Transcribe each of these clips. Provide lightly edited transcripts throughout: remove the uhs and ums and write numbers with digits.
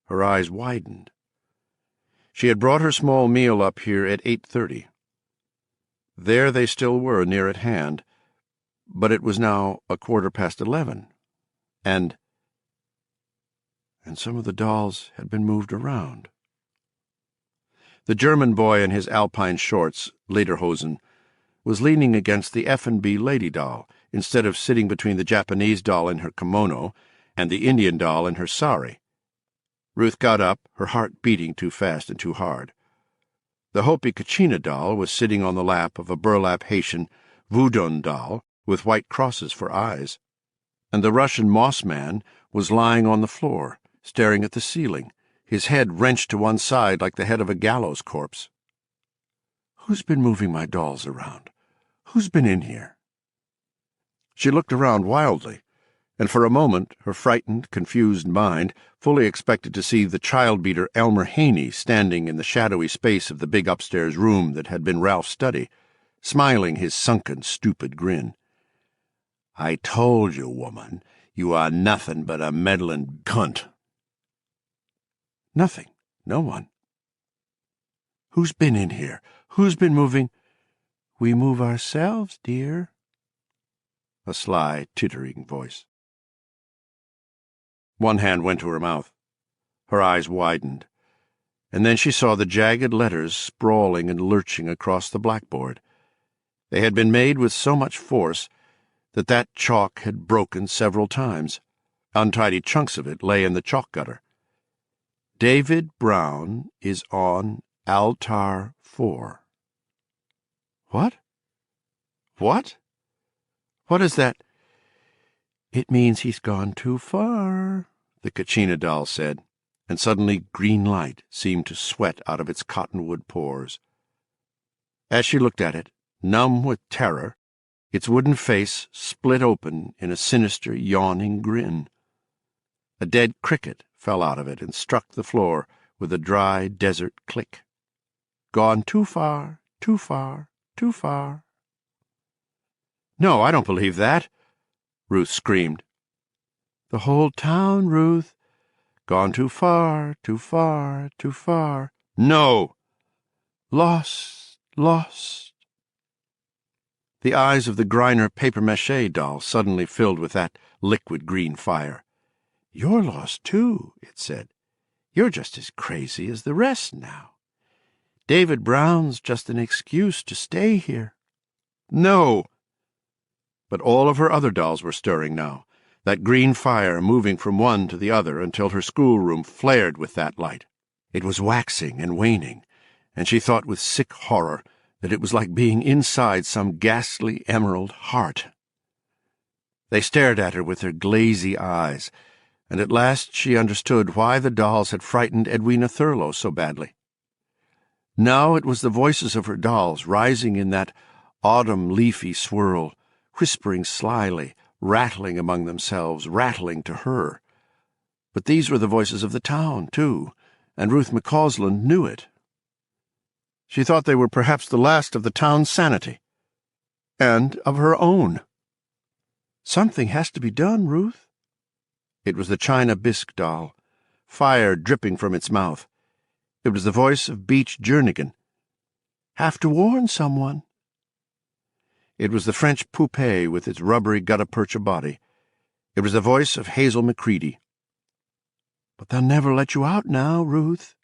Her eyes widened. She had brought her small meal up here at 8:30. There they still were, near at hand, but it was now 11:15, and some of the dolls had been moved around. The German boy in his alpine shorts, lederhosen, was leaning against the F&B lady doll, instead of sitting between the Japanese doll in her kimono and the Indian doll in her sari. Ruth got up, her heart beating too fast and too hard. The Hopi Kachina doll was sitting on the lap of a burlap Haitian Voudon doll with white crosses for eyes, and the Russian moss man was lying on the floor, staring at the ceiling, his head wrenched to one side like the head of a gallows corpse. "Who's been moving my dolls around? Who's been in here?" She looked around wildly, and for a moment her frightened, confused mind fully expected to see the child-beater Elmer Haney standing in the shadowy space of the big upstairs room that had been Ralph's study, smiling his sunken, stupid grin. "I told you, woman, you are nothing but a meddling cunt." Nothing. No one. "Who's been in here? Who's been moving?" "We move ourselves, dear." A sly, tittering voice. One hand went to her mouth. Her eyes widened, and then she saw the jagged letters sprawling and lurching across the blackboard. They had been made with so much force that chalk had broken several times. Untidy chunks of it lay in the chalk gutter. "David Brown is on Altar 4. "What? What? What is that?" "It means he's gone too far," the Kachina doll said, and suddenly green light seemed to sweat out of its cottonwood pores. As she looked at it, numb with terror, its wooden face split open in a sinister, yawning grin. A dead cricket fell out of it and struck the floor with a dry desert click. "Gone too far, too far, too far." "No, I don't believe that," Ruth screamed. "The whole town, Ruth. Gone too far, too far, too far." "No!" "Lost, lost." The eyes of the Greiner papier-mâché doll suddenly filled with that liquid green fire. "You're lost, too," it said. "You're just as crazy as the rest now. David Brown's just an excuse to stay here." "No!" But all of her other dolls were stirring now, that green fire moving from one to the other until her schoolroom flared with that light. It was waxing and waning, and she thought with sick horror that it was like being inside some ghastly emerald heart. They stared at her with their glazy eyes, and at last she understood why the dolls had frightened Edwina Thurlow so badly. Now it was the voices of her dolls rising in that autumn leafy swirl, whispering slyly, rattling among themselves, rattling to her. But these were the voices of the town, too, and Ruth McCausland knew it. She thought they were perhaps the last of the town's sanity, and of her own. "Something has to be done, Ruth." It was the China bisque doll, fire dripping from its mouth. It was the voice of Beach Jernigan. "Have to warn someone." It was the French poupée with its rubbery gutta-percha body. It was the voice of Hazel McCready. "But they'll never let you out now, Ruth."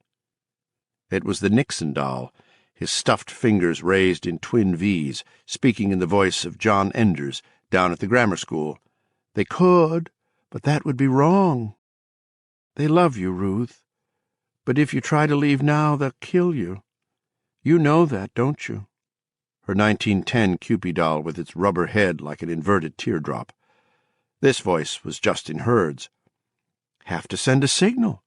It was the Nixon doll, his stuffed fingers raised in twin V's, speaking in the voice of John Enders down at the grammar school. "They could, but that would be wrong. They love you, Ruth, but if you try to leave now, they'll kill you. You know that, don't you?" Her 1910 Kewpie doll with its rubber head like an inverted teardrop. This voice was Justin Hurd's. "Have to send a signal."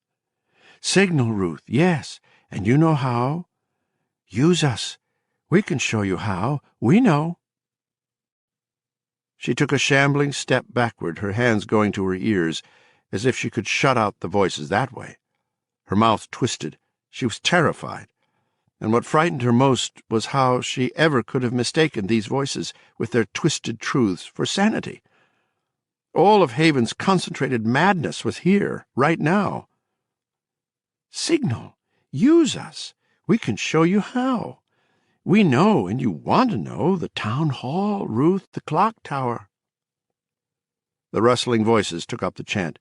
"Signal, Ruth, yes, and you know how. Use us. We can show you how. We know." She took a shambling step backward, her hands going to her ears, as if she could shut out the voices that way. Her mouth twisted. She was terrified. And what frightened her most was how she ever could have mistaken these voices, with their twisted truths, for sanity. All of Haven's concentrated madness was here, right now. Signal. Use us. We can show you how. We know, and you want to know, the town hall, Ruth, the clock tower." The rustling voices took up the chant.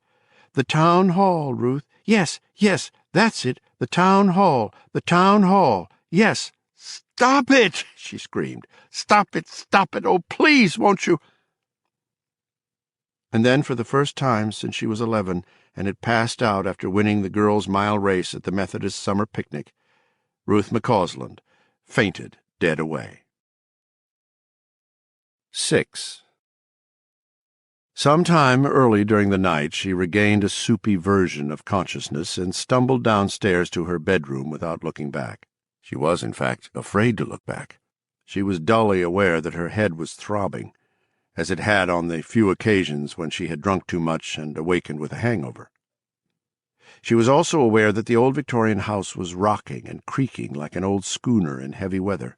"The town hall, Ruth. Yes, yes, that's it. The town hall, the town hall. Yes." "Stop it!" she screamed. "Stop it, stop it! Oh, please, won't you?" And then, for the first time since she was 11 and had passed out after winning the girls' mile race at the Methodist summer picnic, Ruth McCausland fainted dead away. 6. Sometime early during the night she regained a soupy version of consciousness and stumbled downstairs to her bedroom without looking back. She was, in fact, afraid to look back. She was dully aware that her head was throbbing, as it had on the few occasions when she had drunk too much and awakened with a hangover. She was also aware that the old Victorian house was rocking and creaking like an old schooner in heavy weather.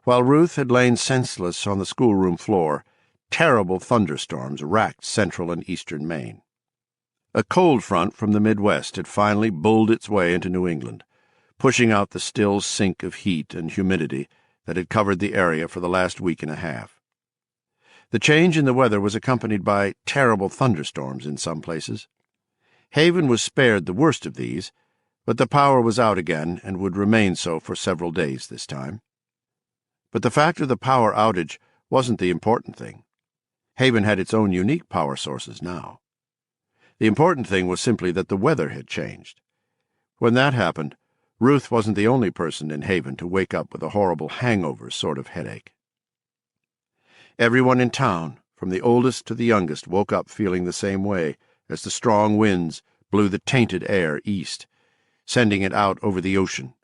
While Ruth had lain senseless on the schoolroom floor, terrible thunderstorms racked central and eastern Maine. A cold front from the Midwest had finally bulled its way into New England, pushing out the still sink of heat and humidity that had covered the area for the last week and a half. The change in the weather was accompanied by terrible thunderstorms in some places. Haven was spared the worst of these, but the power was out again and would remain so for several days this time. But the fact of the power outage wasn't the important thing. Haven had its own unique power sources now. The important thing was simply that the weather had changed. When that happened, Ruth wasn't the only person in Haven to wake up with a horrible hangover sort of headache. Everyone in town, from the oldest to the youngest, woke up feeling the same way as the strong winds blew the tainted air east, sending it out over the ocean,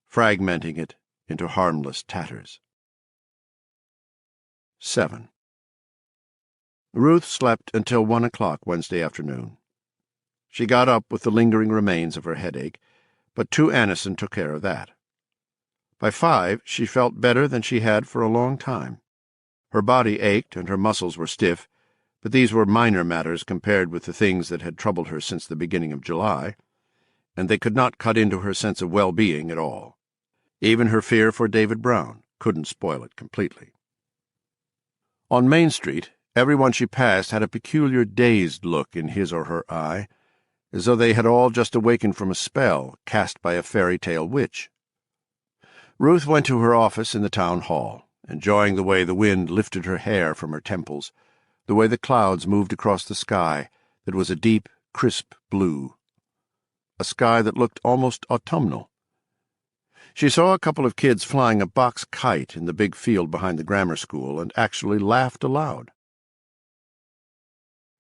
fragmenting it into harmless tatters. 7. Ruth slept until 1 o'clock Wednesday afternoon. She got up with the lingering remains of her headache, but 2 Annison took care of that. By 5 she felt better than she had for a long time. Her body ached and her muscles were stiff, but these were minor matters compared with the things that had troubled her since the beginning of July, and they could not cut into her sense of well-being at all. Even her fear for David Brown couldn't spoil it completely. On Main Street, everyone she passed had a peculiar dazed look in his or her eye, as though they had all just awakened from a spell cast by a fairy-tale witch. Ruth went to her office in the town hall, enjoying the way the wind lifted her hair from her temples, the way the clouds moved across the sky that was a deep, crisp blue, a sky that looked almost autumnal. She saw a couple of kids flying a box kite in the big field behind the grammar school and actually laughed aloud.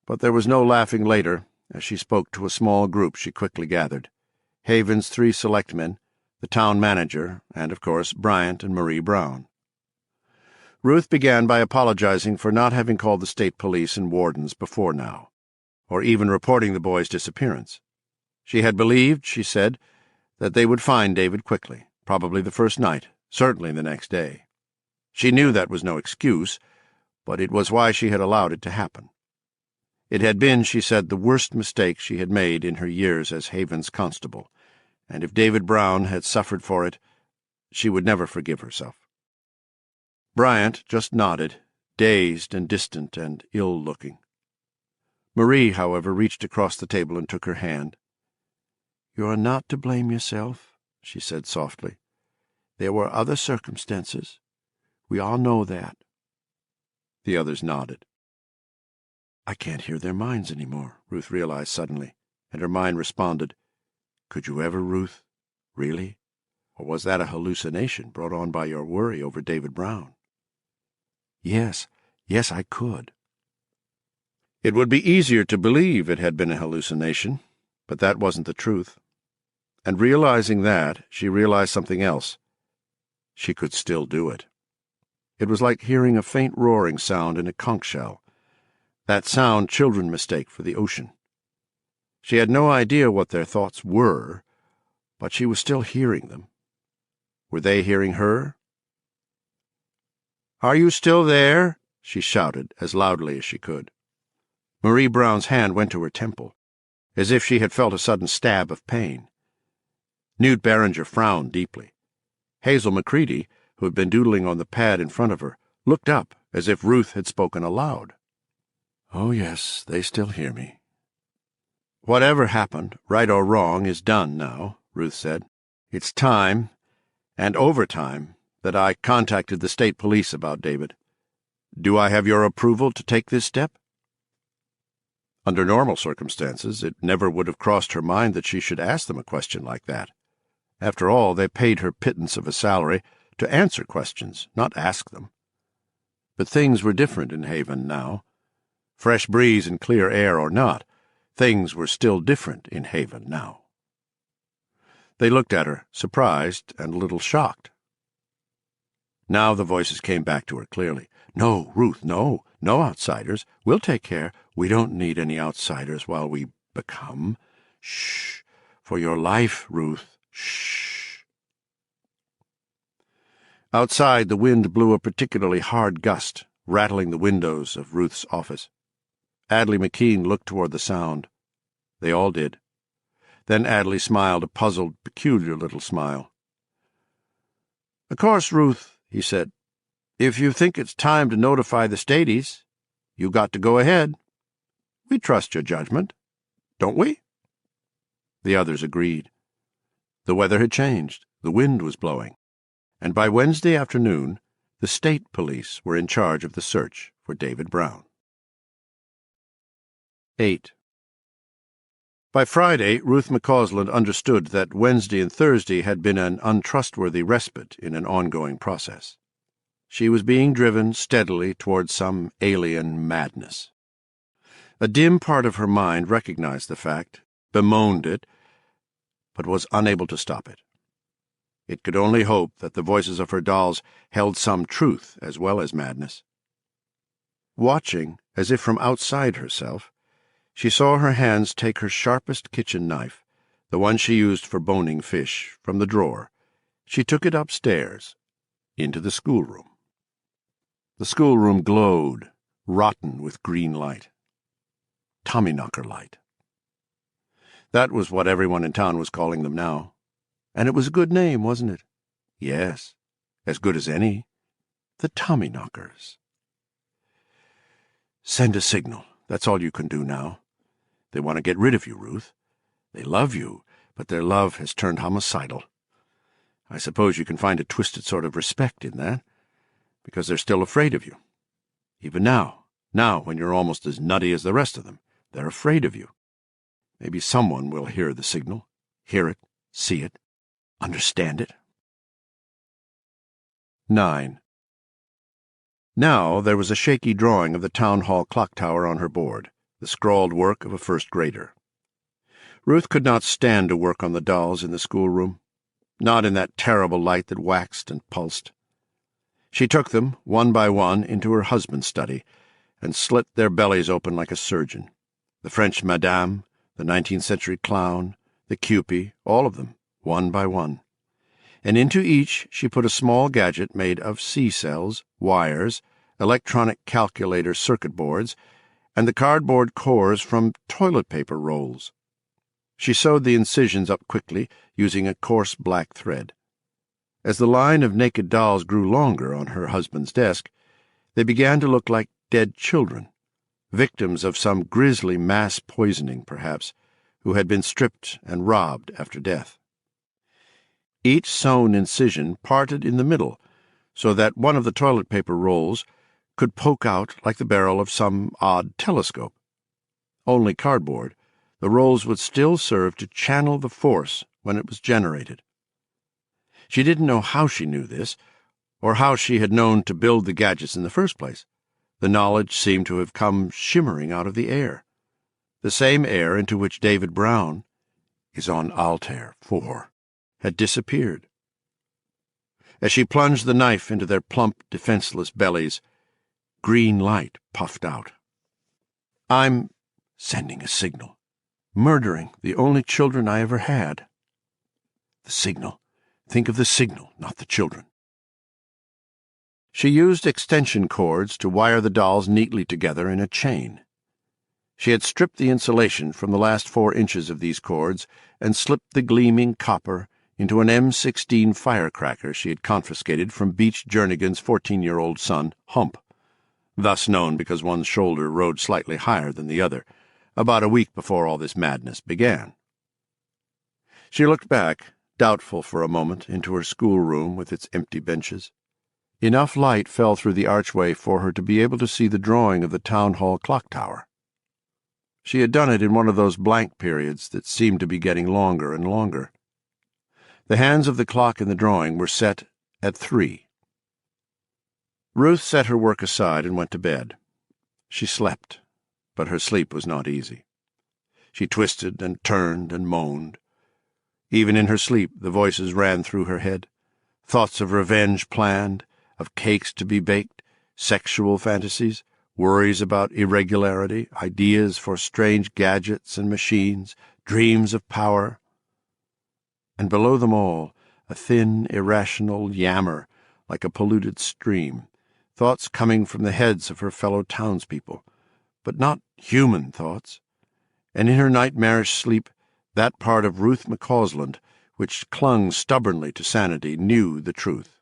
But there was no laughing later, as she spoke to a small group she quickly gathered: Haven's 3 selectmen, the town manager, and, of course, Bryant and Marie Brown. Ruth began by apologizing for not having called the state police and wardens before now, or even reporting the boy's disappearance. She had believed, she said, that they would find David quickly, probably the first night, certainly the next day. She knew that was no excuse, but it was why she had allowed it to happen. It had been, she said, the worst mistake she had made in her years as Haven's constable, and if David Brown had suffered for it, she would never forgive herself. Bryant just nodded, dazed and distant and ill-looking. Marie, however, reached across the table and took her hand. "You are not to blame yourself," she said softly. "There were other circumstances. We all know that." The others nodded. "I can't hear their minds any more," Ruth realized suddenly, and her mind responded, "Could you ever, Ruth? Really? Or was that a hallucination brought on by your worry over David Brown?" Yes, I could." It would be easier to believe it had been a hallucination, but that wasn't the truth. And realizing that, she realized something else. She could still do it. It was like hearing a faint roaring sound in a conch shell, that sound children mistake for the ocean. She had no idea what their thoughts were, but she was still hearing them. Were they hearing her? "Are you still there?" she shouted as loudly as she could. Marie Brown's hand went to her temple, as if she had felt a sudden stab of pain. Newt Barringer frowned deeply. Hazel McCready, who had been doodling on the pad in front of her, looked up as if Ruth had spoken aloud. "Oh, yes, they still hear me." "Whatever happened, right or wrong, is done now," Ruth said. "It's time, and overtime, that I contacted the state police about David. Do I have your approval to take this step?" Under normal circumstances, it never would have crossed her mind that she should ask them a question like that. After all, they paid her pittance of a salary to answer questions, not ask them. But things were different in Haven now. Fresh breeze and clear air or not, things were still different in Haven now. They looked at her, surprised and a little shocked. Now the voices came back to her clearly. "No, Ruth, no. No outsiders. We'll take care. We don't need any outsiders while we become. Shh. For your life, Ruth. Shh." Outside, the wind blew a particularly hard gust, rattling the windows of Ruth's office. Adley McKean looked toward the sound. They all did. Then Adley smiled a puzzled, peculiar little smile. "Of course, Ruth," he said, "if you think it's time to notify the Stadies, you got to go ahead. We trust your judgment, don't we?" The others agreed. The weather had changed, the wind was blowing, and by Wednesday afternoon the state police were in charge of the search for David Brown. 8. By Friday, Ruth McCausland understood that Wednesday and Thursday had been an untrustworthy respite in an ongoing process. She was being driven steadily towards some alien madness. A dim part of her mind recognized the fact, bemoaned it, but was unable to stop it. It could only hope that the voices of her dolls held some truth as well as madness. Watching, as if from outside herself, she saw her hands take her sharpest kitchen knife, the one she used for boning fish, from the drawer. She took it upstairs, into the schoolroom. The schoolroom glowed, rotten with green light. Tommyknocker light. That was what everyone in town was calling them now. And it was a good name, wasn't it? Yes, as good as any. The Tommyknockers. Send a signal. That's all you can do now. They want to get rid of you, Ruth. They love you, but their love has turned homicidal. I suppose you can find a twisted sort of respect in that, because they're still afraid of you. Even now when you're almost as nutty as the rest of them, they're afraid of you. Maybe someone will hear the signal, hear it, see it, understand it. 9. Now there was a shaky drawing of the town hall clock tower on her board, the scrawled work of a first grader. Ruth could not stand to work on the dolls in the schoolroom, not in that terrible light that waxed and pulsed. She took them, one by one, into her husband's study, and slit their bellies open like a surgeon. The French Madame, the 19th century clown, the Cupid, all of them, one by one. And into each she put a small gadget made of C-cells, wires, electronic calculator circuit boards, and the cardboard cores from toilet paper rolls. She sewed the incisions up quickly, using a coarse black thread. As the line of naked dolls grew longer on her husband's desk, they began to look like dead children, victims of some grisly mass poisoning, perhaps, who had been stripped and robbed after death. Each sewn incision parted in the middle, so that one of the toilet paper rolls could poke out like the barrel of some odd telescope. Only cardboard, the rolls would still serve to channel the force when it was generated. She didn't know how she knew this, or how she had known to build the gadgets in the first place. The knowledge seemed to have come shimmering out of the air, the same air into which David Brown is on Altair 4 had disappeared. As she plunged the knife into their plump, defenseless bellies, green light puffed out. I'm sending a signal, murdering the only children I ever had. The signal. Think of the signal, not the children. She used extension cords to wire the dolls neatly together in a chain. She had stripped the insulation from the last 4 inches of these cords and slipped the gleaming copper into an M16 firecracker she had confiscated from Beach Jernigan's 14-year-old son, Hump, thus known because one shoulder rode slightly higher than the other, about a week before all this madness began. She looked back, doubtful for a moment, into her schoolroom with its empty benches. Enough light fell through the archway for her to be able to see the drawing of the town hall clock tower. She had done it in one of those blank periods that seemed to be getting longer and longer. The hands of the clock in the drawing were set at 3. Ruth set her work aside and went to bed. She slept, but her sleep was not easy. She twisted and turned and moaned. Even in her sleep, the voices ran through her head, thoughts of revenge planned, of cakes to be baked, sexual fantasies, worries about irregularity, ideas for strange gadgets and machines, dreams of power. And below them all, a thin, irrational yammer like a polluted stream, thoughts coming from the heads of her fellow townspeople, but not human thoughts. And in her nightmarish sleep, that part of Ruth McCausland which clung stubbornly to sanity knew the truth.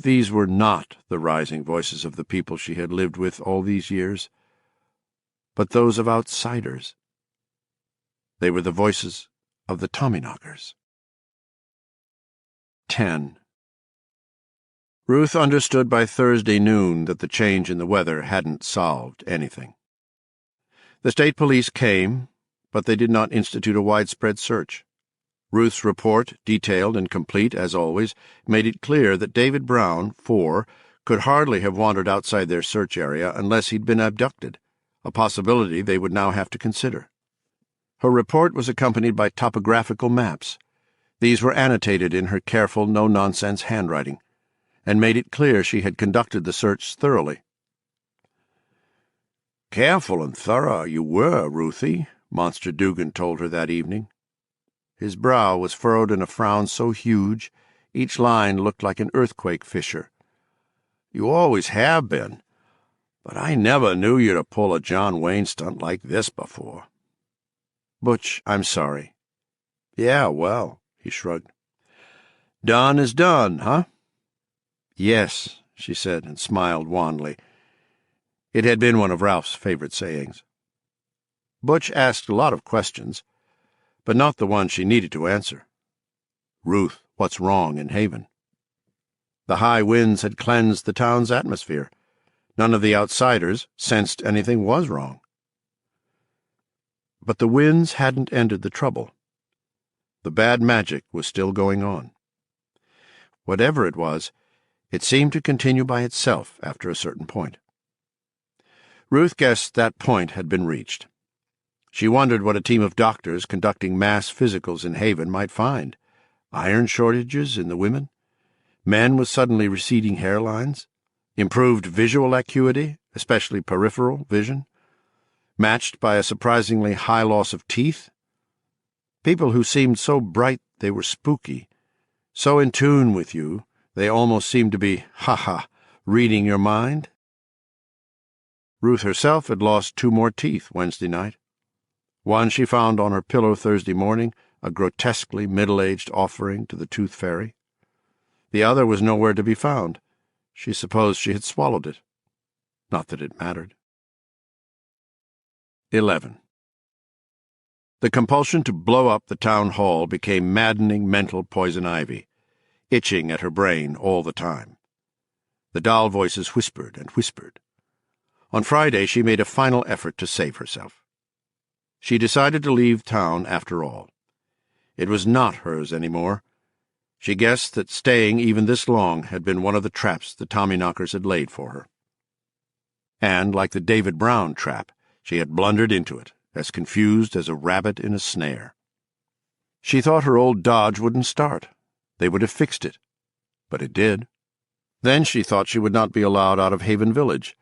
These were not the rising voices of the people she had lived with all these years, but those of outsiders. They were the voices of the Tommyknockers. 10. Ruth understood by Thursday noon that the change in the weather hadn't solved anything. The state police came, but they did not institute a widespread search. Ruth's report, detailed and complete as always, made it clear that David Brown, 4, could hardly have wandered outside their search area unless he'd been abducted, a possibility they would now have to consider. Her report was accompanied by topographical maps. These were annotated in her careful, no-nonsense handwriting, and made it clear she had conducted the search thoroughly. "Careful and thorough you were, Ruthie," Monster Dugan told her that evening. His brow was furrowed in a frown so huge, each line looked like an earthquake fissure. "You always have been, but I never knew you to pull a John Wayne stunt like this before." "Butch, I'm sorry." "Yeah, well," he shrugged. "Done is done, huh?" "Yes," she said, and smiled wanly. It had been one of Ralph's favorite sayings. Butch asked a lot of questions, but not the one she needed to answer. Ruth, what's wrong in Haven? The high winds had cleansed the town's atmosphere. None of the outsiders sensed anything was wrong. But the winds hadn't ended the trouble. The bad magic was still going on. Whatever it was, it seemed to continue by itself after a certain point. Ruth guessed that point had been reached. She wondered what a team of doctors conducting mass physicals in Haven might find. Iron shortages in the women? Men with suddenly receding hairlines? Improved visual acuity, especially peripheral vision? Matched by a surprisingly high loss of teeth? People who seemed so bright they were spooky, so in tune with you they almost seemed to be, reading your mind? Ruth herself had lost 2 more teeth Wednesday night. One she found on her pillow Thursday morning, a grotesquely middle-aged offering to the tooth fairy. The other was nowhere to be found. She supposed she had swallowed it. Not that it mattered. 11. The compulsion to blow up the town hall became maddening mental poison ivy, itching at her brain all the time. The doll voices whispered and whispered. On Friday she made a final effort to save herself. She decided to leave town after all. It was not hers any more. She guessed that staying even this long had been one of the traps the Tommyknockers had laid for her. And, like the David Brown trap, she had blundered into it, as confused as a rabbit in a snare. She thought her old Dodge wouldn't start. They would have fixed it. But it did. Then she thought she would not be allowed out of Haven Village,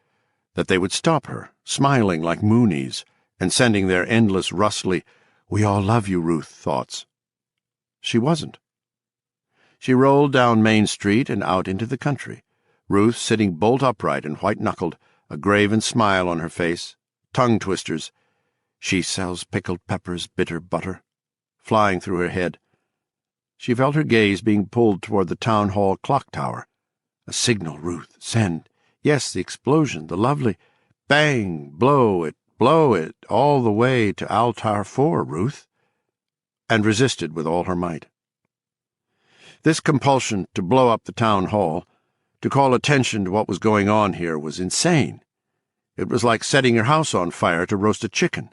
that they would stop her, smiling like Moonies, and sending their endless rustly, "We all love you, Ruth," thoughts. She wasn't. She rolled down Main Street and out into the country, Ruth sitting bolt upright and white-knuckled, a graven smile on her face, tongue-twisters, "She sells pickled peppers, bitter butter," flying through her head. She felt her gaze being pulled toward the town hall clock tower. A signal, Ruth. Send. Yes, the explosion, the lovely... Bang! Blow it, all the way to Altar 4, Ruth. And resisted with all her might. This compulsion to blow up the town hall, to call attention to what was going on here, was insane. It was like setting your house on fire to roast a chicken.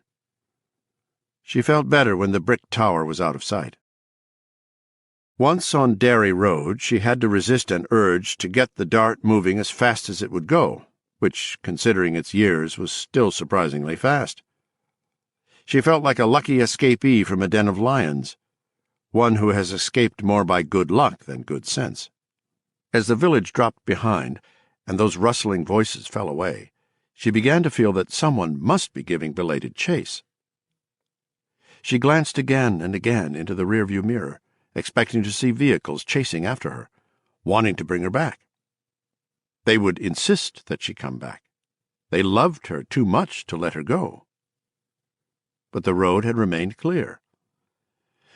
She felt better when the brick tower was out of sight. Once on Derry Road, she had to resist an urge to get the dart moving as fast as it would go, which, considering its years, was still surprisingly fast. She felt like a lucky escapee from a den of lions, one who has escaped more by good luck than good sense. As the village dropped behind, and those rustling voices fell away, she began to feel that someone must be giving belated chase. She glanced again and again into the rearview mirror, expecting to see vehicles chasing after her, wanting to bring her back. They would insist that she come back. They loved her too much to let her go. But the road had remained clear.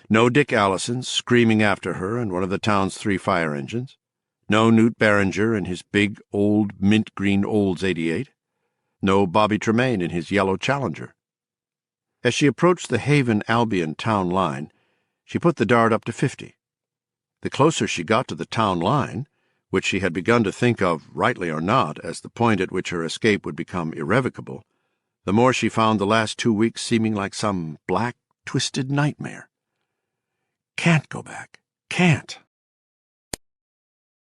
No Dick Allison screaming after her in one of the town's 3 fire engines. No Newt Barringer in his big, old, mint-green Olds 88. No Bobby Tremaine in his yellow Challenger. As she approached the Haven Albion town line, she put the dart up to 50. The closer she got to the town line, which she had begun to think of, rightly or not, as the point at which her escape would become irrevocable, the more she found the last 2 weeks seeming like some black, twisted nightmare. Can't go back. Can't.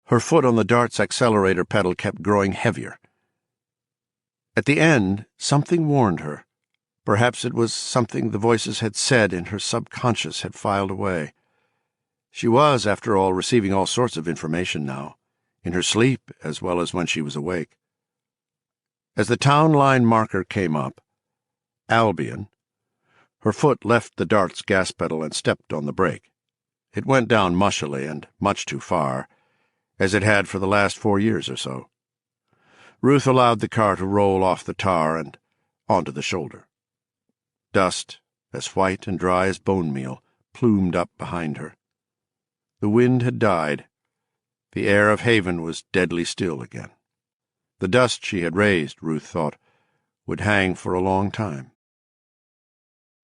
Her foot on the dart's accelerator pedal kept growing heavier. At the end, something warned her. Perhaps it was something the voices had said and her subconscious had filed away. She was, after all, receiving all sorts of information now, in her sleep as well as when she was awake. As the town line marker came up, Albion, her foot left the dart's gas pedal and stepped on the brake. It went down mushily and much too far, as it had for the last 4 years or so. Ruth allowed the car to roll off the tar and onto the shoulder. Dust, as white and dry as bone meal, plumed up behind her. The wind had died. The air of Haven was deadly still again. The dust she had raised, Ruth thought, would hang for a long time.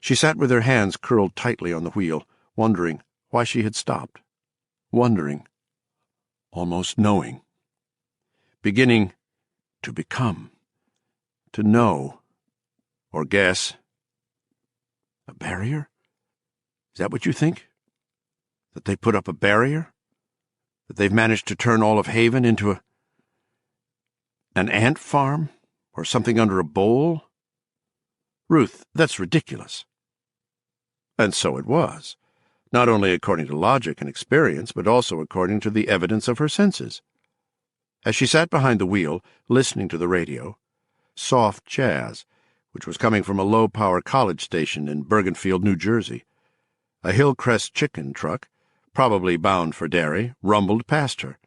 She sat with her hands curled tightly on the wheel, wondering why she had stopped. Wondering, almost knowing. Beginning to become, to know, or guess. A barrier? Is that what you think? That they put up a barrier? That they've managed to turn all of Haven into an ant farm? Or something under a bowl? Ruth, that's ridiculous. And so it was, not only according to logic and experience, but also according to the evidence of her senses. As she sat behind the wheel, listening to the radio, soft jazz, which was coming from a low-power college station in Bergenfield, New Jersey, a Hillcrest chicken truck, probably bound for Derry, rumbled past her.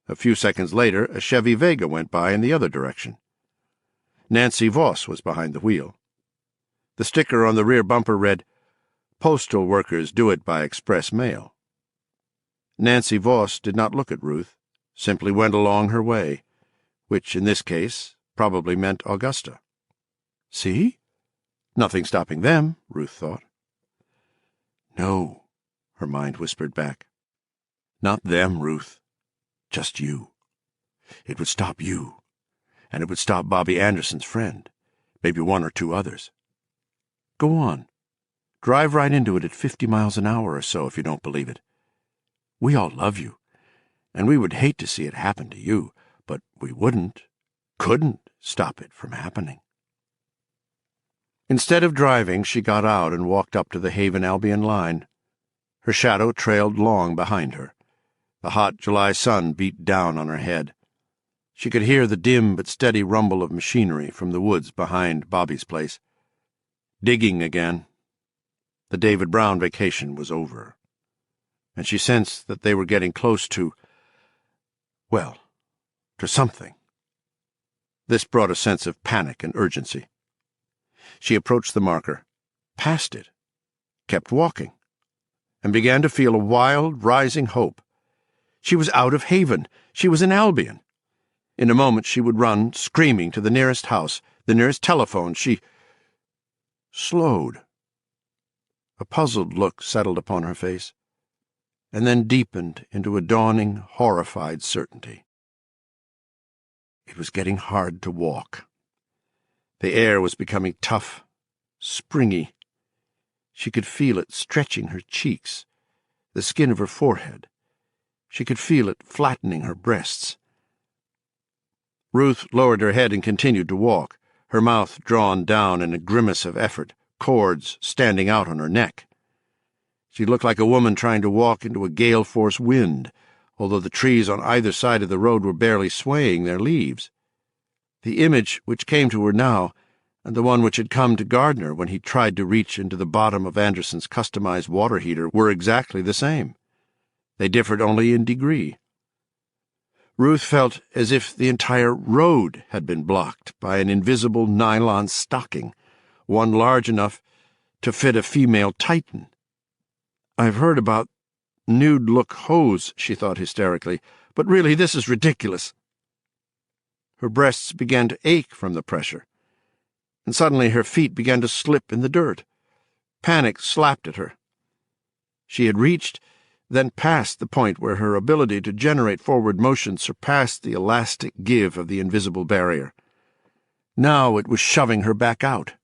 A few seconds later, a Chevy Vega went by in the other direction. Nancy Voss was behind the wheel. The sticker on the rear bumper read, "Postal workers do it by express mail." Nancy Voss did not look at Ruth, simply went along her way, which in this case probably meant Augusta. See? Nothing stopping them, Ruth thought. No, her mind whispered back. Not them, Ruth. Just you. It would stop you. And it would stop Bobby Anderson's friend, maybe 1 or 2 others. Go on. Drive right into it at 50 miles an hour or so if you don't believe it. We all love you, and we would hate to see it happen to you, but we couldn't stop it from happening. Instead of driving, she got out and walked up to the Haven Albion line. Her shadow trailed long behind her. The hot July sun beat down on her head. She could hear the dim but steady rumble of machinery from the woods behind Bobby's place. Digging again. The David Brown vacation was over, and she sensed that they were getting close to something. This brought a sense of panic and urgency. She approached the marker, passed it, kept walking, and began to feel a wild, rising hope. She was out of Haven. She was in Albion. In a moment she would run, screaming, to the nearest house, the nearest telephone. She slowed. A puzzled look settled upon her face, and then deepened into a dawning, horrified certainty. It was getting hard to walk. The air was becoming tough, springy. She could feel it stretching her cheeks, the skin of her forehead. She could feel it flattening her breasts. Ruth lowered her head and continued to walk, her mouth drawn down in a grimace of effort, cords standing out on her neck. She looked like a woman trying to walk into a gale-force wind, although the trees on either side of the road were barely swaying their leaves. The image which came to her now, and the one which had come to Gardner when he tried to reach into the bottom of Anderson's customized water heater, were exactly the same. They differed only in degree. Ruth felt as if the entire road had been blocked by an invisible nylon stocking, one large enough to fit a female Titan. "I've heard about nude-look hose," she thought hysterically, "but really this is ridiculous." Her breasts began to ache from the pressure, and suddenly her feet began to slip in the dirt. Panic slapped at her. She had reached, then passed the point where her ability to generate forward motion surpassed the elastic give of the invisible barrier. Now it was shoving her back out.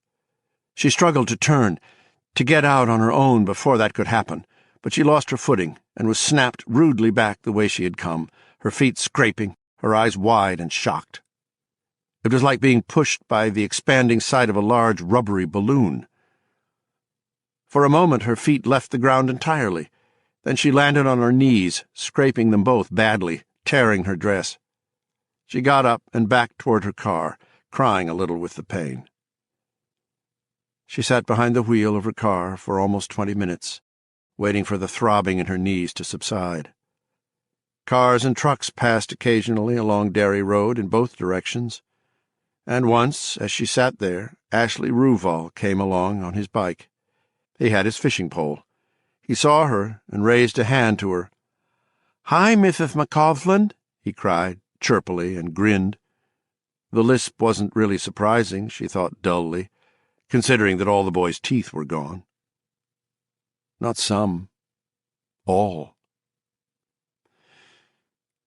She struggled to turn, to get out on her own before that could happen, but she lost her footing and was snapped rudely back the way she had come, her feet scraping, her eyes wide and shocked. It was like being pushed by the expanding side of a large rubbery balloon. For a moment her feet left the ground entirely. Then she landed on her knees, scraping them both badly, tearing her dress. She got up and backed toward her car, crying a little with the pain. She sat behind the wheel of her car for almost 20 minutes, waiting for the throbbing in her knees to subside. Cars and trucks passed occasionally along Derry Road in both directions, and once, as she sat there, Ashley Ruval came along on his bike. He had his fishing pole. He saw her and raised a hand to her. "Hi, Mrs. McCausland," he cried, chirpily, and grinned. The lisp wasn't really surprising, she thought dully, considering that all the boy's teeth were gone. Not some. All.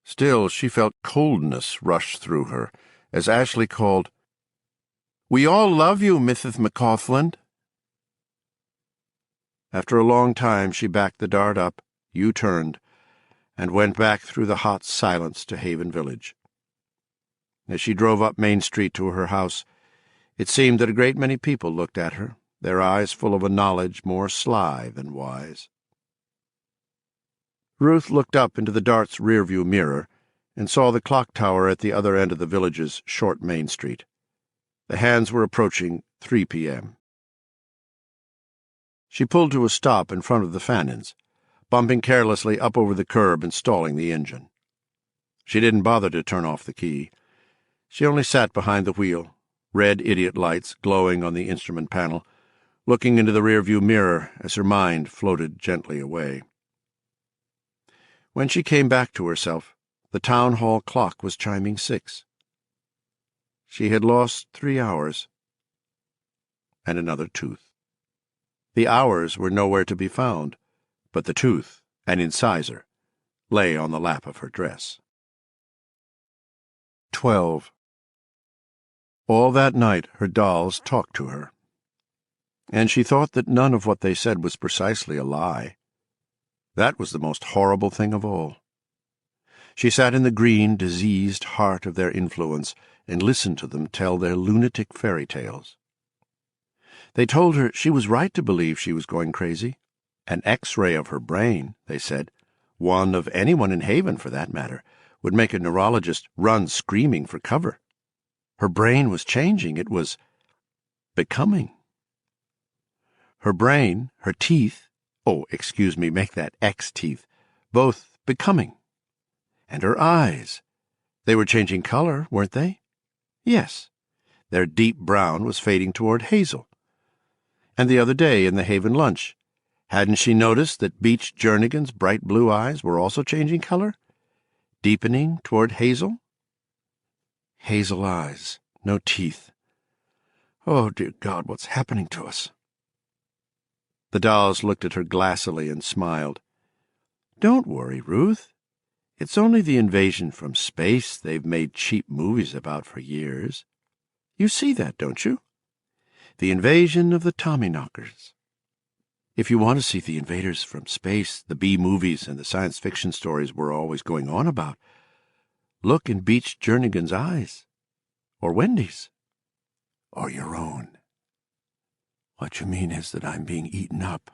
Still, she felt coldness rush through her as Ashley called, "We all love you, Mrs. McCausland." After a long time she backed the Dart up, U-turned, and went back through the hot silence to Haven Village. As she drove up Main Street to her house, it seemed that a great many people looked at her, their eyes full of a knowledge more sly than wise. Ruth looked up into the Dart's rearview mirror and saw the clock tower at the other end of the village's short Main Street. The hands were approaching 3 p.m. She pulled to a stop in front of the Fannins, bumping carelessly up over the curb and stalling the engine. She didn't bother to turn off the key. She only sat behind the wheel, red idiot lights glowing on the instrument panel, looking into the rearview mirror as her mind floated gently away. When she came back to herself, the town hall clock was chiming 6. She had lost 3 hours and another tooth. The hours were nowhere to be found, but the tooth, an incisor, lay on the lap of her dress. 12. All that night her dolls talked to her, and she thought that none of what they said was precisely a lie. That was the most horrible thing of all. She sat in the green, diseased heart of their influence and listened to them tell their lunatic fairy tales. They told her she was right to believe she was going crazy. An X-ray of her brain, they said, one of anyone in Haven for that matter, would make a neurologist run screaming for cover. Her brain was changing. It was becoming. Her brain, her teeth, make that X teeth, both becoming. And her eyes. They were changing color, weren't they? Yes. Their deep brown was fading toward hazel. And the other day in the Haven lunch, Hadn't she noticed that Beach Jernigan's bright blue eyes were also changing color? Deepening toward hazel? Hazel eyes, no teeth. Oh, dear God, what's happening to us? The dolls looked at her glassily and smiled. Don't worry, Ruth. It's only the invasion from space they've made cheap movies about for years. You see that, don't you? The invasion of the Tommyknockers. If you want to see the invaders from space, the B-movies and the science fiction stories we're always going on about, look in Beach Jernigan's eyes. Or Wendy's. Or your own. What you mean is that I'm being eaten up,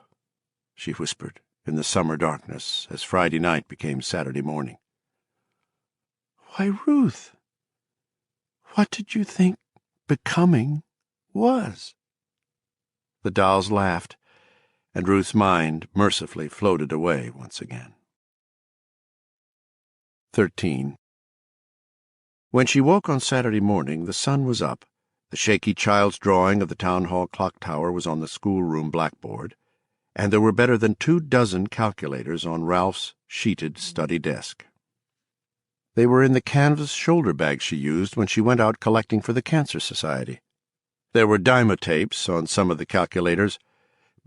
she whispered in the summer darkness as Friday night became Saturday morning. Why, Ruth, what did you think becoming was? The dolls laughed, and Ruth's mind mercifully floated away once again. 13. When she woke on Saturday morning, the sun was up. The shaky child's drawing of the town hall clock tower was on the schoolroom blackboard, and there were better than 24 calculators on Ralph's sheeted study desk. They were in the canvas shoulder bag she used when she went out collecting for the Cancer Society. There were dymotapes on some of the calculators.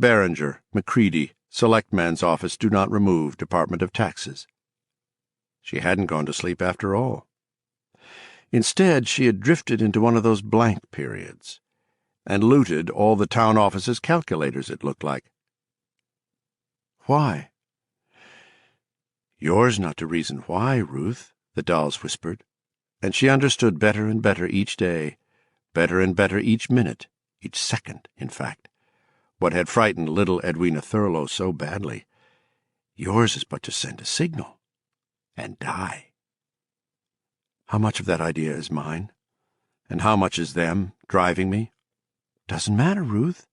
Behringer, McCready, Selectman's Office Do Not Remove, Department of Taxes. She hadn't gone to sleep after all. Instead, she had drifted into one of those blank periods, and looted all the town office's calculators, it looked like. Why? Yours not to reason why, Ruth, the dolls whispered, and she understood better and better each day, better and better each minute, each second, in fact, what had frightened little Edwina Thurlow so badly. Yours is but to send a signal, and die. How much of that idea is mine? And how much is them, driving me? Doesn't matter, Ruth.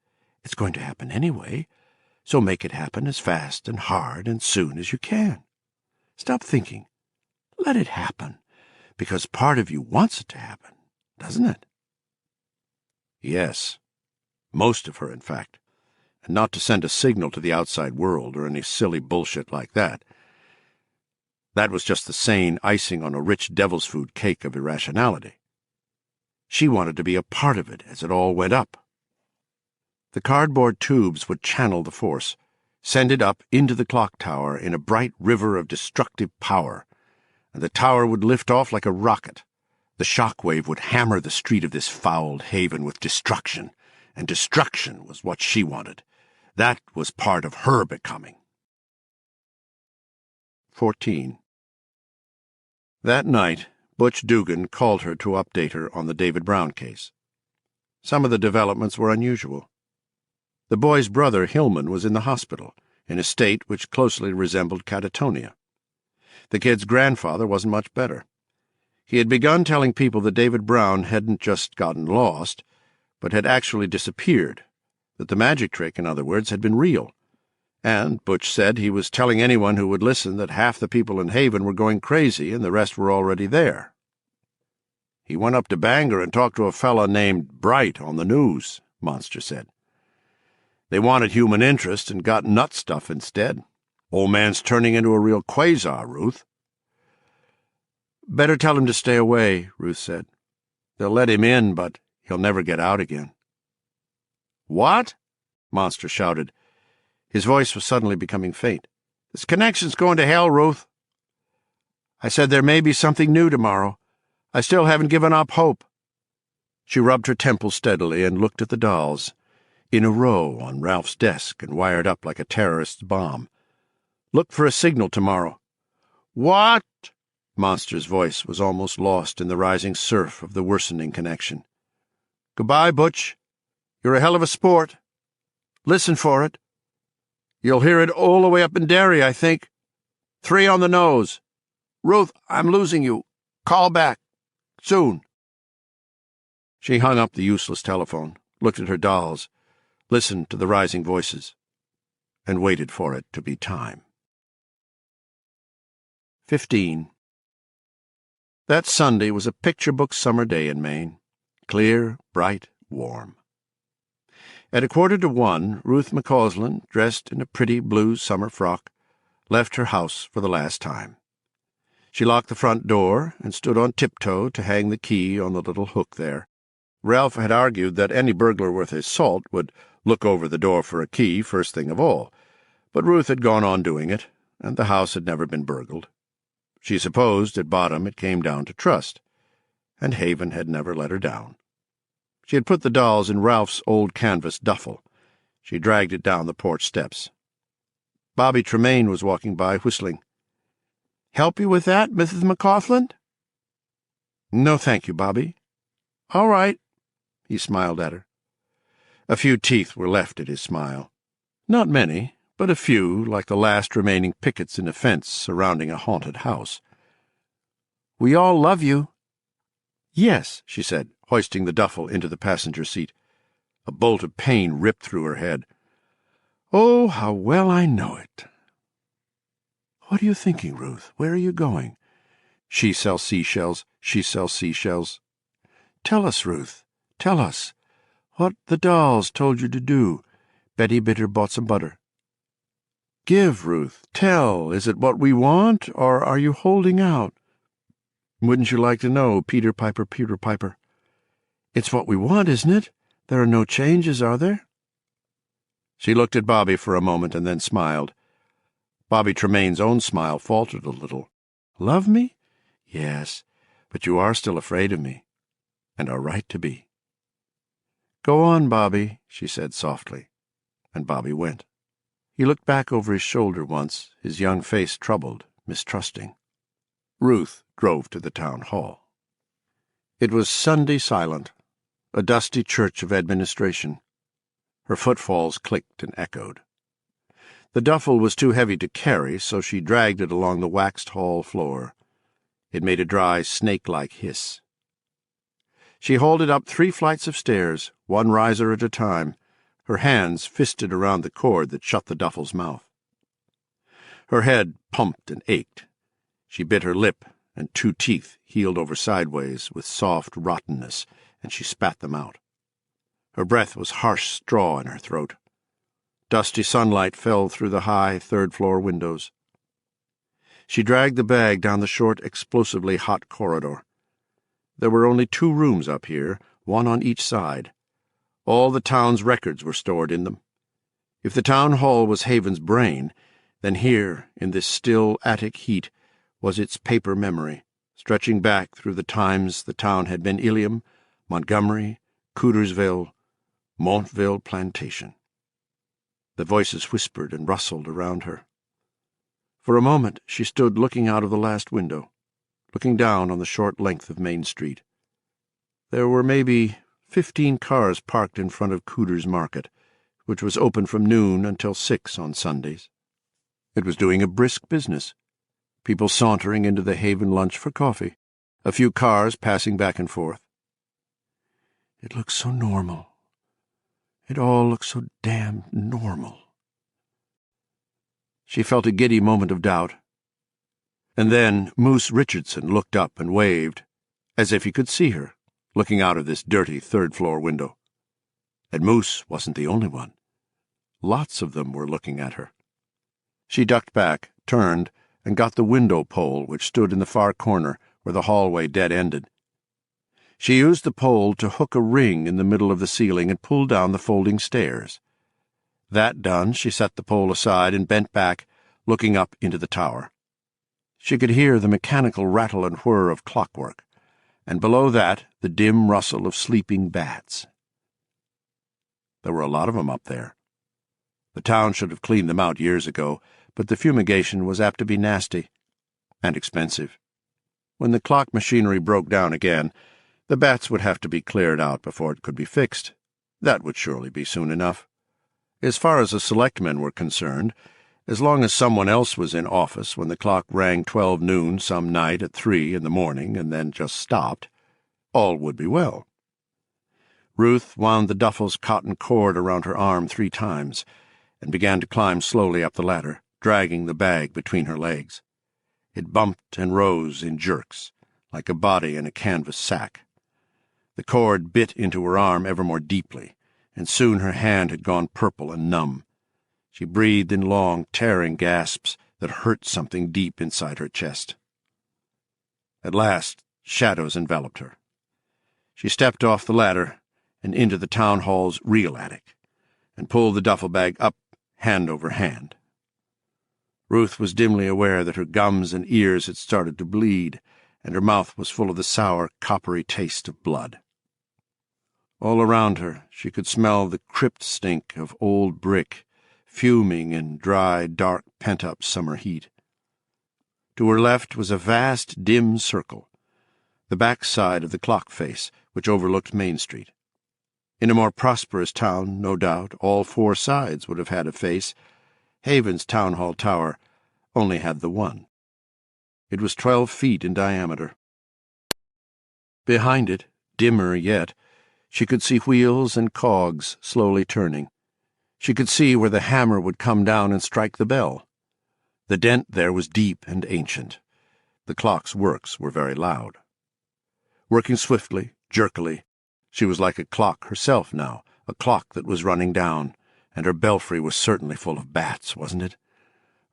It's going to happen anyway, so make it happen as fast and hard and soon as you can. Stop thinking. Let it happen, because part of you wants it to happen, doesn't it? Yes, most of her, in fact, and not to send a signal to the outside world or any silly bullshit like that. That was just the sane icing on a rich devil's food cake of irrationality. She wanted to be a part of it as it all went up. The cardboard tubes would channel the force, send it up into the clock tower in a bright river of destructive power, and the tower would lift off like a rocket. The shock wave would hammer the street of this fouled haven with destruction, and destruction was what she wanted. That was part of her becoming. 14. That night, Butch Dugan called her to update her on the David Brown case. Some of the developments were unusual. The boy's brother, Hillman, was in the hospital, in a state which closely resembled catatonia. The kid's grandfather wasn't much better. He had begun telling people that David Brown hadn't just gotten lost, but had actually disappeared, that the magic trick, in other words, had been real. And Butch said he was telling anyone who would listen that half the people in Haven were going crazy and the rest were already there. He went up to Bangor and talked to a fella named Bright on the news, Monster said. They wanted human interest and got nut stuff instead. Old man's turning into a real quasar, Ruth. Better tell him to stay away, Ruth said. They'll let him in, but he'll never get out again. What? Monster shouted. His voice was suddenly becoming faint. This connection's going to hell, Ruth. I said there may be something new tomorrow. I still haven't given up hope. She rubbed her temples steadily and looked at the dolls, in a row on Ralph's desk and wired up like a terrorist's bomb. Look for a signal tomorrow. What? Monster's voice was almost lost in the rising surf of the worsening connection. Goodbye, Butch. You're a hell of a sport. Listen for it. You'll hear it all the way up in Derry, I think. 3 on the nose. Ruth, I'm losing you. Call back. Soon. She hung up the useless telephone, looked at her dolls, listened to the rising voices, and waited for it to be time. 15. That Sunday was a picture-book summer day in Maine. Clear, bright, warm. At 1:45, Ruth McCausland, dressed in a pretty blue summer frock, left her house for the last time. She locked the front door and stood on tiptoe to hang the key on the little hook there. Ralph had argued that any burglar worth his salt would look over the door for a key first thing of all, but Ruth had gone on doing it, and the house had never been burgled. She supposed at bottom it came down to trust, and Haven had never let her down. She had put the dolls in Ralph's old canvas duffel. She dragged it down the porch steps. Bobby Tremaine was walking by, whistling. "Help you with that, Mrs. McCausland?" "No, thank you, Bobby." "All right." He smiled at her. A few teeth were left at his smile. Not many, but a few, like the last remaining pickets in a fence surrounding a haunted house. "We all love you." "Yes," she said, hoisting the duffel into the passenger seat. A bolt of pain ripped through her head. "Oh, how well I know it." "What are you thinking, Ruth? Where are you going?" "She sells seashells. She sells seashells." "Tell us, Ruth. Tell us. What the dolls told you to do. Betty Bitter bought some butter." "Give, Ruth. Tell. Is it what we want, or are you holding out?" "Wouldn't you like to know, Peter Piper, Peter Piper?" "It's what we want, isn't it? There are no changes, are there?" She looked at Bobby for a moment and then smiled. Bobby Tremaine's own smile faltered a little. "Love me? Yes, but you are still afraid of me, and are right to be." "Go on, Bobby," she said softly, and Bobby went. He looked back over his shoulder once, his young face troubled, mistrusting. Ruth drove to the town hall. It was Sunday silent, a dusty church of administration. Her footfalls clicked and echoed. The duffel was too heavy to carry, so she dragged it along the waxed hall floor. It made a dry, snake-like hiss. She hauled it up 3 flights of stairs, one riser at a time, her hands fisted around the cord that shut the duffel's mouth. Her head pumped and ached. She bit her lip, and 2 teeth healed over sideways with soft rottenness, and she spat them out. Her breath was harsh straw in her throat. Dusty sunlight fell through the high third-floor windows. She dragged the bag down the short, explosively hot corridor. There were only 2 rooms up here, one on each side. All the town's records were stored in them. If the town hall was Haven's brain, then here, in this still attic heat, was its paper memory, stretching back through the times the town had been Ilium, Montgomery, Cootersville, Montville Plantation. The voices whispered and rustled around her. For a moment she stood looking out of the last window, looking down on the short length of Main Street. There were maybe 15 cars parked in front of Cooter's Market, which was open from noon until 6 on Sundays. It was doing a brisk business. People sauntering into the Haven lunch for coffee, a few cars passing back and forth. It looks so normal. It all looks so damn normal. She felt a giddy moment of doubt. And then Moose Richardson looked up and waved, as if he could see her, looking out of this dirty third-floor window. And Moose wasn't the only one. Lots of them were looking at her. She ducked back, turned, and got the window pole which stood in the far corner where the hallway dead-ended. She used the pole to hook a ring in the middle of the ceiling and pull down the folding stairs. That done, she set the pole aside and bent back, looking up into the tower. She could hear the mechanical rattle and whir of clockwork, and below that the dim rustle of sleeping bats. There were a lot of them up there. The town should have cleaned them out years ago, but the fumigation was apt to be nasty and expensive. When the clock machinery broke down again, the bats would have to be cleared out before it could be fixed. That would surely be soon enough. As far as the selectmen were concerned, as long as someone else was in office when the clock rang 12 noon some night at 3 in the morning and then just stopped, all would be well. Ruth wound the duffel's cotton cord around her arm 3 times and began to climb slowly up the ladder, dragging the bag between her legs. It bumped and rose in jerks, like a body in a canvas sack. The cord bit into her arm ever more deeply, and soon her hand had gone purple and numb. She breathed in long, tearing gasps that hurt something deep inside her chest. At last, shadows enveloped her. She stepped off the ladder and into the town hall's real attic, and pulled the duffel bag up, hand over hand. Ruth was dimly aware that her gums and ears had started to bleed, and her mouth was full of the sour, coppery taste of blood. All around her she could smell the crypt stink of old brick, fuming in dry, dark, pent-up summer heat. To her left was a vast, dim circle, the back side of the clock face, which overlooked Main Street. In a more prosperous town, no doubt, all four sides would have had a face. Haven's town hall tower only had the one. It was 12 feet in diameter. Behind it, dimmer yet, she could see wheels and cogs slowly turning. She could see where the hammer would come down and strike the bell. The dent there was deep and ancient. The clock's works were very loud. Working swiftly, jerkily, she was like a clock herself now, a clock that was running down, and her belfry was certainly full of bats, wasn't it?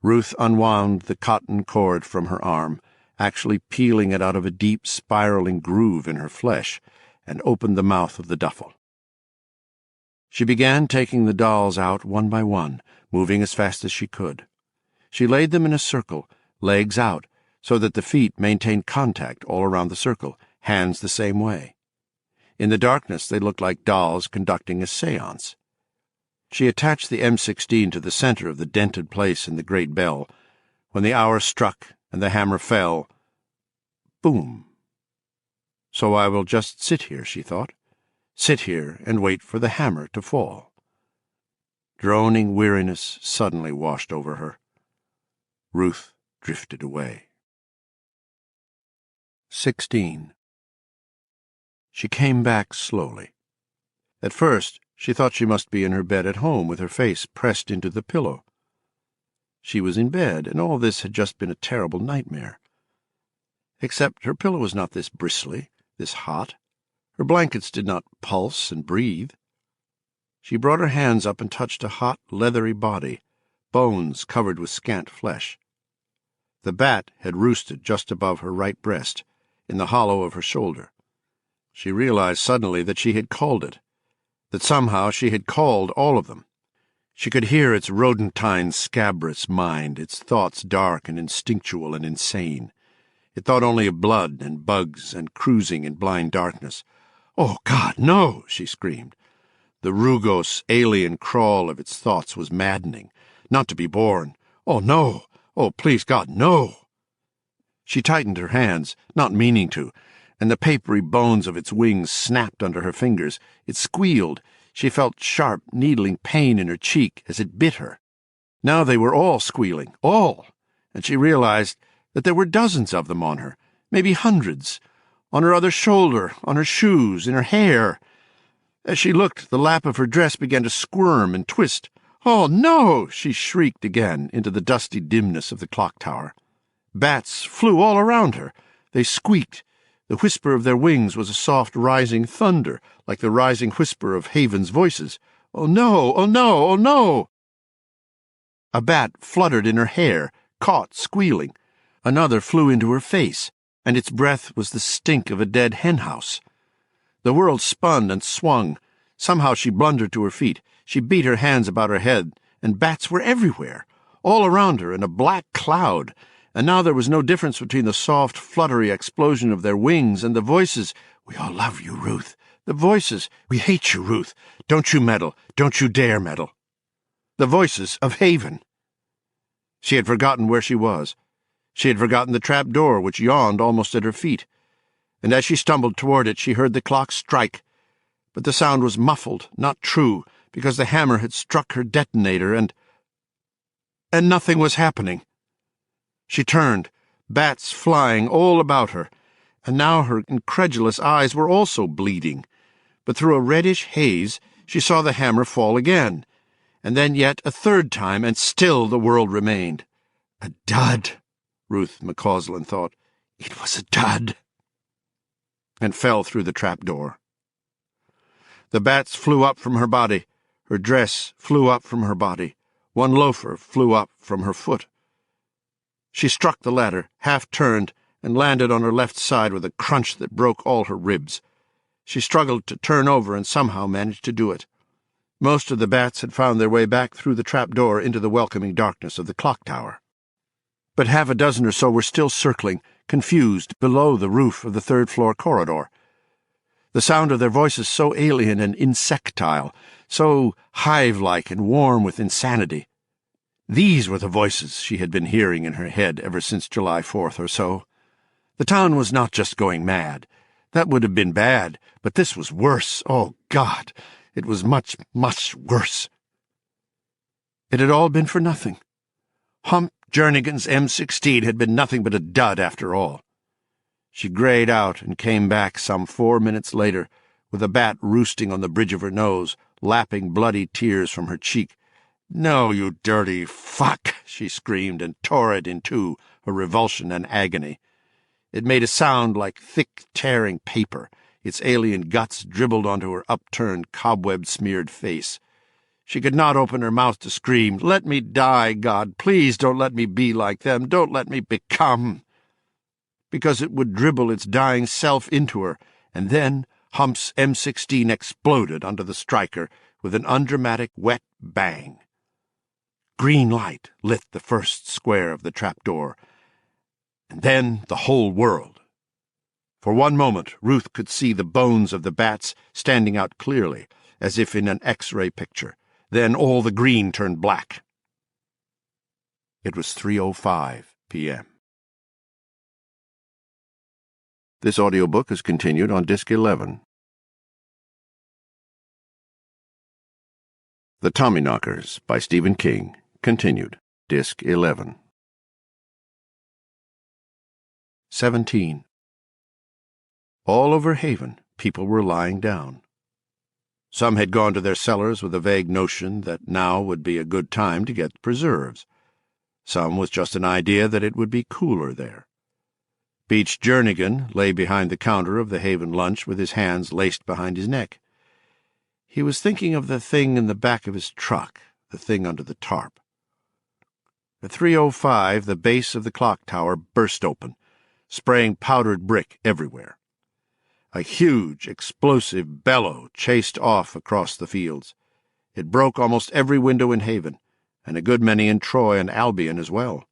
Ruth unwound the cotton cord from her arm, actually peeling it out of a deep, spiraling groove in her flesh, and opened the mouth of the duffel. She began taking the dolls out one by one, moving as fast as she could. She laid them in a circle, legs out, so that the feet maintained contact all around the circle, hands the same way. In the darkness they looked like dolls conducting a séance. She attached the M16 to the center of the dented place in the great bell. When the hour struck and the hammer fell, boom. So I will just sit here, she thought. Sit here and wait for the hammer to fall. Droning weariness suddenly washed over her. Ruth drifted away. 16. She came back slowly. At first, she thought she must be in her bed at home with her face pressed into the pillow. She was in bed, and all this had just been a terrible nightmare. Except her pillow was not this bristly, this hot. Her blankets did not pulse and breathe. She brought her hands up and touched a hot, leathery body, bones covered with scant flesh. The bat had roosted just above her right breast, in the hollow of her shoulder. She realized suddenly that she had called it, that somehow she had called all of them. She could hear its rodentine, scabrous mind, its thoughts dark and instinctual and insane. It thought only of blood and bugs and cruising in blind darkness. "Oh, God, no!" she screamed. The rugose, alien crawl of its thoughts was maddening. Not to be borne. Oh, no! Oh, please, God, no! She tightened her hands, not meaning to, and the papery bones of its wings snapped under her fingers. It squealed. She felt sharp, needling pain in her cheek as it bit her. Now they were all squealing, all, and she realized that there were dozens of them on her, maybe hundreds, on her other shoulder, on her shoes, in her hair. As she looked, the lap of her dress began to squirm and twist. "Oh, no!" she shrieked again into the dusty dimness of the clock tower. Bats flew all around her. They squeaked. The whisper of their wings was a soft rising thunder, like the rising whisper of Haven's voices. "Oh, no! Oh, no! Oh, no!" A bat fluttered in her hair, caught, squealing. Another flew into her face, and its breath was the stink of a dead henhouse. The world spun and swung. Somehow she blundered to her feet. She beat her hands about her head, and bats were everywhere, all around her in a black cloud, and now there was no difference between the soft, fluttery explosion of their wings and the voices. "We all love you, Ruth." The voices. "We hate you, Ruth. Don't you meddle. Don't you dare meddle." The voices of Haven. She had forgotten where she was. She had forgotten the trap door which yawned almost at her feet, and as she stumbled toward it she heard the clock strike. But the sound was muffled, not true, because the hammer had struck her detonator, and nothing was happening. She turned, bats flying all about her, and now her incredulous eyes were also bleeding. But through a reddish haze she saw the hammer fall again, and then yet a third time, and still the world remained. A dud, Ruth McCausland thought. It was a dud. And fell through the trap door. The bats flew up from her body. Her dress flew up from her body. One loafer flew up from her foot. She struck the ladder, half-turned, and landed on her left side with a crunch that broke all her ribs. She struggled to turn over and somehow managed to do it. Most of the bats had found their way back through the trap-door into the welcoming darkness of the clock tower. But half a dozen or so were still circling, confused, below the roof of the third-floor corridor. The sound of their voices so alien and insectile, so hive-like and warm with insanity. These were the voices she had been hearing in her head ever since July 4th or so. The town was not just going mad. That would have been bad, but this was worse. Oh, God! It was much, much worse. It had all been for nothing. Hump Jernigan's M16 had been nothing but a dud after all. She grayed out and came back some 4 minutes later, with a bat roosting on the bridge of her nose, lapping bloody tears from her cheek. "No, you dirty fuck!" she screamed and tore it in two, her revulsion and agony. It made a sound like thick, tearing paper. Its alien guts dribbled onto her upturned, cobweb-smeared face. She could not open her mouth to scream, "Let me die, God! Please don't let me be like them! Don't let me become!" Because it would dribble its dying self into her, and then Hump's M16 exploded under the striker with an undramatic, wet bang. Green light lit the first square of the trapdoor, and then the whole world. For one moment, Ruth could see the bones of the bats standing out clearly, as if in an X-ray picture. Then all the green turned black. It was 3:05 p.m. This audiobook is continued on Disc 11. The Tommyknockers by Stephen King, continued, Disc 11. 17. All over Haven, people were lying down. Some had gone to their cellars with a vague notion that now would be a good time to get preserves. Some with just an idea that it would be cooler there. Beach Jernigan lay behind the counter of the Haven lunch with his hands laced behind his neck. He was thinking of the thing in the back of his truck, the thing under the tarp. At 3:05, the base of the clock tower burst open, spraying powdered brick everywhere. A huge, explosive bellow chased off across the fields. It broke almost every window in Haven, and a good many in Troy and Albion as well.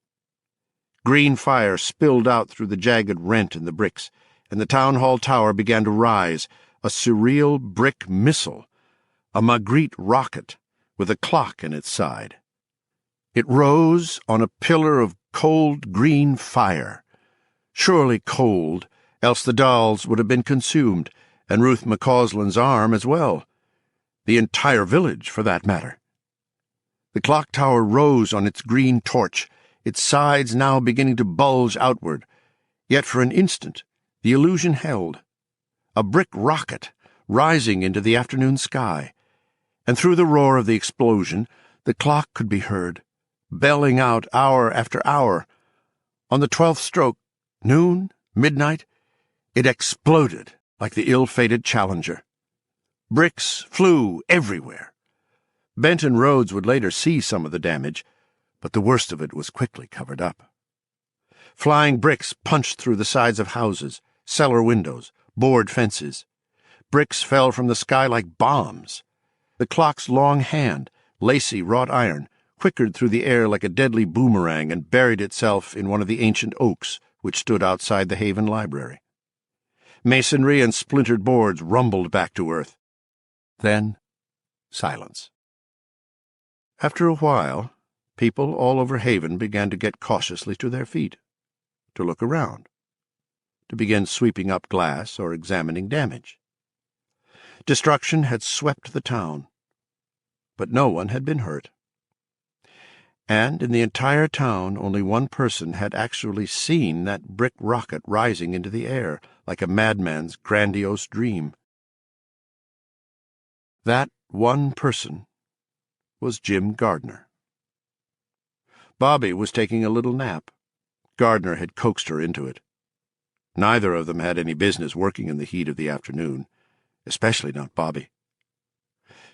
Green fire spilled out through the jagged rent in the bricks, and the town hall tower began to rise, a surreal brick missile, a Magritte rocket with a clock in its side. It rose on a pillar of cold green fire. Surely cold, else the dolls would have been consumed, and Ruth McCausland's arm as well. The entire village, for that matter. The clock tower rose on its green torch, its sides now beginning to bulge outward. Yet for an instant the illusion held. A brick rocket rising into the afternoon sky, and through the roar of the explosion the clock could be heard, belling out hour after hour. On the 12th stroke, noon, midnight, it exploded like the ill-fated Challenger. Bricks flew everywhere. Benton Rhodes would later see some of the damage, but the worst of it was quickly covered up. Flying bricks punched through the sides of houses, cellar windows, board fences. Bricks fell from the sky like bombs. The clock's long hand, lacy wrought iron, quickered through the air like a deadly boomerang and buried itself in one of the ancient oaks which stood outside the Haven Library. Masonry and splintered boards rumbled back to earth. Then, silence. After a while, people all over Haven began to get cautiously to their feet, to look around, to begin sweeping up glass or examining damage. Destruction had swept the town, but no one had been hurt. And in the entire town only one person had actually seen that brick rocket rising into the air like a madman's grandiose dream. That one person was Jim Gardner. Bobby was taking a little nap. Gardner had coaxed her into it. Neither of them had any business working in the heat of the afternoon, especially not Bobby.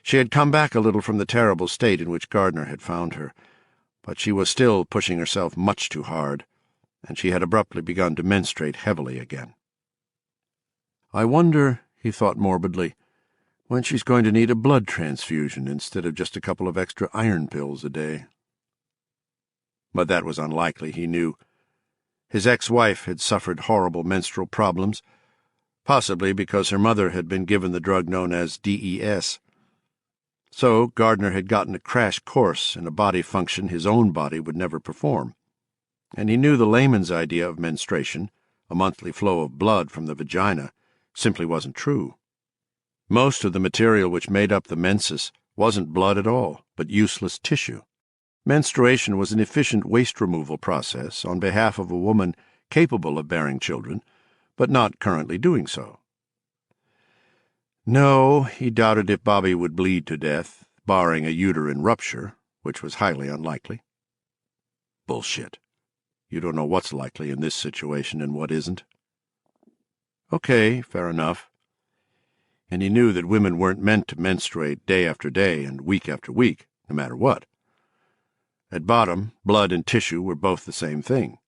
She had come back a little from the terrible state in which Gardner had found her, but she was still pushing herself much too hard, and she had abruptly begun to menstruate heavily again. "I wonder," he thought morbidly, "when she's going to need a blood transfusion instead of just a couple of extra iron pills a day." But that was unlikely, he knew. His ex-wife had suffered horrible menstrual problems, possibly because her mother had been given the drug known as DES. So Gardner had gotten a crash course in a body function his own body would never perform, and he knew the layman's idea of menstruation, a monthly flow of blood from the vagina, simply wasn't true. Most of the material which made up the menses wasn't blood at all, but useless tissue. Menstruation was an efficient waste removal process on behalf of a woman capable of bearing children, but not currently doing so. No, he doubted if Bobby would bleed to death, barring a uterine rupture, which was highly unlikely. Bullshit. You don't know what's likely in this situation and what isn't. Okay, fair enough. And he knew that women weren't meant to menstruate day after day and week after week, no matter what. At bottom, blood and tissue were both the same thing,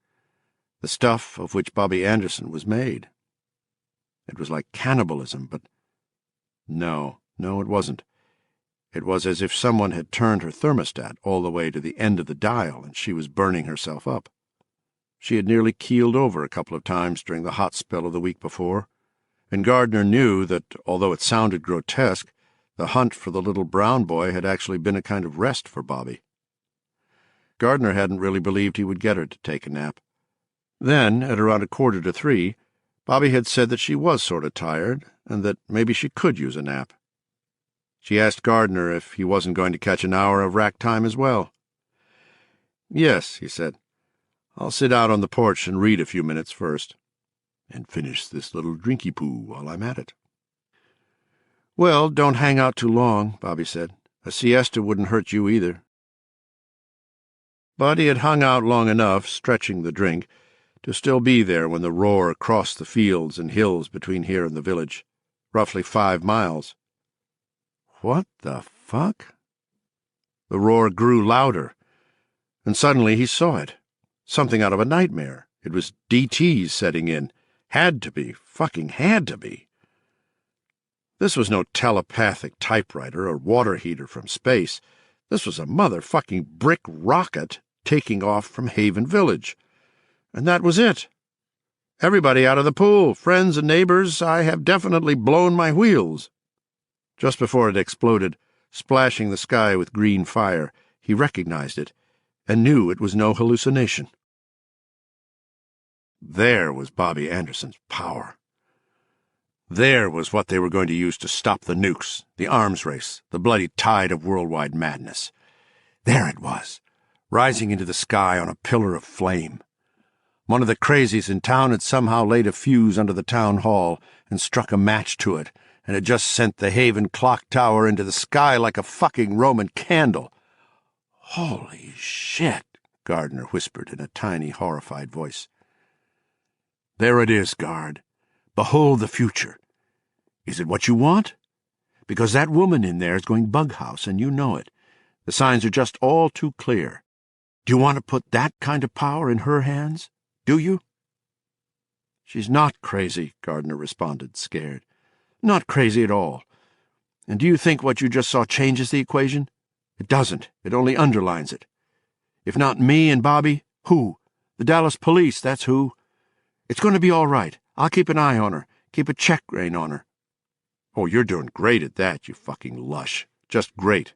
the stuff of which Bobby Anderson was made. It was like cannibalism, but no, it wasn't. It was as if someone had turned her thermostat all the way to the end of the dial and she was burning herself up. She had nearly keeled over a couple of times during the hot spell of the week before, and Gardner knew that, although it sounded grotesque, the hunt for the little brown boy had actually been a kind of rest for Bobby. Gardner hadn't really believed he would get her to take a nap. Then, at around 2:45, Bobby had said that she was sort of tired, and that maybe she could use a nap. She asked Gardner if he wasn't going to catch an hour of rack time as well. "Yes," he said. "I'll sit out on the porch and read a few minutes first, and finish this little drinky-poo while I'm at it." "Well, don't hang out too long," Bobby said. "A siesta wouldn't hurt you either." But he had hung out long enough, stretching the drink, to still be there when the roar crossed the fields and hills between here and the village, roughly 5 miles. What the fuck? The roar grew louder, and suddenly he saw it. Something out of a nightmare. It was DT's setting in. Had to be. Fucking had to be. This was no telepathic typewriter or water heater from space. This was a motherfucking brick rocket taking off from Haven Village. And that was it. "Everybody out of the pool, friends and neighbors, I have definitely blown my wheels." Just before it exploded, splashing the sky with green fire, he recognized it, and knew it was no hallucination. There was Bobby Anderson's power. There was what they were going to use to stop the nukes, the arms race, the bloody tide of worldwide madness. There it was, rising into the sky on a pillar of flame. One of the crazies in town had somehow laid a fuse under the town hall and struck a match to it, and had just sent the Haven clock tower into the sky like a fucking Roman candle. "Holy shit," Gardner whispered in a tiny, horrified voice. "There it is, Guard. Behold the future. Is it what you want? Because that woman in there is going bughouse, and you know it. The signs are just all too clear. Do you want to put that kind of power in her hands? Do you?" "She's not crazy," Gardner responded, scared. "Not crazy at all. And do you think what you just saw changes the equation? It doesn't. It only underlines it. If not me and Bobby, who? The Dallas police, that's who. It's going to be all right. I'll keep an eye on her, keep a check rein on her." "Oh, you're doing great at that, you fucking lush. Just great."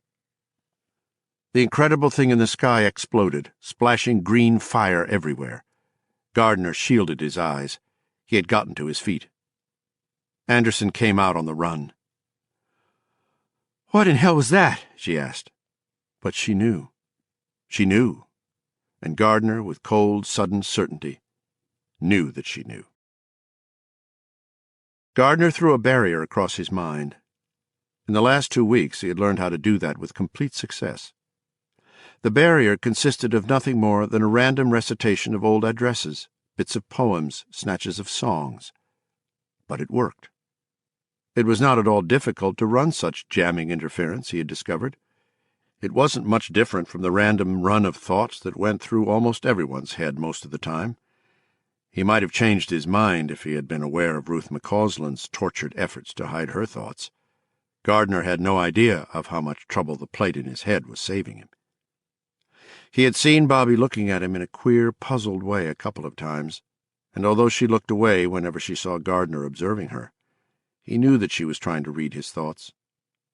The incredible thing in the sky exploded, splashing green fire everywhere. Gardner shielded his eyes. He had gotten to his feet. Anderson came out on the run. "What in hell was that?" she asked. But she knew. She knew. And Gardner, with cold, sudden certainty, knew that she knew. Gardner threw a barrier across his mind. In the last 2 weeks he had learned how to do that with complete success. The barrier consisted of nothing more than a random recitation of old addresses, bits of poems, snatches of songs. But it worked. It was not at all difficult to run such jamming interference, he had discovered. It wasn't much different from the random run of thoughts that went through almost everyone's head most of the time. He might have changed his mind if he had been aware of Ruth McCausland's tortured efforts to hide her thoughts. Gardner had no idea of how much trouble the plate in his head was saving him. He had seen Bobby looking at him in a queer, puzzled way a couple of times, and although she looked away whenever she saw Gardner observing her, he knew that she was trying to read his thoughts,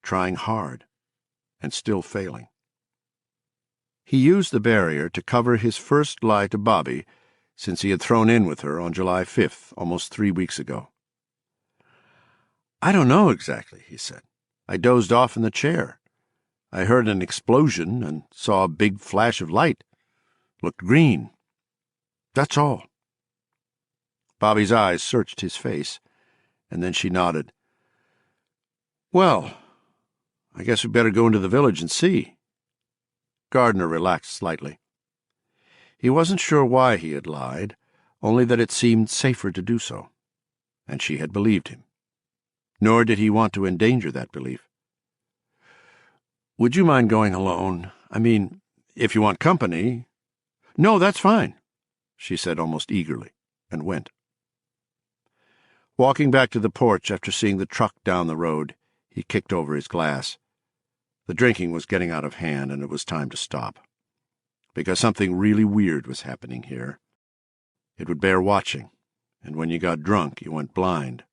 trying hard, and still failing. He used the barrier to cover his first lie to Bobby since he had thrown in with her on July 5th, almost 3 weeks ago. "I don't know exactly," he said. "I dozed off in the chair. I heard an explosion and saw a big flash of light. Looked green. That's all." Bobby's eyes searched his face, and then she nodded. "Well, I guess we'd better go into the village and see." Gardner relaxed slightly. He wasn't sure why he had lied, only that it seemed safer to do so, and she had believed him. Nor did he want to endanger that belief. "Would you mind going alone? I mean, if you want company—" "No, that's fine," she said almost eagerly, and went. Walking back to the porch after seeing the truck down the road, he kicked over his glass. The drinking was getting out of hand, and it was time to stop. Because something really weird was happening here. It would bear watching, and when you got drunk, you went blind.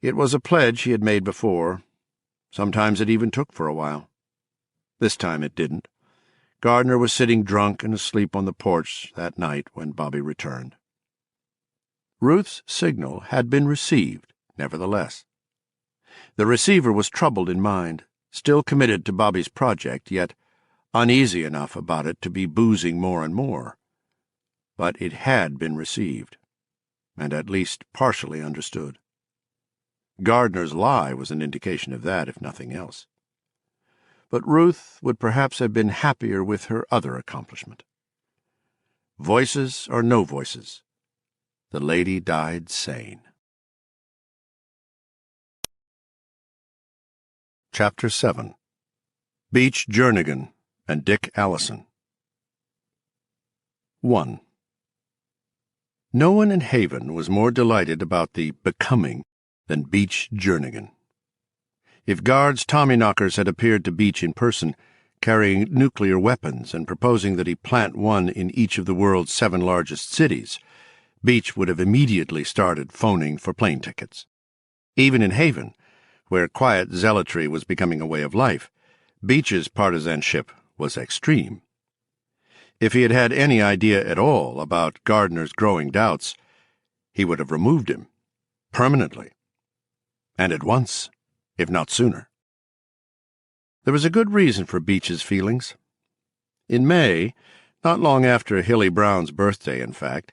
It was a pledge he had made before. Sometimes it even took for a while. This time it didn't. Gardner was sitting drunk and asleep on the porch that night when Bobby returned. Ruth's signal had been received, nevertheless. The receiver was troubled in mind, still committed to Bobby's project, yet uneasy enough about it to be boozing more and more. But it had been received, and at least partially understood. Gardner's lie was an indication of that, if nothing else. But Ruth would perhaps have been happier with her other accomplishment. Voices or no voices, the lady died sane. Chapter 7. Beach Jernigan and Dick Allison. 1. No one in Haven was more delighted about the becoming than Beach Jernigan. If guards Tommyknockers had appeared to Beach in person, carrying nuclear weapons and proposing that he plant one in each of the world's 7 largest cities, Beach would have immediately started phoning for plane tickets. Even in Haven, where quiet zealotry was becoming a way of life, Beach's partisanship was extreme. If he had had any idea at all about Gardner's growing doubts, he would have removed him, permanently, and at once, if not sooner. There was a good reason for Beach's feelings. In May, not long after Hilly Brown's birthday, in fact,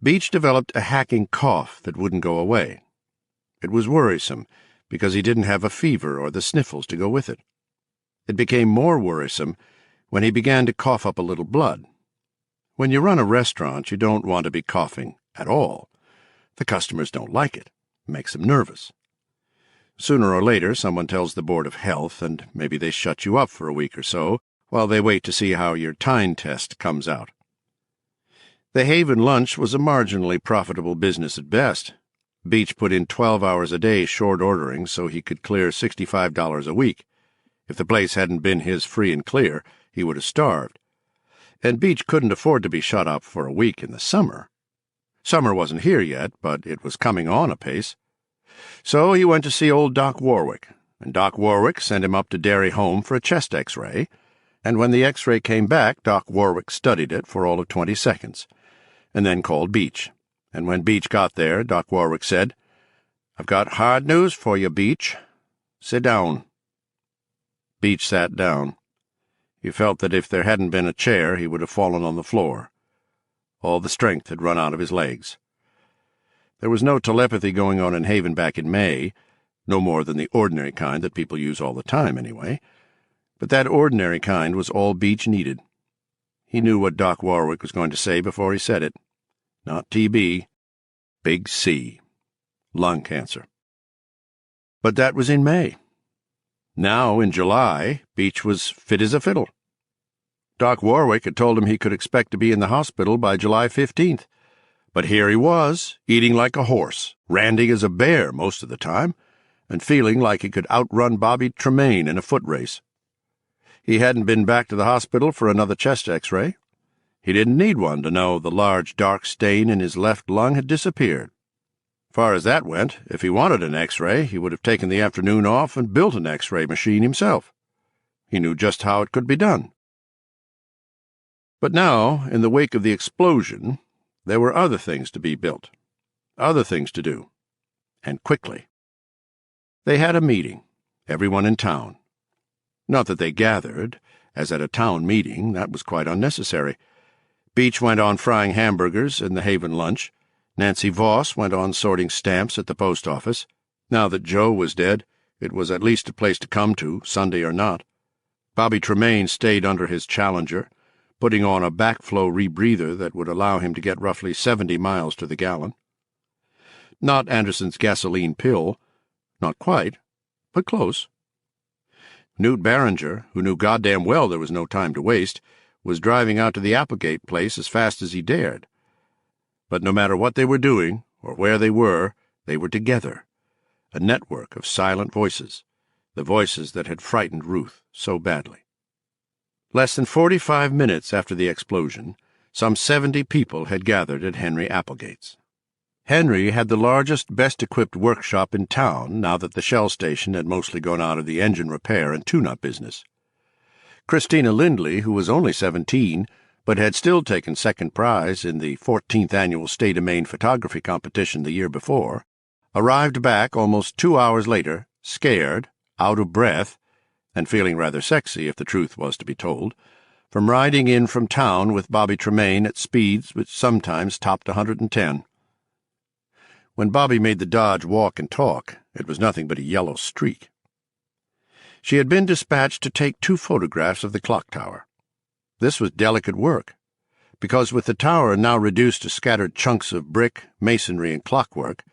Beach developed a hacking cough that wouldn't go away. It was worrisome, because he didn't have a fever or the sniffles to go with it. It became more worrisome when he began to cough up a little blood. When you run a restaurant, you don't want to be coughing at all. The customers don't like it. It makes them nervous. Sooner or later, someone tells the Board of Health, and maybe they shut you up for a week or so, while they wait to see how your Tyne test comes out. The Haven lunch was a marginally profitable business at best. Beach put in 12 hours a day short ordering so he could clear $65 a week. If the place hadn't been his free and clear, he would have starved. And Beach couldn't afford to be shut up for a week in the summer. Summer wasn't here yet, but it was coming on apace. So he went to see old Doc Warwick, and Doc Warwick sent him up to Derry Home for a chest X-ray, and when the X-ray came back, Doc Warwick studied it for all of 20 seconds, and then called Beach. And when Beach got there, Doc Warwick said, "I've got hard news for you, Beach. Sit down." Beach sat down. He felt that if there hadn't been a chair, he would have fallen on the floor. All the strength had run out of his legs. There was no telepathy going on in Haven back in May, no more than the ordinary kind that people use all the time, anyway. But that ordinary kind was all Beach needed. He knew what Doc Warwick was going to say before he said it. Not TB. Big C. Lung cancer. But that was in May. Now, in July, Beach was fit as a fiddle. Doc Warwick had told him he could expect to be in the hospital by July 15th. But here he was, eating like a horse, ranting as a bear most of the time, and feeling like he could outrun Bobby Tremaine in a foot race. He hadn't been back to the hospital for another chest X-ray. He didn't need one to know the large dark stain in his left lung had disappeared. Far as that went, if he wanted an X-ray, he would have taken the afternoon off and built an X-ray machine himself. He knew just how it could be done. But now, in the wake of the explosion, there were other things to be built, other things to do, and quickly. They had a meeting, everyone in town. Not that they gathered, as at a town meeting, that was quite unnecessary. Beach went on frying hamburgers in the Haven lunch. Nancy Voss went on sorting stamps at the post office. Now that Joe was dead, it was at least a place to come to, Sunday or not. Bobby Tremaine stayed under his Challenger, putting on a backflow rebreather that would allow him to get roughly 70 miles to the gallon. Not Anderson's gasoline pill, not quite, but close. Newt Barringer, who knew goddamn well there was no time to waste, was driving out to the Applegate place as fast as he dared. But no matter what they were doing, or where they were together, a network of silent voices, the voices that had frightened Ruth so badly. Less than 45 minutes after the explosion, some 70 people had gathered at Henry Applegate's. Henry had the largest, best-equipped workshop in town now that the Shell station had mostly gone out of the engine repair and tune-up business. Christina Lindley, who was only 17, but had still taken second prize in the 14th annual State of Maine photography competition the year before, arrived back almost 2 hours later, scared, out of breath, and feeling rather sexy if the truth was to be told, from riding in from town with Bobby Tremaine at speeds which sometimes topped 110. When Bobby made the Dodge walk and talk, it was nothing but a yellow streak. She had been dispatched to take 2 photographs of the clock tower. This was delicate work, because with the tower now reduced to scattered chunks of brick, masonry, and clockwork,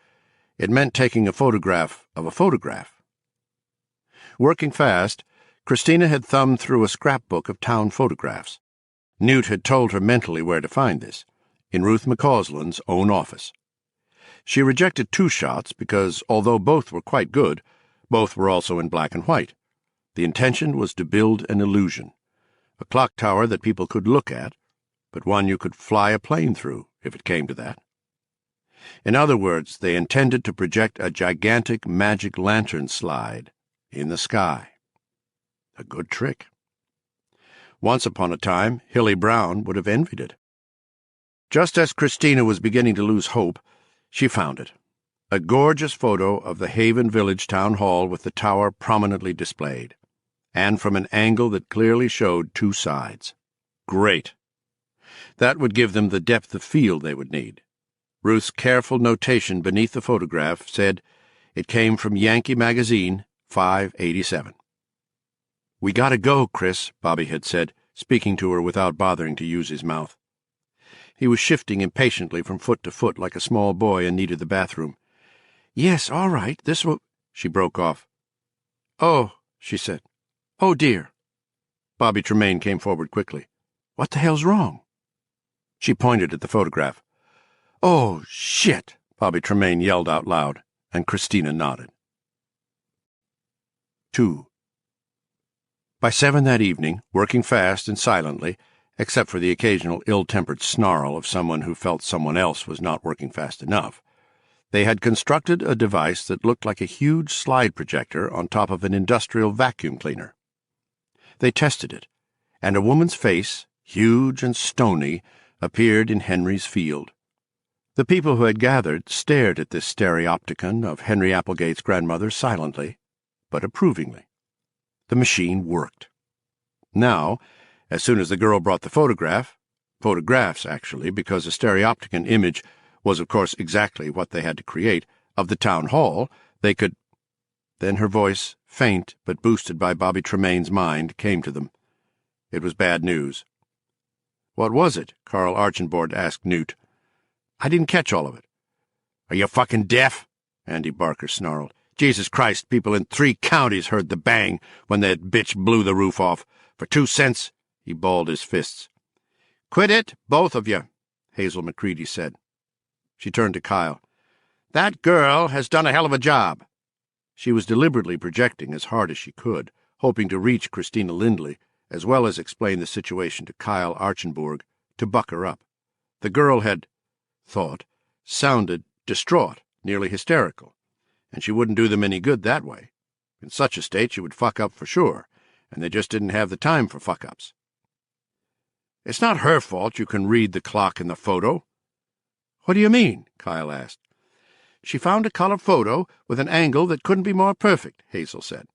it meant taking a photograph of a photograph. Working fast, Christina had thumbed through a scrapbook of town photographs. Newt had told her mentally where to find this, in Ruth McCausland's own office. She rejected 2 shots because, although both were quite good, both were also in black and white. The intention was to build an illusion, a clock tower that people could look at, but one you could fly a plane through, if it came to that. In other words, they intended to project a gigantic magic lantern slide in the sky. A good trick. Once upon a time, Hilly Brown would have envied it. Just as Christina was beginning to lose hope, she found it. A gorgeous photo of the Haven Village Town Hall with the tower prominently displayed, and from an angle that clearly showed 2 sides. Great. That would give them the depth of field they would need. Ruth's careful notation beneath the photograph said it came from Yankee Magazine, 587. "We gotta go, Chris," Bobby had said, speaking to her without bothering to use his mouth. He was shifting impatiently from foot to foot like a small boy in need of the bathroom. "Yes, all right, this will—" She broke off. "Oh," she said. "Oh, dear." Bobby Tremaine came forward quickly. "What the hell's wrong?" She pointed at the photograph. "Oh, shit!" Bobby Tremaine yelled out loud, and Christina nodded. 2. By 7 that evening, working fast and silently, except for the occasional ill-tempered snarl of someone who felt someone else was not working fast enough, they had constructed a device that looked like a huge slide projector on top of an industrial vacuum cleaner. They tested it, and a woman's face, huge and stony, appeared in Henry's field. The people who had gathered stared at this stereopticon of Henry Applegate's grandmother silently, but approvingly. The machine worked. Now, as soon as the girl brought the photographs, actually, because a stereopticon image was, of course, exactly what they had to create, of the town hall, they could— Then her voice, faint but boosted by Bobby Tremaine's mind, came to them. It was bad news. "What was it?" Carl Archambault asked Newt. "I didn't catch all of it." "Are you fucking deaf?" Andy Barker snarled. Jesus Christ, people in 3 counties heard the bang when that bitch blew the roof off. For 2 cents, he balled his fists. Quit it, both of you, Hazel McCready said. She turned to Kyle. That girl has done a hell of a job. She was deliberately projecting as hard as she could, hoping to reach Christina Lindley, as well as explain the situation to Kyle Archenburg, to buck her up. The girl had, sounded distraught, nearly hysterical, and she wouldn't do them any good that way. In such a state she would fuck up for sure, and they just didn't have the time for fuck-ups. It's not her fault you can read the clock in the photo. What do you mean? Kyle asked. She found a color photo with an angle that couldn't be more perfect, Hazel said.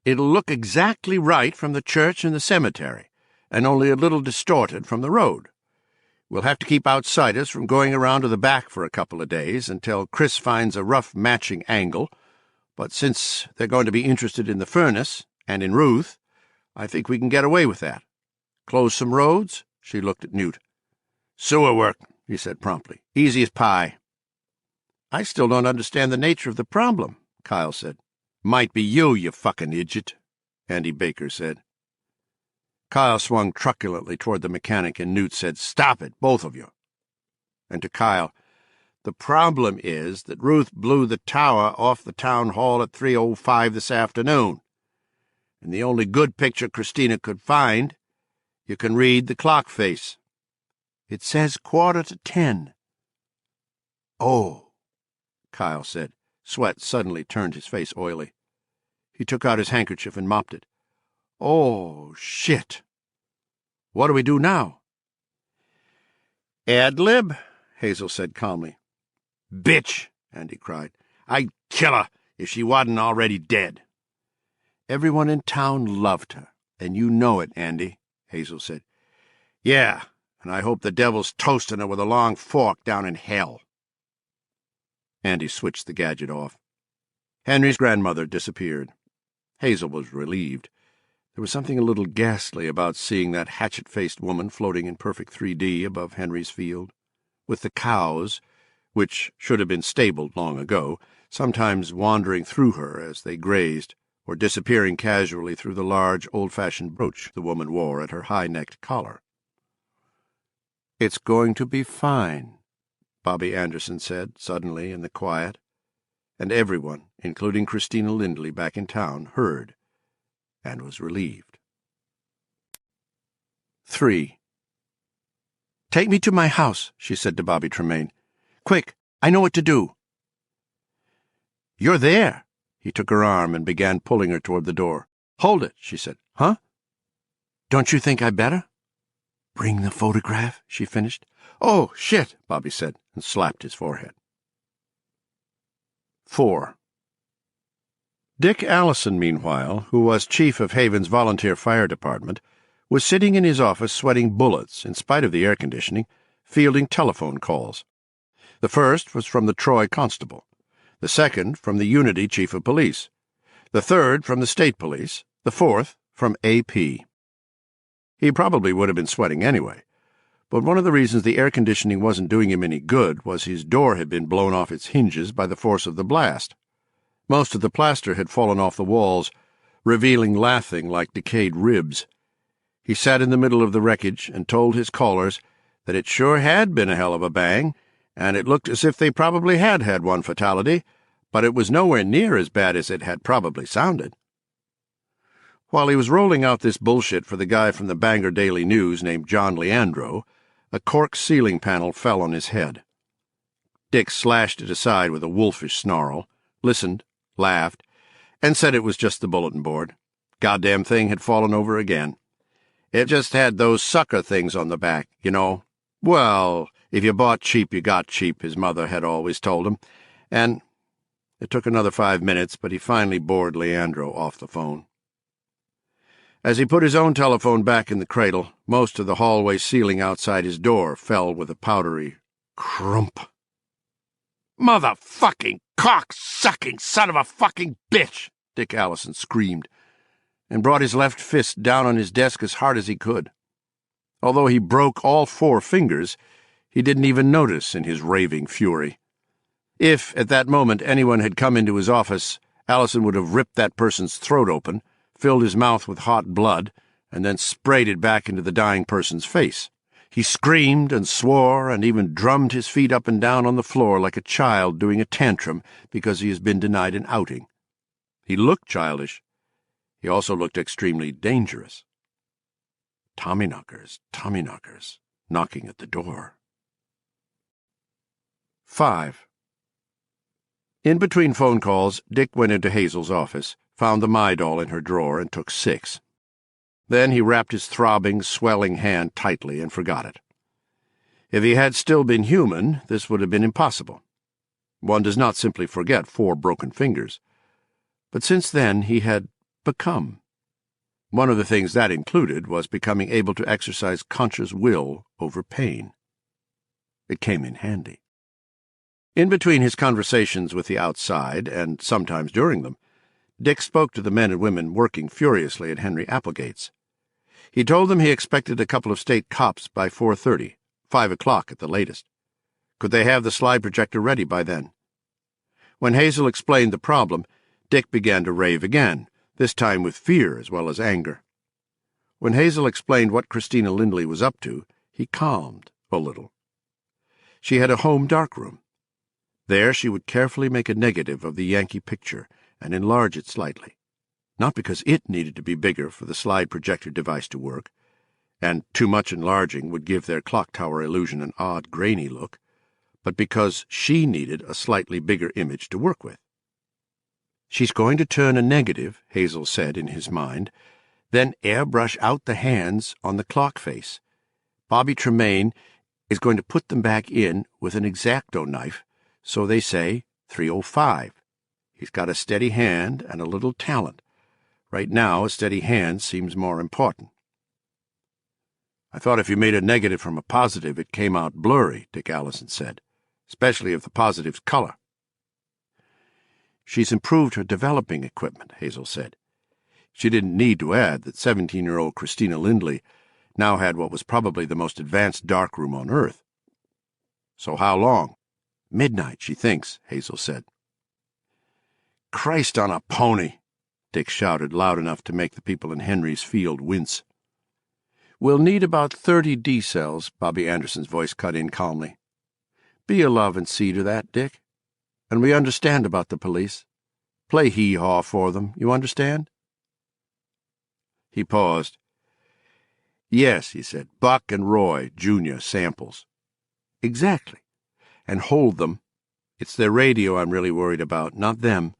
It'll look exactly right from the church and the cemetery, and only a little distorted from the road. We'll have to keep outsiders from going around to the back for a couple of days until Chris finds a rough matching angle, but since they're going to be interested in the furnace and in Ruth, I think we can get away with that. Close some roads? She looked at Newt. Sewer work, he said promptly. Easy as pie. I still don't understand the nature of the problem, Kyle said. Might be you fucking idiot, Andy Baker said. Kyle swung truculently toward the mechanic, and Newt said, Stop it, both of you. And to Kyle, the problem is that Ruth blew the tower off the town hall at 3:05 this afternoon. And the only good picture Christina could find, you can read the clock face. It says 9:45. Oh, Kyle said. Sweat suddenly turned his face oily. He took out his handkerchief and mopped it. Oh, shit. What do we do now? Ad lib, Hazel said calmly. Bitch, Andy cried. I'd kill her if she wasn't already dead. Everyone in town loved her, and you know it, Andy, Hazel said. Yeah, and I hope the devil's toasting her with a long fork down in hell. Andy switched the gadget off. Henry's grandmother disappeared. Hazel was relieved. There was something a little ghastly about seeing that hatchet-faced woman floating in perfect 3D above Henry's field, with the cows, which should have been stabled long ago, sometimes wandering through her as they grazed, or disappearing casually through the large, old-fashioned brooch the woman wore at her high-necked collar. It's going to be fine, Bobby Anderson said suddenly in the quiet, and everyone, including Christina Lindley back in town, heard and was relieved. 3. Take me to my house, she said to Bobby Tremaine. Quick, I know what to do. You're there. He took her arm and began pulling her toward the door. Hold it, she said. Huh? Don't you think I better? Bring the photograph, she finished. Oh, shit, Bobby said, and slapped his forehead. 4. Dick Allison, meanwhile, who was chief of Haven's volunteer fire department, was sitting in his office sweating bullets, in spite of the air conditioning, fielding telephone calls. The first was from the Troy constable, the second from the Unity chief of police, the third from the state police, the fourth from AP. He probably would have been sweating anyway, but one of the reasons the air conditioning wasn't doing him any good was his door had been blown off its hinges by the force of the blast. Most of the plaster had fallen off the walls, revealing lathing like decayed ribs. He sat in the middle of the wreckage and told his callers that it sure had been a hell of a bang, and it looked as if they probably had had one fatality, but it was nowhere near as bad as it had probably sounded. While he was rolling out this bullshit for the guy from the Bangor Daily News named John Leandro, a cork ceiling panel fell on his head. Dick slashed it aside with a wolfish snarl, listened, laughed, and said it was just the bulletin board. Goddamn thing had fallen over again. It just had those sucker things on the back, you know. Well, if you bought cheap, you got cheap, his mother had always told him, and it took another 5 minutes, but he finally bored Leandro off the phone. As he put his own telephone back in the cradle, most of the hallway ceiling outside his door fell with a powdery crump. "Motherfucking cock-sucking son of a fucking bitch!" Dick Allison screamed, and brought his left fist down on his desk as hard as he could. Although he broke all 4 fingers, he didn't even notice in his raving fury. If, at that moment, anyone had come into his office Allison would have ripped that person's throat open, filled his mouth with hot blood, and then sprayed it back into the dying person's face. He screamed and swore and even drummed his feet up and down on the floor like a child doing a tantrum because he has been denied an outing. He looked childish. He also looked extremely dangerous. Tommyknockers, Tommyknockers, knocking at the door. 5. In between phone calls, Dick went into Hazel's office, found the Midol in her drawer, and took 6. Then he wrapped his throbbing, swelling hand tightly and forgot it. If he had still been human, this would have been impossible. One does not simply forget 4 broken fingers. But since then he had become. One of the things that included was becoming able to exercise conscious will over pain. It came in handy. In between his conversations with the outside, and sometimes during them, Dick spoke to the men and women working furiously at Henry Applegate's. He told them he expected a couple of state cops by 4:30, 5 o'clock at the latest. Could they have the slide projector ready by then? When Hazel explained the problem, Dick began to rave again, this time with fear as well as anger. When Hazel explained what Christina Lindley was up to, he calmed a little. She had a home darkroom. There she would carefully make a negative of the Yankee picture and enlarge it slightly, not because it needed to be bigger for the slide projector device to work, and too much enlarging would give their clock tower illusion an odd, grainy look, but because she needed a slightly bigger image to work with. "She's going to turn a negative," Hazel said in his mind, "then airbrush out the hands on the clock face. Bobby Tremaine is going to put them back in with an X-Acto knife, so they say 3:05. He's got a steady hand and a little talent. Right now, a steady hand seems more important." "I thought if you made a negative from a positive, it came out blurry," Dick Allison said, "especially if the positive's color." "She's improved her developing equipment," Hazel said. She didn't need to add that 17-year-old Christina Lindley now had what was probably the most advanced darkroom on Earth. "So how long?" "Midnight, she thinks," Hazel said. "Christ on a pony!" Dick shouted loud enough to make the people in Henry's field wince. "We'll need about 30 D-cells," Bobby Anderson's voice cut in calmly. "Be a love and see to that, Dick. And we understand about the police. Play hee-haw for them, you understand?" He paused. "Yes," he said, "Buck and Roy, Jr., samples." "Exactly. And hold them. It's their radio I'm really worried about, not them.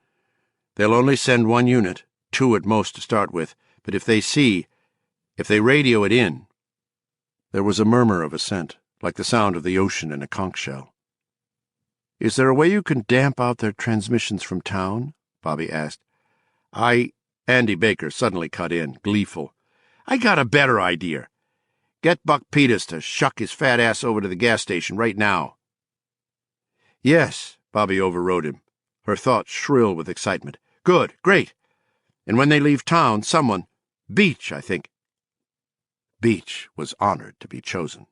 They'll only send 1 unit, 2 at most to start with, but if they radio it in—" There was a murmur of assent, like the sound of the ocean in a conch shell. "Is there a way you can damp out their transmissions from town?" Bobby asked. Andy Baker suddenly cut in, gleeful. "I got a better idea. Get Buck Peters to shuck his fat ass over to the gas station right now." "Yes," Bobby overrode him, her thoughts shrill with excitement. "Good, great. And when they leave town, someone— Beach, I think." Beach was honored to be chosen.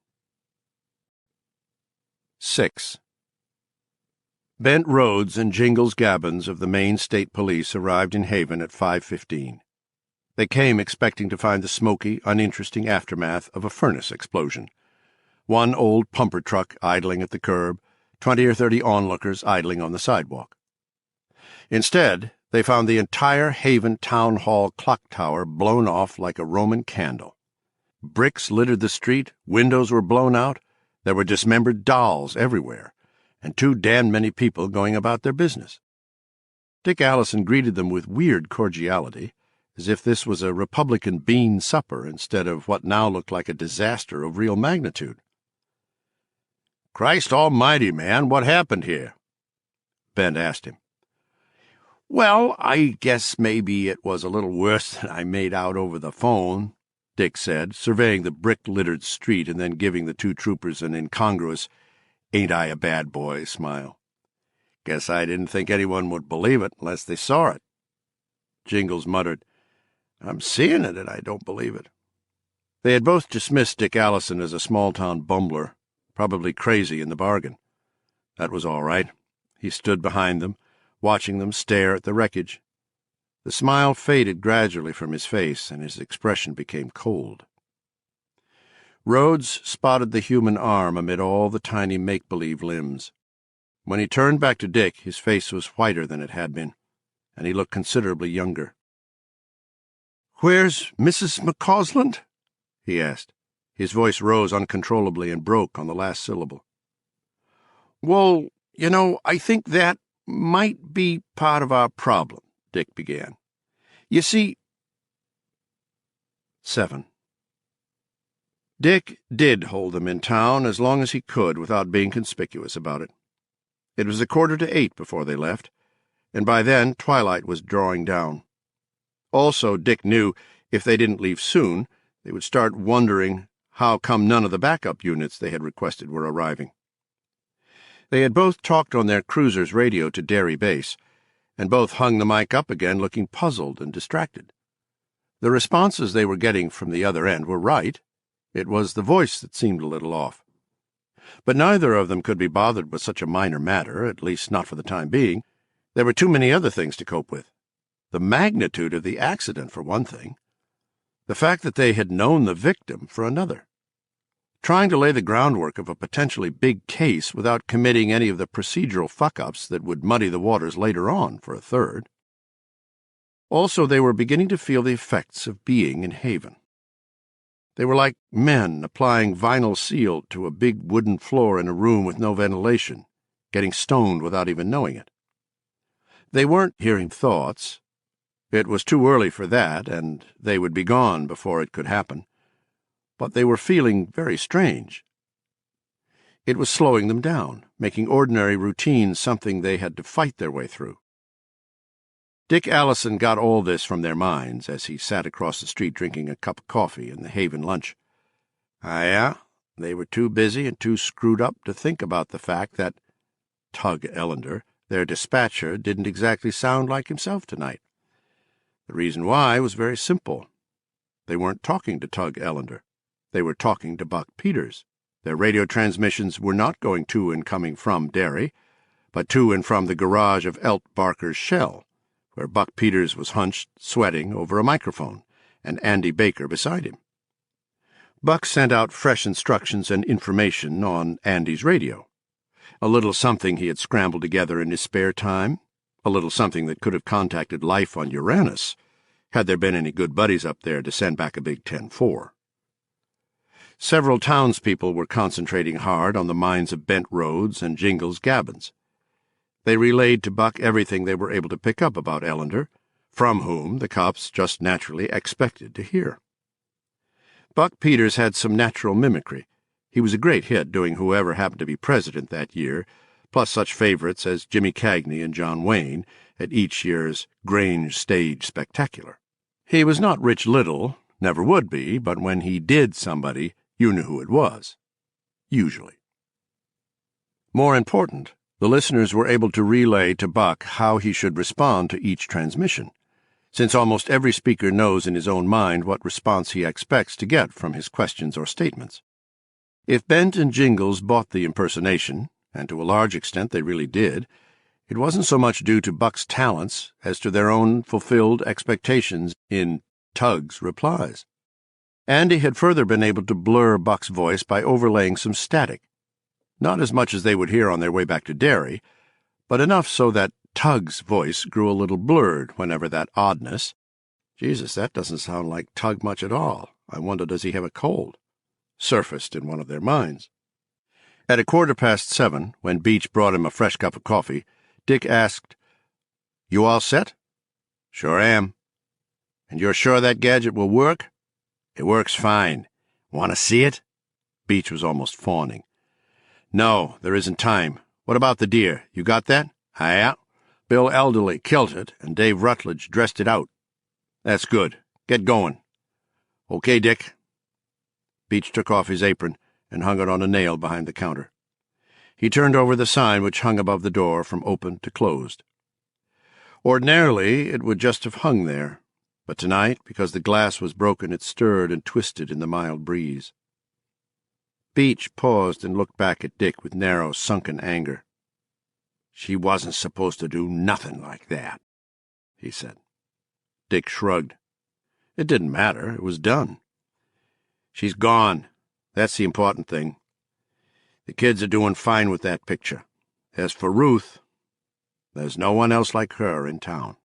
6. Bent Rhodes and Jingles Gabbins of the Maine State Police arrived in Haven at 5:15. They came expecting to find the smoky, uninteresting aftermath of a furnace explosion. 1 old pumper truck idling at the curb, 20 or 30 onlookers idling on the sidewalk. Instead, they found the entire Haven Town Hall clock tower blown off like a Roman candle. Bricks littered the street, windows were blown out, there were dismembered dolls everywhere, and too damned many people going about their business. Dick Allison greeted them with weird cordiality, as if this was a Republican bean supper instead of what now looked like a disaster of real magnitude. "Christ almighty, man, what happened here?" Bent asked him. "Well, I guess maybe it was a little worse than I made out over the phone," Dick said, surveying the brick-littered street and then giving the 2 troopers an incongruous "ain't I a bad boy" smile. "Guess I didn't think anyone would believe it unless they saw it." Jingles muttered, "I'm seeing it, and I don't believe it." They had both dismissed Dick Allison as a small-town bumbler, probably crazy in the bargain. That was all right. He stood behind them, watching them stare at the wreckage, The smile faded gradually from his face, and his expression became cold. Rhodes spotted the human arm amid all the tiny make-believe limbs. When he turned back to Dick, his face was whiter than it had been, and he looked considerably younger. "Where's Mrs. McCausland?" he asked. His voice rose uncontrollably and broke on the last syllable. "Well, I think that might be part of our problem," Dick began. "You see—" 7. Dick did hold them in town as long as he could without being conspicuous about it. It was 7:45 before they left, and by then twilight was drawing down. Also, Dick knew if they didn't leave soon, they would start wondering how come none of the backup units they had requested were arriving. They had both talked on their cruiser's radio to Derry Base, and both hung the mic up again looking puzzled and distracted. The responses they were getting from the other end were right. It was the voice that seemed a little off. But neither of them could be bothered with such a minor matter, at least not for the time being. There were too many other things to cope with. The magnitude of the accident, for one thing. The fact that they had known the victim, for another. Trying to lay the groundwork of a potentially big case without committing any of the procedural fuck-ups that would muddy the waters later on, for a third. Also, they were beginning to feel the effects of being in Haven. They were like men applying vinyl seal to a big wooden floor in a room with no ventilation, getting stoned without even knowing it. They weren't hearing thoughts. It was too early for that, and they would be gone before it could happen. But they were feeling very strange. It was slowing them down, making ordinary routine something they had to fight their way through. Dick Allison got all this from their minds as he sat across the street drinking a cup of coffee in the Haven lunch. Yeah, they were too busy and too screwed up to think about the fact that Tug Ellender, their dispatcher, didn't exactly sound like himself tonight. The reason why was very simple. They weren't talking to Tug Ellender. They were talking to Buck Peters. Their radio transmissions were not going to and coming from Derry, but to and from the garage of Elt Barker's Shell, where Buck Peters was hunched, sweating, over a microphone, and Andy Baker beside him. Buck sent out fresh instructions and information on Andy's radio. A little something he had scrambled together in his spare time, a little something that could have contacted life on Uranus, had there been any good buddies up there to send back a big 10-4. Several townspeople were concentrating hard on the minds of Bent Rhodes and Jingles Gabbins. They relayed to Buck everything they were able to pick up about Ellender, from whom the cops just naturally expected to hear. Buck Peters had some natural mimicry. He was a great hit doing whoever happened to be president that year, plus such favorites as Jimmy Cagney and John Wayne at each year's Grange Stage Spectacular. He was not Rich Little, never would be, but when he did somebody, you knew who it was. Usually. More important, the listeners were able to relay to Buck how he should respond to each transmission, since almost every speaker knows in his own mind what response he expects to get from his questions or statements. If Bent and Jingles bought the impersonation, and to a large extent they really did, it wasn't so much due to Buck's talents as to their own fulfilled expectations in Tug's replies. Andy had further been able to blur Buck's voice by overlaying some static, not as much as they would hear on their way back to Derry, but enough so that Tug's voice grew a little blurred whenever that oddness, "Jesus, that doesn't sound like Tug much at all. I wonder, does he have a cold?" surfaced in one of their minds. At 7:15, when Beach brought him a fresh cup of coffee, Dick asked, "You all set?" "Sure am." "And you're sure that gadget will work?" "It works fine. Want to see it?" Beach was almost fawning. "No, there isn't time. What about the deer? You got that?" "Yeah. Bill Elderly killed it, and Dave Rutledge dressed it out." "That's good. Get going." "Okay, Dick." Beach took off his apron and hung it on a nail behind the counter. He turned over the sign which hung above the door from open to closed. Ordinarily, it would just have hung there, but tonight, because the glass was broken, it stirred and twisted in the mild breeze. Beach paused and looked back at Dick with narrow, sunken anger. "She wasn't supposed to do nothing like that," he said. Dick shrugged. It didn't matter. It was done. She's gone. That's the important thing. The kids are doing fine with that picture. As for Ruth, there's no one else like her in town.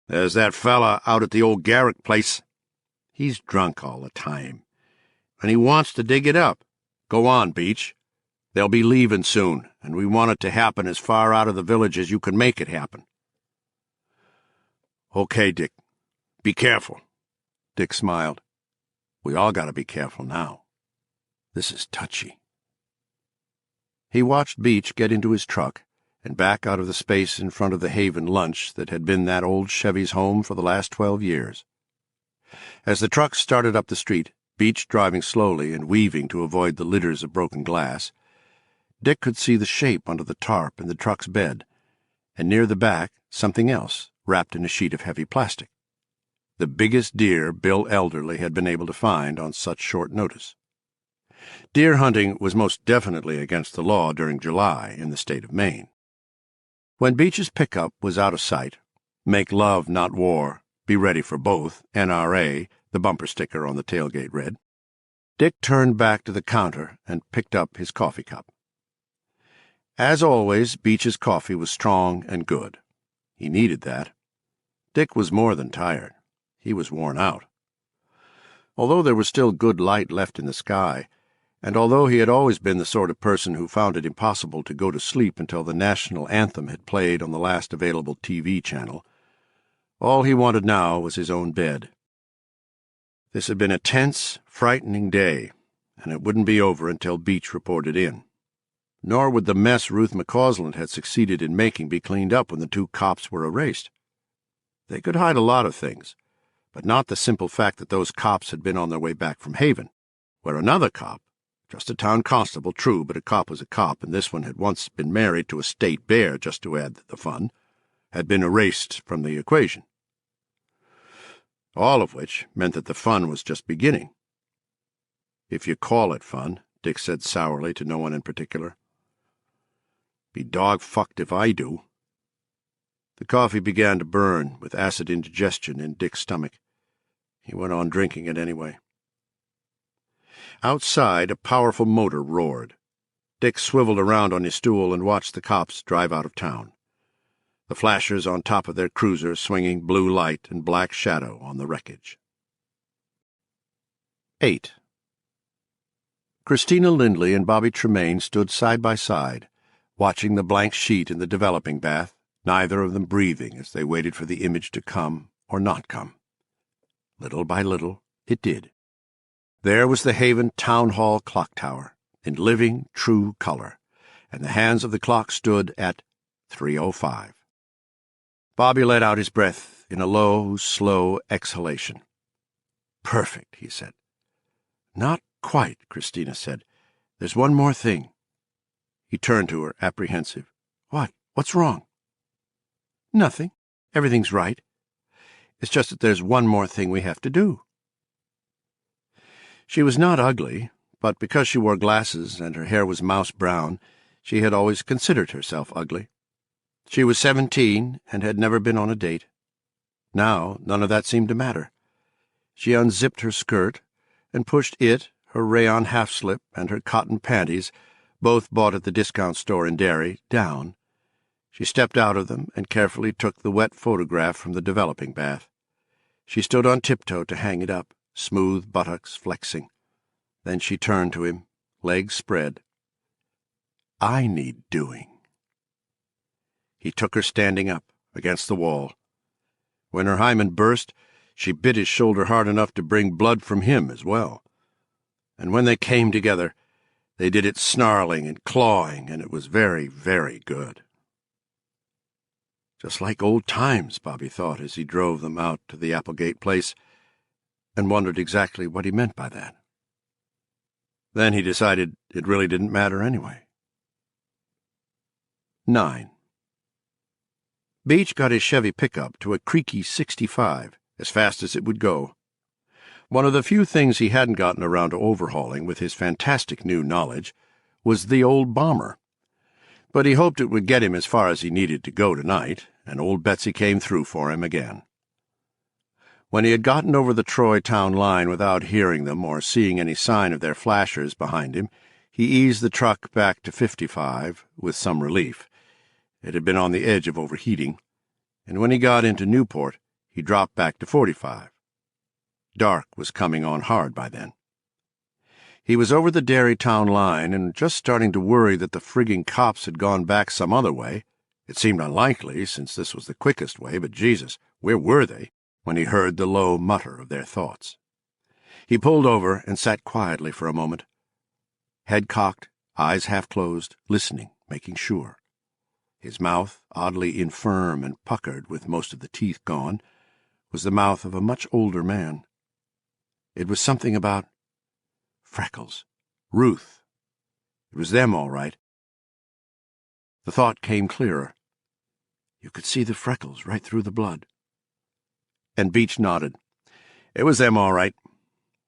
There's that fella out at the old Garrick place. He's drunk all the time, and he wants to dig it up. Go on, Beach. They'll be leaving soon, and we want it to happen as far out of the village as you can make it happen. Okay, Dick. Be careful. Dick smiled. We all gotta be careful now. This is touchy. He watched Beach get into his truck and back out of the space in front of the Haven lunch that had been that old Chevy's home for the last 12 years. As the truck started up the street, Beach driving slowly and weaving to avoid the litters of broken glass, Dick could see the shape under the tarp in the truck's bed, and near the back something else wrapped in a sheet of heavy plastic. The biggest deer Bill Elderly had been able to find on such short notice. Deer hunting was most definitely against the law during July in the state of Maine. When Beach's pickup was out of sight, "Make love, not war, be ready for both, NRA," the bumper sticker on the tailgate read, Dick turned back to the counter and picked up his coffee cup. As always, Beach's coffee was strong and good. He needed that. Dick was more than tired. He was worn out. Although there was still good light left in the sky, and although he had always been the sort of person who found it impossible to go to sleep until the national anthem had played on the last available TV channel, all he wanted now was his own bed. This had been a tense, frightening day, and it wouldn't be over until Beach reported in. Nor would the mess Ruth McCausland had succeeded in making be cleaned up when the two cops were erased. They could hide a lot of things, but not the simple fact that those cops had been on their way back from Haven, where another cop, just a town constable, true, but a cop was a cop, and this one had once been married to a state bear, just to add to the fun, had been erased from the equation. All of which meant that the fun was just beginning. If you call it fun, Dick said sourly to no one in particular. Be dog-fucked if I do. The coffee began to burn, with acid indigestion in Dick's stomach. He went on drinking it anyway. Outside, a powerful motor roared. Dick swiveled around on his stool and watched the cops drive out of town, the flashers on top of their cruiser swinging blue light and black shadow on the wreckage. 8. Christina Lindley and Bobby Tremaine stood side by side, watching the blank sheet in the developing bath, neither of them breathing as they waited for the image to come or not come. Little by little, it did. There was the Haven Town Hall clock tower, in living, true color, and the hands of the clock stood at 3:05. Bobby let out his breath in a low, slow exhalation. Perfect, he said. Not quite, Christina said. There's one more thing. He turned to her, apprehensive. What? What's wrong? Nothing. Everything's right. It's just that there's one more thing we have to do. She was not ugly, but because she wore glasses and her hair was mouse brown, she had always considered herself ugly. She was 17 and had never been on a date. Now none of that seemed to matter. She unzipped her skirt and pushed it, her rayon half-slip, and her cotton panties, both bought at the discount store in Derry, down. She stepped out of them and carefully took the wet photograph from the developing bath. She stood on tiptoe to hang it up, smooth buttocks flexing. Then she turned to him, legs spread. I need doing. He took her standing up, against the wall. When her hymen burst, she bit his shoulder hard enough to bring blood from him as well. And when they came together, they did it snarling and clawing, and it was very, very good. Just like old times, Bobby thought as he drove them out to the Applegate place, and wondered exactly what he meant by that. Then he decided it really didn't matter anyway. 9. Beach got his Chevy pickup to a creaky 65, as fast as it would go. One of the few things he hadn't gotten around to overhauling with his fantastic new knowledge was the old bomber. But he hoped it would get him as far as he needed to go tonight, and old Betsy came through for him again. When he had gotten over the Troy town line without hearing them or seeing any sign of their flashers behind him, he eased the truck back to 55 with some relief. It had been on the edge of overheating, and when he got into Newport, he dropped back to 45. Dark was coming on hard by then. He was over the Derry town line and just starting to worry that the frigging cops had gone back some other way. It seemed unlikely, since this was the quickest way, but Jesus, where were they? When he heard the low mutter of their thoughts. He pulled over and sat quietly for a moment, head cocked, eyes half closed, listening, making sure. His mouth, oddly infirm and puckered with most of the teeth gone, was the mouth of a much older man. It was something about Freckles, Ruth. It was them, all right. The thought came clearer. You could see the freckles right through the blood. And Beach nodded. It was them, all right.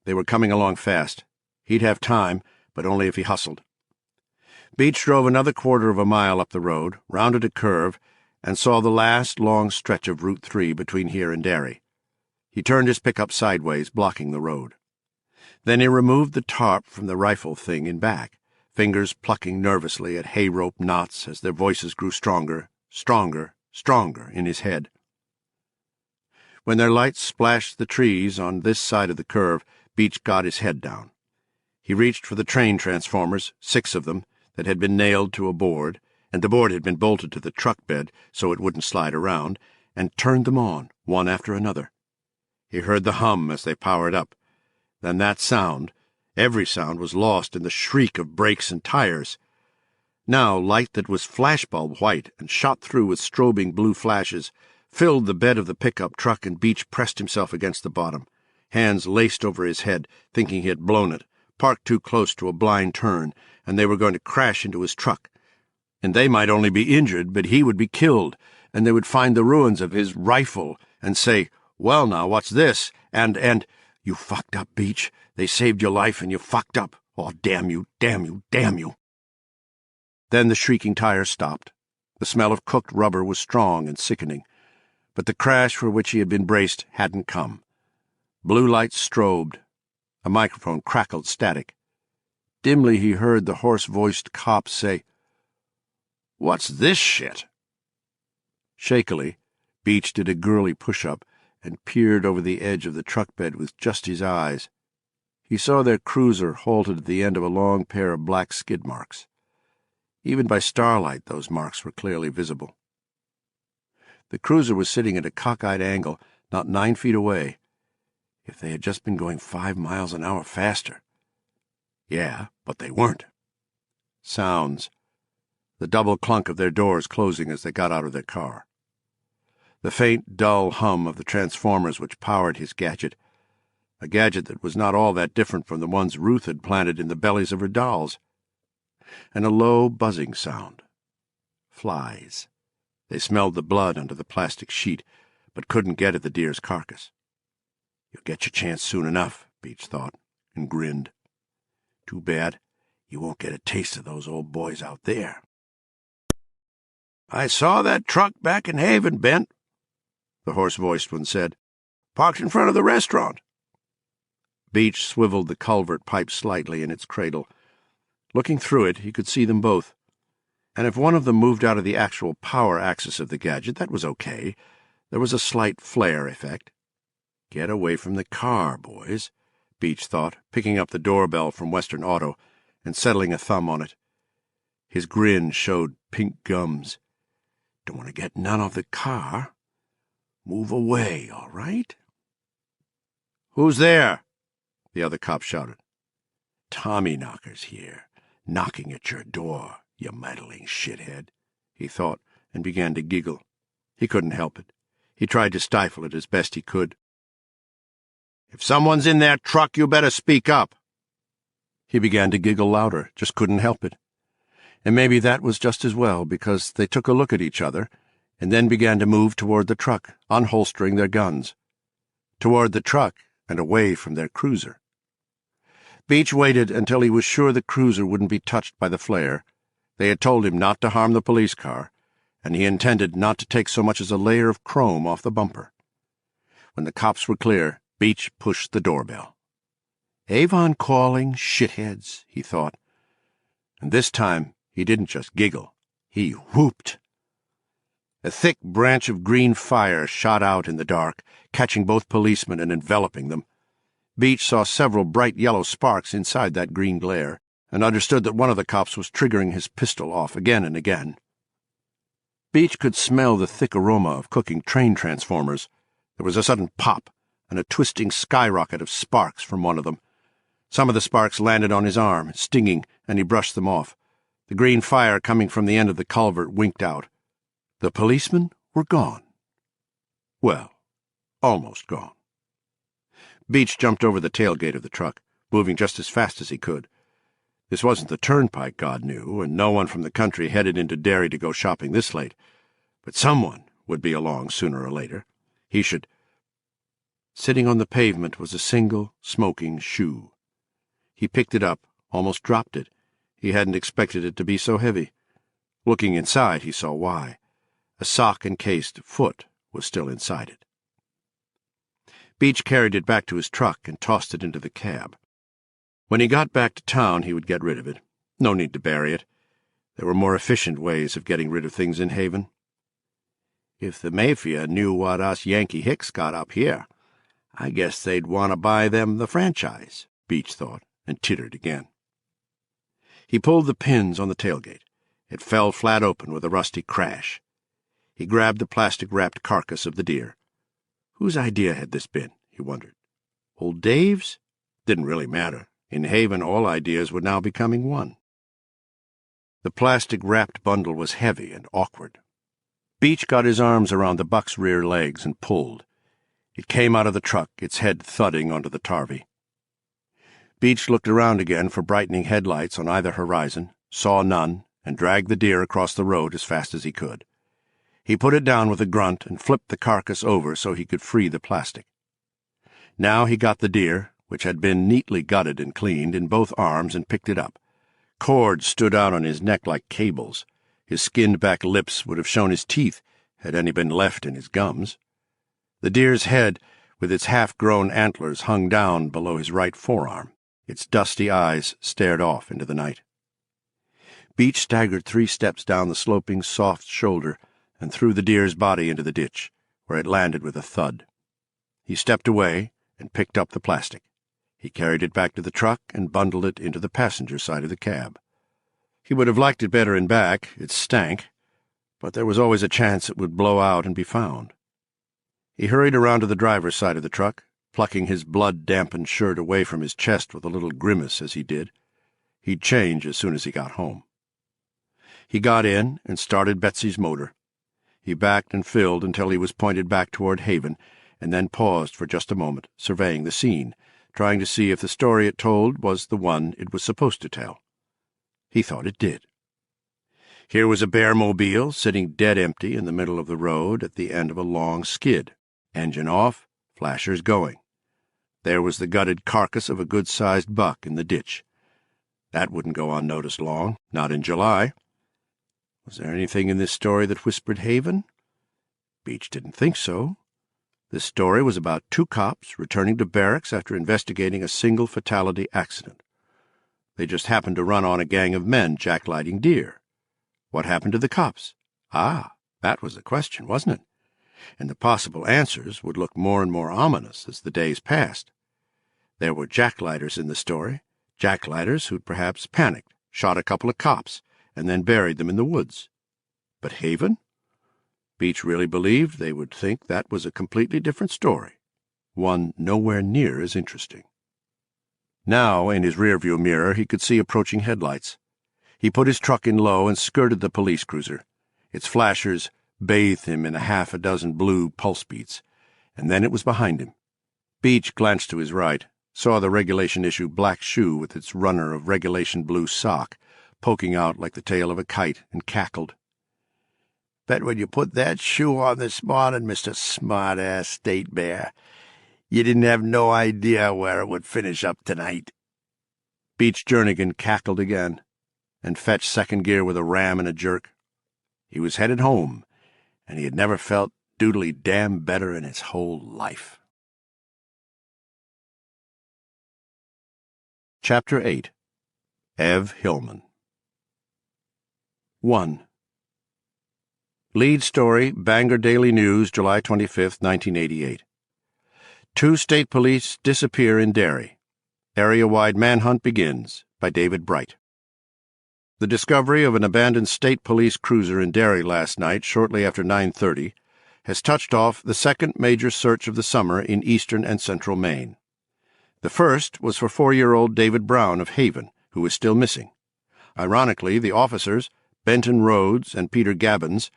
They were coming along fast. He'd have time, but only if he hustled. Beach drove another quarter of a mile up the road, rounded a curve, and saw the last long stretch of Route 3 between here and Derry. He turned his pickup sideways, blocking the road. Then he removed the tarp from the rifle thing in back, fingers plucking nervously at hay rope knots as their voices grew stronger, stronger, stronger in his head. When their lights splashed the trees on this side of the curve, Beach got his head down. He reached for the train transformers, 6 of them, that had been nailed to a board, and the board had been bolted to the truck bed so it wouldn't slide around, and turned them on, one after another. He heard the hum as they powered up. Then that sound, every sound, was lost in the shriek of brakes and tires. Now light that was flashbulb white and shot through with strobing blue flashes filled the bed of the pickup truck, and Beach pressed himself against the bottom, hands laced over his head, thinking he had blown it, parked too close to a blind turn, and they were going to crash into his truck. And they might only be injured, but he would be killed, and they would find the ruins of his rifle and say, "Well, now, what's this?" And, "You fucked up, Beach. They saved your life, and you fucked up. Oh, damn you, damn you, damn you." Then the shrieking tires stopped. The smell of cooked rubber was strong and sickening, but the crash for which he had been braced hadn't come. Blue lights strobed. A microphone crackled static. Dimly he heard the hoarse-voiced cop say, "What's this shit?" Shakily, Beach did a girly push-up and peered over the edge of the truck bed with just his eyes. He saw their cruiser halted at the end of a long pair of black skid marks. Even by starlight, those marks were clearly visible. The cruiser was sitting at a cockeyed angle, not 9 feet away. If they had just been going 5 miles an hour faster. Yeah, but they weren't. Sounds. The double clunk of their doors closing as they got out of their car. The faint, dull hum of the transformers which powered his gadget, a gadget that was not all that different from the ones Ruth had planted in the bellies of her dolls. And a low, buzzing sound. Flies. They smelled the blood under the plastic sheet, but couldn't get at the deer's carcass. You'll get your chance soon enough, Beach thought, and grinned. Too bad you won't get a taste of those old boys out there. "I saw that truck back in Haven, Bent," the hoarse-voiced one said. "Parked in front of the restaurant." Beach swiveled the culvert pipe slightly in its cradle. Looking through it, he could see them both. And if one of them moved out of the actual power axis of the gadget, that was okay. There was a slight flare effect. Get away from the car, boys, Beach thought, picking up the doorbell from Western Auto and settling a thumb on it. His grin showed pink gums. Don't want to get none of the car. Move away, all right? "Who's there?" the other cop shouted. "Tommyknockers here, knocking at your door, you meddling shithead," he thought, and began to giggle. He couldn't help it. He tried to stifle it as best he could. "If someone's in that truck, you better speak up." He began to giggle louder, just couldn't help it. And maybe that was just as well, because they took a look at each other and then began to move toward the truck, unholstering their guns. Toward the truck and away from their cruiser. Beach waited until he was sure the cruiser wouldn't be touched by the flare. They had told him not to harm the police car, and he intended not to take so much as a layer of chrome off the bumper. When the cops were clear, Beach pushed the doorbell. Avon calling, shitheads, he thought. And this time he didn't just giggle, he whooped. A thick branch of green fire shot out in the dark, catching both policemen and enveloping them. Beach saw several bright yellow sparks inside that green glare, and understood that one of the cops was triggering his pistol off again and again. Beach could smell the thick aroma of cooking train transformers. There was a sudden pop, and a twisting skyrocket of sparks from one of them. Some of the sparks landed on his arm, stinging, and he brushed them off. The green fire coming from the end of the culvert winked out. The policemen were gone. Well, almost gone. Beach jumped over the tailgate of the truck, moving just as fast as he could. This wasn't the turnpike, God knew, and no one from the country headed into Derry to go shopping this late. But someone would be along sooner or later. He should... Sitting on the pavement was a single, smoking shoe. He picked it up, almost dropped it. He hadn't expected it to be so heavy. Looking inside, he saw why. A sock-encased foot was still inside it. Beach carried it back to his truck and tossed it into the cab. When he got back to town, he would get rid of it. No need to bury it. There were more efficient ways of getting rid of things in Haven. If the Mafia knew what us Yankee Hicks got up here, I guess they'd want to buy them the franchise, Beach thought, and tittered again. He pulled the pins on the tailgate. It fell flat open with a rusty crash. He grabbed the plastic-wrapped carcass of the deer. Whose idea had this been, he wondered. Old Dave's? Didn't really matter. In Haven, all ideas were now becoming one. The plastic-wrapped bundle was heavy and awkward. Beach got his arms around the buck's rear legs and pulled. It came out of the truck, its head thudding onto the tarvy. Beach looked around again for brightening headlights on either horizon, saw none, and dragged the deer across the road as fast as he could. He put it down with a grunt and flipped the carcass over so he could free the plastic. Now he got the deer, which had been neatly gutted and cleaned, in both arms and picked it up. Cords stood out on his neck like cables. His skinned-back lips would have shown his teeth had any been left in his gums. The deer's head, with its half-grown antlers, hung down below his right forearm. Its dusty eyes stared off into the night. Beach staggered 3 steps down the sloping, soft shoulder and threw the deer's body into the ditch, where it landed with a thud. He stepped away and picked up the plastic. He carried it back to the truck and bundled it into the passenger side of the cab. He would have liked it better in back. It stank, but there was always a chance it would blow out and be found. He hurried around to the driver's side of the truck, plucking his blood-dampened shirt away from his chest with a little grimace as he did. He'd change as soon as he got home. He got in and started Betsy's motor. He backed and filled until he was pointed back toward Haven, and then paused for just a moment, surveying the scene, trying to see if the story it told was the one it was supposed to tell. He thought it did. Here was a bear-mobile sitting dead empty in the middle of the road at the end of a long skid. Engine off, flashers going. There was the gutted carcass of a good-sized buck in the ditch. That wouldn't go unnoticed long, not in July. Was there anything in this story that whispered Haven? Beach didn't think so. This story was about 2 cops returning to barracks after investigating a single fatality accident. They just happened to run on a gang of men jacklighting deer. What happened to the cops? Ah, that was the question, wasn't it? And the possible answers would look more and more ominous as the days passed. There were jacklighters in the story, jacklighters who'd perhaps panicked, shot a couple of cops, and then buried them in the woods. But Haven? Beach really believed they would think that was a completely different story, one nowhere near as interesting. Now, in his rearview mirror, he could see approaching headlights. He put his truck in low and skirted the police cruiser. Its flashers bathed him in a half a dozen blue pulse beats, and then it was behind him. Beach glanced to his right, saw the regulation-issue black shoe with its runner of regulation blue sock, poking out like the tail of a kite, and cackled. "Bet when you put that shoe on this morning, Mr. Smart-ass State Bear, you didn't have no idea where it would finish up tonight." Beach Jernigan cackled again, and fetched second gear with a ram and a jerk. He was headed home, and he had never felt doodly damn better in his whole life. Chapter 8. Ev Hillman. 1. Lead story, Bangor Daily News, July 25, 1988. 2 state police disappear in Derry. Area-wide manhunt begins, by David Bright. The discovery of an abandoned state police cruiser in Derry last night, shortly after 9:30, has touched off the second major search of the summer in eastern and central Maine. The first was for 4-year-old David Brown of Haven, who is still missing. Ironically, the officers, Benton Rhodes and Peter Gabbins,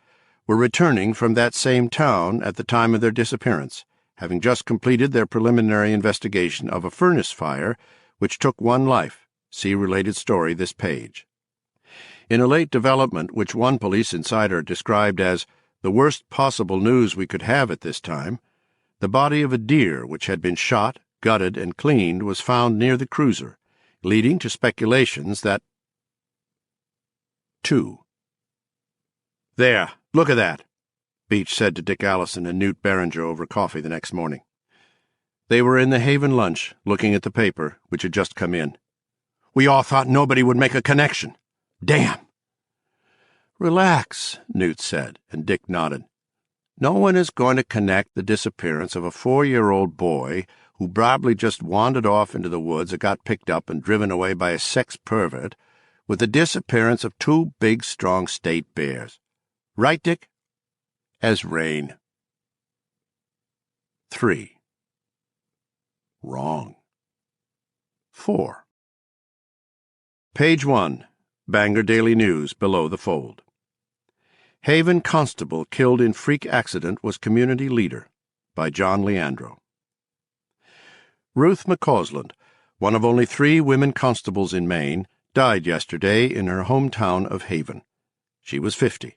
were returning from that same town at the time of their disappearance, having just completed their preliminary investigation of a furnace fire which took 1 life. See related story this page. In a late development which one police insider described as the worst possible news we could have at this time, the body of a deer which had been shot, gutted, and cleaned was found near the cruiser, leading to speculations that... 2. "There, look at that," Beach said to Dick Allison and Newt Barringer over coffee the next morning. They were in the Haven lunch, looking at the paper, which had just come in. "We all thought nobody would make a connection. Damn!" "Relax," Newt said, and Dick nodded. "No one is going to connect the disappearance of a 4-year-old boy who probably just wandered off into the woods or got picked up and driven away by a sex pervert with the disappearance of 2 big, strong state bears. Right, Dick?" As rain. 3. Wrong. 4. Page 1. Bangor Daily News, below the fold. Haven constable killed in freak accident was community leader, by John Leandro. Ruth McCausland, one of only 3 women constables in Maine, died yesterday in her hometown of Haven. She was 50.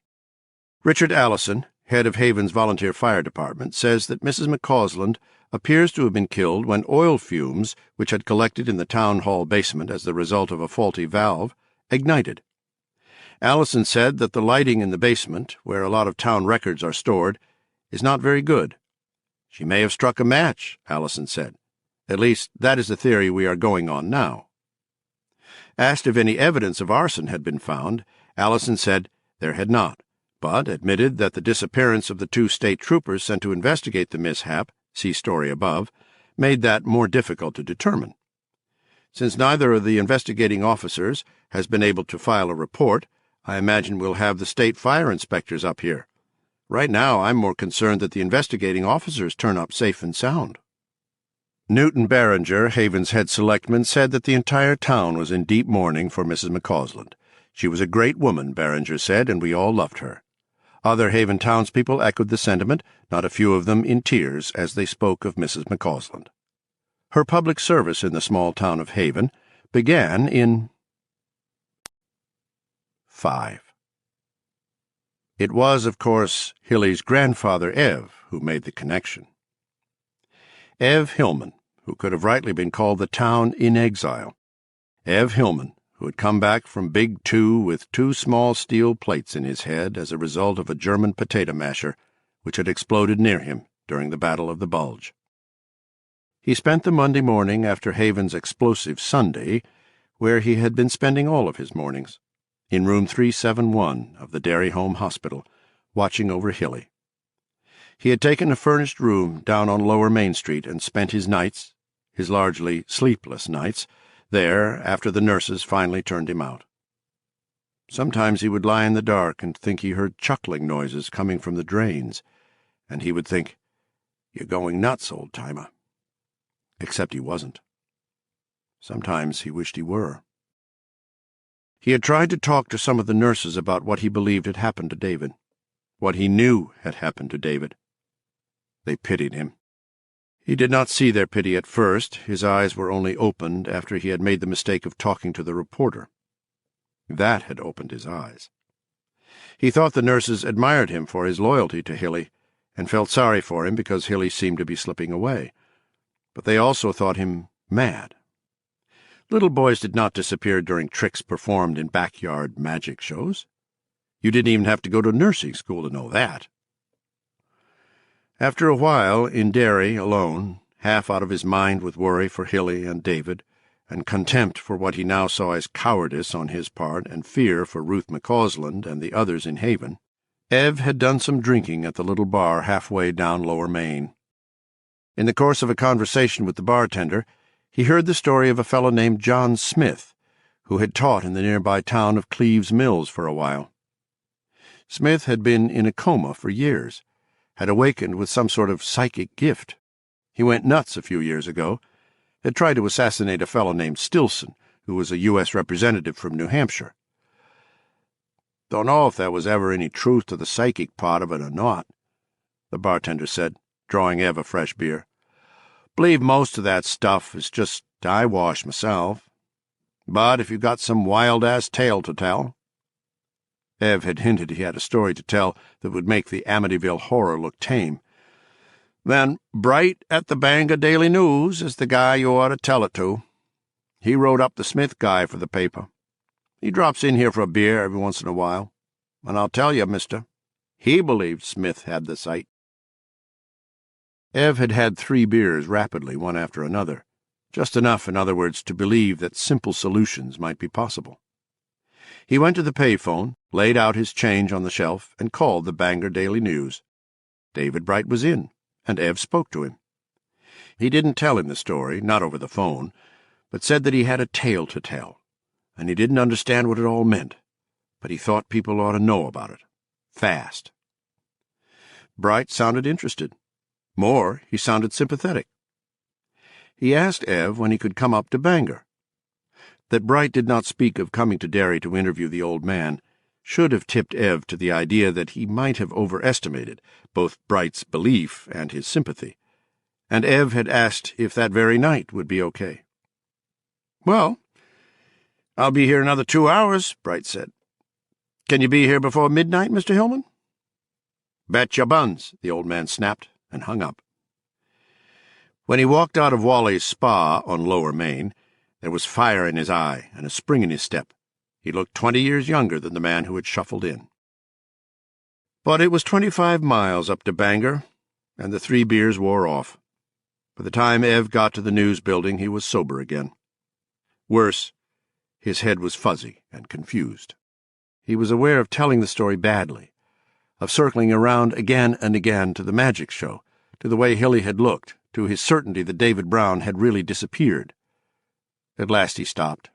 Richard Allison, head of Haven's volunteer fire department, says that Mrs. McCausland appears to have been killed when oil fumes, which had collected in the town hall basement as the result of a faulty valve, ignited. Allison said that the lighting in the basement, where a lot of town records are stored, is not very good. She may have struck a match, Allison said. At least, that is the theory we are going on now. Asked if any evidence of arson had been found, Allison said there had not, but admitted that the disappearance of the 2 state troopers sent to investigate the mishap, see story above, made that more difficult to determine. Since neither of the investigating officers has been able to file a report, I imagine we'll have the state fire inspectors up here. Right now, I'm more concerned that the investigating officers turn up safe and sound. Newton Barringer, Haven's head selectman, said that the entire town was in deep mourning for Mrs. McCausland. She was a great woman, Barringer said, and we all loved her. Other Haven townspeople echoed the sentiment, not a few of them in tears as they spoke of Mrs. McCausland. Her public service in the small town of Haven began in 5. It was, of course, Hilly's grandfather, Ev, who made the connection. Ev Hillman, who could have rightly been called the town in exile. Ev Hillman, who had come back from Big Two with 2 small steel plates in his head as a result of a German potato masher which had exploded near him during the Battle of the Bulge. He spent the Monday morning after Haven's explosive Sunday, where he had been spending all of his mornings, in room 371 of the Derry Home Hospital, watching over Hilly. He had taken a furnished room down on Lower Main Street and spent his nights, his largely sleepless nights, there after the nurses finally turned him out. Sometimes he would lie in the dark and think he heard chuckling noises coming from the drains, and he would think, "You're going nuts, old-timer." Except he wasn't. Sometimes he wished he were. He had tried to talk to some of the nurses about what he believed had happened to David, what he knew had happened to David. They pitied him. He did not see their pity at first. His eyes were only opened after he had made the mistake of talking to the reporter. That had opened his eyes. He thought the nurses admired him for his loyalty to Hilly, and felt sorry for him because Hilly seemed to be slipping away. But they also thought him mad. Little boys did not disappear during tricks performed in backyard magic shows. You didn't even have to go to nursing school to know that. After a while, in Derry, alone, half out of his mind with worry for Hilly and David, and contempt for what he now saw as cowardice on his part and fear for Ruth McCausland and the others in Haven, Ev had done some drinking at the little bar halfway down Lower Main. In the course of a conversation with the bartender, he heard the story of a fellow named John Smith, who had taught in the nearby town of Cleves Mills for a while. Smith had been in a coma for years, had awakened with some sort of psychic gift. He went nuts a few years ago, had tried to assassinate a fellow named Stilson, who was a U.S. representative from New Hampshire. "Don't know if there was ever any truth to the psychic part of it or not," the bartender said, drawing Ev a fresh beer. "Believe most of that stuff is just eyewash myself. But if you've got some wild-ass tale to tell—" Ev had hinted he had a story to tell that would make the Amityville Horror look tame. "Then Bright at the Bangor Daily News is the guy you ought to tell it to. He wrote up the Smith guy for the paper. He drops in here for a beer every once in a while. And I'll tell you, mister, he believed Smith had the sight." Ev had had 3 beers rapidly, one after another, just enough, in other words, to believe that simple solutions might be possible. He went to the payphone, laid out his change on the shelf, and called the Bangor Daily News. David Bright was in, and Ev spoke to him. He didn't tell him the story, not over the phone, but said that he had a tale to tell, and he didn't understand what it all meant, but he thought people ought to know about it. Fast. Bright sounded interested. More, he sounded sympathetic. He asked Ev when he could come up to Bangor. That Bright did not speak of coming to Derry to interview the old man should have tipped Ev to the idea that he might have overestimated both Bright's belief and his sympathy, and Ev had asked if that very night would be okay. "Well, I'll be here another 2 hours," Bright said. "Can you be here before midnight, Mr. Hillman?" "Bet your buns," the old man snapped, and hung up. When he walked out of Wally's Spa on Lower Main, there was fire in his eye and a spring in his step. He looked 20 years younger than the man who had shuffled in. But it was 25 miles up to Bangor, and the 3 beers wore off. By the time Ev got to the news building, he was sober again. Worse, his head was fuzzy and confused. He was aware of telling the story badly, of circling around again and again to the magic show, to the way Hilly had looked, to his certainty that David Brown had really disappeared. At last he stopped,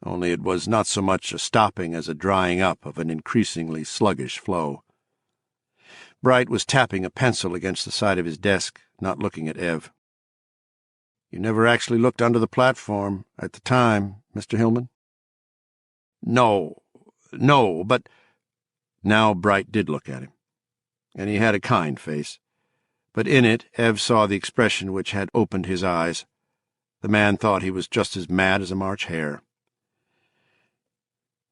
only it was not so much a stopping as a drying up of an increasingly sluggish flow. Bright was tapping a pencil against the side of his desk, not looking at Ev. "You never actually looked under the platform at the time, Mr. Hillman?" No, but—" Now Bright did look at him, and he had a kind face, but in it Ev saw the expression which had opened his eyes. The man thought he was just as mad as a March hare.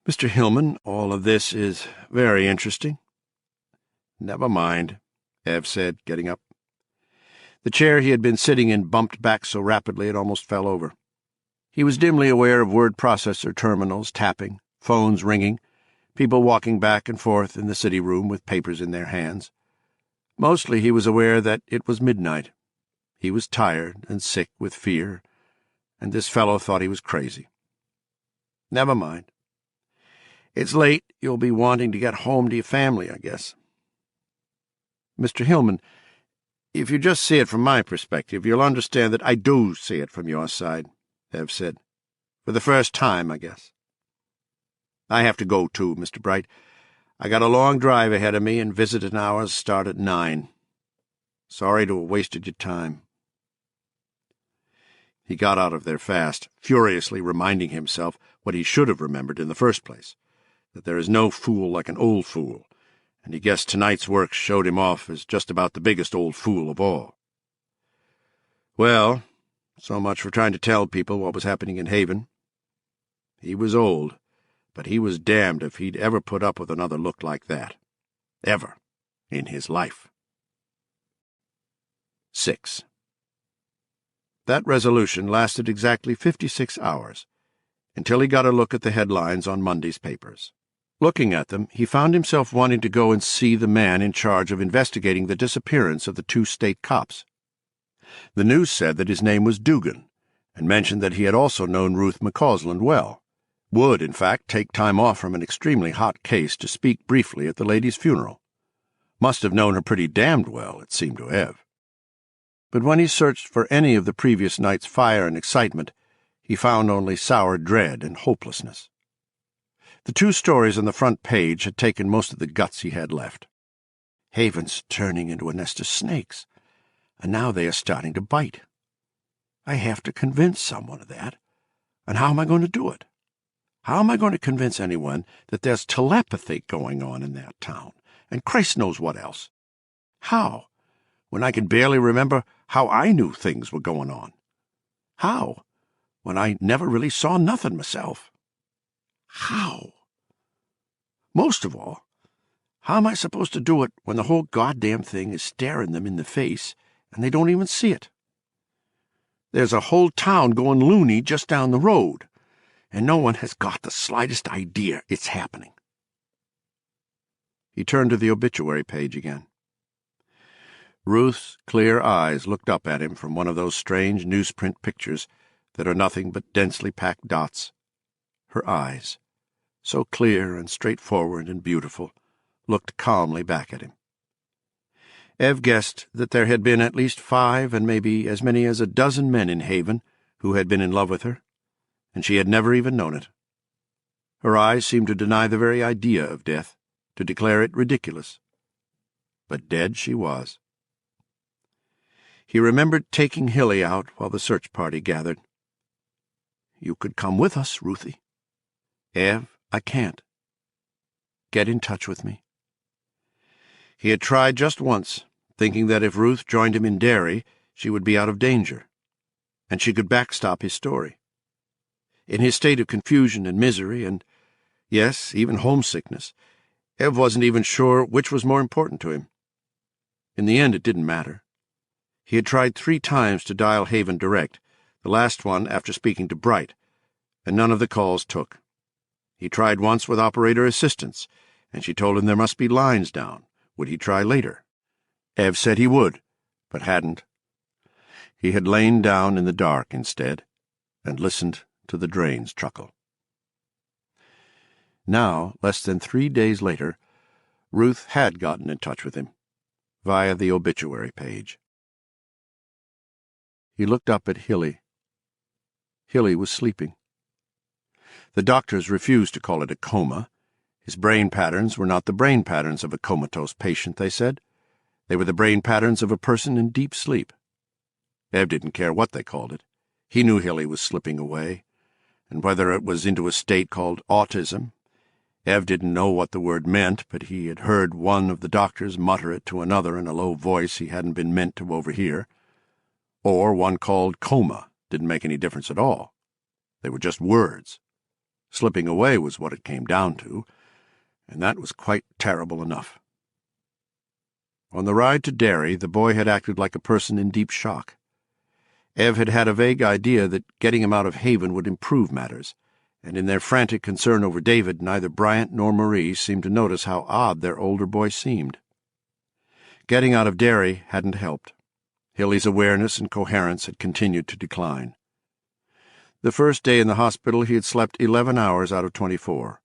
"Mr. Hillman, all of this is very interesting." "Never mind," Ev said, getting up. The chair he had been sitting in bumped back so rapidly it almost fell over. He was dimly aware of word processor terminals tapping, phones ringing, people walking back and forth in the city room with papers in their hands. Mostly he was aware that it was midnight. He was tired and sick with fear, and this fellow thought he was crazy. "Never mind. It's late. You'll be wanting to get home to your family, I guess." "Mr. Hillman, if you just see it from my perspective, you'll understand that I do see it from your side," Ev said. "For the first time, I guess." "I have to go, too, Mr. Bright. I got a long drive ahead of me, and visiting hours start at 9. Sorry to have wasted your time." He got out of there fast, furiously reminding himself what he should have remembered in the first place, that there is no fool like an old fool, and he guessed tonight's work showed him off as just about the biggest old fool of all. Well, so much for trying to tell people what was happening in Haven. He was old, but he was damned if he'd ever put up with another look like that. Ever. In his life. 6. That resolution lasted exactly 56 hours, until he got a look at the headlines on Monday's papers. Looking at them, he found himself wanting to go and see the man in charge of investigating the disappearance of the 2 state cops. The news said that his name was Dugan, and mentioned that he had also known Ruth McCausland well, would, in fact, take time off from an extremely hot case to speak briefly at the lady's funeral. Must have known her pretty damned well, it seemed to Ev. But when he searched for any of the previous night's fire and excitement, he found only sour dread and hopelessness. The 2 stories on the front page had taken most of the guts he had left. Haven's turning into a nest of snakes, and now they are starting to bite. I have to convince someone of that, and how am I going to do it? How am I going to convince anyone that there's telepathy going on in that town, and Christ knows what else? How, when I can barely remember how I knew things were going on? How, when I never really saw nothing myself? How? Most of all, how am I supposed to do it when the whole goddamn thing is staring them in the face and they don't even see it? There's a whole town going loony just down the road, and no one has got the slightest idea it's happening. He turned to the obituary page again. Ruth's clear eyes looked up at him from one of those strange newsprint pictures that are nothing but densely packed dots. Her eyes, so clear and straightforward and beautiful, looked calmly back at him. Ev guessed that there had been at least 5 and maybe as many as a dozen men in Haven who had been in love with her, and she had never even known it. Her eyes seemed to deny the very idea of death, to declare it ridiculous. But dead she was. He remembered taking Hilly out while the search party gathered. "You could come with us, Ruthie." "Ev, I can't." "Get in touch with me." He had tried just once, thinking that if Ruth joined him in Derry, she would be out of danger, and she could backstop his story. In his state of confusion and misery and, yes, even homesickness, Ev wasn't even sure which was more important to him. In the end, it didn't matter. He had tried 3 times to dial Haven direct, the last one after speaking to Bright, and none of the calls took. He tried once with operator assistance, and she told him there must be lines down. Would he try later? Ev said he would, but hadn't. He had lain down in the dark instead, and listened to the drains truckle. Now, less than 3 days later, Ruth had gotten in touch with him, via the obituary page. He looked up at Hilly. Hilly was sleeping. The doctors refused to call it a coma. His brain patterns were not the brain patterns of a comatose patient, they said. They were the brain patterns of a person in deep sleep. Ev didn't care what they called it. He knew Hilly was slipping away, and whether it was into a state called autism. Ev didn't know what the word meant, but he had heard one of the doctors mutter it to another in a low voice he hadn't been meant to overhear. Or one called coma didn't make any difference at all. They were just words. Slipping away was what it came down to, and that was quite terrible enough. On the ride to Derry, the boy had acted like a person in deep shock. Ev had had a vague idea that getting him out of Haven would improve matters, and in their frantic concern over David, neither Bryant nor Marie seemed to notice how odd their older boy seemed. Getting out of Derry hadn't helped. Hilly's awareness and coherence had continued to decline. The first day in the hospital he had slept 11 hours out of 24.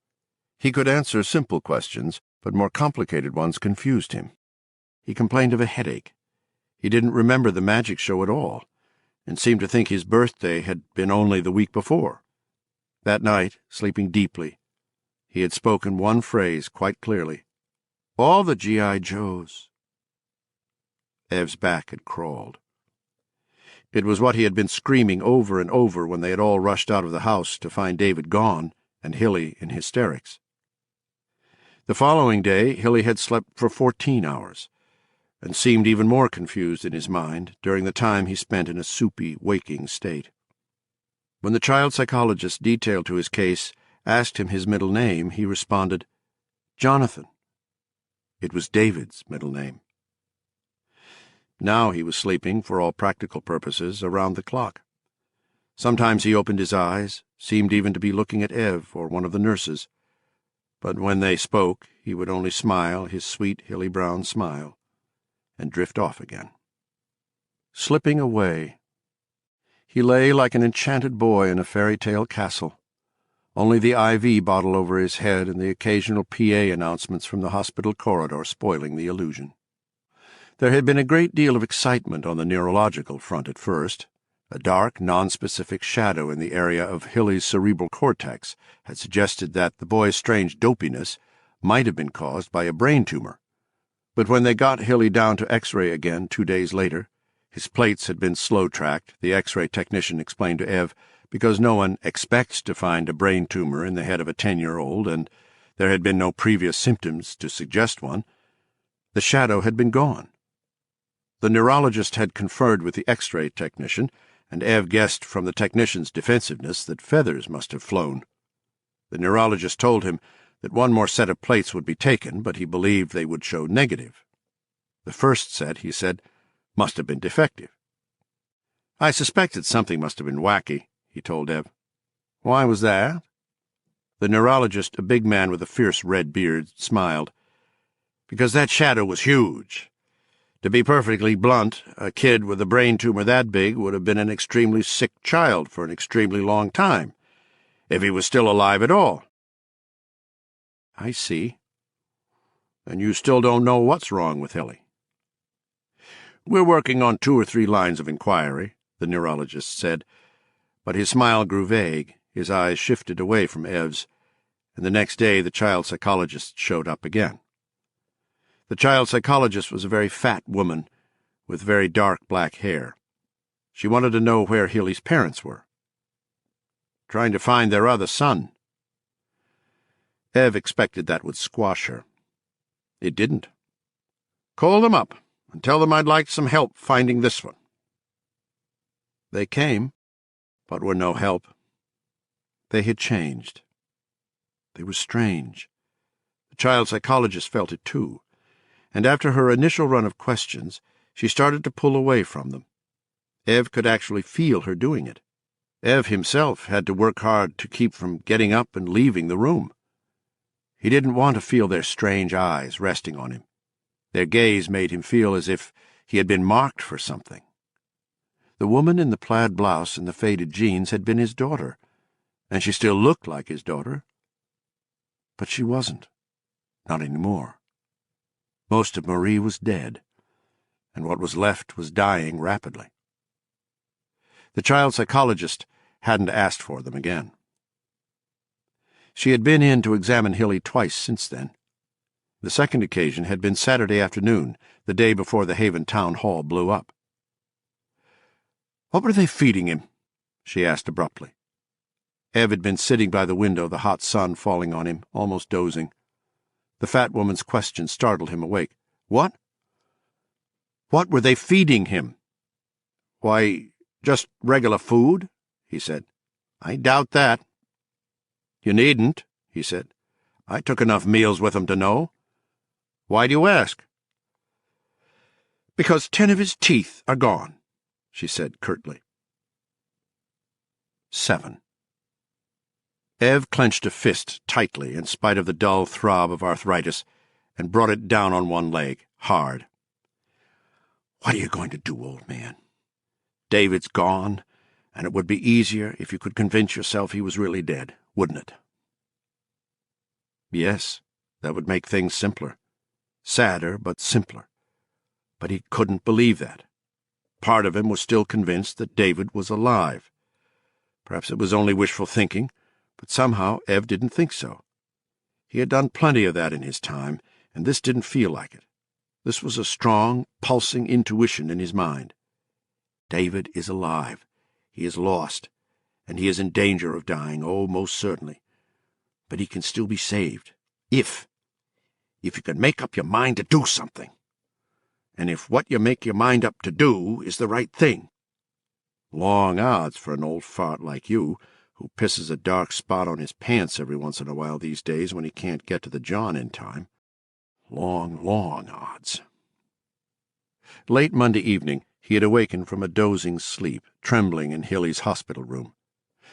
He could answer simple questions, but more complicated ones confused him. He complained of a headache. He didn't remember the magic show at all, and seemed to think his birthday had been only the week before. That night, sleeping deeply, he had spoken one phrase quite clearly. "All the G.I. Joes." Ev's back had crawled. It was what he had been screaming over and over when they had all rushed out of the house to find David gone and Hilly in hysterics. The following day, Hilly had slept for 14 hours, and seemed even more confused in his mind during the time he spent in a soupy, waking state. When the child psychologist detailed to his case asked him his middle name, he responded, "Jonathan." It was David's middle name. Now he was sleeping, for all practical purposes, around the clock. Sometimes he opened his eyes, seemed even to be looking at Ev or one of the nurses, But when they spoke, he would only smile his sweet Hilly Brown smile and drift off again. Slipping away. He lay like an enchanted boy in a fairy-tale castle, only the IV bottle over his head and the occasional PA announcements from the hospital corridor spoiling the illusion. There had been a great deal of excitement on the neurological front at first. A dark, nonspecific shadow in the area of Hilly's cerebral cortex had suggested that the boy's strange dopiness might have been caused by a brain tumor. But when they got Hilly down to X-ray again 2 days later, his plates had been slow-tracked, the X-ray technician explained to Ev, because no one expects to find a brain tumor in the head of a 10-year-old, and there had been no previous symptoms to suggest one. The shadow had been gone. The neurologist had conferred with the X-ray technician, and Ev guessed from the technician's defensiveness that feathers must have flown. The neurologist told him that one more set of plates would be taken, but he believed they would show negative. The first set, he said, must have been defective. "I suspected something must have been wacky," he told Ev. "Why was that?" The neurologist, a big man with a fierce red beard, smiled. "Because that shadow was huge. To be perfectly blunt, a kid with a brain tumor that big would have been an extremely sick child for an extremely long time, if he was still alive at all." "I see. And you still don't know what's wrong with Hilly?" "We're working on 2 or 3 lines of inquiry," the neurologist said, but his smile grew vague, his eyes shifted away from Ev's, and the next day the child psychologist showed up again. The child psychologist was a very fat woman with very dark black hair. She wanted to know where Hilly's parents were. "Trying to find their other son." Ev expected that would squash her. It didn't. "Call them up and tell them I'd like some help finding this one." They came, but were no help. They had changed. They were strange. The child psychologist felt it too, and after her initial run of questions, she started to pull away from them. Ev could actually feel her doing it. Ev himself had to work hard to keep from getting up and leaving the room. He didn't want to feel their strange eyes resting on him. Their gaze made him feel as if he had been marked for something. The woman in the plaid blouse and the faded jeans had been his daughter, and she still looked like his daughter. But she wasn't. Not anymore. Most of Marie was dead, and what was left was dying rapidly. The child psychologist hadn't asked for them again. She had been in to examine Hilly twice since then. The second occasion had been Saturday afternoon, the day before the Haven Town Hall blew up. "What were they feeding him?" she asked abruptly. Ev had been sitting by the window, the hot sun falling on him, almost dozing. The fat woman's question startled him awake. "What? What were they feeding him?" "Why, just regular food," he said. "I doubt that." "You needn't," he said. "I took enough meals with him to know. Why do you ask?" "Because 10 of his teeth are gone," she said curtly. 7. Ev clenched a fist tightly in spite of the dull throb of arthritis and brought it down on one leg, hard. "What are you going to do, old man? David's gone, and it would be easier if you could convince yourself he was really dead, wouldn't it?" Yes, that would make things simpler. Sadder, but simpler. But he couldn't believe that. Part of him was still convinced that David was alive. Perhaps it was only wishful thinking, but somehow Ev didn't think so. He had done plenty of that in his time, and this didn't feel like it. This was a strong, pulsing intuition in his mind. David is alive. He is lost, and he is in danger of dying, oh, most certainly. But he can still be saved, if you can make up your mind to do something. And if what you make your mind up to do is the right thing. Long odds for an old fart like you, who pisses a dark spot on his pants every once in a while these days when he can't get to the John in time. Long, long odds. Late Monday evening, he had awakened from a dozing sleep, trembling in Hilly's hospital room.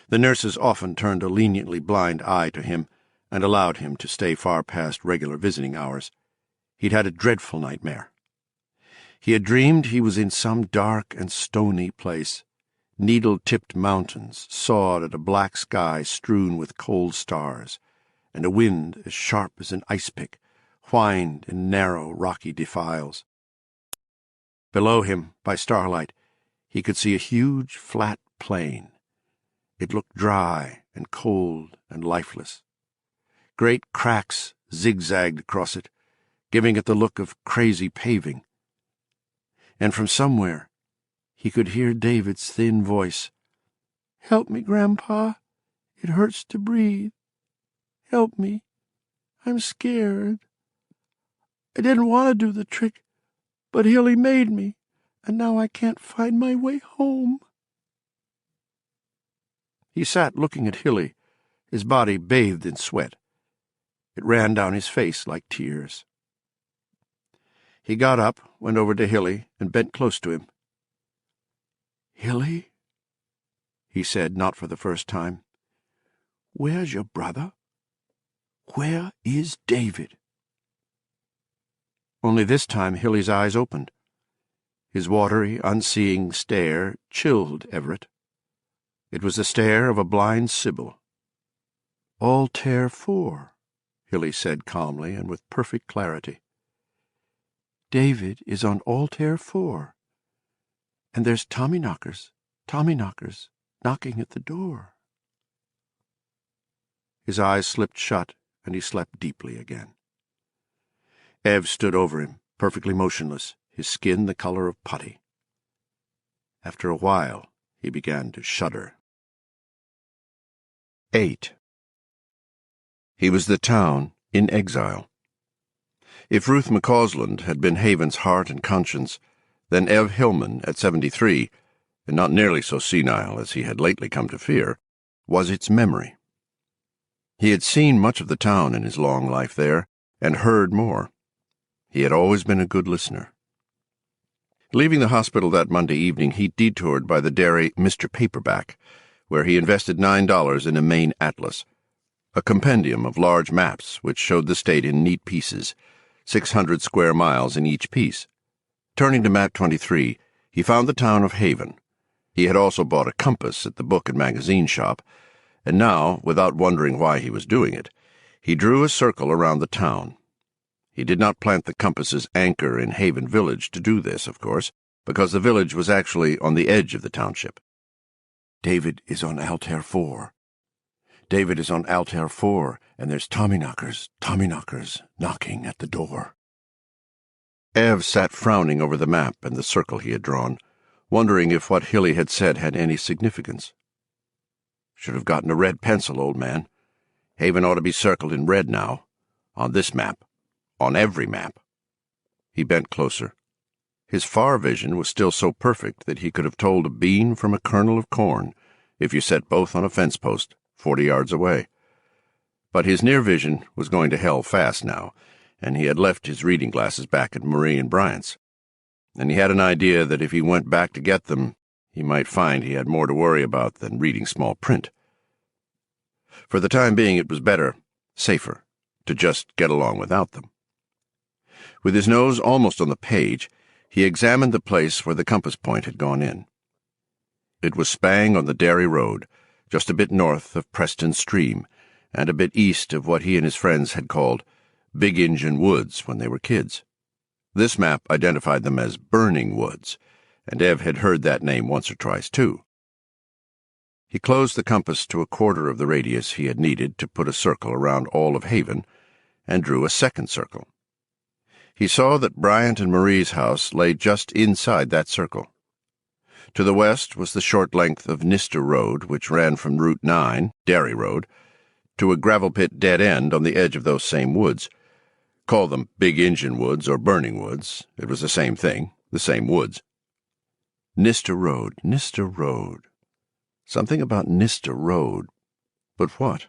The nurses often turned a leniently blind eye to him, and allowed him to stay far past regular visiting hours. He'd had a dreadful nightmare. He had dreamed he was in some dark and stony place, needle-tipped mountains sawed at a black sky strewn with cold stars, and a wind as sharp as an ice-pick whined in narrow, rocky defiles. Below him, by starlight, he could see a huge, flat plain. It looked dry and cold and lifeless. Great cracks zigzagged across it, giving it the look of crazy paving. And from somewhere he could hear David's thin voice. "Help me, Grandpa. It hurts to breathe. Help me. I'm scared. I didn't want to do the trick, but Hilly made me, and now I can't find my way home." He sat looking at Hilly, his body bathed in sweat. It ran down his face like tears. He got up, went over to Hilly, and bent close to him. "Hilly," he said, not for the first time, "where's your brother? Where is David?" Only this time Hilly's eyes opened. His watery, unseeing stare chilled Everett. It was the stare of a blind sibyl. "Altair 4," Hilly said calmly and with perfect clarity. "David is on Altair 4, and there's Tommyknockers, knocking at the door." His eyes slipped shut, and he slept deeply again. Ev stood over him, perfectly motionless, his skin the color of putty. After a while, he began to shudder. 8. He was the town in exile. If Ruth McCausland had been Haven's heart and conscience, then Ev Hillman, at 73, and not nearly so senile as he had lately come to fear, was its memory. He had seen much of the town in his long life there, and heard more. He had always been a good listener. Leaving the hospital that Monday evening, he detoured by the dairy Mr. Paperback, where he invested $9 in a Maine atlas, a compendium of large maps which showed the state in neat pieces, 600 square miles in each piece. Turning to map 23, he found the town of Haven. He had also bought a compass at the book and magazine shop, and now, without wondering why he was doing it, he drew a circle around the town. He did not plant the compass's anchor in Haven Village to do this, of course, because the village was actually on the edge of the township. "David is on Altair 4. David is on Altair 4, and there's Tommyknockers, knocking at the door." Ev sat frowning over the map and the circle he had drawn, wondering if what Hilly had said had any significance. "Should have gotten a red pencil, old man. Haven ought to be circled in red now. On this map. On every map." He bent closer. His far vision was still so perfect that he could have told a bean from a kernel of corn if you set both on a fence post 40 yards away. But his near vision was going to hell fast now, and he had left his reading glasses back at Marie and Bryant's. And he had an idea that if he went back to get them, he might find he had more to worry about than reading small print. For the time being, it was better, safer, to just get along without them. With his nose almost on the page, he examined the place where the compass point had gone in. It was spang on the Dairy Road, just a bit north of Preston Stream, and a bit east of what he and his friends had called Big Injun Woods when they were kids. This map identified them as Burning Woods, and Ev had heard that name once or twice, too. He closed the compass to a quarter of the radius he had needed to put a circle around all of Haven, and drew a second circle. He saw that Bryant and Marie's house lay just inside that circle. To the west was the short length of Nister Road, which ran from Route 9, Dairy Road, to a gravel pit dead end on the edge of those same woods. Call them Big Injun Woods or Burning Woods. It was the same thing, the same woods. Nister Road. Something about Nister Road. But what?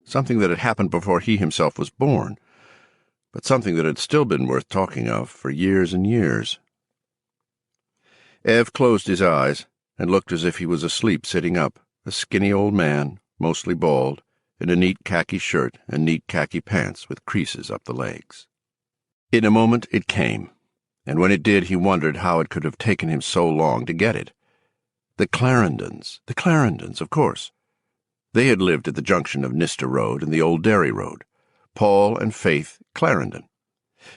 Something that had happened before he himself was born, but something that had still been worth talking of for years and years. Ev closed his eyes and looked as if he was asleep sitting up, a skinny old man, mostly bald, in a neat khaki shirt and neat khaki pants with creases up the legs. In a moment it came, and when it did he wondered how it could have taken him so long to get it. The Clarendons, of course. They had lived at the junction of Nister Road and the Old Dairy Road. Paul and Faith Clarendon.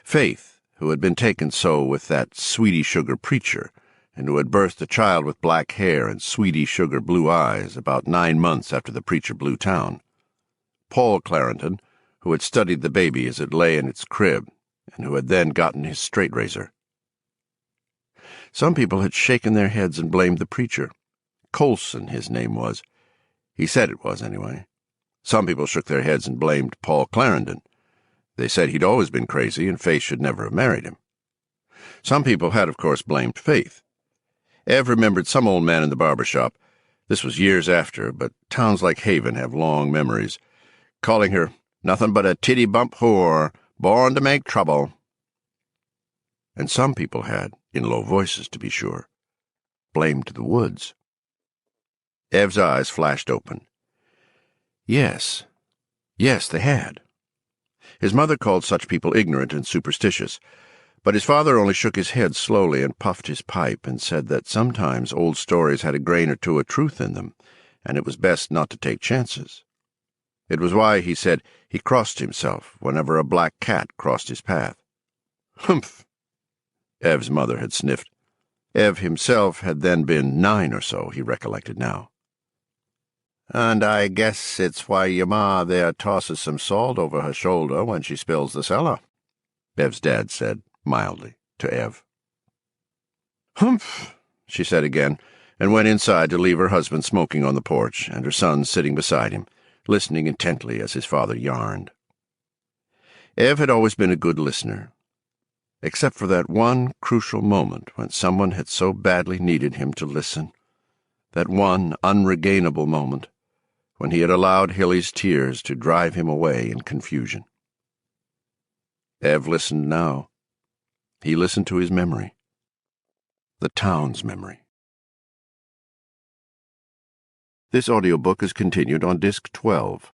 Faith, who had been taken so with that sweetie sugar preacher, and who had birthed a child with black hair and sweetie sugar blue eyes about 9 months after the preacher blew town. Paul Clarendon, who had studied the baby as it lay in its crib, and who had then gotten his straight-razor. Some people had shaken their heads and blamed the preacher. Colson, his name was. He said it was, anyway. Some people shook their heads and blamed Paul Clarendon. They said he'd always been crazy and Faith should never have married him. Some people had, of course, blamed Faith. Ev remembered some old man in the barber shop. This was years after, but towns like Haven have long memories, calling her nothing but a titty-bump whore, born to make trouble. And some people had, in low voices to be sure, blamed the woods. Ev's eyes flashed open. Yes, they had. His mother called such people ignorant and superstitious, but his father only shook his head slowly and puffed his pipe and said that sometimes old stories had a grain or two of truth in them, and it was best not to take chances. It was why, he said, he crossed himself whenever a black cat crossed his path. Humph! Ev's mother had sniffed. Ev himself had then been 9 or so, he recollected now. And I guess it's why your ma there tosses some salt over her shoulder when she spills the cellar, Ev's dad said, mildly, to Ev. Humph, she said again, and went inside to leave her husband smoking on the porch and her son sitting beside him, listening intently as his father yarned. Ev had always been a good listener, except for that one crucial moment when someone had so badly needed him to listen, that one unregainable moment when he had allowed Hilly's tears to drive him away in confusion. Ev listened now. He listened to his memory, the town's memory. This audiobook is continued on Disc 12.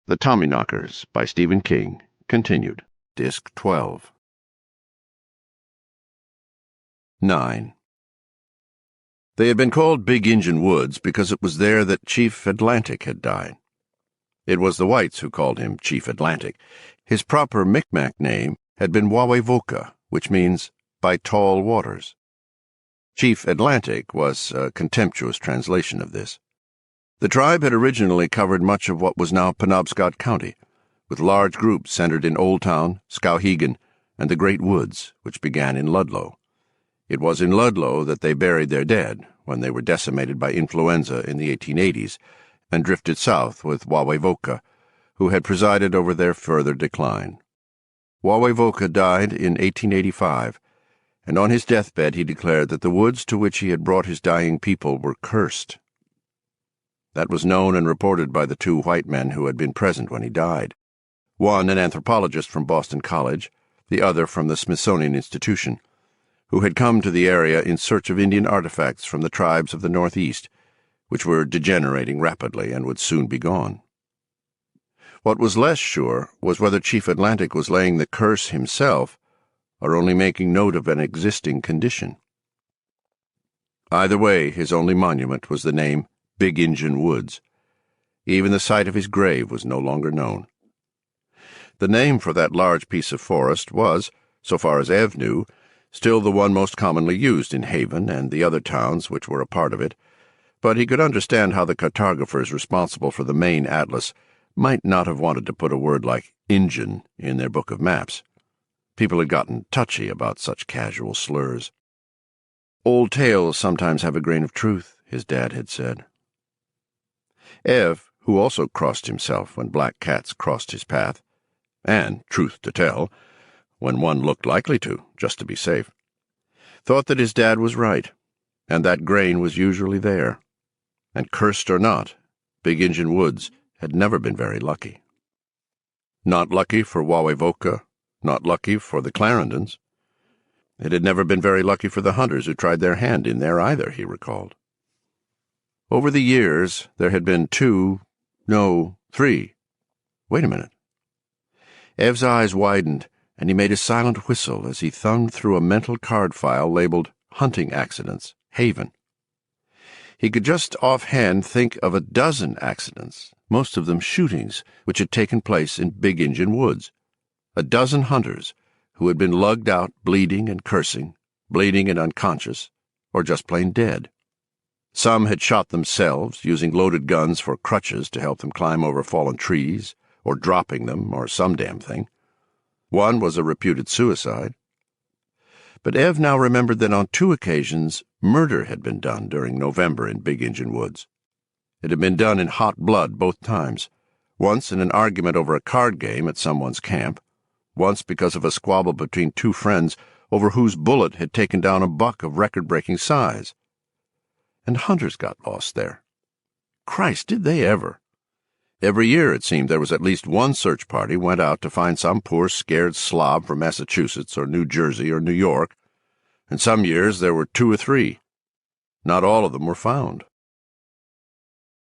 The Tommyknockers by Stephen King, continued. Disc 12. 9. They had been called Big Injun Woods because it was there that Chief Atlantic had died. It was the whites who called him Chief Atlantic. His proper Micmac name had been Awakens, which means by tall waters. Chief Atlantic was a contemptuous translation of this. The tribe had originally covered much of what was now Penobscot County, with large groups centered in Old Town, Skowhegan, and the Great Woods, which began in Ludlow. It was in Ludlow that they buried their dead when they were decimated by influenza in the 1880s and drifted south with Awakens, who had presided over their further decline. Awakens died in 1885, and on his deathbed he declared that the woods to which he had brought his dying people were cursed. That was known and reported by the two white men who had been present when he died, one an anthropologist from Boston College, the other from the Smithsonian Institution, who had come to the area in search of Indian artifacts from the tribes of the Northeast, which were degenerating rapidly and would soon be gone. What was less sure was whether Chief Atlantic was laying the curse himself or only making note of an existing condition. Either way, his only monument was the name Big Injun Woods. Even the site of his grave was no longer known. The name for that large piece of forest was, so far as Ev knew, still the one most commonly used in Haven and the other towns which were a part of it, but he could understand how the cartographers responsible for the main atlas might not have wanted to put a word like Injun in their book of maps. People had gotten touchy about such casual slurs. Old tales sometimes have a grain of truth, his dad had said. Ev, who also crossed himself when black cats crossed his path, and, truth to tell, when one looked likely to, just to be safe, thought that his dad was right, and that grain was usually there. And cursed or not, Big Injun Woods had never been very lucky. Not lucky for Awakens, not lucky for the Clarendons. It had never been very lucky for the hunters who tried their hand in there either, he recalled. Over the years, there had been three. Wait a minute. Ev's eyes widened, and he made a silent whistle as he thumbed through a mental card file labeled Hunting Accidents, Haven. He could just offhand think of a dozen accidents, most of them shootings, which had taken place in Big Injun Woods. A dozen hunters who had been lugged out bleeding and cursing, bleeding and unconscious, or just plain dead. Some had shot themselves, using loaded guns for crutches to help them climb over fallen trees, or dropping them, or some damn thing. One was a reputed suicide. But Ev now remembered that on 2 occasions murder had been done during November in Big Injun Woods. It had been done in hot blood both times, once in an argument over a card game at someone's camp, once because of a squabble between 2 friends over whose bullet had taken down a buck of record-breaking size. And hunters got lost there. Christ, did they ever! Every year, it seemed, there was at least one search party went out to find some poor scared slob from Massachusetts or New Jersey or New York, and some years there were 2 or 3. Not all of them were found.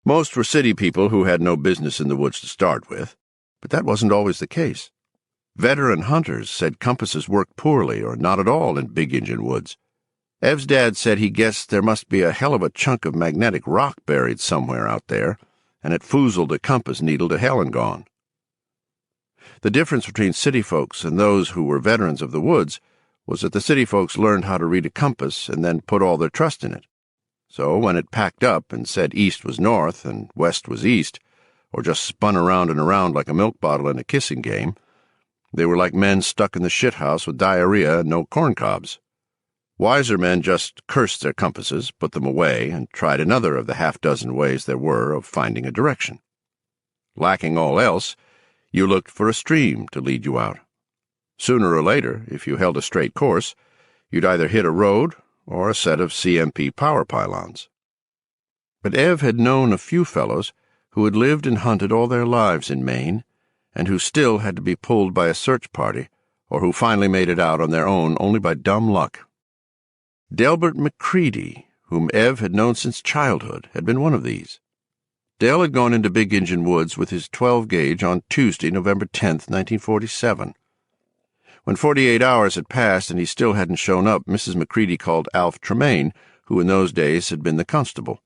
Most were city people who had no business in the woods to start with, but that wasn't always the case. Veteran hunters said compasses worked poorly or not at all in Big Injun Woods. Ev's dad said he guessed there must be a hell of a chunk of magnetic rock buried somewhere out there, and it foozled a compass needle to hell and gone. The difference between city folks and those who were veterans of the woods was that the city folks learned how to read a compass and then put all their trust in it. So when it packed up and said east was north and west was east, or just spun around and around like a milk bottle in a kissing game, they were like men stuck in the shithouse with diarrhea and no corncobs. Wiser men just cursed their compasses, put them away, and tried another of the half-dozen ways there were of finding a direction. Lacking all else, you looked for a stream to lead you out. Sooner or later, if you held a straight course, you'd either hit a road or a set of CMP power pylons. But Ev had known a few fellows who had lived and hunted all their lives in Maine, and who still had to be pulled by a search party, or who finally made it out on their own only by dumb luck. Delbert McCready, whom Ev had known since childhood, had been one of these. Dale had gone into Big Injun Woods with his 12-gauge on Tuesday, November 10th, 1947. When 48 hours had passed and he still hadn't shown up, Mrs. McCready called Alf Tremaine, who in those days had been the constable.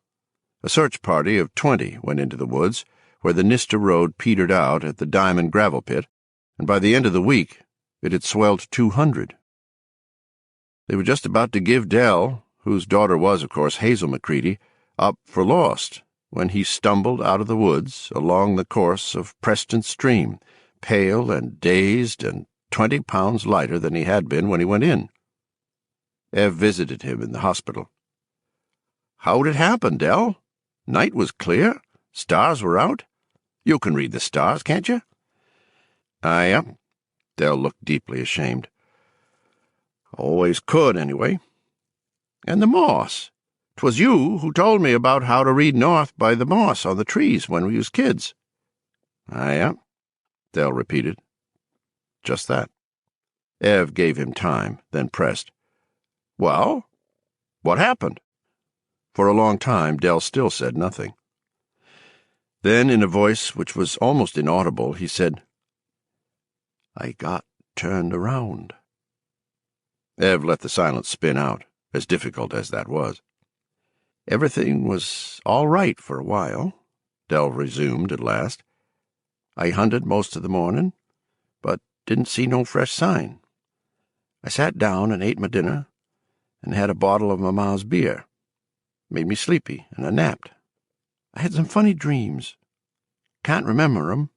A search party of 20 went into the woods, where the Nister Road petered out at the Diamond Gravel Pit, and by the end of the week it had swelled to 200. They were just about to give Dell, whose daughter was, of course, Hazel McCready, up for lost, when he stumbled out of the woods along the course of Preston Stream, pale and dazed and 20 pounds lighter than he had been when he went in. Ev visited him in the hospital. "How'd it happen, Dell? Night was clear. Stars were out. You can read the stars, can't you?" "Yeah." Dell looked deeply ashamed. "Always could, anyway. And the moss. 'Twas you who told me about how to read north by the moss on the trees when we was kids." "Yeah," Dell repeated. Just that. Ev gave him time, then pressed. "Well, what happened?" For a long time, Dell still said nothing. Then, in a voice which was almost inaudible, he said, "I got turned around." Ev let the silence spin out, as difficult as that was. "Everything was all right for a while," Dell resumed at last. "I hunted most of the morning, but didn't see no fresh sign. I sat down and ate my dinner, and had a bottle of my ma's beer. Made me sleepy, and I napped. I had some funny dreams. Can't remember 'em,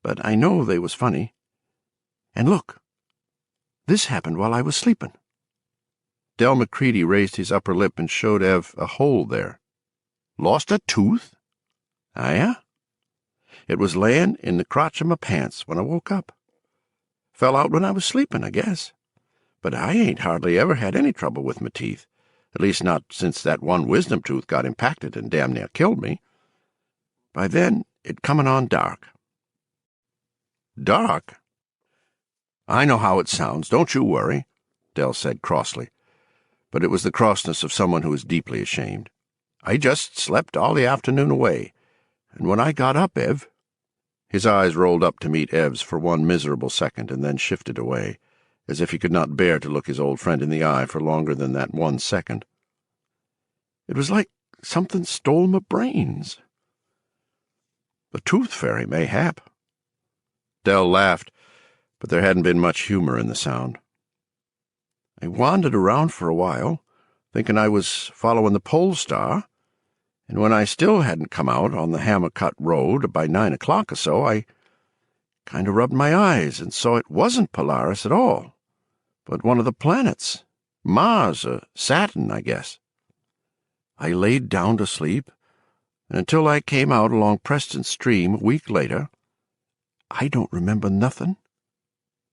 but I know they was funny. And look, this happened while I was sleeping." Del McCready raised his upper lip and showed Ev a hole there. "Lost a tooth?" "Yeah. It was layin' in the crotch of my pants when I woke up. Fell out when I was sleeping, I guess. But I ain't hardly ever had any trouble with my teeth, at least not since that one wisdom tooth got impacted and damn near killed me. By then, it comin' on dark." "Dark?" "I know how it sounds, don't you worry," Del said crossly. But it was the crossness of someone who is deeply ashamed. "I just slept all the afternoon away, and when I got up, Ev—" His eyes rolled up to meet Ev's for one miserable second and then shifted away, as if he could not bear to look his old friend in the eye for longer than that 1 second. "It was like something stole my brains." "The tooth fairy, mayhap." Del laughed, but there hadn't been much humor in the sound. "I wandered around for a while, thinking I was following the pole star, and when I still hadn't come out on the Hammer-Cut Road by 9 o'clock or so, I kind of rubbed my eyes and saw it wasn't Polaris at all, but one of the planets, Mars or Saturn, I guess. I laid down to sleep, and until I came out along Preston Stream a week later, I don't remember nothing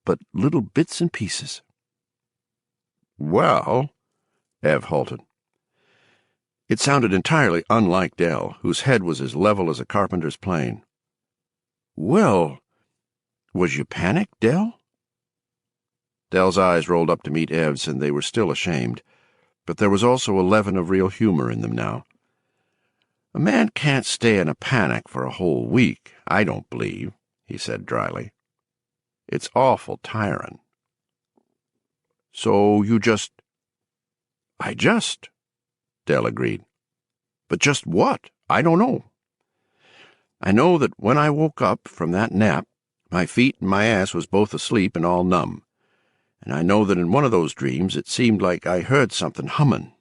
but little bits and pieces." "Well," Ev halted. It sounded entirely unlike Dell, whose head was as level as a carpenter's plane. "Well, was you panicked, Dell?" Dell's eyes rolled up to meet Ev's, and they were still ashamed, but there was also a leaven of real humor in them now. "A man can't stay in a panic for a whole week, I don't believe," he said dryly. "It's awful tiring." "So you just—" "I just," Dell agreed. "But just what? I don't know. I know that when I woke up from that nap, my feet and my ass was both asleep and all numb, and I know that in one of those dreams it seemed like I heard something humming,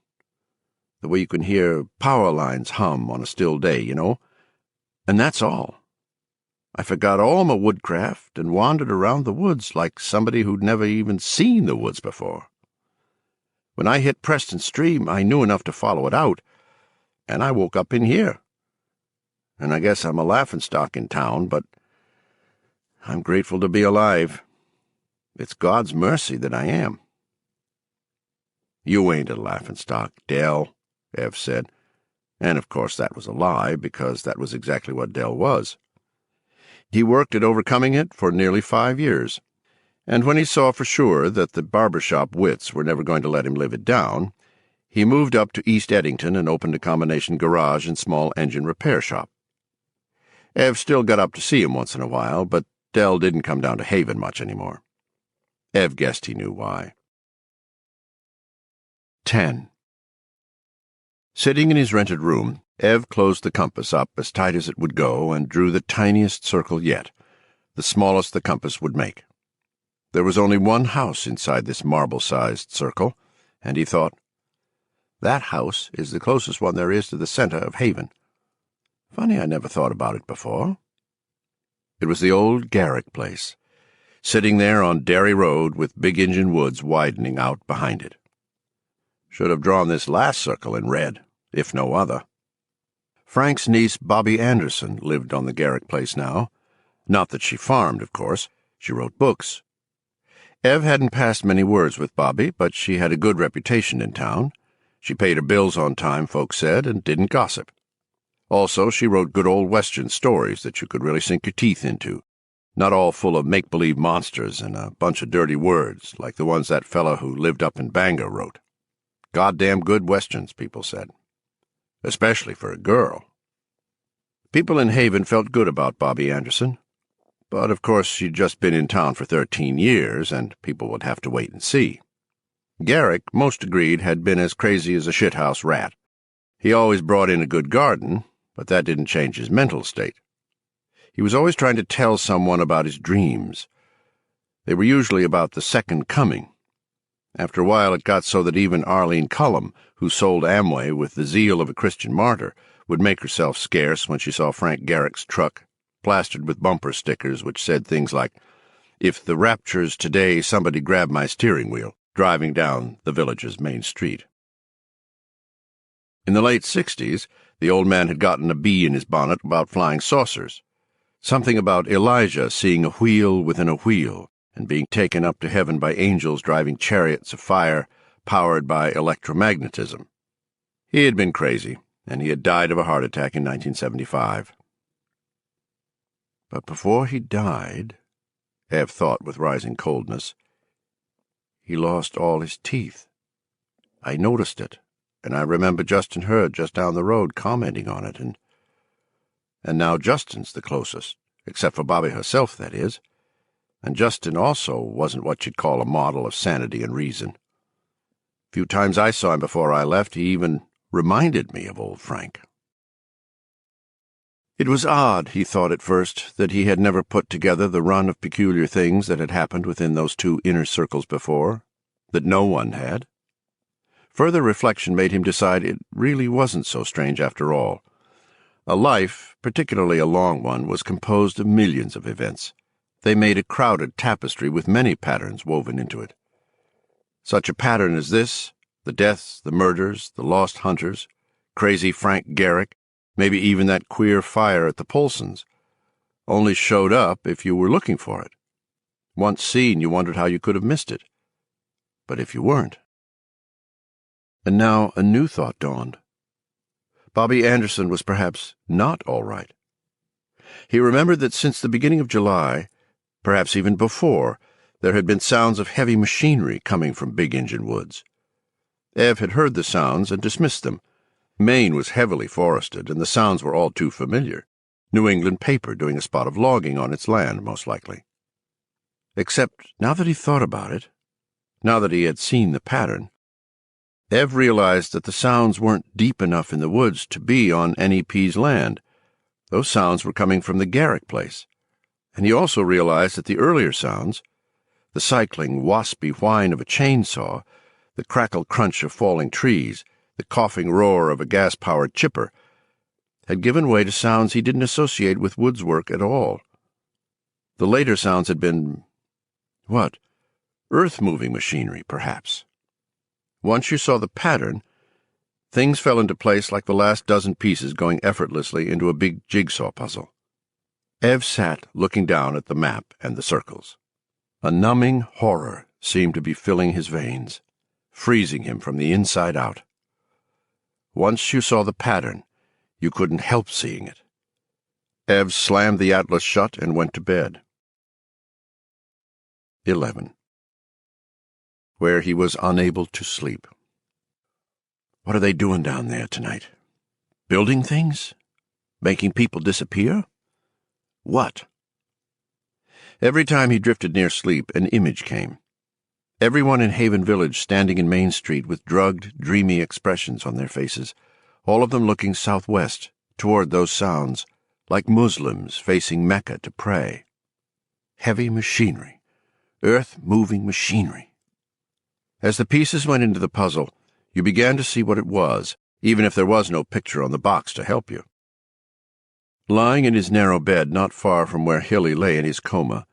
the way you can hear power lines hum on a still day, you know, and that's all. I forgot all my woodcraft and wandered around the woods like somebody who'd never even seen the woods before. When I hit Preston Stream, I knew enough to follow it out, and I woke up in here. And I guess I'm a laughingstock in town, but I'm grateful to be alive. It's God's mercy that I am." "You ain't a laughingstock, Dell," Ev said, and of course that was a lie, because that was exactly what Dell was. He worked at overcoming it for nearly 5 years, and when he saw for sure that the barber-shop wits were never going to let him live it down, he moved up to East Eddington and opened a combination garage and small engine repair shop. Ev still got up to see him once in a while, but Dell didn't come down to Haven much anymore. Ev guessed he knew why. 10. Sitting in his rented room, Ev closed the compass up as tight as it would go and drew the tiniest circle yet, the smallest the compass would make. There was only one house inside this marble-sized circle, and he thought, that house is the closest one there is to the center of Haven. Funny I never thought about it before. It was the old Garrick place, sitting there on Derry Road with Big Injun Woods widening out behind it. Should have drawn this last circle in red, if no other. Frank's niece, Bobby Anderson, lived on the Garrick place now. Not that she farmed, of course. She wrote books. Ev hadn't passed many words with Bobby, but she had a good reputation in town. She paid her bills on time, folks said, and didn't gossip. Also, she wrote good old Western stories that you could really sink your teeth into, not all full of make-believe monsters and a bunch of dirty words, like the ones that fella who lived up in Bangor wrote. Goddamn good Westerns, people said. Especially for a girl. People in Haven felt good about Bobby Anderson. But, of course, she'd just been in town for 13 years, and people would have to wait and see. Garrick, most agreed, had been as crazy as a shithouse rat. He always brought in a good garden, but that didn't change his mental state. He was always trying to tell someone about his dreams. They were usually about the second coming. After a while it got so that even Arlene Cullum, who sold Amway with the zeal of a Christian martyr, would make herself scarce when she saw Frank Garrick's truck, plastered with bumper stickers which said things like, "If the rapture's today, somebody grab my steering wheel," driving down the village's main street. In the late 60s, the old man had gotten a bee in his bonnet about flying saucers. Something about Elijah seeing a wheel within a wheel and being taken up to heaven by angels driving chariots of fire powered by electromagnetism. He had been crazy, and he had died of a heart attack in 1975. But before he died, Ev thought with rising coldness, he lost all his teeth. I noticed it, and I remember Justin Hurd just down the road commenting on it, and now Justin's the closest, except for Bobby herself, that is. And Justin also wasn't what you'd call a model of sanity and reason. Few times I saw him before I left, he even reminded me of old Frank. It was odd, he thought at first, that he had never put together the run of peculiar things that had happened within those two inner circles before, that no one had. Further reflection made him decide it really wasn't so strange after all. A life, particularly a long one, was composed of millions of events. They made a crowded tapestry with many patterns woven into it. Such a pattern as this, the deaths, the murders, the lost hunters, crazy Frank Garrick, maybe even that queer fire at the Polsons, only showed up if you were looking for it. Once seen, you wondered how you could have missed it. But if you weren't. And now a new thought dawned. Bobby Anderson was perhaps not all right. He remembered that since the beginning of July, perhaps even before, there had been sounds of heavy machinery coming from Big Injun Woods. Ev had heard the sounds and dismissed them. Maine was heavily forested, and the sounds were all too familiar. New England paper doing a spot of logging on its land, most likely. Except, now that he thought about it, now that he had seen the pattern, Ev realized that the sounds weren't deep enough in the woods to be on NEP's land. Those sounds were coming from the Garrick place. And he also realized that the earlier sounds, the cycling, waspy whine of a chainsaw, the crackle crunch of falling trees, the coughing roar of a gas-powered chipper, had given way to sounds he didn't associate with woods work at all. The later sounds had been, what? Earth-moving machinery, perhaps. Once you saw the pattern, things fell into place like the last dozen pieces going effortlessly into a big jigsaw puzzle. Ev sat looking down at the map and the circles. A numbing horror seemed to be filling his veins, freezing him from the inside out. Once you saw the pattern, you couldn't help seeing it. Ev slammed the atlas shut and went to bed. 11. Where he was unable to sleep. What are they doing down there tonight? Building things? Making people disappear? What? Every time he drifted near sleep, an image came. Everyone in Haven Village standing in Main Street with drugged, dreamy expressions on their faces, all of them looking southwest, toward those sounds, like Muslims facing Mecca to pray. Heavy machinery, earth-moving machinery. As the pieces went into the puzzle, you began to see what it was, even if there was no picture on the box to help you. Lying in his narrow bed not far from where Hilly lay in his coma,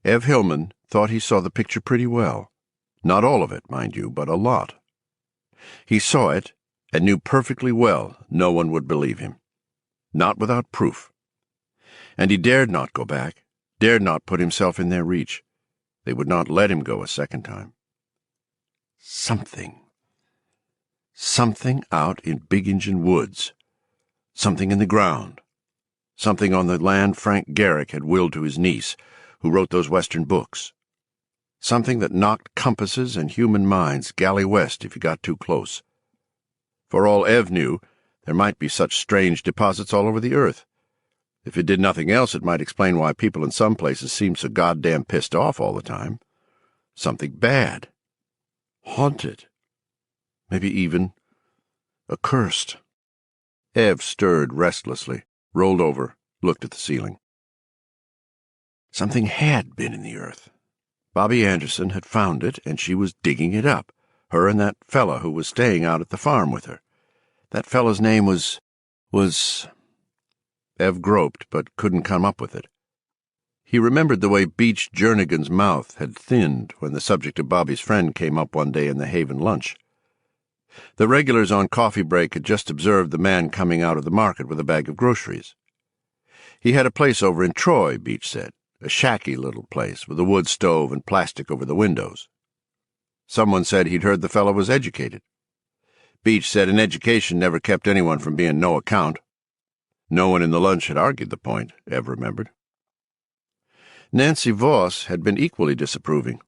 Ev Hillman thought he saw the picture pretty well. Not all of it, mind you, but a lot. He saw it and knew perfectly well no one would believe him. Not without proof. And he dared not go back, dared not put himself in their reach. They would not let him go a second time. Something out in Big Injun Woods. Something in the ground. Something on the land Frank Garrick had willed to his niece, who wrote those Western books. Something that knocked compasses and human minds galley-west if you got too close. For all Ev knew, there might be such strange deposits all over the earth. If it did nothing else, it might explain why people in some places seemed so goddamn pissed off all the time. Something bad. Haunted. Maybe even accursed. Ev stirred restlessly, rolled over, looked at the ceiling. Something had been in the earth. Bobby Anderson had found it, and she was digging it up, her and that fella who was staying out at the farm with her. That fella's name was... Ev groped, but couldn't come up with it. He remembered the way Beach Jernigan's mouth had thinned when the subject of Bobby's friend came up one day in the Haven lunch. The regulars on coffee break had just observed the man coming out of the market with a bag of groceries. He had a place over in Troy, Beach said, a shacky little place with a wood stove and plastic over the windows. Someone said he'd heard the fellow was educated. Beach said an education never kept anyone from being no account. No one in the lunch had argued the point, Ev remembered. Nancy Voss had been equally disapproving.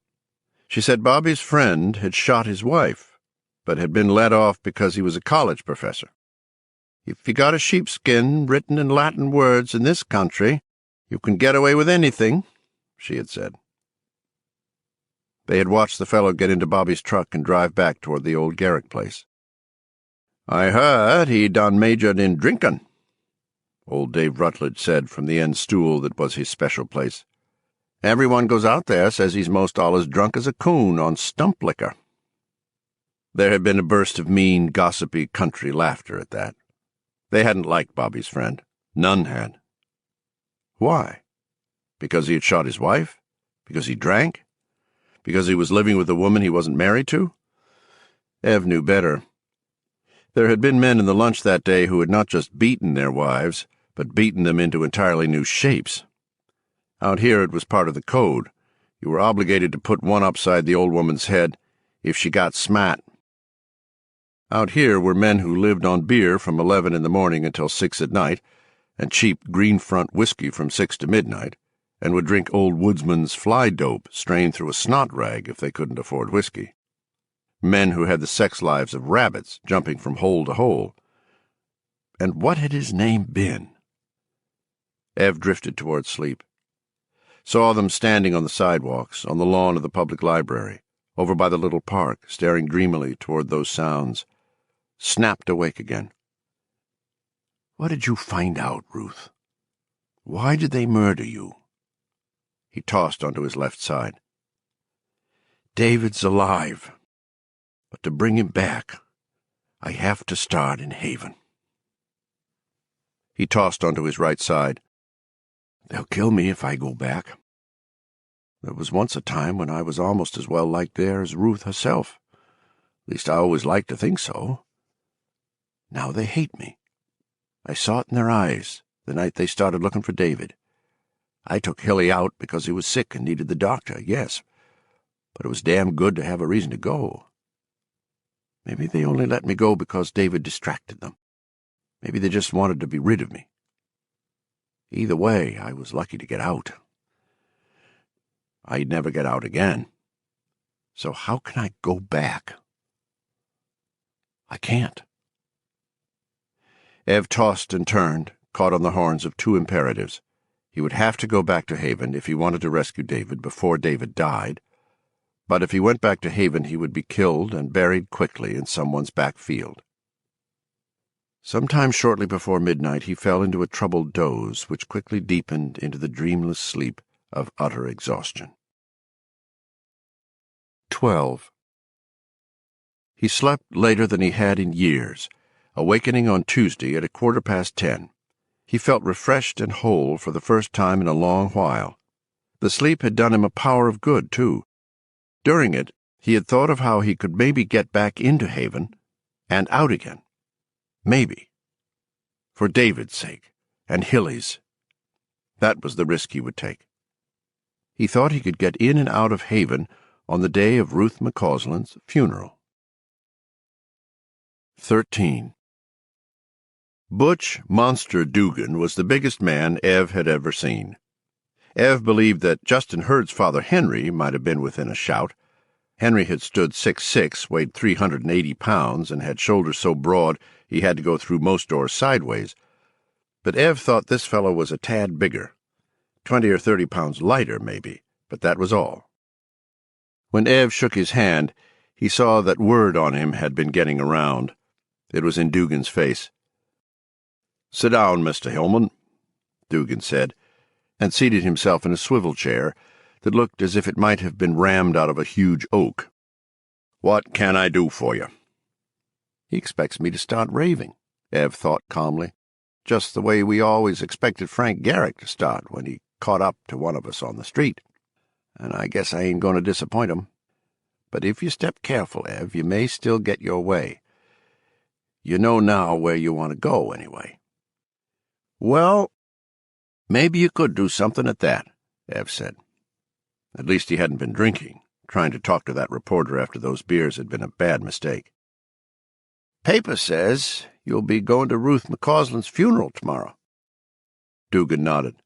She said Bobby's friend had shot his wife, but had been let off because he was a college professor. If you got a sheepskin written in Latin words in this country, you can get away with anything, she had said. They had watched the fellow get into Bobby's truck and drive back toward the old Garrick place. I heard he done majored in drinkin', old Dave Rutledge said from the end stool that was his special place. Everyone goes out there says he's most all as drunk as a coon on stump liquor. There had been a burst of mean, gossipy country laughter at that. They hadn't liked Bobby's friend. None had. Why? Because he had shot his wife? Because he drank? Because he was living with a woman he wasn't married to? Ev knew better. There had been men in the lunch that day who had not just beaten their wives, but beaten them into entirely new shapes. Out here it was part of the code. You were obligated to put one upside the old woman's head if she got smat. Out here were men who lived on beer from 11 in the morning until 6 at night, and cheap green front whiskey from 6 to midnight, and would drink old woodsman's fly dope strained through a snot rag if they couldn't afford whiskey. Men who had the sex lives of rabbits jumping from hole to hole. And what had his name been? Ev drifted toward sleep. Saw them standing on the sidewalks, on the lawn of the public library, over by the little park, staring dreamily toward those sounds. Snapped awake again. What did you find out, Ruth? Why did they murder you? He tossed onto his left side. David's alive. But to bring him back, I have to start in Haven. He tossed onto his right side. They'll kill me if I go back. There was once a time when I was almost as well liked there as Ruth herself. At least I always liked to think so. Now they hate me. I saw it in their eyes the night they started looking for David. I took Hilly out because he was sick and needed the doctor, yes, but it was damn good to have a reason to go. Maybe they only let me go because David distracted them. Maybe they just wanted to be rid of me. Either way, I was lucky to get out. I'd never get out again. So how can I go back? I can't. Ev tossed and turned, caught on the horns of two imperatives. He would have to go back to Haven if he wanted to rescue David before David died, but if he went back to Haven he would be killed and buried quickly in someone's back field. Sometime shortly before midnight he fell into a troubled doze, which quickly deepened into the dreamless sleep of utter exhaustion. 12. He slept later than he had in years, awakening on Tuesday at 10:15. He felt refreshed and whole for the first time in a long while. The sleep had done him a power of good, too. During it, he had thought of how he could maybe get back into Haven and out again. Maybe. For David's sake, and Hilly's. That was the risk he would take. He thought he could get in and out of Haven on the day of Ruth McCausland's funeral. 13. Butch Monster Dugan was the biggest man Ev had ever seen. Ev believed that Justin Hurd's father Henry might have been within a shout. Henry had stood 6'6", weighed 380 pounds, and had shoulders so broad he had to go through most doors sideways. But Ev thought this fellow was a tad bigger, 20 or 30 pounds lighter, maybe, but that was all. When Ev shook his hand, he saw that word on him had been getting around. It was in Dugan's face. "Sit down, Mr. Hillman," Dugan said, and seated himself in a swivel chair that looked as if it might have been rammed out of a huge oak. "What can I do for you?" "He expects me to start raving," Ev thought calmly, just the way we always expected Frank Garrick to start when he caught up to one of us on the street. "And I guess I ain't going to disappoint him. But if you step careful, Ev, you may still get your way. You know now where you want to go, anyway." "Well, maybe you could do something at that," Ev said. At least he hadn't been drinking. Trying to talk to that reporter after those beers had been a bad mistake. "Paper says you'll be going to Ruth McCausland's funeral tomorrow." Dugan nodded.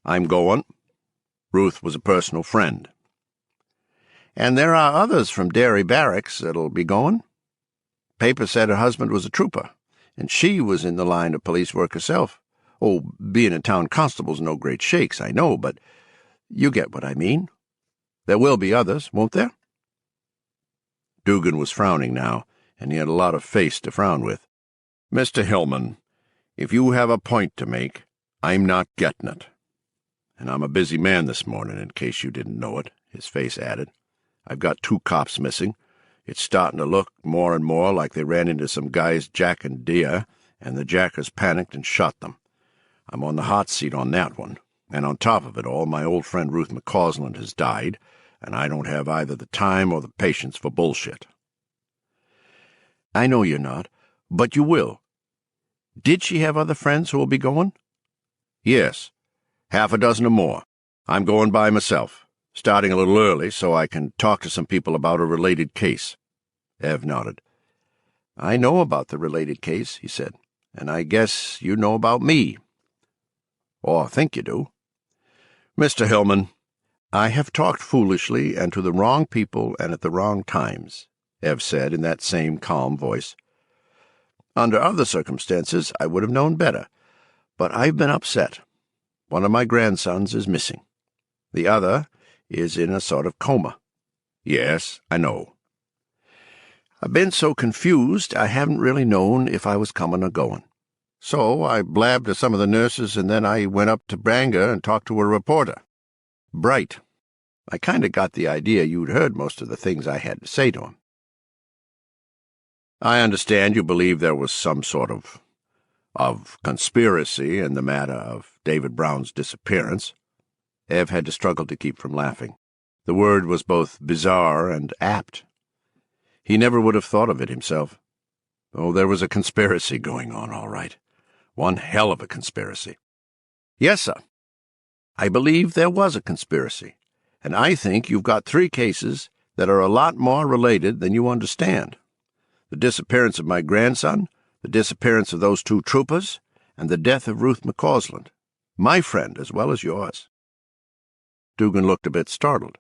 "I'm going." Ruth was a personal friend. "And there are others from Derry Barracks that'll be going. Paper said her husband was a trooper, and she was in the line of police work herself. Oh, being a town constable's no great shakes, I know, but you get what I mean. There will be others, won't there?" Dugan was frowning now, and he had a lot of face to frown with. "Mr. Hillman, if you have a point to make, I'm not getting it. And I'm a busy man this morning, in case you didn't know it," his face added. "I've got 2 cops missing. It's starting to look more and more like they ran into some guys jacking deer, and the jackers panicked and shot them. I'm on the hot seat on that one, and on top of it all, my old friend Ruth McCausland has died, and I don't have either the time or the patience for bullshit." "I know you're not, but you will. Did she have other friends who will be going?" "Yes, 6 or more. I'm going by myself, starting a little early so I can talk to some people about a related case." Ev nodded. "I know about the related case," he said, "and I guess you know about me. Or think you do." "Mr. Hillman, I have talked foolishly and to the wrong people and at the wrong times," Ev said in that same calm voice. "Under other circumstances I would have known better, but I've been upset. One of my grandsons is missing. The other is in a sort of coma." "Yes, I know." "I've been so confused I haven't really known if I was coming or going. So I blabbed to some of the nurses, and then I went up to Bangor and talked to a reporter. Bright. I kind of got the idea you'd heard most of the things I had to say to him." "I understand you believe there was some sort of conspiracy in the matter of David Brown's disappearance." Ev had to struggle to keep from laughing. The word was both bizarre and apt. He never would have thought of it himself. Oh, there was a conspiracy going on, all right. One hell of a conspiracy. "Yes, sir. I believe there was a conspiracy, and I think you've got 3 cases that are a lot more related than you understand. The disappearance of my grandson, the disappearance of those 2 troopers, and the death of Ruth McCausland, my friend as well as yours." Dugan looked a bit startled,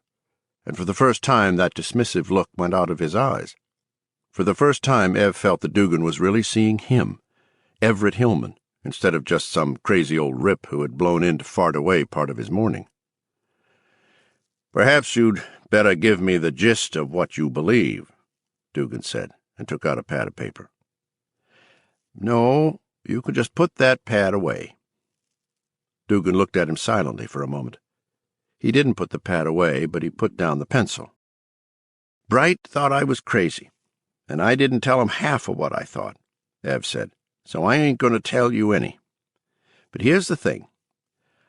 and for the first time that dismissive look went out of his eyes. For the first time Ev felt that Dugan was really seeing him, Everett Hillman, instead of just some crazy old rip who had blown in to fart away part of his morning. "Perhaps you'd better give me the gist of what you believe," Dugan said, and took out a pad of paper. "No, you can just put that pad away." Dugan looked at him silently for a moment. He didn't put the pad away, but he put down the pencil. "Bright thought I was crazy, and I didn't tell him half of what I thought," Ev said, "so I ain't going to tell you any. But here's the thing.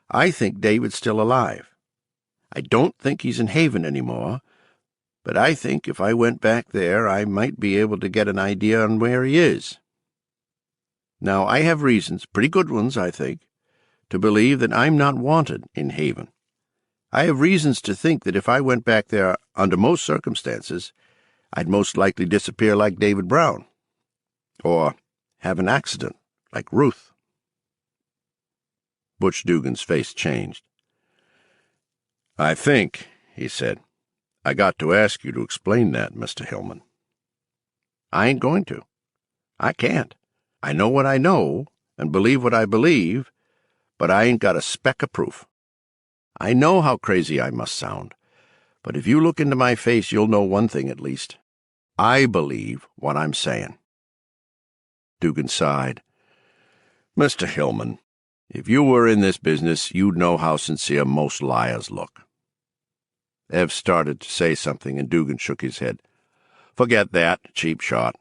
I think David's still alive. I don't think he's in Haven anymore, but I think if I went back there I might be able to get an idea on where he is. Now, I have reasons, pretty good ones, I think, to believe that I'm not wanted in Haven. I have reasons to think that if I went back there under most circumstances, I'd most likely disappear like David Brown, or have an accident like Ruth." Butch Dugan's face changed. "I think," he said, "I got to ask you to explain that, Mr. Hillman." "I ain't going to. I can't. I know what I know, and believe what I believe, but I ain't got a speck of proof. I know how crazy I must sound, but if you look into my face you'll know one thing at least. I believe what I'm saying." Dugan sighed. "Mr. Hillman, if you were in this business, you'd know how sincere most liars look." Ev started to say something, and Dugan shook his head. "Forget that, cheap shot.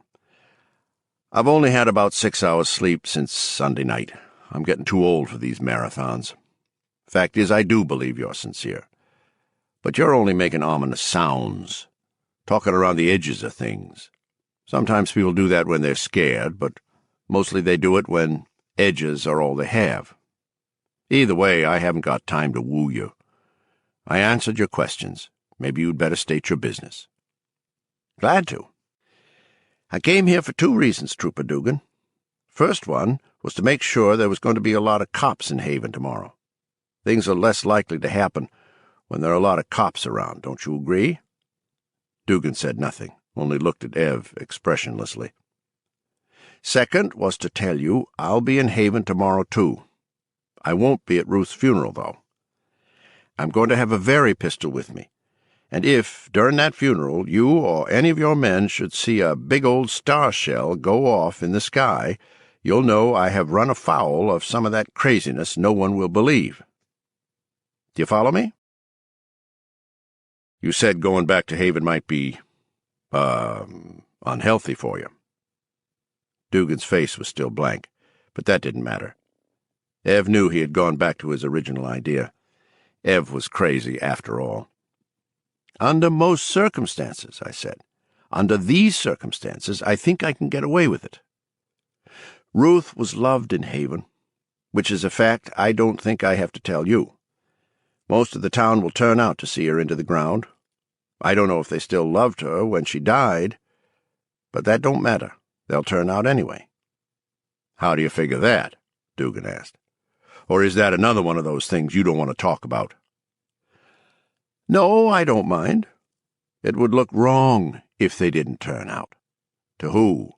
I've only had about 6 hours sleep since Sunday night. I'm getting too old for these marathons. Fact is, I do believe you're sincere. But you're only making ominous sounds, talking around the edges of things. Sometimes people do that when they're scared, but mostly they do it when edges are all they have. Either way, I haven't got time to woo you. I answered your questions. Maybe you'd better state your business." "Glad to. I came here for 2 reasons, Trooper Dugan. First one was to make sure there was going to be a lot of cops in Haven tomorrow. Things are less likely to happen when there are a lot of cops around, don't you agree?" Dugan said nothing, only looked at Ev expressionlessly. "Second was to tell you I'll be in Haven tomorrow, too. I won't be at Ruth's funeral, though. I'm going to have a Very pistol with me, and if, during that funeral, you or any of your men should see a big old star shell go off in the sky, you'll know I have run afoul of some of that craziness no one will believe. Do you follow me?" "You said going back to Haven might be, unhealthy for you." Dugan's face was still blank, but that didn't matter. Ev knew he had gone back to his original idea. Ev was crazy, after all. "Under most circumstances," I said. "Under these circumstances, I think I can get away with it. Ruth was loved in Haven, which is a fact I don't think I have to tell you. Most of the town will turn out to see her into the ground. I don't know if they still loved her when she died, but that don't matter. They'll turn out anyway." "How do you figure that?" Dugan asked. "Or is that another one of those things you don't want to talk about?" "No, I don't mind. It would look wrong if they didn't turn out." "To who?"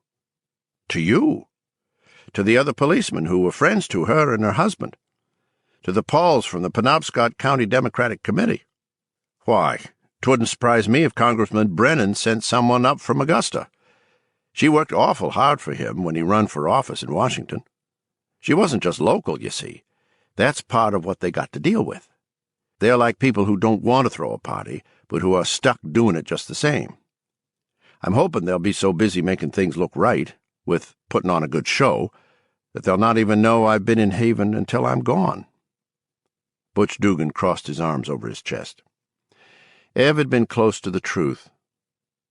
"To you. To the other policemen who were friends to her and her husband. To the Pauls from the Penobscot County Democratic Committee. Why, 'twouldn't surprise me if Congressman Brennan sent someone up from Augusta. She worked awful hard for him when he run for office in Washington. She wasn't just local, you see. That's part of what they got to deal with. They're like people who don't want to throw a party, but who are stuck doing it just the same. I'm hoping they'll be so busy making things look right, with putting on a good show, that they'll not even know I've been in Haven until I'm gone." Butch Dugan crossed his arms over his chest. Ev had been close to the truth.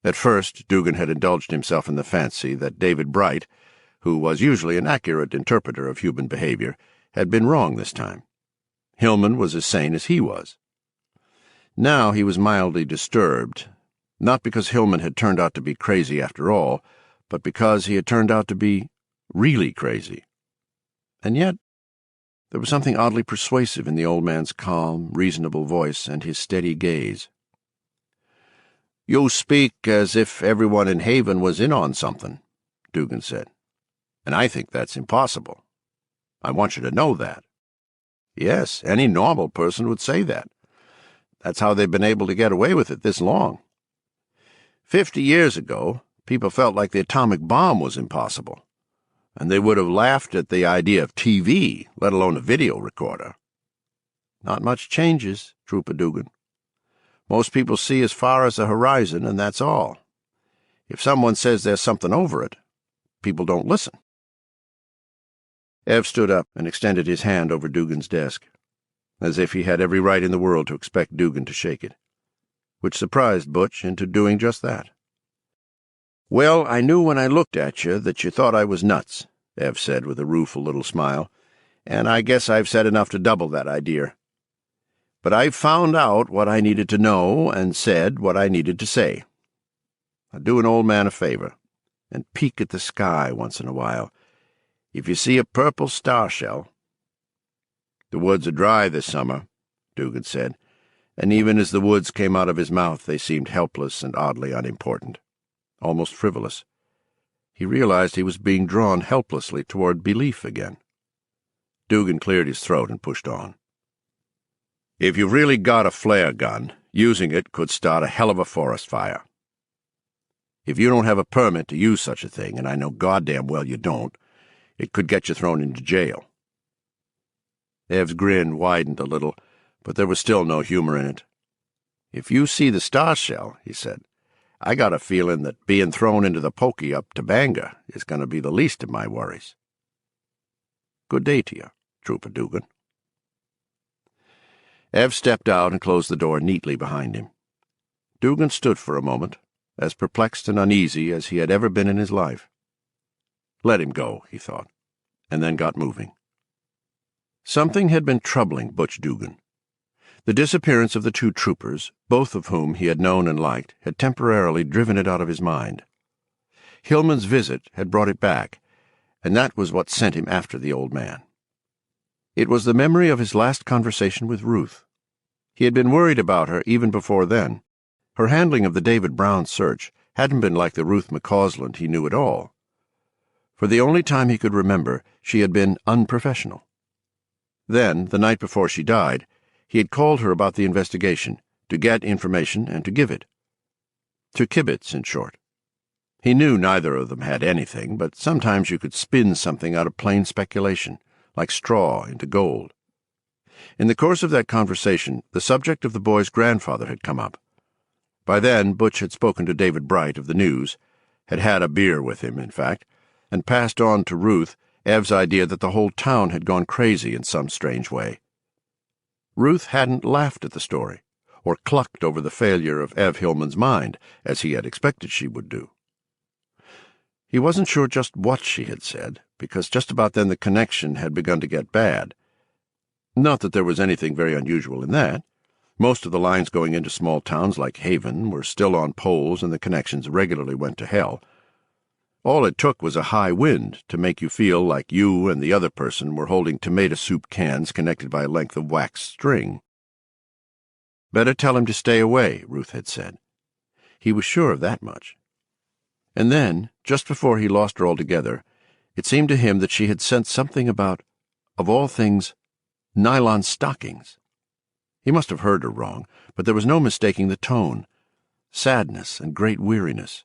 At first, Dugan had indulged himself in the fancy that David Bright, who was usually an accurate interpreter of human behavior, had been wrong this time. Hillman was as sane as he was. Now he was mildly disturbed, not because Hillman had turned out to be crazy after all, but because he had turned out to be really crazy. And yet there was something oddly persuasive in the old man's calm, reasonable voice and his steady gaze. "You speak as if everyone in Haven was in on something," Dugan said, "and I think that's impossible." I want you to know that. Yes, any normal person would say that. That's how they've been able to get away with it this long. 50 years ago, people felt like the atomic bomb was impossible, and they would have laughed at the idea of TV, let alone a video recorder. Not much changes, Trooper Dugan. Most people see as far as the horizon, and that's all. If someone says there's something over it, people don't listen. Ev stood up and extended his hand over Dugan's desk, as if he had every right in the world to expect Dugan to shake it, which surprised Butch into doing just that. "Well, I knew when I looked at you that you thought I was nuts," Ev said with a rueful little smile, "and I guess I've said enough to double that idea. But I've found out what I needed to know and said what I needed to say. I'll do an old man a favor and peek at the sky once in a while. If you see a purple star shell—" "The woods are dry this summer," Dugan said, and even as the words came out of his mouth they seemed helpless and oddly unimportant, almost frivolous. He realized he was being drawn helplessly toward belief again. Dugan cleared his throat and pushed on. "If you've really got a flare gun, using it could start a hell of a forest fire. If you don't have a permit to use such a thing, and I know goddamn well you don't, it could get you thrown into jail." Ev's grin widened a little, but there was still no humor in it. "If you see the star shell," he said, "I got a feeling that being thrown into the pokey up to Bangor is going to be the least of my worries. Good day to you, Trooper Dugan." Ev stepped out and closed the door neatly behind him. Dugan stood for a moment, as perplexed and uneasy as he had ever been in his life. Let him go, he thought, and then got moving. Something had been troubling Butch Dugan. The disappearance of the two troopers, both of whom he had known and liked, had temporarily driven it out of his mind. Hillman's visit had brought it back, and that was what sent him after the old man. It was the memory of his last conversation with Ruth. He had been worried about her even before then. Her handling of the David Brown search hadn't been like the Ruth McCausland he knew at all. For the only time he could remember, she had been unprofessional. Then, the night before she died, he had called her about the investigation, to get information and to give it. To kibitz, in short. He knew neither of them had anything, but sometimes you could spin something out of plain speculation, like straw into gold. In the course of that conversation, the subject of the boy's grandfather had come up. By then, Butch had spoken to David Bright of the News, had had a beer with him, in fact, and passed on to Ruth Ev's idea that the whole town had gone crazy in some strange way. Ruth hadn't laughed at the story, or clucked over the failure of Ev Hillman's mind, as he had expected she would do. He wasn't sure just what she had said, because just about then the connection had begun to get bad. Not that there was anything very unusual in that. Most of the lines going into small towns like Haven were still on poles and the connections regularly went to hell. All it took was a high wind to make you feel like you and the other person were holding tomato soup cans connected by a length of waxed string. "Better tell him to stay away," Ruth had said. He was sure of that much. And then, just before he lost her altogether, it seemed to him that she had sent something about, of all things, nylon stockings. He must have heard her wrong, but there was no mistaking the tone. Sadness and great weariness,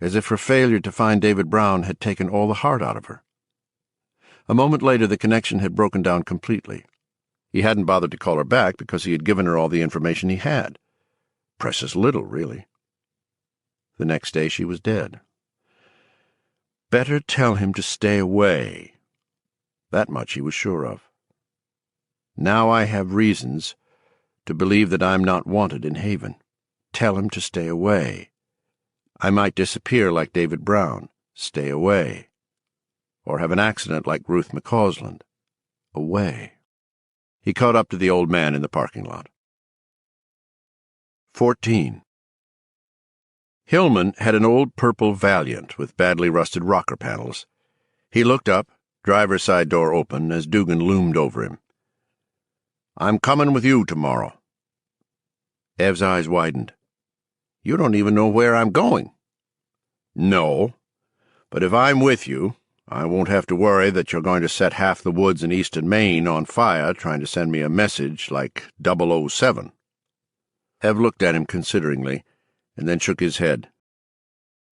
as if her failure to find David Brown had taken all the heart out of her. A moment later the connection had broken down completely. He hadn't bothered to call her back because he had given her all the information he had. Precious little, really. The next day she was dead. Better tell him to stay away. That much he was sure of. Now I have reasons to believe that I'm not wanted in Haven. Tell him to stay away. I might disappear like David Brown. Stay away. Or have an accident like Ruth McCausland. Away. He caught up to the old man in the parking lot. 14. Hillman had an old purple Valiant with badly rusted rocker panels. He looked up, driver's side door open, as Dugan loomed over him. "I'm coming with you tomorrow." Ev's eyes widened. "You don't even know where I'm going." "No, but if I'm with you, I won't have to worry that you're going to set half the woods in eastern Maine on fire trying to send me a message like 007. Ev looked at him consideringly, and then shook his head.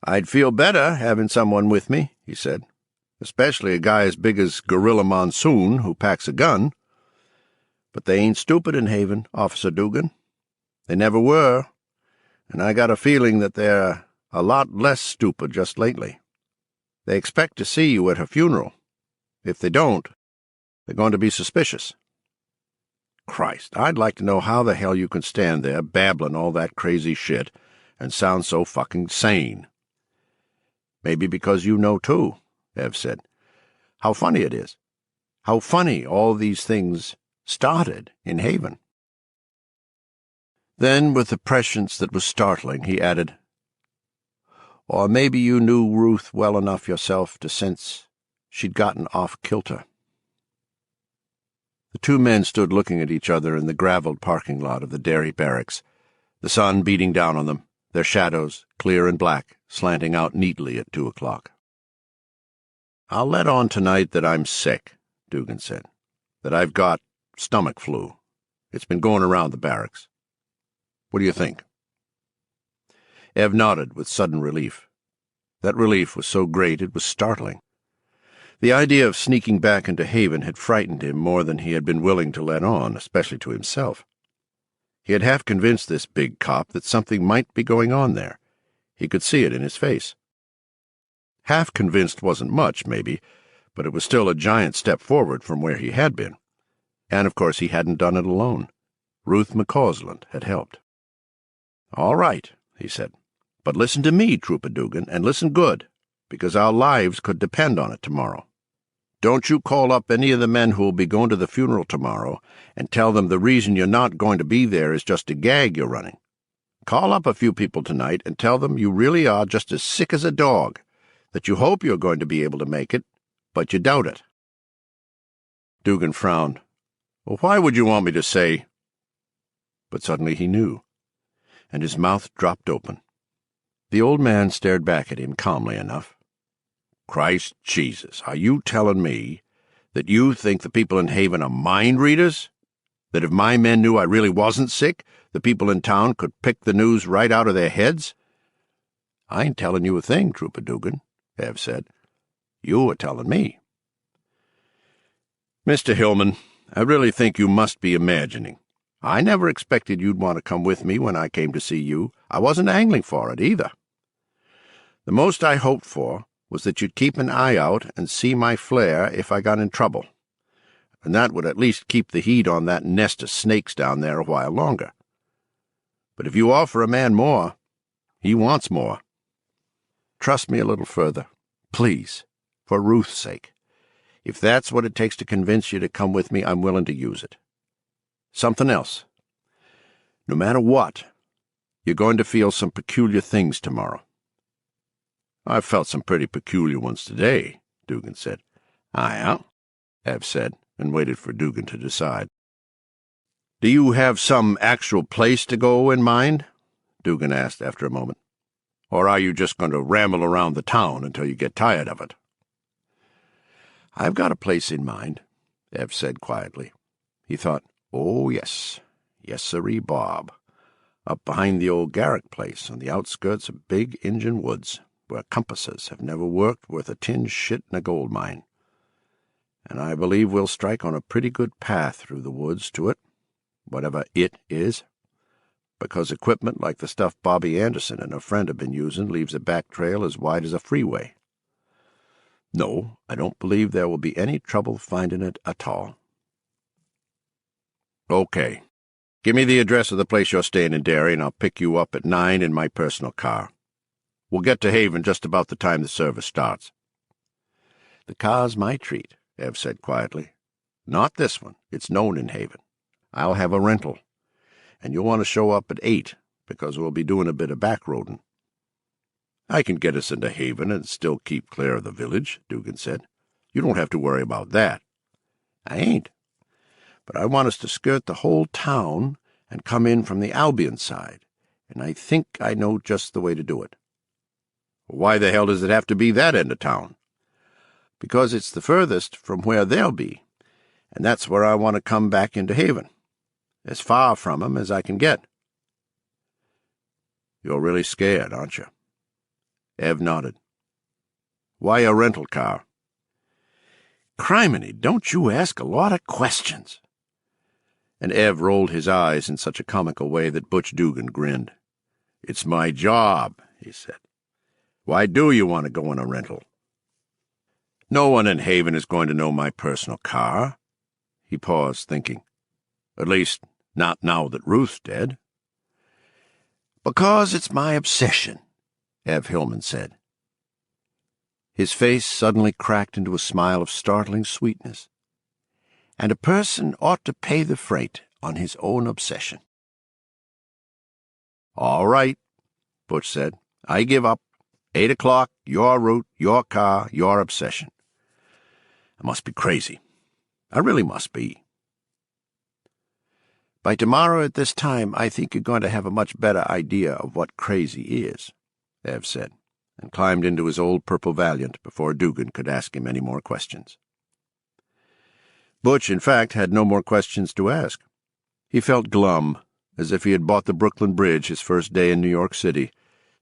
I'd feel better having someone with me, he said, especially a guy as big as Gorilla Monsoon who packs a gun. But they ain't stupid in Haven, Officer Dugan. They never were, and I got a feeling that they're a lot less stupid just lately. They expect to see you at her funeral. If they don't, they're going to be suspicious. Christ, I'd like to know how the hell you can stand there babbling all that crazy shit and sound so fucking sane. Maybe because you know, too, Ev said. How funny it is. How funny all these things started in Haven. Then, with a prescience that was startling, he added, Or maybe you knew Ruth well enough yourself to sense she'd gotten off kilter. The two men stood looking at each other in the gravelled parking lot of the dairy barracks, the sun beating down on them, their shadows, clear and black, slanting out neatly at 2 o'clock. I'll let on tonight that I'm sick, Dugan said, that I've got stomach flu. It's been going around the barracks. What do you think? Ev nodded with sudden relief. That relief was so great it was startling. The idea of sneaking back into Haven had frightened him more than he had been willing to let on, especially to himself. He had half convinced this big cop that something might be going on there. He could see it in his face. Half convinced wasn't much, maybe, but it was still a giant step forward from where he had been. And, of course, he hadn't done it alone. Ruth McCausland had helped. All right, he said. But listen to me, Trooper Dugan, and listen good, because our lives could depend on it tomorrow. Don't you call up any of the men who'll be going to the funeral tomorrow and tell them the reason you're not going to be there is just a gag you're running. Call up a few people tonight and tell them you really are just as sick as a dog, that you hope you're going to be able to make it, but you doubt it. Dugan frowned. Well, why would you want me to say? But suddenly he knew, and his mouth dropped open. The old man stared back at him calmly enough. Christ Jesus, are you telling me that you think the people in Haven are mind readers? That if my men knew I really wasn't sick, the people in town could pick the news right out of their heads? I ain't telling you a thing, Trooper Dugan, Ev said. You are telling me. Mr. Hillman, I really think you must be imagining. I never expected you'd want to come with me when I came to see you. I wasn't angling for it, either. The most I hoped for was that you'd keep an eye out and see my flare if I got in trouble, and that would at least keep the heat on that nest of snakes down there a while longer. But if you offer a man more, he wants more. Trust me a little further, please, for Ruth's sake. If that's what it takes to convince you to come with me, I'm willing to use it. Something else. No matter what, you're going to feel some peculiar things tomorrow. I've felt some pretty peculiar ones today, Dugan said. I am, Ev said, and waited for Dugan to decide. Do you have some actual place to go in mind? Dugan asked after a moment. Or are you just going to ramble around the town until you get tired of it? I've got a place in mind, Ev said quietly. He thought, oh, yes, sirree, Bob, up behind the old Garrick place on the outskirts of Big Injun Woods, where compasses have never worked worth a tin shit in a gold mine. And I believe we'll strike on a pretty good path through the woods to it, whatever it is, because equipment like the stuff Bobby Anderson and a friend have been using leaves a back trail as wide as a freeway. No, I don't believe there will be any trouble finding it at all. Okay. Give me the address of the place you're staying in, Derry, and I'll pick you up at 9 in my personal car. We'll get to Haven just about the time the service starts. The car's my treat, Ev said quietly. Not this one. It's known in Haven. I'll have a rental. And you'll want to show up at 8, because we'll be doing a bit of backroading. I can get us into Haven and still keep clear of the village, Dugan said. You don't have to worry about that. I ain't. But I want us to skirt the whole town and come in from the Albion side, and I think I know just the way to do it. Why the hell does it have to be that end of town? because it's the furthest from where they'll be, and that's where I want to come back into Haven, as far from 'em as I can get." "You're really scared, aren't you?" Ev nodded. "Why a rental car?" "Criminy, don't you ask a lot of questions." And Ev rolled his eyes in such a comical way that Butch Dugan grinned. "It's my job," he said. "Why do you want to go in a rental?" "No one in Haven is going to know my personal car." He paused, thinking. "At least, not now that Ruth's dead." "Because it's my obsession," Ev Hillman said. His face suddenly cracked into a smile of startling sweetness. "And a person ought to pay the freight on his own obsession." "All right," Butch said. "I give up. 8 o'clock, your route, your car, your obsession. I must be crazy. I really must be." "By tomorrow at this time, I think you're going to have a much better idea of what crazy is," Ev said, and climbed into his old purple Valiant before Dugan could ask him any more questions. Butch, in fact, had no more questions to ask. He felt glum, as if he had bought the Brooklyn Bridge his first day in New York City,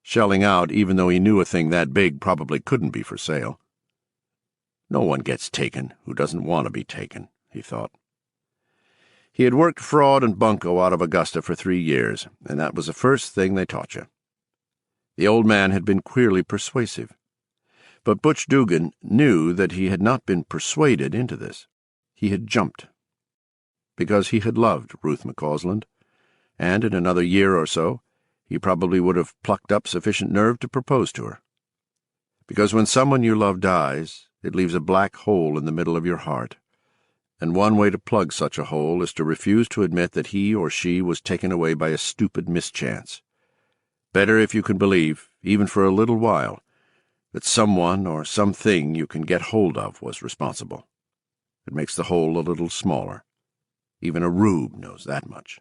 shelling out even though he knew a thing that big probably couldn't be for sale. No one gets taken who doesn't want to be taken, he thought. He had worked fraud and bunco out of Augusta for 3 years, and that was the first thing they taught you. The old man had been queerly persuasive. But Butch Dugan knew that he had not been persuaded into this. He had jumped. Because he had loved Ruth McCausland, and in another year or so he probably would have plucked up sufficient nerve to propose to her. Because when someone you love dies, it leaves a black hole in the middle of your heart, and one way to plug such a hole is to refuse to admit that he or she was taken away by a stupid mischance. Better if you can believe, even for a little while, that someone or something you can get hold of was responsible. It makes the hole a little smaller. Even a rube knows that much.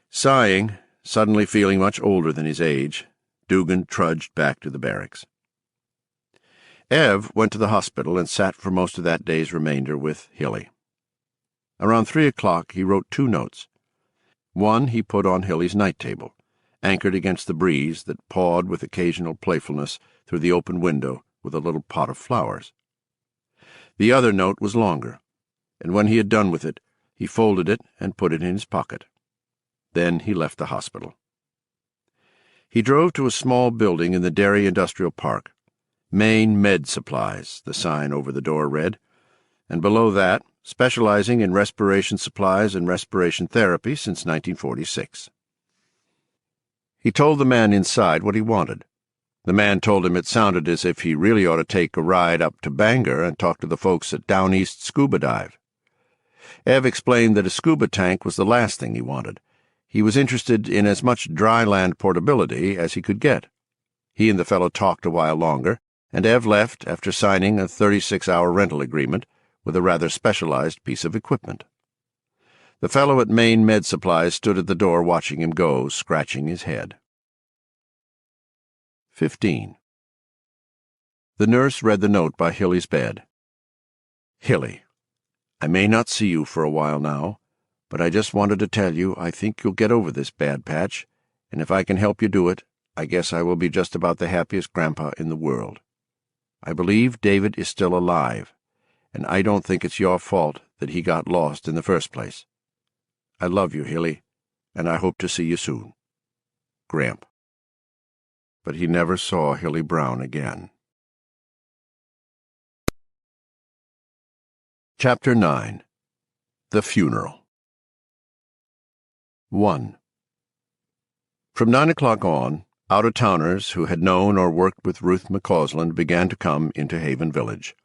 Sighing, suddenly feeling much older than his age, Dugan trudged back to the barracks. Ev went to the hospital and sat for most of that day's remainder with Hilly. Around 3 o'clock he wrote 2 notes. One he put on Hilly's night table, anchored against the breeze that pawed with occasional playfulness through the open window with a little pot of flowers. The other note was longer, and when he had done with it, he folded it and put it in his pocket. Then he left the hospital. He drove to a small building in the Dairy Industrial Park. Maine Med Supplies, the sign over the door read, and below that, specializing in respiration supplies and respiration therapy since 1946. He told the man inside what he wanted. The man told him it sounded as if he really ought to take a ride up to Bangor and talk to the folks at Down East Scuba Dive. Ev explained that a scuba tank was the last thing he wanted. He was interested in as much dry land portability as he could get. He and the fellow talked a while longer, and Ev left after signing a 36-hour rental agreement with a rather specialized piece of equipment. The fellow at Maine Med Supplies stood at the door watching him go, scratching his head. 15. The nurse read the note by Hilly's bed. Hilly, I may not see you for a while now, but I just wanted to tell you I think you'll get over this bad patch, and if I can help you do it, I guess I will be just about the happiest grandpa in the world. I believe David is still alive, and I don't think it's your fault that he got lost in the first place. I love you, Hilly, and I hope to see you soon. Gramp. But he never saw Hilly Brown again. Chapter 9. The Funeral. 1. From 9 o'clock on, out-of-towners who had known or worked with Ruth McCausland began to come into Haven Village.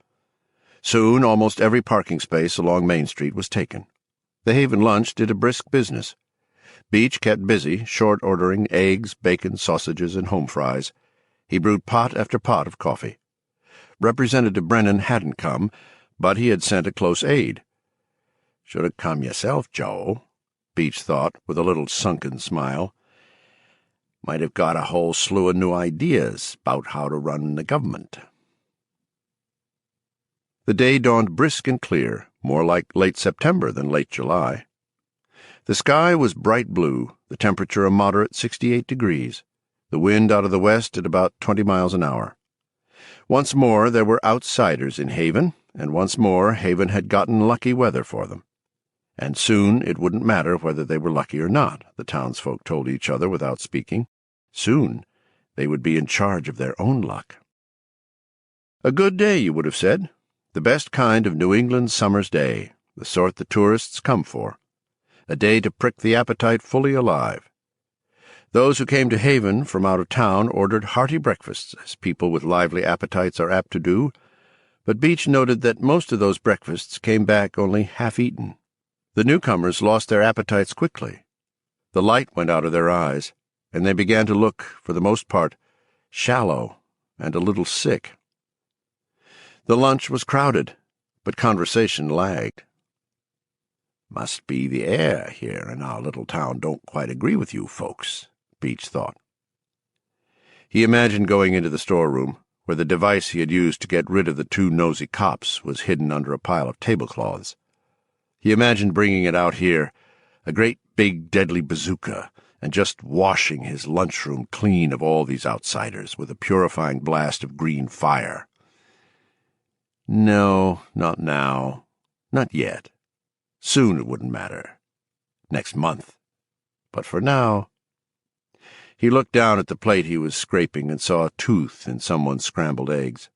Soon almost every parking space along Main Street was taken. The Haven Lunch did a brisk business. Beach kept busy, short-ordering eggs, bacon, sausages, and home fries. He brewed pot after pot of coffee. Representative Brennan hadn't come, but he had sent a close aide. "Should have come yourself, Joe," Beach thought, with a little sunken smile. "Might have got a whole slew of new ideas about how to run the government." The day dawned brisk and clear, more like late September than late July. The sky was bright blue, the temperature a moderate 68 degrees, the wind out of the west at about 20 miles an hour. Once more there were outsiders in Haven, and once more Haven had gotten lucky weather for them. And soon it wouldn't matter whether they were lucky or not, the townsfolk told each other without speaking. Soon they would be in charge of their own luck. A good day, you would have said. The best kind of New England summer's day, the sort the tourists come for. A day to prick the appetite fully alive. Those who came to Haven from out of town ordered hearty breakfasts, as people with lively appetites are apt to do, but Beach noted that most of those breakfasts came back only half-eaten. The newcomers lost their appetites quickly. The light went out of their eyes, and they began to look, for the most part, shallow and a little sick. The lunch was crowded, but conversation lagged. "Must be the air here in our little town don't quite agree with you folks," Beach thought. He imagined going into the storeroom, where the device he had used to get rid of the two nosy cops was hidden under a pile of tablecloths. He imagined bringing it out here, a great big deadly bazooka, and just washing his lunchroom clean of all these outsiders with a purifying blast of green fire. No, not now. Not yet. Soon it wouldn't matter. Next month. But for now... He looked down at the plate he was scraping and saw a tooth in someone's scrambled eggs.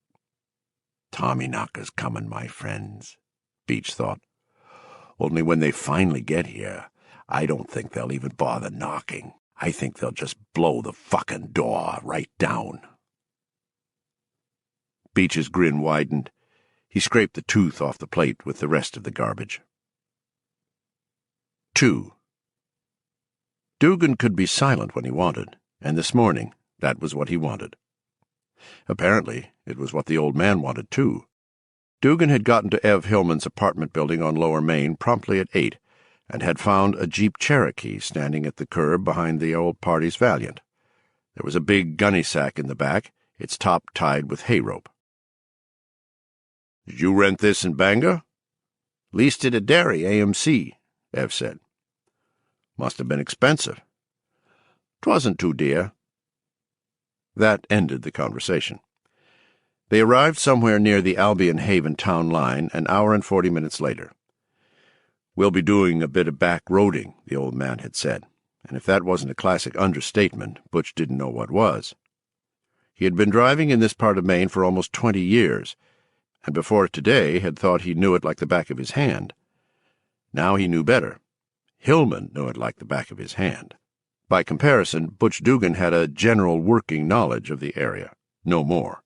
"Tommyknockers coming, my friends," Beach thought. "Only when they finally get here, I don't think they'll even bother knocking. I think they'll just blow the fucking door right down." Beach's grin widened. He scraped the tooth off the plate with the rest of the garbage. 2. Dugan could be silent when he wanted, and this morning that was what he wanted. Apparently, it was what the old man wanted, too. Dugan had gotten to Ev Hillman's apartment building on Lower Main promptly at 8, and had found a Jeep Cherokee standing at the curb behind the old party's Valiant. There was a big gunny sack in the back, its top tied with hay rope. "Did you rent this in Bangor?" "Leased it at Derry, AMC, Ev said. "Must have been expensive." "'Twasn't too dear." That ended the conversation. They arrived somewhere near the Albion-Haven town line an hour and 40 minutes later. "We'll be doing a bit of back roading," the old man had said, and if that wasn't a classic understatement, Butch didn't know what was. He had been driving in this part of Maine for almost 20 years, and before today had thought he knew it like the back of his hand. Now he knew better. Hillman knew it like the back of his hand. By comparison, Butch Dugan had a general working knowledge of the area, no more.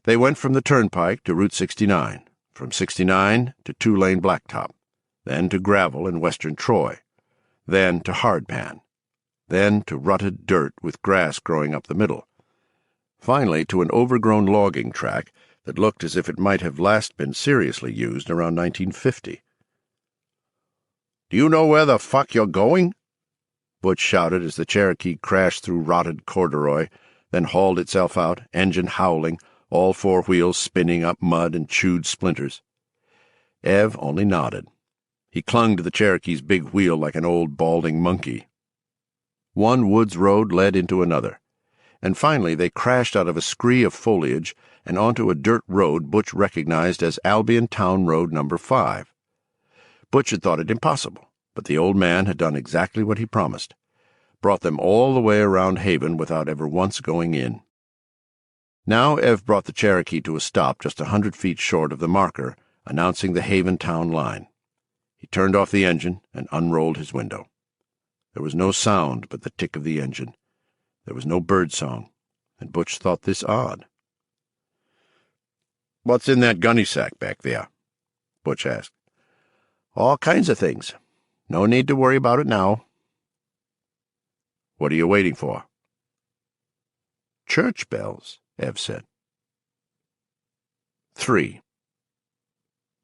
They went from the turnpike to Route 69, from 69 to two-lane blacktop, then to gravel in western Troy, then to hardpan, then to rutted dirt with grass growing up the middle, finally to an overgrown logging track that looked as if it might have last been seriously used around 1950. "Do you know where the fuck you're going?" Butch shouted as the Cherokee crashed through rotted corduroy, then hauled itself out, engine howling, all four wheels spinning up mud and chewed splinters. Ev only nodded. He clung to the Cherokee's big wheel like an old balding monkey. One woods road led into another, and finally they crashed out of a scree of foliage and onto a dirt road Butch recognized as Albion Town Road No. 5. Butch had thought it impossible, but the old man had done exactly what he promised, brought them all the way around Haven without ever once going in. Now Ev brought the Cherokee to a stop just 100 feet short of the marker announcing the Haven town line. He turned off the engine and unrolled his window. There was no sound but the tick of the engine. There was no bird song, and Butch thought this odd. "What's in that gunny sack back there?" Butch asked. "All kinds of things. No need to worry about it now." "What are you waiting for?" "Church bells," Ev said. 3.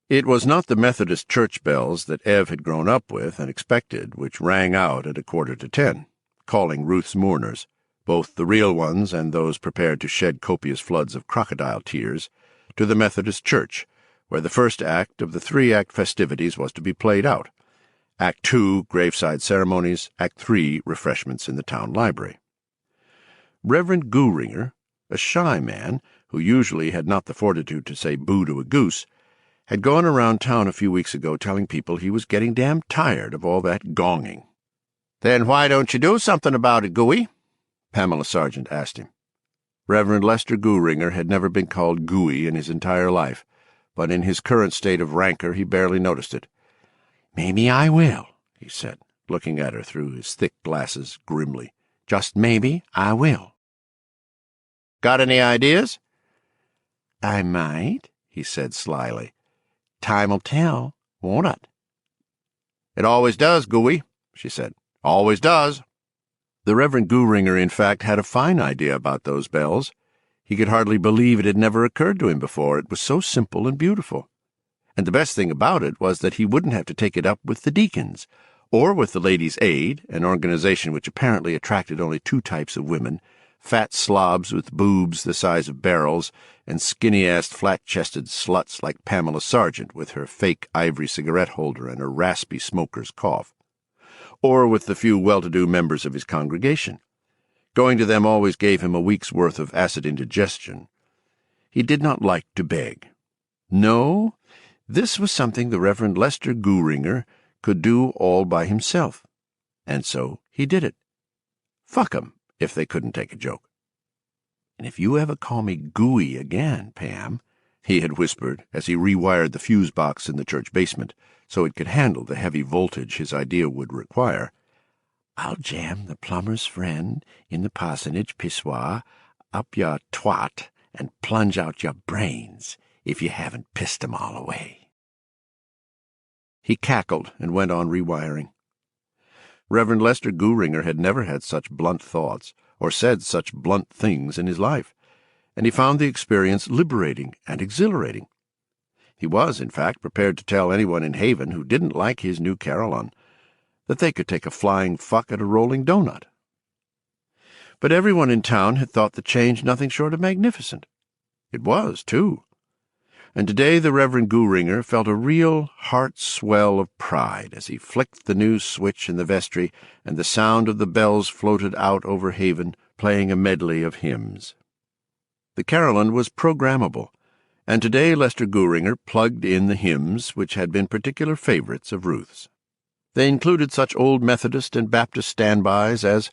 It was not the Methodist church bells that Ev had grown up with and expected which rang out at 9:45, calling Ruth's mourners, both the real ones and those prepared to shed copious floods of crocodile tears, to the Methodist church, where the first act of the three-act festivities was to be played out. Act 2, graveside ceremonies. Act 3, refreshments in the town library. Reverend Gooringer, a shy man who usually had not the fortitude to say boo to a goose, had gone around town a few weeks ago telling people he was getting damn tired of all that gonging. "Then why don't you do something about it, Gooey?" Pamela Sargent asked him. Reverend Lester Gooringer had never been called Gooey in his entire life, but in his current state of rancor he barely noticed it. "Maybe I will," he said, looking at her through his thick glasses grimly. "Just maybe I will." "Got any ideas?" "I might," he said slyly. "Time'll tell, won't it?" "It always does, Gooey," she said. "Always does." The Reverend Gooringer, in fact, had a fine idea about those bells. He could hardly believe it had never occurred to him before. It was so simple and beautiful. And the best thing about it was that he wouldn't have to take it up with the deacons, or with the Ladies' Aid, an organization which apparently attracted only two types of women: fat slobs with boobs the size of barrels, and skinny-assed, flat-chested sluts like Pamela Sargent with her fake ivory cigarette holder and her raspy smoker's cough, or with the few well-to-do members of his congregation. Going to them always gave him a week's worth of acid indigestion. He did not like to beg. No, this was something the Reverend Lester Gooringer could do all by himself, and so he did it. Fuck 'em if they couldn't take a joke. "And if you ever call me Gooey again, Pam," he had whispered as he rewired the fuse box in the church basement so it could handle the heavy voltage his idea would require, "I'll jam the plumber's friend in the parsonage pissoir up your twat and plunge out your brains if you haven't pissed 'em all away." He cackled and went on rewiring. Reverend Lester Gooringer had never had such blunt thoughts or said such blunt things in his life, and he found the experience liberating and exhilarating. He was, in fact, prepared to tell anyone in Haven who didn't like his new carillon that they could take a flying fuck at a rolling donut. But everyone in town had thought the change nothing short of magnificent. It was, too. And today the Reverend Gooringer felt a real heart swell of pride as he flicked the new switch in the vestry and the sound of the bells floated out over Haven, playing a medley of hymns. The carillon was programmable, and today Lester Gooringer plugged in the hymns which had been particular favorites of Ruth's. They included such old Methodist and Baptist standbys as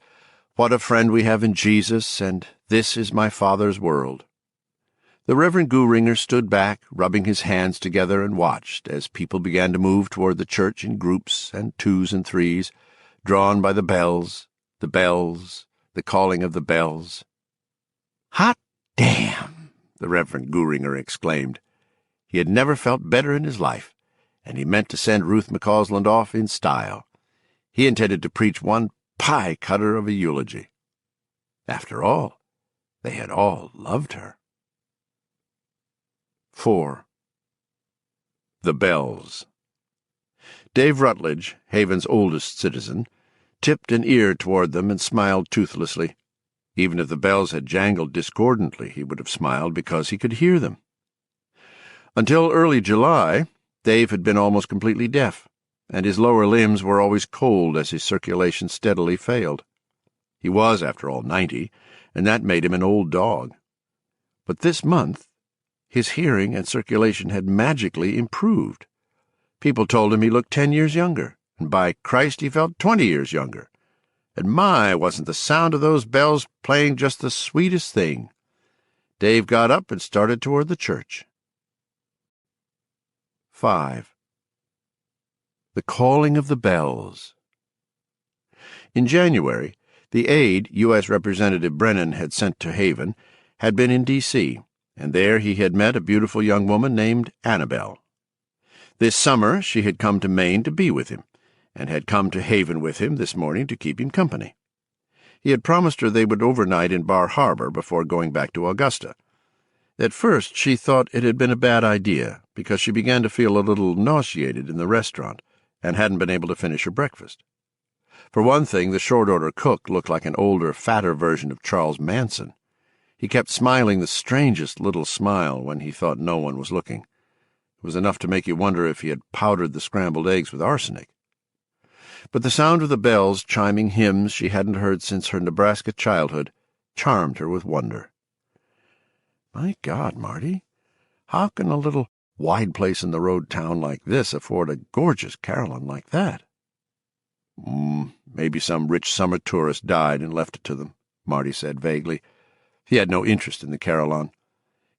"What a Friend We Have in Jesus" and "This Is My Father's World." The Reverend Gooringer stood back, rubbing his hands together, and watched as people began to move toward the church in groups and twos and threes, drawn by the bells, the calling of the bells. "Hot damn!" the Reverend Gooringer exclaimed. He had never felt better in his life, and he meant to send Ruth McCausland off in style. He intended to preach one pie-cutter of a eulogy. After all, they had all loved her. 4. The Bells. Dave Rutledge, Haven's oldest citizen, tipped an ear toward them and smiled toothlessly. Even if the bells had jangled discordantly, he would have smiled because he could hear them. Until early July, Dave had been almost completely deaf, and his lower limbs were always cold as his circulation steadily failed. He was, after all, 90, and that made him an old dog. But this month, his hearing and circulation had magically improved. People told him he looked 10 years younger, and by Christ he felt 20 years younger. And my, wasn't the sound of those bells playing just the sweetest thing. Dave got up and started toward the church. 5. The Calling of the Bells. In January, the aide U.S. Representative Brennan had sent to Haven had been in D.C., and there he had met a beautiful young woman named Annabelle. This summer she had come to Maine to be with him, and had come to Haven with him this morning to keep him company. He had promised her they would overnight in Bar Harbor before going back to Augusta. At first she thought it had been a bad idea, because she began to feel a little nauseated in the restaurant, and hadn't been able to finish her breakfast. For one thing, the short-order cook looked like an older, fatter version of Charles Manson. He kept smiling the strangest little smile when he thought no one was looking. It was enough to make you wonder if he had powdered the scrambled eggs with arsenic. But the sound of the bells chiming hymns she hadn't heard since her Nebraska childhood charmed her with wonder. My God, Marty, how can a little wide-place-in-the-road town like this afford a gorgeous carillon like that? Maybe some rich summer tourist died and left it to them, Marty said vaguely. He had no interest in the carillon.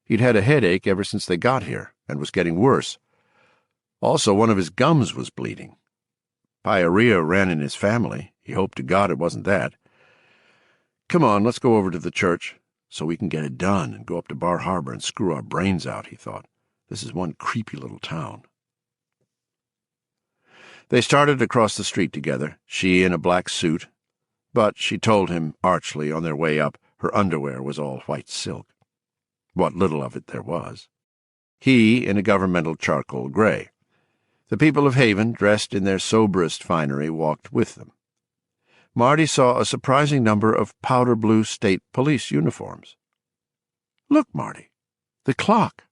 He'd had a headache ever since they got here, and was getting worse. Also, one of his gums was bleeding. Pyorrhea ran in his family. He hoped to God it wasn't that. Come on, let's go over to the church, so we can get it done and go up to Bar Harbor and screw our brains out, he thought. This is one creepy little town. They started across the street together, she in a black suit, but she told him archly on their way up her underwear was all white silk. What little of it there was. He in a governmental charcoal gray. The people of Haven, dressed in their soberest finery, walked with them. Marty saw a surprising number of powder-blue state police uniforms. Look, Marty, the clock.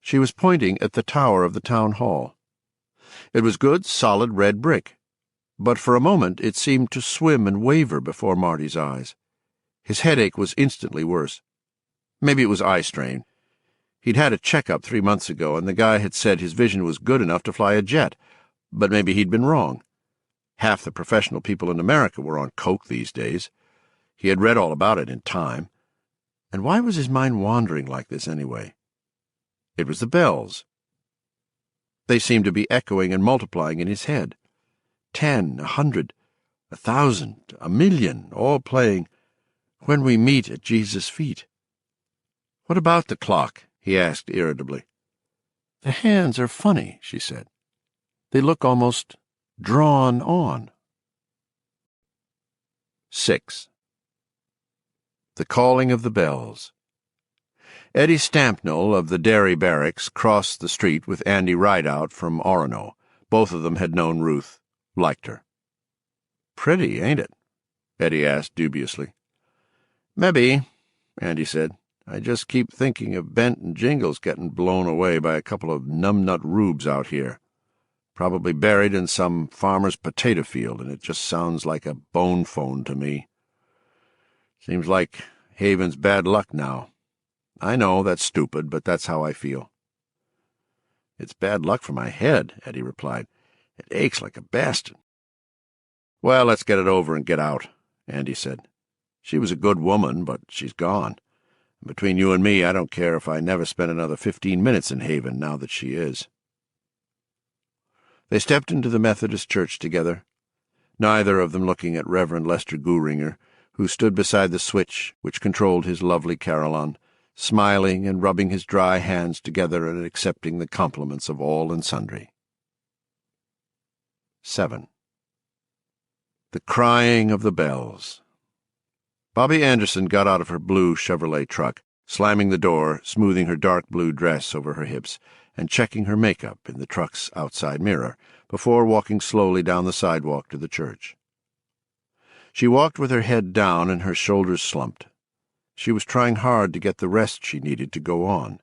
She was pointing at the tower of the town hall. It was good, solid red brick, but for a moment it seemed to swim and waver before Marty's eyes. His headache was instantly worse. Maybe it was eye strain. He'd had a checkup 3 months ago, and the guy had said his vision was good enough to fly a jet, but maybe he'd been wrong. Half the professional people in America were on coke these days. He had read all about it in Time. And why was his mind wandering like this anyway? It was the bells. They seemed to be echoing and multiplying in his head. 10, 100, 1,000, 1,000,000, all playing, "When we meet at Jesus' feet." "What about the clock?" he asked irritably. "The hands are funny," she said. "They look almost drawn on." 6. The Calling of the Bells. Eddie Stampnell of the Dairy Barracks crossed the street with Andy Rideout from Orono. Both of them had known Ruth, liked her. "Pretty, ain't it?" Eddie asked dubiously. "Mebbe," Andy said. "I just keep thinking of Bent and Jingles getting blown away by a couple of numbnut rubes out here. Probably buried in some farmer's potato field, and it just sounds like a bone phone to me. Seems like Haven's bad luck now. I know that's stupid, but that's how I feel." "It's bad luck for my head," Eddie replied. "It aches like a bastard." "Well, let's get it over and get out," Andy said. "She was a good woman, but she's gone. Between you and me, I don't care if I never spend another 15 minutes in Haven now that she is." They stepped into the Methodist church together, neither of them looking at Reverend Lester Gouringer, who stood beside the switch which controlled his lovely carillon, smiling and rubbing his dry hands together and accepting the compliments of all and sundry. 7. The Crying of the Bells. Bobby Anderson got out of her blue Chevrolet truck, slamming the door, smoothing her dark blue dress over her hips, and checking her makeup in the truck's outside mirror, before walking slowly down the sidewalk to the church. She walked with her head down and her shoulders slumped. She was trying hard to get the rest she needed to go on,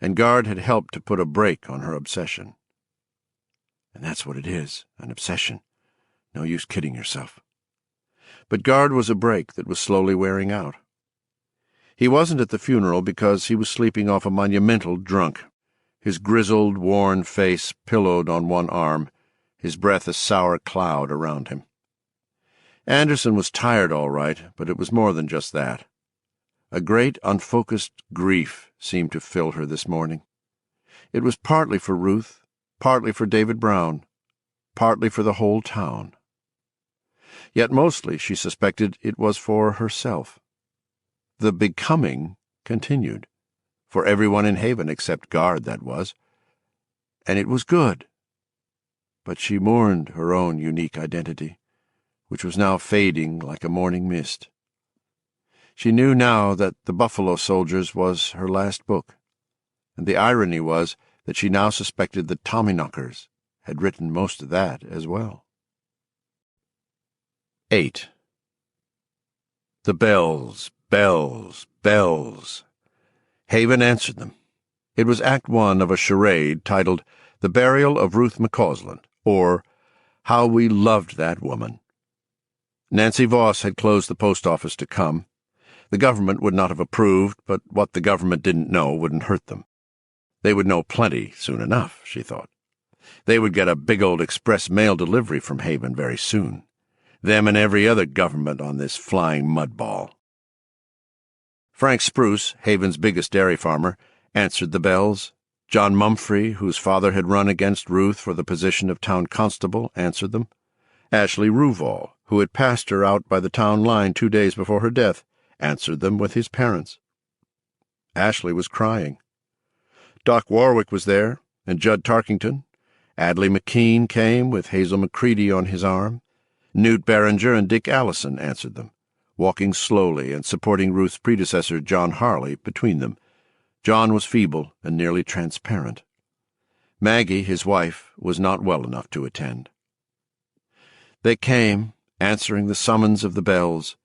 and Guard had helped to put a brake on her obsession. And that's what it is, an obsession. No use kidding yourself. But Guard was a brake that was slowly wearing out. He wasn't at the funeral because he was sleeping off a monumental drunk, his grizzled, worn face pillowed on one arm, his breath a sour cloud around him. Anderson was tired all right, but it was more than just that. A great, unfocused grief seemed to fill her this morning. It was partly for Ruth, partly for David Brown, partly for the whole town. Yet mostly, she suspected, it was for herself. The becoming continued, for everyone in Haven except Guard, that was. And it was good. But she mourned her own unique identity, which was now fading like a morning mist. She knew now that The Buffalo Soldiers was her last book, and the irony was that she now suspected the Tommyknockers had written most of that as well. 8. The bells, bells, bells. Haven answered them. It was Act One of a charade titled The Burial of Ruth McCausland, or How We Loved That Woman. Nancy Voss had closed the post office to come. The government would not have approved, but what the government didn't know wouldn't hurt them. They would know plenty soon enough, she thought. They would get a big old express mail delivery from Haven very soon. Them and every other government on this flying mudball. Frank Spruce, Haven's biggest dairy farmer, answered the bells. John Mumphrey, whose father had run against Ruth for the position of town constable, answered them. Ashley Ruval, who had passed her out by the town line 2 days before her death, answered them with his parents. Ashley was crying. Doc Warwick was there, and Judd Tarkington. Adley McKean came with Hazel McCready on his arm. Newt Barringer and Dick Allison answered them, walking slowly and supporting Ruth's predecessor, John Harley, between them. John was feeble and nearly transparent. Maggie, his wife, was not well enough to attend. They came, answering the summons of the bells.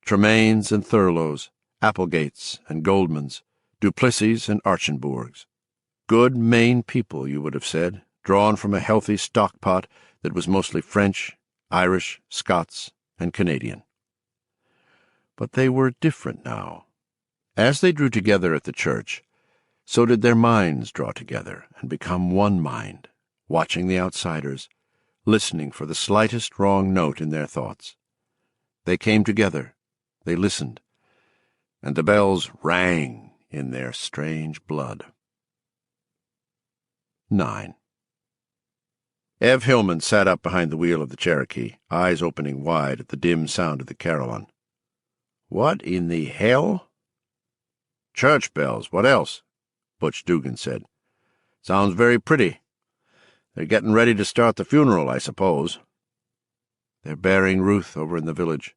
Tremaines and Thurlows, Applegates and Goldmans, Duplessis and Archenbourgs. Good Maine people, you would have said, drawn from a healthy stockpot that was mostly French, Irish, Scots, and Canadian. But they were different now. As they drew together at the church, so did their minds draw together and become one mind, watching the outsiders, listening for the slightest wrong note in their thoughts. They came together, they listened, and the bells rang in their strange blood. 9. Ev Hillman sat up behind the wheel of the Cherokee, eyes opening wide at the dim sound of the carillon. "What in the hell?" "Church bells, what else?" Butch Dugan said. "Sounds very pretty. They're getting ready to start the funeral, I suppose." "They're burying Ruth over in the village.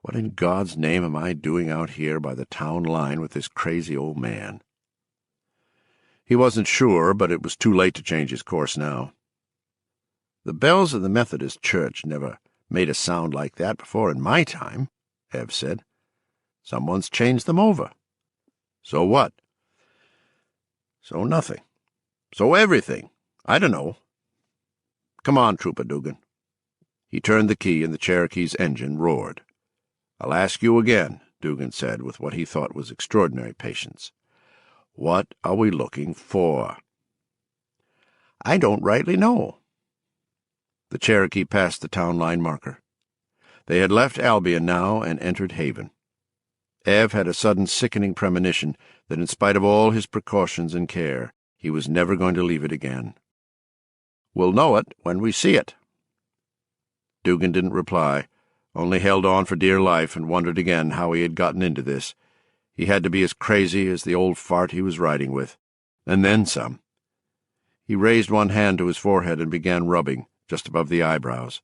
What in God's name am I doing out here by the town line with this crazy old man?" He wasn't sure, but it was too late to change his course now. "The bells of the Methodist Church never made a sound like that before in my time," Ev said. "Someone's changed them over." "So what?" "So nothing. So everything. I don't know. Come on, Trooper Dugan." He turned the key and the Cherokee's engine roared. "I'll ask you again," Dugan said with what he thought was extraordinary patience. "What are we looking for?" "I don't rightly know." The Cherokee passed the town line marker. They had left Albion now and entered Haven. Ev had a sudden sickening premonition that in spite of all his precautions and care, he was never going to leave it again. "We'll know it when we see it." Dugan didn't reply, only held on for dear life and wondered again how he had gotten into this. He had to be as crazy as the old fart he was riding with, and then some. He raised one hand to his forehead and began rubbing, just above the eyebrows.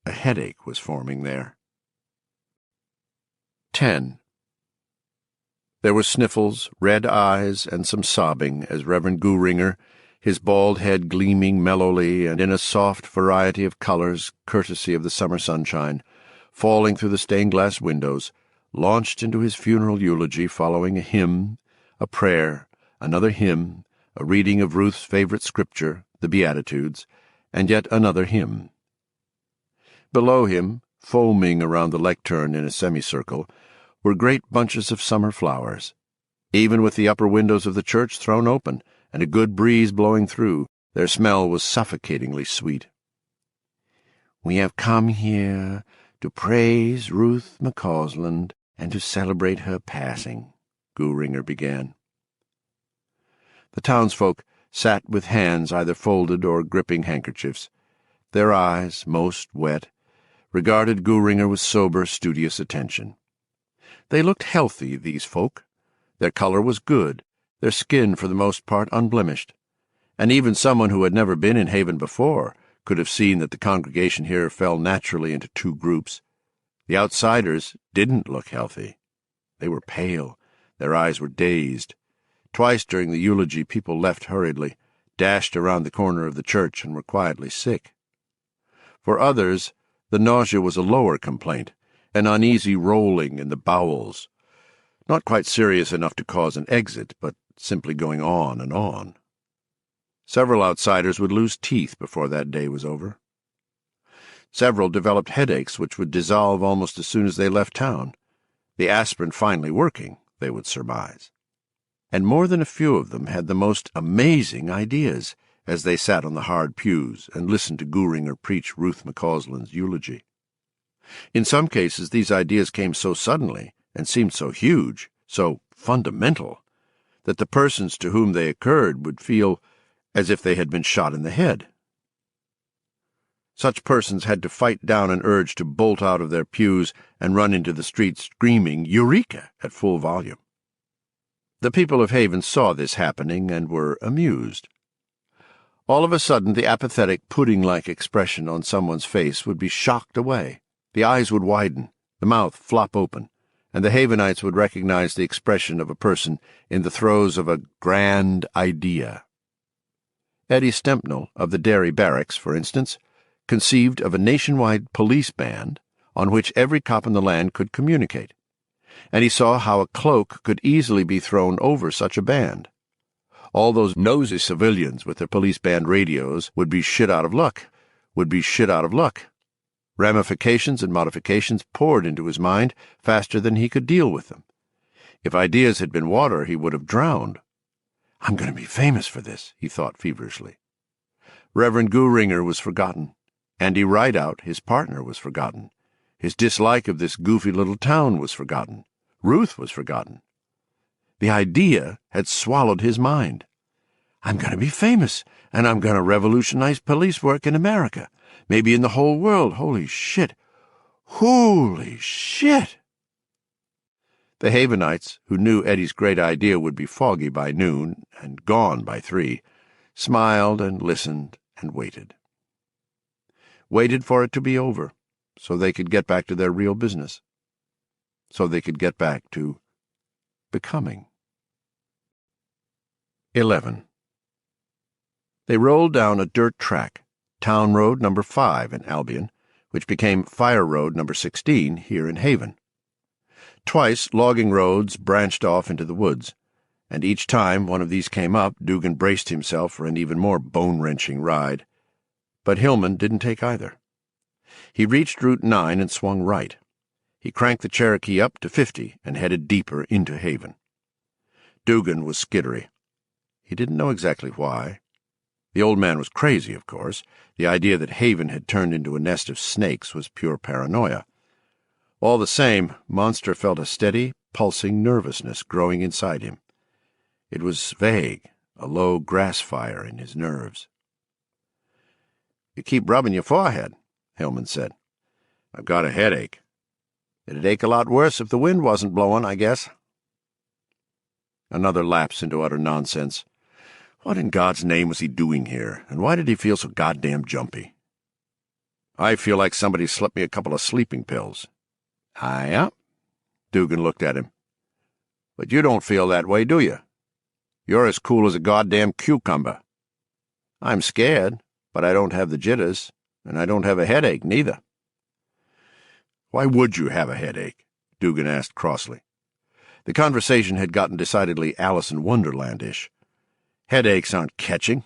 A headache was forming there. 10. There were sniffles, red eyes, and some sobbing as Reverend Gooringer, his bald head gleaming mellowly and in a soft variety of colors courtesy of the summer sunshine, falling through the stained-glass windows, launched into his funeral eulogy following a hymn, a prayer, another hymn, a reading of Ruth's favorite scripture, the Beatitudes, and yet another hymn. Below him, foaming around the lectern in a semicircle, were great bunches of summer flowers. Even with the upper windows of the church thrown open and a good breeze blowing through, their smell was suffocatingly sweet. "We have come here to praise Ruth McCausland and to celebrate her passing," Gooringer began. The townsfolk sat with hands either folded or gripping handkerchiefs. Their eyes, most wet, regarded Gooringer with sober, studious attention. They looked healthy, these folk. Their color was good, their skin for the most part unblemished, and even someone who had never been in Haven before could have seen that the congregation here fell naturally into two groups. The outsiders didn't look healthy. They were pale, their eyes were dazed. Twice during the eulogy people left hurriedly, dashed around the corner of the church, and were quietly sick. For others, the nausea was a lower complaint, an uneasy rolling in the bowels. Not quite serious enough to cause an exit, but simply going on and on. Several outsiders would lose teeth before that day was over. Several developed headaches which would dissolve almost as soon as they left town, the aspirin finally working, they would surmise. And more than a few of them had the most amazing ideas as they sat on the hard pews and listened to Gouringer preach Ruth McCausland's eulogy. In some cases these ideas came so suddenly and seemed so huge, so fundamental, that the persons to whom they occurred would feel as if they had been shot in the head. Such persons had to fight down an urge to bolt out of their pews and run into the streets screaming "Eureka!" at full volume. The people of Haven saw this happening and were amused. All of a sudden the apathetic, pudding-like expression on someone's face would be shocked away. The eyes would widen, the mouth flop open, and the Havenites would recognize the expression of a person in the throes of a grand idea. Eddie Stempnell, of the Dairy Barracks, for instance, conceived of a nationwide police band on which every cop in the land could communicate, and he saw how a cloak could easily be thrown over such a band. All those nosy civilians with their police band radios would be shit out of luck. Ramifications and modifications poured into his mind faster than he could deal with them. If ideas had been water, he would have drowned. "I'm going to be famous for this," he thought feverishly. Reverend Gouringer was forgotten. Andy Rideout, his partner, was forgotten. His dislike of this goofy little town was forgotten. Ruth was forgotten. The idea had swallowed his mind. "I'm going to be famous, and I'm going to revolutionize police work in America, maybe in the whole world. Holy shit! Holy shit!" The Havenites, who knew Eddie's great idea would be foggy by noon and gone by 3, smiled and listened and waited. Waited for it to be over, so they could get back to their real business, so they could get back to becoming. 11. They rolled down a dirt track, Town Road No. 5 in Albion, which became Fire Road No. 16 here in Haven. Twice logging roads branched off into the woods, and each time one of these came up, Dugan braced himself for an even more bone-wrenching ride. But Hillman didn't take either. He reached Route 9 and swung right. He cranked the Cherokee up to 50 and headed deeper into Haven. Dugan was skittery. He didn't know exactly why. The old man was crazy, of course. The idea that Haven had turned into a nest of snakes was pure paranoia. All the same, Monster felt a steady, pulsing nervousness growing inside him. It was vague, a low grass fire in his nerves. "You keep rubbing your forehead," Hillman said. "I've got a headache. It'd ache a lot worse if the wind wasn't blowing, I guess." Another lapse into utter nonsense. What in God's name was he doing here, and why did he feel so goddamn jumpy? "I feel like somebody slipped me a couple of sleeping pills." "Ah, yeah?" Dugan looked at him. "But you don't feel that way, do you? You're as cool as a goddamn cucumber." "I'm scared, but I don't have the jitters, and I don't have a headache, neither." "Why would you have a headache?" Dugan asked crossly. The conversation had gotten decidedly Alice in Wonderland-ish. "Headaches aren't catching.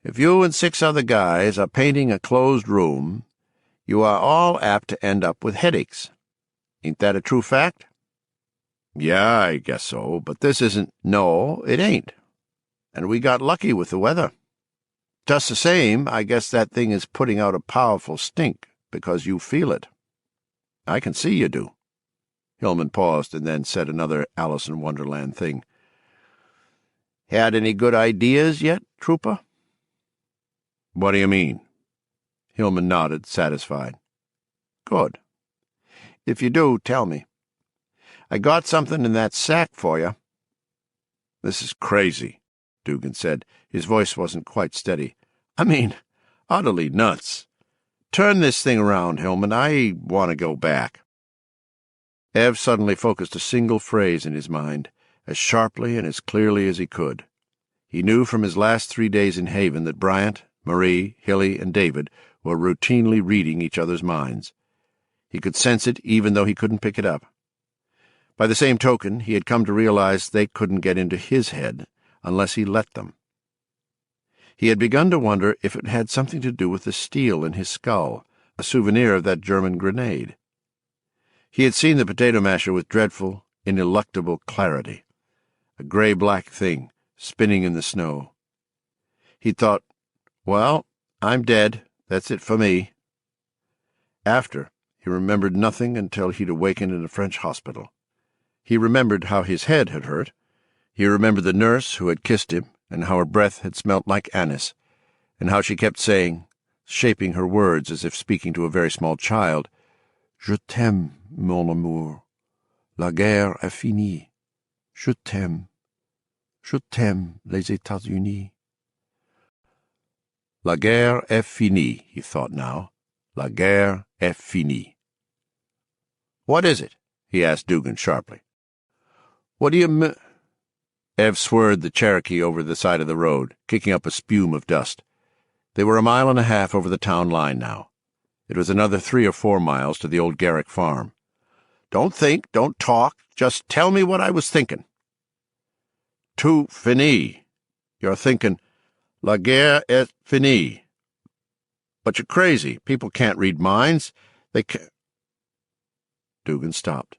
If you and 6 other guys are painting a closed room, you are all apt to end up with headaches. Ain't that a true fact?" "Yeah, I guess so, but this isn't—" "No, it ain't. And we got lucky with the weather. Just the same, I guess that thing is putting out a powerful stink, because you feel it. I can see you do." Hillman paused and then said another Alice in Wonderland thing. "Had any good ideas yet, Trooper?" "What do you mean?" Hillman nodded, satisfied. "Good. If you do, tell me. I got something in that sack for you." "This is crazy," Dugan said. His voice wasn't quite steady. "I mean, utterly nuts. Turn this thing around, Hillman. I want to go back." Ev suddenly focused a single phrase in his mind, as sharply and as clearly as he could. He knew from his last 3 days in Haven that Bryant, Marie, Hilly, and David were routinely reading each other's minds. He could sense it even though he couldn't pick it up. By the same token, he had come to realize they couldn't get into his head unless he let them. He had begun to wonder if it had something to do with the steel in his skull, a souvenir of that German grenade. He had seen the potato masher with dreadful, ineluctable clarity, a gray-black thing spinning in the snow. He'd thought, well, I'm dead. That's it for me. After, he remembered nothing until he'd awakened in a French hospital. He remembered how his head had hurt. He remembered the nurse who had kissed him, and how her breath had smelt like anise, and how she kept saying, shaping her words as if speaking to a very small child, Je t'aime, mon amour. La guerre est finie. Je t'aime. Je t'aime, les États-Unis. La guerre est finie, he thought now. La guerre est finie. What is it? He asked Dugan sharply. What do you mean? Ev swerved the Cherokee over the side of the road, kicking up a spume of dust. They were 1.5 miles over the town line now. It was another 3 or 4 miles to the old Garrick farm. Don't think, don't talk, just tell me what I was thinking. Tout fini. You're thinking, la guerre est finie. But you're crazy. People can't read minds. They can't. Dugan stopped.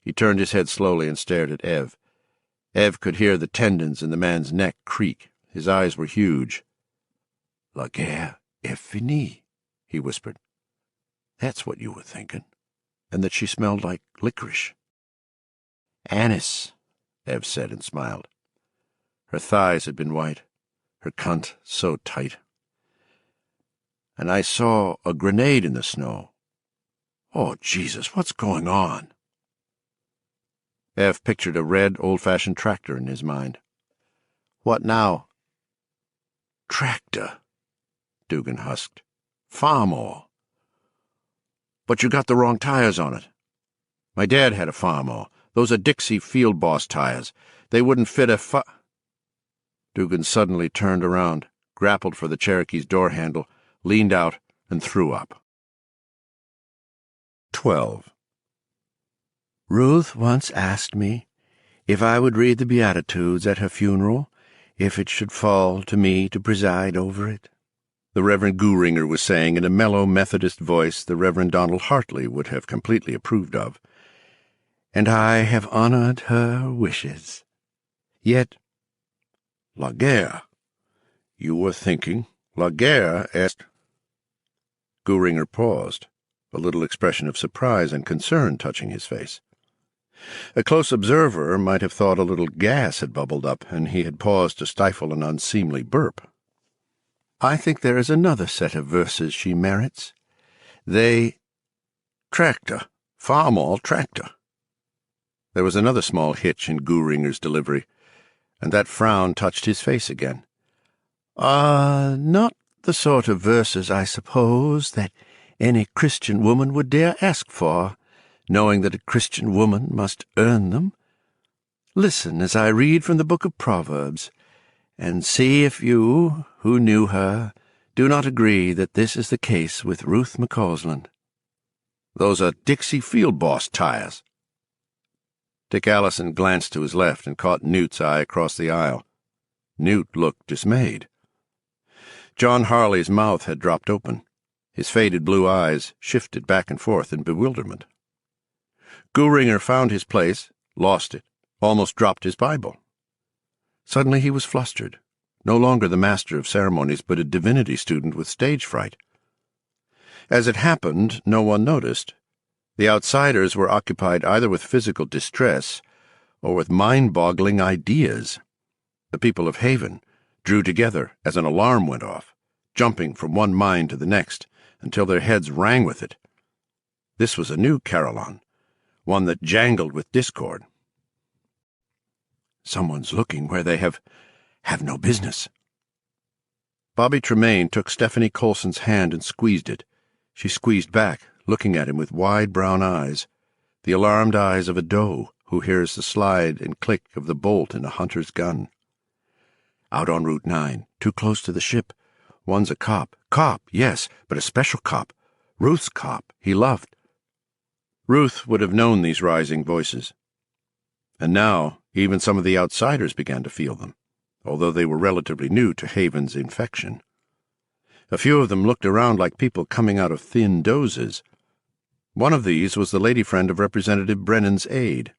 He turned his head slowly and stared at Ev. Ev could hear the tendons in the man's neck creak. His eyes were huge. La guerre est finie, he whispered. That's what you were thinking. And that she smelled like licorice. Anise, Ev said and smiled. Her thighs had been white, her cunt so tight. And I saw a grenade in the snow. Oh, Jesus, what's going on? Ev pictured a red, old-fashioned tractor in his mind. What now? Tractor, Dugan husked. Farm-all. But you got the wrong tires on it. My dad had a farm-all. Those are Dixie Field Boss tires. They wouldn't fit a Dugan suddenly turned around, grappled for the Cherokee's door handle, leaned out, and threw up. 12. Ruth once asked me if I would read the Beatitudes at her funeral, if it should fall to me to preside over it. The Reverend Gooringer was saying in a mellow Methodist voice the Reverend Donald Hartley would have completely approved of. And I have honored her wishes. Yet, la guerre. You were thinking, la guerre est... Gooringer paused, a little expression of surprise and concern touching his face. A close observer might have thought a little gas had bubbled up, and he had paused to stifle an unseemly burp. I think there is another set of verses she merits. They... Tractor. Farm-all tractor. There was another small hitch in Gooringer's delivery, and that frown touched his face again. Not the sort of verses, I suppose, that any Christian woman would dare ask for, knowing that a Christian woman must earn them. Listen as I read from the book of Proverbs, and see if you, who knew her, do not agree that this is the case with Ruth McCausland. Those are Dixie Field Boss tires. Dick Allison glanced to his left and caught Newt's eye across the aisle. Newt looked dismayed. John Harley's mouth had dropped open. His faded blue eyes shifted back and forth in bewilderment. Gooringer found his place, lost it, almost dropped his Bible. Suddenly he was flustered, no longer the master of ceremonies, but a divinity student with stage fright. As it happened, no one noticed. The outsiders were occupied either with physical distress or with mind-boggling ideas. The people of Haven drew together as an alarm went off, jumping from one mind to the next until their heads rang with it. This was a new carillon, one that jangled with discord. Someone's looking where they have no business. Bobby Tremaine took Stephanie Colson's hand and squeezed it. She squeezed back, looking at him with wide brown eyes, the alarmed eyes of a doe who hears the slide and click of the bolt in a hunter's gun. Out on Route 9, too close to the ship. One's a cop. Cop, yes, but a special cop. Ruth's cop, he loved. Ruth would have known these rising voices. And now, even some of the outsiders began to feel them, although they were relatively new to Haven's infection. A few of them looked around like people coming out of thin dozes. One of these was the lady friend of Representative Brennan's aide.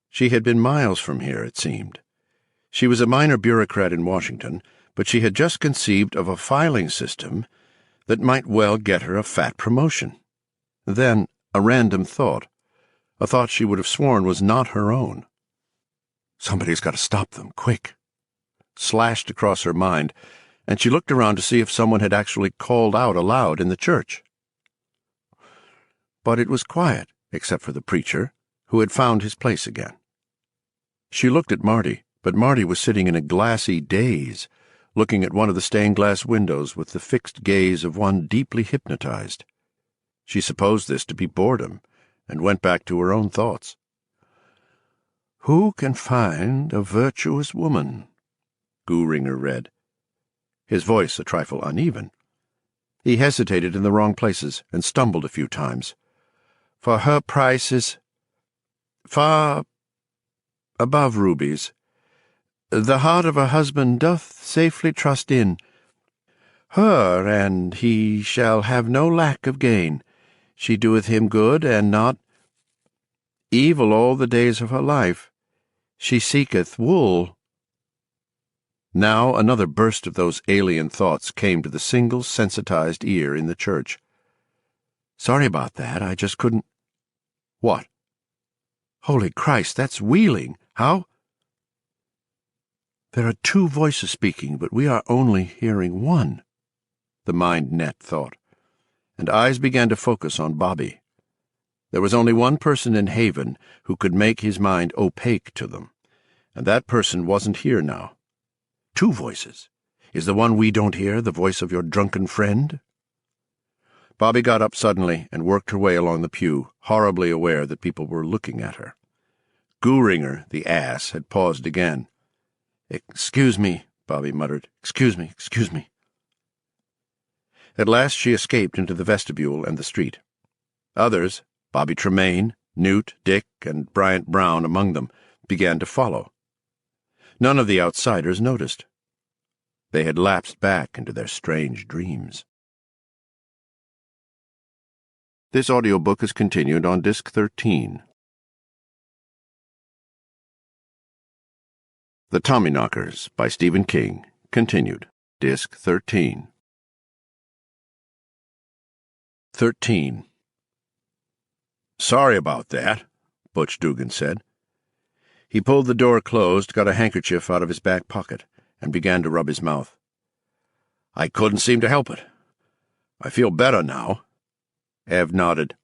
She had been miles from here, it seemed. She was a minor bureaucrat in Washington, but she had just conceived of a filing system that might well get her a fat promotion. Then, a random thought, a thought she would have sworn was not her own. Somebody's got to stop them, quick, slashed across her mind, and she looked around to see if someone had actually called out aloud in the church. But it was quiet, except for the preacher, who had found his place again. She looked at Marty, but Marty was sitting in a glassy daze, looking at one of the stained-glass windows with the fixed gaze of one deeply hypnotized. She supposed this to be boredom, and went back to her own thoughts. "Who can find a virtuous woman?" Gooringer read, his voice a trifle uneven. He hesitated in the wrong places and stumbled a few times. "For her price is far above rubies. The heart of a husband doth safely trust in her, and he shall have no lack of gain. She doeth him good, and not evil all the days of her life. She seeketh wool." Now another burst of those alien thoughts came to the single sensitized ear in the church. "Sorry about that, I just couldn't—" "What?" "Holy Christ, that's Wheeling! How—" "There are two voices speaking, but we are only hearing one," the mind-net thought, and eyes began to focus on Bobby. There was only one person in Haven who could make his mind opaque to them, and that person wasn't here now. Two voices. Is the one we don't hear the voice of your drunken friend? Bobby got up suddenly and worked her way along the pew, horribly aware that people were looking at her. Gooringer, the ass, had paused again. "Excuse me," Bobby muttered. "Excuse me, excuse me." At last she escaped into the vestibule and the street. Others, Bobby Tremaine, Newt, Dick, and Bryant Brown among them, began to follow. None of the outsiders noticed. They had lapsed back into their strange dreams. This audiobook is continued on Disc 13. The Tommyknockers by Stephen King, continued, Disc 13. 13. "Sorry about that," Butch Dugan said. He pulled the door closed, got a handkerchief out of his back pocket, and began to rub his mouth. "I couldn't seem to help it. I feel better now." Ev nodded.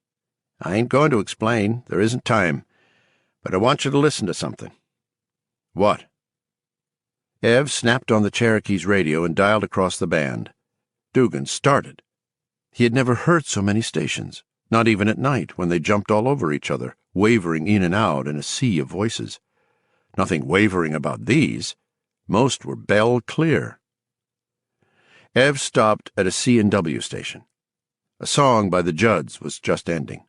"I ain't going to explain. There isn't time. But I want you to listen to something." "What?" Ev snapped on the Cherokee's radio and dialed across the band. Dugan started. He had never heard so many stations, not even at night when they jumped all over each other, wavering in and out in a sea of voices. Nothing wavering about these. Most were bell clear. Ev stopped at a C&W station. A song by the Judds was just ending.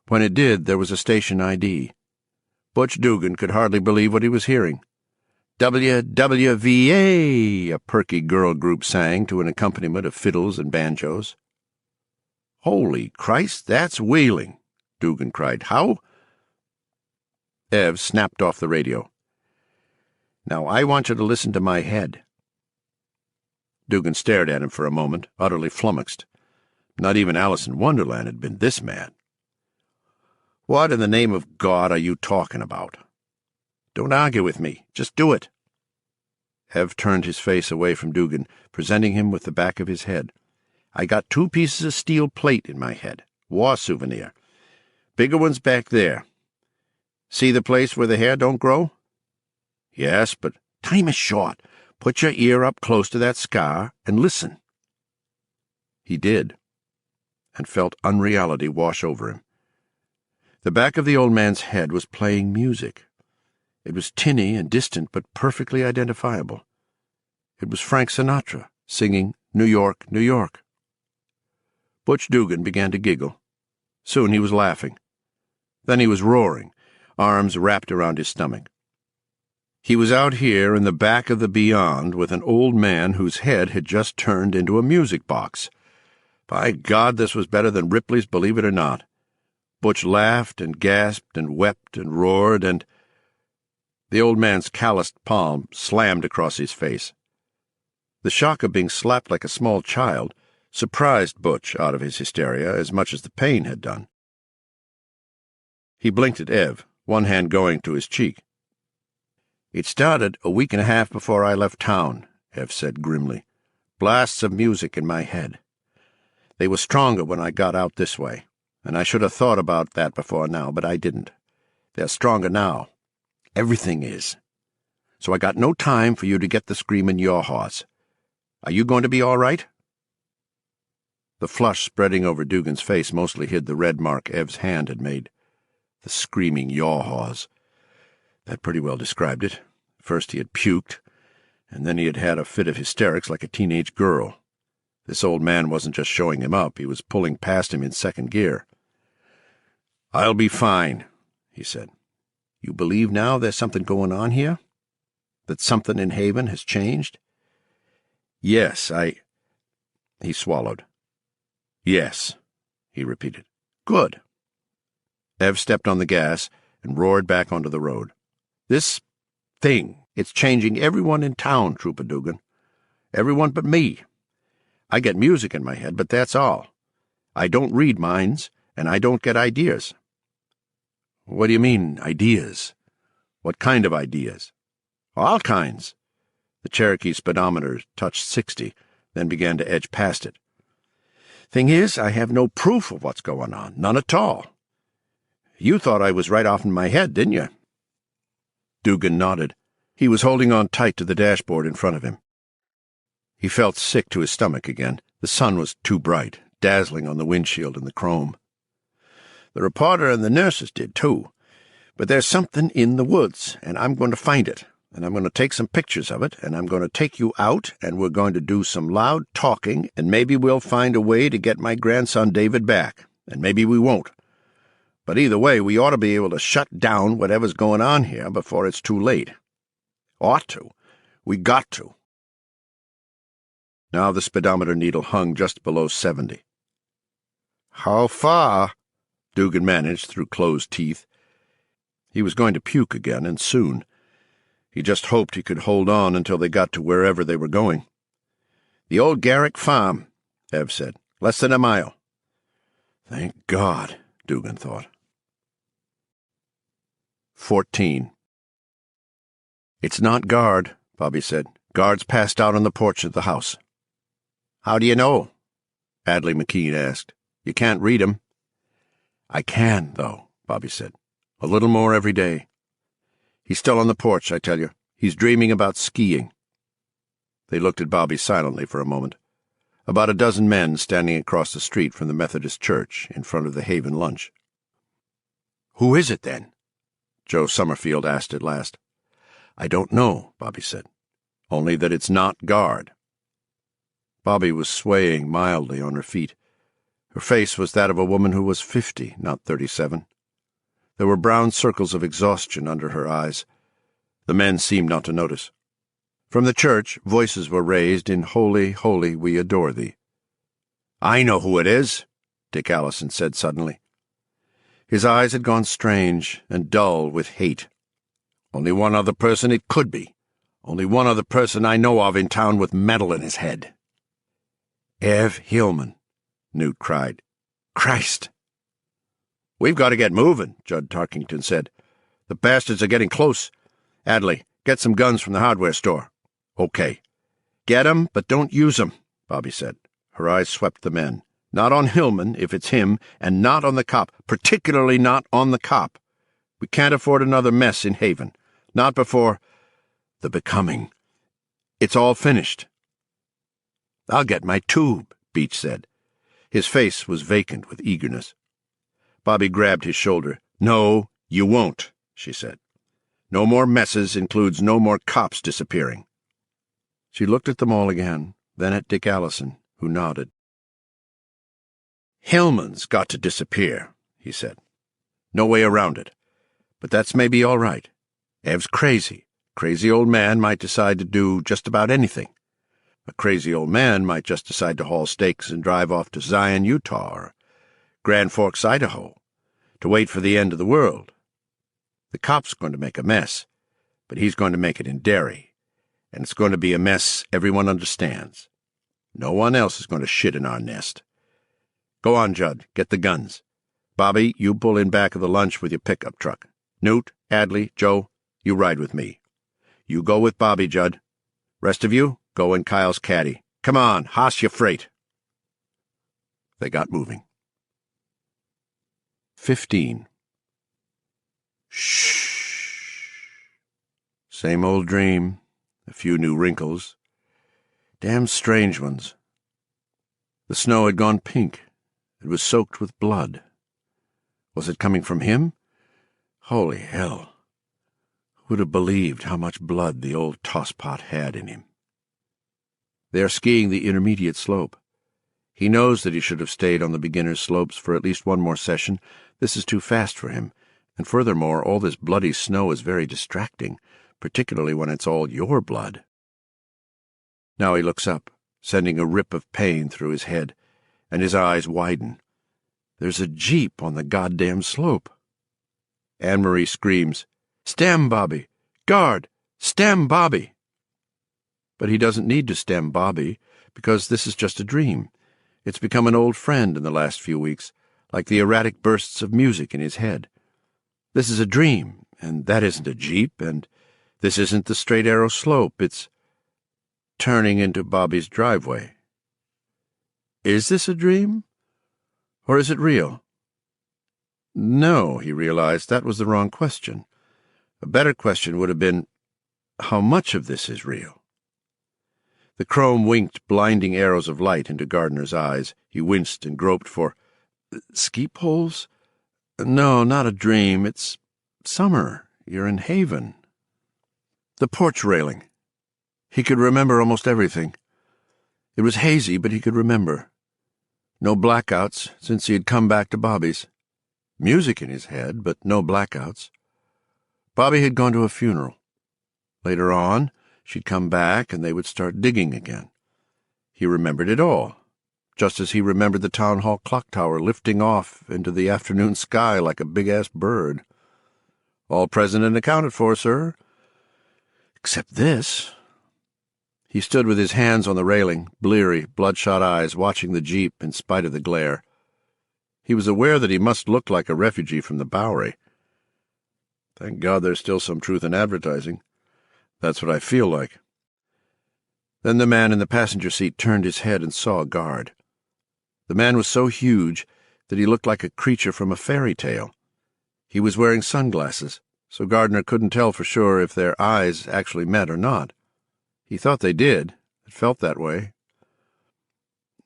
When it did, there was a station ID. Butch Dugan could hardly believe what he was hearing. "WWVA," a perky girl group sang to an accompaniment of fiddles and banjos. "Holy Christ, that's Wheeling!" Dugan cried. "How—" Ev snapped off the radio. "Now I want you to listen to my head." Dugan stared at him for a moment, utterly flummoxed. Not even Alice in Wonderland had been this mad. "What in the name of God are you talking about?" "Don't argue with me. Just do it." Ev turned his face away from Dugan, presenting him with the back of his head. "I got 2 pieces of steel plate in my head. War souvenir. Bigger one's back there. See the place where the hair don't grow?" "Yes, but time is short. Put your ear up close to that scar and listen." He did, and felt unreality wash over him. The back of the old man's head was playing music. It was tinny and distant, but perfectly identifiable. It was Frank Sinatra, singing "New York, New York." Butch Dugan began to giggle. Soon he was laughing. Then he was roaring, arms wrapped around his stomach. He was out here in the back of the beyond with an old man whose head had just turned into a music box. By God, this was better than Ripley's Believe It or Not. Butch laughed and gasped and wept and roared, and the old man's calloused palm slammed across his face. The shock of being slapped like a small child surprised Butch out of his hysteria as much as the pain had done. He blinked at Ev, one hand going to his cheek. "It started a week and a half before I left town," Ev said grimly. "Blasts of music in my head. They were stronger when I got out this way, and I should have thought about that before now, but I didn't. They're stronger now. Everything is. So I got no time for you to get the scream in your horse. Are you going to be all right?" The flush spreading over Dugan's face mostly hid the red mark Ev's hand had made. The screaming yaw-haws. That pretty well described it. First he had puked, and then he had had a fit of hysterics like a teenage girl. This old man wasn't just showing him up, he was pulling past him in second gear. "I'll be fine," he said. "You believe now there's something going on here? That something in Haven has changed?" "Yes, He swallowed. "Yes," he repeated. "Good." Ev stepped on the gas and roared back onto the road. "This thing, it's changing everyone in town, Trooper Dugan. Everyone but me. I get music in my head, but that's all. I don't read minds, and I don't get ideas." "What do you mean, ideas? What kind of ideas?" "All kinds." The Cherokee speedometer touched 60, then began to edge past it. "Thing is, I have no proof of what's going on, none at all. You thought I was right off in my head, didn't you?" Dugan nodded. He was holding on tight to the dashboard in front of him. He felt sick to his stomach again. The sun was too bright, dazzling on the windshield and the chrome. "The reporter and the nurses did, too. But there's something in the woods, and I'm going to find it, and I'm going to take some pictures of it, and I'm going to take you out, and we're going to do some loud talking, and maybe we'll find a way to get my grandson David back, and maybe we won't. But either way, we ought to be able to shut down whatever's going on here before it's too late. Ought to. We got to." Now the speedometer needle hung just below 70. "How far?" Dugan managed through closed teeth. He was going to puke again, and soon. He just hoped he could hold on until they got to wherever they were going. "The old Garrick farm," Ev said. "Less than a mile." Thank God, Dugan thought. 14. "It's not guard," Bobby said. "Guard's passed out on the porch of the house." "How do you know?" Adley McKean asked. "You can't read him." "I can, though," Bobby said. "A little more every day. He's still on the porch, I tell you. He's dreaming about skiing." They looked at Bobby silently for a moment. About a dozen men standing across the street from the Methodist church in front of the Haven lunch. "Who is it, then?" Joe Summerfield asked at last. "I don't know," Bobby said. "Only that it's not guard." Bobby was swaying mildly on her feet. Her face was that of a woman who was 50, not 37. There were brown circles of exhaustion under her eyes. The men seemed not to notice. From the church, voices were raised in "Holy, holy, we adore thee." "I know who it is," Dick Allison said suddenly. His eyes had gone strange and dull with hate. "Only one other person it could be. Only one other person I know of in town with metal in his head." "Ev Hillman," Newt cried. "Christ!" "We've got to get moving," Judd Tarkington said. "The bastards are getting close. Adley, get some guns from the hardware store." "Okay." "Get 'em, but don't use 'em," Bobby said. Her eyes swept the men. "Not on Hillman, if it's him, and not on the cop, particularly not on the cop. We can't afford another mess in Haven. Not before the becoming. It's all finished." "I'll get my tube," Beach said. His face was vacant with eagerness. Bobby grabbed his shoulder. "No, you won't," she said. "No more messes includes no more cops disappearing." She looked at them all again, then at Dick Allison, who nodded. "Hillman's got to disappear," he said. No way around it. But that's maybe all right. Ev's crazy. Crazy old man might decide to do just about anything. A crazy old man might just decide to haul stakes and drive off to Zion, Utah, or Grand Forks, Idaho, to wait for the end of the world. The cop's going to make a mess, but he's going to make it in Derry, and it's going to be a mess everyone understands. No one else is going to shit in our nest. Go on, Judd, get the guns. Bobby, you pull in back of the lunch with your pickup truck. Newt, Adley, Joe, you ride with me. You go with Bobby, Judd. Rest of you, go in Kyle's caddy. Come on, hoss your freight. They got moving. 15. Shh. Same old dream. A few new wrinkles. Damn strange ones. The snow had gone pink. It was soaked with blood. Was it coming from him? Holy hell. Who'd have believed how much blood the old tosspot had in him? They are skiing the intermediate slope. He knows that he should have stayed on the beginner's slopes for at least one more session. This is too fast for him, and furthermore, all this bloody snow is very distracting, particularly when it's all your blood. Now he looks up, sending a rip of pain through his head, and his eyes widen. There's a jeep on the goddamn slope. Anne-Marie screams, "Stem, Bobby! Guard! Stem, Bobby!" But he doesn't need to stem Bobby, because this is just a dream. It's become an old friend in the last few weeks, like the erratic bursts of music in his head. This is a dream, and that isn't a jeep, and this isn't the straight arrow slope. It's turning into Bobby's driveway. Is this a dream? Or is it real? No, he realized, that was the wrong question. A better question would have been, how much of this is real? The chrome winked blinding arrows of light into Gardner's eyes. He winced and groped for ski poles? No, not a dream. It's summer. You're in Haven. The porch railing. He could remember almost everything. It was hazy, but he could remember. No blackouts since he had come back to Bobby's. Music in his head, but no blackouts. Bobby had gone to a funeral. Later on, she'd come back, and they would start digging again. He remembered it all, just as he remembered the town hall clock tower lifting off into the afternoon sky like a big-ass bird. All present and accounted for, sir. Except this. He stood with his hands on the railing, bleary, bloodshot eyes watching the jeep in spite of the glare. He was aware that he must look like a refugee from the Bowery. Thank God there's still some truth in advertising. That's what I feel like. Then the man in the passenger seat turned his head and saw a guard. The man was so huge that he looked like a creature from a fairy tale. He was wearing sunglasses, so Gardner couldn't tell for sure if their eyes actually met or not. He thought they did. It felt that way.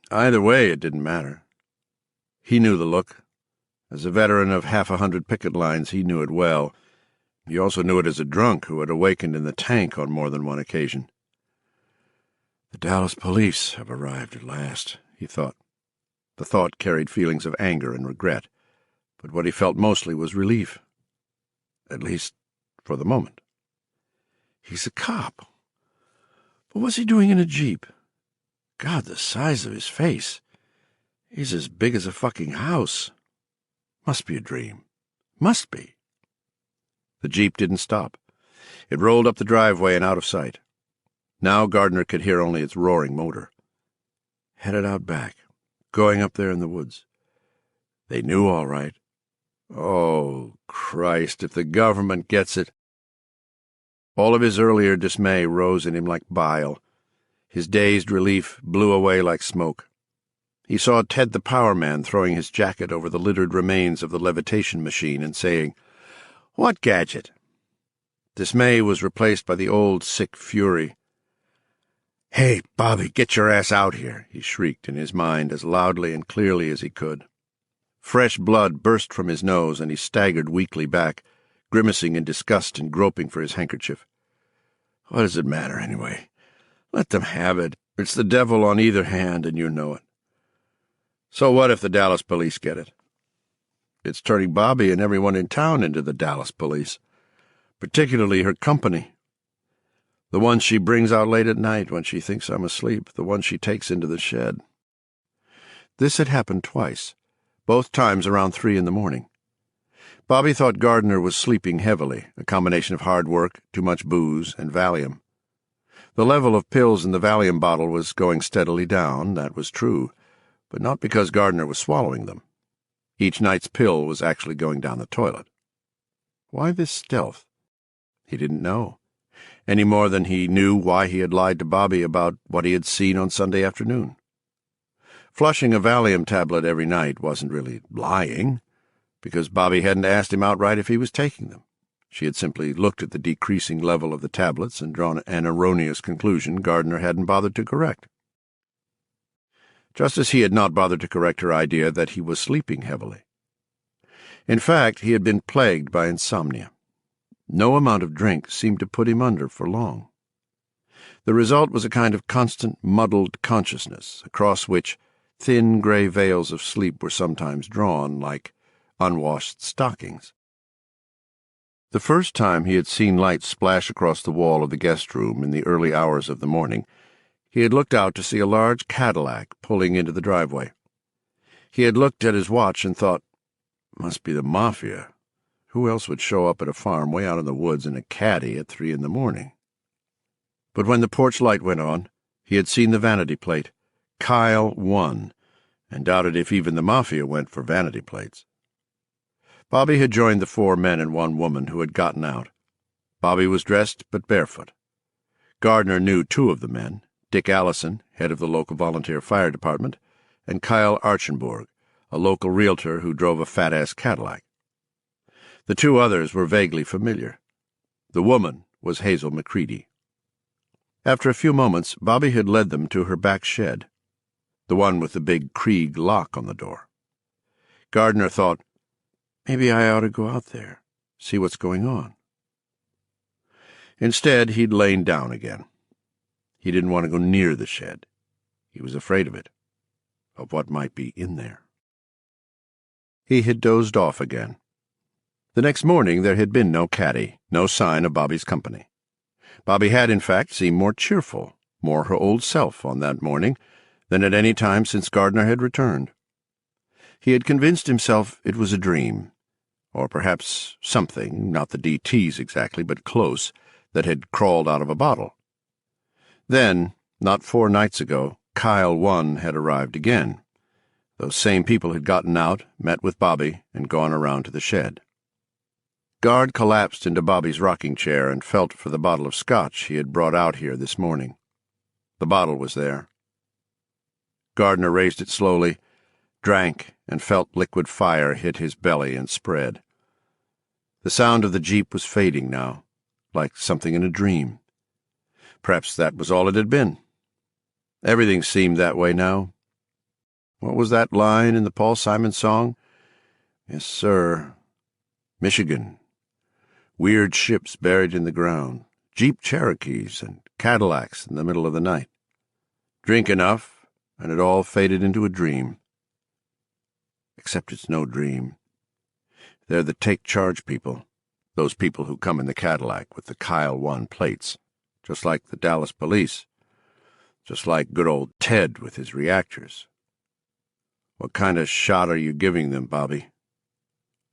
Either way, it didn't matter. He knew the look. As a veteran of 100 picket lines, he knew it well. He also knew it as a drunk who had awakened in the tank on more than one occasion. The Dallas police have arrived at last, he thought. The thought carried feelings of anger and regret, but what he felt mostly was relief. At least, for the moment. He's a cop. But what's he doing in a jeep? God, the size of his face. He's as big as a fucking house. Must be a dream. Must be. The jeep didn't stop. It rolled up the driveway and out of sight. Now Gardner could hear only its roaring motor. Headed out back, going up there in the woods. They knew all right. Oh, Christ, if the government gets it. All of his earlier dismay rose in him like bile. His dazed relief blew away like smoke. He saw Ted the power man throwing his jacket over the littered remains of the levitation machine and saying, "What gadget?" Dismay was replaced by the old sick fury. "Hey, Bobby, get your ass out here," he shrieked in his mind as loudly and clearly as he could. Fresh blood burst from his nose, and he staggered weakly back, grimacing in disgust and groping for his handkerchief. What does it matter, anyway? Let them have it. It's the devil on either hand, and you know it. So what if the Dallas police get it? It's turning Bobby and everyone in town into the Dallas police, particularly her company. The ones she brings out late at night when she thinks I'm asleep, the ones she takes into the shed. This had happened twice, both times around 3 in the morning. Bobby thought Gardner was sleeping heavily, a combination of hard work, too much booze, and Valium. The level of pills in the Valium bottle was going steadily down, that was true, but not because Gardner was swallowing them. Each night's pill was actually going down the toilet. Why this stealth? He didn't know, any more than he knew why he had lied to Bobby about what he had seen on Sunday afternoon. Flushing a Valium tablet every night wasn't really lying, because Bobby hadn't asked him outright if he was taking them. She had simply looked at the decreasing level of the tablets and drawn an erroneous conclusion Gardner hadn't bothered to correct. Just as he had not bothered to correct her idea that he was sleeping heavily. In fact, he had been plagued by insomnia. No amount of drink seemed to put him under for long. The result was a kind of constant muddled consciousness, across which thin gray veils of sleep were sometimes drawn, like unwashed stockings. The first time he had seen light splash across the wall of the guest room in the early hours of the morning, he had looked out to see a large Cadillac pulling into the driveway. He had looked at his watch and thought, "Must be the Mafia. Who else would show up at a farm way out in the woods in a caddy at 3 in the morning?" But when the porch light went on, he had seen the vanity plate, Kyle 1, and doubted if even the Mafia went for vanity plates. Bobby had joined the 4 men and 1 woman who had gotten out. Bobby was dressed but barefoot. Gardner knew 2 of the men, Dick Allison, head of the local volunteer fire department, and Kyle Archenborg, a local realtor who drove a fat-ass Cadillac. The 2 others were vaguely familiar. The woman was Hazel McCready. After a few moments, Bobby had led them to her back shed, the one with the big Krieg lock on the door. Gardner thought, maybe I ought to go out there, see what's going on. Instead, he'd lain down again. He didn't want to go near the shed. He was afraid of it, of what might be in there. He had dozed off again. The next morning there had been no caddy, no sign of Bobby's company. Bobby had, in fact, seemed more cheerful, more her old self on that morning than at any time since Gardner had returned. He had convinced himself it was a dream, or perhaps something, not the DTs exactly, but close, that had crawled out of a bottle. Then, not 4 nights ago, Kyle 1 had arrived again. Those same people had gotten out, met with Bobby, and gone around to the shed. Guard collapsed into Bobby's rocking chair and felt for the bottle of scotch he had brought out here this morning. The bottle was there. Gardner raised it slowly, drank, and felt liquid fire hit his belly and spread. The sound of the jeep was fading now, like something in a dream. Perhaps that was all it had been. Everything seemed that way now. What was that line in the Paul Simon song? Yes, sir. Michigan. Weird ships buried in the ground, Jeep Cherokees and Cadillacs in the middle of the night. Drink enough, and it all faded into a dream. Except it's no dream. They're the take-charge people, those people who come in the Cadillac with the Kyle 1 plates, just like the Dallas police, just like good old Ted with his reactors. What kind of shot are you giving them, Bobby?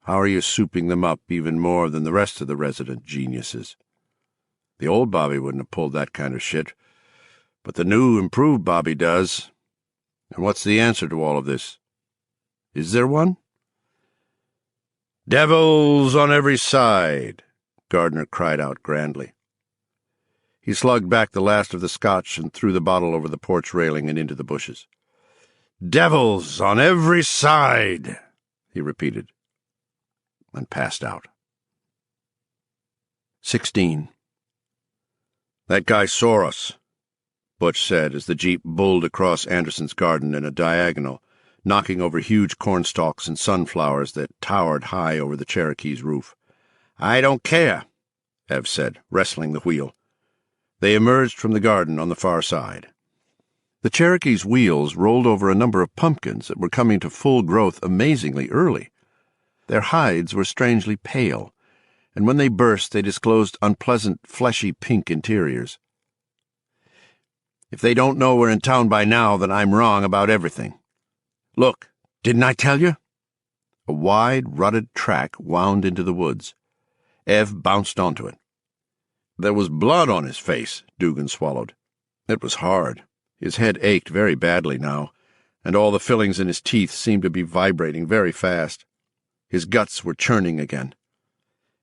How are you souping them up even more than the rest of the resident geniuses? The old Bobby wouldn't have pulled that kind of shit, but the new, improved Bobby does. And what's the answer to all of this? Is there one? "Devils on every side," Gardner cried out grandly. He slugged back the last of the scotch and threw the bottle over the porch railing and into the bushes. "Devils on every side," he repeated, and passed out. 16. "That guy saw us," Butch said as the jeep bulled across Anderson's garden in a diagonal, knocking over huge cornstalks and sunflowers that towered high over the Cherokee's roof. "I don't care," Ev said, wrestling the wheel. They emerged from the garden on the far side. The Cherokee's wheels rolled over a number of pumpkins that were coming to full growth amazingly early. Their hides were strangely pale, and when they burst they disclosed unpleasant, fleshy pink interiors. If they don't know we're in town by now, then I'm wrong about everything. Look, didn't I tell you? A wide, rutted track wound into the woods. Ev bounced onto it. There was blood on his face, Dugan swallowed. It was hard. His head ached very badly now, and all the fillings in his teeth seemed to be vibrating very fast. His guts were churning again.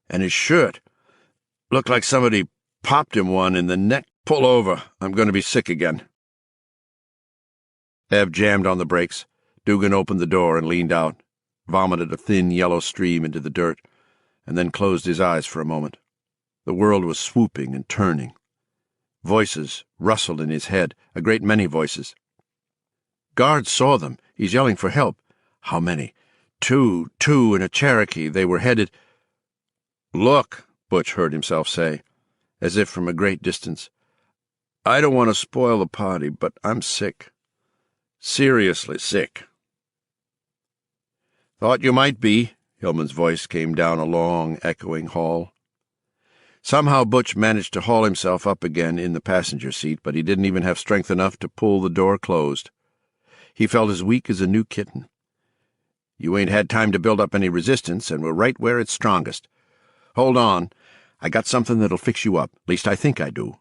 And his shirt looked like somebody popped him one in the neck. Pull over. I'm going to be sick again. Ev jammed on the brakes. Dugan opened the door and leaned out, vomited a thin yellow stream into the dirt, and then closed his eyes for a moment. The world was swooping and turning. Voices rustled in his head, a great many voices. Guards saw them. He's yelling for help. How many? Two in a Cherokee. They were headed— Look, Butch heard himself say, as if from a great distance. I don't want to spoil the party, but I'm sick. Seriously sick. Thought you might be, Hillman's voice came down a long, echoing hall. Somehow Butch managed to haul himself up again in the passenger seat, but he didn't even have strength enough to pull the door closed. He felt as weak as a new kitten. You ain't had time to build up any resistance, and we're right where it's strongest. Hold on. I got something that'll fix you up. At least I think I do.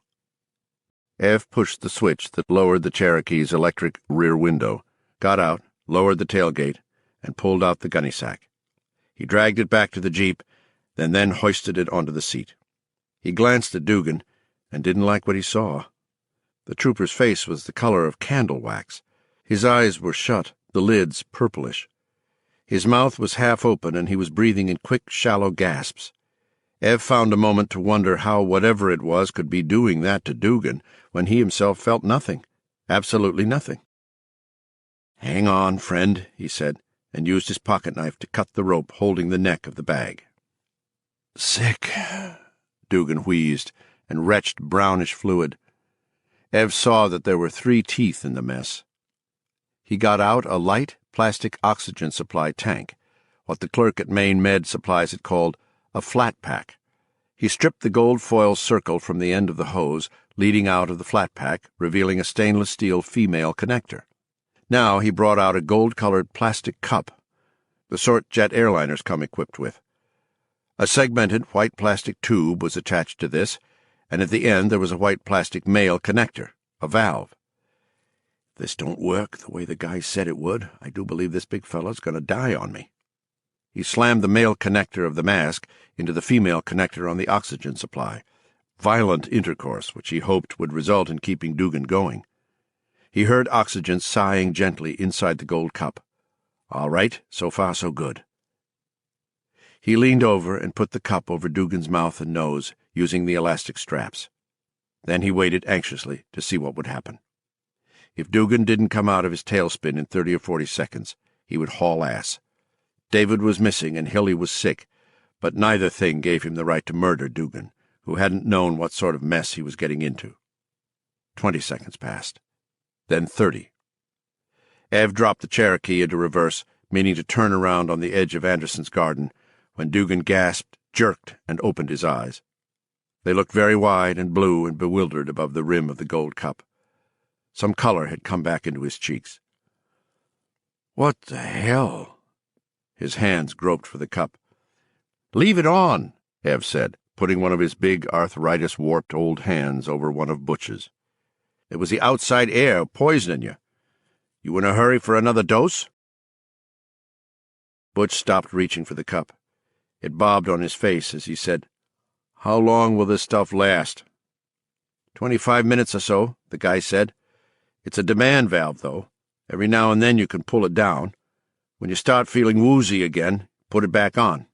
Ev pushed the switch that lowered the Cherokee's electric rear window, got out, lowered the tailgate, and pulled out the gunny sack. He dragged it back to the Jeep, and then hoisted it onto the seat. He glanced at Dugan and didn't like what he saw. The trooper's face was the color of candle wax. His eyes were shut, the lids purplish. His mouth was half open, and he was breathing in quick, shallow gasps. Ev found a moment to wonder how whatever it was could be doing that to Dugan when he himself felt nothing, absolutely nothing. Hang on, friend, he said, and used his pocket-knife to cut the rope holding the neck of the bag. Sick, Dugan wheezed, and retched brownish fluid. Ev saw that there were 3 teeth in the mess. He got out a light plastic oxygen supply tank, what the clerk at Maine Med Supplies had called a flat pack. He stripped the gold foil circle from the end of the hose, leading out of the flat pack, revealing a stainless steel female connector. Now he brought out a gold-colored plastic cup, the sort jet airliners come equipped with. A segmented white plastic tube was attached to this, and at the end there was a white plastic male connector, a valve. If this don't work the way the guy said it would, I do believe this big fella's going to die on me. He slammed the male connector of the mask into the female connector on the oxygen supply, violent intercourse which he hoped would result in keeping Dugan going. He heard oxygen sighing gently inside the gold cup. All right, so far so good. He leaned over and put the cup over Dugan's mouth and nose, using the elastic straps. Then he waited anxiously to see what would happen. If Dugan didn't come out of his tailspin in 30 or 40 seconds, he would haul ass. David was missing and Hilly was sick, but neither thing gave him the right to murder Dugan, who hadn't known what sort of mess he was getting into. 20 seconds passed. Then 30. Ev dropped the Cherokee into reverse, meaning to turn around on the edge of Anderson's garden, when Dugan gasped, jerked, and opened his eyes. They looked very wide and blue and bewildered above the rim of the gold cup. Some color had come back into his cheeks. What the hell? His hands groped for the cup. Leave it on, Ev said, putting one of his big arthritis-warped old hands over one of Butch's. It was the outside air poisoning you. You in a hurry for another dose? Butch stopped reaching for the cup. It bobbed on his face as he said, How long will this stuff last? 25 minutes or so, the guy said. It's a demand valve, though. Every now and then you can pull it down. When you start feeling woozy again, put it back on.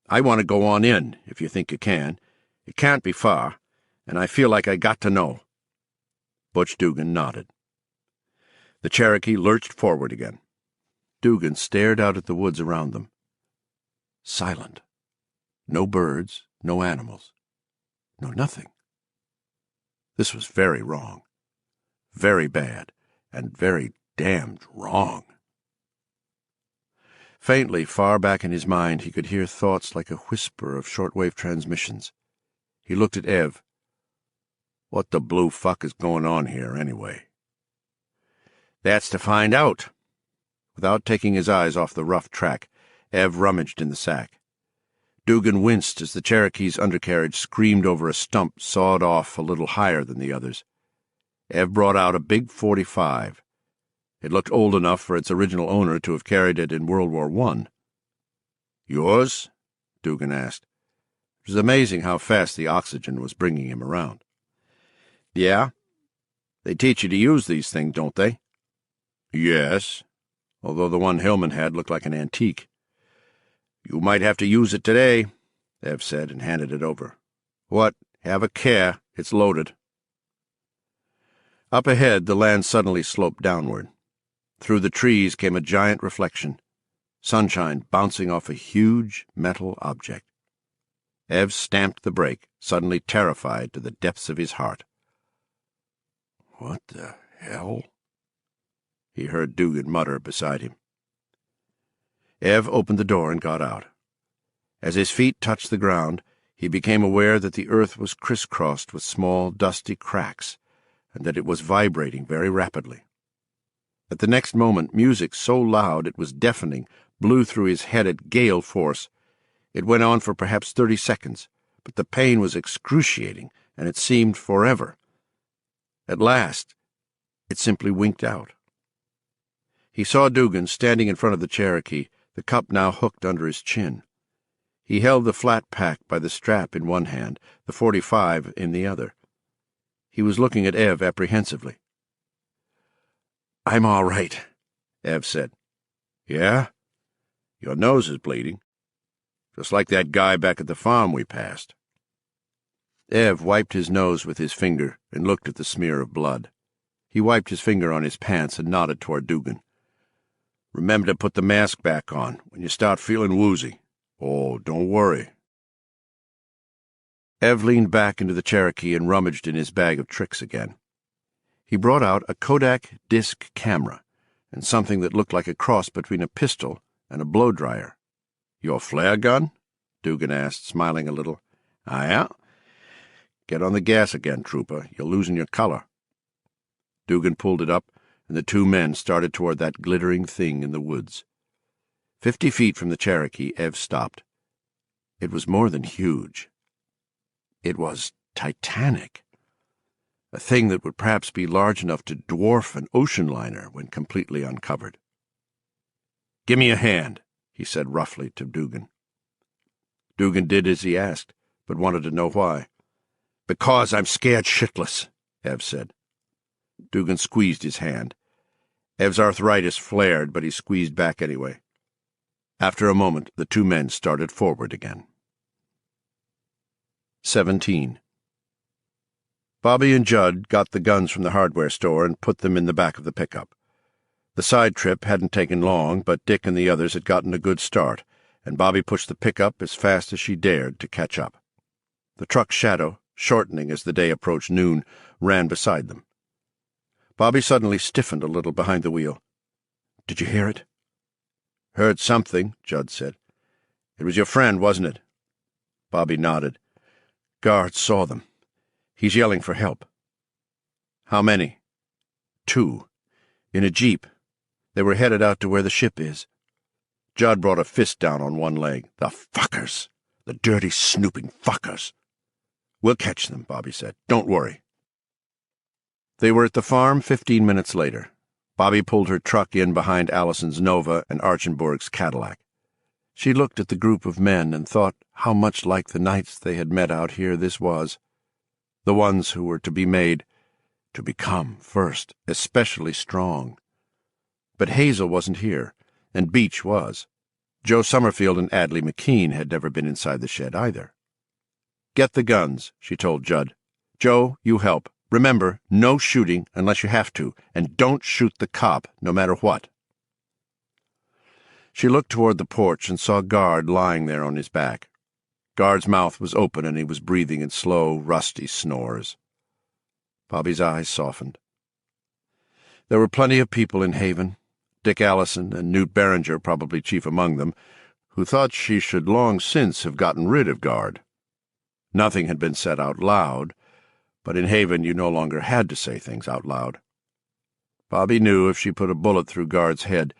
I want to go on in, if you think you can. It can't be far, and I feel like I got to know. Butch Dugan nodded. The Cherokee lurched forward again. Dugan stared out at the woods around them. Silent. No birds, no animals. No nothing. This was very wrong. Very bad, and very damned wrong. Faintly, far back in his mind, he could hear thoughts like a whisper of shortwave transmissions. He looked at Ev. What the blue fuck is going on here, anyway? That's to find out. Without taking his eyes off the rough track, Ev rummaged in the sack. Dugan winced as the Cherokee's undercarriage screamed over a stump sawed off a little higher than the others. Ev brought out a big .45. It looked old enough for its original owner to have carried it in World War I. "Yours?" Dugan asked. It was amazing how fast the oxygen was bringing him around. "Yeah? They teach you to use these things, don't they?" "Yes, although the one Hillman had looked like an antique." "You might have to use it today," Ev said, and handed it over. "What? Have a care. It's loaded." Up ahead, the land suddenly sloped downward. Through the trees came a giant reflection, sunshine bouncing off a huge metal object. Ev stamped the brake, suddenly terrified to the depths of his heart. "What the hell?" he heard Dugan mutter beside him. Ev opened the door and got out. As his feet touched the ground, he became aware that the earth was crisscrossed with small, dusty cracks, and that it was vibrating very rapidly. At the next moment, music so loud it was deafening blew through his head at gale force. It went on for perhaps 30 seconds, but the pain was excruciating, and it seemed forever. At last, it simply winked out. He saw Dugan standing in front of the Cherokee, the cup now hooked under his chin. He held the flat pack by the strap in one hand, the .45 in the other. He was looking at Ev apprehensively. "I'm all right," Ev said. "Yeah? Your nose is bleeding. Just like that guy back at the farm we passed." Ev wiped his nose with his finger and looked at the smear of blood. He wiped his finger on his pants and nodded toward Dugan. "Remember to put the mask back on when you start feeling woozy. Oh, don't worry." Ev leaned back into the Cherokee and rummaged in his bag of tricks again. He brought out a Kodak disc camera and something that looked like a cross between a pistol and a blow-dryer. "Your flare gun?" Dugan asked, smiling a little. "Ah, yeah? Get on the gas again, trooper. You're losing your color." Dugan pulled it up, and the two men started toward that glittering thing in the woods. 50 feet from the Cherokee, Ev stopped. It was more than huge. It was titanic. A thing that would perhaps be large enough to dwarf an ocean liner when completely uncovered. "Give me a hand," he said roughly to Dugan. Dugan did as he asked, but wanted to know why. "Because I'm scared shitless," Ev said. Dugan squeezed his hand. Ev's arthritis flared, but he squeezed back anyway. After a moment, the two men started forward again. 17. Bobby and Judd got the guns from the hardware store and put them in the back of the pickup. The side trip hadn't taken long, but Dick and the others had gotten a good start, and Bobby pushed the pickup as fast as she dared to catch up. The truck's shadow, shortening as the day approached noon, ran beside them. Bobby suddenly stiffened a little behind the wheel. "Did you hear it?" "Heard something," Judd said. "It was your friend, wasn't it?" Bobby nodded. "Guard saw them. He's yelling for help." "How many?" "2. In a jeep. They were headed out to where the ship is." Judd brought a fist down on one leg. "The fuckers! The dirty, snooping fuckers!" "We'll catch them," Bobby said. "Don't worry." They were at the farm 15 minutes later. Bobby pulled her truck in behind Allison's Nova and Archenburg's Cadillac. She looked at the group of men and thought how much like the nights they had met out here this was. The ones who were to be made, to become, first, especially strong. But Hazel wasn't here, and Beach was. Joe Summerfield and Adley McKean had never been inside the shed either. "Get the guns," she told Judd. "Joe, you help. Remember, no shooting unless you have to, and don't shoot the cop, no matter what." She looked toward the porch and saw Guard lying there on his back. Guard's mouth was open and he was breathing in slow, rusty snores. Bobby's eyes softened. There were plenty of people in Haven, Dick Allison and Newt Barringer probably chief among them, who thought she should long since have gotten rid of Guard. Nothing had been said out loud, but in Haven you no longer had to say things out loud. Bobby knew if she put a bullet through Guard's head,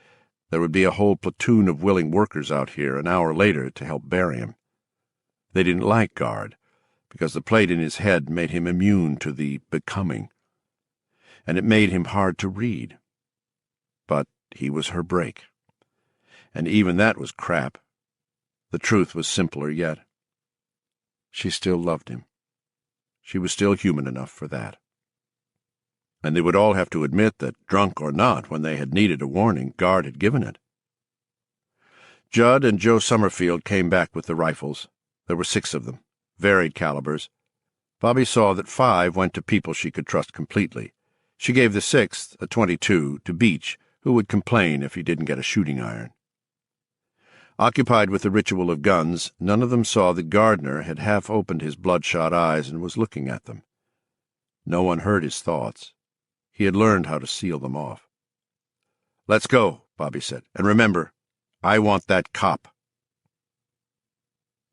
there would be a whole platoon of willing workers out here an hour later to help bury him. They didn't like Guard, because the plate in his head made him immune to the becoming, and it made him hard to read. But he was her break. And even that was crap. The truth was simpler yet. She still loved him. She was still human enough for that. And they would all have to admit that, drunk or not, when they had needed a warning, Guard had given it. Judd and Joe Summerfield came back with the rifles. There were 6 of them, varied calibers. Bobby saw that 5 went to people she could trust completely. She gave the 6th, a .22, to Beach, who would complain if he didn't get a shooting iron. Occupied with the ritual of guns, none of them saw that Gardner had half opened his bloodshot eyes and was looking at them. No one heard his thoughts. He had learned how to seal them off. "Let's go," Bobby said. "And remember, I want that cop."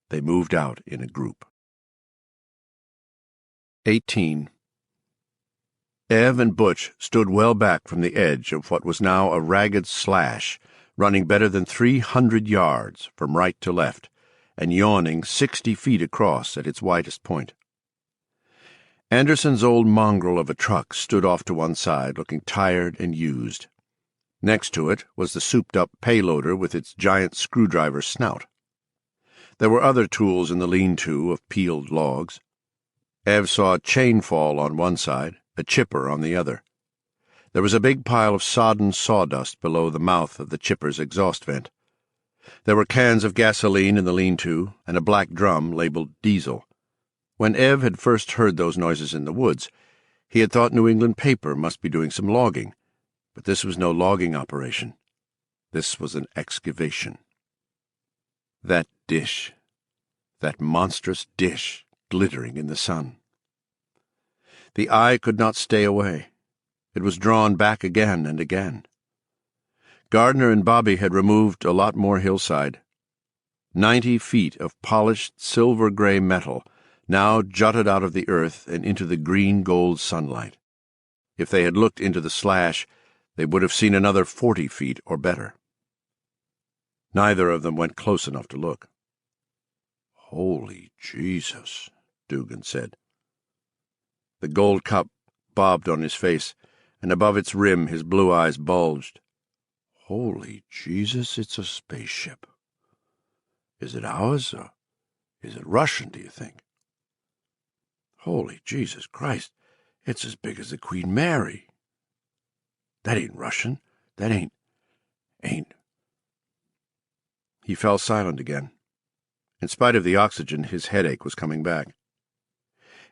They moved out in a group. 18. Ev and Butch stood well back from the edge of what was now a ragged slash, running better than 300 yards from right to left, and yawning 60 feet across at its widest point. Anderson's old mongrel of a truck stood off to one side, looking tired and used. Next to it was the souped-up payloader with its giant screwdriver snout. There were other tools in the lean-to of peeled logs. Ev saw a chain fall on one side, a chipper on the other. There was a big pile of sodden sawdust below the mouth of the chipper's exhaust vent. There were cans of gasoline in the lean-to, and a black drum labeled diesel. When Ev had first heard those noises in the woods, he had thought New England paper must be doing some logging, but this was no logging operation. This was an excavation. That dish, that monstrous dish, glittering in the sun. The eye could not stay away. It was drawn back again and again. Gardner and Bobby had removed a lot more hillside. 90 feet of polished silver-gray metal now jutted out of the earth and into the green-gold sunlight. If they had looked into the slash, they would have seen another 40 feet or better. Neither of them went close enough to look. "Holy Jesus," Dugan said. The gold cup bobbed on his face, and above its rim his blue eyes bulged. "Holy Jesus, it's a spaceship. Is it ours, or is it Russian, do you think? Holy Jesus Christ, it's as big as the Queen Mary. That ain't Russian. That ain't... He fell silent again. In spite of the oxygen, his headache was coming back.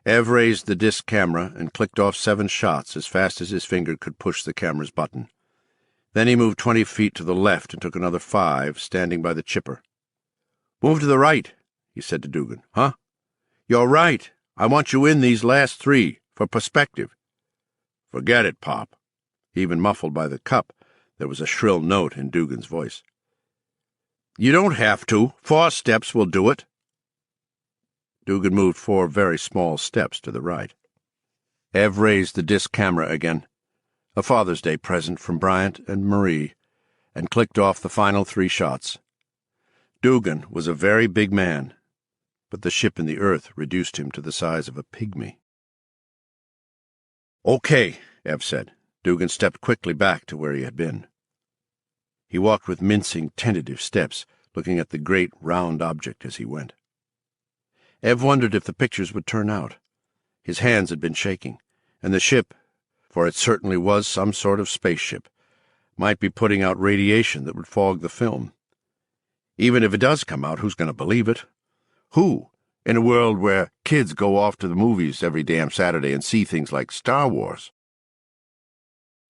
Ev raised the disc camera and clicked off 7 shots as fast as his finger could push the camera's button. Then he moved 20 feet to the left and took another 5, standing by the chipper. "Move to the right," he said to Dugan. "Huh? You're right. I want you in these last 3, for perspective." "Forget it, Pop." Even muffled by the cup, there was a shrill note in Dugan's voice. "You don't have to. 4 steps will do it." Dugan moved 4 very small steps to the right. Ev raised the disc camera again, a Father's Day present from Bryant and Marie, and clicked off the final 3 shots. Dugan was a very big man, but the ship in the earth reduced him to the size of a pygmy. "Okay," Ev said. Dugan stepped quickly back to where he had been. He walked with mincing, tentative steps, looking at the great, round object as he went. Ev wondered if the pictures would turn out. His hands had been shaking, and the ship, for it certainly was some sort of spaceship, might be putting out radiation that would fog the film. Even if it does come out, who's going to believe it? Who, in a world where kids go off to the movies every damn Saturday and see things like Star Wars?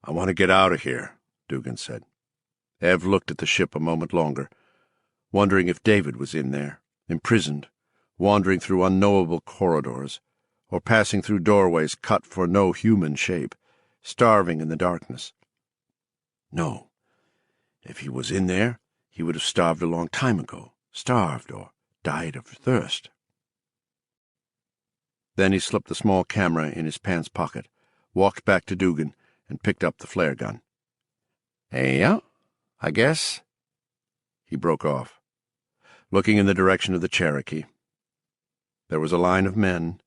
"I want to get out of here," Dugan said. Ev looked at the ship a moment longer, wondering if David was in there, imprisoned, wandering through unknowable corridors, or passing through doorways cut for no human shape, starving in the darkness. No, If he was in there, he would have starved a long time ago, starved or died of thirst. Then he slipped the small camera in his pants pocket, walked back to Dugan, and picked up the flare gun. Yeah, I guess. He broke off, looking in the direction of the Cherokee. There was a line of men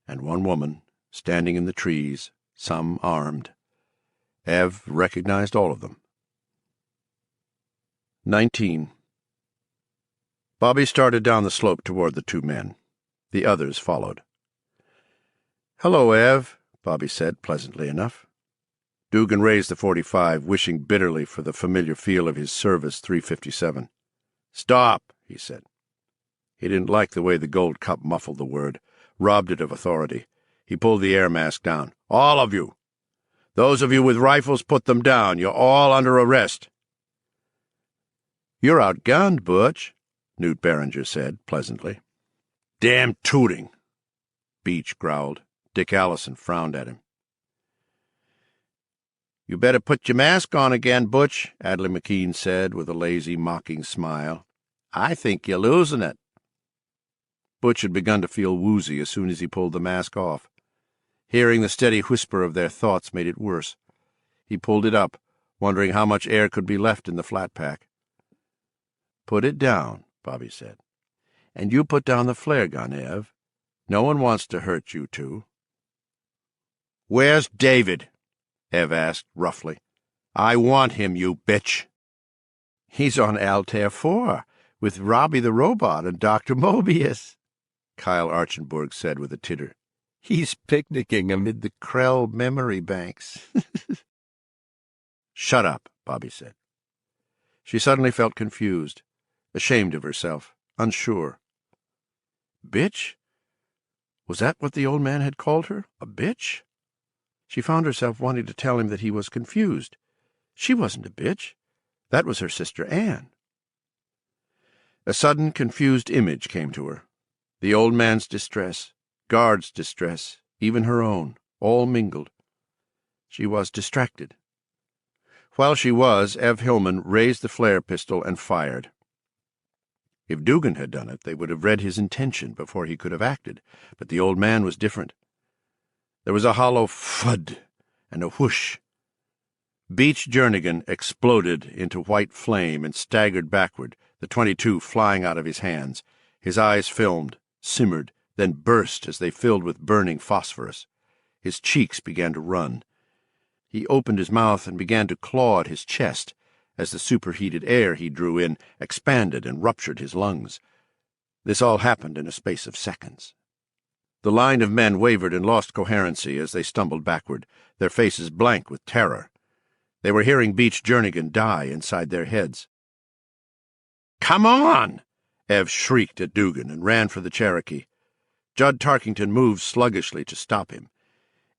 and one woman standing in the trees, some armed. Ev recognized all of them. 19. Bobby started down the slope toward the two men. The others followed. "Hello, Ev," Bobby said, pleasantly enough. Dugan raised the .45, wishing bitterly for the familiar feel of his service .357. "Stop," he said. He didn't like the way the gold cup muffled the word, robbed it of authority. He pulled the air mask down. "All of you! Those of you with rifles, put them down. You're all under arrest." "You're outgunned, Butch," Newt Barringer said, pleasantly. "Damn tooting," Beach growled. Dick Allison frowned at him. "You better put your mask on again, Butch," Adley McKean said, with a lazy, mocking smile. "I think you're losing it." Butch had begun to feel woozy as soon as he pulled the mask off. Hearing the steady whisper of their thoughts made it worse. He pulled it up, wondering how much air could be left in the flat pack. "Put it down," Bobby said. "And you put down the flare gun, Ev. No one wants to hurt you two." "Where's David?" Ev asked, roughly. "I want him, you bitch." "He's on Altair 4, with Robbie the Robot and Dr. Mobius," Kyle Archenburg said with a titter. "He's picnicking amid the Krell memory banks." "Shut up," Bobby said. She suddenly felt confused, ashamed of herself, unsure. Bitch? Was that what the old man had called her? A bitch? She found herself wanting to tell him that he was confused. She wasn't a bitch. That was her sister Anne. A sudden, confused image came to her. The old man's distress, Guard's distress, even her own, all mingled. She was distracted. While she was, Ev Hillman raised the flare pistol and fired. If Dugan had done it, they would have read his intention before he could have acted, but the old man was different. There was a hollow thud and a whoosh. Beach Jernigan exploded into white flame and staggered backward, the .22 flying out of his hands. His eyes filmed, simmered, then burst as they filled with burning phosphorus. His cheeks began to run. He opened his mouth and began to claw at his chest as the superheated air he drew in expanded and ruptured his lungs. This all happened in a space of seconds. The line of men wavered and lost coherency as they stumbled backward, their faces blank with terror. They were hearing Beach Jernigan die inside their heads. "Come on!" Ev shrieked at Dugan and ran for the Cherokee. Judd Tarkington moved sluggishly to stop him.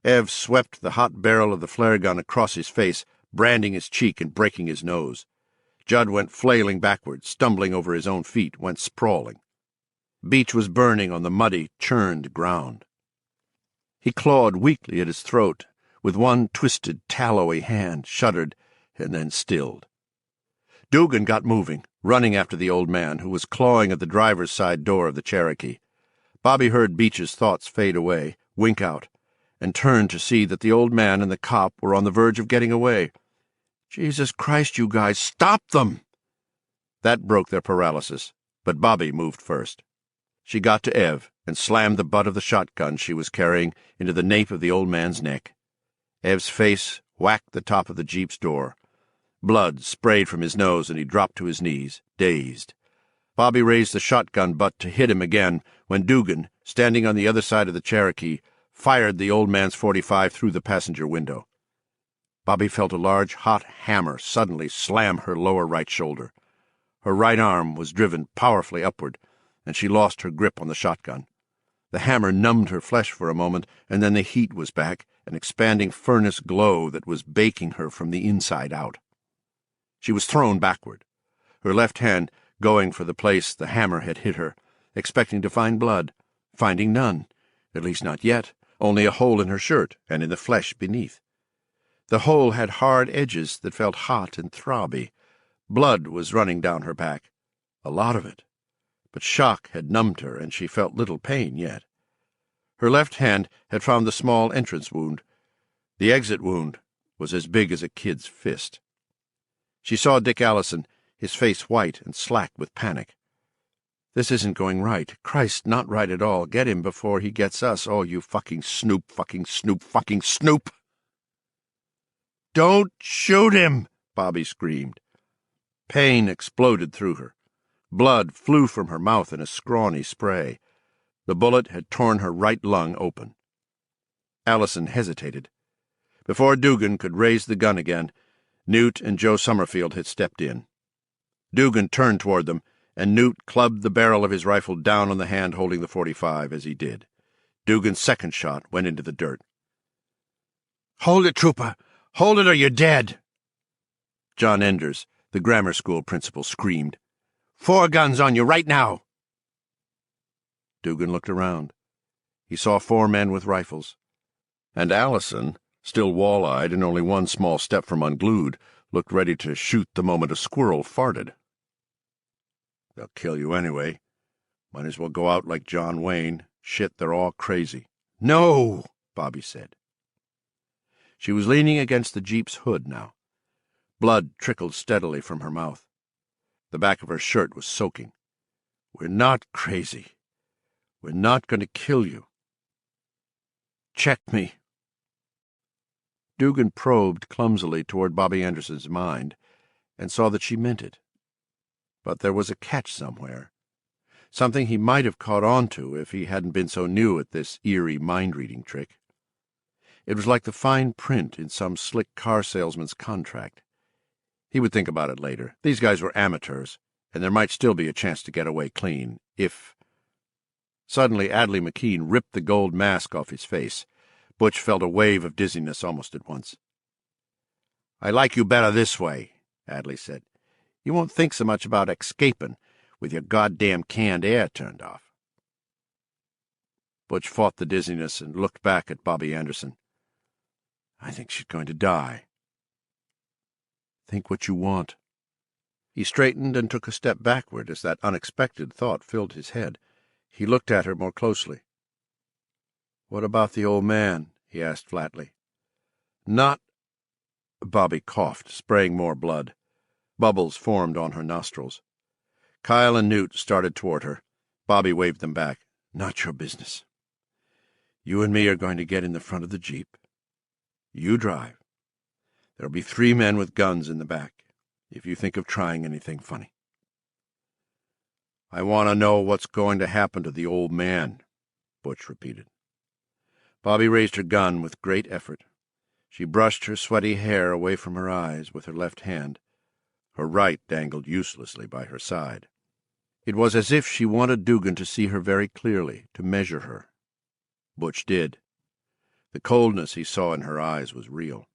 Ev swept the hot barrel of the flare gun across his face, branding his cheek and breaking his nose. Judd went flailing backward, stumbling over his own feet, went sprawling. Beach was burning on the muddy, churned ground. He clawed weakly at his throat, with one twisted, tallowy hand, shuddered, and then stilled. Dugan got moving, running after the old man, who was clawing at the driver's side door of the Cherokee. Bobby heard Beach's thoughts fade away, wink out, and turned to see that the old man and the cop were on the verge of getting away. "Jesus Christ, you guys, stop them!" That broke their paralysis, but Bobby moved first. She got to Ev and slammed the butt of the shotgun she was carrying into the nape of the old man's neck. Ev's face whacked the top of the Jeep's door. Blood sprayed from his nose and he dropped to his knees, dazed. Bobby raised the shotgun butt to hit him again when Dugan, standing on the other side of the Cherokee, fired the old man's .45 through the passenger window. Bobby felt a large, hot hammer suddenly slam her lower right shoulder. Her right arm was driven powerfully upward, and she lost her grip on the shotgun. The hammer numbed her flesh for a moment, and then the heat was back, an expanding furnace glow that was baking her from the inside out. She was thrown backward, her left hand going for the place the hammer had hit her, expecting to find blood, finding none, at least not yet, only a hole in her shirt and in the flesh beneath. The hole had hard edges that felt hot and throbby. Blood was running down her back, a lot of it, but shock had numbed her, and she felt little pain yet. Her left hand had found the small entrance wound. The exit wound was as big as a kid's fist. She saw Dick Allison, his face white and slack with panic. This isn't going right. Christ, not right at all. Get him before he gets us. Oh, you fucking snoop, fucking snoop, fucking snoop! Don't shoot him! Bobby screamed. Pain exploded through her. Blood flew from her mouth in a scrawny spray. The bullet had torn her right lung open. Allison hesitated. Before Dugan could raise the gun again, Newt and Joe Summerfield had stepped in. Dugan turned toward them, and Newt clubbed the barrel of his rifle down on the hand holding the .45 as he did. Dugan's second shot went into the dirt. "Hold it, trooper! Hold it or you're dead!" John Enders, the grammar school principal, screamed. "4 guns on you right now!" Dugan looked around. He saw 4 men with rifles. And Allison, still wall-eyed and only one small step from unglued, looked ready to shoot the moment a squirrel farted. "They'll kill you anyway. Might as well go out like John Wayne. Shit, they're all crazy." "No!" Bobby said. She was leaning against the Jeep's hood now. Blood trickled steadily from her mouth. The back of her shirt was soaking. "We're not crazy. We're not going to kill you. Check me." Dugan probed clumsily toward Bobby Anderson's mind and saw that she meant it. But there was a catch somewhere, something he might have caught on to if he hadn't been so new at this eerie mind-reading trick. It was like the fine print in some slick car salesman's contract. He would think about it later. These guys were amateurs, and there might still be a chance to get away clean, if... Suddenly Adley McKean ripped the gold mask off his face. Butch felt a wave of dizziness almost at once. "I like you better this way," Adley said. "You won't think so much about escaping with your goddamn canned air turned off." Butch fought the dizziness and looked back at Bobby Anderson. "I think she's going to die." "Think what you want." He straightened and took a step backward as that unexpected thought filled his head. He looked at her more closely. "What about the old man?" he asked flatly. "Not—" Bobby coughed, spraying more blood. Bubbles formed on her nostrils. Kyle and Newt started toward her. Bobby waved them back. "Not your business. You and me are going to get in the front of the Jeep. You drive. There'll be 3 men with guns in the back, if you think of trying anything funny." "I want to know what's going to happen to the old man," Butch repeated. Bobby raised her gun with great effort. She brushed her sweaty hair away from her eyes with her left hand. Her right dangled uselessly by her side. It was as if she wanted Dugan to see her very clearly, to measure her. Butch did. The coldness he saw in her eyes was real.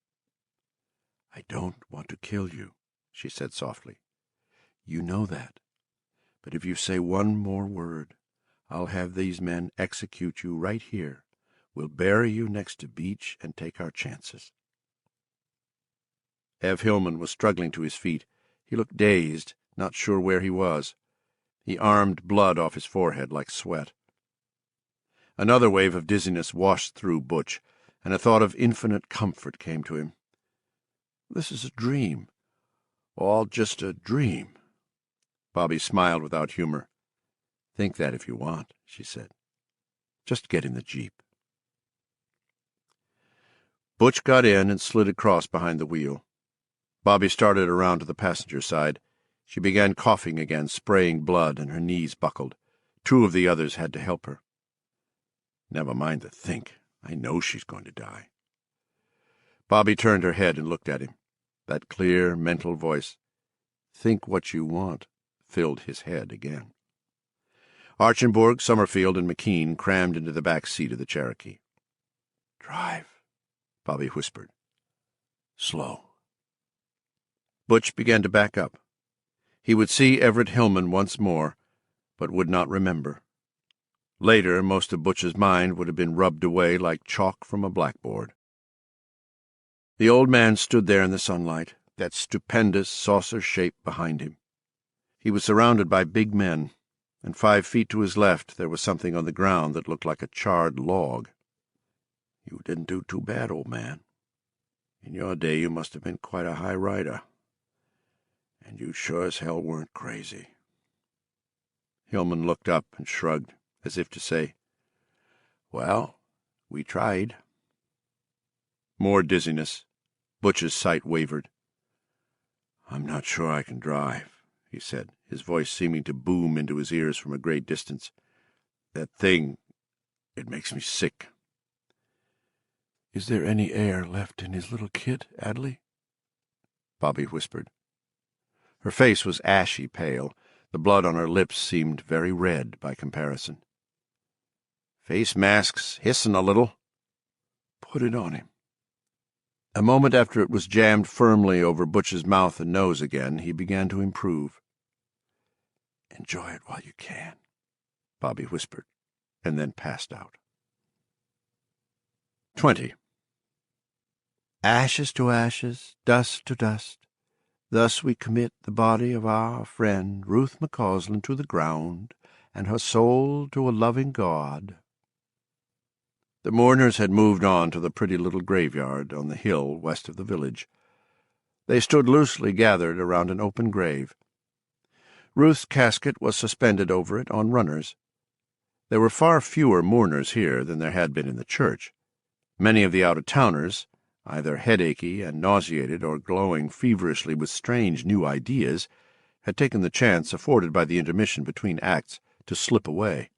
"I don't want to kill you," she said softly. "You know that. But if you say one more word, I'll have these men execute you right here. We'll bury you next to Beach and take our chances." Ev Hillman was struggling to his feet. He looked dazed, not sure where he was. He armed blood off his forehead like sweat. Another wave of dizziness washed through Butch, and a thought of infinite comfort came to him. This is a dream. All just a dream. Bobby smiled without humor. Think that if you want, she said. Just get in the Jeep. Butch got in and slid across behind the wheel. Bobby started around to the passenger side. She began coughing again, spraying blood, and her knees buckled. 2 of the others had to help her. Never mind the think. I know she's going to die. Bobby turned her head and looked at him. That clear, mental voice, think what you want, filled his head again. Archenbourg, Summerfield, and McKean crammed into the back seat of the Cherokee. Drive, Bobby whispered. Slow. Butch began to back up. He would see Everett Hillman once more, but would not remember. Later, most of Butch's mind would have been rubbed away like chalk from a blackboard. The old man stood there in the sunlight, that stupendous saucer shape behind him. He was surrounded by big men, and 5 feet to his left there was something on the ground that looked like a charred log. "You didn't do too bad, old man. In your day you must have been quite a high rider. And you sure as hell weren't crazy." Hillman looked up and shrugged, as if to say, "Well, we tried." More dizziness. Butch's sight wavered. "I'm not sure I can drive," he said, his voice seeming to boom into his ears from a great distance. "That thing, it makes me sick." "Is there any air left in his little kit, Adley?" Bobby whispered. Her face was ashy pale. The blood on her lips seemed very red by comparison. "Face mask's hissing a little." "Put it on him." A moment after it was jammed firmly over Butch's mouth and nose again, he began to improve. "Enjoy it while you can," Bobby whispered, and then passed out. 20. Ashes to ashes, dust to dust, thus we commit the body of our friend Ruth McCausland to the ground, and her soul to a loving God. The mourners had moved on to the pretty little graveyard on the hill west of the village. They stood loosely gathered around an open grave. Ruth's casket was suspended over it on runners. There were far fewer mourners here than there had been in the church. Many of the out-of-towners, either headachy and nauseated or glowing feverishly with strange new ideas, had taken the chance afforded by the intermission between acts to slip away.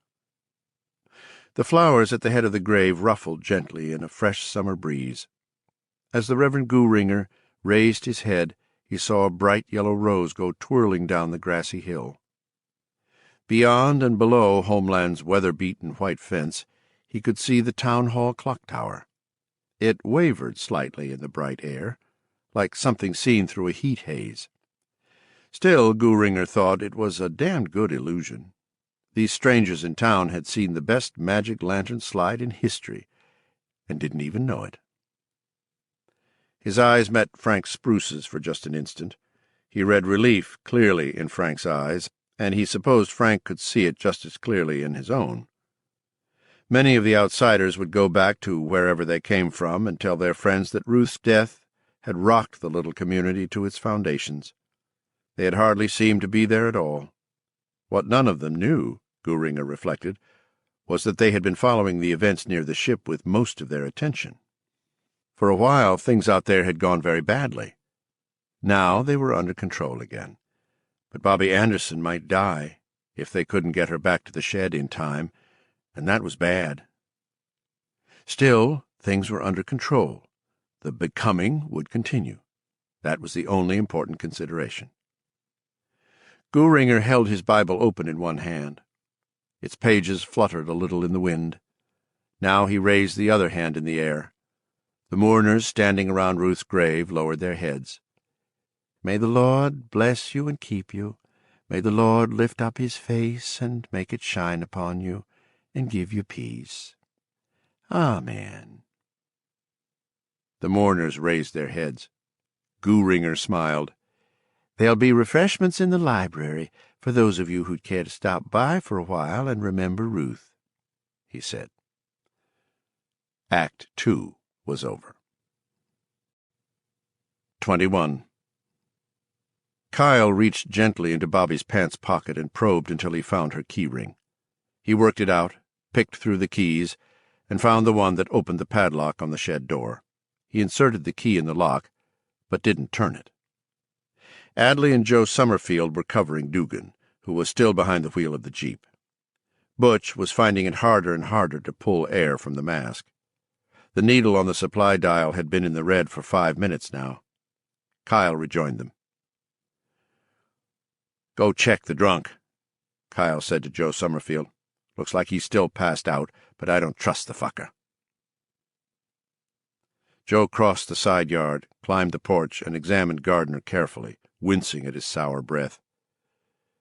The flowers at the head of the grave ruffled gently in a fresh summer breeze. As the Reverend Gooringer raised his head, he saw a bright yellow rose go twirling down the grassy hill. Beyond and below Homeland's weather-beaten white fence, he could see the town hall clock tower. It wavered slightly in the bright air, like something seen through a heat haze. Still, Gooringer thought it was a damned good illusion. These strangers in town had seen the best magic lantern slide in history, and didn't even know it. His eyes met Frank Spruce's for just an instant. He read relief clearly in Frank's eyes, and he supposed Frank could see it just as clearly in his own. Many of the outsiders would go back to wherever they came from and tell their friends that Ruth's death had rocked the little community to its foundations. They had hardly seemed to be there at all. What none of them knew, Gooringer reflected, was that they had been following the events near the ship with most of their attention. For a while, things out there had gone very badly. Now they were under control again. But Bobby Anderson might die if they couldn't get her back to the shed in time, and that was bad. Still, things were under control. The becoming would continue. That was the only important consideration. Gooringer held his Bible open in one hand. Its pages fluttered a little in the wind. Now he raised the other hand in the air. The mourners standing around Ruth's grave lowered their heads. "May the Lord bless you and keep you. May the Lord lift up his face and make it shine upon you, and give you peace. Amen." The mourners raised their heads. Gooringer smiled. "There'll be refreshments in the library for those of you who'd care to stop by for a while and remember Ruth," he said. Act 2 was over. 21. Kyle reached gently into Bobby's pants pocket and probed until he found her key ring. He worked it out, picked through the keys, and found the one that opened the padlock on the shed door. He inserted the key in the lock, but didn't turn it. Adley and Joe Summerfield were covering Dugan, who was still behind the wheel of the Jeep. Butch was finding it harder and harder to pull air from the mask. The needle on the supply dial had been in the red for 5 minutes now. Kyle rejoined them. "Go check the drunk," Kyle said to Joe Summerfield. "Looks like he's still passed out, but I don't trust the fucker." Joe crossed the side yard, climbed the porch, and examined Gardner carefully, wincing at his sour breath.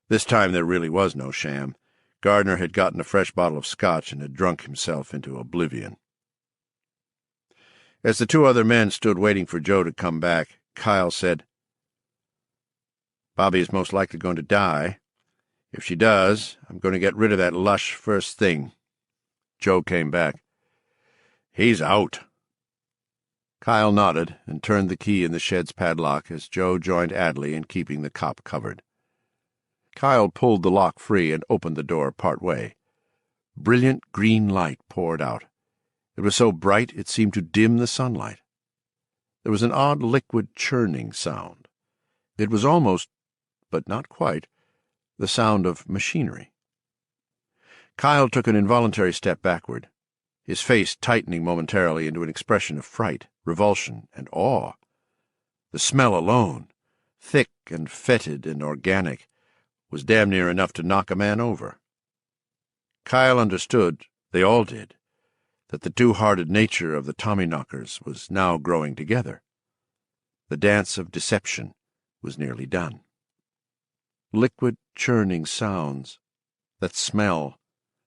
This time there really was no sham. Gardner had gotten a fresh bottle of scotch and had drunk himself into oblivion. As the 2 other men stood waiting for Joe to come back, Kyle said, Bobby's most likely going to die. If she does, I'm going to get rid of that lush first thing." Joe came back. "He's out." Kyle nodded and turned the key in the shed's padlock as Joe joined Adley in keeping the cop covered. Kyle pulled the lock free and opened the door part way. Brilliant green light poured out. It was so bright it seemed to dim the sunlight. There was an odd liquid churning sound. It was almost, but not quite, the sound of machinery. Kyle took an involuntary step backward, his face tightening momentarily into an expression of fright, revulsion, and awe. The smell alone, thick and fetid and organic, was damn near enough to knock a man over. Kyle understood, they all did, that the two-hearted nature of the Tommyknockers was now growing together. The dance of deception was nearly done. Liquid churning sounds, that smell,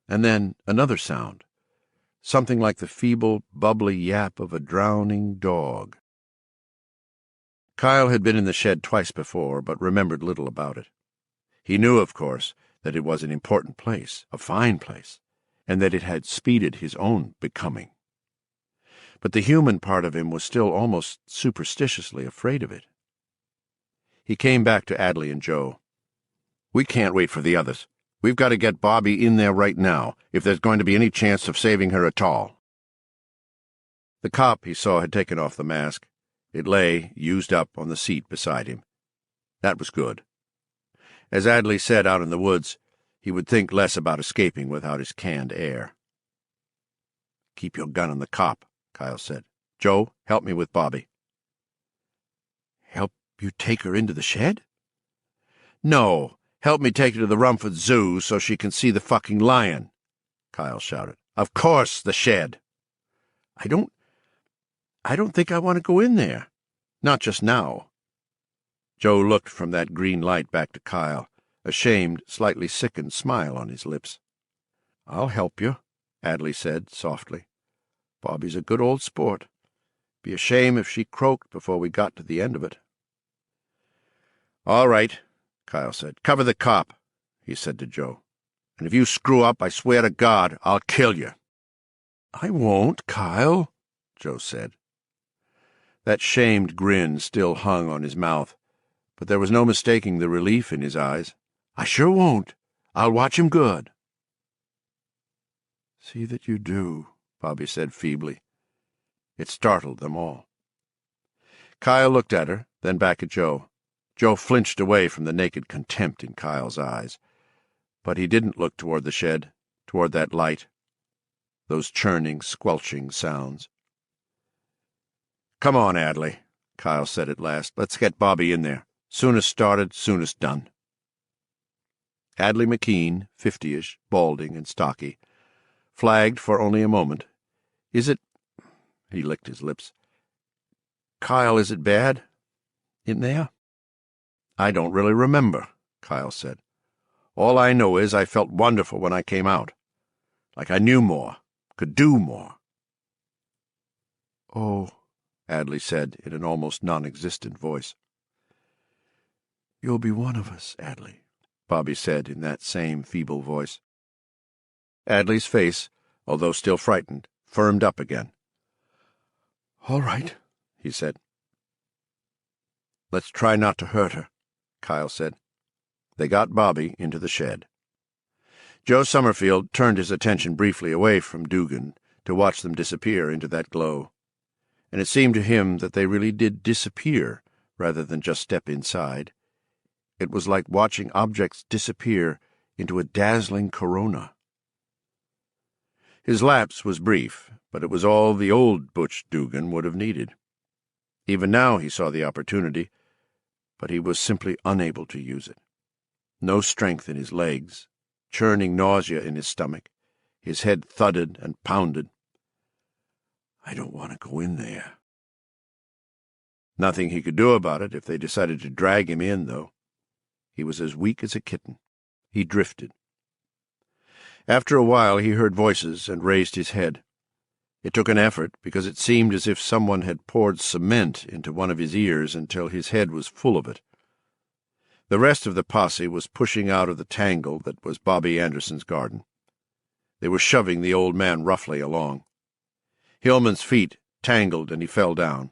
and then another sound, something like the feeble, bubbly yap of a drowning dog. Kyle had been in the shed twice before, but remembered little about it. He knew, of course, that it was an important place, a fine place, and that it had speeded his own becoming. But the human part of him was still almost superstitiously afraid of it. He came back to Adley and Joe. "We can't wait for the others. We've got to get Bobby in there right now, if there's going to be any chance of saving her at all." The cop, he saw, had taken off the mask. It lay, used up, on the seat beside him. That was good. As Adley said out in the woods, he would think less about escaping without his canned air. "Keep your gun on the cop," Kyle said. "Joe, help me with Bobby." "Help you take her into the shed?" "No. Help me take her to the Rumford Zoo so she can see the fucking lion," Kyle shouted. "Of course, the shed." I don't think I want to go in there. Not just now." Joe looked from that green light back to Kyle, a shamed, slightly sickened smile on his lips. "I'll help you," Adley said softly. "Bobby's a good old sport. Be a shame if she croaked before we got to the end of it." "All right," Kyle said. "Cover the cop," he said to Joe. "And if you screw up, I swear to God, I'll kill you." "I won't, Kyle," Joe said. That shamed grin still hung on his mouth, but there was no mistaking the relief in his eyes. "I sure won't. I'll watch him good." "See that you do," Bobby said feebly. It startled them all. Kyle looked at her, then back at Joe. Joe flinched away from the naked contempt in Kyle's eyes. But he didn't look toward the shed, toward that light, those churning, squelching sounds. "Come on, Adley," Kyle said at last. "Let's get Bobby in there. Soonest started, soonest done." Adley McKean, 50-ish, balding and stocky, flagged for only a moment. "Is it—" he licked his lips. "Kyle, is it bad? In there?" "I don't really remember," Kyle said. "All I know is I felt wonderful when I came out. Like I knew more, could do more." "Oh," Adley said in an almost non-existent voice. "You'll be one of us, Adley," Bobby said in that same feeble voice. Adley's face, although still frightened, firmed up again. "All right," he said. "Let's try not to hurt her," Kyle said. They got Bobby into the shed. Joe Summerfield turned his attention briefly away from Dugan to watch them disappear into that glow, and it seemed to him that they really did disappear rather than just step inside. It was like watching objects disappear into a dazzling corona. His lapse was brief, but it was all the old Butch Dugan would have needed. Even now he saw the opportunity, but he was simply unable to use it. No strength in his legs, churning nausea in his stomach, his head thudded and pounded. "I don't want to go in there." Nothing he could do about it if they decided to drag him in, though. He was as weak as a kitten. He drifted. After a while he heard voices and raised his head. It took an effort, because it seemed as if someone had poured cement into one of his ears until his head was full of it. The rest of the posse was pushing out of the tangle that was Bobby Anderson's garden. They were shoving the old man roughly along. Hillman's feet tangled and he fell down.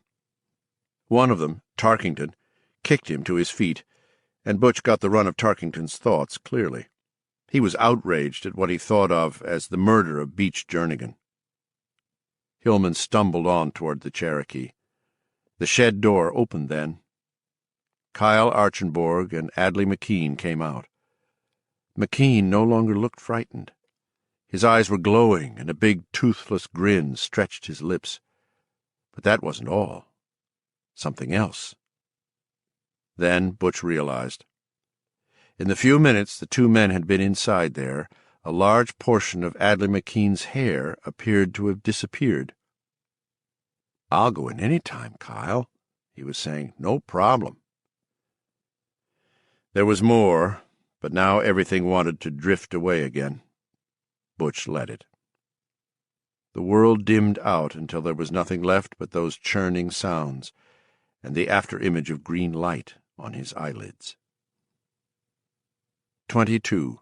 One of them, Tarkington, kicked him to his feet, and Butch got the run of Tarkington's thoughts clearly. He was outraged at what he thought of as the murder of Beach Jernigan. Hillman stumbled on toward the Cherokee. The shed door opened then. Kyle Archenborg and Adley McKean came out. McKean no longer looked frightened. His eyes were glowing, and a big, toothless grin stretched his lips. But that wasn't all. Something else. Then Butch realized. In the few minutes the two men had been inside there, a large portion of Adley McKean's hair appeared to have disappeared. "I'll go in any time, Kyle," he was saying. "No problem." There was more, but now everything wanted to drift away again. Butch let it. The world dimmed out until there was nothing left but those churning sounds and the after-image of green light on his eyelids. 22.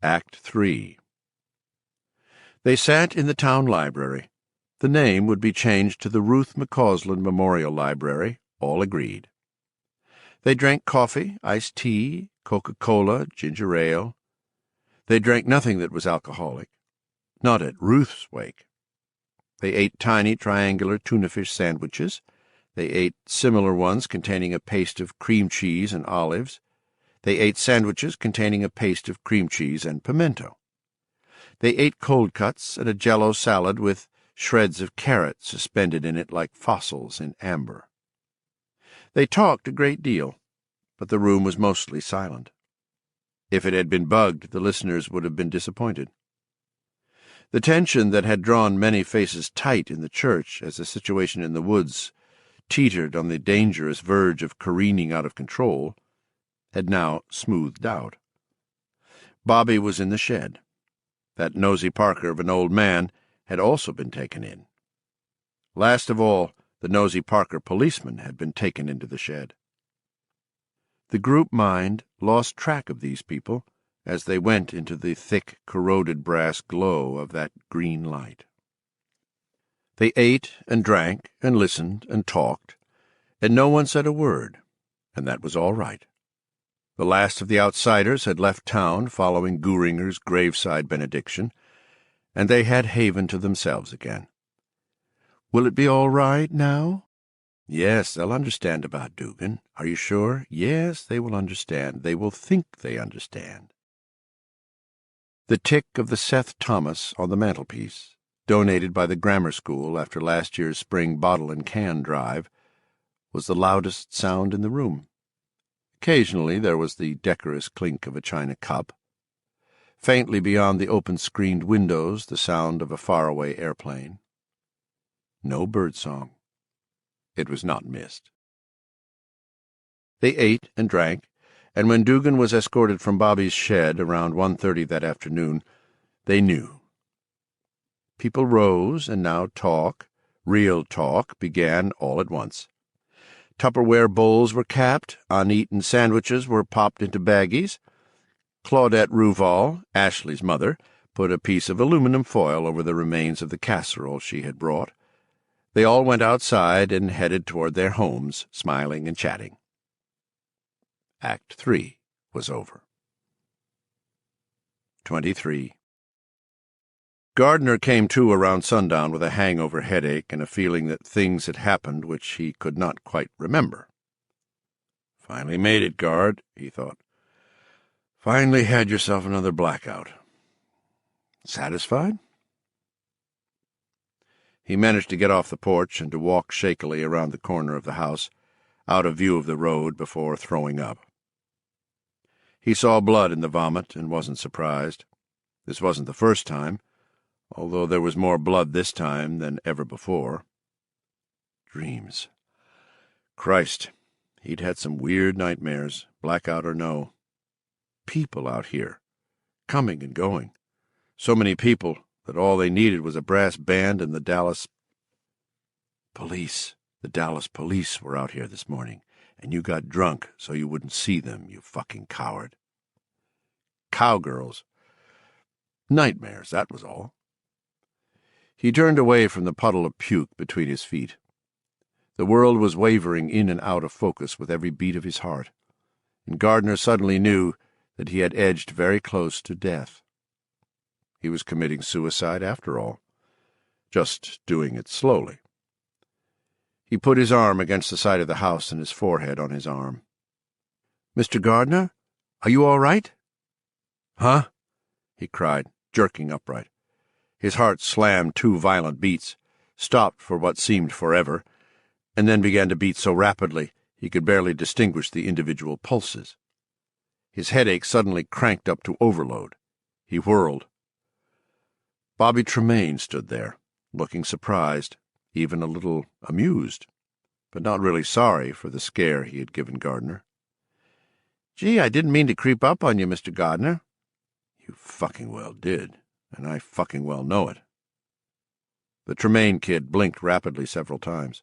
Act 3. They sat in the town library. The name would be changed to the Ruth McCausland Memorial Library, all agreed. They drank coffee, iced tea, Coca-Cola, ginger ale. They drank nothing that was alcoholic, not at Ruth's wake. They ate tiny triangular tuna fish sandwiches. They ate similar ones containing a paste of cream cheese and olives. They ate sandwiches containing a paste of cream cheese and pimento. They ate cold cuts and a Jell-O salad with shreds of carrot suspended in it like fossils in amber. They talked a great deal, but the room was mostly silent. If it had been bugged, the listeners would have been disappointed. The tension that had drawn many faces tight in the church as the situation in the woods teetered on the dangerous verge of careening out of control had now smoothed out. Bobby was in the shed. That nosy Parker of an old man had also been taken in. Last of all, the nosy Parker policeman had been taken into the shed. The group mind lost track of these people as they went into the thick, corroded brass glow of that green light. They ate and drank and listened and talked, and no one said a word, and that was all right. The last of the outsiders had left town following Gooringer's graveside benediction, and they had haven to themselves again. "Will it be all right now?" "Yes, they'll understand about Dugan. Are you sure?" "Yes, they will understand. They will think they understand." The tick of the Seth Thomas on the mantelpiece, donated by the grammar school after last year's spring bottle and can drive, was the loudest sound in the room. Occasionally there was the decorous clink of a china cup. Faintly beyond the open-screened windows the sound of a faraway airplane. No birdsong. It was not missed. They ate and drank, and when Dugan was escorted from Bobby's shed around 1:30 that afternoon, they knew. People rose, and now talk, real talk, began all at once. Tupperware bowls were capped, uneaten sandwiches were popped into baggies. Claudette Ruval, Ashley's mother, put a piece of aluminum foil over the remains of the casserole she had brought. They all went outside and headed toward their homes, smiling and chatting. Act 3 was over. 23. Gardner came to around sundown with a hangover headache and a feeling that things had happened which he could not quite remember. "Finally made it, Guard," he thought. "Finally had yourself another blackout. Satisfied?" He managed to get off the porch and to walk shakily around the corner of the house, out of view of the road, before throwing up. He saw blood in the vomit and wasn't surprised. This wasn't the first time, although there was more blood this time than ever before. Dreams. Christ, he'd had some weird nightmares, blackout or no. People out here, coming and going. So many people that all they needed was a brass band and the Dallas police. The Dallas police were out here this morning, and you got drunk so you wouldn't see them, you fucking coward. Cowgirls. Nightmares, that was all. He turned away from the puddle of puke between his feet. The world was wavering in and out of focus with every beat of his heart, and Gardner suddenly knew that he had edged very close to death. He was committing suicide after all, just doing it slowly. He put his arm against the side of the house and his forehead on his arm. "Mr. Gardner, are you all right?" "Huh?" he cried, jerking upright. His heart slammed 2 violent beats, stopped for what seemed forever, and then began to beat so rapidly he could barely distinguish the individual pulses. His headache suddenly cranked up to overload. He whirled. Bobby Tremaine stood there, looking surprised, even a little amused, but not really sorry for the scare he had given Gardner. "Gee, I didn't mean to creep up on you, Mr. Gardner." "You fucking well did, and I fucking well know it." The Tremaine kid blinked rapidly several times.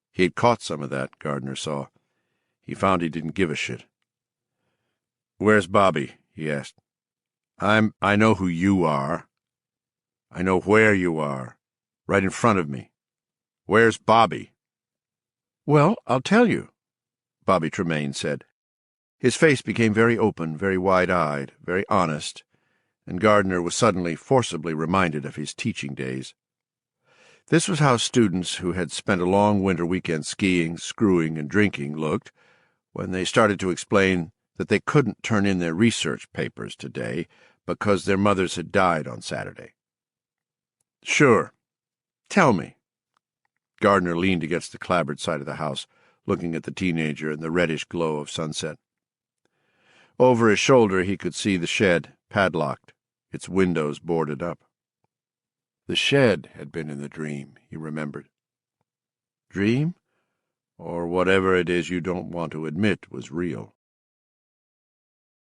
He had caught some of that, Gardner saw. He found he didn't give a shit. "Where's Bobby?" he asked. I know who you are. I know where you are. Right in front of me. Where's Bobby?" "Well, I'll tell you," Bobby Tremaine said. His face became very open, very wide-eyed, very honest, and Gardner was suddenly forcibly reminded of his teaching days. This was how students who had spent a long winter weekend skiing, screwing, and drinking looked when they started to explain that they couldn't turn in their research papers today because their mothers had died on Saturday. "Sure. Tell me." Gardner leaned against the clapboard side of the house, looking at the teenager in the reddish glow of sunset. Over his shoulder he could see the shed, padlocked, its windows boarded up. The shed had been in the dream, he remembered. Dream? Or whatever it is you don't want to admit was real.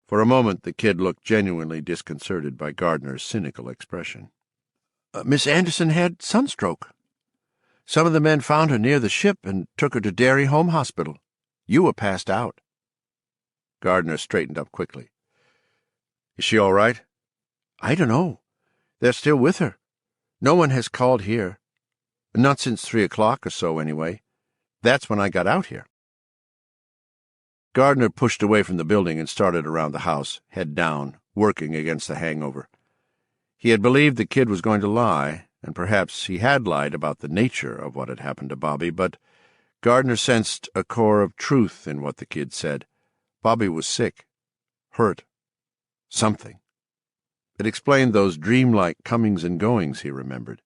For a moment the kid looked genuinely disconcerted by Gardner's cynical expression. "Miss Anderson had sunstroke. Some of the men found her near the ship and took her to Derry Home Hospital. You were passed out." Gardner straightened up quickly. "Is she all right?" "I don't know. They're still with her. No one has called here. Not since 3 o'clock or so, anyway. That's when I got out here." Gardner pushed away from the building and started around the house, head down, working against the hangover. He had believed the kid was going to lie, and perhaps he had lied about the nature of what had happened to Bobby, but Gardner sensed a core of truth in what the kid said. Bobby was sick, hurt, something. It explained those dreamlike comings and goings he remembered.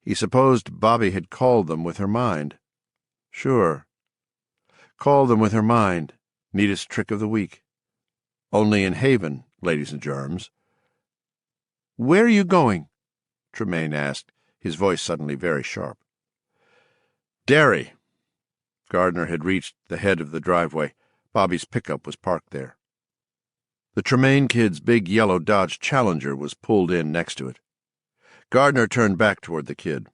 He supposed Bobby had called them with her mind. Sure. Called them with her mind. Neatest trick of the week. Only in Haven, ladies and germs. "Where are you going?" Tremaine asked, his voice suddenly very sharp. "Derry." Gardner had reached the head of the driveway. Bobby's pickup was parked there. The Tremaine kid's big yellow Dodge Challenger was pulled in next to it. Gardner turned back toward the kid.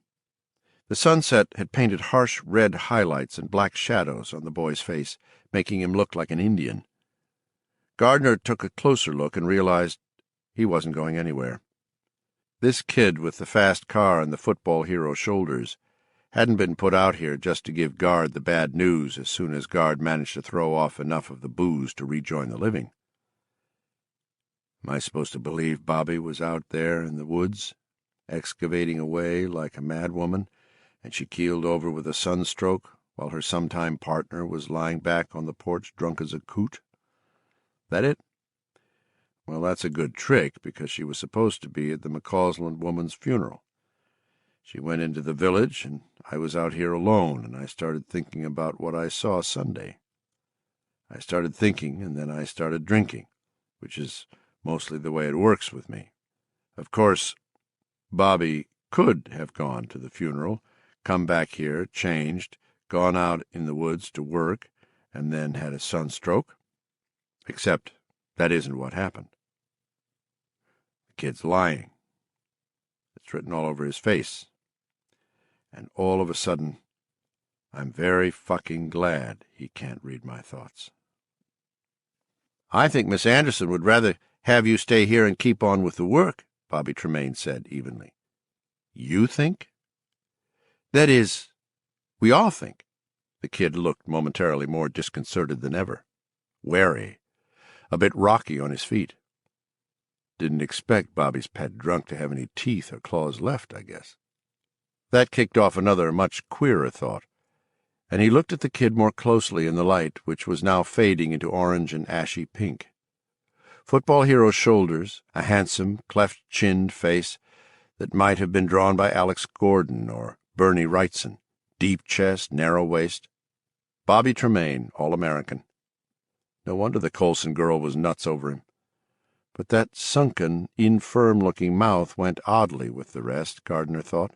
The sunset had painted harsh red highlights and black shadows on the boy's face, making him look like an Indian. Gardner took a closer look and realized he wasn't going anywhere. This kid with the fast car and the football hero shoulders hadn't been put out here just to give Guard the bad news as soon as Guard managed to throw off enough of the booze to rejoin the living. Am I supposed to believe Bobby was out there in the woods, excavating away like a madwoman, and she keeled over with a sunstroke while her sometime partner was lying back on the porch drunk as a coot? That it? Well, that's a good trick, because she was supposed to be at the McCausland woman's funeral. She went into the village, and I was out here alone, and I started thinking about what I saw Sunday. I started thinking, and then I started drinking, which is mostly the way it works with me. Of course, Bobby could have gone to the funeral, come back here, changed, gone out in the woods to work, and then had a sunstroke. Except that isn't what happened. The kid's lying. It's written all over his face. And all of a sudden, I'm very fucking glad he can't read my thoughts. I think Miss Anderson would rather have you stay here and keep on with the work, Bobby Tremaine said evenly. You think? That is, we all think. The kid looked momentarily more disconcerted than ever. Wary. A bit rocky on his feet. Didn't expect Bobby's pet drunk to have any teeth or claws left, I guess. That kicked off another, much queerer thought, and he looked at the kid more closely in the light, which was now fading into orange and ashy pink. Football Hero's shoulders, a handsome, cleft-chinned face that might have been drawn by Alex Gordon or Bernie Wrightson, deep chest, narrow waist. Bobby Tremaine, All-American. No wonder the Colson girl was nuts over him. But that sunken, infirm-looking mouth went oddly with the rest, Gardner thought.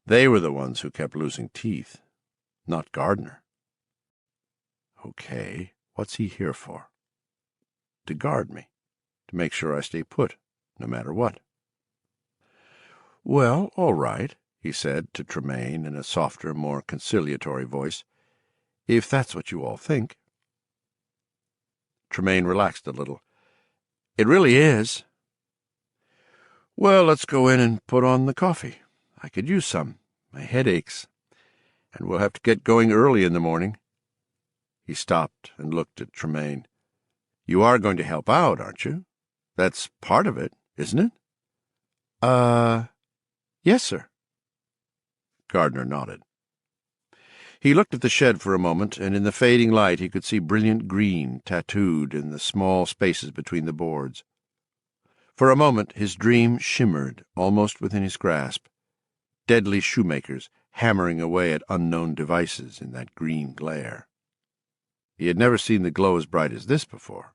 They were the ones who kept losing teeth, not Gardner. Okay, what's he here for? To guard me, to make sure I stay put, no matter what. Well, all right, he said to Tremaine in a softer, more conciliatory voice, if that's what you all think. Tremaine relaxed a little. It really is. Well, let's go in and put on the coffee. I could use some. My head aches. And we'll have to get going early in the morning. He stopped and looked at Tremaine. You are going to help out, aren't you? That's part of it, isn't it? Yes, sir. Gardner nodded. He looked at the shed for a moment, and in the fading light he could see brilliant green tattooed in the small spaces between the boards. For a moment his dream shimmered almost within his grasp, deadly shoemakers hammering away at unknown devices in that green glare. He had never seen the glow as bright as this before,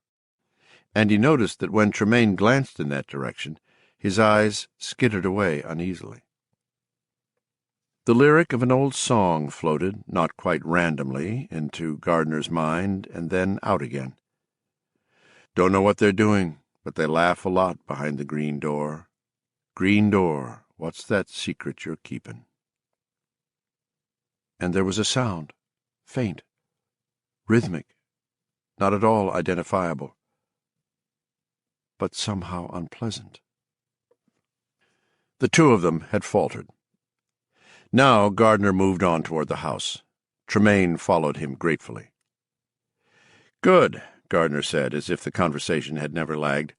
and he noticed that when Tremaine glanced in that direction, his eyes skittered away uneasily. The lyric of an old song floated, not quite randomly, into Gardner's mind and then out again. Don't know what they're doing, but they laugh a lot behind the green door. Green door, what's that secret you're keepin'? And there was a sound, faint, rhythmic, not at all identifiable, but somehow unpleasant. The two of them had faltered. Now Gardner moved on toward the house. Tremaine followed him gratefully. Good, Gardner said, as if the conversation had never lagged.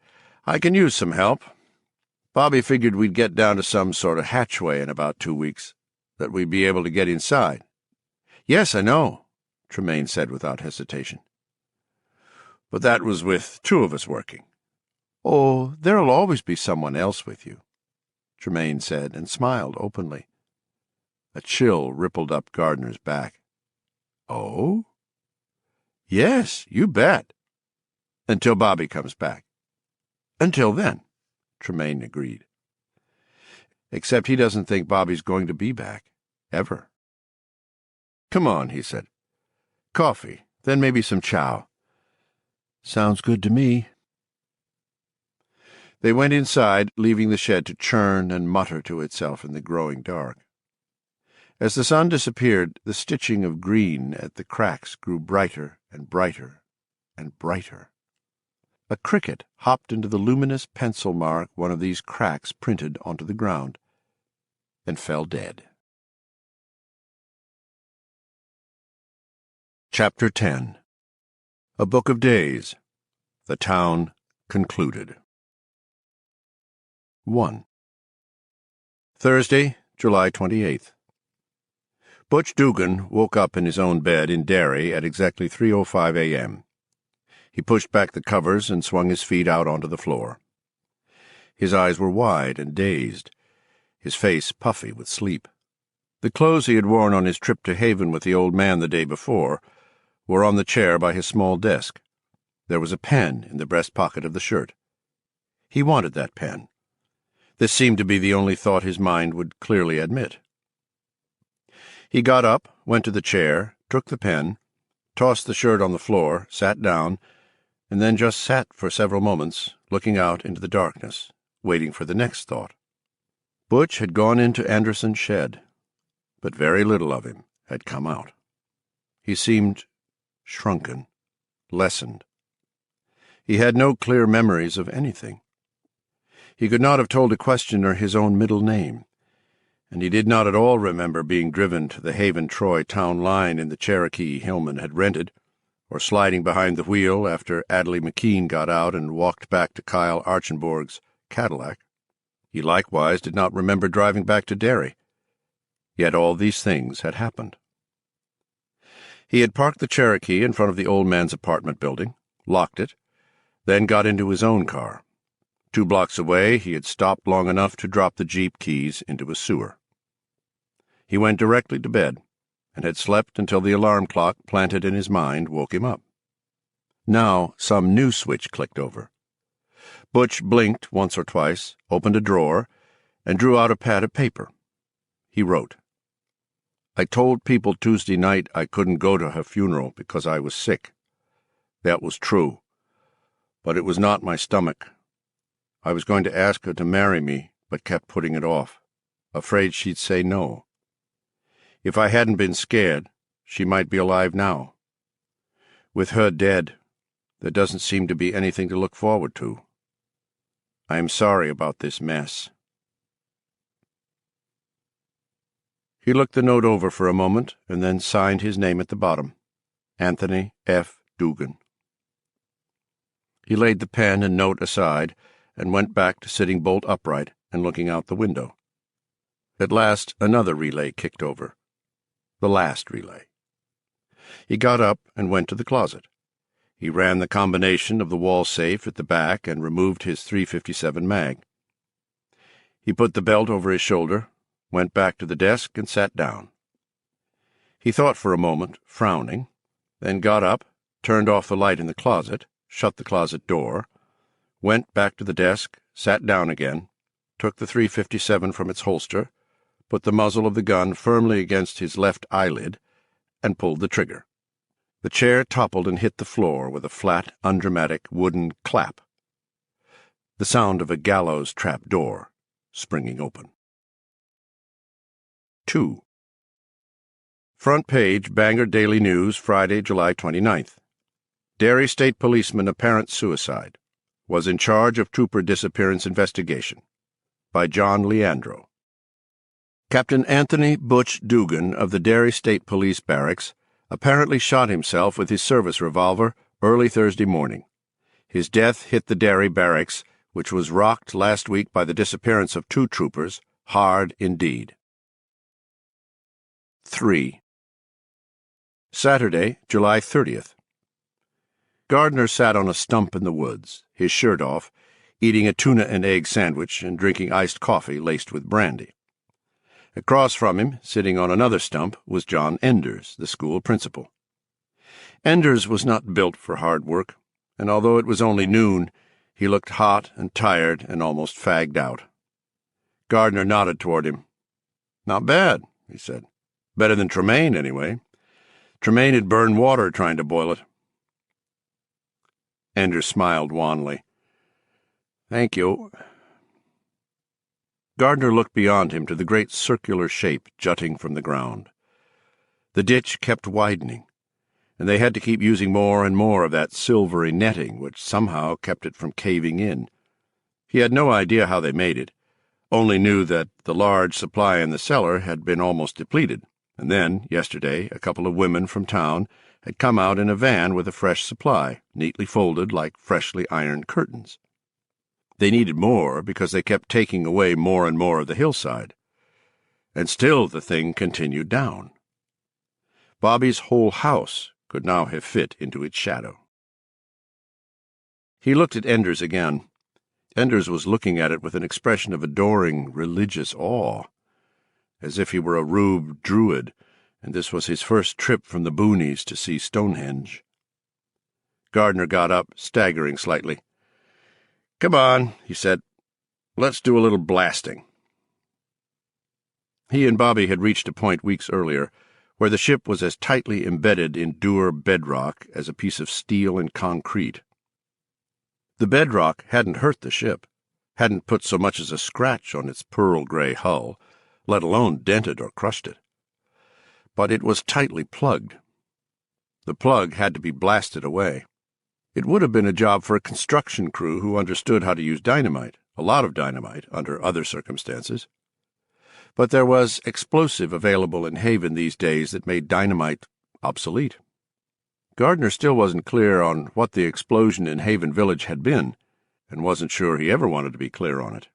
I can use some help. Bobby figured we'd get down to some sort of hatchway in about 2 weeks, that we'd be able to get inside. Yes, I know, Tremaine said without hesitation. But that was with 2 of us working. Oh, there'll always be someone else with you, Tremaine said, and smiled openly. A chill rippled up Gardner's back. Oh? Yes, you bet. Until Bobby comes back. Until then, Tremaine agreed. Except he doesn't think Bobby's going to be back. Ever. Come on, he said. Coffee, then maybe some chow. Sounds good to me. They went inside, leaving the shed to churn and mutter to itself in the growing dark. As the sun disappeared, the stitching of green at the cracks grew brighter and brighter and brighter. A cricket hopped into the luminous pencil mark one of these cracks printed onto the ground, and fell dead. Chapter 10. A Book of Days. The Town Concluded. 1. Thursday, July 28th. Butch Dugan woke up in his own bed in Derry at exactly 3:05 a.m. He pushed back the covers and swung his feet out onto the floor. His eyes were wide and dazed, his face puffy with sleep. The clothes he had worn on his trip to Haven with the old man the day before were on the chair by his small desk. There was a pen in the breast pocket of the shirt. He wanted that pen. This seemed to be the only thought his mind would clearly admit. He got up, went to the chair, took the pen, tossed the shirt on the floor, sat down, and then just sat for several moments, looking out into the darkness, waiting for the next thought. Butch had gone into Anderson's shed, but very little of him had come out. He seemed shrunken, lessened. He had no clear memories of anything. He could not have told a questioner his own middle name, and he did not at all remember being driven to the Haven-Troy town line in the Cherokee Hillman had rented, or sliding behind the wheel after Adley McKean got out and walked back to Kyle Archenborg's Cadillac. He likewise did not remember driving back to Derry. Yet all these things had happened. He had parked the Cherokee in front of the old man's apartment building, locked it, then got into his own car. 2 blocks away, he had stopped long enough to drop the Jeep keys into a sewer. He went directly to bed, and had slept until the alarm clock planted in his mind woke him up. Now some new switch clicked over. Butch blinked once or twice, opened a drawer, and drew out a pad of paper. He wrote, "I told people Tuesday night I couldn't go to her funeral because I was sick. That was true. But it was not my stomach. I was going to ask her to marry me, but kept putting it off, afraid she'd say no. If I hadn't been scared, she might be alive now. With her dead, there doesn't seem to be anything to look forward to. I am sorry about this mess." He looked the note over for a moment and then signed his name at the bottom, Anthony F. Dugan. He laid the pen and note aside and went back to sitting bolt upright and looking out the window. At last another relay kicked over. The last relay. He got up and went to the closet. He ran the combination of the wall safe at the back and removed his .357 mag. He put the belt over his shoulder, went back to the desk, and sat down. He thought for a moment, frowning, then got up, turned off the light in the closet, shut the closet door, went back to the desk, sat down again, took the .357 from its holster, put the muzzle of the gun firmly against his left eyelid, and pulled the trigger. The chair toppled and hit the floor with a flat, undramatic wooden clap. The sound of a gallows trap door springing open. 2. Front page Bangor Daily News, Friday, July 29th. Derry State Policeman apparent suicide. Was in charge of trooper disappearance investigation. By John Leandro. Captain Anthony Butch Dugan of the Derry State Police Barracks apparently shot himself with his service revolver early Thursday morning. His death hit the Derry Barracks, which was rocked last week by the disappearance of 2 troopers, hard indeed. 3. Saturday, July 30th. Gardner sat on a stump in the woods, his shirt off, eating a tuna and egg sandwich and drinking iced coffee laced with brandy. Across from him, sitting on another stump, was John Enders, the school principal. Enders was not built for hard work, and although it was only noon, he looked hot and tired and almost fagged out. Gardner nodded toward him. "Not bad," he said. "Better than Tremaine, anyway. Tremaine had burned water trying to boil it." Enders smiled wanly. "Thank you." Gardner looked beyond him to the great circular shape jutting from the ground. The ditch kept widening, and they had to keep using more and more of that silvery netting which somehow kept it from caving in. He had no idea how they made it, only knew that the large supply in the cellar had been almost depleted, and then, yesterday, a couple of women from town had come out in a van with a fresh supply, neatly folded like freshly ironed curtains. They needed more because they kept taking away more and more of the hillside. And still the thing continued down. Bobby's whole house could now have fit into its shadow. He looked at Enders again. Enders was looking at it with an expression of adoring, religious awe, as if he were a rube druid, and this was his first trip from the boonies to see Stonehenge. Gardner got up, staggering slightly. "Come on," he said. "Let's do a little blasting." He and Bobby had reached a point weeks earlier where the ship was as tightly embedded in dour bedrock as a piece of steel and concrete. The bedrock hadn't hurt the ship, hadn't put so much as a scratch on its pearl-gray hull, let alone dented or crushed it. but it was tightly plugged. The plug had to be blasted away. It would have been a job for a construction crew who understood how to use dynamite, a lot of dynamite, under other circumstances. But there was explosive available in Haven these days that made dynamite obsolete. Gardner still wasn't clear on what the explosion in Haven Village had been, and wasn't sure he ever wanted to be clear on it.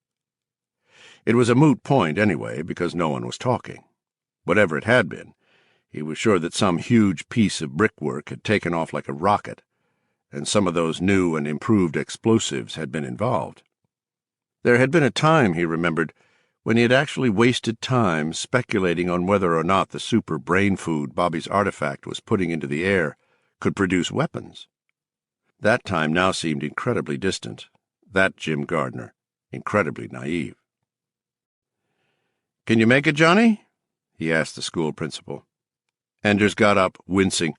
It was a moot point anyway, because no one was talking. Whatever it had been, he was sure that some huge piece of brickwork had taken off like a rocket, and some of those new and improved explosives had been involved. There had been a time, he remembered, when he had actually wasted time speculating on whether or not the super brain food Bobby's artifact was putting into the air could produce weapons. That time now seemed incredibly distant. That Jim Gardner, incredibly naive. "Can you make it, Johnny?" he asked the school principal. Enders got up, wincing,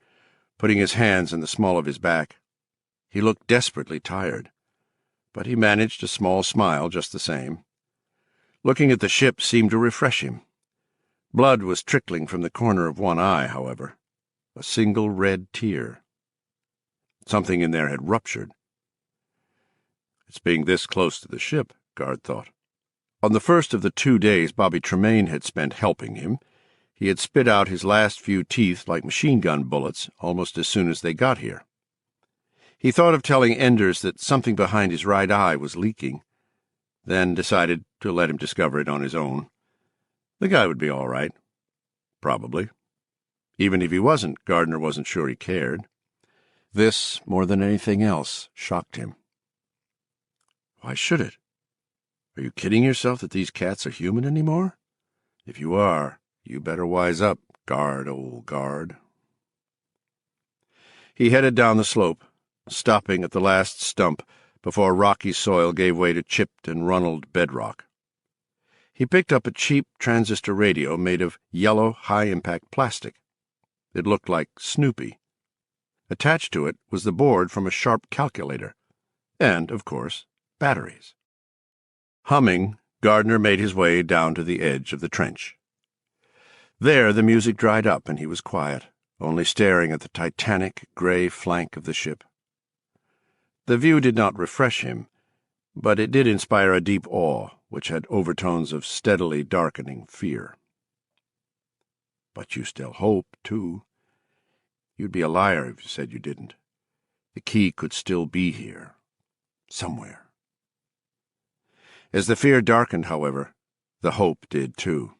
putting his hands in the small of his back. He looked desperately tired, but he managed a small smile just the same. Looking at the ship seemed to refresh him. Blood was trickling from the corner of one eye, however, a single red tear. Something in there had ruptured. It's being this close to the ship, Gard thought. On the first of the 2 days Bobby Tremaine had spent helping him, he had spit out his last few teeth like machine-gun bullets almost as soon as they got here. He thought of telling Enders that something behind his right eye was leaking, then decided to let him discover it on his own. The guy would be all right. Probably. Even if he wasn't, Gardner wasn't sure he cared. This, more than anything else, shocked him. Why should it? Are you kidding yourself that these cats are human anymore? If you are, you better wise up, Gard, old Gard. He headed down the slope, stopping at the last stump before rocky soil gave way to chipped and runneled bedrock. He picked up a cheap transistor radio made of yellow high-impact plastic. It looked like Snoopy. Attached to it was the board from a sharp calculator, and, of course, batteries. Humming, Gardner made his way down to the edge of the trench. There the music dried up and he was quiet, only staring at the titanic gray flank of the ship. The view did not refresh him, but it did inspire a deep awe which had overtones of steadily darkening fear. But you still hope, too. You'd be a liar if you said you didn't. The key could still be here, somewhere. As the fear darkened, however, the hope did too.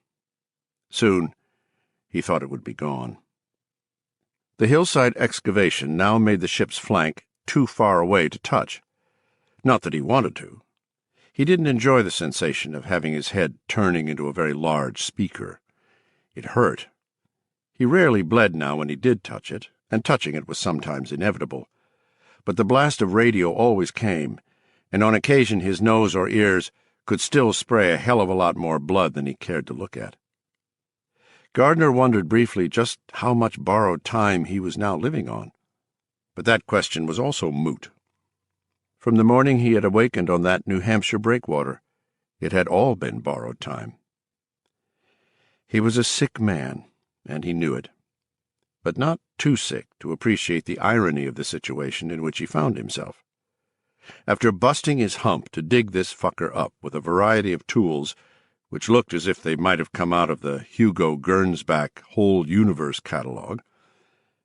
Soon, he thought it would be gone. The hillside excavation now made the ship's flank too far away to touch. Not that he wanted to. He didn't enjoy the sensation of having his head turning into a very large speaker. It hurt. He rarely bled now when he did touch it, and touching it was sometimes inevitable. But the blast of radio always came, and on occasion his nose or ears could still spray a hell of a lot more blood than he cared to look at. Gardner wondered briefly just how much borrowed time he was now living on, but that question was also moot. From the morning he had awakened on that New Hampshire breakwater, it had all been borrowed time. He was a sick man, and he knew it, but not too sick to appreciate the irony of the situation in which he found himself. After busting his hump to dig this fucker up with a variety of tools which looked as if they might have come out of the Hugo Gernsback Whole Universe catalog,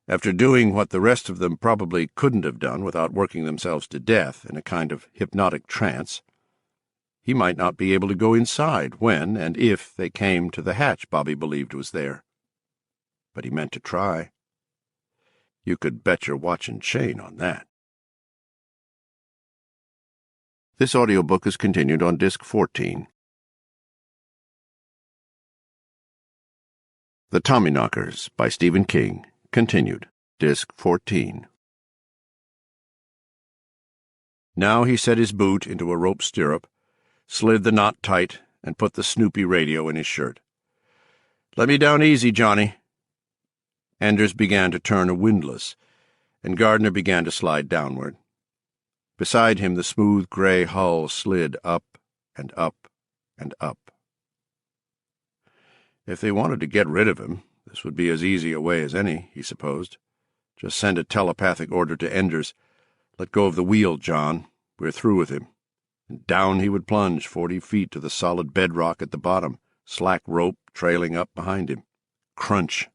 after doing what the rest of them probably couldn't have done without working themselves to death in a kind of hypnotic trance, he might not be able to go inside when and if they came to the hatch Bobby believed was there. But he meant to try. You could bet your watch and chain on that. This audiobook is continued on Disc 14. The Tommyknockers by Stephen King, continued, Disc 14. Now he set his boot into a rope stirrup, slid the knot tight, and put the Snoopy radio in his shirt. "Let me down easy, Johnny." Enders began to turn a windlass, and Gardner began to slide downward. Beside him the smooth gray hull slid up and up and up. If they wanted to get rid of him, This would be as easy a way as any, he supposed. Just send a telepathic order to Enders. Let go of the wheel, John. We're through with him. And down he would plunge 40 feet to the solid bedrock at the bottom, slack rope trailing up behind him. Crunch.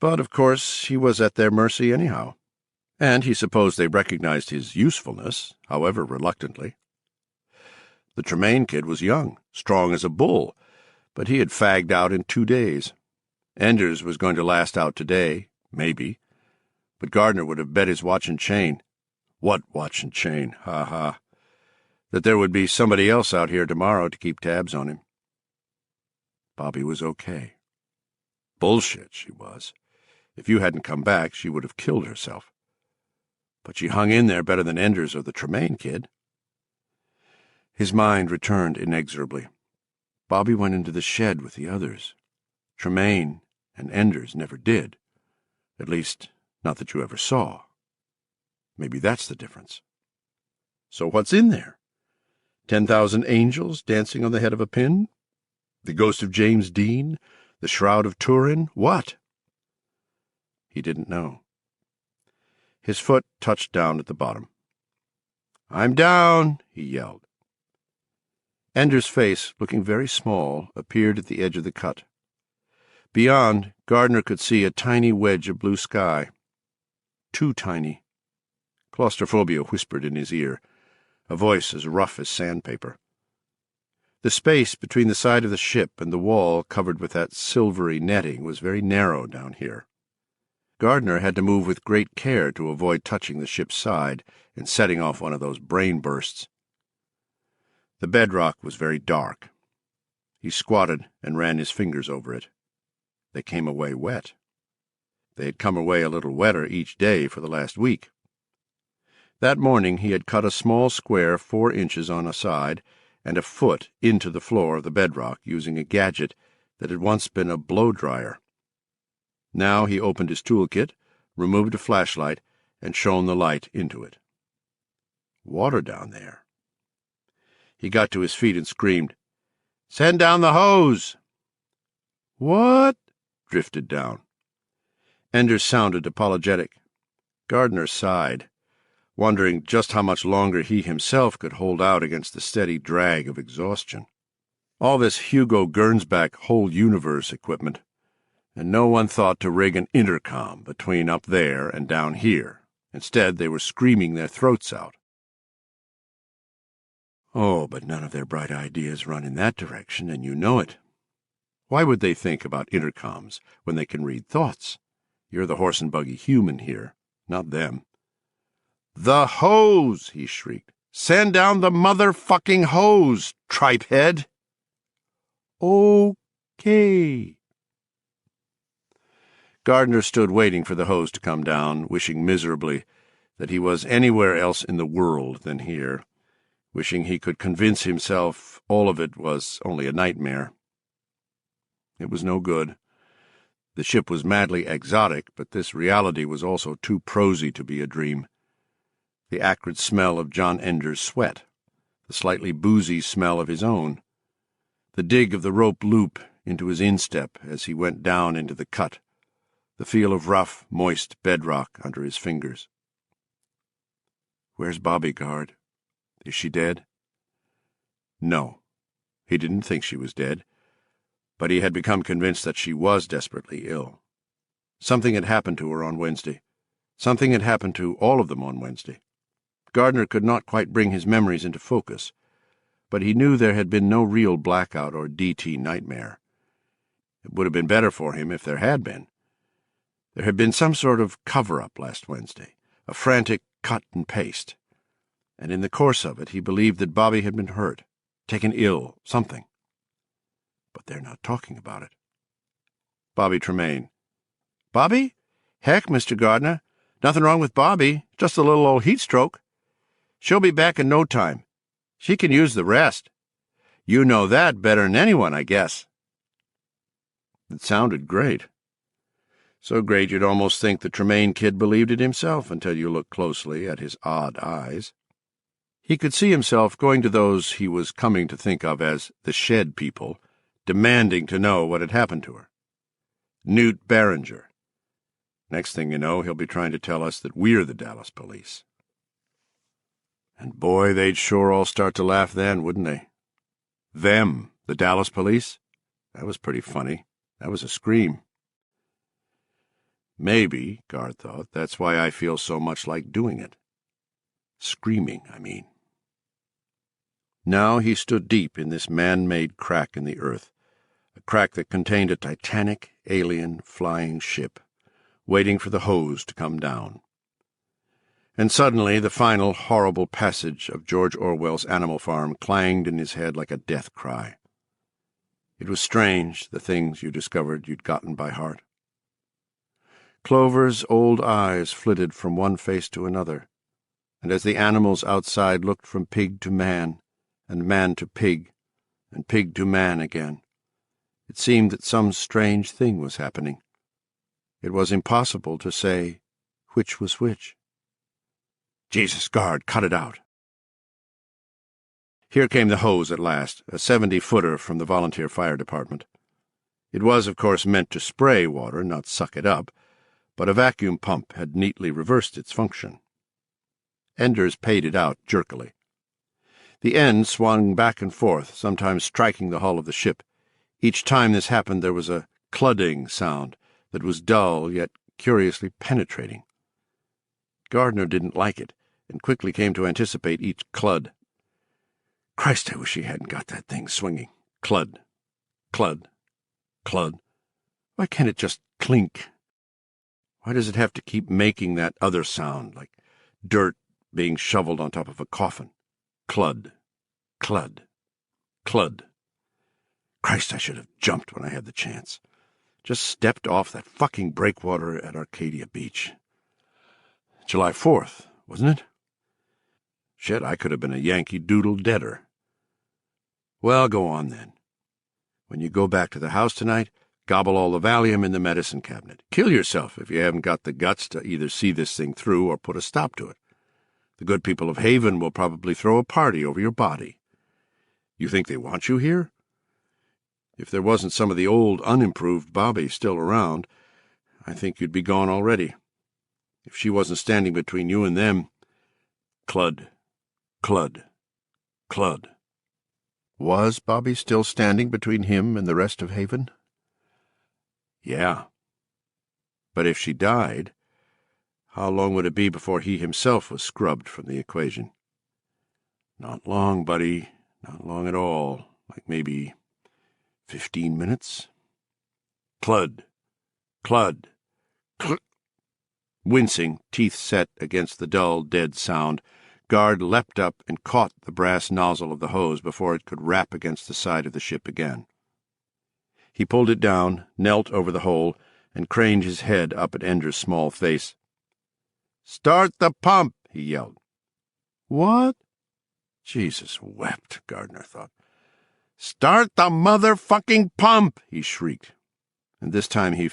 But, of course, he was at their mercy anyhow, and he supposed they recognized his usefulness, however reluctantly. The Tremaine kid was young, strong as a bull, but he had fagged out in 2 days. Enders was going to last out today, maybe, but Gardner would have bet his watch and chain. What watch and chain? Ha! That there would be somebody else out here tomorrow to keep tabs on him. Bobby was okay. Bullshit, she was. If you hadn't come back, she would have killed herself. But she hung in there better than Enders or the Tremaine kid. His mind returned inexorably. Bobby went into the shed with the others. Tremaine and Enders never did. At least, not that you ever saw. Maybe that's the difference. So what's in there? 10,000 angels dancing on the head of a pin? The ghost of James Dean? The shroud of Turin? What? He didn't know. His foot touched down at the bottom. "I'm down," he yelled. Enders' face, looking very small, appeared at the edge of the cut. Beyond, Gardner could see a tiny wedge of blue sky. Too tiny. Claustrophobia whispered in his ear, a voice as rough as sandpaper. The space between the side of the ship and the wall covered with that silvery netting was very narrow down here. Gardner had to move with great care to avoid touching the ship's side and setting off one of those brain bursts. The bedrock was very dark. He squatted and ran his fingers over it. They came away wet. They had come away a little wetter each day for the last week. That morning he had cut a small square 4 inches on a side and a foot into the floor of the bedrock using a gadget that had once been a blow-dryer. Now he opened his toolkit, removed a flashlight, and shone the light into it. Water down there. He got to his feet and screamed, "Send down the hose!" "What?" drifted down. Enders sounded apologetic. Gardner sighed, wondering just how much longer he himself could hold out against the steady drag of exhaustion. All this Hugo Gernsback whole universe equipment, and no one thought to rig an intercom between up there and down here. Instead, they were screaming their throats out. Oh, but none of their bright ideas run in that direction, and you know it. Why would they think about intercoms when they can read thoughts? You're the horse and buggy human here, not them. "The hose!" he shrieked. "Send down the motherfucking hose, tripehead!" "Okay." Gardner stood waiting for the hose to come down, wishing miserably that he was anywhere else in the world than here, wishing he could convince himself all of it was only a nightmare. It was no good. The ship was madly exotic, but this reality was also too prosy to be a dream. The acrid smell of John Enders' sweat, the slightly boozy smell of his own, the dig of the rope loop into his instep as he went down into the cut, the feel of rough, moist bedrock under his fingers. Where's Bobby, Guard? Is she dead? No, he didn't think she was dead, but he had become convinced that she was desperately ill. Something had happened to her on Wednesday. Something had happened to all of them on Wednesday. Gardner could not quite bring his memories into focus, but he knew there had been no real blackout or DT nightmare. It would have been better for him if there had been. There had been some sort of cover-up last Wednesday, a frantic cut and paste, and in the course of it he believed that Bobby had been hurt, taken ill, something. But they're not talking about it. Bobby Tremaine. "Bobby? Heck, Mr. Gardner. Nothing wrong with Bobby, just a little old heat stroke. She'll be back in no time. She can use the rest. You know that better'n anyone, I guess." It sounded great. So great you'd almost think the Tremaine kid believed it himself until you looked closely at his odd eyes. He could see himself going to those he was coming to think of as the shed people, demanding to know what had happened to her. Newt Barringer. Next thing you know, he'll be trying to tell us that we're the Dallas police. And boy, they'd sure all start to laugh then, wouldn't they? Them, the Dallas police? That was pretty funny. That was a scream. Maybe, Guard thought, that's why I feel so much like doing it. Screaming, I mean. Now he stood deep in this man-made crack in the earth, a crack that contained a titanic, alien, flying ship, waiting for the hose to come down. And suddenly the final horrible passage of George Orwell's Animal Farm clanged in his head like a death cry. It was strange, the things you discovered you'd gotten by heart. Clover's old eyes flitted from one face to another, and as the animals outside looked from pig to man, and man to pig, and pig to man again, it seemed that some strange thing was happening. It was impossible to say which was which. Jesus, Guard, cut it out. Here came the hose at last, a 70-footer from the volunteer fire department. It was, of course, meant to spray water, not suck it up, but a vacuum pump had neatly reversed its function. Enders paid it out jerkily. The end swung back and forth, sometimes striking the hull of the ship. Each time this happened there was a cludding sound that was dull yet curiously penetrating. Gardner didn't like it, and quickly came to anticipate each clud. Christ, I wish he hadn't got that thing swinging. Clud, clud, clud. Why can't it just clink? Why does it have to keep making that other sound, like dirt being shoveled on top of a coffin? Clud, clud, clud. Christ, I should have jumped when I had the chance. Just stepped off that fucking breakwater at Arcadia Beach. July 4th, wasn't it? Shit, I could have been a Yankee Doodle deader. Well, go on then. When you go back to the house tonight, gobble all the Valium in the medicine cabinet. Kill yourself if you haven't got the guts to either see this thing through or put a stop to it. The good people of Haven will probably throw a party over your body. You think they want you here? If there wasn't some of the old, unimproved Bobby still around, I think you'd be gone already. If she wasn't standing between you and them, clud, clud, clud. Was Bobby still standing between him and the rest of Haven? Yeah. But if she died, how long would it be before he himself was scrubbed from the equation? Not long, buddy. Not long at all. Like maybe 15 minutes? Clud, clud, clud. Wincing, teeth set against the dull, dead sound, Guard leapt up and caught the brass nozzle of the hose before it could rap against the side of the ship again. He pulled it down, knelt over the hole, and craned his head up at Ender's small face. "Start the pump!" he yelled. "What?" Jesus wept, Gardner thought. "Start the motherfucking pump!" he shrieked. And this time he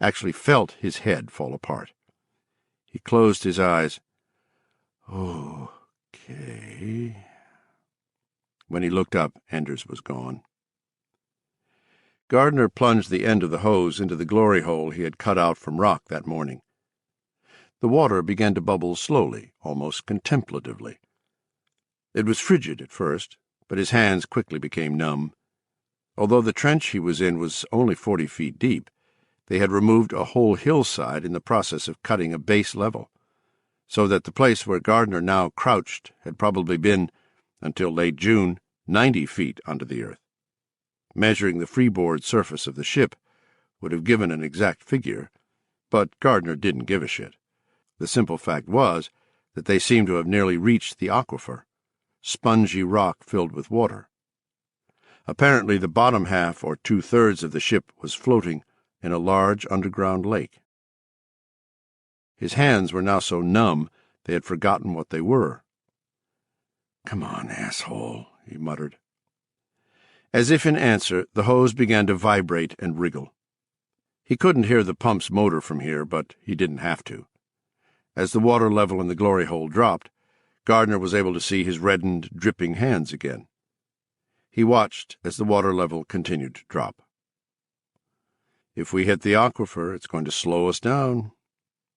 actually felt his head fall apart. He closed his eyes. Okay. When he looked up, Enders was gone. Gardner plunged the end of the hose into the glory hole he had cut out from rock that morning. The water began to bubble slowly, almost contemplatively. It was frigid at first, but his hands quickly became numb. Although the trench he was in was only 40 feet deep, they had removed a whole hillside in the process of cutting a base level, so that the place where Gardner now crouched had probably been, until late June, 90 feet under the earth. Measuring the freeboard surface of the ship would have given an exact figure, but Gardner didn't give a shit. The simple fact was that they seemed to have nearly reached the aquifer, spongy rock filled with water. Apparently the bottom half or 2/3 of the ship was floating in a large underground lake. His hands were now so numb they had forgotten what they were. "Come on, asshole," he muttered. As if in answer, the hose began to vibrate and wriggle. He couldn't hear the pump's motor from here, but he didn't have to. As the water level in the glory hole dropped, Gardner was able to see his reddened, dripping hands again. He watched as the water level continued to drop. If we hit the aquifer, it's going to slow us down.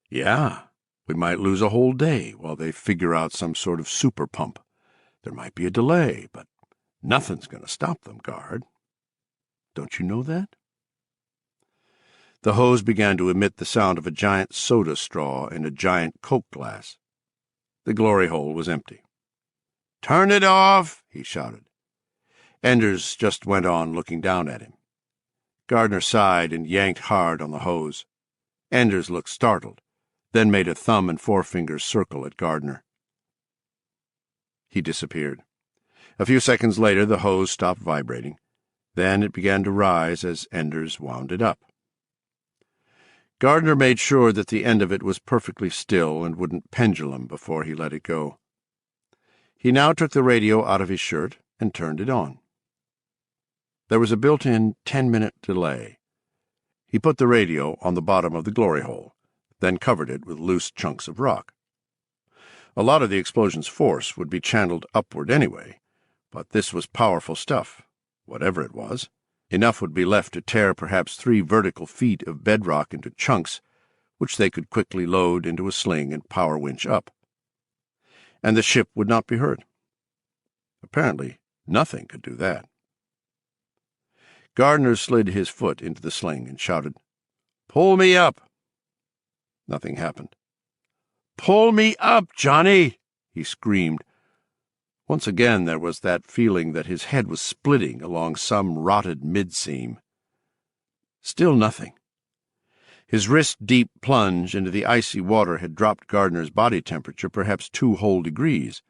Yeah, we might lose a whole day while they figure out some sort of super pump. There might be a delay, but nothing's going to stop them, guard. Don't you know that? The hose began to emit the sound of a giant soda straw in a giant Coke glass. The glory hole was empty. "Turn it off!" he shouted. Enders just went on looking down at him. Gardner sighed and yanked hard on the hose. Enders looked startled, then made a thumb and forefinger circle at Gardner. He disappeared. A few seconds later, the hose stopped vibrating. Then it began to rise as Enders wound it up. Gardner made sure that the end of it was perfectly still and wouldn't pendulum before he let it go. He now took the radio out of his shirt and turned it on. There was a built-in 10-minute delay. He put the radio on the bottom of the glory hole, then covered it with loose chunks of rock. A lot of the explosion's force would be channeled upward anyway, but this was powerful stuff, whatever it was. Enough would be left to tear perhaps 3 vertical feet of bedrock into chunks, which they could quickly load into a sling and power winch up. And the ship would not be hurt. Apparently, nothing could do that. Gardner slid his foot into the sling and shouted, "Pull me up!" Nothing happened. "Pull me up, Johnny!" he screamed. Once again there was that feeling that his head was splitting along some rotted mid-seam. Still nothing. His wrist-deep plunge into the icy water had dropped Gardner's body temperature perhaps 2 whole degrees.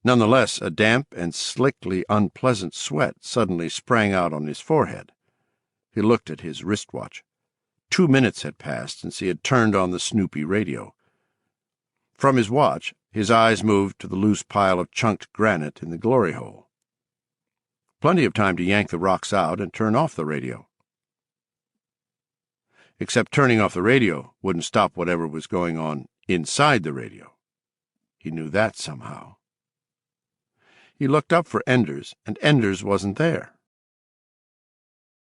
Nonetheless, a damp and slickly unpleasant sweat suddenly sprang out on his forehead. He looked at his wristwatch. 2 minutes had passed since he had turned on the Snoopy radio. From his watch, his eyes moved to the loose pile of chunked granite in the glory hole. Plenty of time to yank the rocks out and turn off the radio. Except turning off the radio wouldn't stop whatever was going on inside the radio. He knew that somehow. He looked up for Enders, and Enders wasn't there.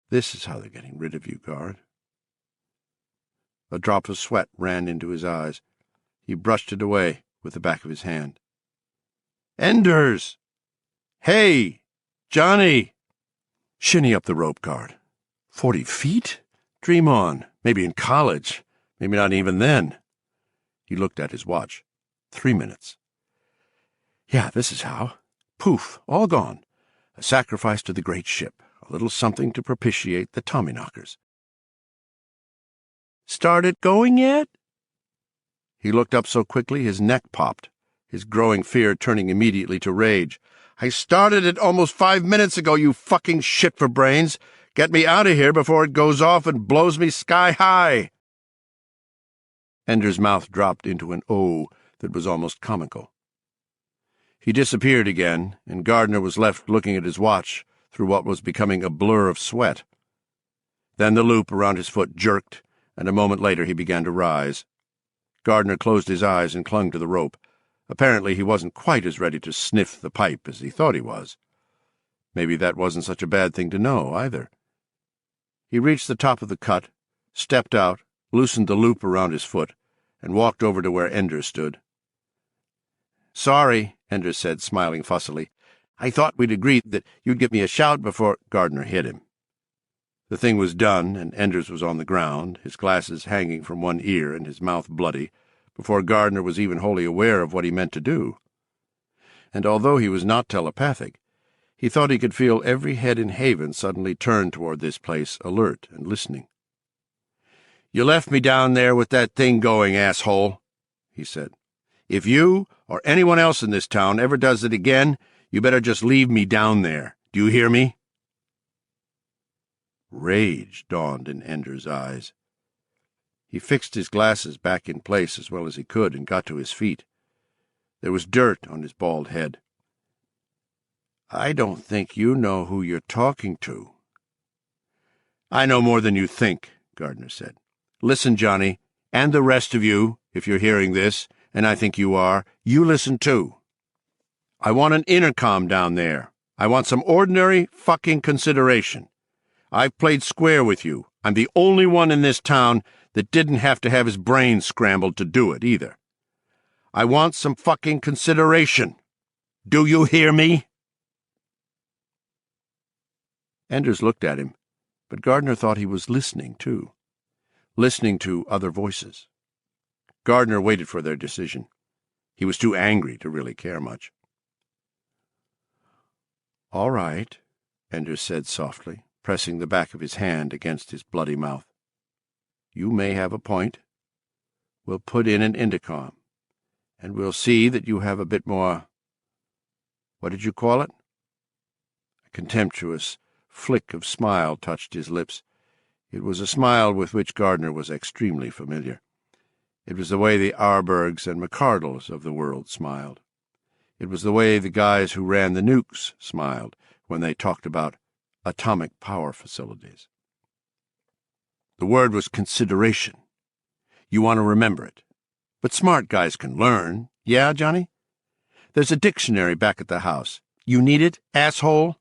This is how they're getting rid of you, guard. A drop of sweat ran into his eyes. He brushed it away with the back of his hand. "Enders! Hey! Johnny!" "Shinny up the rope, guard." 40 feet? Dream on. Maybe in college. Maybe not even then. He looked at his watch. 3 minutes. Yeah, this is how. Poof, all gone. A sacrifice to the great ship. A little something to propitiate the Tommyknockers. "Started going yet?" He looked up so quickly his neck popped, his growing fear turning immediately to rage. "I started it almost 5 minutes ago, you fucking shit for brains! Get me out of here before it goes off and blows me sky high!" Ender's mouth dropped into an O that was almost comical. He disappeared again, and Gardner was left looking at his watch through what was becoming a blur of sweat. Then the loop around his foot jerked, and a moment later he began to rise. Gardner closed his eyes and clung to the rope. Apparently he wasn't quite as ready to sniff the pipe as he thought he was. Maybe that wasn't such a bad thing to know, either. He reached the top of the cut, stepped out, loosened the loop around his foot, and walked over to where Enders stood. "Sorry," Enders said, smiling fussily. "I thought we'd agreed that you'd give me a shout before—" Gardner hit him. The thing was done, and Enders was on the ground, his glasses hanging from one ear and his mouth bloody, before Gardner was even wholly aware of what he meant to do. And although he was not telepathic, he thought he could feel every head in Haven suddenly turn toward this place, alert and listening. "You left me down there with that thing going, asshole," he said. "If you or anyone else in this town ever does it again, you better just leave me down there. Do you hear me?" Rage dawned in Ender's eyes. He fixed his glasses back in place as well as he could and got to his feet. There was dirt on his bald head. "I don't think you know who you're talking to." "I know more than you think," Gardner said. "Listen, Johnny, and the rest of you, if you're hearing this, and I think you are, you listen too. I want an intercom down there. I want some ordinary fucking consideration. I've played square with you. I'm the only one in this town that didn't have to have his brain scrambled to do it, either. I want some fucking consideration. Do you hear me?" Enders looked at him, but Gardner thought he was listening, too. Listening to other voices. Gardner waited for their decision. He was too angry to really care much. "All right," Enders said softly, pressing the back of his hand against his bloody mouth. "You may have a point. We'll put in an intercom, and we'll see that you have a bit more— what did you call it?" A contemptuous flick of smile touched his lips. It was a smile with which Gardner was extremely familiar. It was the way the Arbergs and McCardles of the world smiled. It was the way the guys who ran the nukes smiled when they talked about atomic power facilities. The word was consideration. You want to remember it. But smart guys can learn. Yeah, Johnny? There's a dictionary back at the house. You need it, asshole?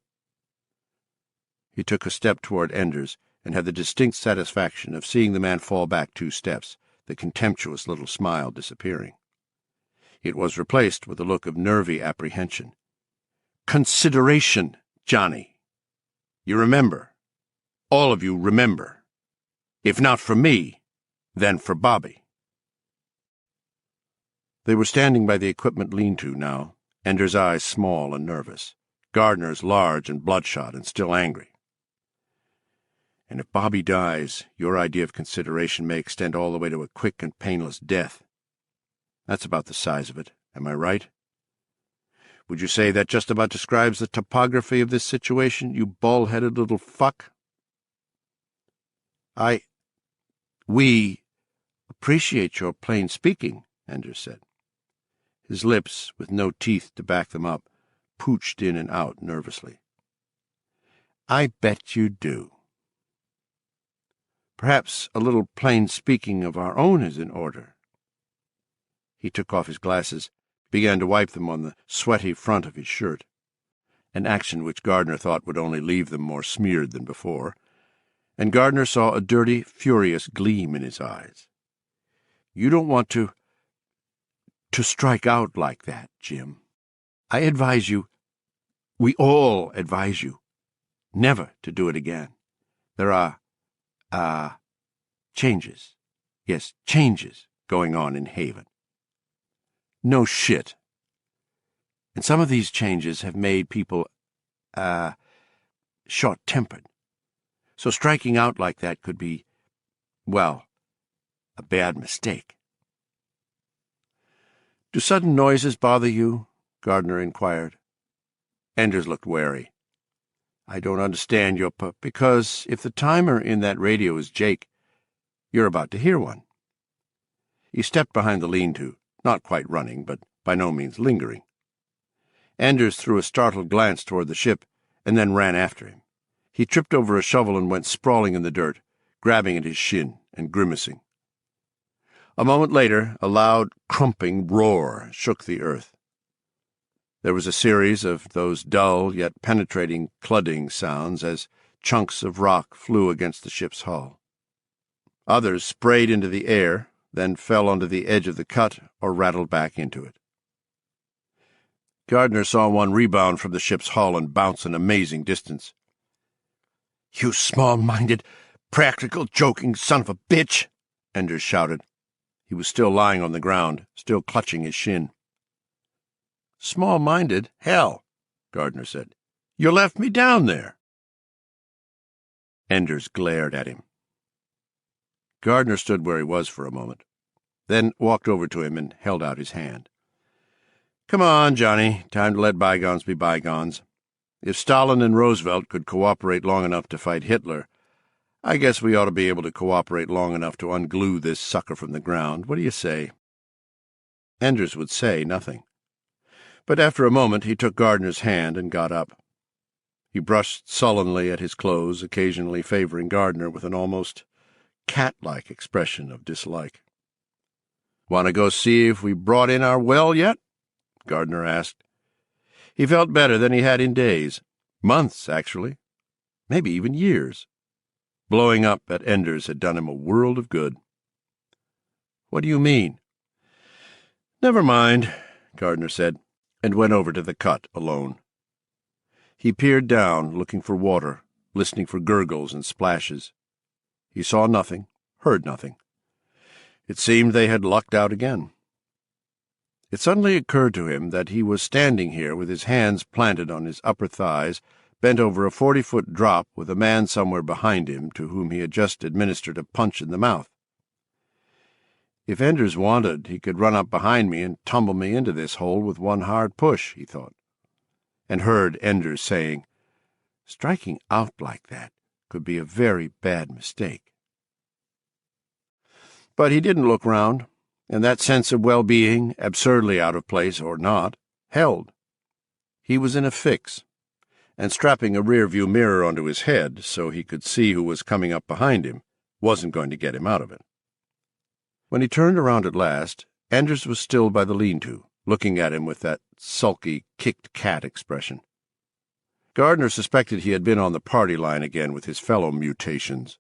He took a step toward Enders and had the distinct satisfaction of seeing the man fall back 2 steps, the contemptuous little smile disappearing. It was replaced with a look of nervy apprehension. Consideration, Johnny. You remember. All of you remember. If not for me, then for Bobby. They were standing by the equipment lean-to now, Ender's eyes small and nervous, Gardner's large and bloodshot and still angry. "And if Bobby dies, your idea of consideration may extend all the way to a quick and painless death. That's about the size of it, am I right? Would you say that just about describes the topography of this situation, you bald-headed little fuck?" We appreciate your plain speaking," Enders said. His lips, with no teeth to back them up, pooched in and out nervously. "I bet you do. Perhaps a little plain speaking of our own is in order." He took off his glasses, began to wipe them on the sweaty front of his shirt, an action which Gardner thought would only leave them more smeared than before, and Gardner saw a dirty, furious gleam in his eyes. "You don't want to strike out like that, Jim. I advise you, we all advise you, never to do it again. There are, changes. Yes, changes going on in Haven. No shit. And some of these changes have made people, short-tempered. So striking out like that could be, well, a bad mistake." "Do sudden noises bother you?" Gardner inquired. Enders looked wary. "I don't understand your because if the timer in that radio is Jake, you're about to hear one." He stepped behind the lean-to, not quite running, but by no means lingering. Enders threw a startled glance toward the ship and then ran after him. He tripped over a shovel and went sprawling in the dirt, grabbing at his shin and grimacing. A moment later, a loud, crumping roar shook the earth. There was a series of those dull yet penetrating cludding sounds as chunks of rock flew against the ship's hull. Others sprayed into the air, then fell onto the edge of the cut or rattled back into it. Gardner saw one rebound from the ship's hull and bounce an amazing distance. "You small-minded, practical, joking son of a bitch!" Enders shouted. He was still lying on the ground, still clutching his shin. "Small-minded? Hell," Gardner said. "You left me down there." Enders glared at him. Gardner stood where he was for a moment, then walked over to him and held out his hand. "Come on, Johnny. Time to let bygones be bygones. If Stalin and Roosevelt could cooperate long enough to fight Hitler, I guess we ought to be able to cooperate long enough to unglue this sucker from the ground. What do you say?" Enders would say nothing. But after a moment he took Gardner's hand and got up. He brushed sullenly at his clothes, occasionally favoring Gardner with an almost cat-like expression of dislike. "Want to go see if we brought in our well yet?" Gardner asked. He felt better than he had in days. Months, actually. Maybe even years. Blowing up at Enders had done him a world of good. What do you mean? Never mind, Gardner said, and went over to the cut alone. He peered down, looking for water, listening for gurgles and splashes. He saw nothing, heard nothing. It seemed they had lucked out again. It suddenly occurred to him that he was standing here with his hands planted on his upper thighs, bent over a 40-foot drop with a man somewhere behind him to whom he had just administered a punch in the mouth. If Enders wanted, he could run up behind me and tumble me into this hole with one hard push, he thought, and heard Enders saying, "Striking out like that could be a very bad mistake." But he didn't look round, and that sense of well-being, absurdly out of place or not, held. He was in a fix, and strapping a rear-view mirror onto his head so he could see who was coming up behind him wasn't going to get him out of it. When he turned around at last, Enders was still by the lean-to, looking at him with that sulky, kicked-cat expression. Gardner suspected he had been on the party line again with his fellow mutations.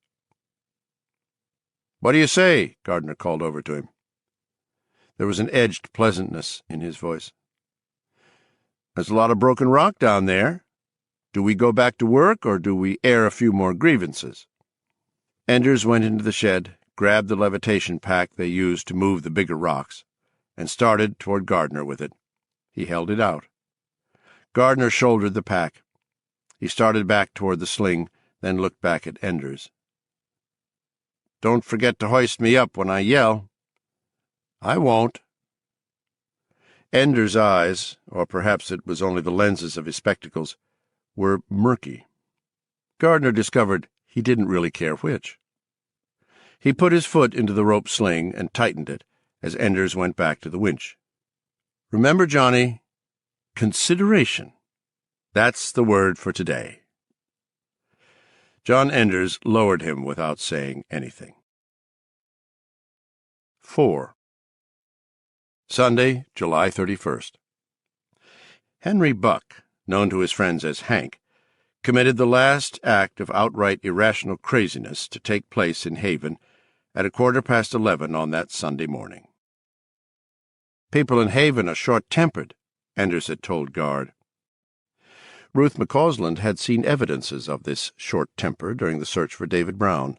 "What do you say?" Gardner called over to him. There was an edged pleasantness in his voice. "There's a lot of broken rock down there. Do we go back to work, or do we air a few more grievances?" Enders went into the shed, grabbed the levitation pack they used to move the bigger rocks, and started toward Gardner with it. He held it out. Gardner shouldered the pack. He started back toward the sling, then looked back at Enders. "Don't forget to hoist me up when I yell." "I won't." Enders' eyes, or perhaps it was only the lenses of his spectacles, were murky. Gardner discovered he didn't really care which. He put his foot into the rope sling and tightened it as Enders went back to the winch. "Remember, Johnny, consideration. That's the word for today." John Enders lowered him without saying anything. 4. Sunday, July 31st. Henry Buck, known to his friends as Hank, committed the last act of outright irrational craziness to take place in Haven at 11:15 on that Sunday morning. "People in Haven are short-tempered," Enders had told Guard. Ruth McCausland had seen evidences of this short temper during the search for David Brown.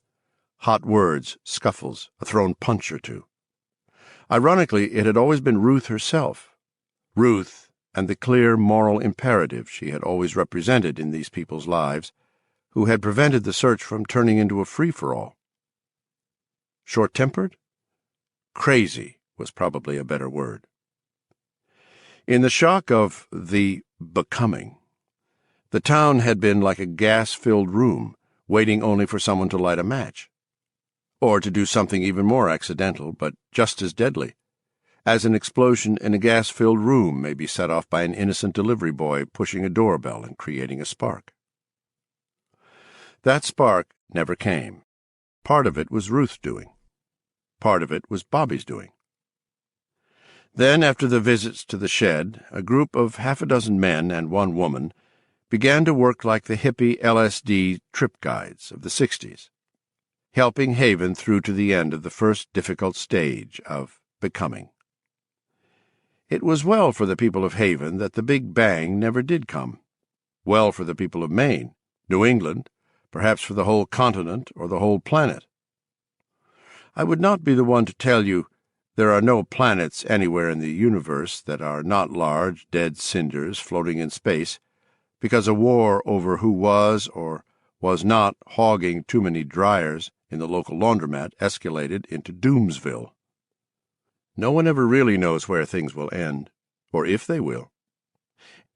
Hot words, scuffles, a thrown punch or two. Ironically, it had always been Ruth herself. Ruth and the clear moral imperative she had always represented in these people's lives, who had prevented the search from turning into a free-for-all. Short-tempered? Crazy was probably a better word. In the shock of the becoming, the town had been like a gas-filled room, waiting only for someone to light a match. Or to do something even more accidental, but just as deadly, as an explosion in a gas-filled room may be set off by an innocent delivery boy pushing a doorbell and creating a spark. That spark never came. Part of it was Ruth's doing. Part of it was Bobby's doing. Then, after the visits to the shed, a group of half a dozen men and one woman began to work like the hippie LSD trip guides of the 60s, helping Haven through to the end of the first difficult stage of becoming. It was well for the people of Haven that the Big Bang never did come. Well for the people of Maine, New England, perhaps for the whole continent or the whole planet. I would not be the one to tell you there are no planets anywhere in the universe that are not large, dead cinders floating in space, because a war over who was or was not hogging too many dryers in the local laundromat escalated into Doomsville. No one ever really knows where things will end, or if they will.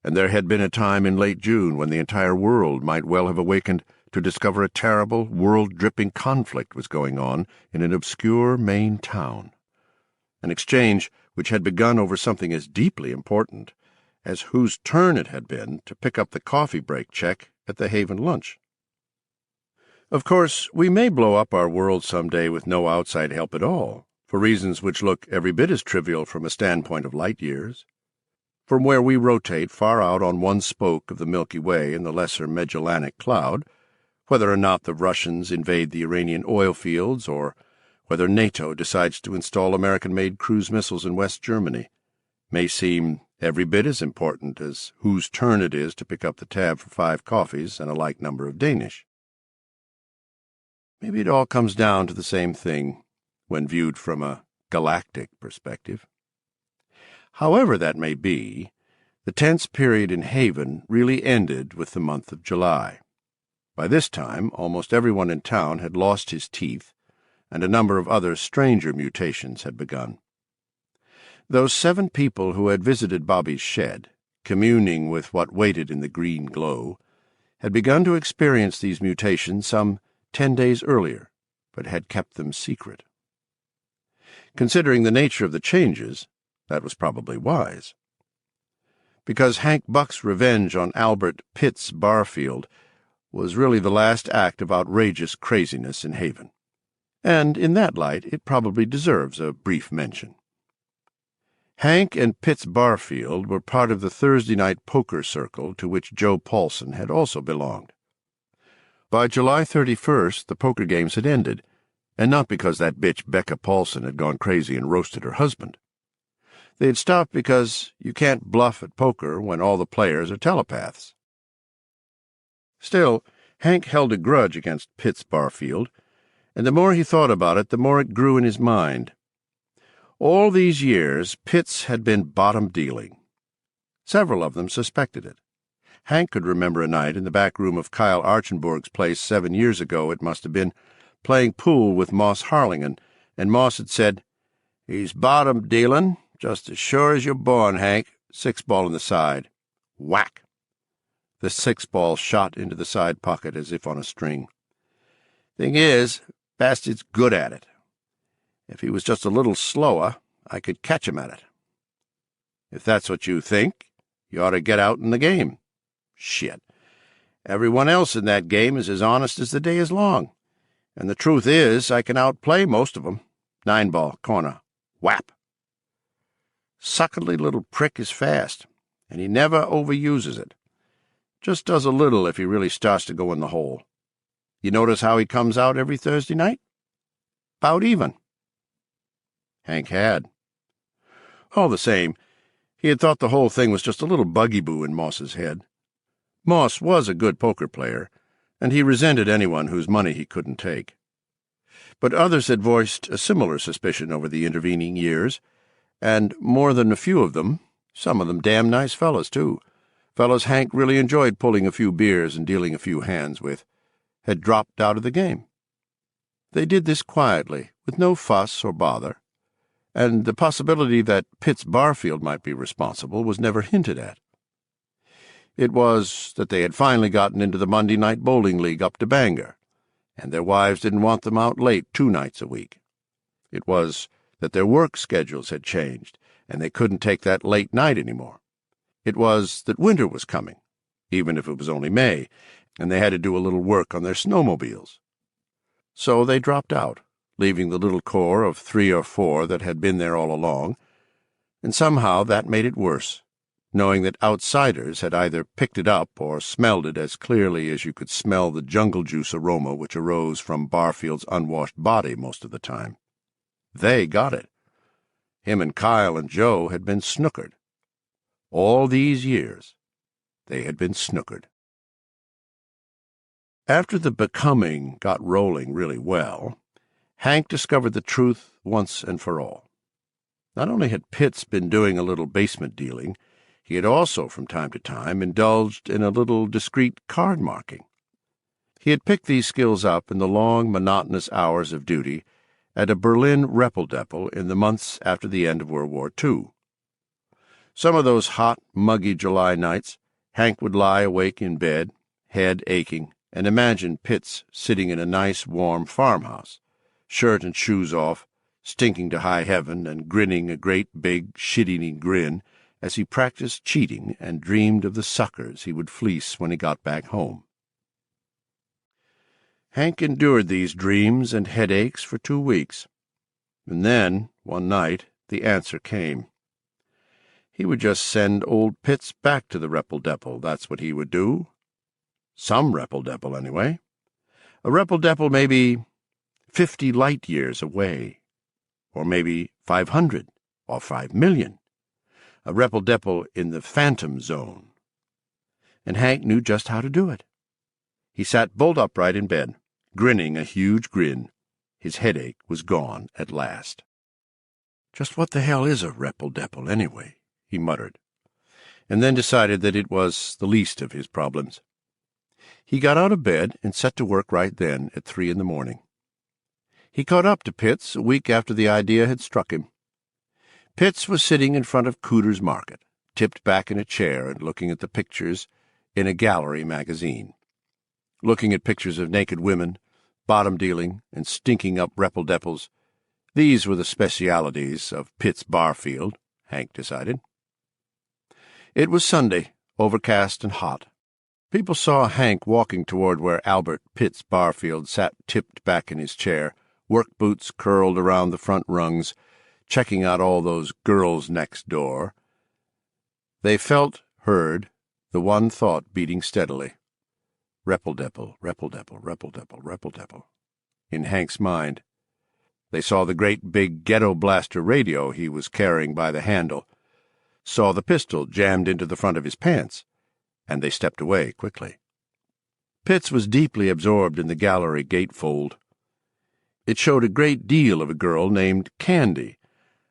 And there had been a time in late June when the entire world might well have awakened to discover a terrible, world-dripping conflict was going on in an obscure Maine town. An exchange which had begun over something as deeply important as whose turn it had been to pick up the coffee break check at the Haven lunch. Of course, we may blow up our world some day with no outside help at all, for reasons which look every bit as trivial from a standpoint of light years. From where we rotate far out on one spoke of the Milky Way in the Lesser Magellanic Cloud, whether or not the Russians invade the Iranian oil fields or whether NATO decides to install American-made cruise missiles in West Germany, may seem every bit as important as whose turn it is to pick up the tab for 5 coffees and a like number of Danish. Maybe it all comes down to the same thing when viewed from a galactic perspective. However that may be, the tense period in Haven really ended with the month of July. By this time, almost everyone in town had lost his teeth, and a number of other stranger mutations had begun. Those 7 people who had visited Bobby's shed, communing with what waited in the green glow, had begun to experience these mutations some 10 days earlier, but had kept them secret. Considering the nature of the changes, that was probably wise. Because Hank Buck's revenge on Albert Pitts Barfield was really the last act of outrageous craziness in Haven, and in that light it probably deserves a brief mention. Hank and Pitts Barfield were part of the Thursday night poker circle to which Joe Paulson had also belonged. By July 31st, the poker games had ended, and not because that bitch Becca Paulson had gone crazy and roasted her husband. They had stopped because you can't bluff at poker when all the players are telepaths. Still, Hank held a grudge against Pitts Barfield, and the more he thought about it, the more it grew in his mind. All these years, Pitts had been bottom dealing. Several of them suspected it. Hank could remember a night in the back room of Kyle Archenborg's place 7 years ago, it must have been, playing pool with Moss Harlingan, and Moss had said, "He's bottom dealing, just as sure as you're born, Hank. 6-ball in the side." Whack! The 6-ball shot into the side pocket as if on a string. "Thing is, bastard's good at it. If he was just a little slower, I could catch him at it." "If that's what you think, you ought to get out in the game." "Shit. Everyone else in that game is as honest as the day is long. And the truth is, I can outplay most of 'em. 9-ball, corner. Whap! Suckerly little prick is fast, and he never overuses it. Just does a little if he really starts to go in the hole. You notice how he comes out every Thursday night? 'Bout even." Hank had. All the same, he had thought the whole thing was just a little buggy-boo in Moss's head. Moss was a good poker player, and he resented anyone whose money he couldn't take. But others had voiced a similar suspicion over the intervening years, and more than a few of them, some of them damn nice fellas, too, fellas Hank really enjoyed pulling a few beers and dealing a few hands with, had dropped out of the game. They did this quietly, with no fuss or bother, and the possibility that Pitts Barfield might be responsible was never hinted at. It was that they had finally gotten into the Monday night bowling league up to Bangor, and their wives didn't want them out late 2 nights a week. It was that their work schedules had changed, and they couldn't take that late night any more. It was that winter was coming, even if it was only May, and they had to do a little work on their snowmobiles. So they dropped out, leaving the little core of 3 or 4 that had been there all along, and somehow that made it worse, knowing that outsiders had either picked it up or smelled it as clearly as you could smell the jungle juice aroma which arose from Barfield's unwashed body most of the time. They got it. Him and Kyle and Joe had been snookered. All these years, they had been snookered. After the becoming got rolling really well, Hank discovered the truth once and for all. Not only had Pitts been doing a little basement dealing, he had also, from time to time, indulged in a little discreet card-marking. He had picked these skills up in the long, monotonous hours of duty at a Berlin Reppeldepel in the months after the end of World War II. Some of those hot, muggy July nights, Hank would lie awake in bed, head aching, and imagine Pitts sitting in a nice, warm farmhouse, shirt and shoes off, stinking to high heaven and grinning a great big, shit-eating grin as he practiced cheating and dreamed of the suckers he would fleece when he got back home. Hank endured these dreams and headaches for 2 weeks, and then, one night, the answer came. He would just send old Pitts back to the Repple-Depple, that's what he would do. Some Repple-Depple, anyway. A Repple-Depple maybe 50 light-years away, or maybe 500 or 5,000,000. A Repple-Depple in the phantom zone. And Hank knew just how to do it. He sat bolt upright in bed, grinning a huge grin. His headache was gone at last. "Just what the hell is a Repple-Depple, anyway?" he muttered, and then decided that it was the least of his problems. He got out of bed and set to work right then at 3 in the morning. He caught up to Pitts a week after the idea had struck him. Pitts was sitting in front of Cooter's Market, tipped back in a chair and looking at the pictures in a gallery magazine. Looking at pictures of naked women, bottom-dealing, and stinking-up Repple-Depples. These were the specialities of Pitts Barfield, Hank decided. It was Sunday, overcast and hot. People saw Hank walking toward where Albert Pitts Barfield sat tipped back in his chair, work boots curled around the front rungs, checking out all those girls next door. They felt, heard, the one thought beating steadily. Repple-Depple, Repple-Depple, Repple-Depple, Repple-Depple. In Hank's mind. They saw the great big ghetto blaster radio he was carrying by the handle, saw the pistol jammed into the front of his pants, and they stepped away quickly. Pitts was deeply absorbed in the gallery gatefold. It showed a great deal of a girl named Candy,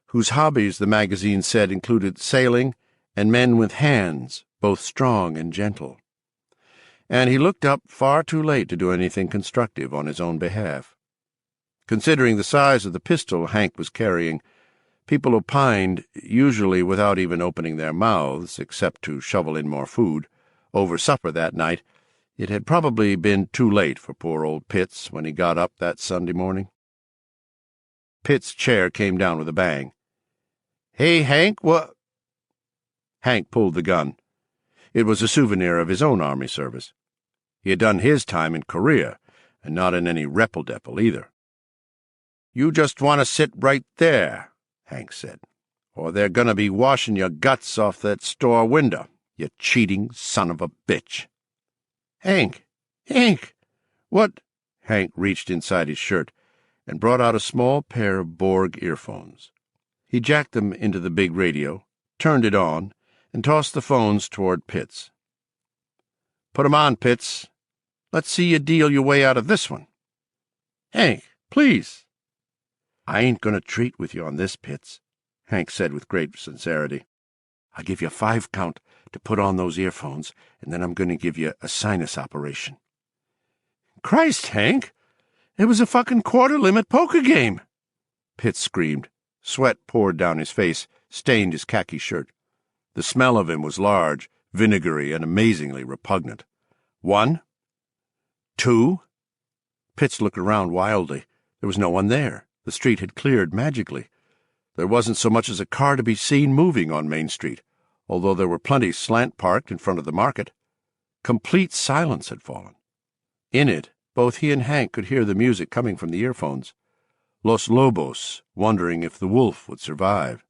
whose hobbies the magazine said included sailing and men with hands, both strong and gentle. And he looked up far too late to do anything constructive on his own behalf. Considering the size of the pistol Hank was carrying, people opined, usually without even opening their mouths, except to shovel in more food, over supper that night, it had probably been too late for poor old Pitts when he got up that Sunday morning. Pitt's chair came down with a bang. "Hey, Hank, what—" Hank pulled the gun. It was a souvenir of his own army service. He had done his time in Korea, and not in any Repple-Depple either. "You just want to sit right there," Hank said, "or they're going to be washing your guts off that store window, you cheating son of a bitch." "Hank! Hank! What—" Hank reached inside his shirt and brought out a small pair of Borg earphones. He jacked them into the big radio, turned it on, and tossed the phones toward Pitts. "Put 'em on, Pitts. Let's see you deal your way out of this one." "Hank, please." "I ain't going to treat with you on this, Pitts," Hank said with great sincerity. "I'll give you a 5 count to put on those earphones, and then I'm going to give you a sinus operation." "Christ, Hank! It was a fucking quarter-limit poker game!" Pitts screamed. Sweat poured down his face, stained his khaki shirt. The smell of him was large, vinegary, and amazingly repugnant. 1, 2. Pitts looked around wildly. There was no one there. The street had cleared magically. There wasn't so much as a car to be seen moving on Main Street, although there were plenty slant-parked in front of the market. Complete silence had fallen. In it, both he and Hank could hear the music coming from the earphones. Los Lobos, wondering if the wolf would survive.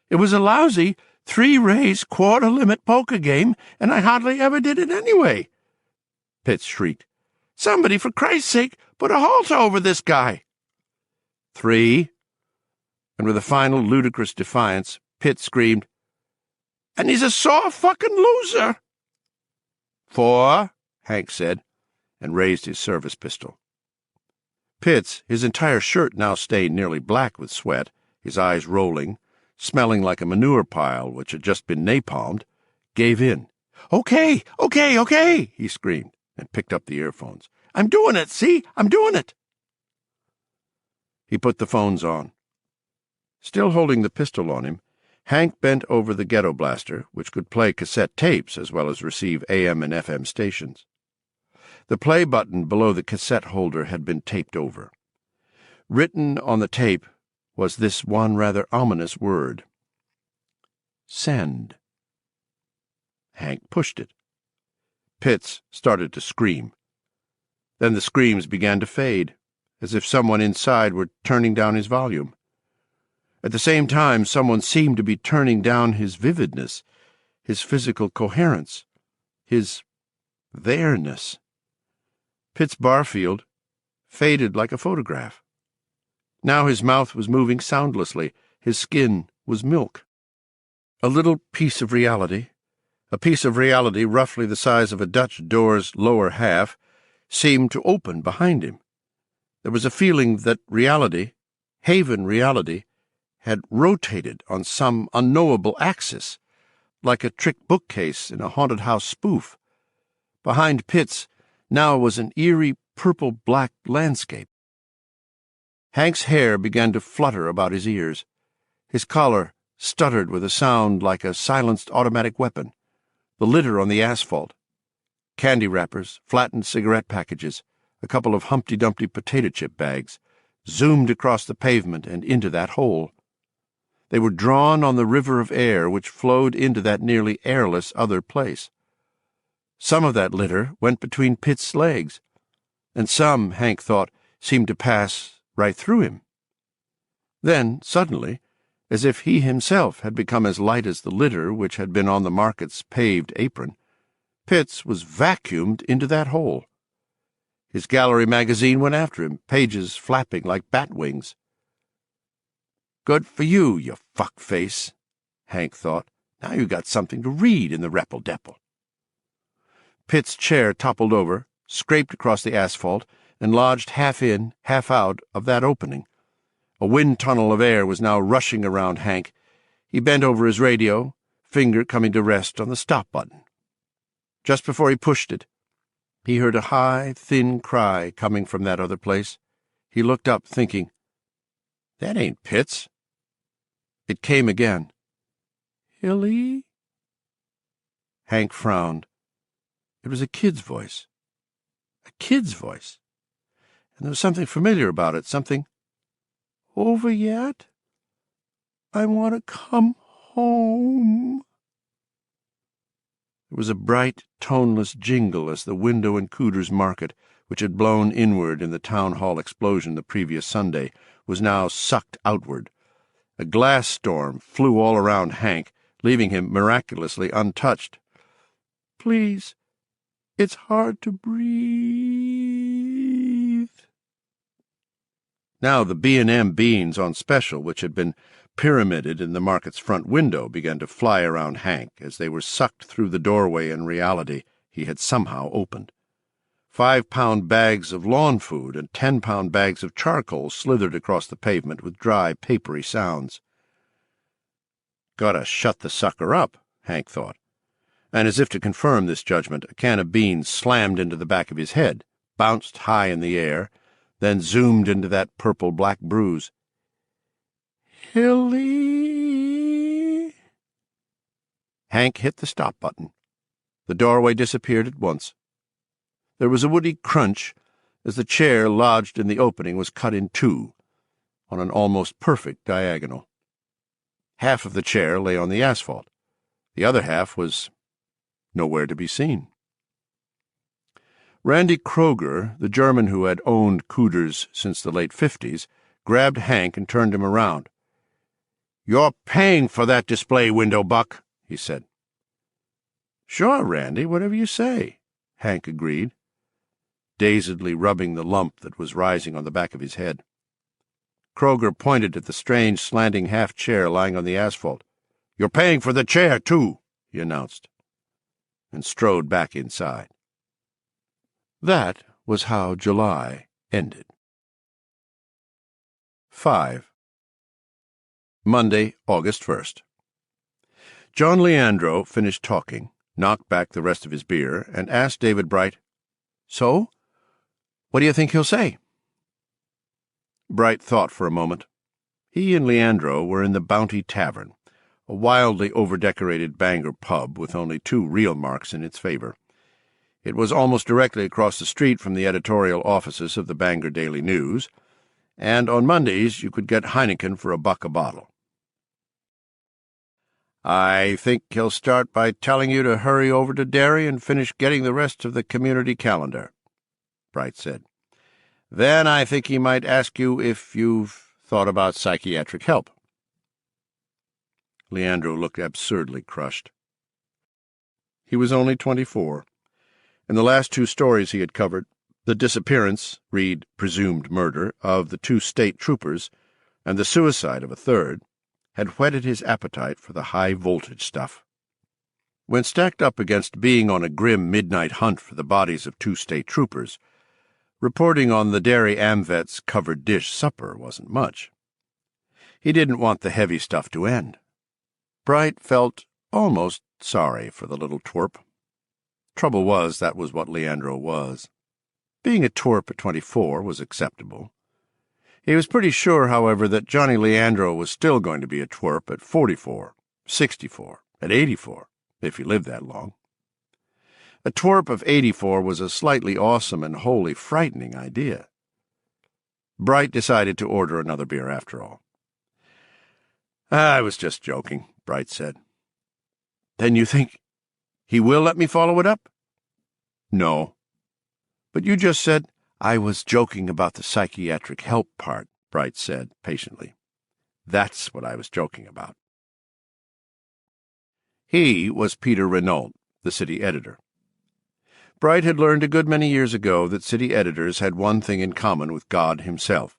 "It was a lousy 3-race quarter-limit poker game, and I hardly ever did it anyway," Pitts shrieked. "Somebody, for Christ's sake, put a halter over this guy." 3. And with a final ludicrous defiance, Pitts screamed, "And he's a sore fucking loser." 4, Hank said, and raised his service pistol. Pitts, his entire shirt now stained nearly black with sweat, his eyes rolling, smelling like a manure pile which had just been napalmed, gave in. Okay, he screamed, and picked up the earphones. "I'm doing it, see? I'm doing it." He put the phones on. Still holding the pistol on him, Hank bent over the ghetto blaster, which could play cassette tapes as well as receive AM and FM stations. The play button below the cassette holder had been taped over. Written on the tape was this one rather ominous word. Send. Hank pushed it. Pitts started to scream. Then the screams began to fade, as if someone inside were turning down his volume. At the same time, someone seemed to be turning down his vividness, his physical coherence, his there-ness. Pitts Barfield faded like a photograph. Now his mouth was moving soundlessly, his skin was milk. A little piece of reality, a piece of reality roughly the size of a Dutch door's lower half, seemed to open behind him. There was a feeling that reality, Haven reality, had rotated on some unknowable axis, like a trick bookcase in a haunted house spoof. Behind Pitts now was an eerie purple-black landscape. Hank's hair began to flutter about his ears. His collar stuttered with a sound like a silenced automatic weapon. The litter on the asphalt, candy wrappers, flattened cigarette packages, a couple of Humpty Dumpty potato chip bags, zoomed across the pavement and into that hole. They were drawn on the river of air which flowed into that nearly airless other place. Some of that litter went between Pitt's legs, and some, Hank thought, seemed to pass right through him. Then, suddenly, as if he himself had become as light as the litter which had been on the market's paved apron, Pitts was vacuumed into that hole. His gallery magazine went after him, pages flapping like bat wings. "Good for you, you fuckface," Hank thought. "Now you got something to read in the repple-depple." Pitt's chair toppled over, scraped across the asphalt, and lodged half in, half out of that opening. A wind tunnel of air was now rushing around Hank. He bent over his radio, finger coming to rest on the stop button. Just before he pushed it, he heard a high, thin cry coming from that other place. He looked up, thinking, "That ain't Pitts." It came again. "Hilly?" Hank frowned. It was a kid's voice. A kid's voice. And there was something familiar about it, something. "Over yet? I want to come home." There was a bright, toneless jingle as the window in Cooter's Market, which had blown inward in the town hall explosion the previous Sunday, was now sucked outward. A glass storm flew all around Hank, leaving him miraculously untouched. "Please, it's hard to breathe." Now the B&M beans on special, which had been pyramided in the market's front window, began to fly around Hank as they were sucked through the doorway in reality he had somehow opened. 5-pound bags of lawn food and 10-pound bags of charcoal slithered across the pavement with dry, papery sounds. "Gotta shut the sucker up," Hank thought. And as if to confirm this judgment, a can of beans slammed into the back of his head, bounced high in the air, then zoomed into that purple-black bruise. "Hilly?" Hank hit the stop button. The doorway disappeared at once. There was a woody crunch as the chair lodged in the opening was cut in two, on an almost perfect diagonal. Half of the chair lay on the asphalt. The other half was nowhere to be seen. Randy Kroger, the German who had owned Cooter's since the late 50s, grabbed Hank and turned him around. "You're paying for that display window, Buck," he said. "Sure, Randy, whatever you say," Hank agreed, dazedly rubbing the lump that was rising on the back of his head. Kroger pointed at the strange slanting half-chair lying on the asphalt. "You're paying for the chair, too," he announced, and strode back inside. That was how July ended. 5. Monday, August 1st. John Leandro finished talking, knocked back the rest of his beer, and asked David Bright, "So? What do you think he'll say?" Bright thought for a moment. He and Leandro were in the Bounty Tavern, a wildly over-decorated Bangor pub with only 2 real marks in its favor. It was almost directly across the street from the editorial offices of the Bangor Daily News, and on Mondays you could get Heineken for $1 a bottle. "I think he'll start by telling you to hurry over to Derry and finish getting the rest of the community calendar," Bright said. "Then I think he might ask you if you've thought about psychiatric help." Leandro looked absurdly crushed. He was only 24, and the last two stories he had covered, the disappearance, read presumed murder, of the two state troopers, and the suicide of a third, had whetted his appetite for the high-voltage stuff. When stacked up against being on a grim midnight hunt for the bodies of two state troopers, reporting on the Dairy Amvet's covered dish supper wasn't much. He didn't want the heavy stuff to end. Bright felt almost sorry for the little twerp. Trouble was, that was what Leandro was. Being a twerp at 24 was acceptable. He was pretty sure, however, that Johnny Leandro was still going to be a twerp at 44, 64, at 84, if he lived that long. A twerp of 84 was a slightly awesome and wholly frightening idea. Bright decided to order another beer after all. "I was just joking," Bright said. "Then you think he will let me follow it up?" "No." "But you just said—" "I was joking about the psychiatric help part," Bright said patiently. "That's what I was joking about." He was Peter Renault, the city editor. Bright had learned a good many years ago that city editors had one thing in common with God himself,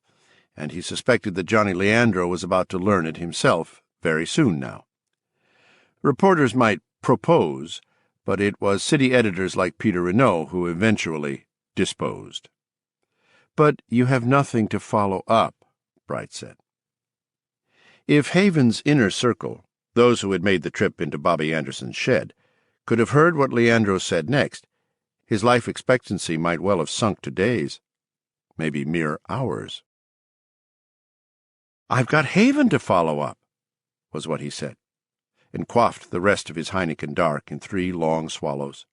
and he suspected that Johnny Leandro was about to learn it himself very soon now. Reporters might propose, but it was city editors like Peter Renault who eventually disposed. "But you have nothing to follow up," Bright said. If Haven's inner circle, those who had made the trip into Bobby Anderson's shed, could have heard what Leandro said next, his life expectancy might well have sunk to days, maybe mere hours. "I've got Haven to follow up," was what he said, and quaffed the rest of his Heineken Dark in 3 long swallows.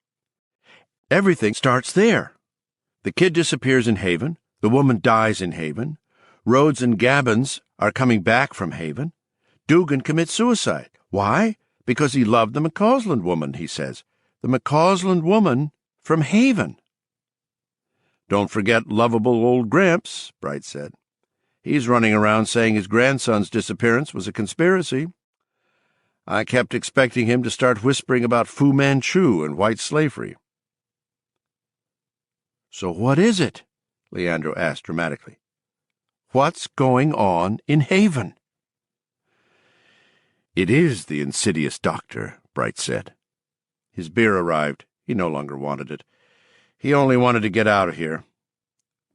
"Everything starts there. The kid disappears in Haven, the woman dies in Haven, Rhodes and Gabbins are coming back from Haven, Dugan commits suicide. Why? Because he loved the McCausland woman, he says. The McCausland woman from Haven." "Don't forget lovable old Gramps," Bright said. "He's running around saying his grandson's disappearance was a conspiracy. I kept expecting him to start whispering about Fu Manchu and white slavery." "So what is it?" Leandro asked dramatically. "What's going on in Haven?" "It is the insidious doctor," Bright said. His beer arrived. He no longer wanted it. He only wanted to get out of here.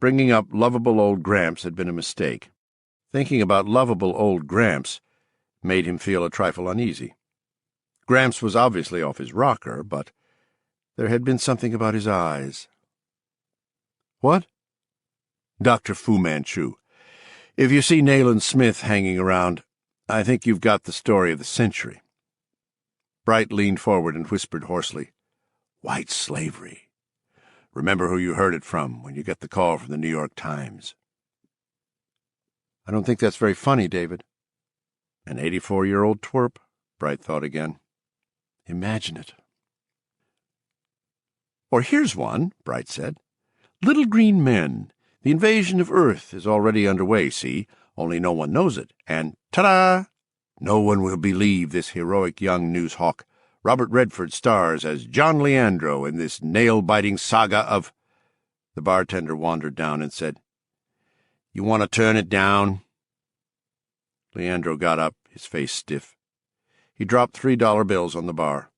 Bringing up lovable old Gramps had been a mistake. Thinking about lovable old Gramps made him feel a trifle uneasy. Gramps was obviously off his rocker, but there had been something about his eyes. "What?" "Dr. Fu Manchu. If you see Nayland Smith hanging around, I think you've got the story of the century." Bright leaned forward and whispered hoarsely, "White slavery. Remember who you heard it from when you get the call from the New York Times." "I don't think that's very funny, David." An 84-year-old twerp, Bright thought again. Imagine it. "Or here's one," Bright said. "Little green men. The invasion of Earth is already underway, see? Only no one knows it. And ta-da! No one will believe this heroic young news hawk. Robert Redford stars as John Leandro in this nail-biting saga of—" The bartender wandered down and said, "You want to turn it down?" Leandro got up, his face stiff. He dropped $3 bills on the bar.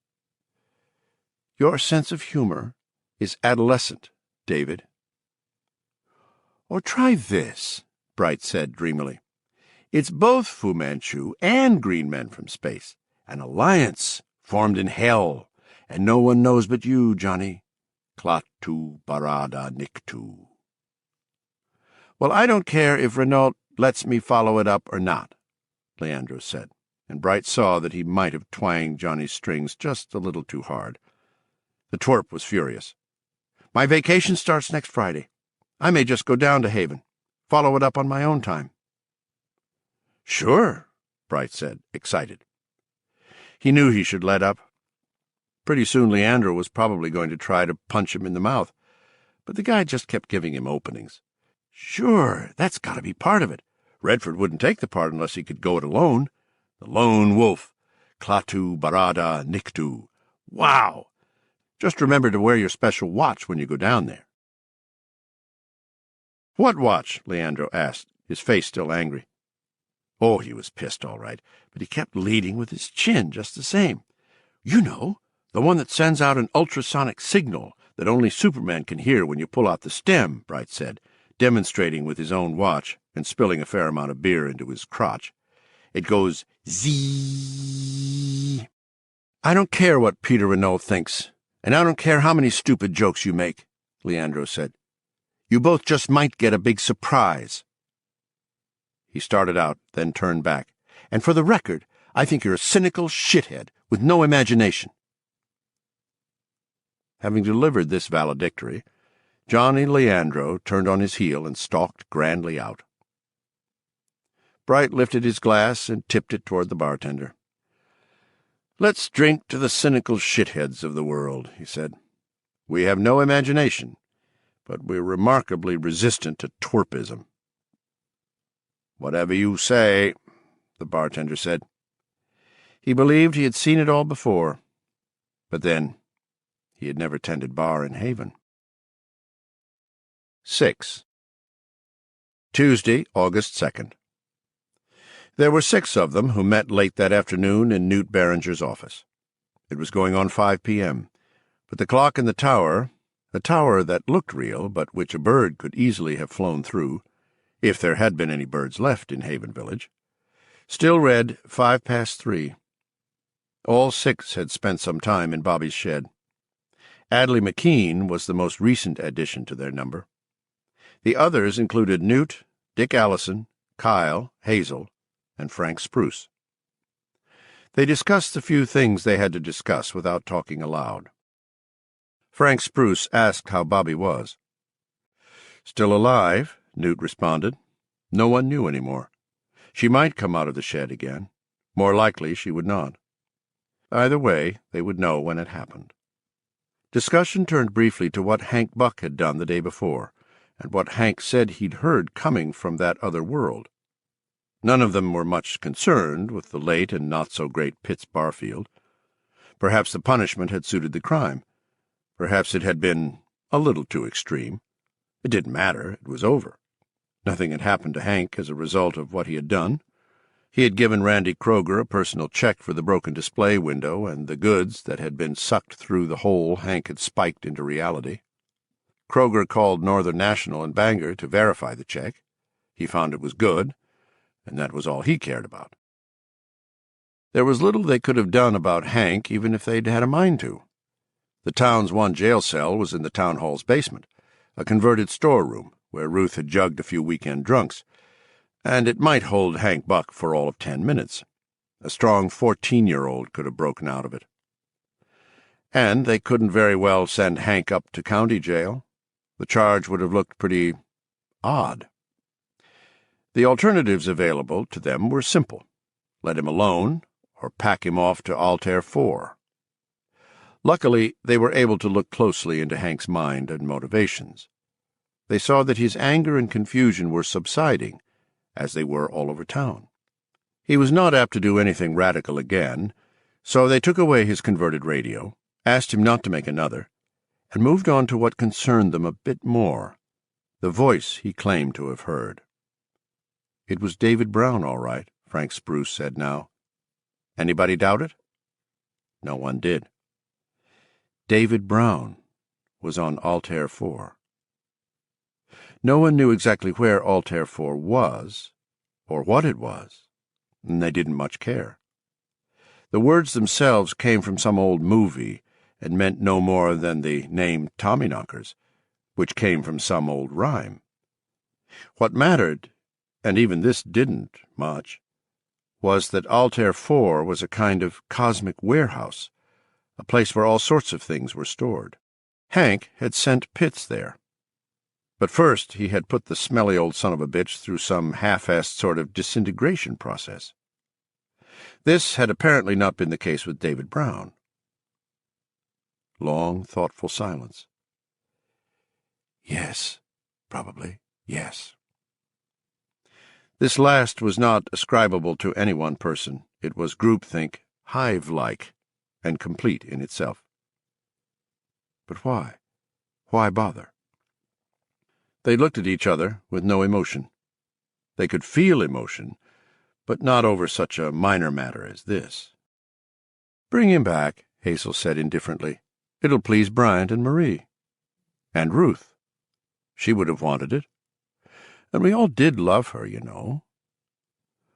"Your sense of humor is adolescent, David." "Or try this," Bright said dreamily. "It's both Fu Manchu and green men from space. An alliance formed in hell, and no one knows but you, Johnny. Klaatu barada niktu." "Well, I don't care if Renault lets me follow it up or not," Leandro said, and Bright saw that he might have twanged Johnny's strings just a little too hard. The twerp was furious. "My vacation starts next Friday. I may just go down to Haven, follow it up on my own time." "Sure," Bright said, excited. He knew he should let up. Pretty soon Leandro was probably going to try to punch him in the mouth, but the guy just kept giving him openings. Sure, that's got to be part of it. Redford wouldn't take the part unless he could go it alone. The lone wolf. Klaatu Barada Niktu. Wow! Just remember to wear your special watch when you go down there." "What watch?" Leandro asked, his face still angry. Oh, he was pissed, all right, but he kept leading with his chin just the same. "You know, the one that sends out an ultrasonic signal that only Superman can hear when you pull out the stem," Bright said, demonstrating with his own watch and spilling a fair amount of beer into his crotch. "It goes zzzz." "I don't care what Peter Renault thinks, and I don't care how many stupid jokes you make," Leandro said. "You both just might get a big surprise." He started out, then turned back. "And for the record, I think you're a cynical shithead with no imagination." Having delivered this valedictory, Johnny Leandro turned on his heel and stalked grandly out. Bright lifted his glass and tipped it toward the bartender. "Let's drink to the cynical shitheads of the world," he said. "We have no imagination, but we're remarkably resistant to twerpism." "Whatever you say," the bartender said. He believed he had seen it all before, but then he had never tended bar in Haven. 6. Tuesday, August 2nd. There were 6 of them who met late that afternoon in Newt Barringer's office. It was going on 5 p.m., but the clock in the tower, a tower that looked real but which a bird could easily have flown through, if there had been any birds left in Haven Village, still read 3:05. All 6 had spent some time in Bobby's shed. Adley McKean was the most recent addition to their number. The others included Newt, Dick Allison, Kyle, Hazel, and Frank Spruce. They discussed the few things they had to discuss without talking aloud. Frank Spruce asked how Bobby was. "Still alive," Newt responded. "No one knew any more. She might come out of the shed again. More likely she would not. Either way, they would know when it happened." Discussion turned briefly to what Hank Buck had done the day before, and what Hank said he'd heard coming from that other world. None of them were much concerned with the late and not-so-great Pitts Barfield. Perhaps the punishment had suited the crime. Perhaps it had been a little too extreme. It didn't matter. It was over. Nothing had happened to Hank as a result of what he had done. He had given Randy Kroger a personal check for the broken display window and the goods that had been sucked through the hole Hank had spiked into reality. Kroger called Northern National in Bangor to verify the check. He found it was good, and that was all he cared about. There was little they could have done about Hank, even if they'd had a mind to. The town's one jail cell was in the town hall's basement, a converted storeroom where Ruth had jugged a few weekend drunks, and it might hold Hank Buck for all of 10 minutes. A strong 14-year-old could have broken out of it. And they couldn't very well send Hank up to county jail. The charge would have looked pretty odd. The alternatives available to them were simple. Let him alone, or pack him off to Altair 4. Luckily, they were able to look closely into Hank's mind and motivations. They saw that his anger and confusion were subsiding, as they were all over town. He was not apt to do anything radical again, so they took away his converted radio, asked him not to make another, and moved on to what concerned them a bit more, the voice he claimed to have heard. It was David Brown, all right, Frank Spruce said now. Anybody doubt it? No one did. David Brown was on Altair 4. No one knew exactly where Altair 4 was, or what it was, and they didn't much care. The words themselves came from some old movie and meant no more than the name Tommyknockers, which came from some old rhyme. What mattered, and even this didn't much, was that Altair 4 was a kind of cosmic warehouse, a place where all sorts of things were stored. Hank had sent Pitts there. But first he had put the smelly old son of a bitch through some half-assed sort of disintegration process. This had apparently not been the case with David Brown. Long, thoughtful silence. Yes, probably, yes. This last was not ascribable to any one person. It was groupthink, hive-like, and complete in itself. But why? Why bother? They looked at each other with no emotion. They could feel emotion, but not over such a minor matter as this. "Bring him back," Hazel said indifferently. "It'll please Bryant and Marie. And Ruth. She would have wanted it. And we all did love her, you know."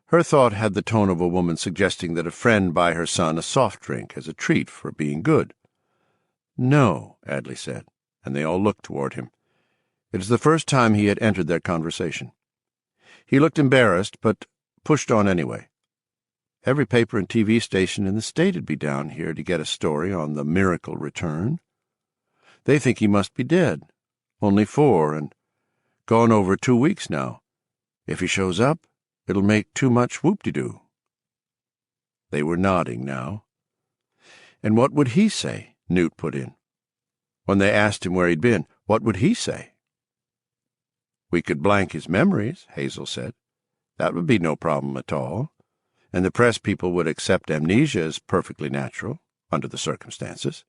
Her thought had the tone of a woman suggesting that a friend buy her son a soft drink as a treat for being good. "No," Adley said, and they all looked toward him. It was the first time he had entered their conversation. He looked embarrassed, but pushed on anyway. Every paper and TV station in the state'd be down here to get a story on the miracle return. They think he must be dead, only 4, and gone over 2 weeks now. If he shows up, it'll make too much whoop-de-doo." They were nodding now. "And what would he say?" Newt put in. "When they asked him where he'd been, what would he say?" "We could blank his memories," Hazel said. "That would be no problem at all, and the press people would accept amnesia as perfectly natural, under the circumstances."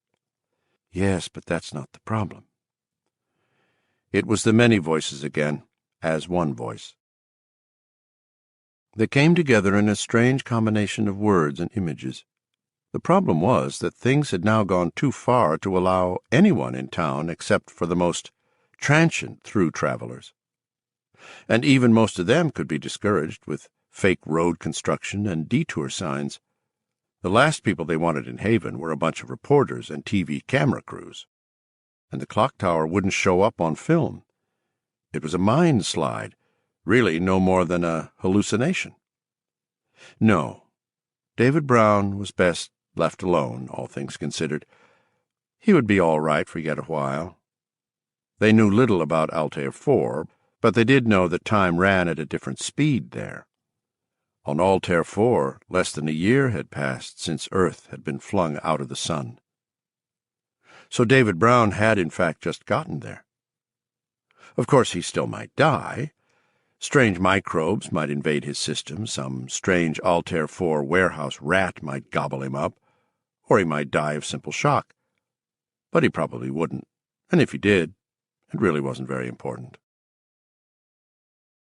"Yes, but that's not the problem." It was the many voices again, as one voice. They came together in a strange combination of words and images. The problem was that things had now gone too far to allow anyone in town except for the most transient through travelers. And even most of them could be discouraged with fake road construction and detour signs. The last people they wanted in Haven were a bunch of reporters and TV camera crews. And the clock tower wouldn't show up on film. It was a mind slide, really no more than a hallucination. No, David Brown was best left alone, all things considered. He would be all right for yet a while. They knew little about Altair 4, but they did know that time ran at a different speed there. On Altair 4, less than a year had passed since Earth had been flung out of the sun. So David Brown had in fact just gotten there. Of course he still might die. Strange microbes might invade his system, some strange Altair 4 warehouse rat might gobble him up, or he might die of simple shock. But he probably wouldn't, and if he did, it really wasn't very important.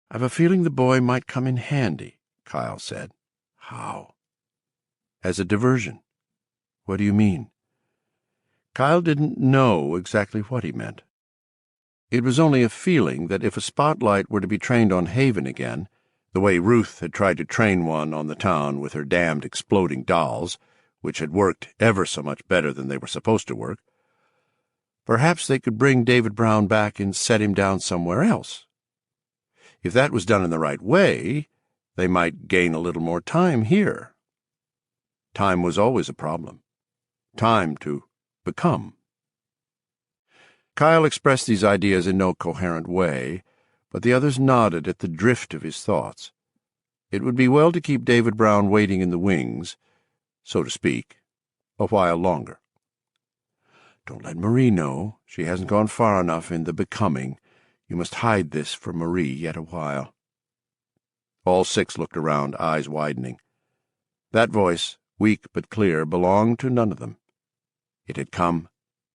"I've a feeling the boy might come in handy," Kyle said. "How?" "As a diversion." "What do you mean?" Kyle didn't know exactly what he meant. It was only a feeling that if a spotlight were to be trained on Haven again, the way Ruth had tried to train one on the town with her damned exploding dolls, which had worked ever so much better than they were supposed to work, perhaps they could bring David Brown back and set him down somewhere else. If that was done in the right way, they might gain a little more time here. Time was always a problem. Time to become. Kyle expressed these ideas in no coherent way, but the others nodded at the drift of his thoughts. It would be well to keep David Brown waiting in the wings, so to speak, a while longer. "Don't let Marie know. She hasn't gone far enough in the becoming. You must hide this from Marie yet a while." All 6 looked around, eyes widening. That voice, weak but clear, belonged to none of them. It had come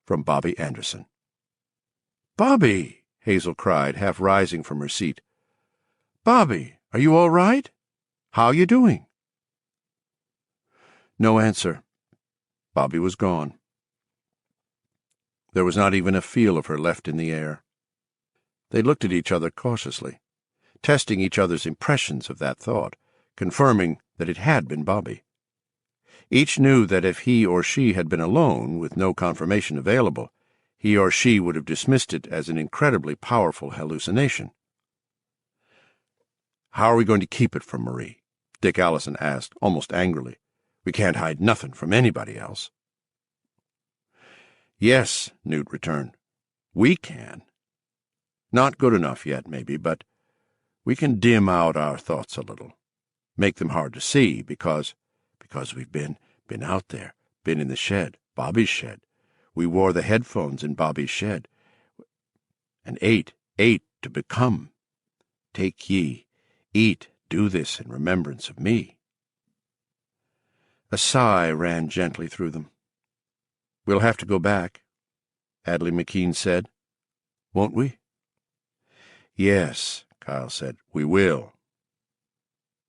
from Bobby Anderson. "Bobby!" Hazel cried, half rising from her seat. "Bobby, are you all right? How you doing?" No answer. Bobby was gone. There was not even a feel of her left in the air. They looked at each other cautiously, testing each other's impressions of that thought, confirming that it had been Bobby. Each knew that if he or she had been alone, with no confirmation available, he or she would have dismissed it as an incredibly powerful hallucination. "How are we going to keep it from Marie?" Dick Allison asked, almost angrily. "We can't hide nothing from anybody else." "Yes," Newt returned. "We can. Not good enough yet, maybe, but we can dim out our thoughts a little, make them hard to see, because we've been out there, been in the shed, Bobby's shed. We wore the headphones in Bobby's shed, and ate to become. Take ye, eat, do this in remembrance of me." A sigh ran gently through them. "We'll have to go back," Adley McKean said. "Won't we?" "Yes," Kyle said, "we will."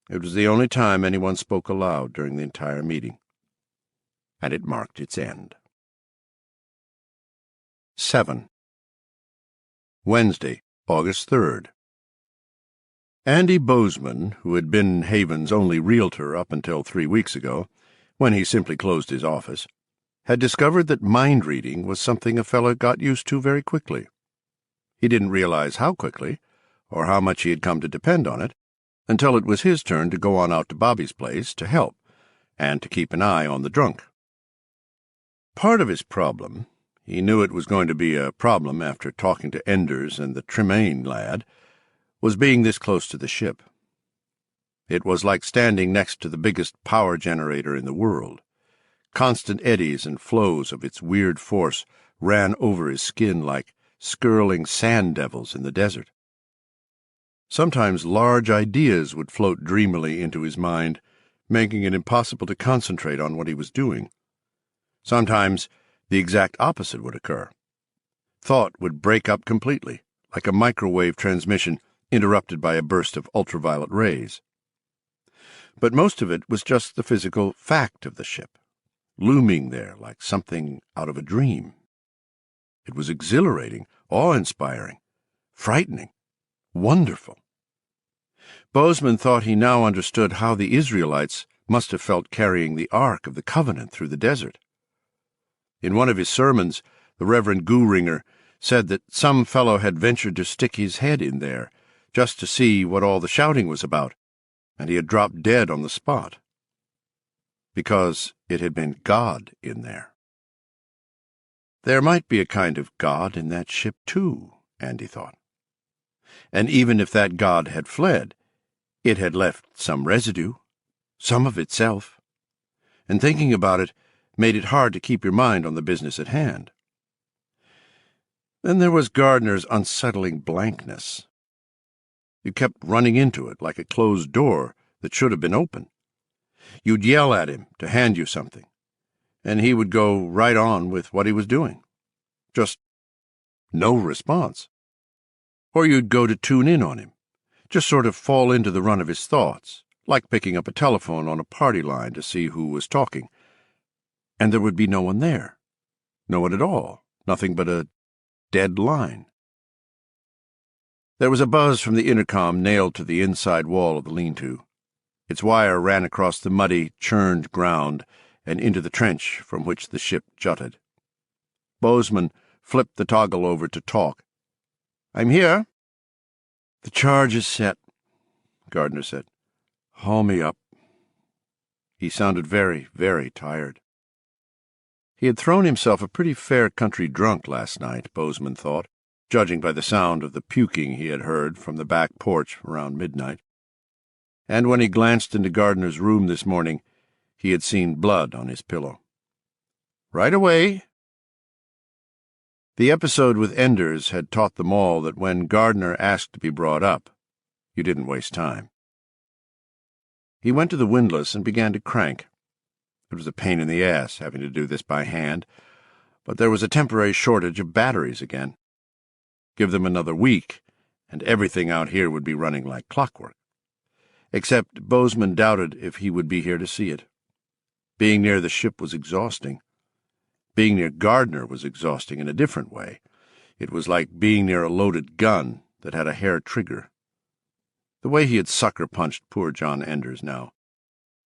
It was the only time anyone spoke aloud during the entire meeting, and it marked its end. 7. Wednesday, August 3rd. Andy Bozeman, who had been Haven's only realtor up until 3 weeks ago, when he simply closed his office, had discovered that mind-reading was something a fellow got used to very quickly. He didn't realize how quickly, or how much he had come to depend on it, until it was his turn to go on out to Bobby's place to help, and to keep an eye on the drunk. Part of his problem, he knew it was going to be a problem after talking to Enders and the Tremaine lad, was being this close to the ship. It was like standing next to the biggest power generator in the world. Constant eddies and flows of its weird force ran over his skin like skirling sand devils in the desert. Sometimes large ideas would float dreamily into his mind, making it impossible to concentrate on what he was doing. Sometimes the exact opposite would occur. Thought would break up completely, like a microwave transmission interrupted by a burst of ultraviolet rays. But most of it was just the physical fact of the ship, looming there like something out of a dream. It was exhilarating, awe-inspiring, frightening, wonderful. Bozeman thought he now understood how the Israelites must have felt carrying the Ark of the Covenant through the desert. In one of his sermons, the Reverend Gooringer said that some fellow had ventured to stick his head in there just to see what all the shouting was about, and he had dropped dead on the spot. Because it had been God in there. There might be a kind of God in that ship, too, Andy thought. And even if that God had fled, it had left some residue, some of itself, and thinking about it made it hard to keep your mind on the business at hand. Then there was Gardner's unsettling blankness. You kept running into it like a closed door that should have been open. You'd yell at him to hand you something, and he would go right on with what he was doing. Just no response. Or you'd go to tune in on him, just sort of fall into the run of his thoughts, like picking up a telephone on a party line to see who was talking. And there would be no one there. No one at all. Nothing but a dead line. There was a buzz from the intercom nailed to the inside wall of the lean-to. Its wire ran across the muddy, churned ground and into the trench from which the ship jutted. Bozeman flipped the toggle over to talk. "I'm here." "The charge is set," Gardner said. "Haul me up." He sounded very, very tired. He had thrown himself a pretty fair country drunk last night, Bozeman thought, judging by the sound of the puking he had heard from the back porch around midnight. And when he glanced into Gardner's room this morning, he had seen blood on his pillow. "Right away." The episode with Enders had taught them all that when Gardner asked to be brought up, you didn't waste time. He went to the windlass and began to crank. It was a pain in the ass having to do this by hand, but there was a temporary shortage of batteries again. Give them another week, and everything out here would be running like clockwork. Except Bozeman doubted if he would be here to see it. Being near the ship was exhausting. Being near Gardner was exhausting in a different way. It was like being near a loaded gun that had a hair trigger. The way he had sucker-punched poor John Enders now.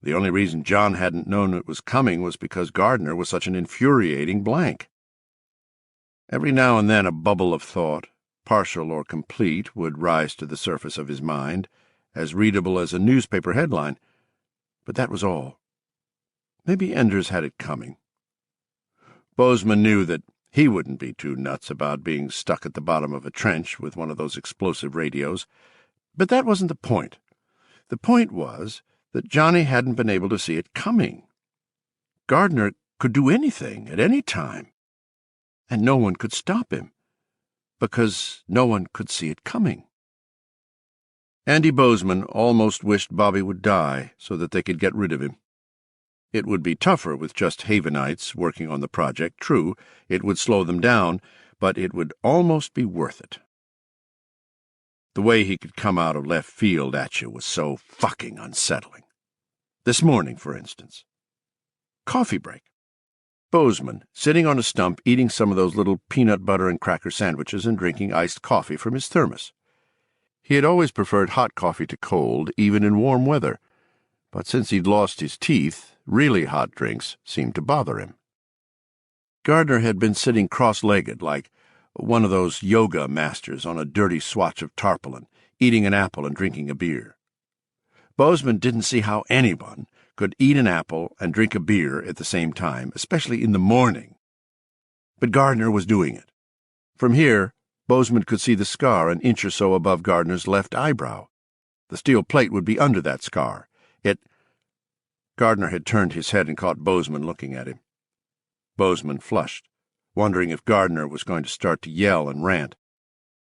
The only reason John hadn't known it was coming was because Gardner was such an infuriating blank. Every now and then a bubble of thought, partial or complete, would rise to the surface of his mind, as readable as a newspaper headline, but that was all. Maybe Enders had it coming. Bozeman knew that he wouldn't be too nuts about being stuck at the bottom of a trench with one of those explosive radios, but that wasn't the point. The point was that Johnny hadn't been able to see it coming. Gardner could do anything at any time, and no one could stop him, because no one could see it coming. Andy Bozeman almost wished Bobby would die so that they could get rid of him. It would be tougher with just Havenites working on the project, true, it would slow them down, but it would almost be worth it. The way he could come out of left field at you was so fucking unsettling. This morning, for instance. Coffee break. Bozeman, sitting on a stump eating some of those little peanut butter and cracker sandwiches and drinking iced coffee from his thermos. He had always preferred hot coffee to cold, even in warm weather, but since he'd lost his teeth, really hot drinks seemed to bother him. Gardner had been sitting cross-legged like one of those yoga masters on a dirty swatch of tarpaulin, eating an apple and drinking a beer. Bozeman didn't see how anyone could eat an apple and drink a beer at the same time, especially in the morning. But Gardner was doing it. From here, Bozeman could see the scar an inch or so above Gardner's left eyebrow. The steel plate would be under that scar. Gardner had turned his head and caught Bozeman looking at him. Bozeman flushed, wondering if Gardner was going to start to yell and rant.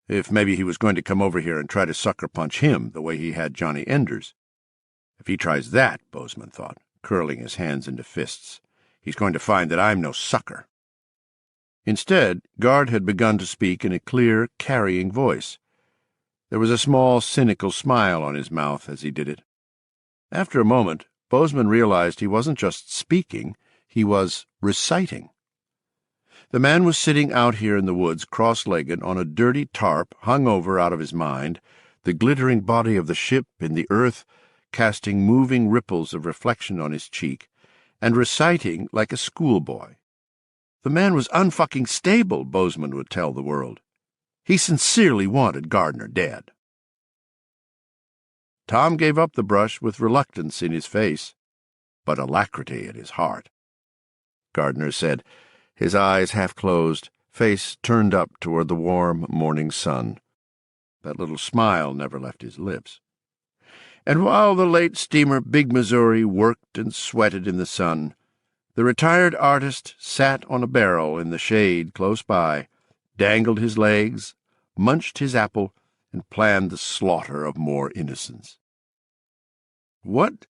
If maybe he was going to come over here and try to sucker punch him the way he had Johnny Enders. If he tries that, Bozeman thought, curling his hands into fists, he's going to find that I'm no sucker. Instead, Gard had begun to speak in a clear, carrying voice. There was a small, cynical smile on his mouth as he did it. After a moment, Bozeman realized he wasn't just speaking, he was reciting. The man was sitting out here in the woods, cross-legged, on a dirty tarp hung over out of his mind, the glittering body of the ship in the earth casting moving ripples of reflection on his cheek, and reciting like a schoolboy. The man was unfucking stable, Bozeman would tell the world. He sincerely wanted Gardner dead. Tom gave up the brush with reluctance in his face, but alacrity in his heart. Gardner said, his eyes half closed, face turned up toward the warm morning sun. That little smile never left his lips. And while the late steamer Big Missouri worked and sweated in the sun, the retired artist sat on a barrel in the shade close by, dangled his legs, munched his apple, and planned the slaughter of more innocents. "What?"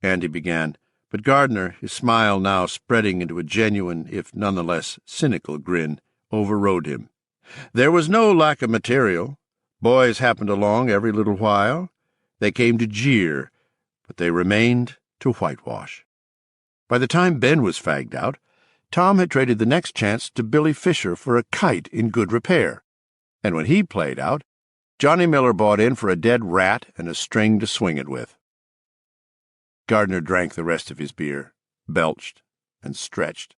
Andy began, but Gardner, his smile now spreading into a genuine, if none the less cynical grin, overrode him. "There was no lack of material. Boys happened along every little while. They came to jeer, but they remained to whitewash. By the time Ben was fagged out, Tom had traded the next chance to Billy Fisher for a kite in good repair, and when he played out, Johnny Miller bought in for a dead rat and a string to swing it with." Gardner drank the rest of his beer, belched, and stretched.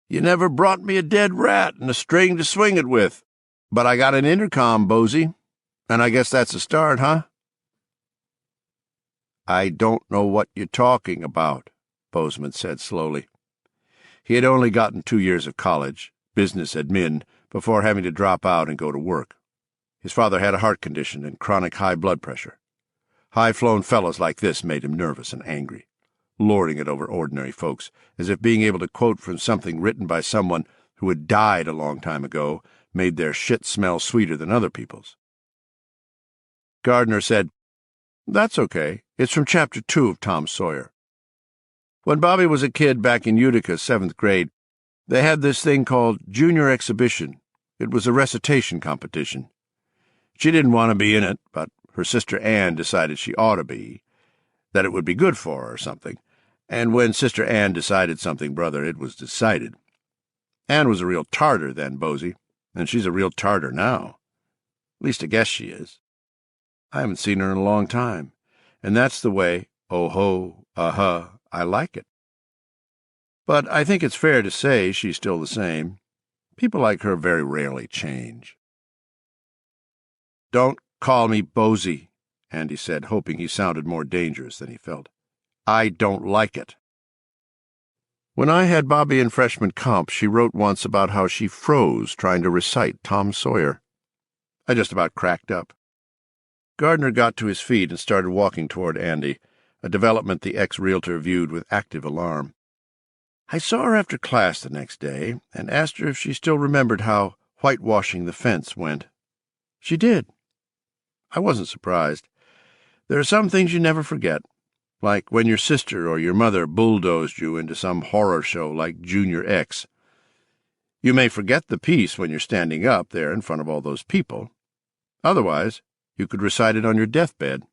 "You never brought me a dead rat and a string to swing it with, but I got an intercom, Bozy, and I guess that's a start, huh?" "I don't know what you're talking about," Bozeman said slowly. He had only gotten 2 years of college, business admin, before having to drop out and go to work. His father had a heart condition and chronic high blood pressure. High-flown fellows like this made him nervous and angry, lording it over ordinary folks, as if being able to quote from something written by someone who had died a long time ago made their shit smell sweeter than other people's. Gardner said, "That's okay. It's from Chapter 2 of Tom Sawyer. When Bobby was a kid back in Utica, 7th grade, they had this thing called Junior Exhibition. It was a recitation competition. She didn't want to be in it, but her sister Ann decided she ought to be, that it would be good for her or something. And when Sister Ann decided something, brother, it was decided. Ann was a real tartar then, Bozy, and she's a real tartar now. At least I guess she is. I haven't seen her in a long time, and that's the way, oh-ho, I like it. But I think it's fair to say she's still the same. People like her very rarely change." "Don't call me Bozy," Andy said, hoping he sounded more dangerous than he felt. "I don't like it." When I had Bobby in freshman comp, she wrote once about how she froze trying to recite Tom Sawyer. I just about cracked up. Gardner got to his feet and started walking toward Andy, a development the ex-realtor viewed with active alarm. I saw her after class the next day and asked her if she still remembered how whitewashing the fence went. She did. I wasn't surprised. There are some things you never forget, like when your sister or your mother bulldozed you into some horror show like Junior X. You may forget the piece when you're standing up there in front of all those people. Otherwise, you could recite it on your deathbed.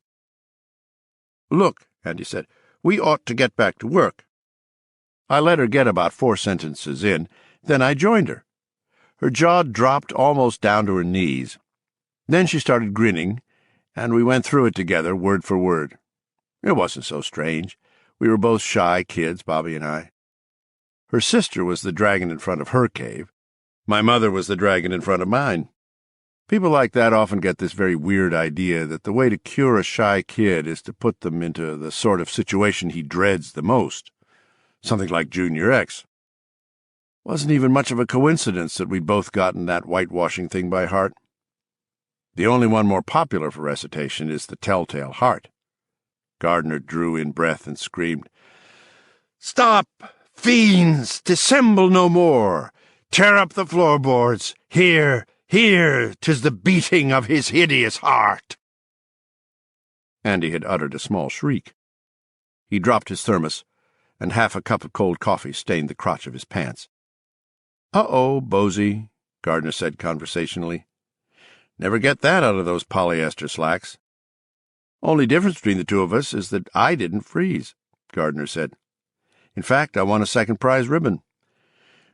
"Look," Andy said, "we ought to get back to work." I let her get about 4 sentences in, then I joined her. Her jaw dropped almost down to her knees. Then she started grinning, and we went through it together, word for word. It wasn't so strange. We were both shy kids, Bobby and I. Her sister was the dragon in front of her cave. My mother was the dragon in front of mine. People like that often get this very weird idea that the way to cure a shy kid is to put them into the sort of situation he dreads the most. Something like Junior X. Wasn't even much of a coincidence that we'd both gotten that whitewashing thing by heart. The only one more popular for recitation is the Telltale Heart. Gardner drew in breath and screamed, "Stop, fiends, dissemble no more! Tear up the floorboards! Hear, hear, 'tis the beating of his hideous heart!" Andy had uttered a small shriek. He dropped his thermos, and half a cup of cold coffee stained the crotch of his pants. "Uh-oh, Bosey," Gardner said conversationally. "Never get that out of those polyester slacks." "Only difference between the two of us is that I didn't freeze," Gardner said. "In fact, I won a second-prize ribbon.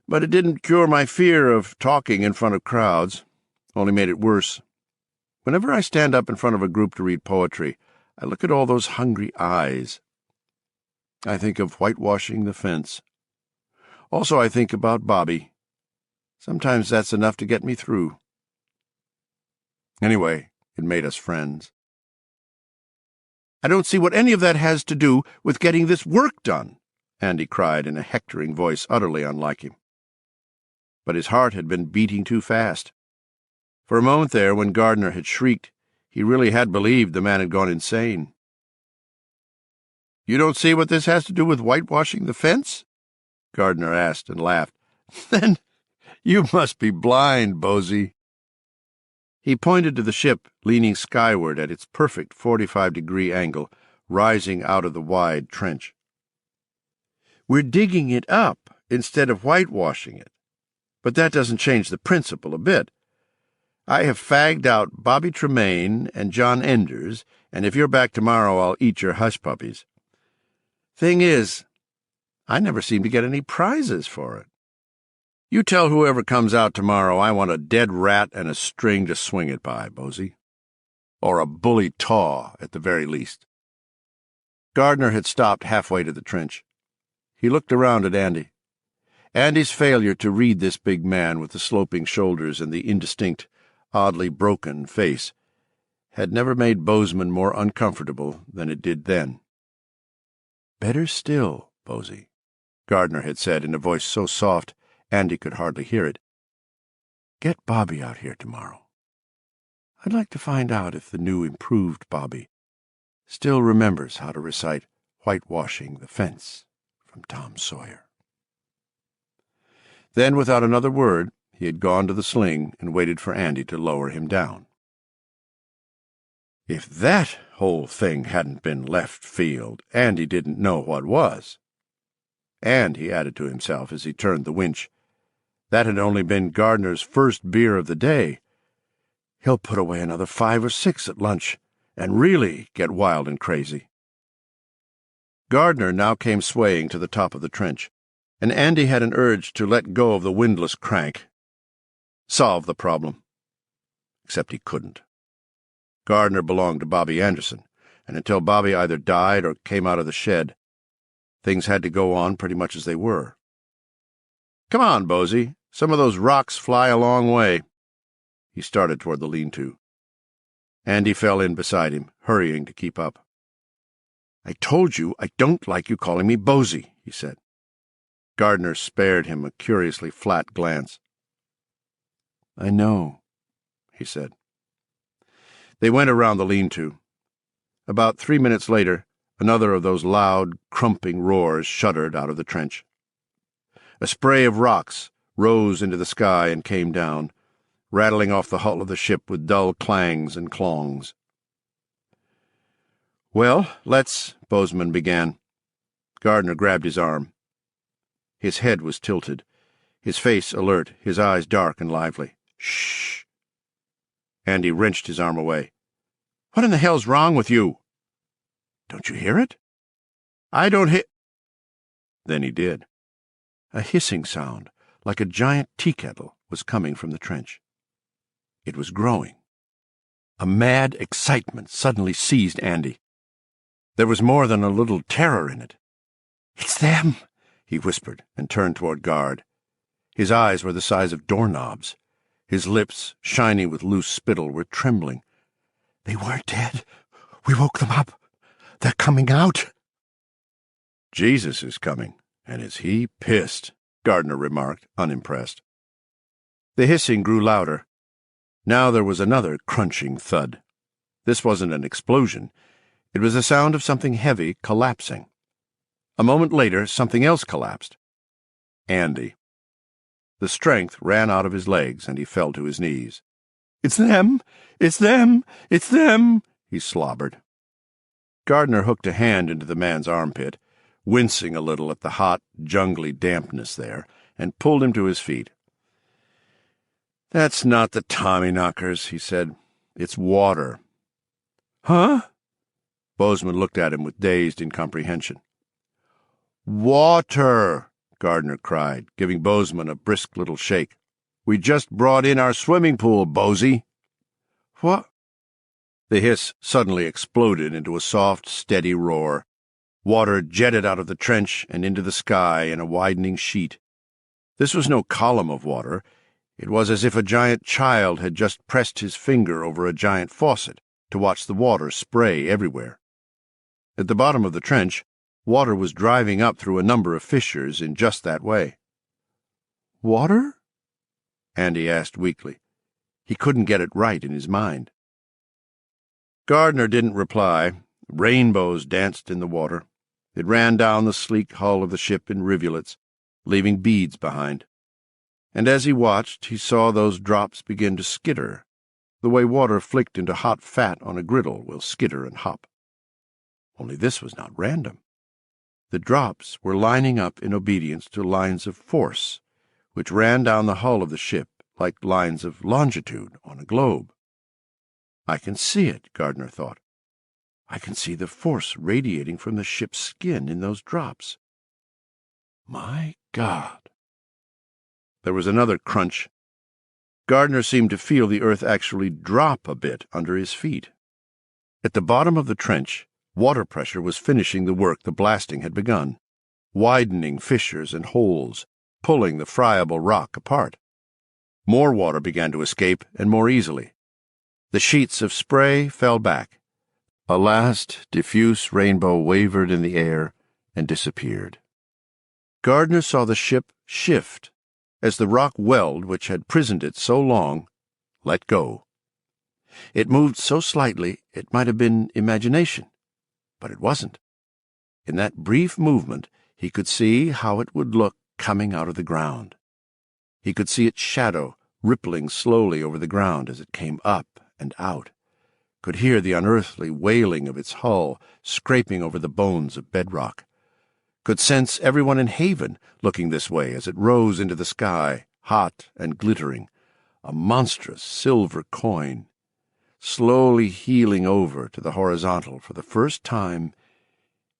But it didn't cure my fear of talking in front of crowds, only made it worse. Whenever I stand up in front of a group to read poetry, I look at all those hungry eyes. I think of whitewashing the fence. Also, I think about Bobby. Sometimes that's enough to get me through. Anyway, it made us friends." "I don't see what any of that has to do with getting this work done," Andy cried in a hectoring voice utterly unlike him. But his heart had been beating too fast. For a moment there, when Gardner had shrieked, he really had believed the man had gone insane. "You don't see what this has to do with whitewashing the fence?" Gardner asked and laughed. "Then you must be blind, Bosey." He pointed to the ship leaning skyward at its perfect 45-degree angle, rising out of the wide trench. "We're digging it up instead of whitewashing it. But that doesn't change the principle a bit. I have fagged out Bobby Tremaine and John Enders, and if you're back tomorrow, I'll eat your hush-puppies. Thing is, I never seem to get any prizes for it. You tell whoever comes out tomorrow I want a dead rat and a string to swing it by, Bosey. Or a bully taw, at the very least." Gardner had stopped halfway to the trench. He looked around at Andy. Andy's failure to read this big man with the sloping shoulders and the indistinct, oddly broken face had never made Bozeman more uncomfortable than it did then. "Better still, Bosey," Gardner had said in a voice so soft Andy could hardly hear it. "Get Bobby out here tomorrow. I'd like to find out if the new improved Bobby still remembers how to recite Whitewashing the Fence from Tom Sawyer." Then, without another word, he had gone to the sling and waited for Andy to lower him down. If that whole thing hadn't been left field, Andy didn't know what was. And, he added to himself as he turned the winch, that had only been Gardner's first beer of the day. He'll put away another 5 or 6 at lunch, and really get wild and crazy. Gardner now came swaying to the top of the trench, and Andy had an urge to let go of the windlass crank. Solve the problem. Except he couldn't. Gardner belonged to Bobby Anderson, and until Bobby either died or came out of the shed, things had to go on pretty much as they were. "Come on, Bosey. Some of those rocks fly a long way." He started toward the lean-to. Andy fell in beside him, hurrying to keep up. "I told you I don't like you calling me Bosey," he said. Gardner spared him a curiously flat glance. "I know," he said. They went around the lean-to. About 3 minutes later, another of those loud, crumping roars shuddered out of the trench. A spray of rocks rose into the sky and came down, rattling off the hull of the ship with dull clangs and clongs. "Well, let's," Bozeman began. Gardner grabbed his arm. His head was tilted, his face alert, his eyes dark and lively. "Shh!" Andy wrenched his arm away. "What in the hell's wrong with you?" "Don't you hear it?" "I don't hear—" Then he did. A hissing sound, like a giant tea kettle, was coming from the trench. It was growing. A mad excitement suddenly seized Andy. There was more than a little terror in it. "It's them," he whispered, and turned toward Guard. His eyes were the size of doorknobs. His lips, shiny with loose spittle, were trembling. "They weren't dead. We woke them up. They're coming out." "Jesus is coming, and is he pissed," Gardner remarked, unimpressed. The hissing grew louder. Now there was another crunching thud. This wasn't an explosion. It was the sound of something heavy collapsing. A moment later, something else collapsed. Andy. The strength ran out of his legs, and he fell to his knees. "It's them! It's them! It's them!" he slobbered. Gardner hooked a hand into the man's armpit, wincing a little at the hot, jungly dampness there, and pulled him to his feet. "That's not the Tommyknockers," he said. "It's water." "Huh?" Bozeman looked at him with dazed incomprehension. "Water!" Gardner cried, giving Bozeman a brisk little shake. "We just brought in our swimming pool, Bozy." "What?" The hiss suddenly exploded into a soft, steady roar. Water jetted out of the trench and into the sky in a widening sheet. This was no column of water. It was as if a giant child had just pressed his finger over a giant faucet to watch the water spray everywhere. At the bottom of the trench, water was driving up through a number of fissures in just that way. "Water?" Andy asked weakly. He couldn't get it right in his mind. Gardner didn't reply. Rainbows danced in the water. It ran down the sleek hull of the ship in rivulets, leaving beads behind. And as he watched, he saw those drops begin to skitter, the way water flicked into hot fat on a griddle will skitter and hop. Only this was not random. The drops were lining up in obedience to lines of force, which ran down the hull of the ship like lines of longitude on a globe. "I can see it," Gardner thought. "I can see the force radiating from the ship's skin in those drops. My God!" There was another crunch. Gardner seemed to feel the earth actually drop a bit under his feet. At the bottom of the trench, water pressure was finishing the work the blasting had begun, widening fissures and holes, pulling the friable rock apart. More water began to escape, and more easily. The sheets of spray fell back. A last diffuse rainbow wavered in the air and disappeared. Gardner saw the ship shift as the rock weld which had prisoned it so long let go. It moved so slightly it might have been imagination, but it wasn't. In that brief movement he could see how it would look coming out of the ground. He could see its shadow rippling slowly over the ground as it came up and out, could hear the unearthly wailing of its hull scraping over the bones of bedrock, could sense everyone in Haven looking this way as it rose into the sky, hot and glittering, a monstrous silver coin, slowly heeling over to the horizontal for the first time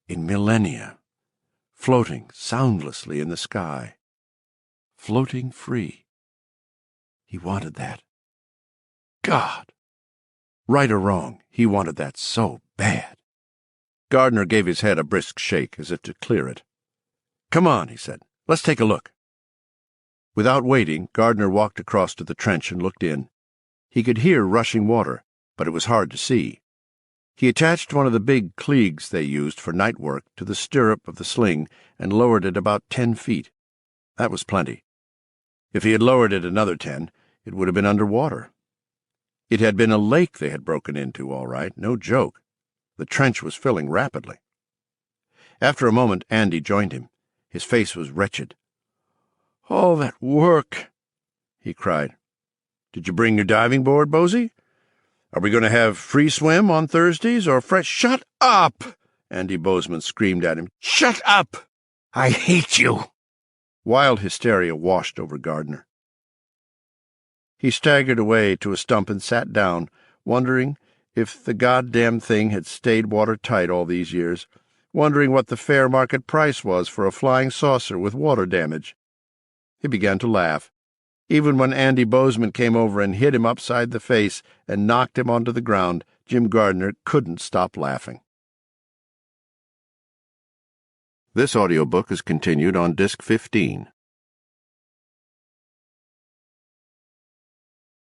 in millennia, floating soundlessly in the sky, floating free. He wanted that. God! Right or wrong, he wanted that so bad. Gardner gave his head a brisk shake as if to clear it. "Come on," he said. "Let's take a look." Without waiting, Gardner walked across to the trench and looked in. He could hear rushing water, but it was hard to see. He attached one of the big cleats they used for night work to the stirrup of the sling and lowered it about 10 feet. That was plenty. If he had lowered it another 10, it would have been under water. It had been a lake they had broken into, all right, no joke. The trench was filling rapidly. After a moment, Andy joined him. His face was wretched. "All that work!" he cried. "Did you bring your diving board, Bozy?" Are we going to have free swim on Thursdays or fresh— Shut up! Andy Bozeman screamed at him. Shut up! I hate you! Wild hysteria washed over Gardner. He staggered away to a stump and sat down, wondering if the goddamn thing had stayed watertight all these years, wondering what the fair market price was for a flying saucer with water damage. He began to laugh. Even when Andy Bozeman came over and hit him upside the face and knocked him onto the ground, Jim Gardner couldn't stop laughing. This audiobook is continued on Disc 15.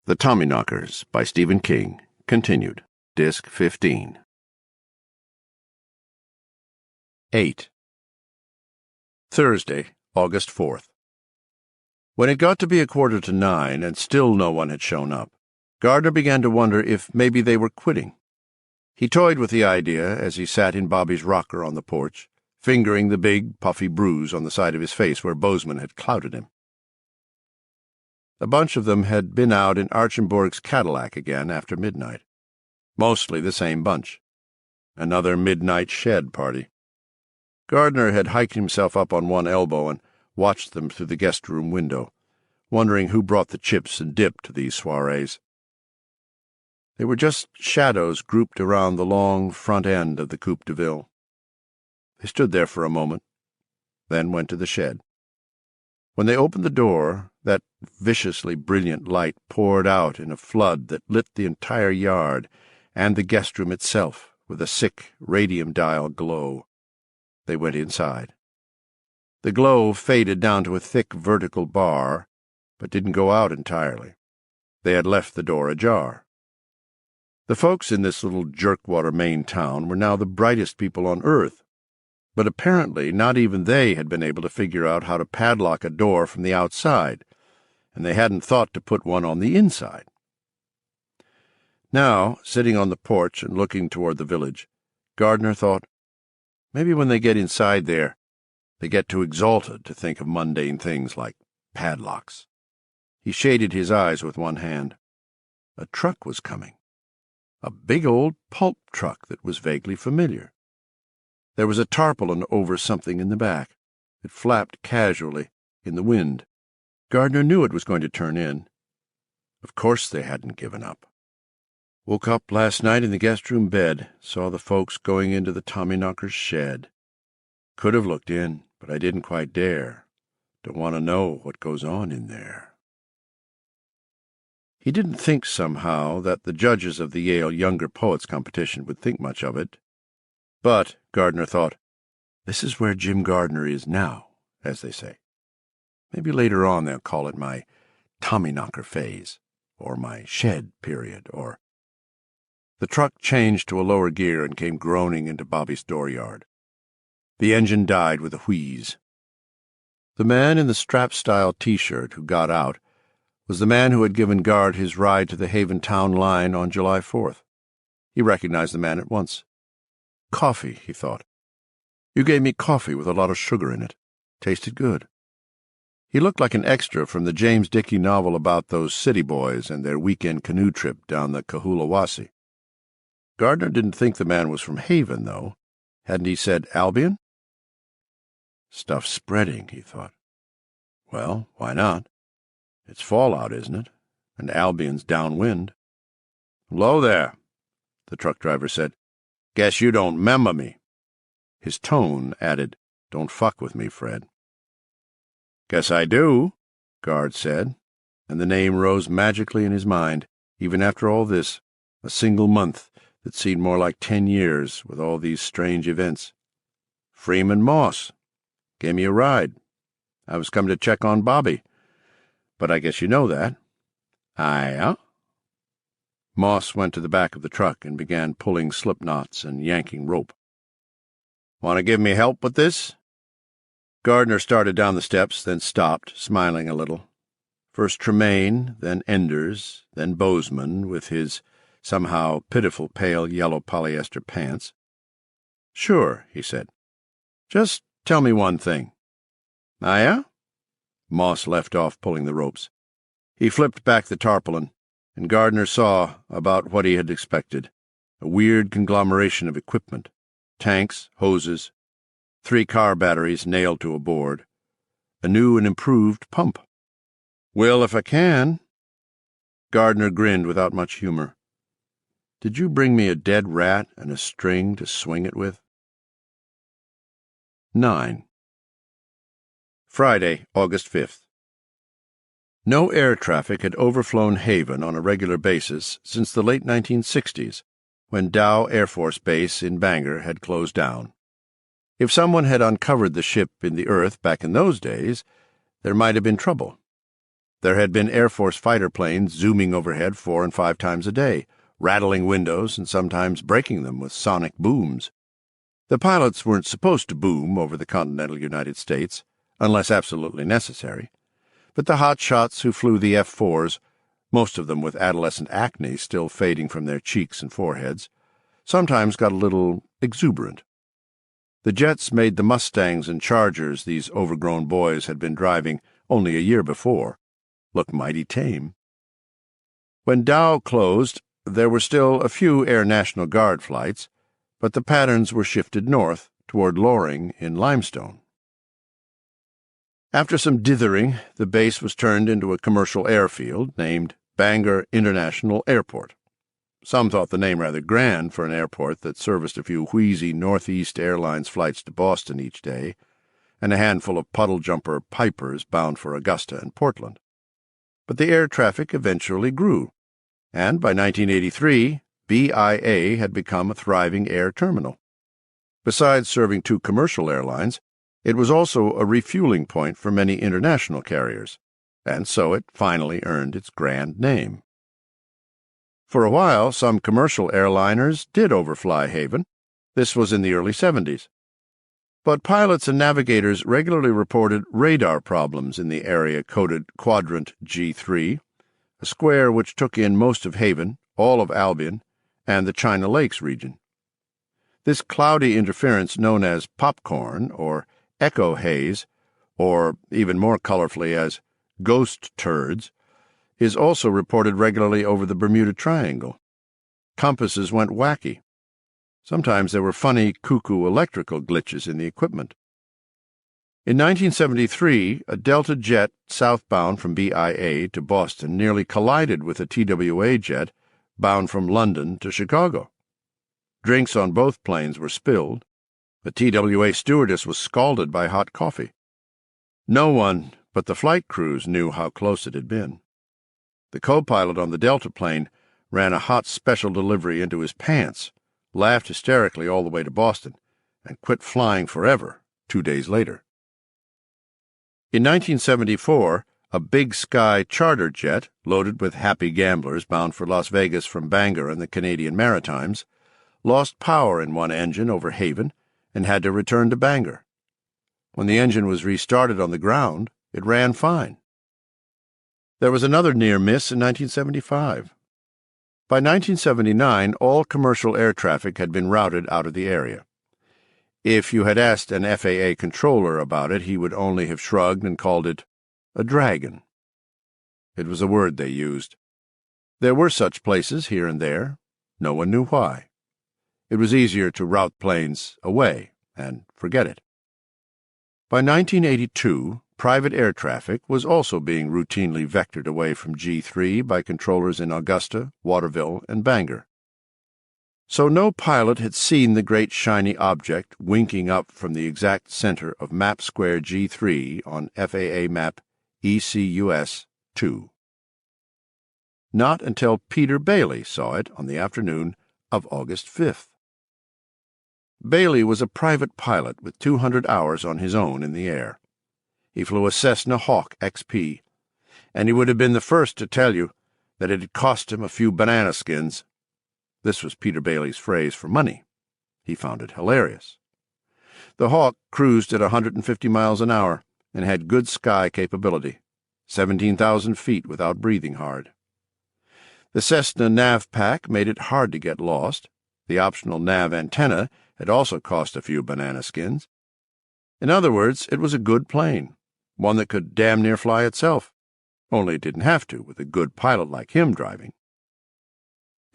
The Tommyknockers by Stephen King, continued, Disc 15. 8. Thursday, August 4th. When it got to be 8:45 and still no one had shown up, Gardner began to wonder if maybe they were quitting. He toyed with the idea as he sat in Bobby's rocker on the porch, fingering the big, puffy bruise on the side of his face where Bozeman had clouted him. A bunch of them had been out in Archambault's Cadillac again after midnight. Mostly the same bunch. Another midnight shed party. Gardner had hiked himself up on one elbow and watched them through the guest-room window, wondering who brought the chips and dip to these soirees. They were just shadows grouped around the long front end of the Coupe de Ville. They stood there for a moment, then went to the shed. When they opened the door, that viciously brilliant light poured out in a flood that lit the entire yard and the guest-room itself with a sick radium-dial glow. They went inside. The glow faded down to a thick vertical bar, but didn't go out entirely. They had left the door ajar. The folks in this little jerkwater Maine town were now the brightest people on earth, but apparently not even they had been able to figure out how to padlock a door from the outside, and they hadn't thought to put one on the inside. Now, sitting on the porch and looking toward the village, Gardner thought, maybe when they get inside there, they get too exalted to think of mundane things like padlocks. He shaded his eyes with one hand. A truck was coming. A big old pulp truck that was vaguely familiar. There was a tarpaulin over something in the back. It flapped casually in the wind. Gardner knew it was going to turn in. Of course they hadn't given up. Woke up last night in the guest-room bed, saw the folks going into the Tommyknockers' shed. Could have looked in, but I didn't quite dare. Don't want to know what goes on in there. He didn't think somehow that the judges of the Yale Younger Poets competition would think much of it. But, Gardner thought, this is where Jim Gardner is now, as they say. Maybe later on they'll call it my Tommyknocker phase, or my shed period, or— The truck changed to a lower gear and came groaning into Bobby's dooryard. The engine died with a wheeze. The man in the strap-style T-shirt who got out was the man who had given Gard his ride to the Haven Town line on July 4th. He recognized the man at once. Coffee, he thought. You gave me coffee with a lot of sugar in it. Tasted good. He looked like an extra from the James Dickey novel about those city boys and their weekend canoe trip down the Cohulawasi. Gardner didn't think the man was from Haven, though. Hadn't he said Albion? Stuff's spreading, he thought. Well, why not? It's fallout, isn't it? And Albion's downwind. Hello there, the truck driver said. Guess you don't 'member me. His tone added, Don't fuck with me, Fred. Guess I do, Gard said, and the name rose magically in his mind, even after all this, a single month that seemed more like 10 years with all these strange events. Freeman Moss. Gave me a ride. I was coming to check on Bobby. But I guess you know that. Yeah? Moss went to the back of the truck and began pulling slip knots and yanking rope. Want to give me help with this? Gardner started down the steps, then stopped, smiling a little. First Tremaine, then Enders, then Bozeman, with his somehow pitiful pale yellow polyester pants. Sure, he said. Just tell me one thing. Yeah? Moss left off pulling the ropes. He flipped back the tarpaulin, and Gardner saw about what he had expected, a weird conglomeration of equipment, tanks, hoses, 3 car batteries nailed to a board, a new and improved pump. "Will, if I can." Gardner grinned without much humor. "Did you bring me a dead rat and a string to swing it with?" 9. Friday, August 5th. No air traffic had overflown Haven on a regular basis since the late 1960s, when Dow Air Force Base in Bangor had closed down. If someone had uncovered the ship in the earth back in those days, there might have been trouble. There had been Air Force fighter planes zooming overhead 4 and 5 times a day, rattling windows and sometimes breaking them with sonic booms. The pilots weren't supposed to boom over the continental United States, unless absolutely necessary, but the hot shots who flew the F-4s, most of them with adolescent acne still fading from their cheeks and foreheads, sometimes got a little exuberant. The jets made the Mustangs and Chargers these overgrown boys had been driving only a year before look mighty tame. When Dow closed, there were still a few Air National Guard flights, but the patterns were shifted north toward Loring in Limestone. After some dithering, the base was turned into a commercial airfield named Bangor International Airport. Some thought the name rather grand for an airport that serviced a few wheezy Northeast Airlines flights to Boston each day, and a handful of puddle-jumper Pipers bound for Augusta and Portland. But the air traffic eventually grew, and by 1983, BIA had become a thriving air terminal. Besides serving 2 commercial airlines, it was also a refueling point for many international carriers, and so it finally earned its grand name. For a while, some commercial airliners did overfly Haven. This was in the early 70s. But pilots and navigators regularly reported radar problems in the area coded Quadrant G3, a square which took in most of Haven, all of Albion, and the China Lakes region. This cloudy interference known as popcorn or echo haze, or even more colorfully as ghost turds, is also reported regularly over the Bermuda Triangle. Compasses went wacky. Sometimes there were funny, cuckoo electrical glitches in the equipment. In 1973, a Delta jet southbound from BIA to Boston nearly collided with a TWA jet bound from London to Chicago. Drinks on both planes were spilled. A TWA stewardess was scalded by hot coffee. No one but the flight crews knew how close it had been. The co-pilot on the Delta plane ran a hot special delivery into his pants, laughed hysterically all the way to Boston, and quit flying forever 2 days later. In 1974, a Big Sky charter jet, loaded with happy gamblers bound for Las Vegas from Bangor and the Canadian Maritimes, lost power in one engine over Haven and had to return to Bangor. When the engine was restarted on the ground, it ran fine. There was another near miss in 1975. By 1979, all commercial air traffic had been routed out of the area. If you had asked an FAA controller about it, he would only have shrugged and called it a dragon. It was a word they used. There were such places here and there. No one knew why. It was easier to route planes away and forget it. By 1982, private air traffic was also being routinely vectored away from G3 by controllers in Augusta, Waterville, and Bangor. So no pilot had seen the great shiny object winking up from the exact center of Map Square G3 on FAA map ECUS-2. Not until Peter Bailey saw it on the afternoon of August 5th. Bailey was a private pilot with 200 hours on his own in the air. He flew a Cessna Hawk XP, and he would have been the first to tell you that it had cost him a few banana skins. This was Peter Bailey's phrase for money. He found it hilarious. The Hawk cruised at 150 miles an hour and had good sky capability, 17,000 feet without breathing hard. The Cessna nav pack made it hard to get lost. The optional nav antenna had also cost a few banana skins. In other words, it was a good plane, one that could damn near fly itself, only it didn't have to with a good pilot like him driving.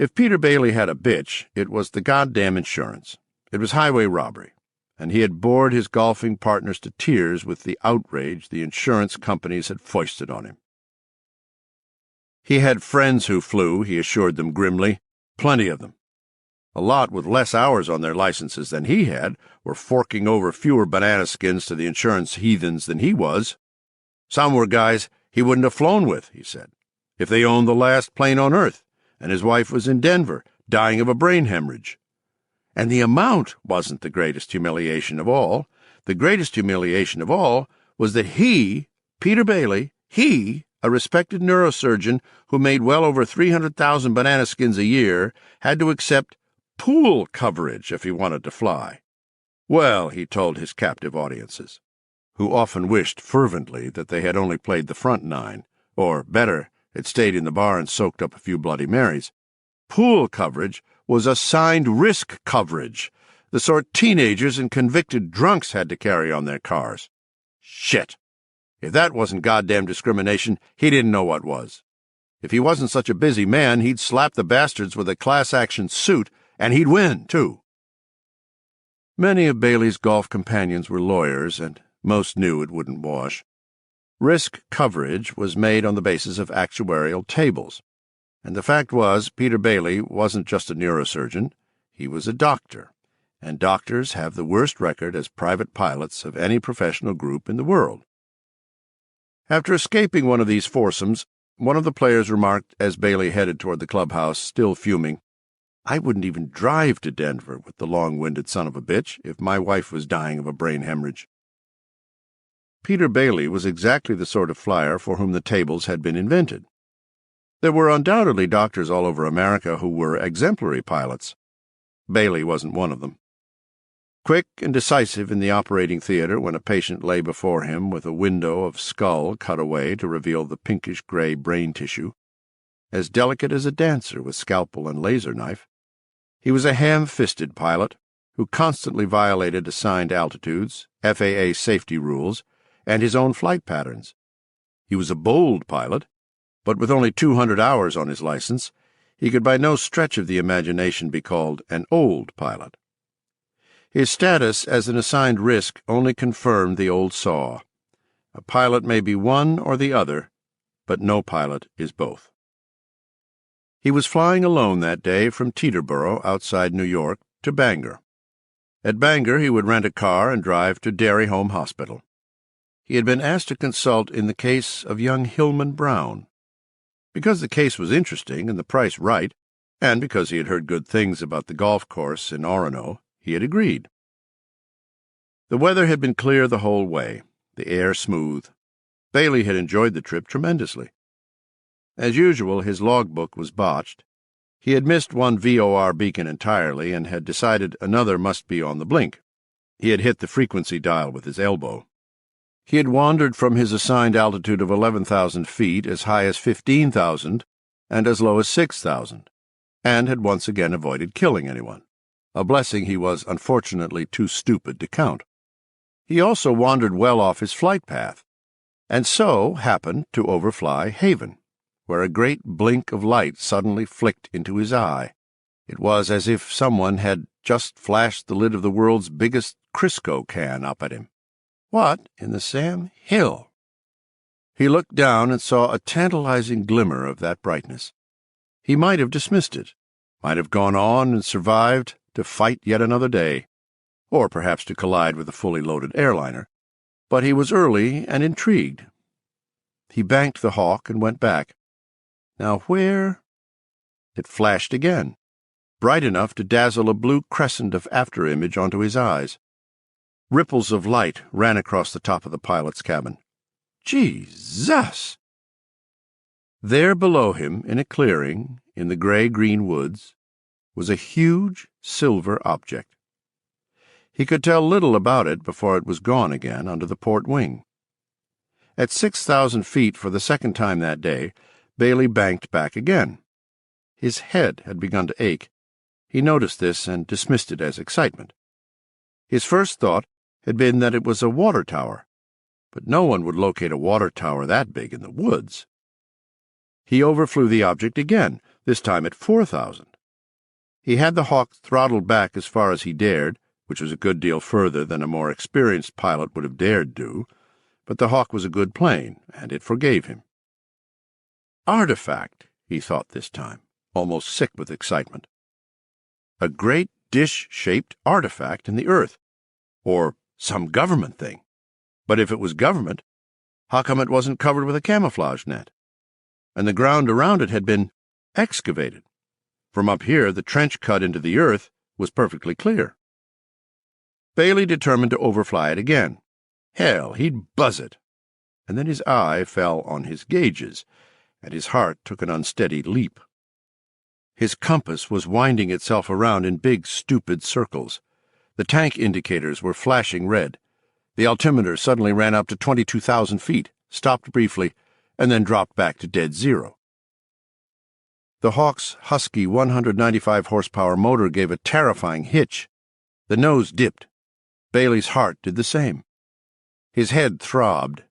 If Peter Bailey had a bitch, it was the goddamn insurance. It was highway robbery, and he had bored his golfing partners to tears with the outrage the insurance companies had foisted on him. He had friends who flew, he assured them grimly, plenty of them. A lot with less hours on their licenses than he had were forking over fewer banana skins to the insurance heathens than he was. Some were guys he wouldn't have flown with, he said, if they owned the last plane on Earth, and his wife was in Denver, dying of a brain hemorrhage. And the amount wasn't the greatest humiliation of all. The greatest humiliation of all was that he, Peter Bailey, a respected neurosurgeon who made well over 300,000 banana skins a year, had to accept pool coverage if he wanted to fly. Well, he told his captive audiences, who often wished fervently that they had only played the front nine, or, better, had stayed in the bar and soaked up a few Bloody Marys. Pool coverage was assigned risk coverage, the sort teenagers and convicted drunks had to carry on their cars. Shit! If that wasn't goddamn discrimination, he didn't know what was. If he wasn't such a busy man, he'd slap the bastards with a class-action suit, and he'd win, too. Many of Bailey's golf companions were lawyers, and most knew it wouldn't wash. Risk coverage was made on the basis of actuarial tables, and the fact was Peter Bailey wasn't just a neurosurgeon, he was a doctor, and doctors have the worst record as private pilots of any professional group in the world. After escaping one of these foursomes, one of the players remarked as Bailey headed toward the clubhouse, still fuming, "I wouldn't even drive to Denver with the long-winded son of a bitch if my wife was dying of a brain hemorrhage." Peter Bailey was exactly the sort of flyer for whom the tables had been invented. There were undoubtedly doctors all over America who were exemplary pilots. Bailey wasn't one of them. Quick and decisive in the operating theater when a patient lay before him with a window of skull cut away to reveal the pinkish-gray brain tissue, as delicate as a dancer with scalpel and laser knife, he was a ham-fisted pilot who constantly violated assigned altitudes, FAA safety rules, and his own flight patterns. He was a bold pilot, but with only 200 hours on his license, he could by no stretch of the imagination be called an old pilot. His status as an assigned risk only confirmed the old saw. A pilot may be one or the other, but no pilot is both. He was flying alone that day from Teterboro, outside New York, to Bangor. At Bangor he would rent a car and drive to Derry Home Hospital. He had been asked to consult in the case of young Hillman Brown. Because the case was interesting and the price right, and because he had heard good things about the golf course in Orono, he had agreed. The weather had been clear the whole way, the air smooth. Bailey had enjoyed the trip tremendously. As usual, his logbook was botched. He had missed one VOR beacon entirely and had decided another must be on the blink. He had hit the frequency dial with his elbow. He had wandered from his assigned altitude of 11,000 feet as high as 15,000 and as low as 6,000, and had once again avoided killing anyone, a blessing he was unfortunately too stupid to count. He also wandered well off his flight path, and so happened to overfly Haven, where a great blink of light suddenly flicked into his eye. It was as if someone had just flashed the lid of the world's biggest Crisco can up at him. What in the Sam Hill? He looked down and saw a tantalizing glimmer of that brightness. He might have dismissed it, might have gone on and survived to fight yet another day, or perhaps to collide with a fully loaded airliner, but he was early and intrigued. He banked the Hawk and went back. Now where? It flashed again, bright enough to dazzle a blue crescent of afterimage onto his eyes. Ripples of light ran across the top of the pilot's cabin. Jesus! There below him, in a clearing, in the gray-green woods, was a huge silver object. He could tell little about it before it was gone again under the port wing. At 6,000 feet for the second time that day, Bailey banked back again. His head had begun to ache. He noticed this and dismissed it as excitement. His first thought had been that it was a water tower, but no one would locate a water tower that big in the woods. He overflew the object again, this time at 4,000. He had the Hawk throttled back as far as he dared, which was a good deal further than a more experienced pilot would have dared do, but the Hawk was a good plane, and it forgave him. Artifact, he thought this time, almost sick with excitement. A great dish-shaped artifact in the earth, or some government thing. But if it was government, how come it wasn't covered with a camouflage net? And the ground around it had been excavated. From up here, the trench cut into the earth was perfectly clear. Bailey determined to overfly it again. Hell, he'd buzz it. And then his eye fell on his gauges, and his heart took an unsteady leap. His compass was winding itself around in big, stupid circles. The tank indicators were flashing red. The altimeter suddenly ran up to 22,000 feet, stopped briefly, and then dropped back to dead zero. The Hawk's husky 195-horsepower motor gave a terrifying hitch. The nose dipped. Bailey's heart did the same. His head throbbed.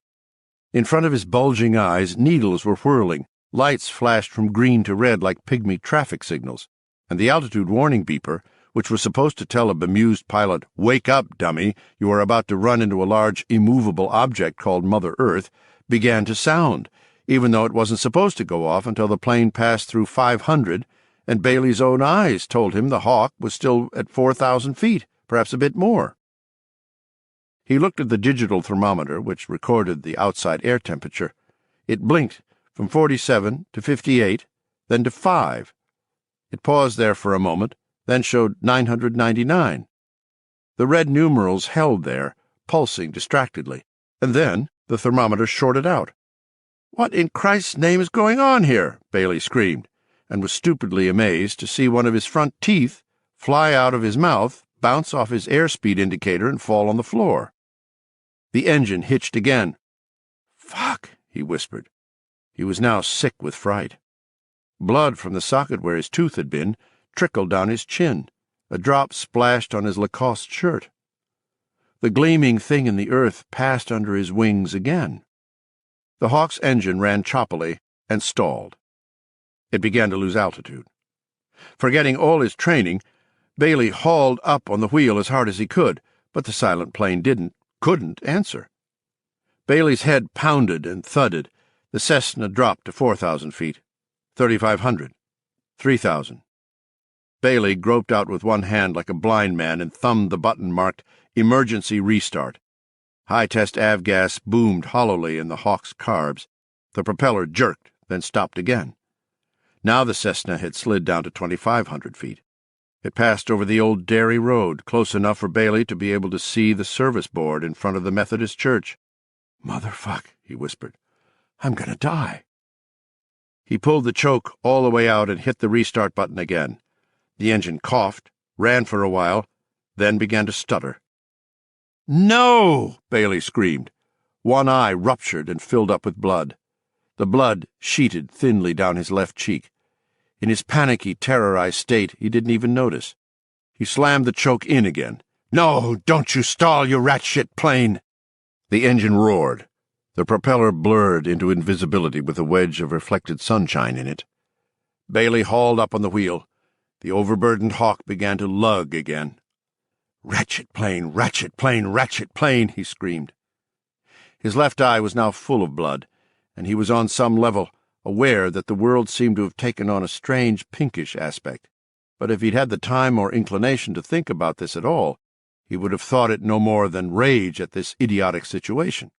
In front of his bulging eyes, needles were whirling. Lights flashed from green to red like pygmy traffic signals, and the altitude warning beeper, which was supposed to tell a bemused pilot, "Wake up, dummy, you are about to run into a large, immovable object called Mother Earth," began to sound, even though it wasn't supposed to go off until the plane passed through 500, and Bailey's own eyes told him the Hawk was still at 4,000 feet, perhaps a bit more. He looked at the digital thermometer, which recorded the outside air temperature. It blinked from 47 to 58, then to 5. It paused there for a moment, then showed 999. The red numerals held there, pulsing distractedly, and then the thermometer shorted out. "What in Christ's name is going on here?" Bailey screamed, and was stupidly amazed to see one of his front teeth fly out of his mouth, bounce off his airspeed indicator, and fall on the floor. The engine hitched again. "Fuck," he whispered. He was now sick with fright. Blood from the socket where his tooth had been trickled down his chin. A drop splashed on his Lacoste shirt. The gleaming thing in the earth passed under his wings again. The Hawk's engine ran choppily and stalled. It began to lose altitude. Forgetting all his training, Bailey hauled up on the wheel as hard as he could, but the silent plane couldn't answer. Bailey's head pounded and thudded. The Cessna dropped to 4,000 feet, 3,500, 3,000. Bailey groped out with one hand like a blind man and thumbed the button marked Emergency Restart. High-test avgas boomed hollowly in the Hawk's carbs. The propeller jerked, then stopped again. Now the Cessna had slid down to 2,500 feet. It passed over the old Dairy Road, close enough for Bailey to be able to see the service board in front of the Methodist church. "Motherfuck," he whispered. "I'm gonna die." He pulled the choke all the way out and hit the restart button again. The engine coughed, ran for a while, then began to stutter. "No!" Bailey screamed. One eye ruptured and filled up with blood. The blood sheeted thinly down his left cheek. In his panicky, terrorized state, he didn't even notice. He slammed the choke in again. "No, don't you stall, you rat-shit plane!" The engine roared. The propeller blurred into invisibility with a wedge of reflected sunshine in it. Bailey hauled up on the wheel. The overburdened Hawk began to lug again. "Ratchet plane, ratchet plane, ratchet plane," he screamed. His left eye was now full of blood, and he was on some level aware that the world seemed to have taken on a strange pinkish aspect. But if he'd had the time or inclination to think about this at all, he would have thought it no more than rage at this idiotic situation.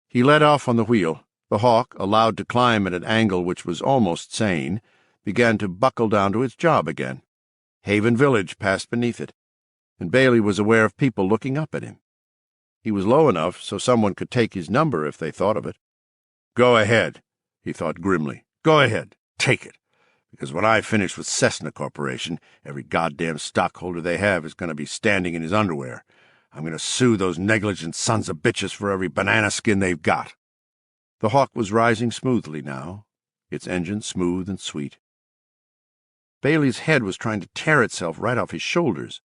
He let off on the wheel. The Hawk, allowed to climb at an angle which was almost sane, began to buckle down to its job again. Haven Village passed beneath it, and Bailey was aware of people looking up at him. He was low enough so someone could take his number if they thought of it. "Go ahead," he thought grimly. "Go ahead. Take it. Because when I finish with Cessna Corporation, every goddamn stockholder they have is going to be standing in his underwear. I'm going to sue those negligent sons of bitches for every banana skin they've got." The Hawk was rising smoothly now, its engine smooth and sweet. Bailey's head was trying to tear itself right off his shoulders,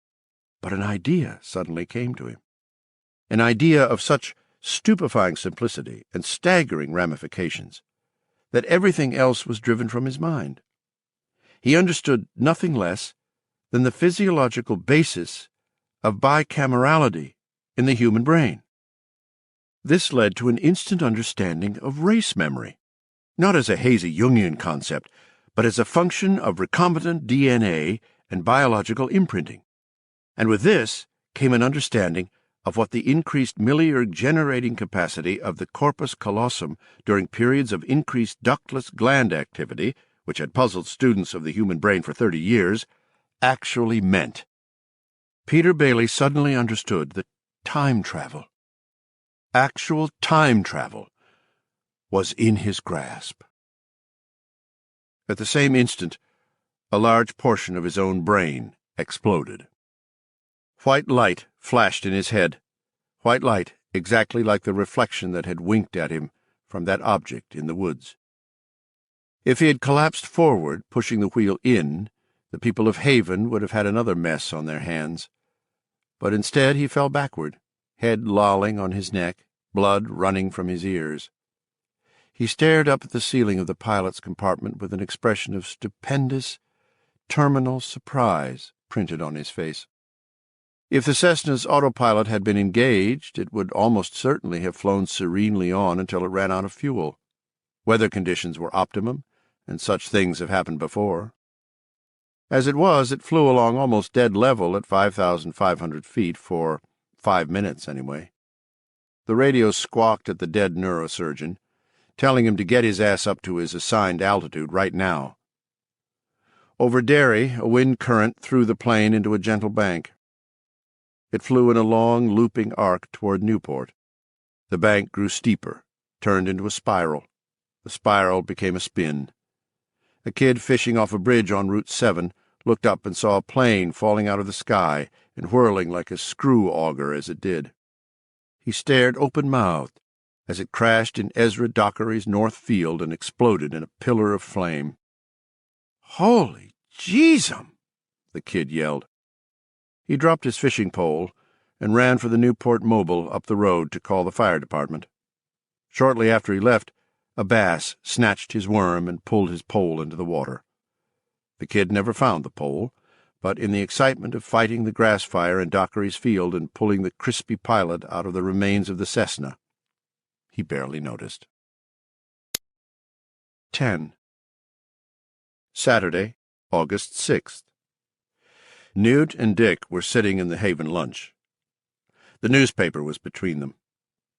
but an idea suddenly came to him. An idea of such stupefying simplicity and staggering ramifications that everything else was driven from his mind. He understood nothing less than the physiological basis of bicamerality in the human brain. This led to an instant understanding of race memory, not as a hazy Jungian concept, but as a function of recombinant DNA and biological imprinting. And with this came an understanding of what the increased millierg generating capacity of the corpus callosum during periods of increased ductless gland activity, which had puzzled students of the human brain for 30 years, actually meant. Peter Bailey suddenly understood that time travel, actual time travel, was in his grasp. At the same instant, a large portion of his own brain exploded. White light flashed in his head, white light exactly like the reflection that had winked at him from that object in the woods. If he had collapsed forward, pushing the wheel in, the people of Haven would have had another mess on their hands. But instead he fell backward, head lolling on his neck, blood running from his ears. He stared up at the ceiling of the pilot's compartment with an expression of stupendous, terminal surprise printed on his face. If the Cessna's autopilot had been engaged, it would almost certainly have flown serenely on until it ran out of fuel. Weather conditions were optimum, and such things have happened before. As it was, it flew along almost dead level at 5,500 feet for 5 minutes anyway. The radio squawked at the dead neurosurgeon, telling him to get his ass up to his assigned altitude right now. Over Derry, a wind current threw the plane into a gentle bank. It flew in a long, looping arc toward Newport. The bank grew steeper, turned into a spiral. The spiral became a spin. A kid fishing off a bridge on Route 7 looked up and saw a plane falling out of the sky and whirling like a screw auger as it did. He stared open-mouthed as it crashed in Ezra Dockery's north field and exploded in a pillar of flame. "Holy Jeezum!" the kid yelled. He dropped his fishing pole and ran for the Newport Mobile up the road to call the fire department. Shortly after he left, a bass snatched his worm and pulled his pole into the water. The kid never found the pole, but in the excitement of fighting the grass fire in Dockery's field and pulling the crispy pilot out of the remains of the Cessna, he barely noticed. 10. Saturday, August 6th. Newt and Dick were sitting in the Haven lunch. The newspaper was between them.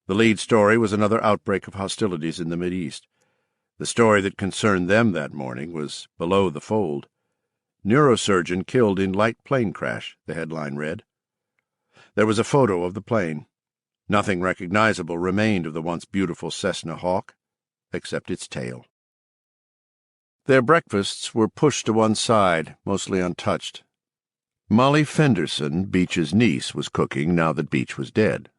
The lead story was another outbreak of hostilities in the Mideast. The story that concerned them that morning was below the fold. "Neurosurgeon killed in light plane crash," the headline read. There was a photo of the plane. Nothing recognizable remained of the once beautiful Cessna Hawk, except its tail. Their breakfasts were pushed to one side, mostly untouched. Molly Fenderson, Beach's niece, was cooking now that Beach was dead.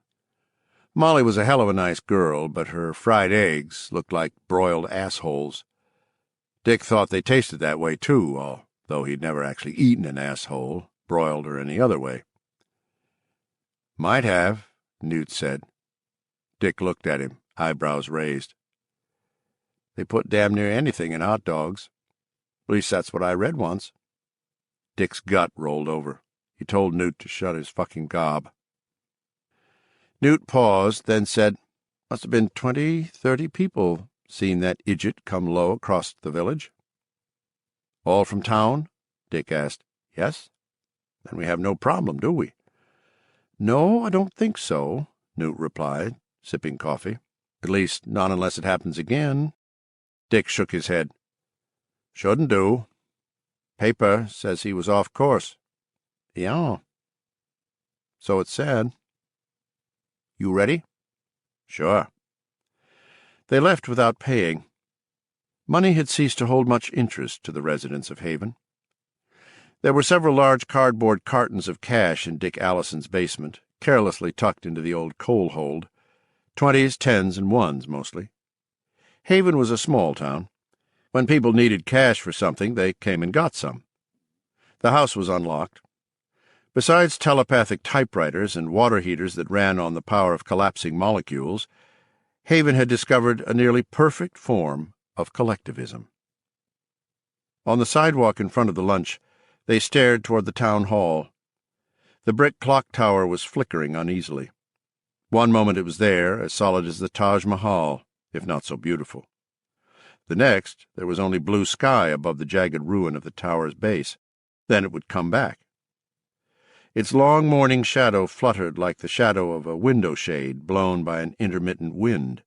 Molly was a hell of a nice girl, but her fried eggs looked like broiled assholes. Dick thought they tasted that way, too, although he'd never actually eaten an asshole, broiled or any other way. "Might have," Newt said. Dick looked at him, eyebrows raised. "They put damn near anything in hot dogs. At least that's what I read once." Dick's gut rolled over. He told Newt to shut his fucking gob. Newt paused, then said, "Must have been 20-30 people seen that idiot come low across the village." "All from town?" Dick asked. "Yes." "Then we have no problem, do we?" "No, I don't think so," Newt replied, sipping coffee. "At least, not unless it happens again." Dick shook his head. "Shouldn't do. Paper says he was off course." "Yeah." "So it said." "You ready?" "Sure." They left without paying. Money had ceased to hold much interest to the residents of Haven. There were several large cardboard cartons of cash in Dick Allison's basement, carelessly tucked into the old coal hold, 20s, 10s, and 1s mostly. Haven was a small town. When people needed cash for something, they came and got some. The house was unlocked. Besides telepathic typewriters and water heaters that ran on the power of collapsing molecules, Haven had discovered a nearly perfect form of collectivism. On the sidewalk in front of the lunch, They stared toward the town hall. The brick clock tower was flickering uneasily. One moment it was there, as solid as the Taj Mahal, if not so beautiful. The next, there was only blue sky above the jagged ruin of the tower's base. Then it would come back. Its long morning shadow fluttered like the shadow of a window shade blown by an intermittent wind.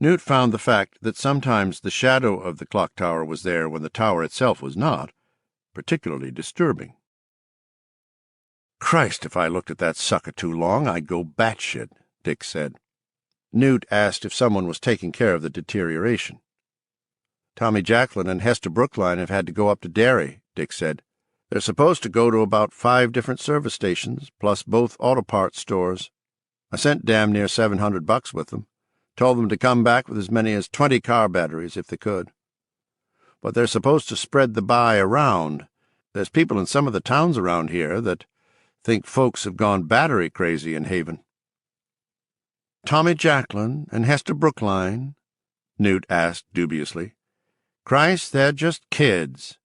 Newt found the fact that sometimes the shadow of the clock tower was there when the tower itself was not particularly disturbing. "Christ, if I looked at that sucker too long, I'd go batshit," Dick said. Newt asked if someone was taking care of the deterioration. "Tommy Jacklin and Hester Brookline have had to go up to Derry," Dick said. "They're supposed to go to about 5 different service stations, plus both auto parts stores. I sent damn near $700 with them. Told them to come back with as many as 20 car batteries if they could. But they're supposed to spread the buy around. There's people in some of the towns around here that think folks have gone battery crazy in Haven." "Tommy Jacklin and Hester Brookline?" Newt asked dubiously. "Christ, they're just kids.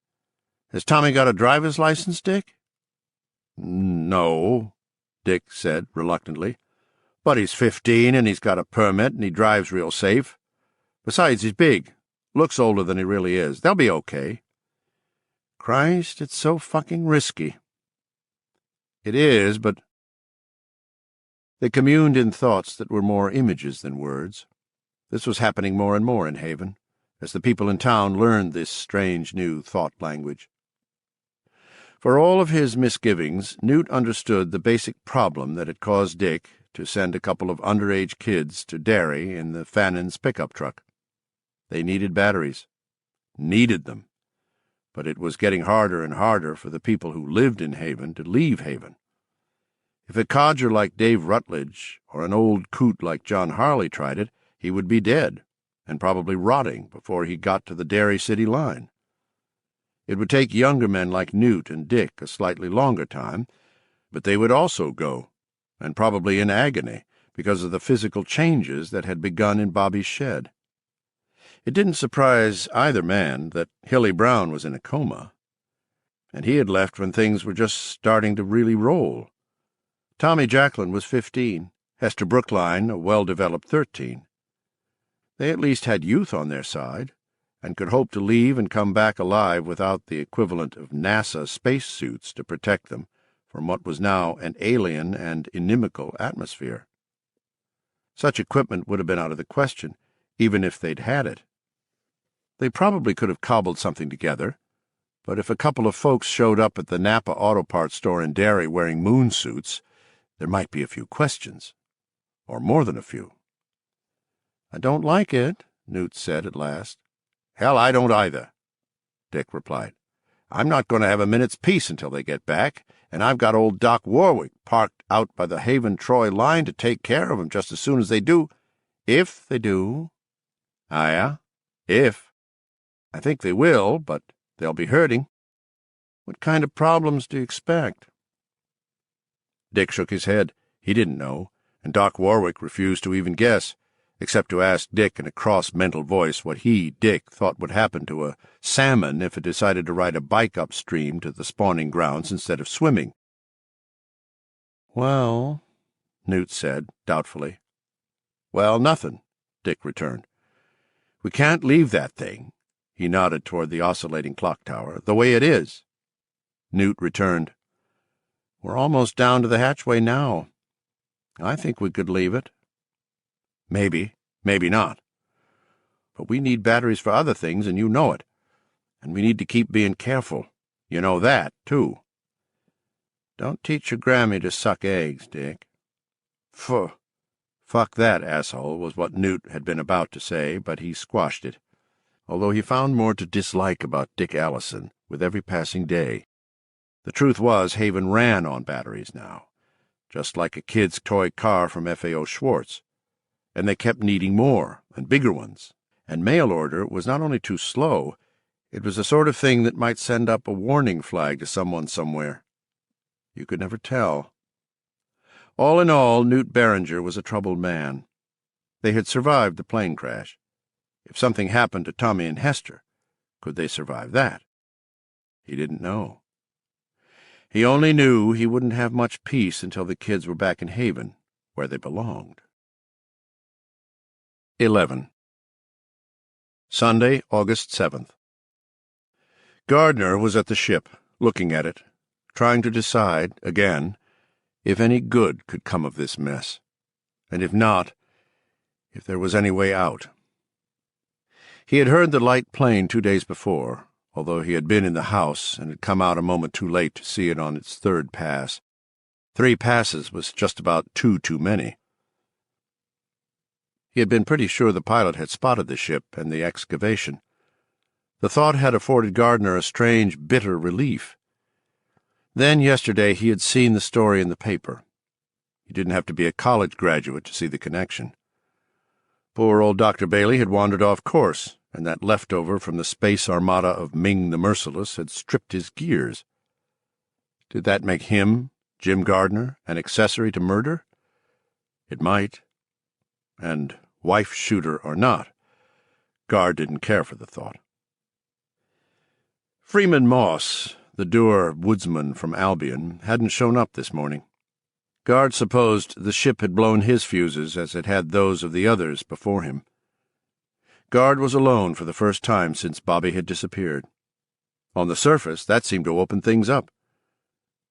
Has Tommy got a driver's license, Dick?" "No," Dick said reluctantly. "But he's 15 and he's got a permit and he drives real safe. Besides, he's big. Looks older than he really is. They'll be okay." "Christ, it's so fucking risky." "It is, but—" They communed in thoughts that were more images than words. This was happening more and more in Haven, as the people in town learned this strange new thought language. For all of his misgivings, Newt understood the basic problem that had caused Dick to send a couple of underage kids to Derry in the Fannons' pickup truck. They needed batteries. Needed them. But it was getting harder and harder for the people who lived in Haven to leave Haven. If a codger like Dave Rutledge or an old coot like John Harley tried it, he would be dead, and probably rotting before he got to the Derry city line. It would take younger men like Newt and Dick a slightly longer time, but they would also go, and probably in agony, because of the physical changes that had begun in Bobby's shed. It didn't surprise either man that Hilly Brown was in a coma, and he had left when things were just starting to really roll. Tommy Jacklin was 15, Hester Brookline a well-developed 13. They at least had youth on their side, and could hope to leave and come back alive without the equivalent of NASA spacesuits to protect them from what was now an alien and inimical atmosphere. Such equipment would have been out of the question, even if they'd had it. They probably could have cobbled something together, but if a couple of folks showed up at the Napa Auto Parts store in Derry wearing moon suits, there might be a few questions, or more than a few. "I don't like it," Newt said at last. "Hell, I don't either," Dick replied. "I'm not going to have a minute's peace until they get back, and I've got old Doc Warwick parked out by the Haven-Troy line to take care of 'em just as soon as they do. If they do." "Ah, yeah? If. I think they will, but they'll be hurting." "What kind of problems do you expect?" Dick shook his head. He didn't know, and Doc Warwick refused to even guess, except to ask Dick in a cross mental voice what he, Dick, thought would happen to a salmon if it decided to ride a bike upstream to the spawning grounds instead of swimming. "Well," Newt said, doubtfully. "Well, nothing," Dick returned. "We can't leave that thing," he nodded toward the oscillating clock tower, "the way it is." Newt returned. "We're almost down to the hatchway now. I think we could leave it." "Maybe, maybe not. But we need batteries for other things, and you know it. And we need to keep being careful. You know that, too." "Don't teach your Grammy to suck eggs, Dick." "Phew. Fuck that asshole," was what Newt had been about to say, but he squashed it, although he found more to dislike about Dick Allison with every passing day. The truth was, Haven ran on batteries now, just like a kid's toy car from F.A.O. Schwartz, and they kept needing more and bigger ones, and mail order was not only too slow, it was the sort of thing that might send up a warning flag to someone somewhere. You could never tell. All in all, Newt Beringer was a troubled man. They had survived the plane crash. If something happened to Tommy and Hester, could they survive that? He didn't know. He only knew he wouldn't have much peace until the kids were back in Haven, where they belonged. 11. Sunday, August 7th. Gardner was at the ship, looking at it, trying to decide, again, if any good could come of this mess, and if not, if there was any way out. He had heard the light plane 2 days before, although he had been in the house and had come out a moment too late to see it on its third pass. 3 passes was just about 2 too many. He had been pretty sure the pilot had spotted the ship and the excavation. The thought had afforded Gardner a strange, bitter relief. Then, yesterday, he had seen the story in the paper. He didn't have to be a college graduate to see the connection. Poor old Dr. Bailey had wandered off course, and that leftover from the space armada of Ming the Merciless had stripped his gears. Did that make him, Jim Gardner, an accessory to murder? It might. And wife-shooter or not, Gard didn't care for the thought. Freeman Moss, the dour woodsman from Albion, hadn't shown up this morning. Gard supposed the ship had blown his fuses as it had those of the others before him. Gard was alone for the first time since Bobby had disappeared. On the surface, that seemed to open things up.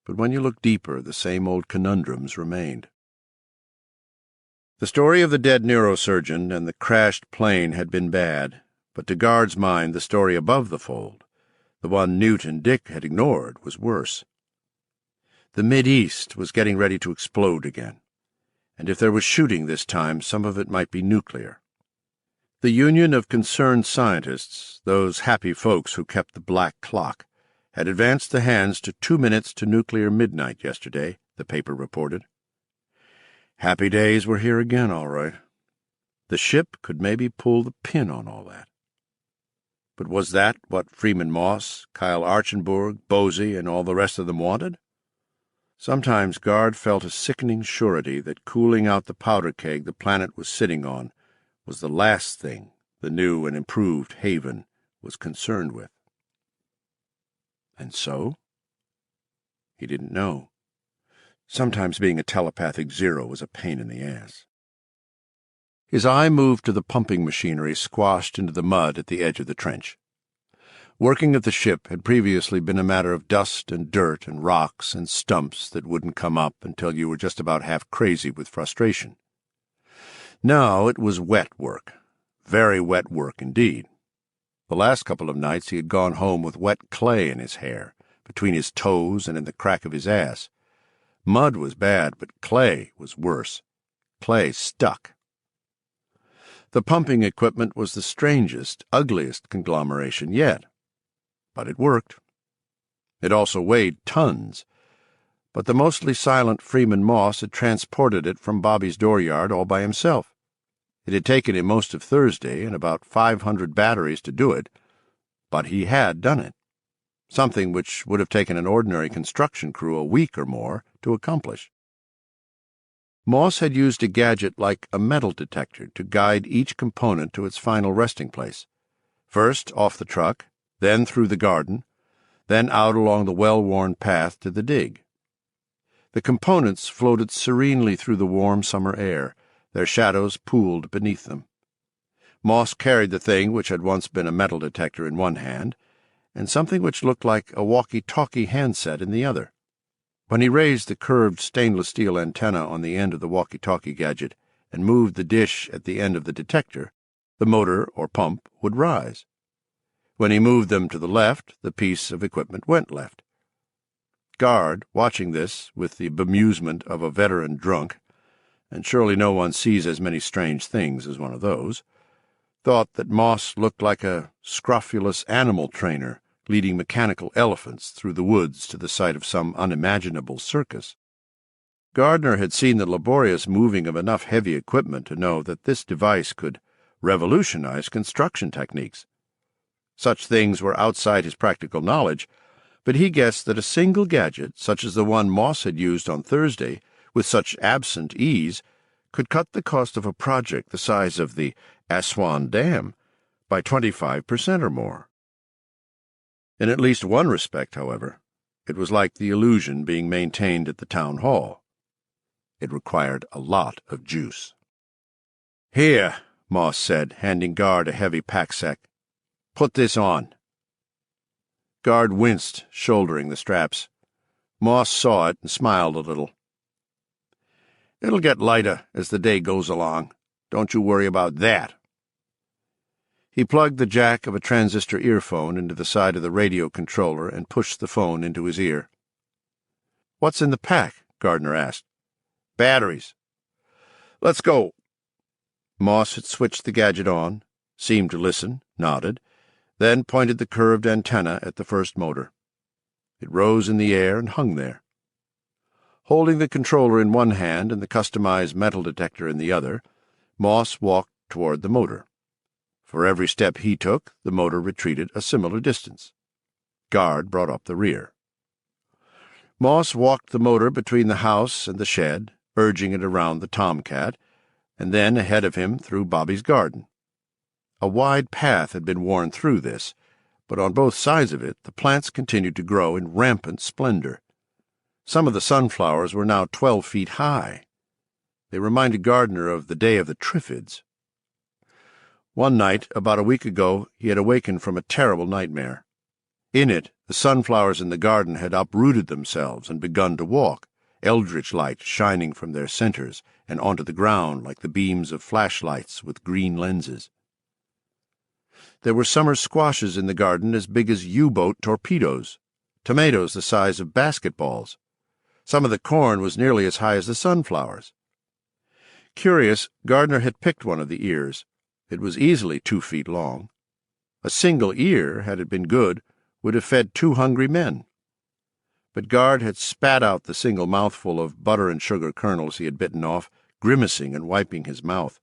But when you looked deeper, the same old conundrums remained. The story of the dead neurosurgeon and the crashed plane had been bad, but to Gard's mind the story above the fold, the one Newt and Dick had ignored, was worse. The Mid-East was getting ready to explode again, and if there was shooting this time, some of it might be nuclear. The Union of Concerned Scientists, those happy folks who kept the black clock, had advanced the hands to 2 minutes to nuclear midnight yesterday, the paper reported. Happy days were here again, all right. The ship could maybe pull the pin on all that. But was that what Freeman Moss, Kyle Archenburg, Bosey, and all the rest of them wanted? Sometimes Gard felt a sickening surety that cooling out the powder keg the planet was sitting on was the last thing the new and improved Haven was concerned with. And so? He didn't know. Sometimes being a telepathic zero was a pain in the ass. His eye moved to the pumping machinery squashed into the mud at the edge of the trench. Working at the ship had previously been a matter of dust and dirt and rocks and stumps that wouldn't come up until you were just about half crazy with frustration. Now it was wet work, very wet work indeed. The last couple of nights he had gone home with wet clay in his hair, between his toes and in the crack of his ass. Mud was bad, but clay was worse. Clay stuck. The pumping equipment was the strangest, ugliest conglomeration yet. But it worked. It also weighed tons. But the mostly silent Freeman Moss had transported it from Bobby's dooryard all by himself. It had taken him most of Thursday and about 500 batteries to do it, but he had done it. Something which would have taken an ordinary construction crew a week or more to accomplish. Moss had used a gadget like a metal detector to guide each component to its final resting place. First off the truck, then through the garden, then out along the well-worn path to the dig. The components floated serenely through the warm summer air, their shadows pooled beneath them. Moss carried the thing which had once been a metal detector in one hand, and something which looked like a walkie-talkie handset in the other. When he raised the curved stainless steel antenna on the end of the walkie-talkie gadget and moved the dish at the end of the detector, the motor or pump would rise. When he moved them to the left, the piece of equipment went left. Gard, watching this with the bemusement of a veteran drunk, and surely no one sees as many strange things as one of those, thought that Moss looked like a scrofulous animal trainer leading mechanical elephants through the woods to the site of some unimaginable circus. Gardner had seen the laborious moving of enough heavy equipment to know that this device could revolutionize construction techniques. Such things were outside his practical knowledge, but he guessed that a single gadget, such as the one Moss had used on Thursday, with such absent ease, could cut the cost of a project the size of the Aswan Dam by 25% or more. In at least one respect, however, It was like the illusion being maintained at the town hall. It required a lot of juice. "Here," Moss said, handing Guard a heavy pack-sack. "Put this on." Guard winced, shouldering the straps. Moss saw it and smiled a little. "It'll get lighter as the day goes along. Don't you worry about that." He plugged the jack of a transistor earphone into the side of the radio controller and pushed the phone into his ear. "What's in the pack?" Gardner asked. "Batteries." "Let's go." Moss had switched the gadget on, seemed to listen, nodded, then pointed the curved antenna at the first motor. It rose in the air and hung there. Holding the controller in one hand and the customized metal detector in the other, Moss walked toward the motor. For every step he took, the motor retreated a similar distance. Guard brought up the rear. Moss walked the motor between the house and the shed, urging it around the tomcat, and then ahead of him through Bobby's garden. A wide path had been worn through this, but on both sides of it the plants continued to grow in rampant splendor. Some of the sunflowers were now 12 feet high. They reminded Gardner of the day of the Triffids. One night, about a week ago, he had awakened from a terrible nightmare. In it, the sunflowers in the garden had uprooted themselves and begun to walk, eldritch light shining from their centers and onto the ground like the beams of flashlights with green lenses. There were summer squashes in the garden as big as U-boat torpedoes, tomatoes the size of basketballs. Some of the corn was nearly as high as the sunflowers. Curious, Gardner had picked one of the ears. It was easily 2 feet long. A single ear, had it been good, would have fed 2 hungry men. But Guard had spat out the single mouthful of butter and sugar kernels he had bitten off, grimacing and wiping his mouth.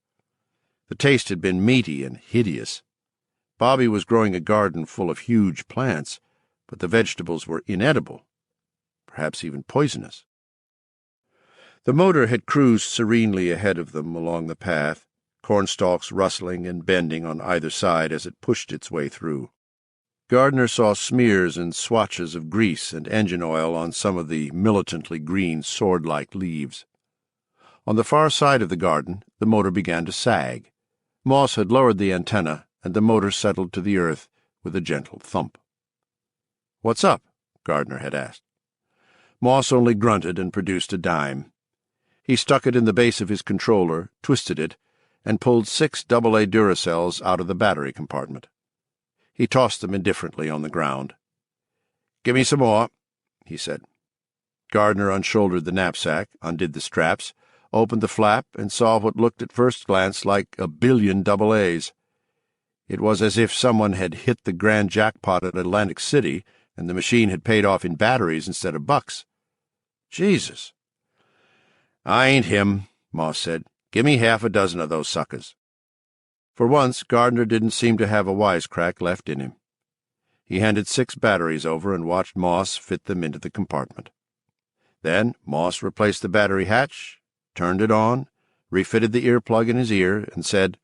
The taste had been meaty and hideous. Bobby was growing a garden full of huge plants, but the vegetables were inedible, perhaps even poisonous. The motor had cruised serenely ahead of them along the path, cornstalks rustling and bending on either side as it pushed its way through. Gardner saw smears and swatches of grease and engine oil on some of the militantly green sword-like leaves. On the far side of the garden, the motor began to sag. Moss had lowered the antenna, and the motor settled to the earth with a gentle thump. "What's up?" Gardner had asked. Moss only grunted and produced a dime. He stuck it in the base of his controller, twisted it, and pulled 6 AA Duracells out of the battery compartment. He tossed them indifferently on the ground. "Give me some more," he said. Gardner unshouldered the knapsack, undid the straps, opened the flap, and saw what looked at first glance like 1 billion AAs. It was as if someone had hit the grand jackpot at Atlantic City and the machine had paid off in batteries instead of bucks. Jesus. "I ain't him," Moss said. "Give me 6 of those suckers." For once, Gardner didn't seem to have a wisecrack left in him. He handed 6 batteries over and watched Moss fit them into the compartment. Then Moss replaced the battery hatch, turned it on, refitted the earplug in his ear, and said,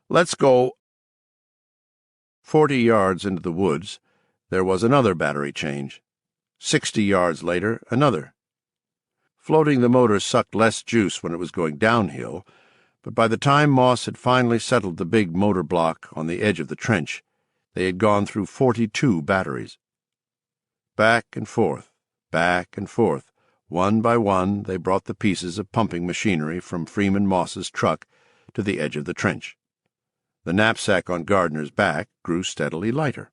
"Let's go." 40 yards into the woods, there was another battery change. 60 yards later, another. Floating the motor sucked less juice when it was going downhill, but by the time Moss had finally settled the big motor block on the edge of the trench, they had gone through 42 batteries. Back and forth, one by one they brought the pieces of pumping machinery from Freeman Moss's truck to the edge of the trench. The knapsack on Gardner's back grew steadily lighter.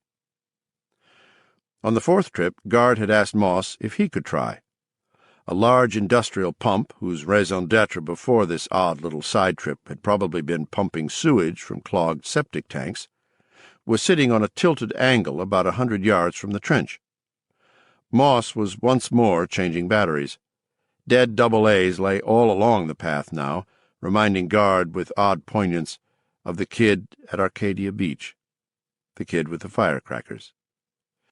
On the 4th trip, Guard had asked Moss if he could try. A large industrial pump, whose raison d'etre before this odd little side trip had probably been pumping sewage from clogged septic tanks, was sitting on a tilted angle about 100 yards from the trench. Moss was once more changing batteries. Dead AAs lay all along the path now, reminding Guard with odd poignance of the kid at Arcadia Beach, the kid with the firecrackers,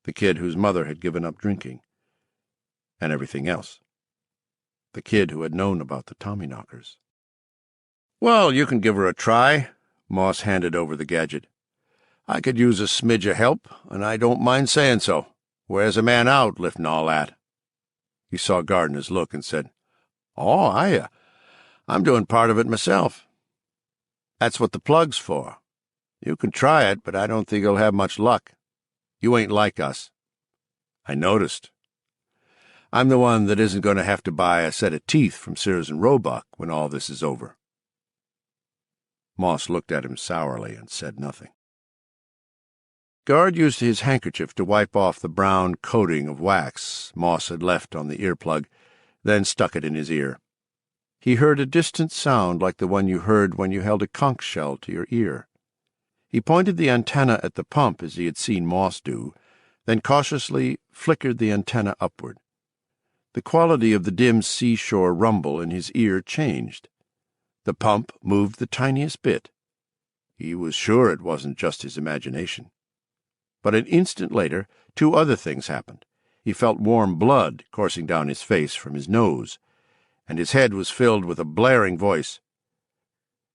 the kid whose mother had given up drinking, and everything else. The kid who had known about the Tommyknockers. "Well, you can give her a try." Moss handed over the gadget. "I could use a smidge of help, and I don't mind saying so. Wears a man out lifting all that." He saw Gardner's look and said, "Oh, I'm doing part of it myself." "That's what the plug's for. You can try it, but I don't think you'll have much luck. You ain't like us." "I noticed. I'm the one that isn't going to have to buy a set of teeth from Sears and Roebuck when all this is over." Moss looked at him sourly and said nothing. Guard used his handkerchief to wipe off the brown coating of wax Moss had left on the earplug, then stuck it in his ear. He heard a distant sound like the one you heard when you held a conch shell to your ear. He pointed the antenna at the pump as he had seen Moss do, then cautiously flickered the antenna upward. The quality of the dim seashore rumble in his ear changed. The pump moved the tiniest bit. He was sure it wasn't just his imagination. But an instant later, two other things happened. He felt warm blood coursing down his face from his nose, and his head was filled with a blaring voice.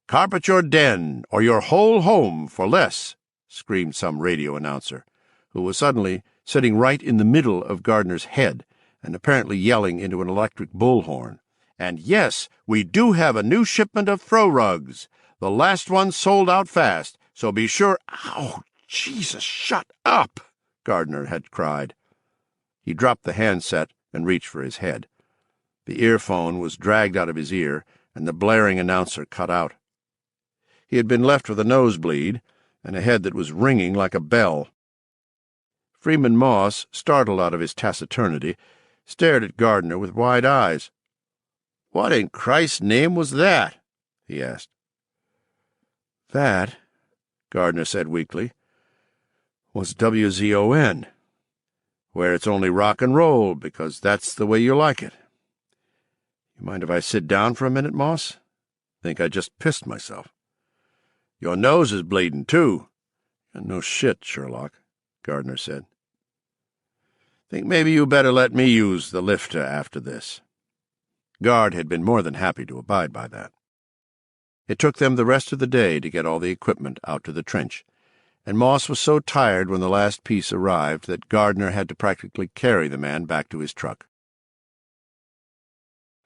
"Carpet your den, or your whole home, for less," screamed some radio announcer, who was suddenly sitting right in the middle of Gardner's head and apparently yelling into an electric bullhorn. "And yes, we do have a new shipment of throw rugs. The last one sold out fast, so be sure—" "Ow, Jesus, shut up!" Gardner had cried. He dropped the handset and reached for his head. The earphone was dragged out of his ear, and the blaring announcer cut out. He had been left with a nosebleed and a head that was ringing like a bell. Freeman Moss, startled out of his taciturnity, stared at Gardner with wide eyes. "What in Christ's name was that?" he asked. "That," Gardner said weakly, "was WZON, where it's only rock and roll because that's the way you like it. You mind if I sit down for a minute, Moss? Think I just pissed myself." "Your nose is bleeding, too." "No shit, Sherlock," Gardner said. "Think maybe you better let me use the lifter after this." Guard had been more than happy to abide by that. It took them the rest of the day to get all the equipment out to the trench, and Moss was so tired when the last piece arrived that Gardner had to practically carry the man back to his truck.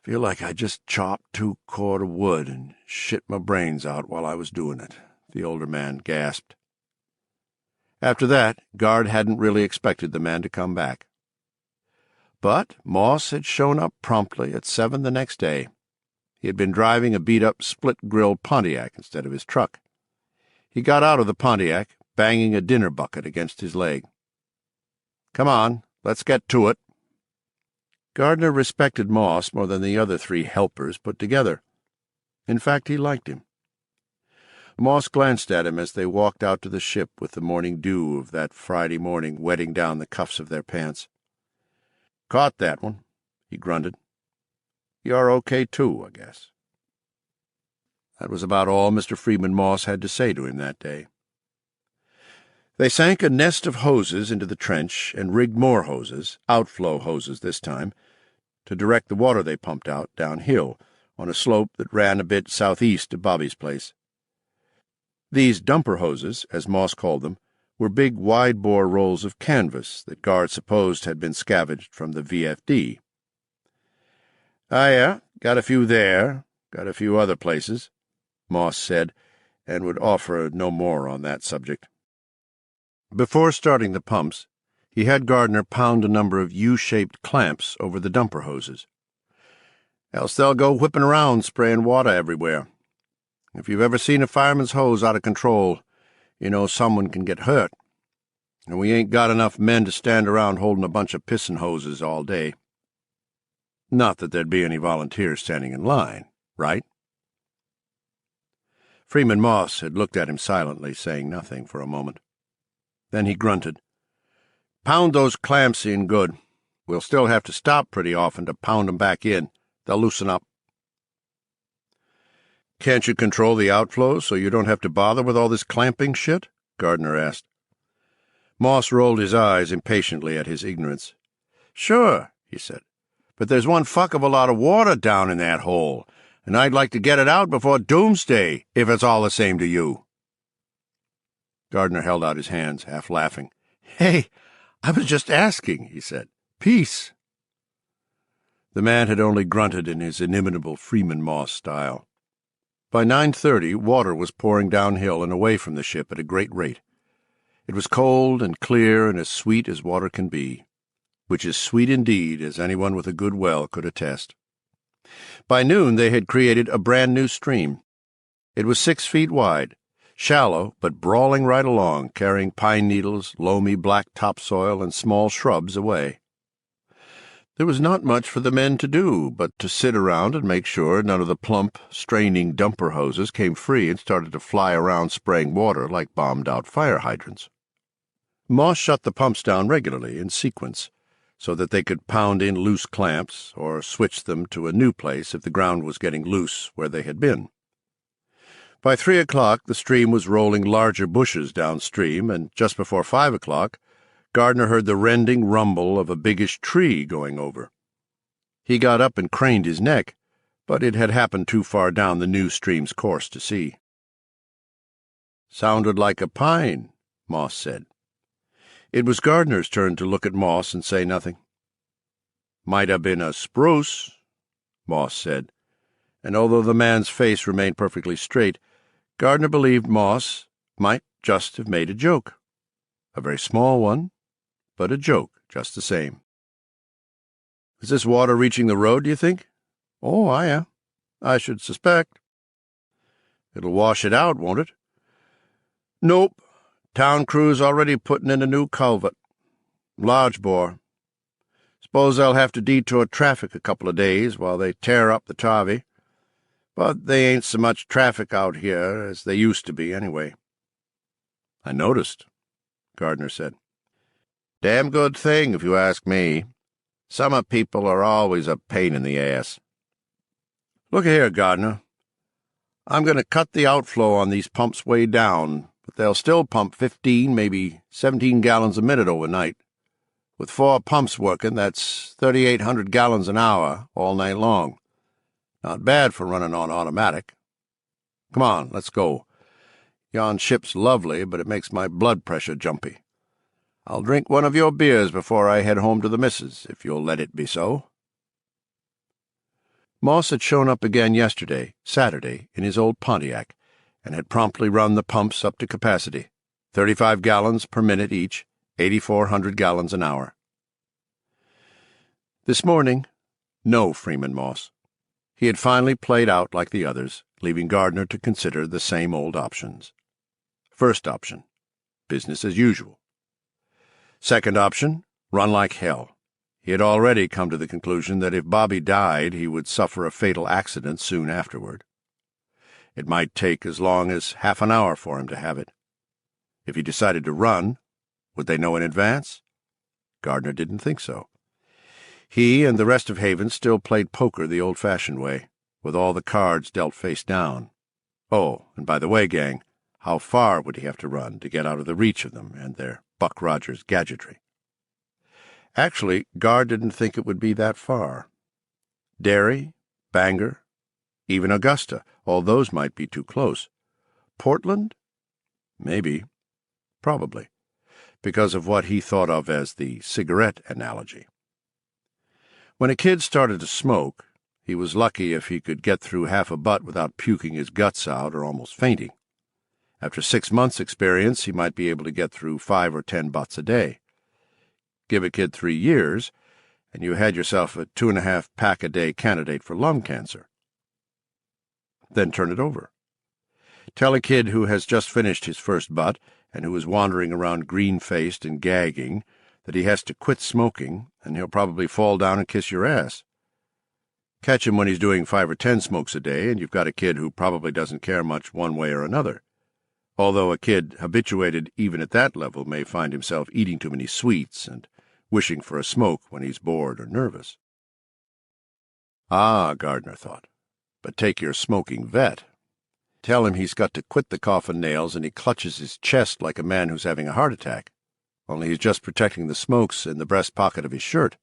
"Feel like I just chopped 2 cord of wood and shit my brains out while I was doing it," the older man gasped. After that, Guard hadn't really expected the man to come back. But Moss had shown up promptly at 7 the next day. He had been driving a beat-up split-grill Pontiac instead of his truck. He got out of the Pontiac, banging a dinner bucket against his leg. "Come on, let's get to it." Gardner respected Moss more than the other 3 helpers put together. In fact, he liked him. Moss glanced at him as they walked out to the ship with the morning dew of that Friday morning wetting down the cuffs of their pants. "Caught that one," he grunted. "You're okay, too, I guess." That was about all Mr. Freeman Moss had to say to him that day. They sank a nest of hoses into the trench and rigged more hoses, outflow hoses this time, to direct the water they pumped out downhill on a slope that ran a bit southeast of Bobby's place. These dumper hoses, as Moss called them, were big wide-bore rolls of canvas that Guard supposed had been scavenged from the VFD. "Ah, yeah, got a few there, got a few other places," Moss said, and would offer no more on that subject. Before starting the pumps, he had Gardner pound a number of U-shaped clamps over the dumper hoses. "Else they'll go whipping around spraying water everywhere. If you've ever seen a fireman's hose out of control, you know someone can get hurt. And we ain't got enough men to stand around holding a bunch of piston hoses all day. Not that there'd be any volunteers standing in line, right?" Freeman Moss had looked at him silently, saying nothing for a moment. Then he grunted. "Pound those clamps in good. We'll still have to stop pretty often to pound 'em back in. They'll loosen up." "Can't you control the outflow so you don't have to bother with all this clamping shit?" Gardner asked. Moss rolled his eyes impatiently at his ignorance. "Sure," he said, "but there's one fuck of a lot of water down in that hole, and I'd like to get it out before doomsday, if it's all the same to you." Gardner held out his hands, half laughing. "Hey, "I was just asking," he said. "Peace." The man had only grunted in his inimitable Freeman Moss style. By 9:30, water was pouring downhill and away from the ship at a great rate. It was cold and clear and as sweet as water can be, which is sweet indeed, as anyone with a good well could attest. By noon they had created a brand-new stream. It was 6 feet wide, shallow but brawling right along, carrying pine needles, loamy black topsoil, and small shrubs away. There was not much for the men to do but to sit around and make sure none of the plump, straining dumper hoses came free and started to fly around spraying water like bombed-out fire hydrants. Moss shut the pumps down regularly in sequence, so that they could pound in loose clamps or switch them to a new place if the ground was getting loose where they had been. By 3 o'clock the stream was rolling larger bushes downstream, and just before 5 o'clock Gardner heard the rending rumble of a biggish tree going over. He got up and craned his neck, but it had happened too far down the new stream's course to see. "Sounded like a pine," Moss said. It was Gardner's turn to look at Moss and say nothing. "Might have been a spruce," Moss said, and although the man's face remained perfectly straight, Gardner believed Moss might just have made a joke. A very small one, but a joke just the same. "Is this water reaching the road, do you think?" "Oh, I should suspect." "It'll wash it out, won't it?" "Nope. Town crew's already putting in a new culvert. Large bore. Suppose they'll have to detour traffic a couple of days while they tear up the Tarvey. But they ain't so much traffic out here as they used to be, anyway." "I noticed," Gardner said. "Damn good thing, if you ask me. Summer people are always a pain in the ass." "Look here, Gardner. I'm going to cut the outflow on these pumps way down, but they'll still pump 15, maybe 17 gallons a minute overnight. With 4 pumps working, that's 3,800 gallons an hour all night long. Not bad for running on automatic. Come on, let's go. Yon ship's lovely, but it makes my blood pressure jumpy. I'll drink one of your beers before I head home to the missus, if you'll let it be so." Moss had shown up again yesterday, Saturday, in his old Pontiac, and had promptly run the pumps up to capacity, 35 gallons per minute each, 8,400 gallons an hour. This morning, no Freeman Moss. He had finally played out like the others, leaving Gardner to consider the same old options. First option, business as usual. Second option, run like hell. He had already come to the conclusion that if Bobby died, he would suffer a fatal accident soon afterward. It might take as long as half an hour for him to have it. If he decided to run, would they know in advance? Gardner didn't think so. He and the rest of Haven still played poker the old-fashioned way, with all the cards dealt face down. Oh, and by the way, gang, how far would he have to run to get out of the reach of them and their Buck Rogers gadgetry? Actually, Gard didn't think it would be that far. Derry, Bangor, even Augusta, all those might be too close. Portland? Maybe. Probably. Because of what he thought of as the cigarette analogy. When a kid started to smoke, he was lucky if he could get through half a butt without puking his guts out or almost fainting. After 6 months' experience, he might be able to get through 5 or 10 butts a day. Give a kid 3 years, and you had yourself a 2.5-pack-a-day candidate for lung cancer. Then turn it over. Tell a kid who has just finished his first butt and who is wandering around green-faced and gagging that he has to quit smoking, and he'll probably fall down and kiss your ass. Catch him when he's doing 5 or 10 smokes a day, and you've got a kid who probably doesn't care much one way or another, although a kid habituated even at that level may find himself eating too many sweets and wishing for a smoke when he's bored or nervous. Ah, Gardner thought, but take your smoking vet. Tell him he's got to quit the coffin nails, and he clutches his chest like a man who's having a heart attack, only he's just protecting the smokes in the breast pocket of his shirt.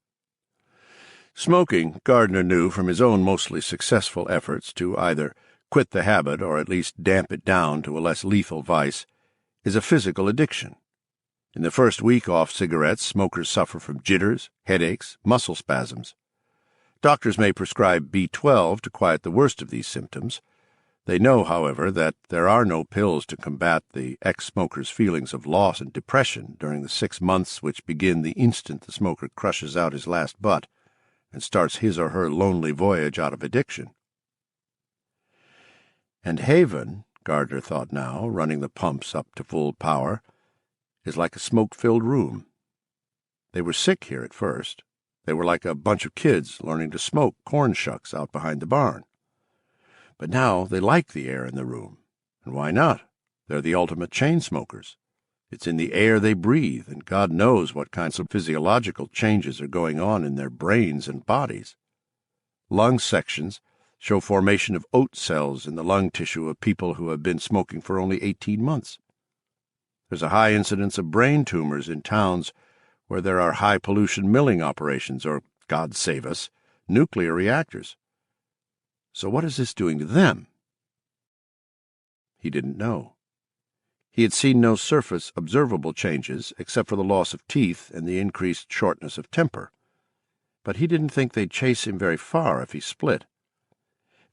Smoking, Gardner knew from his own mostly successful efforts to either quit the habit or at least damp it down to a less lethal vice, is a physical addiction. In the first week off cigarettes, smokers suffer from jitters, headaches, muscle spasms. Doctors may prescribe B12 to quiet the worst of these symptoms. They know, however, that there are no pills to combat the ex-smoker's feelings of loss and depression during the 6 months which begin the instant the smoker crushes out his last butt and starts his or her lonely voyage out of addiction. And Haven, Gardner thought now, running the pumps up to full power, is like a smoke-filled room. They were sick here at first. They were like a bunch of kids learning to smoke corn shucks out behind the barn. But now they like the air in the room. And why not? They're the ultimate chain smokers. It's in the air they breathe, and God knows what kinds of physiological changes are going on in their brains and bodies. Lung sections show formation of oat cells in the lung tissue of people who have been smoking for only 18 months. There's a high incidence of brain tumors in towns where there are high-pollution milling operations or, God save us, nuclear reactors. So what is this doing to them? He didn't know. He had seen no surface observable changes except for the loss of teeth and the increased shortness of temper. But he didn't think they'd chase him very far if he split.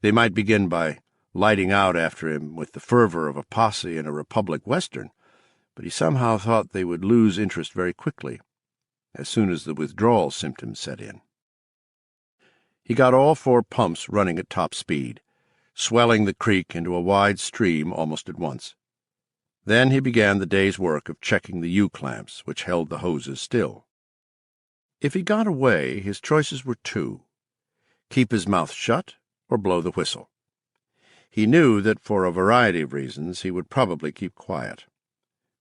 They might begin by lighting out after him with the fervor of a posse in a Republic Western, but he somehow thought they would lose interest very quickly, as soon as the withdrawal symptoms set in. He got all 4 pumps running at top speed, swelling the creek into a wide stream almost at once. Then he began the day's work of checking the U-clamps which held the hoses still. If he got away, his choices were 2: keep his mouth shut or blow the whistle. He knew that for a variety of reasons he would probably keep quiet,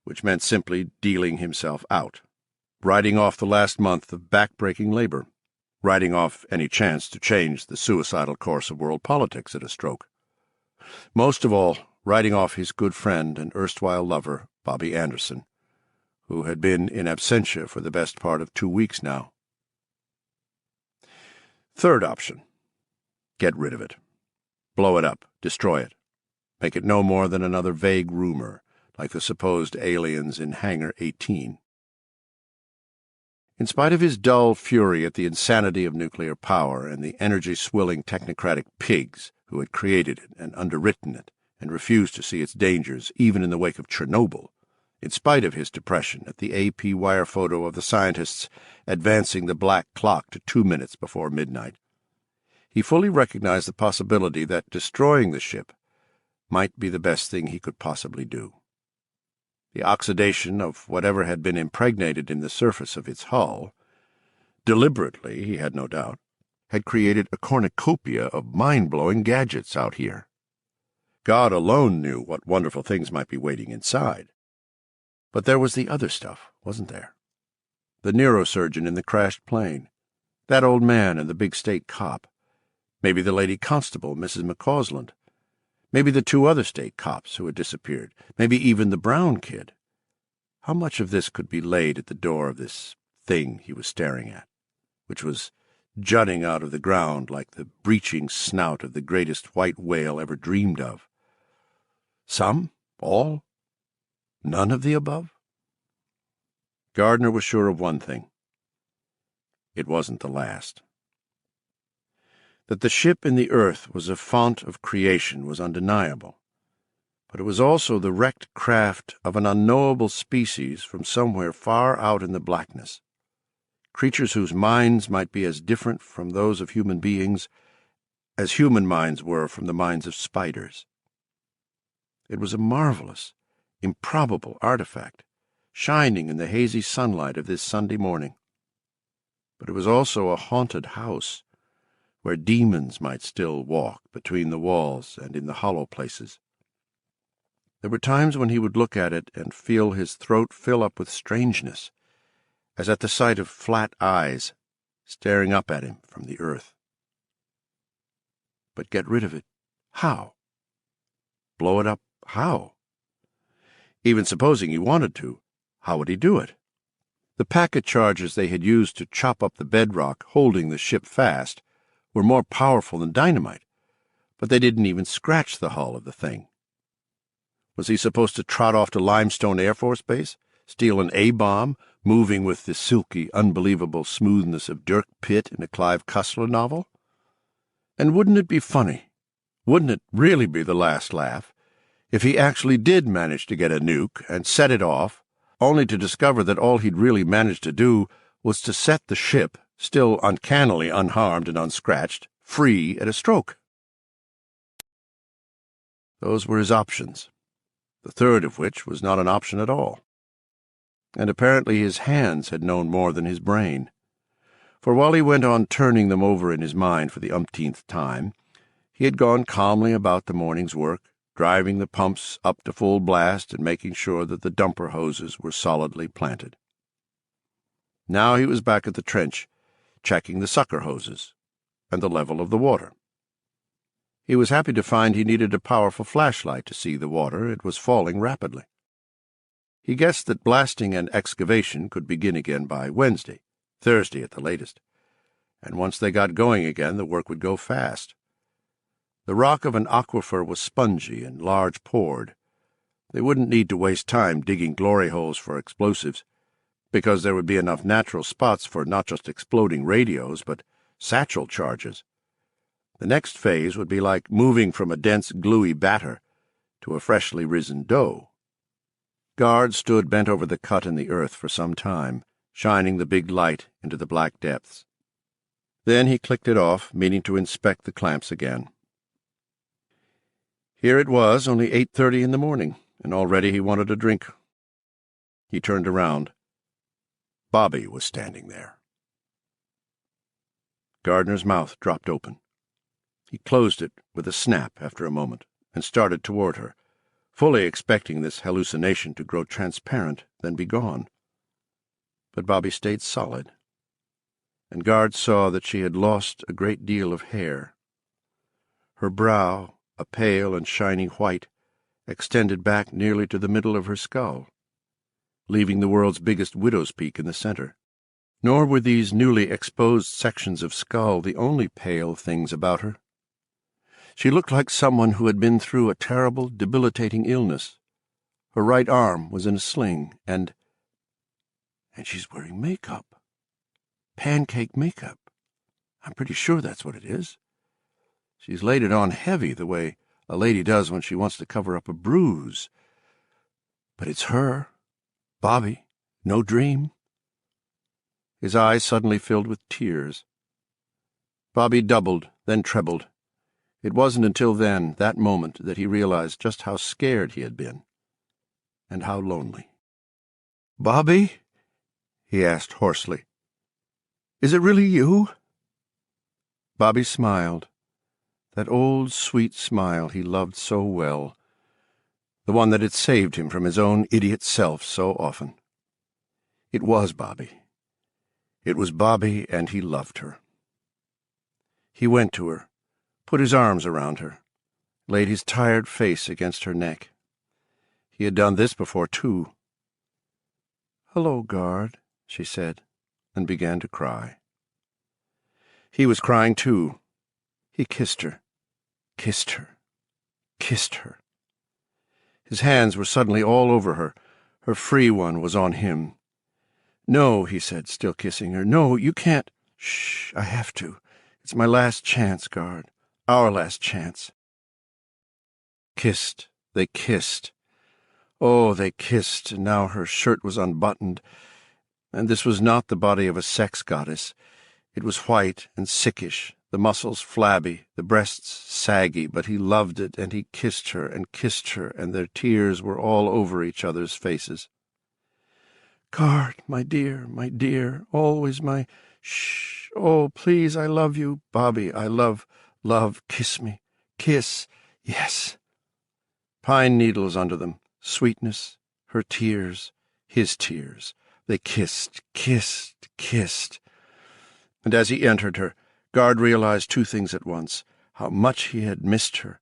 which meant simply dealing himself out, writing off the last month of back-breaking labor, writing off any chance to change the suicidal course of world politics at a stroke. Most of all, writing off his good friend and erstwhile lover, Bobby Anderson, who had been in absentia for the best part of 2 weeks now. Third option: get rid of it. Blow it up, destroy it. Make it no more than another vague rumor, like the supposed aliens in Hangar 18. In spite of his dull fury at the insanity of nuclear power and the energy-swilling technocratic pigs who had created it and underwritten it and refused to see its dangers even in the wake of Chernobyl, in spite of his depression at the AP wire photo of the scientists advancing the black clock to 2 minutes before midnight, he fully recognized the possibility that destroying the ship might be the best thing he could possibly do. The oxidation of whatever had been impregnated in the surface of its hull, deliberately, he had no doubt, had created a cornucopia of mind-blowing gadgets out here. God alone knew what wonderful things might be waiting inside. But there was the other stuff, wasn't there? The neurosurgeon in the crashed plane, that old man and the big state cop, maybe the lady constable, Mrs. McCausland, maybe the 2 other state cops who had disappeared, maybe even the Brown kid. How much of this could be laid at the door of this thing he was staring at, which was jutting out of the ground like the breaching snout of the greatest white whale ever dreamed of? Some? All? None of the above? Gardner was sure of one thing. It wasn't the last. That the ship in the earth was a font of creation was undeniable, but it was also the wrecked craft of an unknowable species from somewhere far out in the blackness, creatures whose minds might be as different from those of human beings as human minds were from the minds of spiders. It was a marvelous, improbable artifact, shining in the hazy sunlight of this Sunday morning. But it was also a haunted house, where demons might still walk between the walls and in the hollow places. There were times when he would look at it and feel his throat fill up with strangeness, as at the sight of flat eyes staring up at him from the earth. But get rid of it. How? Blow it up. How? Even supposing he wanted to, how would he do it? The packet charges they had used to chop up the bedrock holding the ship fast were more powerful than dynamite, but they didn't even scratch the hull of the thing. Was he supposed to trot off to Limestone Air Force Base, steal an A-bomb, moving with the silky, unbelievable smoothness of Dirk Pitt in a Clive Cussler novel? And wouldn't it be funny, wouldn't it really be the last laugh, if he actually did manage to get a nuke and set it off, only to discover that all he'd really managed to do was to set the ship, still uncannily unharmed and unscratched, free at a stroke? Those were his options, the third of which was not an option at all. And apparently his hands had known more than his brain. For while he went on turning them over in his mind for the umpteenth time, he had gone calmly about the morning's work, driving the pumps up to full blast and making sure that the dumper hoses were solidly planted. Now he was back at the trench, checking the sucker hoses and the level of the water. He was happy to find he needed a powerful flashlight to see the water. It was falling rapidly. He guessed that blasting and excavation could begin again by Wednesday, Thursday at the latest, and once they got going again, the work would go fast. The rock of an aquifer was spongy and large-pored. They wouldn't need to waste time digging glory holes for explosives, because there would be enough natural spots for not just exploding radios, but satchel charges. The next phase would be like moving from a dense, gluey batter to a freshly risen dough. Guard stood bent over the cut in the earth for some time, shining the big light into the black depths. Then he clicked it off, meaning to inspect the clamps again. Here it was, only 8:30 in the morning, and already he wanted a drink. He turned around. Bobby was standing there. Gardner's mouth dropped open. He closed it with a snap after a moment and started toward her, fully expecting this hallucination to grow transparent, then be gone. But Bobby stayed solid, and Guard saw that she had lost a great deal of hair. Her brow, a pale and shining white, extended back nearly to the middle of her skull, leaving the world's biggest widow's peak in the center. Nor were these newly exposed sections of skull the only pale things about her. She looked like someone who had been through a terrible, debilitating illness. Her right arm was in a sling, and she's wearing makeup. Pancake makeup. I'm pretty sure that's what it is. She's laid it on heavy, the way a lady does when she wants to cover up a bruise. But it's her, Bobby, no dream. His eyes suddenly filled with tears. Bobby doubled, then trebled. It wasn't until then, that moment, that he realized just how scared he had been, and how lonely. "Bobby?" he asked hoarsely. "Is it really you?" Bobby smiled, that old sweet smile he loved so well, the one that had saved him from his own idiot self so often. It was Bobby. It was Bobby, and he loved her. He went to her, put his arms around her, laid his tired face against her neck. He had done this before, too. "Hello, Guard," she said, and began to cry. He was crying, too. He kissed her, kissed her, kissed her. His hands were suddenly all over her. Her free one was on him. "No," he said, still kissing her. "No, you can't." "Shh, I have to. It's my last chance, Guard. Our last chance." Kissed. They kissed. Oh, they kissed, and now her shirt was unbuttoned, and this was not the body of a sex goddess. It was white and sickish, the muscles flabby, the breasts saggy, but he loved it, and he kissed her, and their tears were all over each other's faces. "Guard, my dear, always my— Shh, oh, please, I love you, Bobby, I love, kiss me, kiss, yes." Pine needles under them, sweetness, her tears, his tears. They kissed, kissed, kissed. And as he entered her, Guard realized two things at once: how much he had missed her,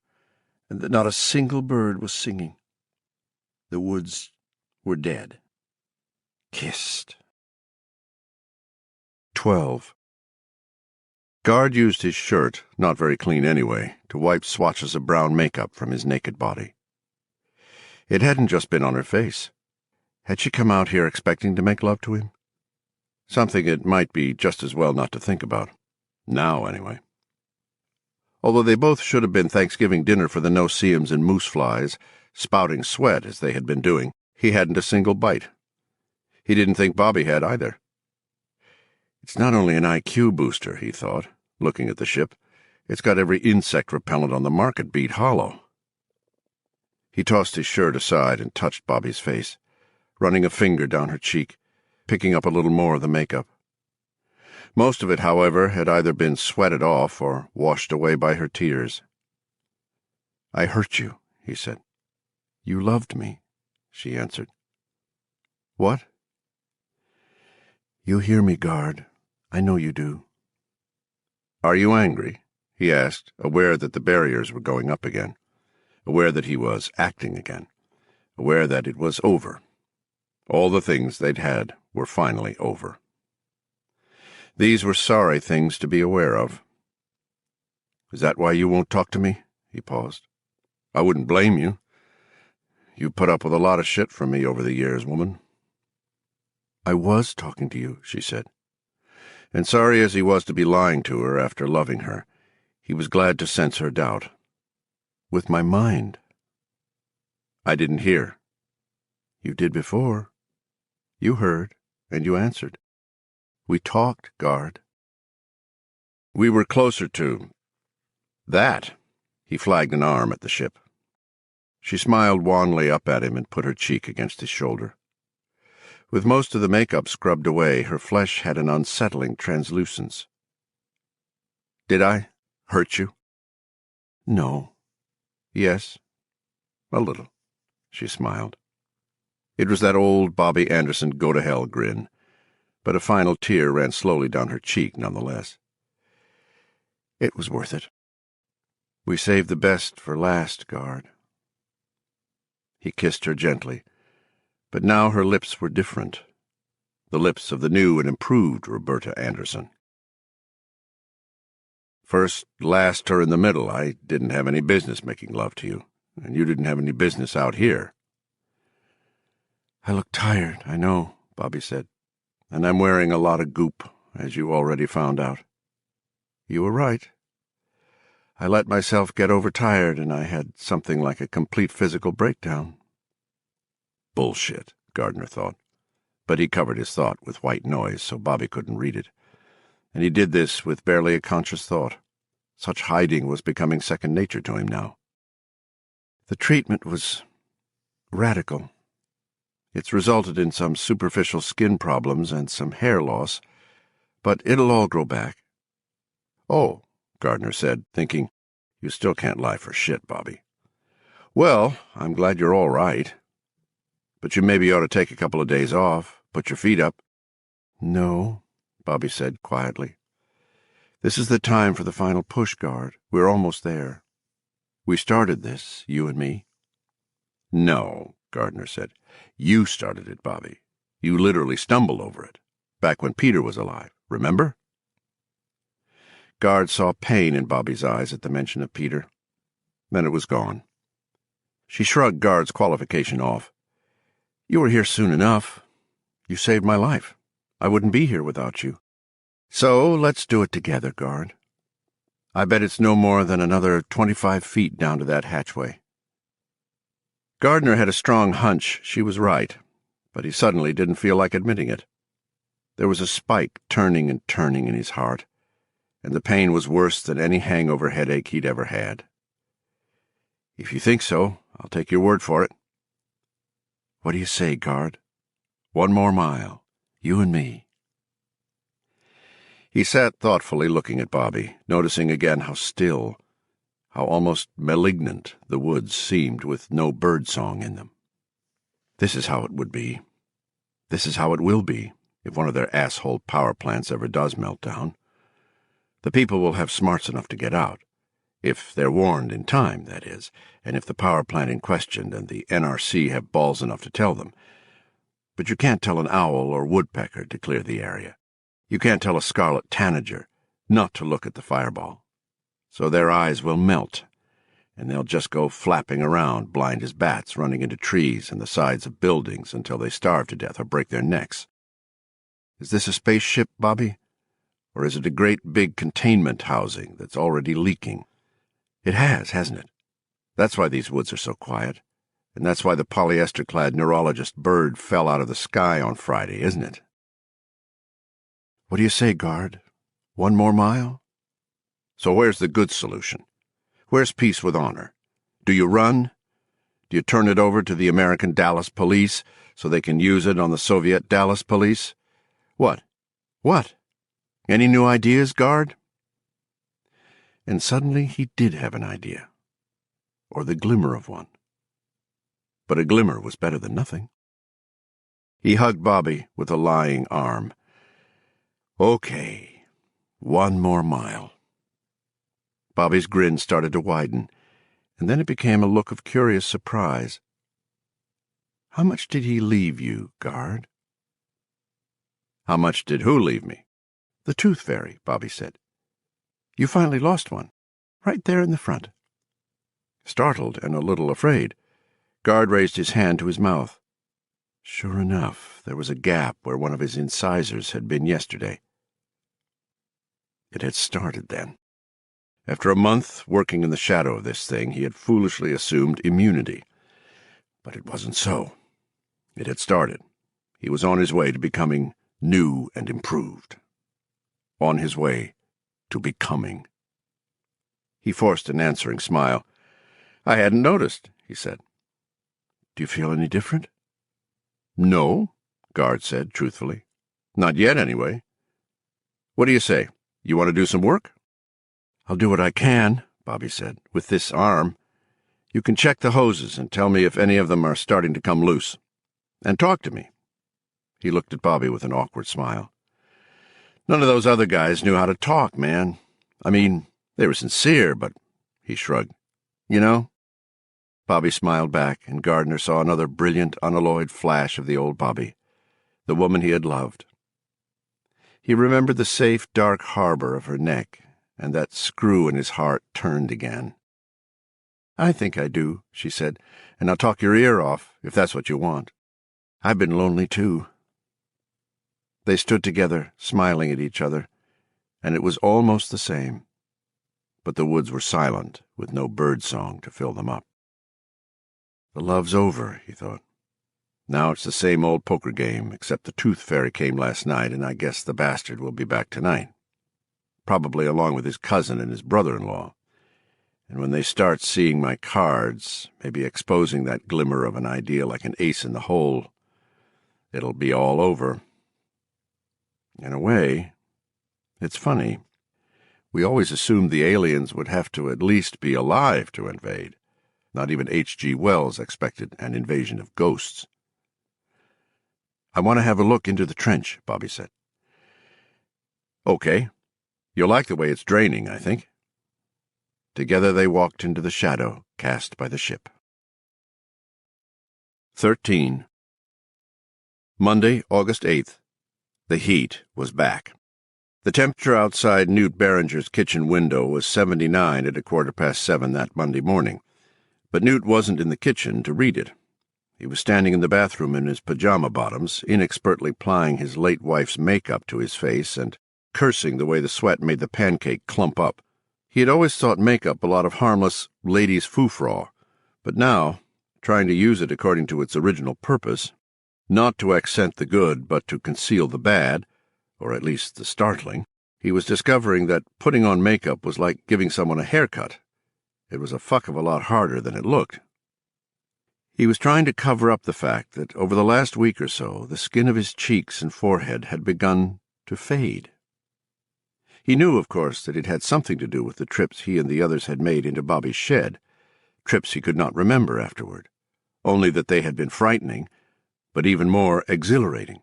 and that not a single bird was singing. The woods were dead. Kissed. 12. Guard used his shirt, not very clean anyway, to wipe swatches of brown makeup from his naked body. It hadn't just been on her face. Had she come out here expecting to make love to him? Something it might be just as well not to think about. Now, anyway. Although they both should have been Thanksgiving dinner for the no-see-ums and moose-flies, spouting sweat as they had been doing, he hadn't a single bite. He didn't think Bobby had either. It's not only an IQ booster, he thought, looking at the ship. It's got every insect repellent on the market beat hollow. He tossed his shirt aside and touched Bobby's face, running a finger down her cheek, picking up a little more of the makeup. Most of it, however, had either been sweated off or washed away by her tears. "I hurt you," he said. "You loved me," she answered. "What?" "You hear me, guard. I know you do." "Are you angry?" he asked, aware that the barriers were going up again, aware that he was acting again, aware that it was over. All the things they'd had were finally over. These were sorry things to be aware of. "Is that why you won't talk to me?" He paused. "I wouldn't blame you. You put up with a lot of shit from me over the years, woman." "I was talking to you," she said. And sorry as he was to be lying to her after loving her, he was glad to sense her doubt. "With my mind." "I didn't hear." "You did before. You heard, and you answered. We talked, guard." "We were closer to that." He flagged an arm at the ship. She smiled wanly up at him and put her cheek against his shoulder. With most of the makeup scrubbed away, her flesh had an unsettling translucence. "Did I hurt you?" "No." "Yes, a little," she smiled. It was that old Bobby Anderson go-to-hell grin, but a final tear ran slowly down her cheek nonetheless. "It was worth it. We saved the best for last, guard." He kissed her gently, but now her lips were different, the lips of the new and improved Roberta Anderson. "First, last, or in the middle, I didn't have any business making love to you, and you didn't have any business out here." "I look tired, I know," Bobby said, "and I'm wearing a lot of goop, as you already found out." "You were right. I let myself get overtired, and I had something like a complete physical breakdown." Bullshit, Gardner thought, but he covered his thought with white noise so Bobby couldn't read it, and he did this with barely a conscious thought. Such hiding was becoming second nature to him now. "The treatment was radical. It's resulted in some superficial skin problems and some hair loss, but it'll all grow back." "Oh," Gardner said, thinking, "You still can't lie for shit, Bobby. Well, I'm glad you're all right. But you maybe ought to take a couple of days off, put your feet up." "No," Bobby said quietly. "This is the time for the final push, guard. We're almost there. We started this, you and me." "No," Gardner said. "You started it, Bobby. You literally stumbled over it, back when Peter was alive, remember?" Guard saw pain in Bobby's eyes at the mention of Peter. Then it was gone. She shrugged Guard's qualification off. "You were here soon enough. You saved my life. I wouldn't be here without you. So let's do it together, Guard. I bet it's no more than another 25 feet down to that hatchway." Gardner had a strong hunch she was right, but he suddenly didn't feel like admitting it. There was a spike turning and turning in his heart, and the pain was worse than any hangover headache he'd ever had. "If you think so, I'll take your word for it." "What do you say, guard? One more mile, you and me." He sat thoughtfully looking at Bobby, noticing again how still, how almost malignant the woods seemed with no bird-song in them. This is how it would be. This is how it will be, if one of their asshole power plants ever does melt down. The people will have smarts enough to get out, if they're warned in time, that is, and if the power plant in question and the NRC have balls enough to tell them. But you can't tell an owl or woodpecker to clear the area. You can't tell a scarlet tanager not to look at the fireball. So their eyes will melt, and they'll just go flapping around, blind as bats, running into trees and the sides of buildings until they starve to death or break their necks. Is this a spaceship, Bobby? Or is it a great big containment housing that's already leaking? It has, hasn't it? That's why these woods are so quiet, and that's why the polyester-clad neurologist bird fell out of the sky on Friday, isn't it? What do you say, guard? 1 more mile? So where's the good solution? Where's peace with honor? Do you run? Do you turn it over to the American Dallas police so they can use it on the Soviet Dallas police? What? What? Any new ideas, guard? And suddenly he did have an idea, or the glimmer of one. But a glimmer was better than nothing. He hugged Bobby with a lying arm. Okay, 1 more mile. Bobby's grin started to widen, and then it became a look of curious surprise. How much did he leave you, guard? How much did who leave me? The tooth fairy, Bobby said. You finally lost one, right there in the front. Startled and a little afraid, Guard raised his hand to his mouth. Sure enough, there was a gap where one of his incisors had been yesterday. It had started then. After a month working in the shadow of this thing, he had foolishly assumed immunity. But it wasn't so. It had started. He was on his way to becoming new and improved. On his way to becoming. He forced an answering smile. I hadn't noticed, he said. Do you feel any different? No, Guard said truthfully. Not yet, anyway. What do you say? You want to do some work? I'll do what I can, Bobby said, with this arm. You can check the hoses and tell me if any of them are starting to come loose. And talk to me. He looked at Bobby with an awkward smile. None of those other guys knew how to talk, man. I mean, they were sincere, but... He shrugged. You know? Bobby smiled back, and Gardner saw another brilliant, unalloyed flash of the old Bobby, the woman he had loved. He remembered the safe, dark harbor of her neck, and that screw in his heart turned again. I think I do, she said, and I'll talk your ear off, if that's what you want. I've been lonely, too. They stood together, smiling at each other, and it was almost the same. But the woods were silent, with no bird song to fill them up. The love's over, he thought. Now it's the same old poker game, except the tooth fairy came last night, and I guess the bastard will be back tonight. Probably along with his cousin and his brother-in-law. And when they start seeing my cards, maybe exposing that glimmer of an idea like an ace in the hole, it'll be all over. In a way, it's funny. We always assumed the aliens would have to at least be alive to invade. Not even H.G. Wells expected an invasion of ghosts. I want to have a look into the trench, Bobby said. Okay. You'll like the way it's draining, I think. Together they walked into the shadow cast by the ship. 13. Monday, August 8th. The heat was back. The temperature outside Newt Barringer's kitchen window was 79 at 7:15 that Monday morning, but Newt wasn't in the kitchen to read it. He was standing in the bathroom in his pajama bottoms, inexpertly applying his late wife's makeup to his face and cursing the way the sweat made the pancake clump up. He had always thought makeup a lot of harmless ladies' foo-fraw, but now, trying to use it according to its original purpose, not to accent the good but to conceal the bad, or at least the startling, he was discovering that putting on makeup was like giving someone a haircut. It was a fuck of a lot harder than it looked. He was trying to cover up the fact that over the last week or so the skin of his cheeks and forehead had begun to fade. He knew, of course, that it had something to do with the trips he and the others had made into Bobby's shed, trips he could not remember afterward, only that they had been frightening, but even more exhilarating,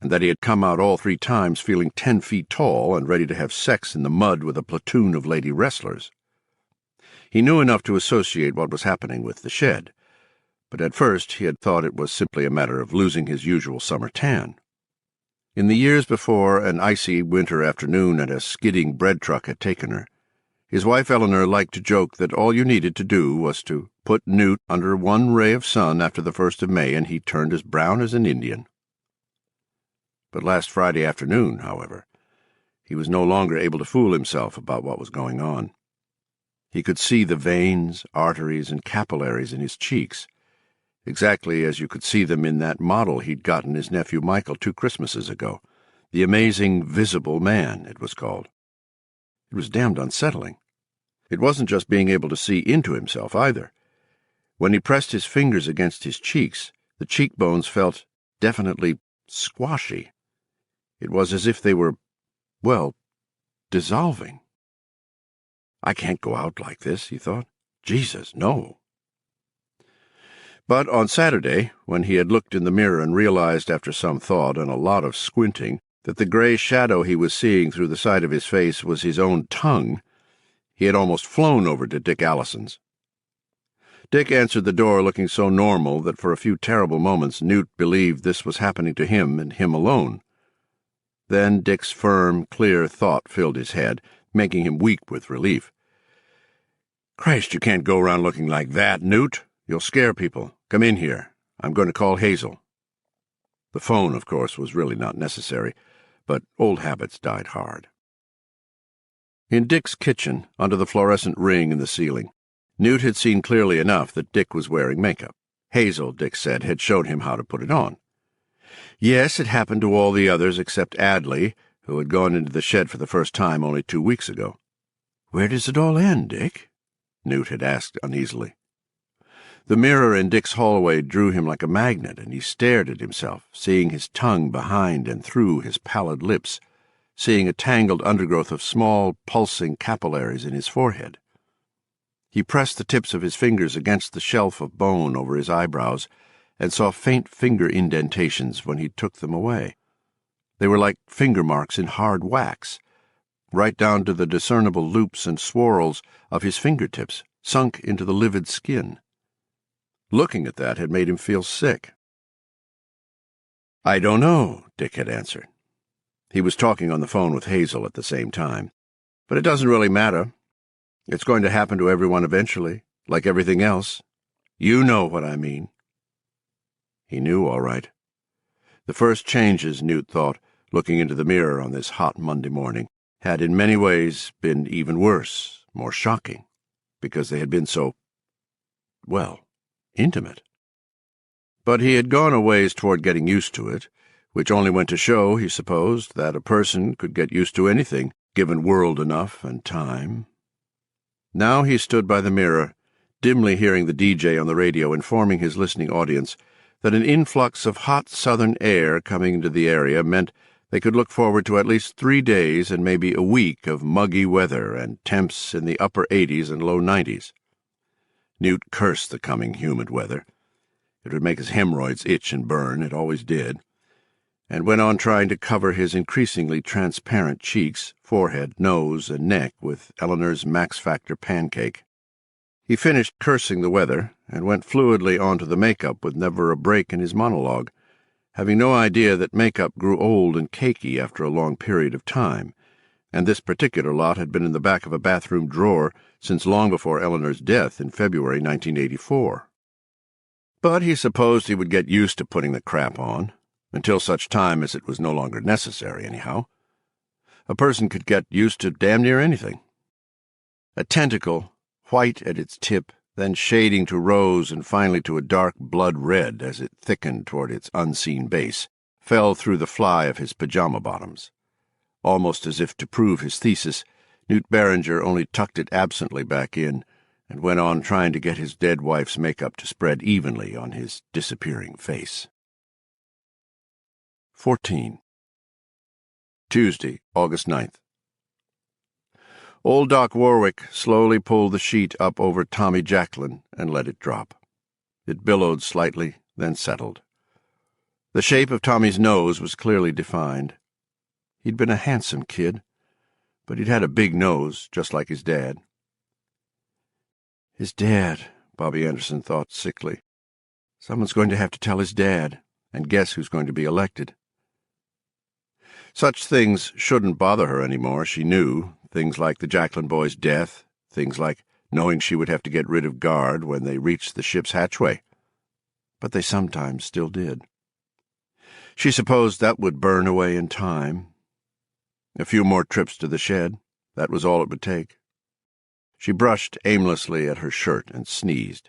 and that he had come out all 3 times feeling 10 feet tall and ready to have sex in the mud with a platoon of lady wrestlers. He knew enough to associate what was happening with the shed, but at first he had thought it was simply a matter of losing his usual summer tan. In the years before an icy winter afternoon and a skidding bread truck had taken her, His wife Eleanor liked to joke that all you needed to do was to put Newt under one ray of sun after the 1st of May and he turned as brown as an Indian. But last Friday afternoon, however, he was no longer able to fool himself about what was going on. He could see the veins, arteries, and capillaries in his cheeks, exactly as you could see them in that model he'd gotten his nephew Michael 2 Christmases ago. The Amazing Visible Man, it was called. It was damned unsettling. It wasn't just being able to see into himself, either. When he pressed his fingers against his cheeks, the cheekbones felt definitely squashy. It was as if they were, well, dissolving. I can't go out like this, he thought. Jesus, no. But on Saturday, when he had looked in the mirror and realized after some thought and a lot of squinting that the gray shadow he was seeing through the side of his face was his own tongue, he had almost flown over to Dick Allison's. Dick answered the door looking so normal that for a few terrible moments Newt believed this was happening to him and him alone. Then Dick's firm, clear thought filled his head, making him weep with relief. "Christ, you can't go around looking like that, Newt. You'll scare people. Come in here. I'm going to call Hazel." The phone, of course, was really not necessary, but old habits died hard. In Dick's kitchen, under the fluorescent ring in the ceiling, Newt had seen clearly enough that Dick was wearing makeup. Hazel, Dick said, had showed him how to put it on. Yes, it happened to all the others except Adley, who had gone into the shed for the first time only 2 weeks ago. "Where does it all end, Dick?" Newt had asked uneasily. The mirror in Dick's hallway drew him like a magnet, and he stared at himself, seeing his tongue behind and through his pallid lips, seeing a tangled undergrowth of small, pulsing capillaries in his forehead. He pressed the tips of his fingers against the shelf of bone over his eyebrows and saw faint finger indentations when he took them away. They were like finger marks in hard wax, right down to the discernible loops and swirls of his fingertips, sunk into the livid skin. Looking at that had made him feel sick. "I don't know," Dick had answered. He was talking on the phone with Hazel at the same time. "But it doesn't really matter. It's going to happen to everyone eventually, like everything else. You know what I mean." He knew, all right. The first changes, Newt thought, looking into the mirror on this hot Monday morning, had in many ways been even worse, more shocking, because they had been so, well, intimate. But he had gone a ways toward getting used to it, which only went to show, he supposed, that a person could get used to anything, given world enough and time. Now he stood by the mirror, dimly hearing the DJ on the radio informing his listening audience that an influx of hot southern air coming into the area meant they could look forward to at least 3 days and maybe a week of muggy weather and temps in the upper 80s and low 90s. Newt cursed the coming humid weather. It would make his hemorrhoids itch and burn, it always did, and went on trying to cover his increasingly transparent cheeks, forehead, nose, and neck with Eleanor's Max Factor pancake. He finished cursing the weather and went fluidly on to the makeup with never a break in his monologue, having no idea that makeup grew old and cakey after a long period of time, and this particular lot had been in the back of a bathroom drawer since long before Eleanor's death in February 1984. But he supposed he would get used to putting the crap on, until such time as it was no longer necessary, anyhow. A person could get used to damn near anything. A tentacle, white at its tip, then shading to rose and finally to a dark blood red as it thickened toward its unseen base, fell through the fly of his pajama bottoms. Almost as if to prove his thesis, Newt Barringer only tucked it absently back in and went on trying to get his dead wife's makeup to spread evenly on his disappearing face. 14. Tuesday, August 9th. Old Doc Warwick slowly pulled the sheet up over Tommy Jacklin and let it drop. It billowed slightly, then settled. The shape of Tommy's nose was clearly defined. He'd been a handsome kid, but he'd had a big nose, just like his dad. His dad, Bobby Anderson thought sickly. Someone's going to have to tell his dad, and guess who's going to be elected. Such things shouldn't bother her anymore, she knew, things like the Jacqueline boy's death, things like knowing she would have to get rid of guard when they reached the ship's hatchway. But they sometimes still did. She supposed that would burn away in time. A few more trips to the shed, that was all it would take. She brushed aimlessly at her shirt and sneezed.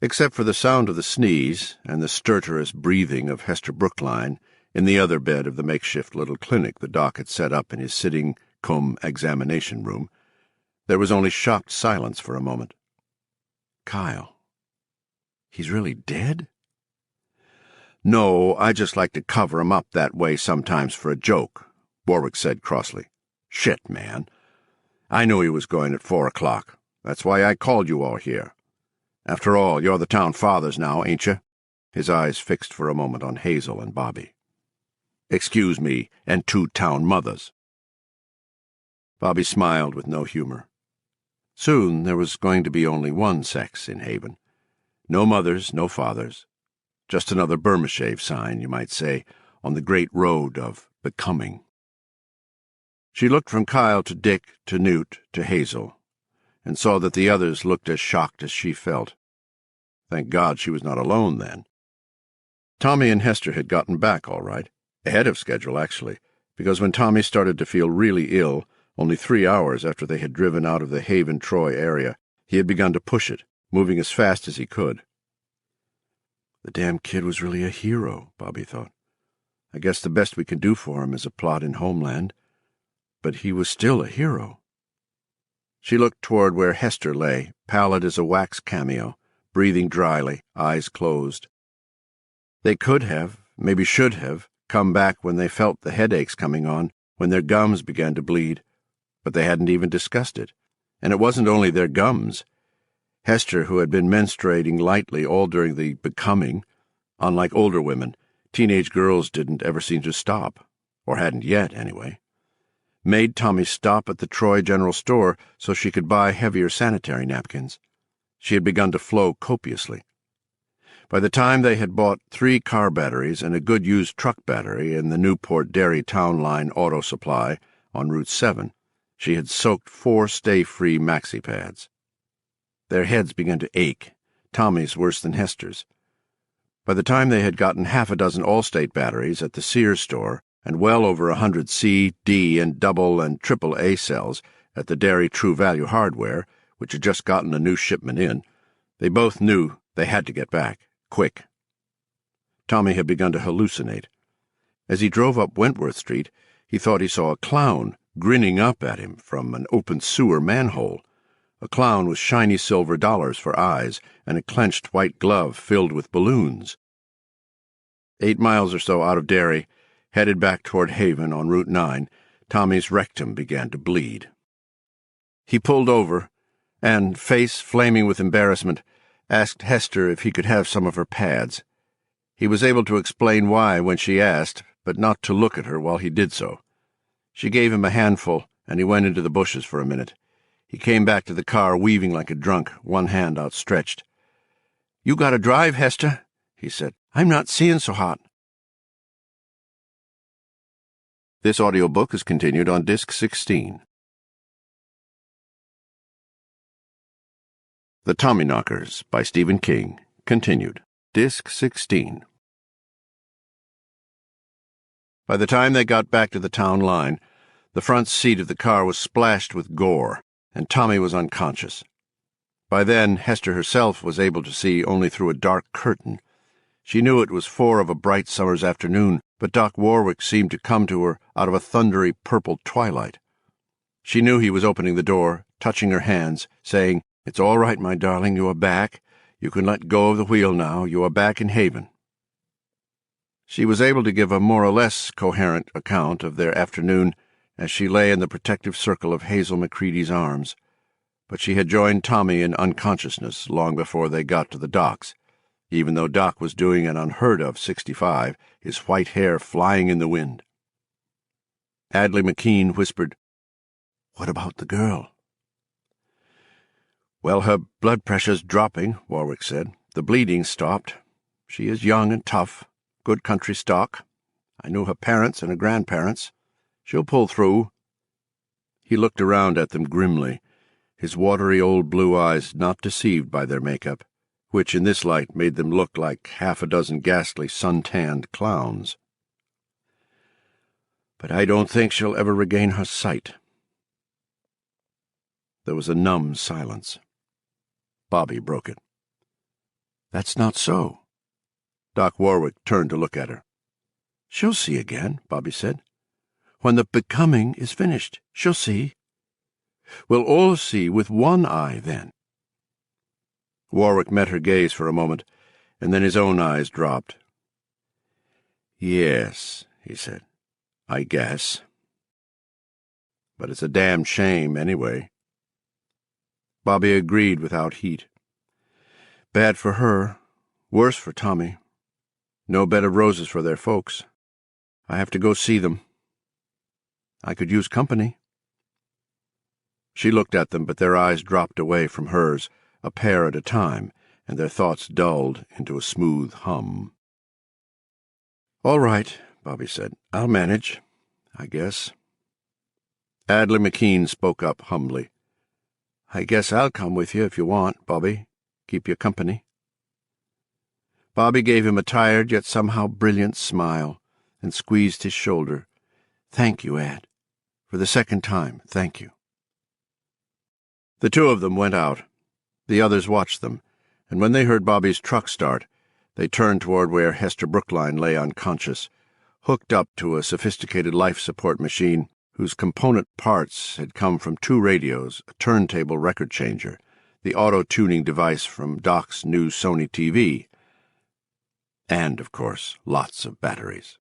Except for the sound of the sneeze and the stertorous breathing of Hester Brookline in the other bed of the makeshift little clinic the doc had set up in his sitting-cum-examination room, there was only shocked silence for a moment. Kyle. He's really dead? No, I just like to cover him up that way sometimes for a joke, Warwick said crossly. Shit, man. I knew he was going at 4 o'clock. That's why I called you all here. After all, you're the town fathers now, ain't you? His eyes fixed for a moment on Hazel and Bobby. Excuse me, and 2 town mothers. Bobby smiled with no humor. Soon there was going to be only one sex in Haven. No mothers, no fathers. Just another Burma shave sign, you might say, on the great road of becoming. She looked from Kyle to Dick, to Newt, to Hazel, and saw that the others looked as shocked as she felt. Thank God she was not alone then. Tommy and Hester had gotten back all right, ahead of schedule actually, because when Tommy started to feel really ill, only 3 hours after they had driven out of the Haven-Troy area, he had begun to push it, moving as fast as he could. The damn kid was really a hero, Bobby thought. I guess the best we can do for him is a plot in Homeland. But he was still a hero. She looked toward where Hester lay, pallid as a wax cameo, breathing dryly, eyes closed. They could have, maybe should have, come back when they felt the headaches coming on, when their gums began to bleed, but they hadn't even discussed it. And it wasn't only their gums. Hester, who had been menstruating lightly all during the becoming, unlike older women, teenage girls didn't ever seem to stop, or hadn't yet, anyway, made Tommy stop at the Troy General Store so she could buy heavier sanitary napkins. She had begun to flow copiously. By the time they had bought 3 car batteries and a good used truck battery in the Newport Dairy Town Line Auto Supply on Route 7, she had soaked 4 stay-free maxi pads. Their heads began to ache, Tommy's worse than Hester's. By the time they had gotten half a dozen Allstate batteries at the Sears store and well over 100 C, D, and double and triple A cells at the Dairy True Value Hardware, which had just gotten a new shipment in, they both knew they had to get back, quick. Tommy had begun to hallucinate. As he drove up Wentworth Street, he thought he saw a clown grinning up at him from an open sewer manhole, a clown with shiny silver dollars for eyes and a clenched white glove filled with balloons. 8 miles or so out of Derry, headed back toward Haven on Route 9, Tommy's rectum began to bleed. He pulled over and, face flaming with embarrassment, asked Hester if he could have some of her pads. He was able to explain why when she asked, but not to look at her while he did so. She gave him a handful, and he went into the bushes for a minute. He came back to the car weaving like a drunk, one hand outstretched. "You gotta drive, Hester," he said. "I'm not seeing so hot." This audiobook is continued on Disc 16. The Tommyknockers by Stephen King, continued. Disc 16. By the time they got back to the town line, the front seat of the car was splashed with gore, and Tommy was unconscious. By then, Hester herself was able to see only through a dark curtain. She knew it was 4 of a bright summer's afternoon, but Doc Warwick seemed to come to her out of a thundery purple twilight. She knew he was opening the door, touching her hands, saying, "It's all right, my darling, you are back. You can let go of the wheel now. You are back in Haven." She was able to give a more or less coherent account of their afternoon as she lay in the protective circle of Hazel McCready's arms, but she had joined Tommy in unconsciousness long before they got to the docks, even though Doc was doing an unheard-of 65, his white hair flying in the wind. Adley McKean whispered, "What about the girl?" "Well, her blood pressure's dropping," Warwick said. "The bleeding's stopped. She is young and tough, good country stock. I knew her parents and her grandparents. She'll pull through." He He looked around at them grimly, his watery old blue eyes not deceived by their makeup, which in this light made them look like half a dozen ghastly sun-tanned clowns. "But I don't think she'll ever regain her sight." There was a numb silence. Bobby broke it. "That's not so." Doc Warwick turned to look at her. "She'll see again," Bobby said. "When the becoming is finished, she'll see. We'll all see with one eye then." Warwick met her gaze for a moment, and then his own eyes dropped. "Yes," he said, "I guess. But it's a damn shame, anyway." Bobby agreed without heat. "Bad for her, worse for Tommy. No bed of roses for their folks. I have to go see them. I could use company." She looked at them, but their eyes dropped away from hers, a pair at a time, and their thoughts dulled into a smooth hum. "All right," Bobby said. "I'll manage, I guess." Adler McKean spoke up humbly. "I guess I'll come with you if you want, Bobby. Keep you company." Bobby gave him a tired yet somehow brilliant smile and squeezed his shoulder. "Thank you, Ad. For the second time, thank you." The two of them went out. The others watched them, and when they heard Bobby's truck start, they turned toward where Hester Brookline lay unconscious, hooked up to a sophisticated life support machine whose component parts had come from 2 radios, a turntable record changer, the auto-tuning device from Doc's new Sony TV, and, of course, lots of batteries.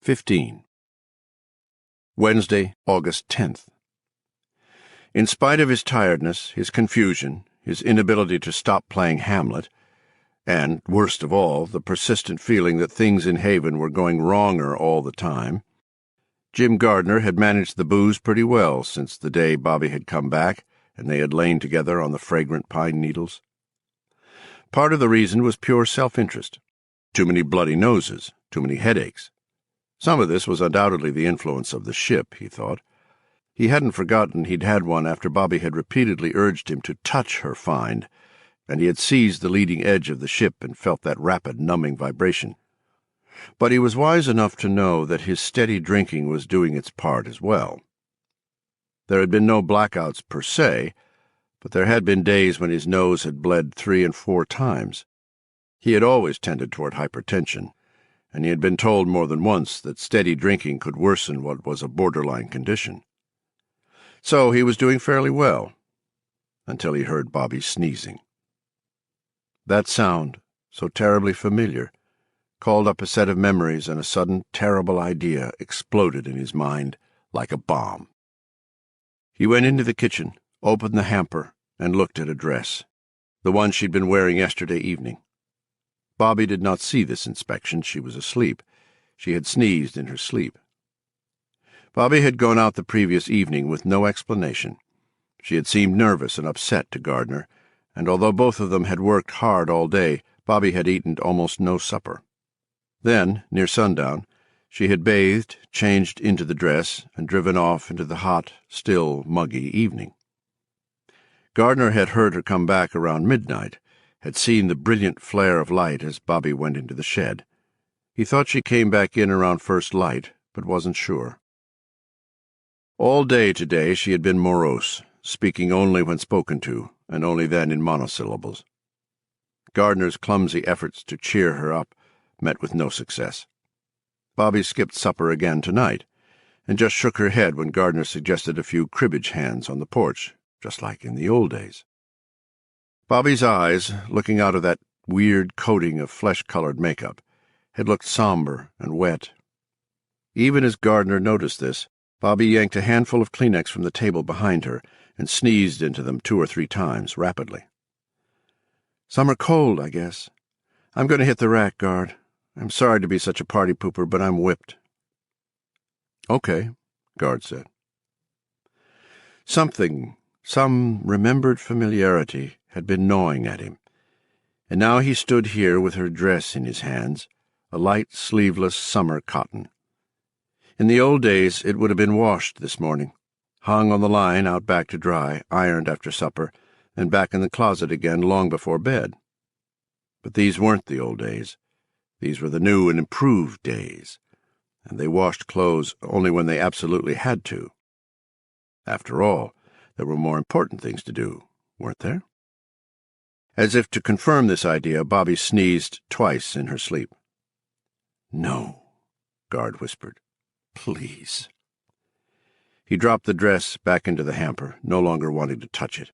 15. Wednesday, August 10th. In spite of his tiredness, his confusion, his inability to stop playing Hamlet, and, worst of all, the persistent feeling that things in Haven were going wronger all the time, Jim Gardner had managed the booze pretty well since the day Bobby had come back and they had lain together on the fragrant pine needles. Part of the reason was pure self-interest. Too many bloody noses, too many headaches. Some of this was undoubtedly the influence of the ship, he thought. He hadn't forgotten he'd had one after Bobby had repeatedly urged him to touch her find, and he had seized the leading edge of the ship and felt that rapid, numbing vibration. But he was wise enough to know that his steady drinking was doing its part as well. There had been no blackouts per se, but there had been days when his nose had bled 3 and 4 times. He had always tended toward hypertension, and he had been told more than once that steady drinking could worsen what was a borderline condition. So he was doing fairly well, until he heard Bobby sneezing. That sound, so terribly familiar, called up a set of memories, and a sudden terrible idea exploded in his mind like a bomb. He went into the kitchen, opened the hamper, and looked at a dress, the one she'd been wearing yesterday evening. Bobby did not see this inspection. She was asleep. She had sneezed in her sleep. Bobby had gone out the previous evening with no explanation. She had seemed nervous and upset to Gardner, and although both of them had worked hard all day, Bobby had eaten almost no supper. Then, near sundown, she had bathed, changed into the dress, and driven off into the hot, still, muggy evening. Gardner had heard her come back around midnight, had seen the brilliant flare of light as Bobby went into the shed. He thought she came back in around first light, but wasn't sure. All day today she had been morose, speaking only when spoken to, and only then in monosyllables. Gardner's clumsy efforts to cheer her up met with no success. Bobby skipped supper again tonight, and just shook her head when Gardner suggested a few cribbage hands on the porch, just like in the old days. Bobby's eyes, looking out of that weird coating of flesh-colored makeup, had looked somber and wet. Even as Gardner noticed this, Bobby yanked a handful of Kleenex from the table behind her and sneezed into them 2 or 3 times, rapidly. "Some are cold, I guess. I'm going to hit the rack, Guard. I'm sorry to be such a party pooper, but I'm whipped." "Okay," Guard said. Some remembered familiarity had been gnawing at him, and now he stood here with her dress in his hands, a light, sleeveless summer cotton. In the old days it would have been washed this morning, hung on the line out back to dry, ironed after supper, and back in the closet again long before bed. But these weren't the old days. These were the new and improved days, and they washed clothes only when they absolutely had to. After all, there were more important things to do, weren't there? As if to confirm this idea, Bobby sneezed twice in her sleep. "No," Guard whispered. "Please." He dropped the dress back into the hamper, no longer wanting to touch it.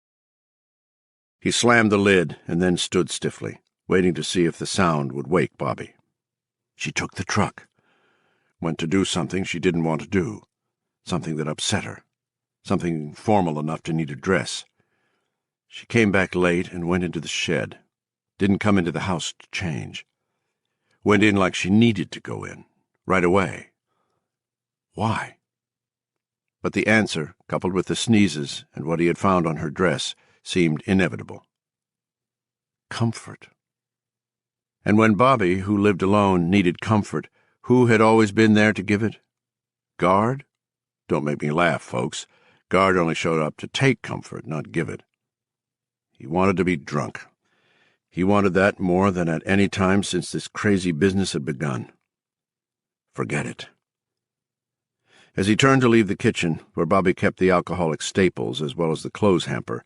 He slammed the lid and then stood stiffly, waiting to see if the sound would wake Bobby. She took the truck, went to do something she didn't want to do, something that upset her, something formal enough to need a dress. She came back late and went into the shed, didn't come into the house to change. Went in like she needed to go in, right away. Why? But the answer, coupled with the sneezes and what he had found on her dress, seemed inevitable. Comfort. And when Bobby, who lived alone, needed comfort, who had always been there to give it? Guard? Don't make me laugh, folks. Guard only showed up to take comfort, not give it. He wanted to be drunk. He wanted that more than at any time since this crazy business had begun. Forget it. As he turned to leave the kitchen, where Bobby kept the alcoholic staples as well as the clothes hamper,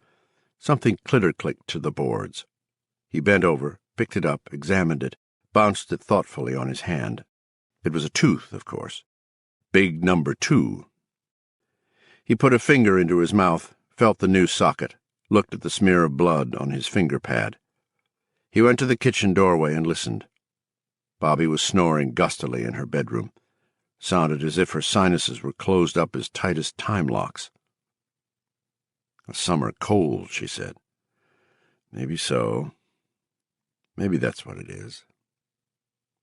something clitter-clicked to the boards. He bent over, picked it up, examined it, bounced it thoughtfully on his hand. It was a tooth, of course. Big number 2. He put a finger into his mouth, felt the new socket, looked at the smear of blood on his finger pad. He went to the kitchen doorway and listened. Bobby was snoring gustily in her bedroom. Sounded as if her sinuses were closed up as tight as time locks. "A summer cold," she said. "Maybe so. Maybe that's what it is."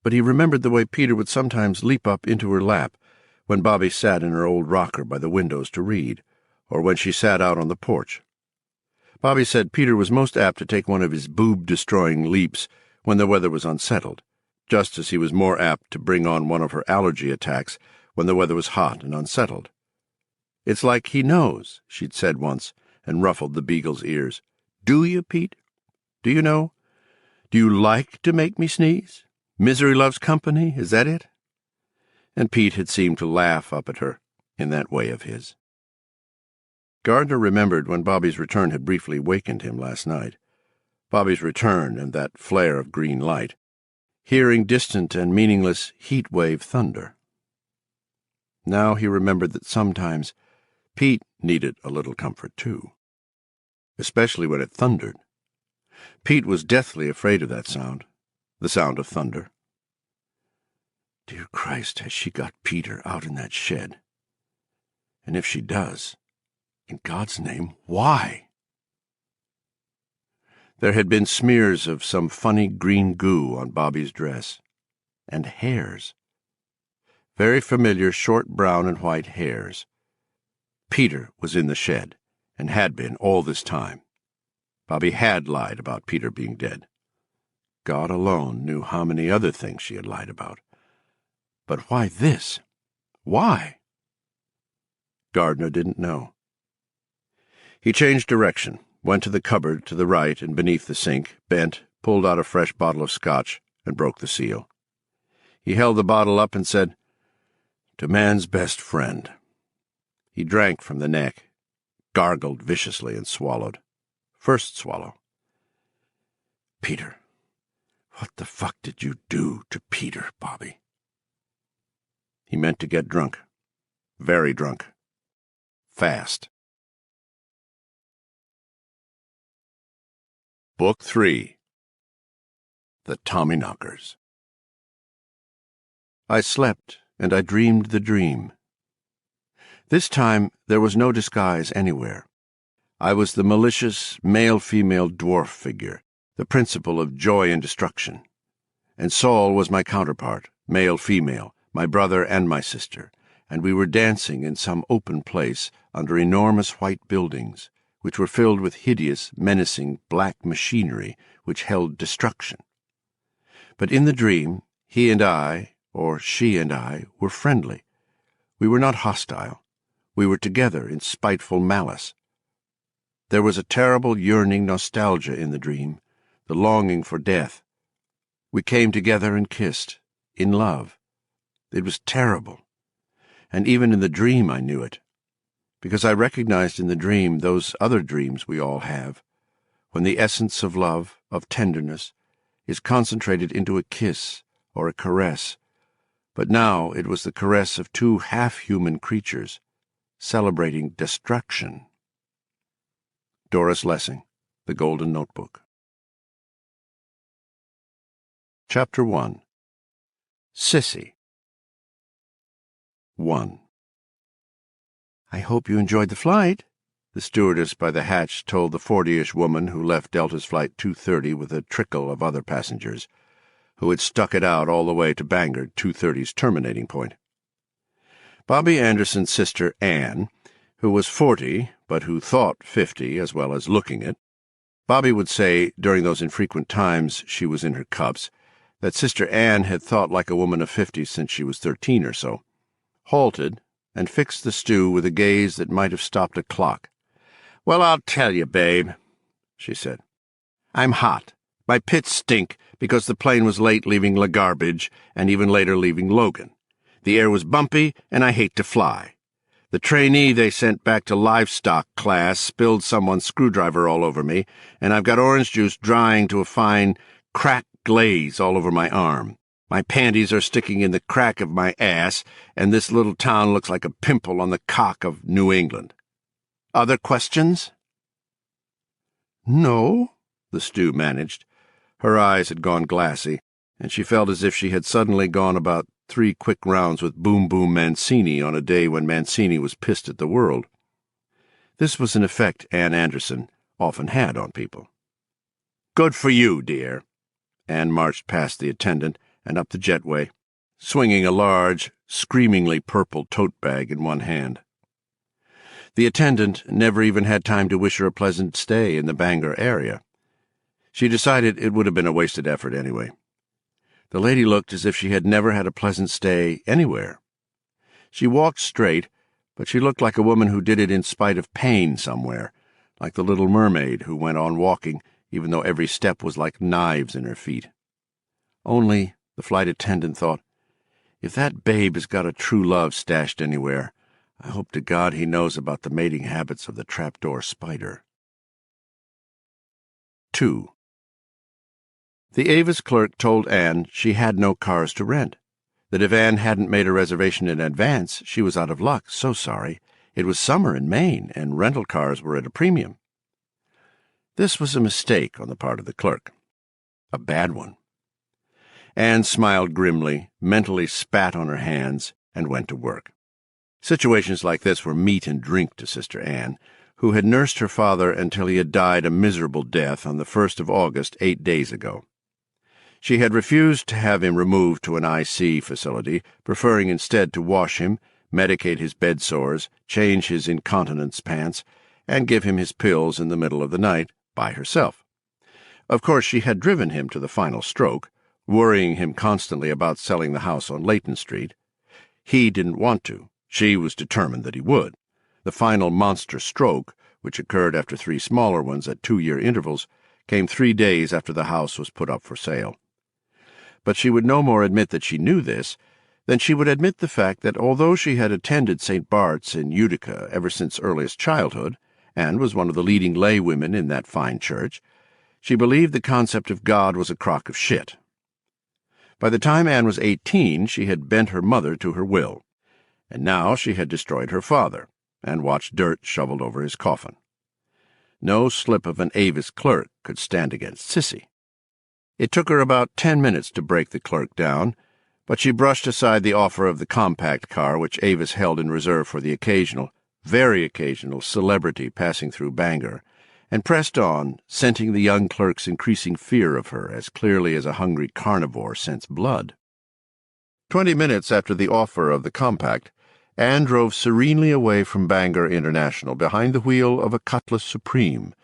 But he remembered the way Peter would sometimes leap up into her lap when Bobby sat in her old rocker by the windows to read, or when she sat out on the porch. Bobby said Peter was most apt to take one of his boob-destroying leaps when the weather was unsettled, just as he was more apt to bring on one of her allergy attacks when the weather was hot and unsettled. "It's like he knows," she'd said once, and ruffled the beagle's ears. "Do you, Pete? Do you know? Do you like to make me sneeze? Misery loves company, is that it?" And Pete had seemed to laugh up at her in that way of his. Gardner remembered when Bobby's return had briefly wakened him last night. Bobby's return and that flare of green light. Hearing distant and meaningless heat-wave thunder. Now he remembered that sometimes Pete needed a little comfort too, especially when it thundered. Pete was deathly afraid of that sound, the sound of thunder. Dear Christ, has she got Peter out in that shed? And if she does, in God's name, why? There had been smears of some funny green goo on Bobby's dress, and hairs. Very familiar short brown and white hairs. Peter was in the shed, and had been all this time. Bobby had lied about Peter being dead. God alone knew how many other things she had lied about. But why this? Why? Gardner didn't know. He changed direction, went to the cupboard to the right and beneath the sink, bent, pulled out a fresh bottle of scotch, and broke the seal. He held the bottle up and said, "To man's best friend." He drank from the neck, gargled viciously and swallowed. First swallow. "Peter. What the fuck did you do to Peter, Bobby?" He meant to get drunk. Very drunk. Fast. Book 3. The Tommyknockers. I slept, and I dreamed the dream. This time there was no disguise anywhere. I was the malicious, male-female dwarf figure, the principle of joy and destruction. And Saul was my counterpart, male-female, my brother and my sister, and we were dancing in some open place under enormous white buildings, which were filled with hideous, menacing black machinery which held destruction. But in the dream, he and I, or she and I, were friendly. We were not hostile. We were together in spiteful malice. There was a terrible yearning nostalgia in the dream, the longing for death. We came together and kissed, in love. It was terrible. And even in the dream I knew it, because I recognized in the dream those other dreams we all have, when the essence of love, of tenderness, is concentrated into a kiss or a caress. But now it was the caress of two half-human creatures, celebrating destruction. Doris Lessing, The Golden Notebook. Chapter 1. Sissy. 1. "I hope you enjoyed the flight," the stewardess by the hatch told the 40-ish woman who left Delta's flight 2:30 with a trickle of other passengers, who had stuck it out all the way to Bangor, 2:30's terminating point. Bobby Anderson's sister Anne, who was 40, but who thought 50 as well as looking it. Bobby would say, during those infrequent times she was in her cups, that Sister Anne had thought like a woman of 50 since she was 13 or so, halted, and fixed the stew with a gaze that might have stopped a clock. "Well, I'll tell you, babe," she said. "I'm hot. My pits stink because the plane was late leaving La Garbage and even later leaving Logan. The air was bumpy, and I hate to fly. The trainee they sent back to livestock class spilled someone's screwdriver all over me, and I've got orange juice drying to a fine cracked glaze all over my arm. My panties are sticking in the crack of my ass, and this little town looks like a pimple on the cock of New England. Other questions?" "No," the stew managed. Her eyes had gone glassy, and she felt as if she had suddenly gone about 3 quick rounds with Boom Boom Mancini on a day when Mancini was pissed at the world. This was an effect Anne Anderson often had on people. "Good for you, dear." Anne marched past the attendant and up the jetway, swinging a large, screamingly purple tote bag in one hand. The attendant never even had time to wish her a pleasant stay in the Bangor area. She decided it would have been a wasted effort anyway. The lady looked as if she had never had a pleasant stay anywhere. She walked straight, but she looked like a woman who did it in spite of pain somewhere, like the little mermaid who went on walking even though every step was like knives in her feet. Only, the flight attendant thought, if that babe has got a true love stashed anywhere, I hope to God he knows about the mating habits of the trapdoor spider. 2. The Avis clerk told Anne she had no cars to rent, that if Anne hadn't made a reservation in advance, she was out of luck, so sorry. It was summer in Maine, and rental cars were at a premium. This was a mistake on the part of the clerk. A bad one. Anne smiled grimly, mentally spat on her hands, and went to work. Situations like this were meat and drink to Sister Anne, who had nursed her father until he had died a miserable death on the 1st of August 8 days ago. She had refused to have him removed to an IC facility, preferring instead to wash him, medicate his bed sores, change his incontinence pants, and give him his pills in the middle of the night by herself. Of course, she had driven him to the final stroke, worrying him constantly about selling the house on Layton Street. He didn't want to. She was determined that he would. The final monster stroke, which occurred after 3 smaller ones at 2-year intervals, came 3 days after the house was put up for sale. But she would no more admit that she knew this than she would admit the fact that although she had attended St. Bart's in Utica ever since earliest childhood, and was one of the leading lay women in that fine church, she believed the concept of God was a crock of shit. By the time Anne was 18, she had bent her mother to her will, and now she had destroyed her father, and watched dirt shoveled over his coffin. No slip of an Avis clerk could stand against Sissy. It took her about 10 minutes to break the clerk down, but she brushed aside the offer of the compact car which Avis held in reserve for the occasional, very occasional, celebrity passing through Bangor, and pressed on, scenting the young clerk's increasing fear of her as clearly as a hungry carnivore scents blood. 20 minutes after the offer of the compact, Anne drove serenely away from Bangor International behind the wheel of a Cutlass Supreme,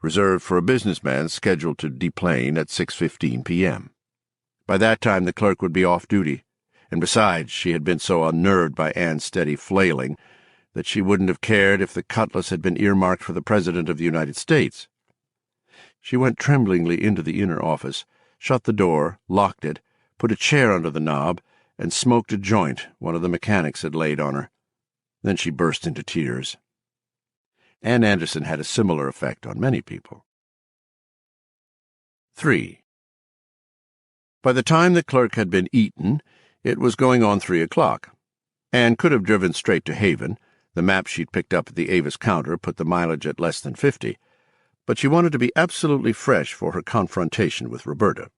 reserved for a businessman scheduled to deplane at 6:15 p.m. By that time the clerk would be off duty, and besides, she had been so unnerved by Anne's steady flailing that she wouldn't have cared if the cutlass had been earmarked for the President of the United States. She went tremblingly into the inner office, shut the door, locked it, put a chair under the knob, and smoked a joint one of the mechanics had laid on her. Then she burst into tears. Anne Anderson had a similar effect on many people. 3. By the time the clerk had been eaten, it was going on 3 o'clock. Anne could have driven straight to Haven. The map she'd picked up at the Avis counter put the mileage at less than 50, but she wanted to be absolutely fresh for her confrontation with Roberta.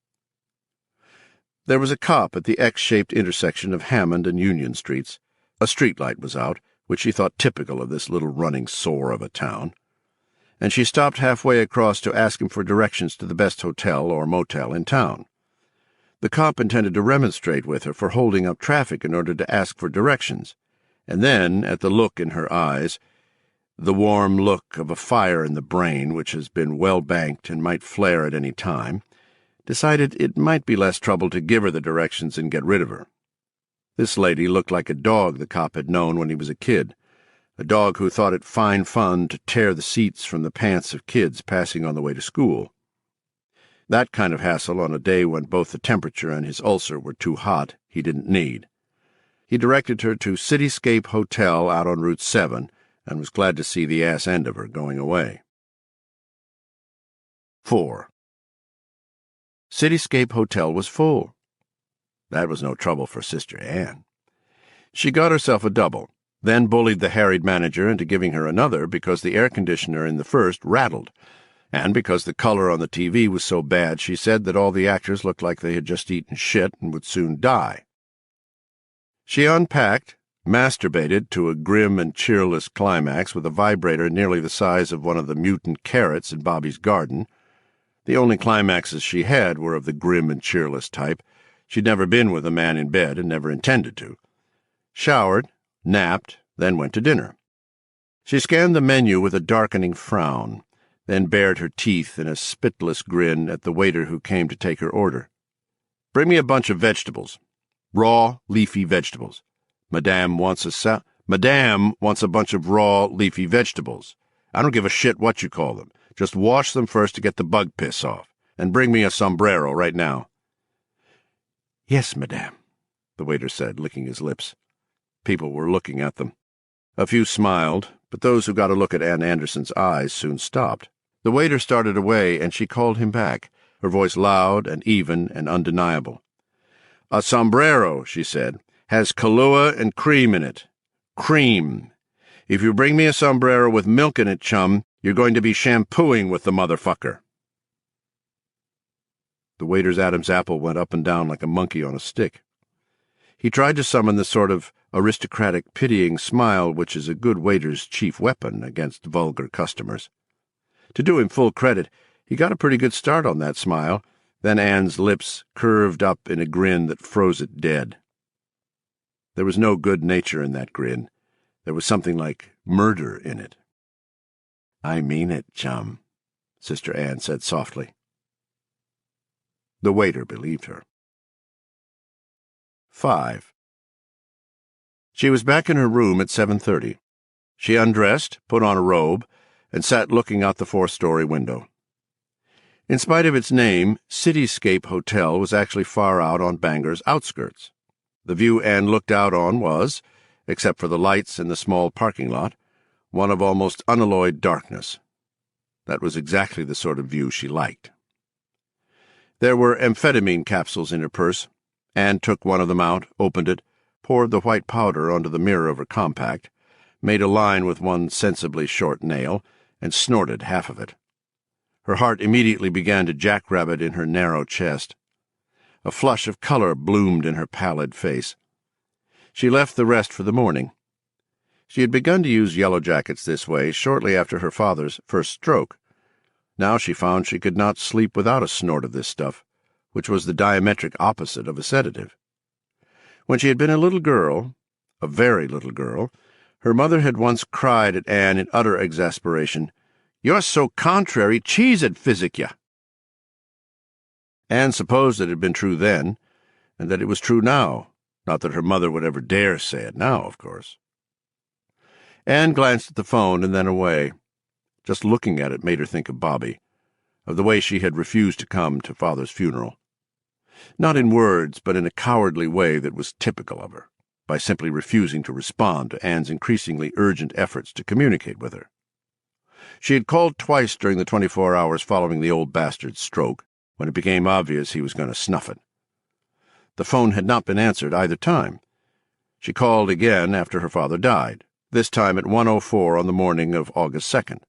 There was a cop at the X-shaped intersection of Hammond and Union Streets. A streetlight was out, which she thought typical of this little running sore of a town, and she stopped halfway across to ask him for directions to the best hotel or motel in town. The cop intended to remonstrate with her for holding up traffic in order to ask for directions, and then, at the look in her eyes, the warm look of a fire in the brain which has been well banked and might flare at any time, decided it might be less trouble to give her the directions and get rid of her. This lady looked like a dog the cop had known when he was a kid, a dog who thought it fine fun to tear the seats from the pants of kids passing on the way to school. That kind of hassle on a day when both the temperature and his ulcer were too hot he didn't need. He directed her to Cityscape Hotel out on Route 7 and was glad to see the ass end of her going away. 4. Cityscape Hotel was full. That was no trouble for Sister Anne. She got herself a double, then bullied the harried manager into giving her another because the air conditioner in the first rattled, and because the color on the TV was so bad she said that all the actors looked like they had just eaten shit and would soon die. She unpacked, masturbated to a grim and cheerless climax with a vibrator nearly the size of one of the mutant carrots in Bobby's garden. The only climaxes she had were of the grim and cheerless type. She'd never been with a man in bed and never intended to. Showered, napped, then went to dinner. She scanned the menu with a darkening frown, then bared her teeth in a spitless grin at the waiter who came to take her order. "Bring me a bunch of vegetables. Raw, leafy vegetables. Madame wants a bunch of raw, leafy vegetables. I don't give a shit what you call them. Just wash them first to get the bug piss off. And bring me a sombrero right now." "Yes, madame," the waiter said, licking his lips. People were looking at them. A few smiled, but those who got a look at Anne Anderson's eyes soon stopped. The waiter started away, and she called him back, her voice loud and even and undeniable. "A sombrero," she said, "has Kahlua and cream in it. Cream. If you bring me a sombrero with milk in it, chum, you're going to be shampooing with the motherfucker." The waiter's Adam's apple went up and down like a monkey on a stick. He tried to summon the sort of aristocratic, pitying smile which is a good waiter's chief weapon against vulgar customers. To do him full credit, he got a pretty good start on that smile. Then Anne's lips curved up in a grin that froze it dead. There was no good nature in that grin. There was something like murder in it. "I mean it, chum," Sister Anne said softly. The waiter believed her. 5. She was back in her room at 7:30. She undressed, put on a robe, and sat looking out the 4-story window. In spite of its name, Cityscape Hotel was actually far out on Bangor's outskirts. The view Anne looked out on was, except for the lights and the small parking lot, one of almost unalloyed darkness. That was exactly the sort of view she liked. There were amphetamine capsules in her purse. Anne took one of them out, opened it, poured the white powder onto the mirror of her compact, made a line with one sensibly short nail, and snorted half of it. Her heart immediately began to jackrabbit in her narrow chest. A flush of color bloomed in her pallid face. She left the rest for the morning. She had begun to use yellow jackets this way shortly after her father's first stroke. Now she found she could not sleep without a snort of this stuff, which was the diametric opposite of a sedative. When she had been a little girl, a very little girl, her mother had once cried at Anne in utter exasperation, "You're so contrary, cheese it physic ya!" Anne supposed it had been true then, and that it was true now, Not that her mother would ever dare say it now, of course. Anne glanced at the phone and then away. Just looking at it made her think of Bobby, of the way she had refused to come to Father's funeral. Not in words, but in a cowardly way that was typical of her, by simply refusing to respond to Anne's increasingly urgent efforts to communicate with her. She had called twice during the 24 hours following the old bastard's stroke, when it became obvious he was going to snuff it. The phone had not been answered either time. She called again after her father died, this time at 1:04 on the morning of August 2nd.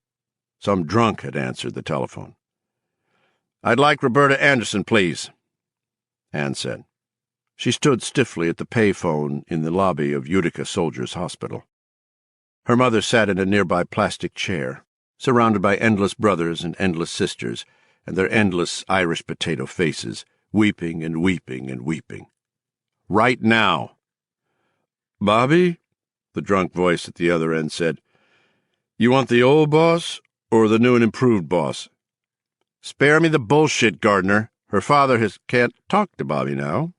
Some drunk had answered the telephone. "I'd like Roberta Anderson, please," Anne said. She stood stiffly at the pay-phone in the lobby of Utica Soldiers' Hospital. Her mother sat in a nearby plastic chair, surrounded by endless brothers and endless sisters, and their endless Irish potato faces, weeping and weeping and weeping. "Right now." "Bobby," the drunk voice at the other end said, "you want the old boss or the new and improved boss?" "Spare me the bullshit, Gardner. Her father can't talk to Bobby now."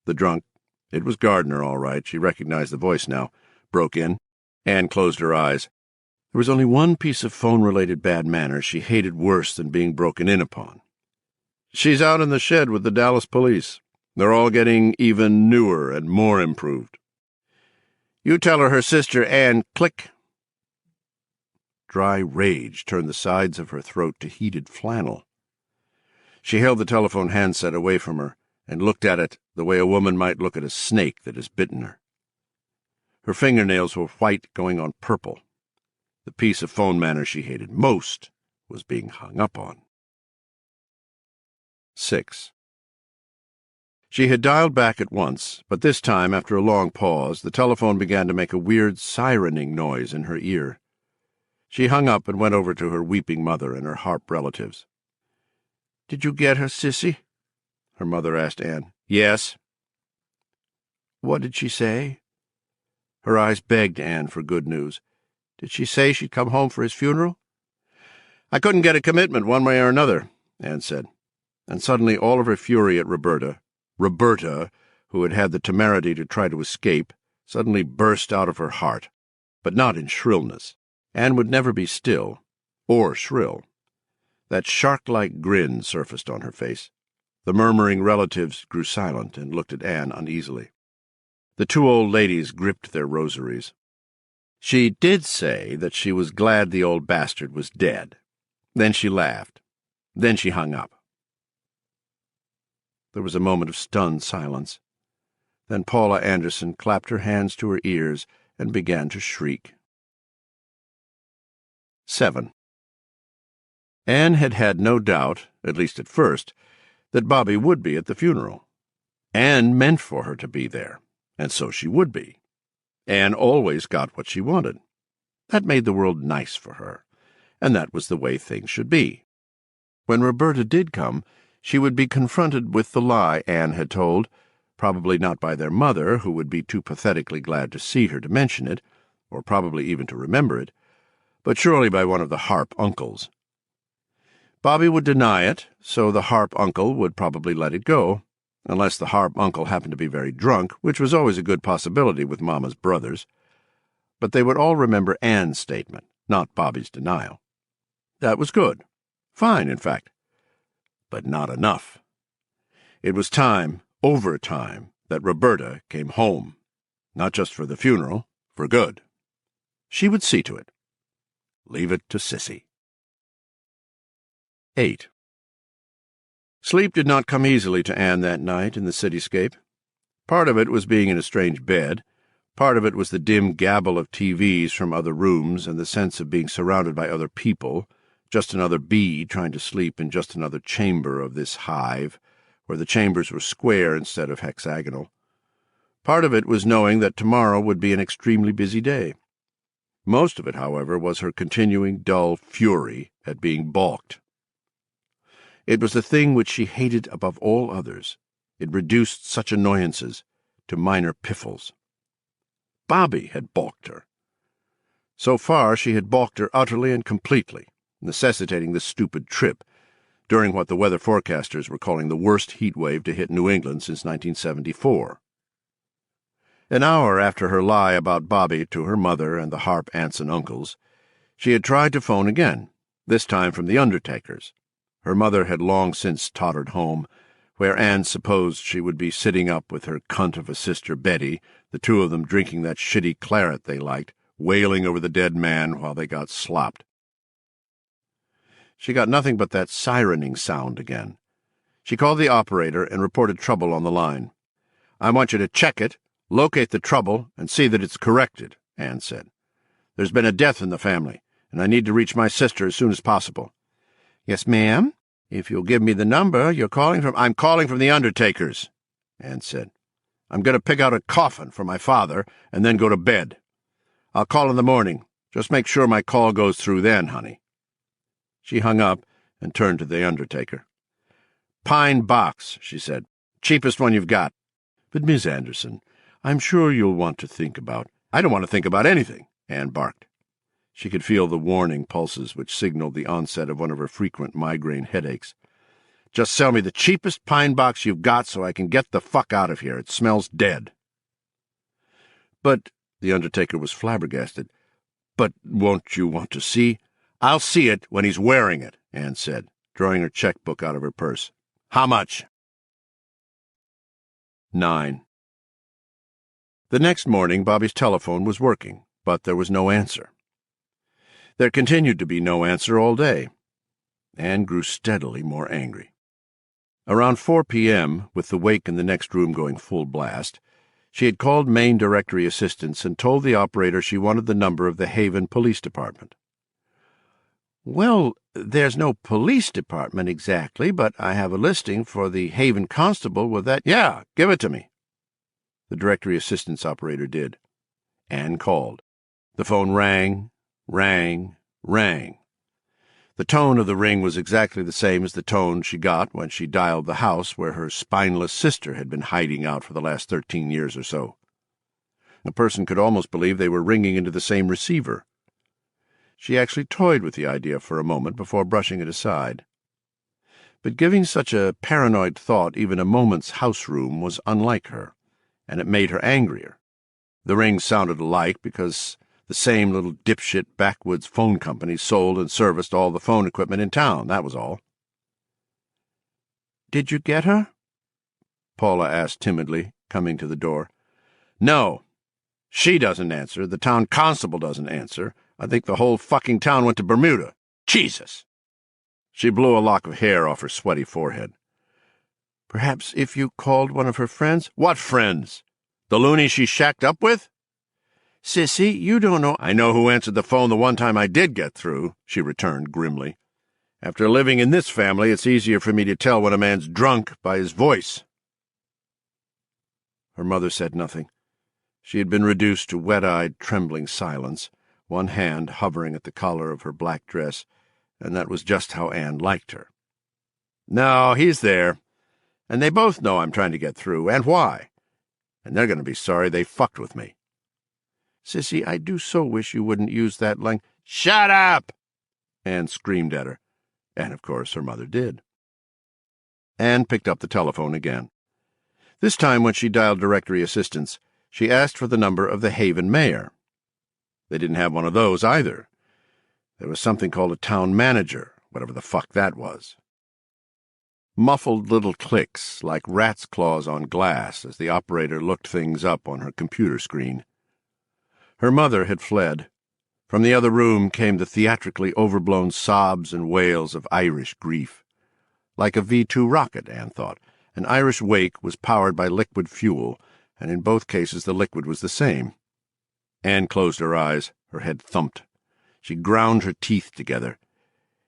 The drunk, it was Gardner, all right, she recognized the voice now, broke in. Anne closed her eyes. There was only one piece of phone-related bad manners she hated worse than being broken in upon. "She's out in the shed with the Dallas police. They're all getting even newer and more improved." "You tell her sister Anne, click." Dry rage turned the sides of her throat to heated flannel. She held the telephone handset away from her and looked at it the way a woman might look at a snake that has bitten her. Her fingernails were white going on purple. The piece of phone manner she hated most was being hung up on. 6. She had dialed back at once, but this time, after a long pause, the telephone began to make a weird sirening noise in her ear. She hung up and went over to her weeping mother and her harp relatives. "Did you get her, Sissy?" her mother asked Anne. "Yes." "What did she say?" Her eyes begged Anne for good news. "Did she say she'd come home for his funeral?" "I couldn't get a commitment one way or another," Anne said. And suddenly all of her fury at Roberta, who had had the temerity to try to escape, suddenly burst out of her heart, but not in shrillness. Anne would never be still, or shrill. That shark-like grin surfaced on her face. The murmuring relatives grew silent and looked at Anne uneasily. The two old ladies gripped their rosaries. She did say that she was glad the old bastard was dead. Then she laughed. Then she hung up. There was a moment of stunned silence. Then Paula Anderson clapped her hands to her ears and began to shriek. 7. Anne had had no doubt, at least at first, that Bobby would be at the funeral. Anne meant for her to be there, and so she would be. Anne always got what she wanted. That made the world nice for her, and that was the way things should be. When Roberta did come, she would be confronted with the lie Anne had told, probably not by their mother, who would be too pathetically glad to see her to mention it, or probably even to remember it, but surely by one of the Harp uncles. Bobby would deny it, so the Harp uncle would probably let it go, unless the Harp uncle happened to be very drunk, which was always a good possibility with Mama's brothers. But they would all remember Anne's statement, not Bobby's denial. That was good. Fine, in fact. But not enough. It was time, over time, that Roberta came home. Not just for the funeral, for good. She would see to it. Leave it to Sissy. 8. Sleep did not come easily to Anne that night in the cityscape. Part of it was being in a strange bed. Part of it was the dim gabble of TVs from other rooms and the sense of being surrounded by other people, just another bee trying to sleep in just another chamber of this hive, where the chambers were square instead of hexagonal. Part of it was knowing that tomorrow would be an extremely busy day. Most of it, however, was her continuing dull fury at being balked. It was the thing which she hated above all others. It reduced such annoyances to minor piffles. Bobby had balked her. So far she had balked her utterly and completely, necessitating the stupid trip, during what the weather forecasters were calling the worst heat wave to hit New England since 1974. An hour after her lie about Bobby to her mother and the Harp aunts and uncles, she had tried to phone again, this time from the undertaker's. Her mother had long since tottered home, where Anne supposed she would be sitting up with her cunt of a sister Betty, the two of them drinking that shitty claret they liked, wailing over the dead man while they got slopped. She got nothing but that sirening sound again. She called the operator and reported trouble on the line. "I want you to check it, locate the trouble, and see that it's corrected," Anne said. "There's been a death in the family, and I need to reach my sister as soon as possible." "Yes, ma'am. If you'll give me the number you're calling from—" "I'm calling from the undertaker's," Anne said. "I'm going to pick out a coffin for my father and then go to bed. I'll call in the morning. Just make sure my call goes through then, honey." She hung up and turned to the undertaker. "Pine box," she said. "Cheapest one you've got." "But, Miss Anderson, I'm sure you'll want to think about—" "I don't want to think about anything," Anne barked. She could feel the warning pulses which signaled the onset of one of her frequent migraine headaches. "Just sell me the cheapest pine box you've got so I can get the fuck out of here. It smells dead." "But—" the undertaker was flabbergasted. "But won't you want to see—" "I'll see it when he's wearing it," Anne said, drawing her checkbook out of her purse. "How much?" 9. The next morning Bobby's telephone was working, but there was no answer. There continued to be no answer all day. Anne grew steadily more angry. Around 4 p.m., with the wake in the next room going full blast, she had called main directory assistance and told the operator she wanted the number of the Haven Police Department. "Well, there's no police department exactly, but I have a listing for the Haven constable with that—" "Yeah, give it to me." The directory assistance operator did. Anne called. The phone rang, rang, rang. The tone of the ring was exactly the same as the tone she got when she dialed the house where her spineless sister had been hiding out for the last 13 years or so. A person could almost believe they were ringing into the same receiver. She actually toyed with the idea for a moment before brushing it aside. But giving such a paranoid thought even a moment's house-room was unlike her, and it made her angrier. The rings sounded alike because the same little dipshit backwoods phone company sold and serviced all the phone equipment in town, that was all. "Did you get her?" Paula asked timidly, coming to the door. "No. She doesn't answer. The town constable doesn't answer. I think the whole fucking town went to Bermuda. Jesus!" She blew a lock of hair off her sweaty forehead. "Perhaps if you called one of her friends—" "What friends? The loony she shacked up with?" "Sissy, you don't know—" "I know who answered the phone the one time I did get through," she returned grimly. "After living in this family, it's easier for me to tell when a man's drunk by his voice." Her mother said nothing. She had been reduced to wet-eyed, trembling silence, one hand hovering at the collar of her black dress, and that was just how Anne liked her. "No, he's there. And they both know I'm trying to get through, and why. And they're going to be sorry they fucked with me." "Sissy, I do so wish you wouldn't use that "Shut up!" Anne screamed at her, and of course her mother did. Anne picked up the telephone again. This time when she dialed directory assistance, she asked for the number of the Haven mayor. They didn't have one of those either. There was something called a town manager, whatever the fuck that was. Muffled little clicks, like rat's claws on glass, as the operator looked things up on her computer screen. Her mother had fled. From the other room came the theatrically overblown sobs and wails of Irish grief. Like a V-2 rocket, Anne thought. An Irish wake was powered by liquid fuel, and in both cases the liquid was the same. Anne closed her eyes. Her head thumped. She ground her teeth together.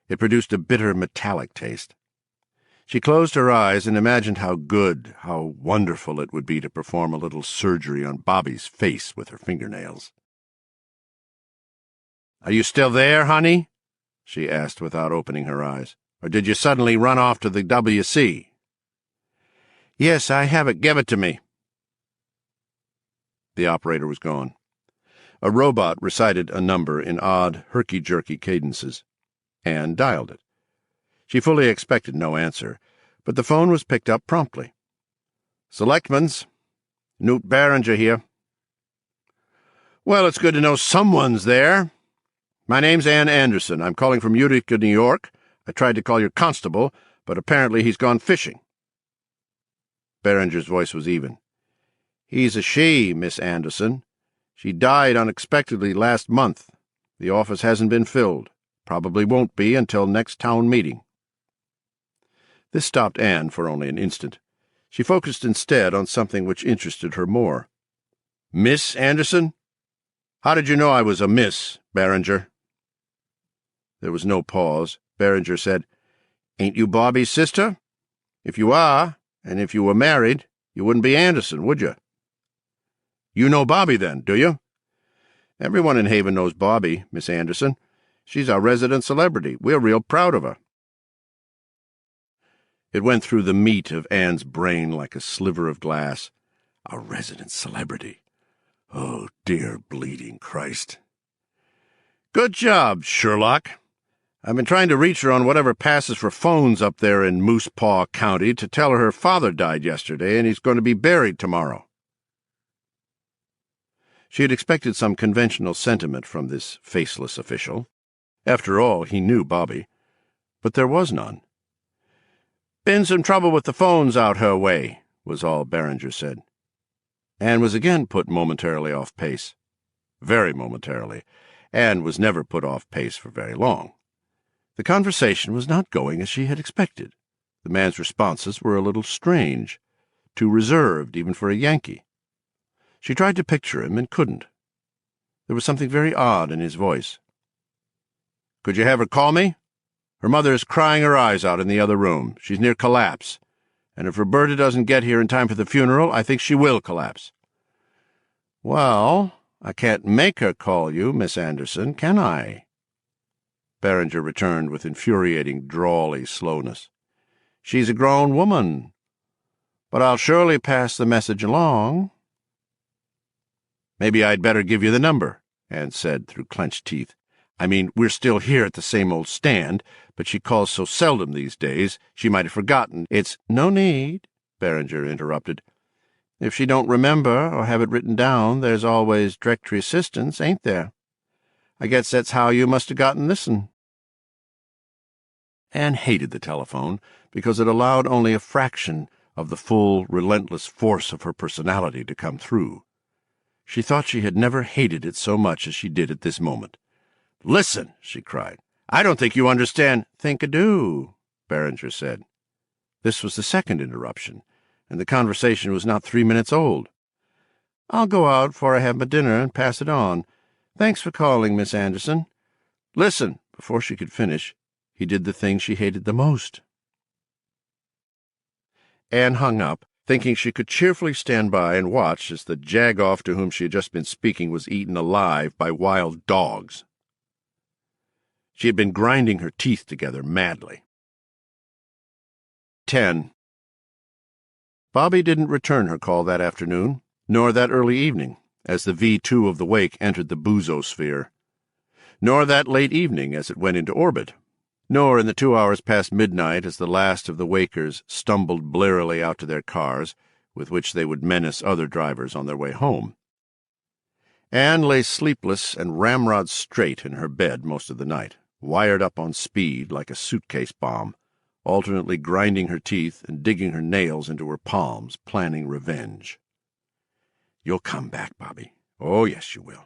It produced a bitter metallic taste. She closed her eyes and imagined how good, how wonderful it would be to perform a little surgery on Bobby's face with her fingernails. "Are you still there, honey?" she asked without opening her eyes. "Or did you suddenly run off to the WC?" "Yes, I have it. Give it to me." The operator was gone. A robot recited a number in odd, herky-jerky cadences. Anne dialed it. She fully expected no answer, but the phone was picked up promptly. "Selectman's. Newt Barringer here. Well, it's good to know someone's there. My name's Ann Anderson. I'm calling from Utica, New York. I tried to call your constable, but apparently he's gone fishing." Berenger's voice was even. "He's a she, Miss Anderson. She died unexpectedly last month. The office hasn't been filled. Probably won't be until next town meeting." This stopped Anne for only an instant. She focused instead on something which interested her more. "Miss Anderson? How did you know I was a miss, Berenger?" There was no pause. Berenger said, "Ain't you Bobby's sister? If you are, and if you were married, you wouldn't be Anderson, would you?" "You know Bobby, then, do you?" "Everyone in Haven knows Bobby, Miss Anderson. She's our resident celebrity. We're real proud of her." It went through the meat of Anne's brain like a sliver of glass. A resident celebrity. Oh, dear bleeding Christ. "Good job, Sherlock. I've been trying to reach her on whatever passes for phones up there in Moose Paw County to tell her father died yesterday and he's going to be buried tomorrow." She had expected some conventional sentiment from this faceless official. After all, he knew Bobby. But there was none. "Been some trouble with the phones out her way," was all Berenger said. Anne was again put momentarily off pace. Very momentarily. Anne was never put off pace for very long. The conversation was not going as she had expected. The man's responses were a little strange, too reserved even for a Yankee. She tried to picture him and couldn't. There was something very odd in his voice. "Could you have her call me? Her mother is crying her eyes out in the other room. She's near collapse. And if Roberta doesn't get here in time for the funeral, I think she will collapse." "Well, I can't make her call you, Miss Anderson, can I?" Berenger returned with infuriating, drawly slowness. "She's a grown woman. But I'll surely pass the message along." "Maybe I'd better give you the number," Anne said through clenched teeth. "I mean, we're still here at the same old stand, but she calls so seldom these days, she might have forgotten. It's—" "No need," Berenger interrupted. "If she don't remember or have it written down, there's always directory assistance, ain't there? I guess that's how you must have gotten this'n." Anne hated the telephone because it allowed only a fraction of the full, relentless force of her personality to come through. She thought she had never hated it so much as she did at this moment. "Listen," she cried. "I don't think you understand." "Think I do," Berenger said. This was the second interruption, and the conversation was not 3 minutes old. "I'll go out before I have my dinner and pass it on. Thanks for calling, Miss Anderson." "Listen," before she could finish, he did the thing she hated the most. Anne hung up, thinking she could cheerfully stand by and watch as the jag-off to whom she had just been speaking was eaten alive by wild dogs. She had been grinding her teeth together madly. 10. Bobby didn't return her call that afternoon, nor that early evening, as the V2 of the Wake entered the boozosphere, nor that late evening as it went into orbit, nor in the 2 hours past midnight as the last of the Wakers stumbled blearily out to their cars, with which they would menace other drivers on their way home. Anne lay sleepless and ramrod straight in her bed most of the night, wired up on speed like a suitcase bomb, alternately grinding her teeth and digging her nails into her palms, planning revenge. "You'll come back, Bobby. Oh, yes, you will.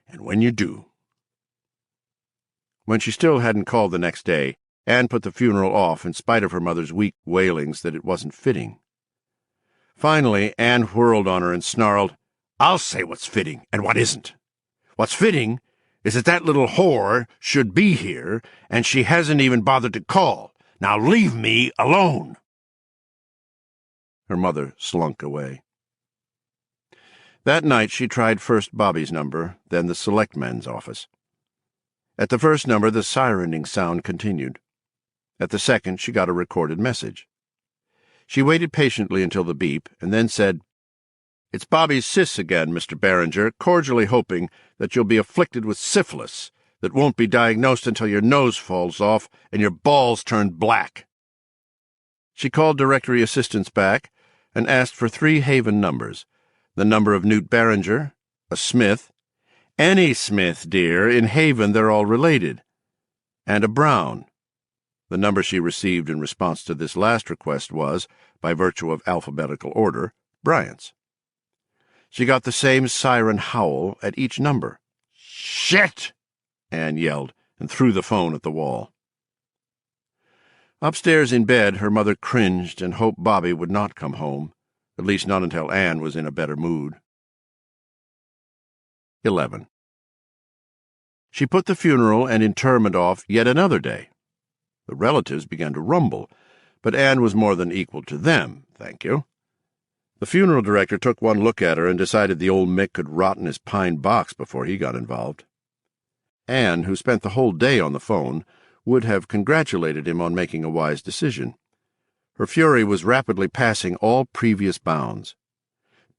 And when you do—" When she still hadn't called the next day, Anne put the funeral off in spite of her mother's weak wailings that it wasn't fitting. Finally, Anne whirled on her and snarled, "I'll say what's fitting and what isn't. What's fitting is that little whore should be here, and she hasn't even bothered to call. Now leave me alone." Her mother slunk away. That night she tried first Bobby's number, then the selectmen's office. At the first number the sirening sound continued. At the second she got a recorded message. She waited patiently until the beep, and then said, "It's Bobby's sis again, Mr. Berenger, cordially hoping that you'll be afflicted with syphilis that won't be diagnosed until your nose falls off and your balls turn black." She called directory assistance back and asked for 3 Haven numbers, the number of Newt Berenger, a Smith, Any Smith, dear. In Haven they're all related. And a Brown. The number she received in response to this last request was, by virtue of alphabetical order, Bryant's. She got the same siren howl at each number. "Shit!" Anne yelled, and threw the phone at the wall. Upstairs in bed, her mother cringed and hoped Bobby would not come home, at least not until Anne was in a better mood. 11. She put the funeral and interment off yet another day. The relatives began to rumble, but Anne was more than equal to them, thank you. The funeral director took one look at her and decided the old Mick could rot in his pine box before he got involved. Anne, who spent the whole day on the phone, would have congratulated him on making a wise decision. Her fury was rapidly passing all previous bounds.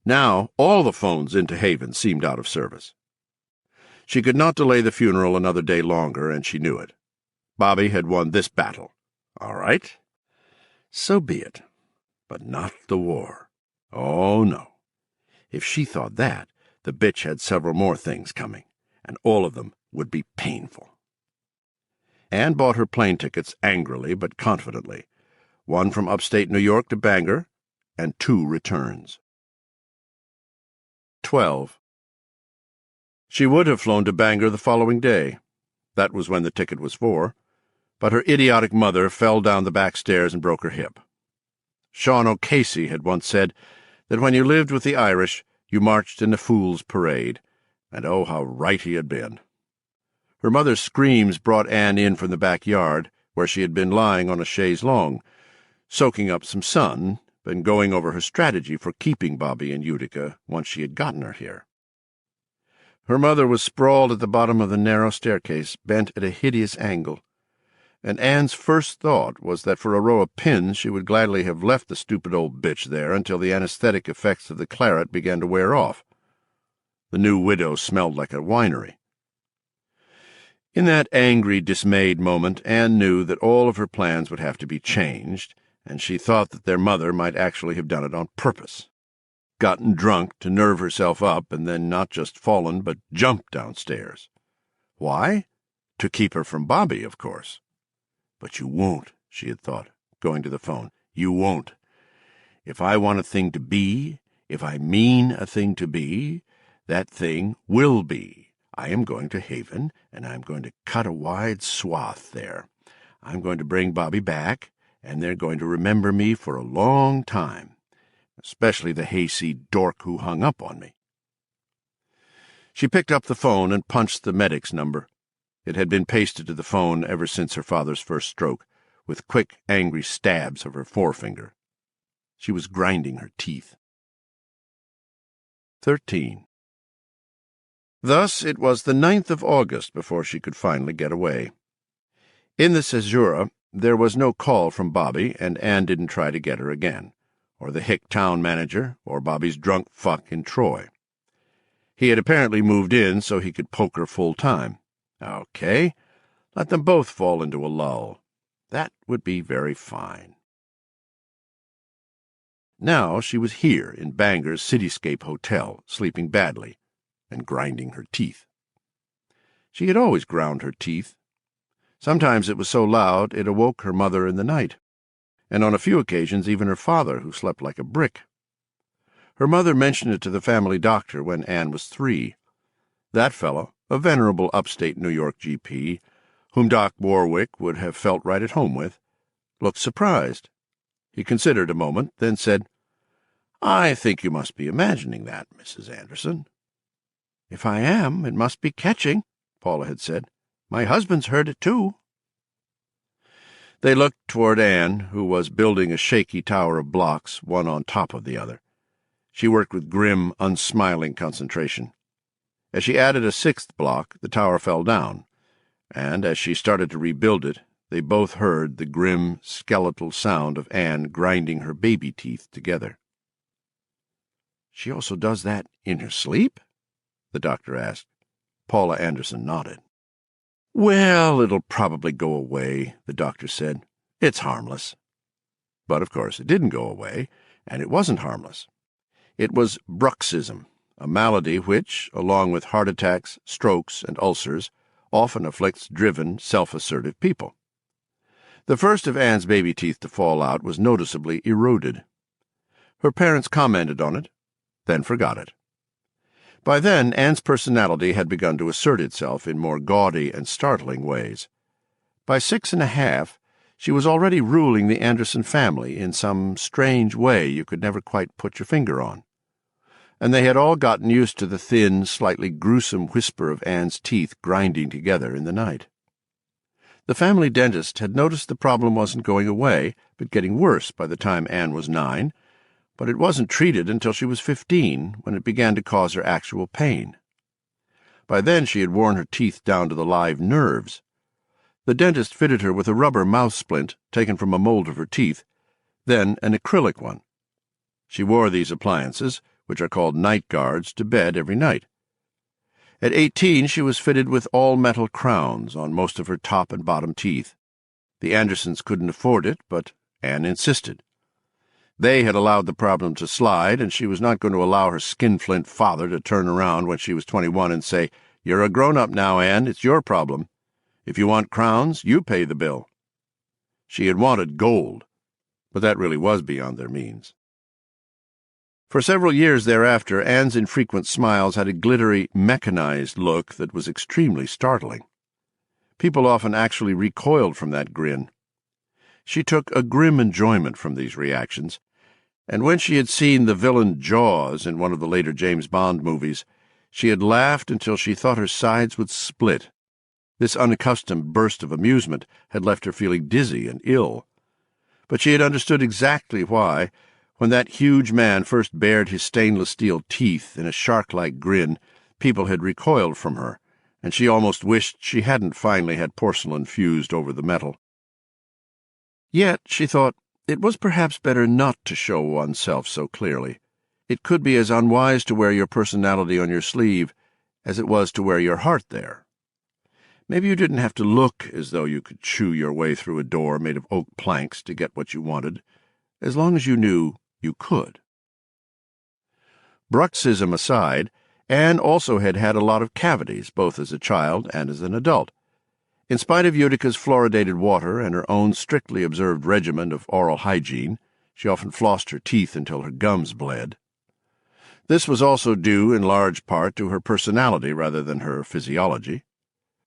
Now all the phones into Haven seemed out of service. She could not delay the funeral another day longer, and she knew it. Bobby had won this battle. All right. So be it. But not the war. Oh, no. If she thought that, the bitch had several more things coming, and all of them would be painful. Anne bought her plane tickets angrily but confidently, one from upstate New York to Bangor, and 2 returns. 12. She would have flown to Bangor the following day. That was when the ticket was for. But her idiotic mother fell down the back stairs and broke her hip. Sean O'Casey had once said that when you lived with the Irish, you marched in a fool's parade, and oh, how right he had been. Her mother's screams brought Anne in from the backyard, where she had been lying on a chaise longue, soaking up some sun, and going over her strategy for keeping Bobby in Utica once she had gotten her here. Her mother was sprawled at the bottom of the narrow staircase, bent at a hideous angle, and Anne's first thought was that for a row of pins she would gladly have left the stupid old bitch there until the anesthetic effects of the claret began to wear off. The new widow smelled like a winery. In that angry, dismayed moment, Anne knew that all of her plans would have to be changed, and she thought that their mother might actually have done it on purpose. Gotten drunk to nerve herself up, and then not just fallen, but jumped downstairs. Why? To keep her from Bobby, of course. But you won't, she had thought, going to the phone. You won't. If I want a thing to be, if I mean a thing to be, that thing will be. I am going to Haven, and I'm going to cut a wide swath there. I'm going to bring Bobby back, and they're going to remember me for a long time, especially the hayseed dork who hung up on me. She picked up the phone and punched the medic's number. It had been pasted to the phone ever since her father's first stroke, with quick, angry stabs of her forefinger. She was grinding her teeth. 13. Thus it was the 9th of August before she could finally get away. In the caesura there was no call from Bobby, and Anne didn't try to get her again, or the hick town manager, or Bobby's drunk fuck in Troy. He had apparently moved in so he could poke her full-time. Okay, let them both fall into a lull. That would be very fine. Now she was here in Bangor's Cityscape Hotel, sleeping badly, and grinding her teeth. She had always ground her teeth. Sometimes it was so loud it awoke her mother in the night, and on a few occasions even her father, who slept like a brick. Her mother mentioned it to the family doctor when Anne was 3. That fellow, a venerable upstate New York GP, whom Doc Warwick would have felt right at home with, looked surprised. He considered a moment, then said, "I think you must be imagining that, Mrs. Anderson." "If I am, it must be catching," Paula had said. "My husband's heard it too." They looked toward Anne, who was building a shaky tower of blocks, one on top of the other. She worked with grim, unsmiling concentration. As she added a 6th block, the tower fell down, and as she started to rebuild it, they both heard the grim, skeletal sound of Anne grinding her baby teeth together. "She also does that in her sleep?" the doctor asked. Paula Anderson nodded. "Well, it'll probably go away," the doctor said. "It's harmless." But, of course, it didn't go away, and it wasn't harmless. It was bruxism, a malady which, along with heart attacks, strokes, and ulcers, often afflicts driven, self-assertive people. The first of Anne's baby teeth to fall out was noticeably eroded. Her parents commented on it, then forgot it. By then, Anne's personality had begun to assert itself in more gaudy and startling ways. By 6 1/2, she was already ruling the Anderson family in some strange way you could never quite put your finger on. And they had all gotten used to the thin, slightly gruesome whisper of Anne's teeth grinding together in the night. The family dentist had noticed the problem wasn't going away, but getting worse by the time Anne was 9, but it wasn't treated until she was 15, when it began to cause her actual pain. By then she had worn her teeth down to the live nerves. The dentist fitted her with a rubber mouth splint taken from a mold of her teeth, then an acrylic one. She wore these appliances, which are called night guards, to bed every night. At 18 she was fitted with all-metal crowns on most of her top and bottom teeth. The Andersons couldn't afford it, but Anne insisted. They had allowed the problem to slide, and she was not going to allow her skinflint father to turn around when she was 21 and say, "You're a grown-up now, Anne, it's your problem. If you want crowns, you pay the bill." She had wanted gold, but that really was beyond their means. For several years thereafter, Anne's infrequent smiles had a glittery, mechanized look that was extremely startling. People often actually recoiled from that grin. She took a grim enjoyment from these reactions, and when she had seen the villain Jaws in one of the later James Bond movies, she had laughed until she thought her sides would split. This unaccustomed burst of amusement had left her feeling dizzy and ill. But she had understood exactly why, when that huge man first bared his stainless steel teeth in a shark-like grin, people had recoiled from her, and she almost wished she hadn't finally had porcelain fused over the metal. Yet, she thought, it was perhaps better not to show oneself so clearly. It could be as unwise to wear your personality on your sleeve as it was to wear your heart there. Maybe you didn't have to look as though you could chew your way through a door made of oak planks to get what you wanted, as long as you knew you could. Bruxism aside, Anne also had had a lot of cavities, both as a child and as an adult. In spite of Utica's fluoridated water and her own strictly observed regimen of oral hygiene, she often flossed her teeth until her gums bled. This was also due in large part to her personality rather than her physiology.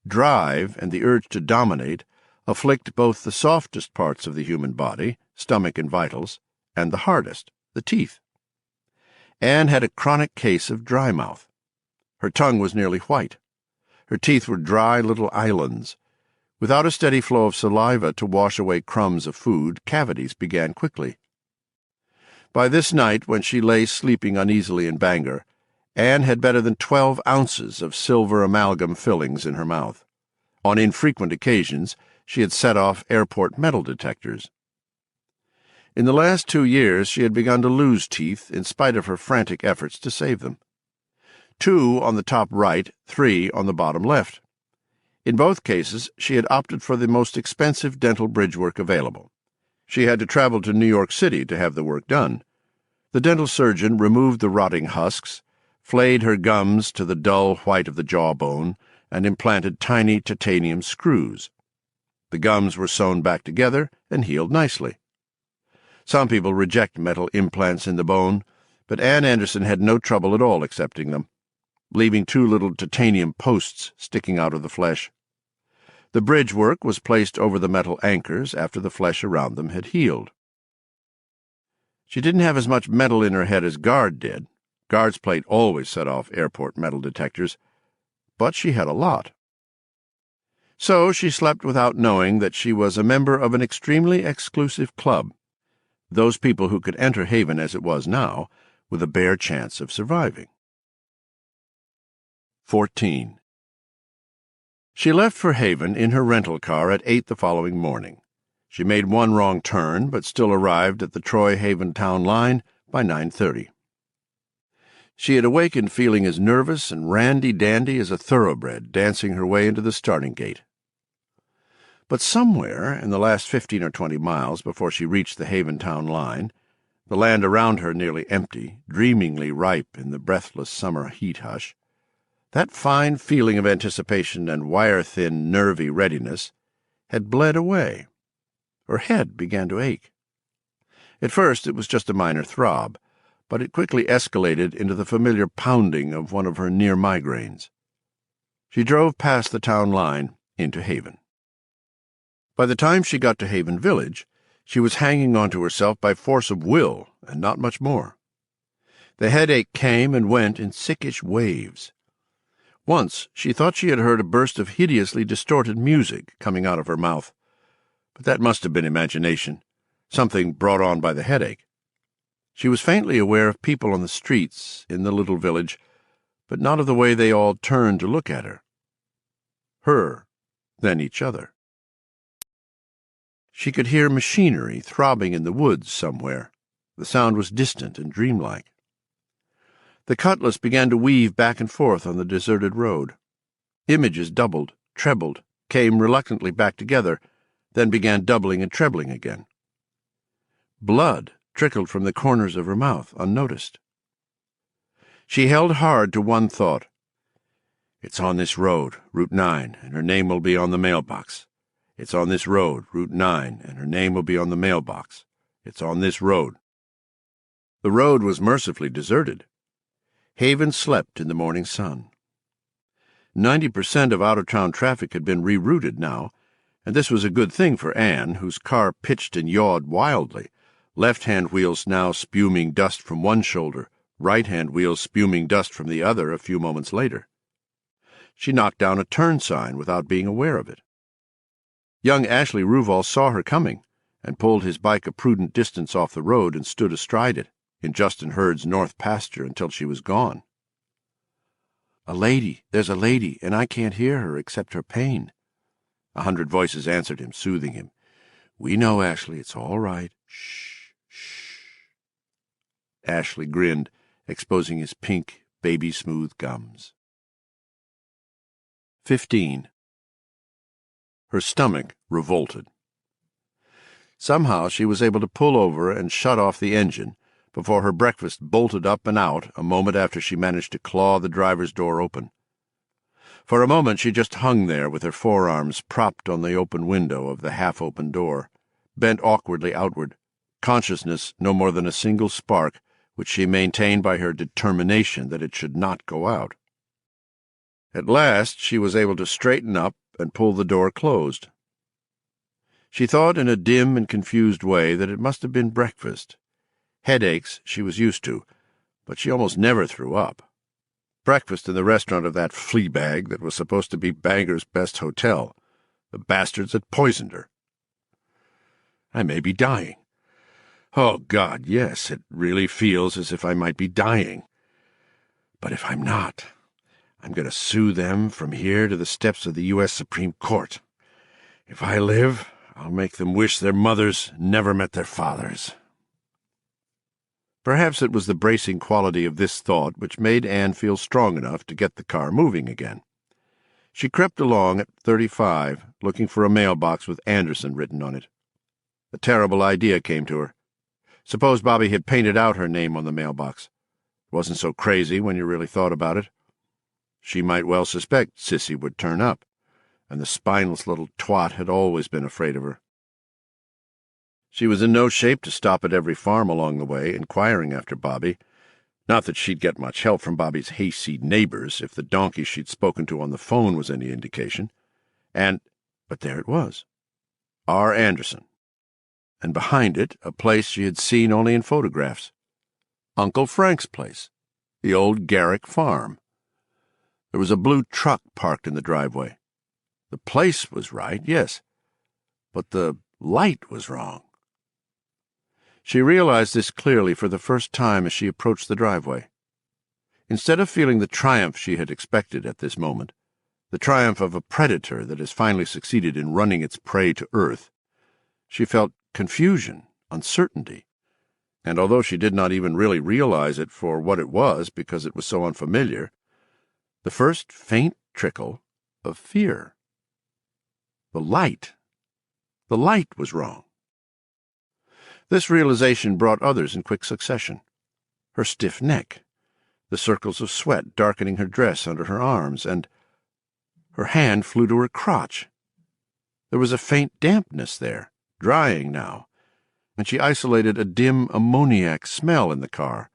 Drive and the urge to dominate afflict both the softest parts of the human body, stomach and vitals, and the hardest, the teeth. Anne had a chronic case of dry mouth. Her tongue was nearly white. Her teeth were dry little islands. Without a steady flow of saliva to wash away crumbs of food, cavities began quickly. By this night, when she lay sleeping uneasily in Bangor, Anne had better than 12 ounces of silver amalgam fillings in her mouth. On infrequent occasions, she had set off airport metal detectors. In the last 2 years, she had begun to lose teeth in spite of her frantic efforts to save them. 2 on the top right, 3 on the bottom left. In both cases, she had opted for the most expensive dental bridge work available. She had to travel to New York City to have the work done. The dental surgeon removed the rotting husks, flayed her gums to the dull white of the jawbone, and implanted tiny titanium screws. The gums were sewn back together and healed nicely. Some people reject metal implants in the bone, but Anne Anderson had no trouble at all accepting them, leaving 2 little titanium posts sticking out of the flesh. The bridge work was placed over the metal anchors after the flesh around them had healed. She didn't have as much metal in her head as Guard did. Guard's plate always set off airport metal detectors, but she had a lot. So she slept without knowing that she was a member of an extremely exclusive club, those people who could enter Haven as it was now, with a bare chance of surviving. 14. She left for Haven in her rental car at 8 the following morning. She made one wrong turn, but still arrived at the Troy-Haven town line by 9:30. She had awakened feeling as nervous and randy-dandy as a thoroughbred dancing her way into the starting gate. But somewhere, in the last 15 or 20 miles before she reached the Haven town line, the land around her nearly empty, dreamingly ripe in the breathless summer heat hush. That fine feeling of anticipation and wire-thin, nervy readiness had bled away. Her head began to ache. At first it was just a minor throb, but it quickly escalated into the familiar pounding of one of her near migraines. She drove past the town line into Haven. By the time she got to Haven Village, she was hanging on to herself by force of will and not much more. The headache came and went in sickish waves. Once she thought she had heard a burst of hideously distorted music coming out of her mouth, but that must have been imagination, something brought on by the headache. She was faintly aware of people on the streets in the little village, but not of the way they all turned to look at her. Her, then each other. She could hear machinery throbbing in the woods somewhere. The sound was distant and dreamlike. The cutlass began to weave back and forth on the deserted road. Images doubled, trebled, came reluctantly back together, then began doubling and trebling again. Blood trickled from the corners of her mouth, unnoticed. She held hard to one thought. It's on this road, Route 9, and her name will be on the mailbox. It's on this road, Route 9, and her name will be on the mailbox. It's on this road. The road was mercifully deserted. Haven slept in the morning sun. 90% of out-of-town traffic had been rerouted now, and this was a good thing for Anne, whose car pitched and yawed wildly, left-hand wheels now spuming dust from one shoulder, right-hand wheels spuming dust from the other a few moments later. She knocked down a turn sign without being aware of it. Young Ashley Ruval saw her coming and pulled his bike a prudent distance off the road and stood astride it in Justin Hurd's north pasture until she was gone. "A lady, there's a lady, and I can't hear her except her pain." 100 voices answered him, soothing him. "We know, Ashley, it's all right. Shh, shh." Ashley grinned, exposing his pink, baby-smooth gums. 15. Her stomach revolted. Somehow she was able to pull over and shut off the engine before her breakfast bolted up and out a moment after she managed to claw the driver's door open. For a moment she just hung there with her forearms propped on the open window of the half-open door, bent awkwardly outward, consciousness no more than a single spark, which she maintained by her determination that it should not go out. At last she was able to straighten up and pull the door closed. She thought in a dim and confused way that it must have been breakfast. Headaches she was used to, but she almost never threw up. Breakfast in the restaurant of that flea bag that was supposed to be Bangor's best hotel. The bastards had poisoned her. I may be dying. Oh, God, yes, it really feels as if I might be dying. But if I'm not, I'm going to sue them from here to the steps of the U.S. Supreme Court. If I live, I'll make them wish their mothers never met their fathers. Perhaps it was the bracing quality of this thought which made Anne feel strong enough to get the car moving again. She crept along at 35, looking for a mailbox with Anderson written on it. A terrible idea came to her. Suppose Bobby had painted out her name on the mailbox. It wasn't so crazy when you really thought about it. She might well suspect Sissy would turn up, and the spineless little twat had always been afraid of her. She was in no shape to stop at every farm along the way, inquiring after Bobby. Not that she'd get much help from Bobby's hayseed neighbors, if the donkey she'd spoken to on the phone was any indication. But there it was. R. Anderson. And behind it, a place she had seen only in photographs. Uncle Frank's place, the old Garrick farm. There was a blue truck parked in the driveway. The place was right, yes, but the light was wrong. She realized this clearly for the first time as she approached the driveway. Instead of feeling the triumph she had expected at this moment, the triumph of a predator that has finally succeeded in running its prey to earth, she felt confusion, uncertainty, and although she did not even really realize it for what it was because it was so unfamiliar, the first faint trickle of fear. The light was wrong. This realization brought others in quick succession. Her stiff neck, the circles of sweat darkening her dress under her arms, and her hand flew to her crotch. There was a faint dampness there, drying now, and she isolated a dim ammoniac smell in the car.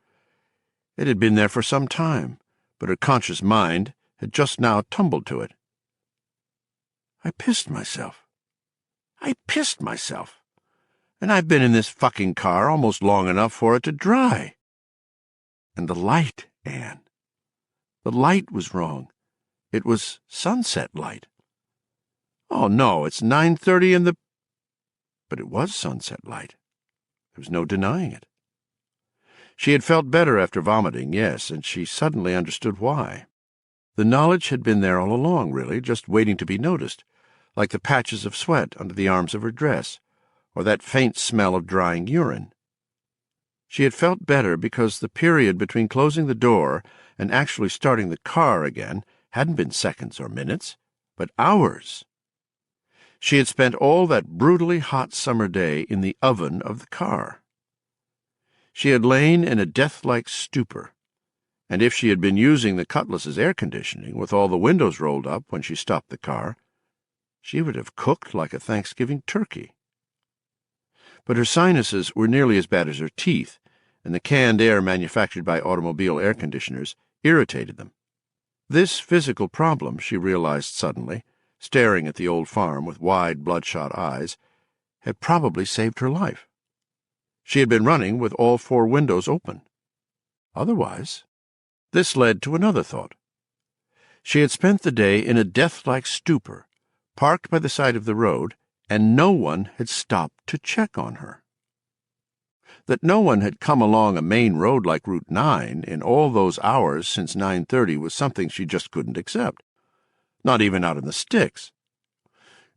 It had been there for some time, but her conscious mind had just now tumbled to it. I pissed myself. And I've been in this fucking car almost long enough for it to dry. And the light, Anne. The light was wrong. It was sunset light. Oh, no, it's 9:30 in the... But it was sunset light. There was no denying it. She had felt better after vomiting, yes, and she suddenly understood why. The knowledge had been there all along, really, just waiting to be noticed, like the patches of sweat under the arms of her dress, or that faint smell of drying urine. She had felt better because the period between closing the door and actually starting the car again hadn't been seconds or minutes, but hours. She had spent all that brutally hot summer day in the oven of the car. She had lain in a death-like stupor, and if she had been using the Cutlass's air conditioning with all the windows rolled up when she stopped the car, she would have cooked like a Thanksgiving turkey. But her sinuses were nearly as bad as her teeth, and the canned air manufactured by automobile air conditioners irritated them. This physical problem, she realized suddenly, staring at the old farm with wide, bloodshot eyes, had probably saved her life. She had been running with all 4 windows open. Otherwise, this led to another thought. She had spent the day in a death-like stupor, parked by the side of the road, and no one had stopped to check on her. That no one had come along a main road like Route 9 in all those hours since 9:30 was something she just couldn't accept, not even out in the sticks.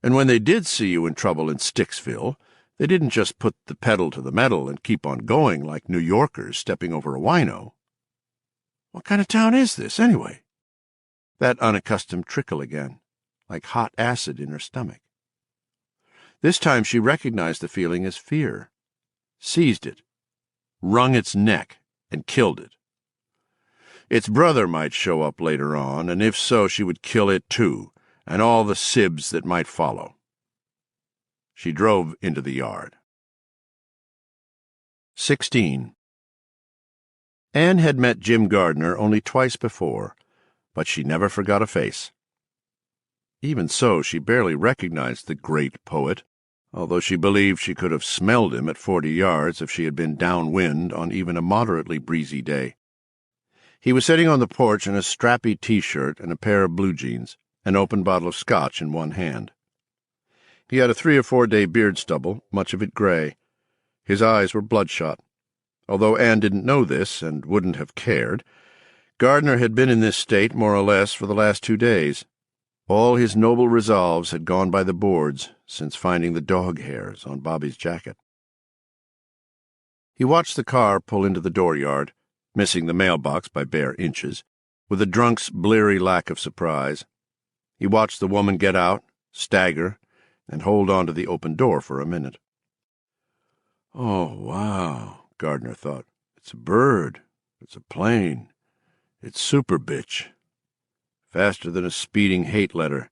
And when they did see you in trouble in Sticksville, they didn't just put the pedal to the metal and keep on going like New Yorkers stepping over a wino. What kind of town is this, anyway? That unaccustomed trickle again, like hot acid in her stomach. This time she recognized the feeling as fear, seized it, wrung its neck, and killed it. Its brother might show up later on, and if so, she would kill it too, and all the sibs that might follow. She drove into the yard. 16. Anne had met Jim Gardner only twice before, but she never forgot a face. Even so, she barely recognized the great poet, although she believed she could have smelled him at 40 yards if she had been downwind on even a moderately breezy day. He was sitting on the porch in a strappy T-shirt and a pair of blue jeans, an open bottle of scotch in one hand. He had a 3 or 4 day beard stubble, much of it gray. His eyes were bloodshot. Although Anne didn't know this and wouldn't have cared, Gardner had been in this state more or less for the last 2 days. All his noble resolves had gone by the boards since finding the dog hairs on Bobby's jacket. He watched the car pull into the dooryard, missing the mailbox by bare inches, with a drunk's bleary lack of surprise. He watched the woman get out, stagger, and hold on to the open door for a minute. Oh, wow, Gardner thought. It's a bird. It's a plane. It's super bitch. Faster than a speeding hate letter,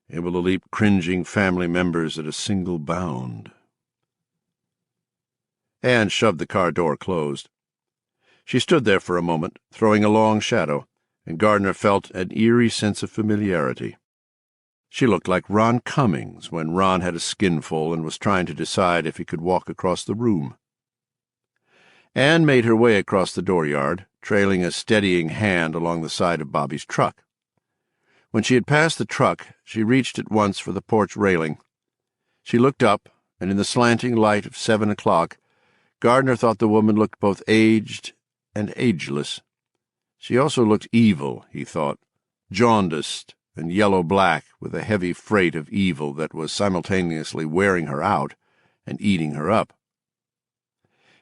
able to leap cringing family members at a single bound. Anne shoved the car door closed. She stood there for a moment, throwing a long shadow, and Gardner felt an eerie sense of familiarity. She looked like Ron Cummings when Ron had a skinful and was trying to decide if he could walk across the room. Anne made her way across the dooryard, trailing a steadying hand along the side of Bobby's truck. When she had passed the truck, she reached at once for the porch railing. She looked up, and in the slanting light of 7 o'clock, Gardner thought the woman looked both aged and ageless. She also looked evil, he thought, jaundiced and yellow-black with a heavy freight of evil that was simultaneously wearing her out and eating her up.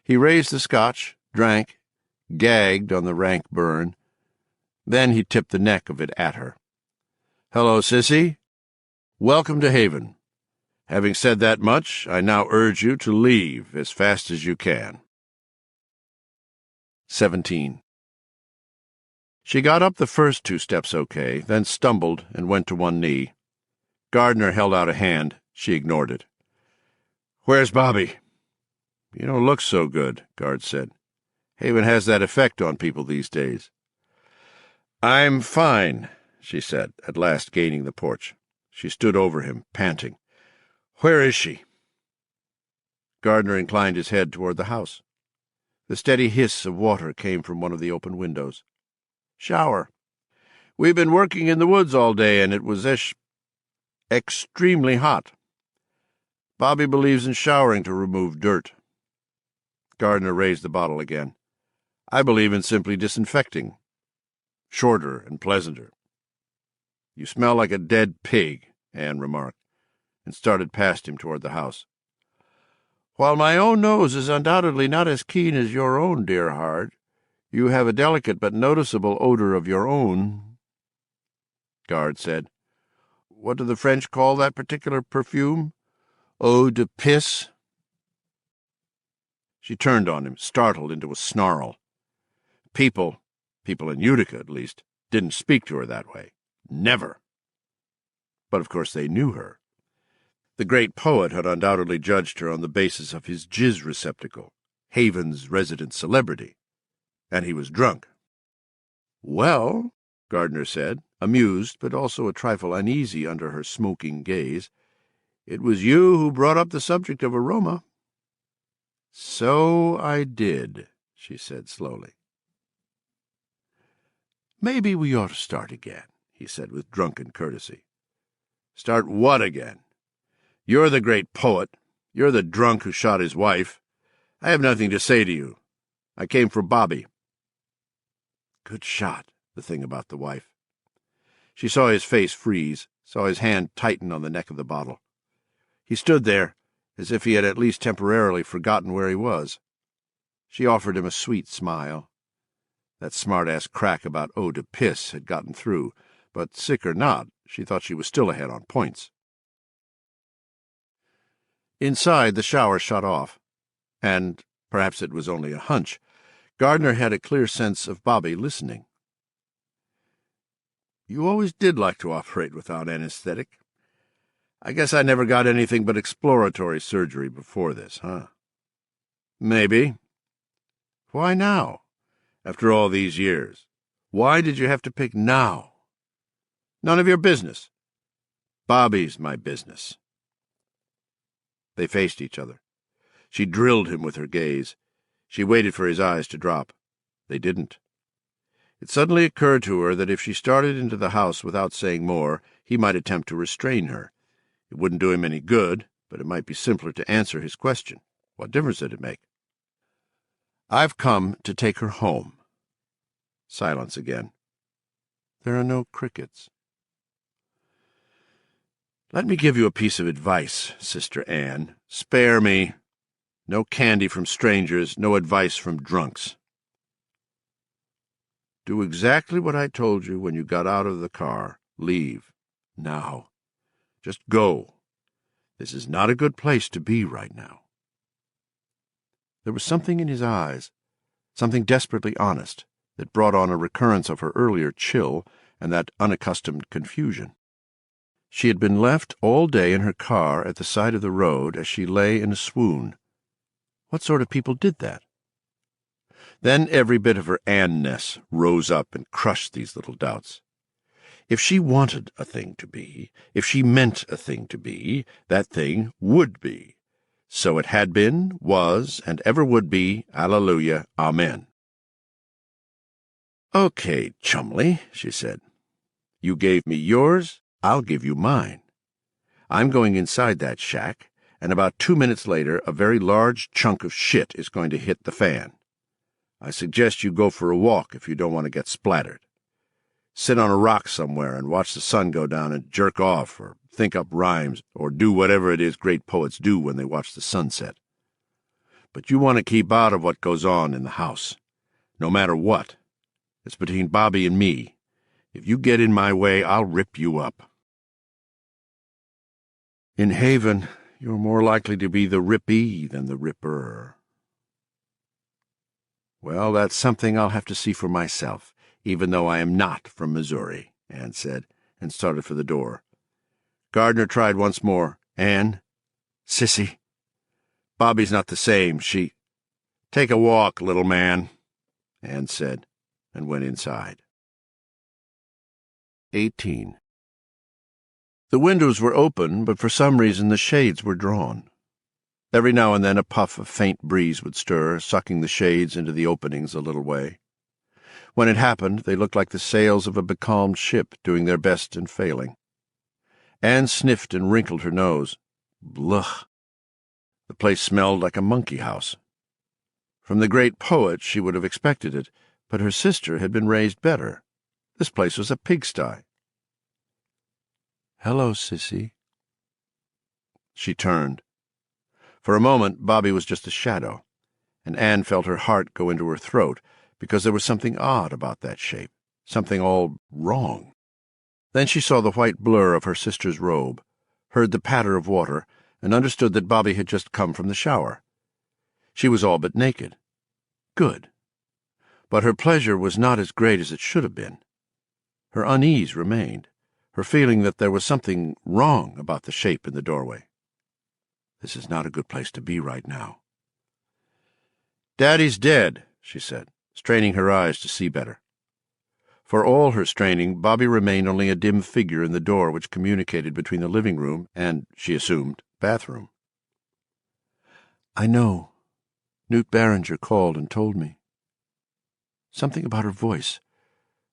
He raised the scotch, drank, gagged on the rank burn. Then he tipped the neck of it at her. "Hello, sissy. Welcome to Haven. Having said that much, I now urge you to leave as fast as you can. 17. She got up the first 2 steps okay, then stumbled and went to one knee. Gardner held out a hand. She ignored it. "Where's Bobby?" "You don't look so good," Guard said. "Haven has that effect on people these days." "I'm fine," she said, at last gaining the porch. She stood over him, panting. "Where is she?" Gardner inclined his head toward the house. The steady hiss of water came from one of the open windows. "Shower. We've been working in the woods all day, and it was extremely hot. Bobby believes in showering to remove dirt." Gardner raised the bottle again. "I believe in simply disinfecting. Shorter and pleasanter." "You smell like a dead pig," Anne remarked, and started past him toward the house. "While my own nose is undoubtedly not as keen as your own, dear heart, you have a delicate but noticeable odor of your own," Guard said. "What do the French call that particular perfume? Eau de pisse?" She turned on him, startled into a snarl. People in Utica at least, didn't speak to her that way. Never. But of course they knew her. The great poet had undoubtedly judged her on the basis of his jizz receptacle, Haven's resident celebrity. And he was drunk. "Well," Gardner said, amused but also a trifle uneasy under her smoking gaze, "it was you who brought up the subject of aroma." "So I did," she said slowly. "Maybe we ought to start again," he said with drunken courtesy. "Start what again? You're the great poet. You're the drunk who shot his wife. I have nothing to say to you. I came for Bobby." Good shot, the thing about the wife. She saw his face freeze, saw his hand tighten on the neck of the bottle. He stood there, as if he had at least temporarily forgotten where he was. She offered him a sweet smile. That smart-ass crack about eau de pisse had gotten through, but sick or not, she thought she was still ahead on points. Inside, the shower shut off, and, perhaps it was only a hunch, Gardner had a clear sense of Bobby listening. "You always did like to operate without anesthetic. I guess I never got anything but exploratory surgery before this, huh?" "Maybe." "Why now? After all these years? Why did you have to pick now?" "None of your business." "Bobby's my business." They faced each other. She drilled him with her gaze. She waited for his eyes to drop. They didn't. It suddenly occurred to her that if she started into the house without saying more, he might attempt to restrain her. It wouldn't do him any good, but it might be simpler to answer his question. What difference did it make? "I've come to take her home." Silence again. There are no crickets. "Let me give you a piece of advice, Sister Anne. Spare me. No candy from strangers, no advice from drunks. Do exactly what I told you when you got out of the car. Leave. Now. Just go. This is not a good place to be right now." There was something in his eyes, something desperately honest, that brought on a recurrence of her earlier chill and that unaccustomed confusion. She had been left all day in her car at the side of the road as she lay in a swoon. What sort of people did that? Then every bit of her Anne-ness rose up and crushed these little doubts. If she wanted a thing to be, if she meant a thing to be, that thing would be. So it had been, was, and ever would be. Alleluia. Amen. "Okay, Chumley," she said. "You gave me yours, I'll give you mine. I'm going inside that shack, and about 2 minutes later a very large chunk of shit is going to hit the fan. I suggest you go for a walk if you don't want to get splattered. Sit on a rock somewhere and watch the sun go down and jerk off, or think up rhymes, or do whatever it is great poets do when they watch the sunset. But you want to keep out of what goes on in the house. No matter what. It's between Bobby and me. If you get in my way, I'll rip you up." In Haven, You're more likely to be the rippee than the ripper. Well, that's something I'll have to see for myself, even though I am not from Missouri, Anne said, and started for the door. Gardner tried once more. Anne? Sissy? Bobby's not the same. She— Take a walk, little man, Anne said, and went inside. 18. The windows were open, but for some reason the shades were drawn. Every now and then a puff of faint breeze would stir, sucking the shades into the openings a little way. When it happened, they looked like the sails of a becalmed ship doing their best and failing. Anne sniffed and wrinkled her nose. Blech! The place smelled like a monkey house. From the great poet she would have expected it, but her sister had been raised better. This place was a pigsty. "Hello, Sissy." She turned. For a moment, Bobby was just a shadow, and Anne felt her heart go into her throat because there was something odd about that shape, something all wrong. Then she saw the white blur of her sister's robe, heard the patter of water, and understood that Bobby had just come from the shower. She was all but naked. Good. But her pleasure was not as great as it should have been. Her unease remained, her feeling that there was something wrong about the shape in the doorway. This is not a good place to be right now. "Daddy's dead," she said, straining her eyes to see better. For all her straining, Bobby remained only a dim figure in the door which communicated between the living room and, she assumed, bathroom. "I know. Newt Barringer called and told me." Something about her voice,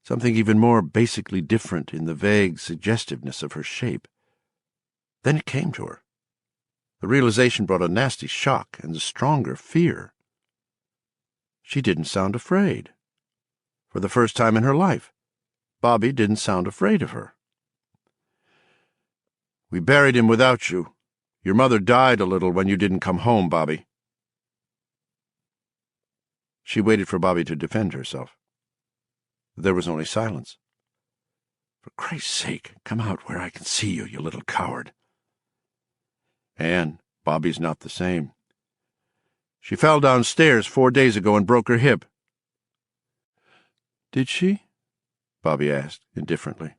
something even more basically different in the vague suggestiveness of her shape. Then it came to her. The realization brought a nasty shock and a stronger fear. She didn't sound afraid. For the first time in her life, Bobby didn't sound afraid of her. "We buried him without you. Your mother died a little when you didn't come home, Bobby." She waited for Bobby to defend herself. There was only silence. "For Christ's sake, come out where I can see you, you little coward." "Anne, Bobby's not the same. She fell downstairs 4 days ago and broke her hip." "Did she?" Bobby asked, indifferently.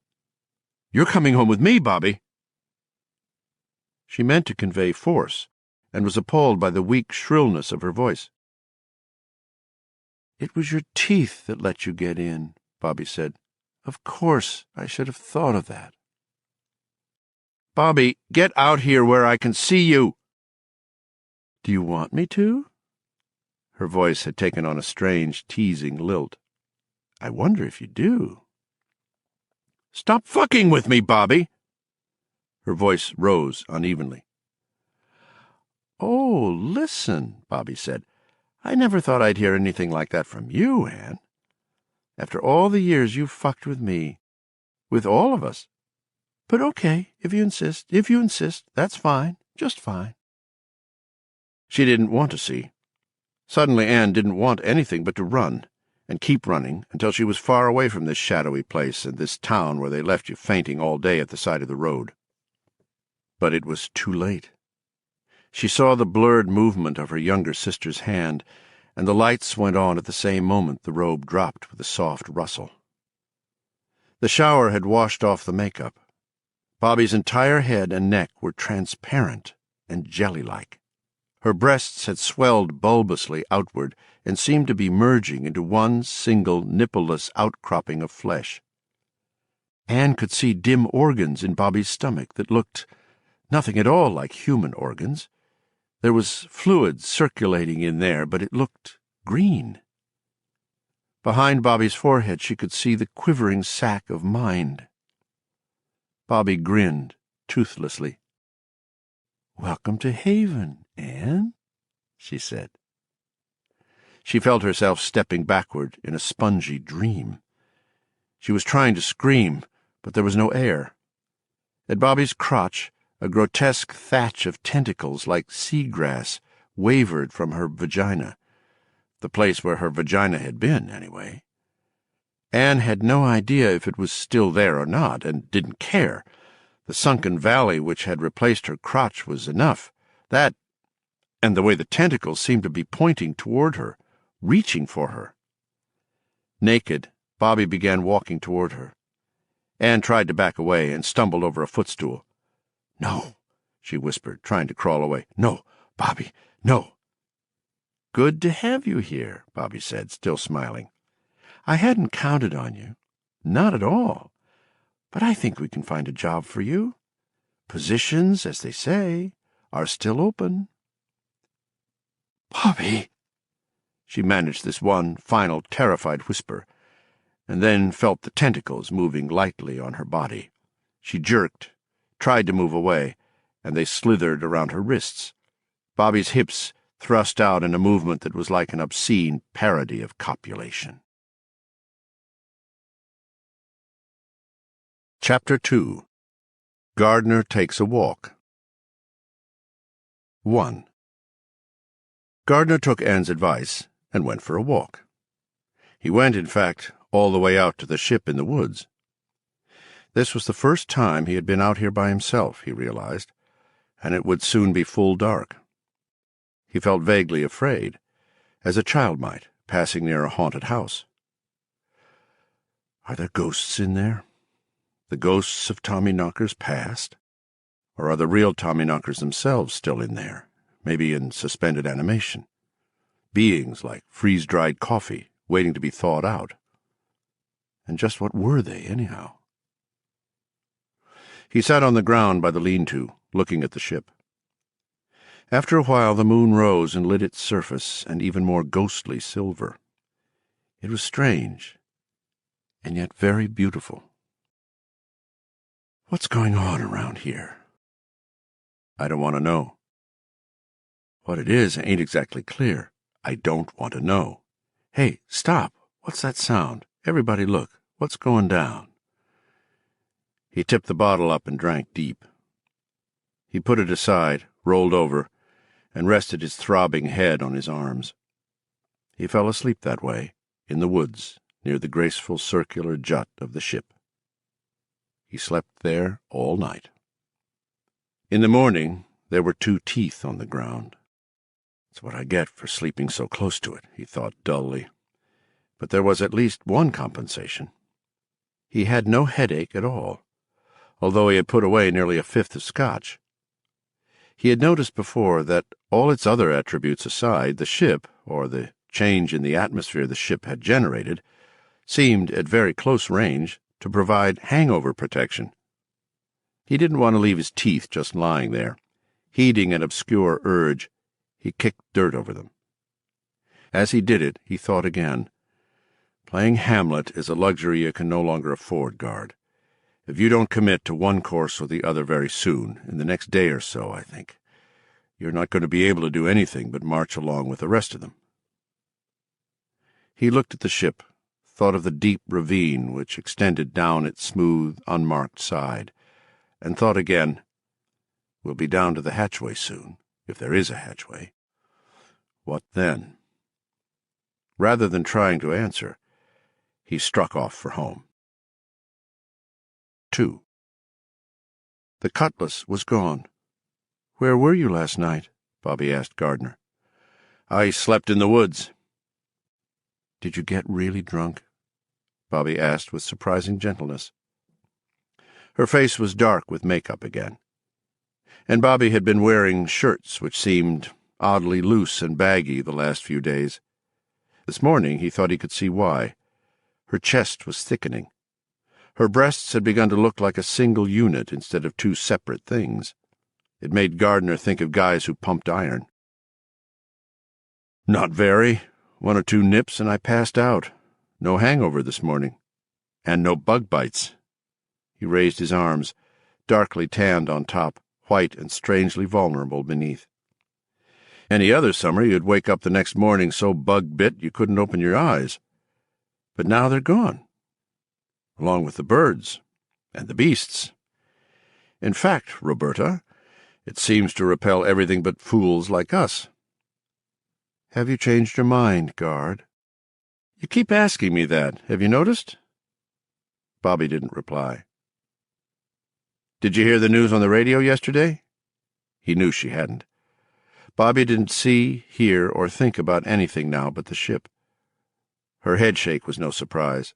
"You're coming home with me, Bobby." She meant to convey force, and was appalled by the weak shrillness of her voice. "It was your teeth that let you get in," Bobby said. "Of course, I should have thought of that." "Bobby, get out here where I can see you." "Do you want me to?" Her voice had taken on a strange, teasing lilt. "I wonder if you do." "Stop fucking with me, Bobby." Her voice rose unevenly. "Oh, listen," Bobby said. "I never thought I'd hear anything like that from you, Anne. After all the years you've fucked with me, with all of us. But okay, if you insist, that's fine, just fine." She didn't want to see. Suddenly Anne didn't want anything but to run, and keep running until she was far away from this shadowy place and this town where they left you fainting all day at the side of the road. But it was too late. She saw the blurred movement of her younger sister's hand, and the lights went on at the same moment the robe dropped with a soft rustle. The shower had washed off the makeup. Bobby's entire head and neck were transparent and jelly-like. Her breasts had swelled bulbously outward and seemed to be merging into one single nippleless outcropping of flesh. Anne could see dim organs in Bobby's stomach that looked nothing at all like human organs. There was fluid circulating in there, but it looked green. Behind Bobby's forehead she could see the quivering sac of mind. Bobby grinned toothlessly. "Welcome to Haven, Anne," she said. She felt herself stepping backward in a spongy dream. She was trying to scream, but there was no air. At Bobby's crotch, a grotesque thatch of tentacles like seagrass wavered from her vagina. The place where her vagina had been, anyway. Anne had no idea if it was still there or not, and didn't care. The sunken valley which had replaced her crotch was enough. That, and the way the tentacles seemed to be pointing toward her, reaching for her. Naked, Bobby began walking toward her. Anne tried to back away and stumbled over a footstool. "No," she whispered, trying to crawl away. "No, Bobby, no." "Good to have you here," Bobby said, still smiling. "I hadn't counted on you. Not at all. But I think we can find a job for you. Positions, as they say, are still open." "Bobby!" She managed this one final terrified whisper, and then felt the tentacles moving lightly on her body. She jerked, tried to move away, and they slithered around her wrists. Bobby's hips thrust out in a movement that was like an obscene parody of copulation. Chapter 2. Gardner Takes a Walk. 1. Gardner took Anne's advice and went for a walk. He went, in fact, all the way out to the ship in the woods. This was the first time he had been out here by himself, he realized, and it would soon be full dark. He felt vaguely afraid, as a child might, passing near a haunted house. Are there ghosts in there? The ghosts of Tommyknockers past? Or are the real Tommyknockers themselves still in there, maybe in suspended animation? Beings like freeze-dried coffee, waiting to be thawed out. And just what were they, anyhow? He sat on the ground by the lean-to, looking at the ship. After a while the moon rose and lit its surface an even more ghostly silver. It was strange, and yet very beautiful. What's going on around here? I don't want to know. What it is ain't exactly clear. I don't want to know. Hey, stop! What's that sound? Everybody look. What's going down? He tipped the bottle up and drank deep. He put it aside, rolled over, and rested his throbbing head on his arms. He fell asleep that way, in the woods, near the graceful circular jut of the ship. He slept there all night. In the morning, there were 2 teeth on the ground. That's what I get for sleeping so close to it, he thought dully. But there was at least one compensation. He had no headache at all, although he had put away nearly a fifth of scotch. He had noticed before that, all its other attributes aside, the ship, or the change in the atmosphere the ship had generated, seemed, at very close range, to provide hangover protection. He didn't want to leave his teeth just lying there. Heeding an obscure urge, he kicked dirt over them. As he did it, he thought again. Playing Hamlet is a luxury you can no longer afford, Guard. If you don't commit to one course or the other very soon, in the next day or so, I think, you're not going to be able to do anything but march along with the rest of them. He looked at the ship, thought of the deep ravine which extended down its smooth, unmarked side, and thought again, we'll be down to the hatchway soon, if there is a hatchway. What then? Rather than trying to answer, he struck off for home. 2. The cutlass was gone. Where were you last night? Bobby asked Gardner. I slept in the woods. Did you get really drunk? Bobby asked with surprising gentleness. Her face was dark with makeup again, and Bobby had been wearing shirts which seemed oddly loose and baggy the last few days. This morning he thought he could see why. Her chest was thickening. Her breasts had begun to look like a single unit instead of 2 separate things. It made Gardner think of guys who pumped iron. Not very. 1 or 2 nips and I passed out. No hangover this morning. And no bug bites. He raised his arms, darkly tanned on top, white and strangely vulnerable beneath. Any other summer you'd wake up the next morning so bug-bit you couldn't open your eyes. But now they're gone, along with the birds and the beasts. In fact, Roberta, it seems to repel everything but fools like us. Have you changed your mind, Guard? You keep asking me that. Have you noticed? Bobby didn't reply. Did you hear the news on the radio yesterday? He knew she hadn't. Bobby didn't see, hear, or think about anything now but the ship. Her headshake was no surprise.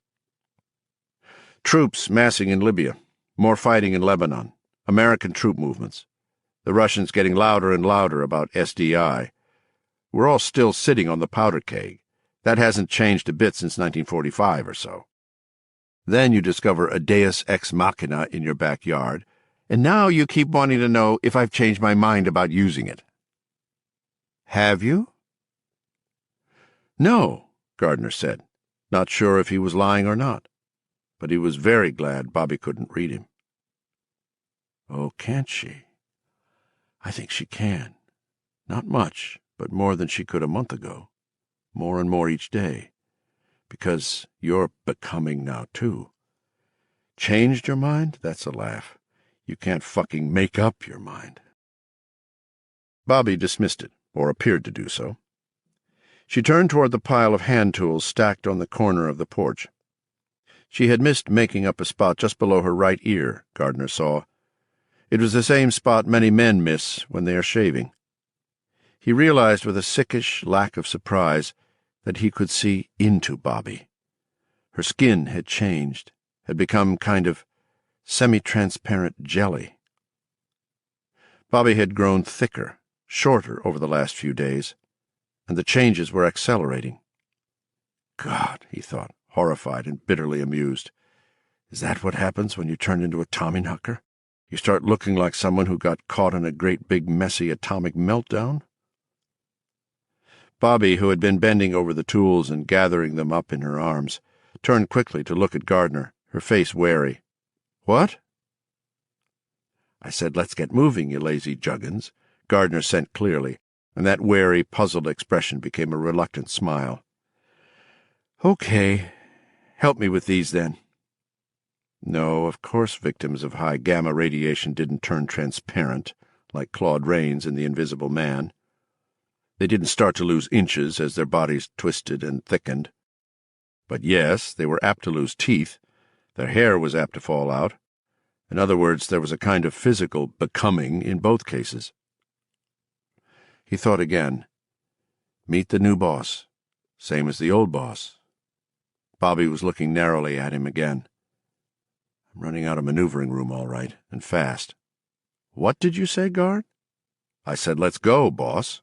Troops massing in Libya, more fighting in Lebanon, American troop movements, the Russians getting louder and louder about SDI. We're all still sitting on the powder keg. That hasn't changed a bit since 1945 or so. Then you discover a deus ex machina in your backyard, and now you keep wanting to know if I've changed my mind about using it. Have you? No, Gardner said, not sure if he was lying or not, but he was very glad Bobby couldn't read him. Oh, can't she? I think she can. Not much, but more than she could a month ago. More and more each day. Because you're becoming now, too. Changed your mind? That's a laugh. You can't fucking make up your mind. Bobby dismissed it, or appeared to do so. She turned toward the pile of hand tools stacked on the corner of the porch. She had missed making up a spot just below her right ear, Gardner saw. It was the same spot many men miss when they are shaving. He realized with a sickish lack of surprise that he could see into Bobby. Her skin had changed, had become kind of semi-transparent jelly. Bobby had grown thicker, shorter over the last few days, and the changes were accelerating. God, he thought, horrified and bitterly amused. Is that what happens when you turn into a Tommyknocker? You start looking like someone who got caught in a great big messy atomic meltdown? Bobby, who had been bending over the tools and gathering them up in her arms, turned quickly to look at Gardner, her face wary. What? I said, let's get moving, you lazy juggins, Gardner sent clearly, and that wary, puzzled expression became a reluctant smile. Okay. Help me with these, then. No, of course victims of high gamma radiation didn't turn transparent, like Claude Rains in The Invisible Man. They didn't start to lose inches as their bodies twisted and thickened. But yes, they were apt to lose teeth. Their hair was apt to fall out. In other words, there was a kind of physical becoming in both cases. He thought again. Meet the new boss. Same as the old boss. Bobby was looking narrowly at him again. I'm running out of maneuvering room, all right, and fast. What did you say, Guard? I said, let's go, boss.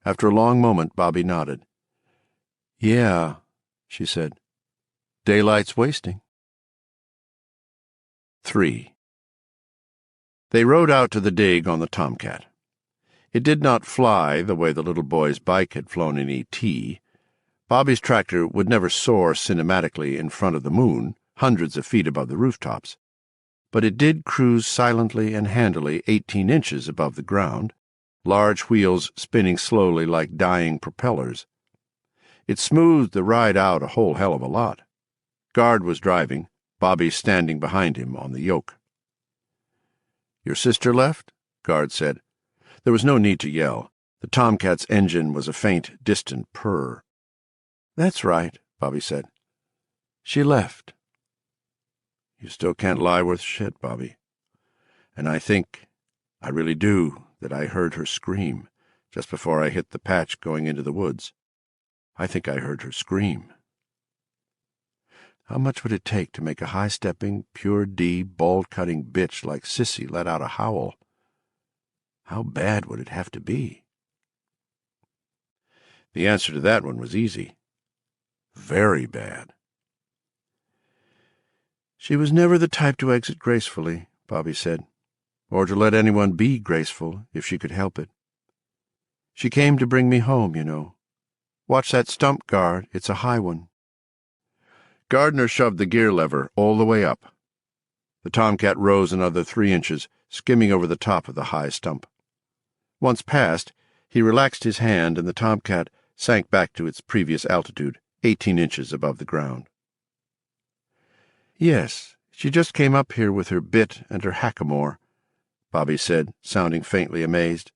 After a long moment, Bobby nodded. Yeah, she said. Daylight's wasting. 3. They rode out to the dig on the Tomcat. It did not fly the way the little boy's bike had flown in E.T. Bobby's tractor would never soar cinematically in front of the moon, hundreds of feet above the rooftops. But it did cruise silently and handily 18 inches above the ground, large wheels spinning slowly like dying propellers. It smoothed the ride out a whole hell of a lot. Guard was driving, Bobby standing behind him on the yoke. Your sister left? Guard said. There was no need to yell. The Tomcat's engine was a faint, distant purr. That's right, Bobby said. She left. You still can't lie worth shit, Bobby. And I really do, that I heard her scream just before I hit the patch going into the woods. I think I heard her scream. How much would it take to make a high-stepping, pure D, bald-cutting bitch like Sissy let out a howl? How bad would it have to be? The answer to that one was easy. Very bad. She was never the type to exit gracefully, Bobby said, or to let anyone be graceful if she could help it. She came to bring me home, you know. Watch that stump, Guard. It's a high one. Gardner shoved the gear lever all the way up. The Tomcat rose another 3 inches, skimming over the top of the high stump. Once past, he relaxed his hand and the Tomcat sank back to its previous altitude, 18 inches above the ground. Yes, she just came up here with her bit and her hackamore, Bobby said, sounding faintly amazed.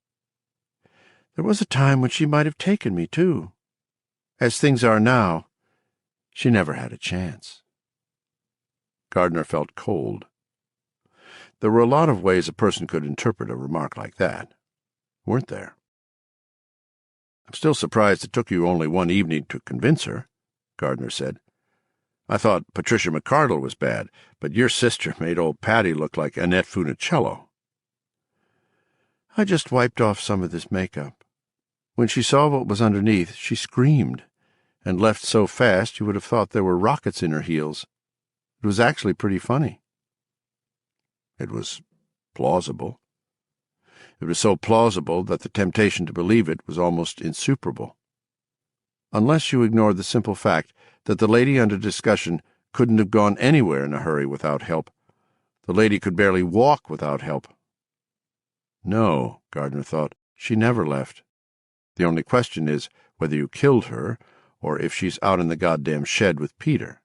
There was a time when she might have taken me, too. As things are now, she never had a chance. Gardner felt cold. There were a lot of ways a person could interpret a remark like that. weren't there? I'm still surprised it took you only one evening to convince her, Gardner said. I thought Patricia McCardle was bad, but your sister made old Patty look like Annette Funicello. I just wiped off some of this makeup. When she saw what was underneath, she screamed, and left so fast you would have thought there were rockets in her heels. It was actually pretty funny. It was plausible. It was so plausible that the temptation to believe it was almost insuperable. Unless you ignored the simple fact that the lady under discussion couldn't have gone anywhere in a hurry without help. The lady could barely walk without help. No, Gardner thought, she never left. The only question is whether you killed her or if she's out in the goddamn shed with Peter.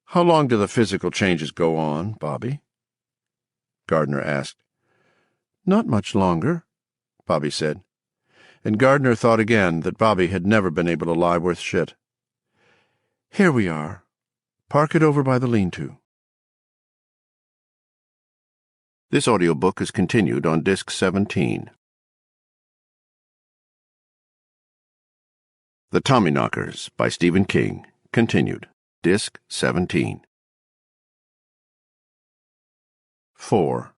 How long do the physical changes go on, Bobby? Gardner asked. Not much longer, Bobby said. And Gardner thought again that Bobby had never been able to lie worth shit. Here we are. Park it over by the lean-to. This audiobook is continued on Disc 17. The Tommyknockers by Stephen King, continued, Disc 17. 4.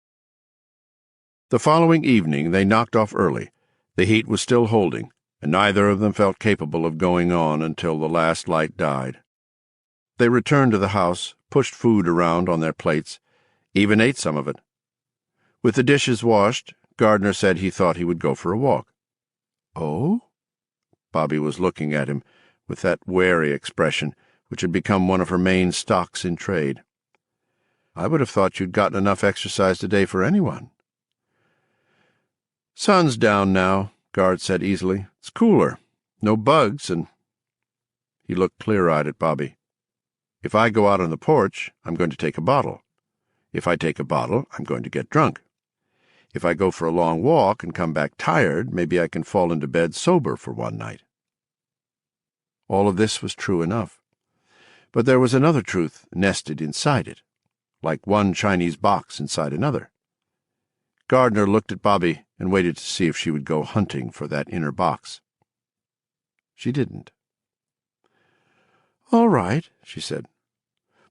The following evening they knocked off early. The heat was still holding, and neither of them felt capable of going on until the last light died. They returned to the house, pushed food around on their plates, even ate some of it. With the dishes washed, Gardner said he thought he would go for a walk. Oh? Bobby was looking at him with that wary expression which had become one of her main stocks in trade. I would have thought you'd gotten enough exercise today for anyone. Sun's down now, Gard said easily. It's cooler. No bugs, and... He looked clear-eyed at Bobby. If I go out on the porch, I'm going to take a bottle. If I take a bottle, I'm going to get drunk. If I go for a long walk and come back tired, maybe I can fall into bed sober for one night. All of this was true enough. But there was another truth nested inside it, like one Chinese box inside another. Gardner looked at Bobby and waited to see if she would go hunting for that inner box. She didn't. All right, she said.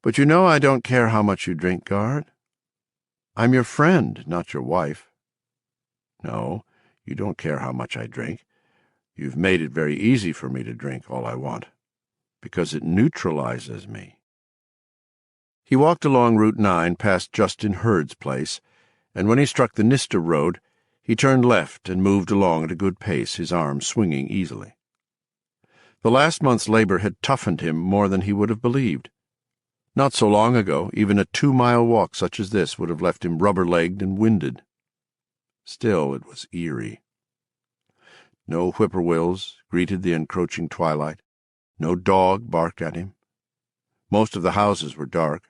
But you know I don't care how much you drink, Gard. I'm your friend, not your wife. No, you don't care how much I drink. You've made it very easy for me to drink all I want, because it neutralizes me. He walked along Route 9 past Justin Hurd's place, and when he struck the Nister Road, he turned left and moved along at a good pace, his arms swinging easily. The last month's labor had toughened him more than he would have believed. Not so long ago, even a 2-mile walk such as this would have left him rubber-legged and winded. Still, it was eerie. No whippoorwills greeted the encroaching twilight. No dog barked at him. Most of the houses were dark.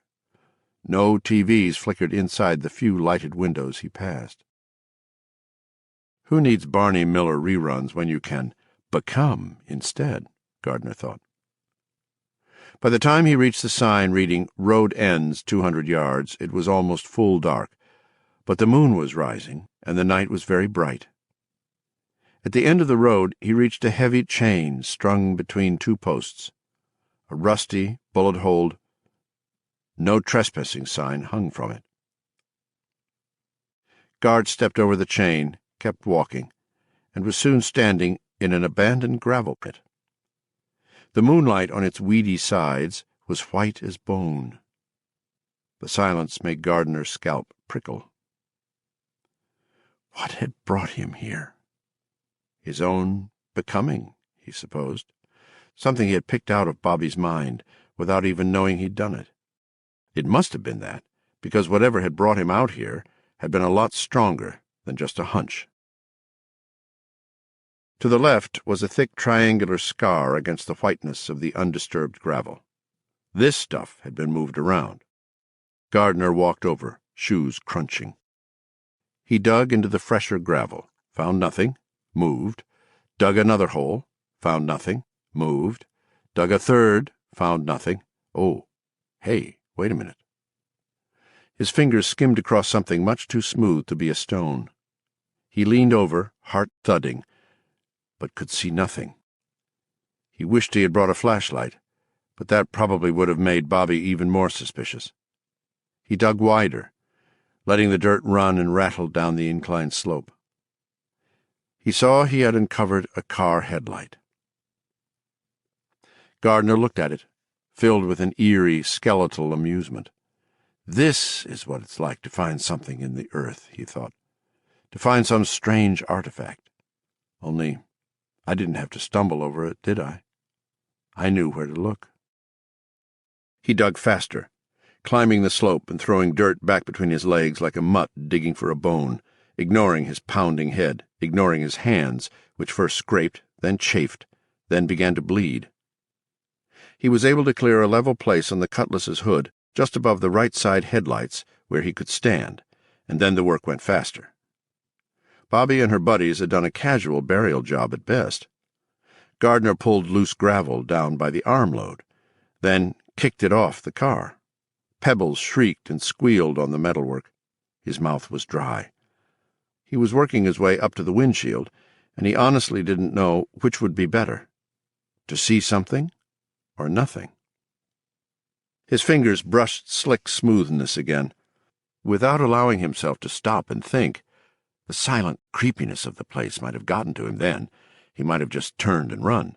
No TVs flickered inside the few lighted windows he passed. Who needs Barney Miller reruns when you can become instead, Gardner thought. By the time he reached the sign reading Road Ends 200 yards, it was almost full dark, but the moon was rising, and the night was very bright. At the end of the road he reached a heavy chain strung between two posts. A rusty, bullet-holed, no trespassing sign hung from it. Gard stepped over the chain, kept walking, and was soon standing in an abandoned gravel pit. The moonlight on its weedy sides was white as bone. The silence made Gardner's scalp prickle. What had brought him here? His own becoming, he supposed. Something he had picked out of Bobby's mind, without even knowing he'd done it. It must have been that, because whatever had brought him out here had been a lot stronger than just a hunch. To the left was a thick triangular scar against the whiteness of the undisturbed gravel. This stuff had been moved around. Gardner walked over, shoes crunching. He dug into the fresher gravel, found nothing, moved, dug another hole, found nothing, moved, dug a third, found nothing. Oh, hey, wait a minute. His fingers skimmed across something much too smooth to be a stone. He leaned over, heart thudding, but could see nothing. He wished he had brought a flashlight, but that probably would have made Bobby even more suspicious. He dug wider, letting the dirt run and rattle down the inclined slope. He saw he had uncovered a car headlight. Gardner looked at it, filled with an eerie, skeletal amusement. This is what it's like to find something in the earth, he thought. To find some strange artifact. Only I didn't have to stumble over it, did I? I knew where to look. He dug faster, climbing the slope and throwing dirt back between his legs like a mutt digging for a bone, ignoring his pounding head, ignoring his hands, which first scraped, then chafed, then began to bleed. He was able to clear a level place on the cutlass's hood, just above the right side headlights, where he could stand, and then the work went faster. Bobby and her buddies had done a casual burial job at best. Gardner pulled loose gravel down by the armload, then kicked it off the car. Pebbles shrieked and squealed on the metalwork. His mouth was dry. He was working his way up to the windshield, and he honestly didn't know which would be better, to see something or nothing. His fingers brushed slick smoothness again. Without allowing himself to stop and think, the silent creepiness of the place might have gotten to him then. He might have just turned and run.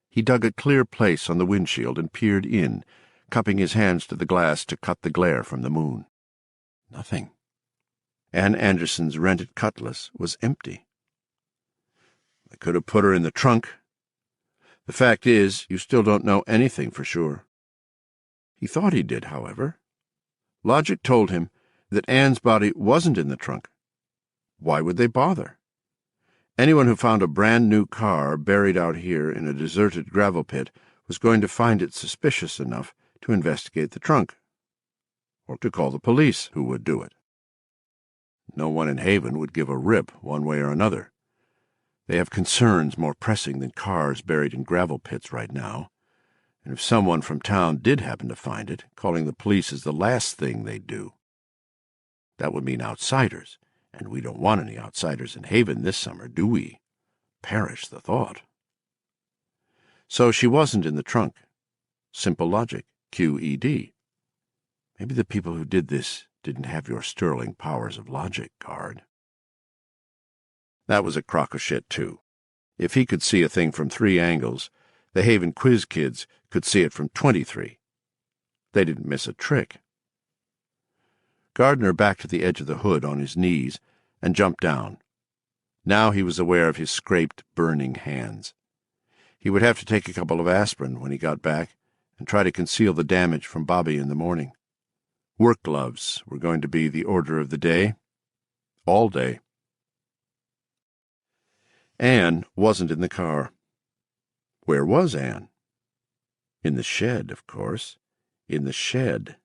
He dug a clear place on the windshield and peered in, cupping his hands to the glass to cut the glare from the moon. Nothing. Anne Anderson's rented cutlass was empty. They could have put her in the trunk. The fact is, you still don't know anything for sure. He thought he did, however. Logic told him that Anne's body wasn't in the trunk. Why would they bother? Anyone who found a brand-new car buried out here in a deserted gravel pit was going to find it suspicious enough to investigate the trunk, or to call the police, who would do it. No one in Haven would give a rip one way or another. They have concerns more pressing than cars buried in gravel pits right now, and if someone from town did happen to find it, calling the police is the last thing they'd do. That would mean outsiders, and we don't want any outsiders in Haven this summer, do we? Perish the thought. So she wasn't in the trunk. Simple logic, QED. Maybe the people who did this didn't have your sterling powers of logic, Guard. That was a crock of shit, too. If he could see a thing from 3 angles, the Haven quiz kids could see it from 23. They didn't miss a trick. Gardner backed to the edge of the hood on his knees and jumped down. Now he was aware of his scraped, burning hands. He would have to take a couple of aspirin when he got back and try to conceal the damage from Bobby in the morning. Work gloves were going to be the order of the day. All day. Anne wasn't in the car. Where was Anne? In the shed, of course. In the shed.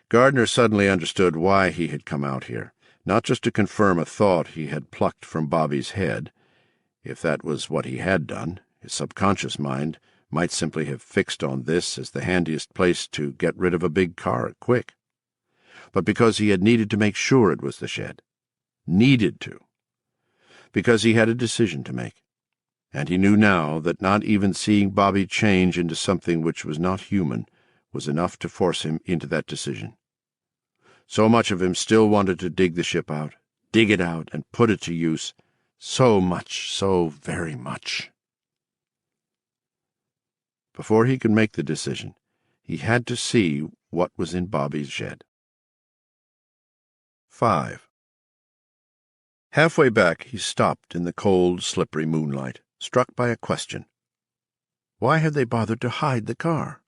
Gardner suddenly understood why he had come out here, not just to confirm a thought he had plucked from Bobby's head. If that was what he had done, his subconscious mind might simply have fixed on this as the handiest place to get rid of a big car quick. But because he had needed to make sure it was the shed. Needed to. Because he had a decision to make. And he knew now that not even seeing Bobby change into something which was not human was enough to force him into that decision. So much of him still wanted to dig the ship out, dig it out and put it to use. So much, so very much. Before he could make the decision, he had to see what was in Bobby's shed. 5. Halfway back, he stopped in the cold, slippery moonlight, struck by a question. Why had they bothered to hide the car?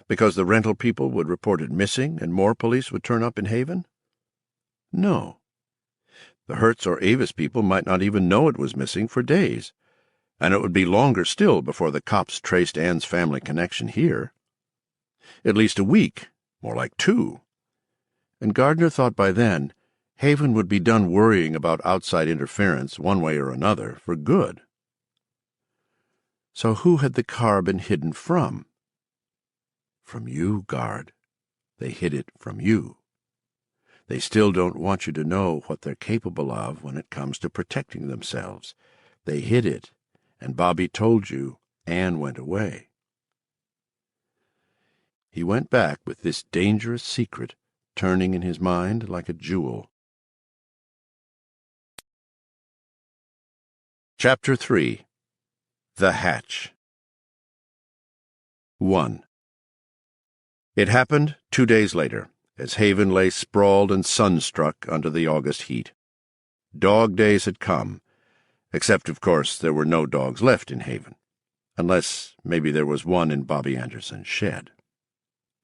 Because the rental people would report it missing and more police would turn up in Haven? No. The Hertz or Avis people might not even know it was missing for days, and it would be longer still before the cops traced Anne's family connection here. At least a week, more like 2. And Gardner thought by then Haven would be done worrying about outside interference one way or another for good. So who had the car been hidden from? From you, Guard. They hid it from you. They still don't want you to know what they're capable of when it comes to protecting themselves. They hid it, and Bobby told you, and went away." He went back with this dangerous secret turning in his mind like a jewel. Chapter 3. The Hatch. 1. It happened 2 days later, as Haven lay sprawled and sunstruck under the August heat. Dog days had come, except, of course, there were no dogs left in Haven, unless maybe there was one in Bobby Anderson's shed.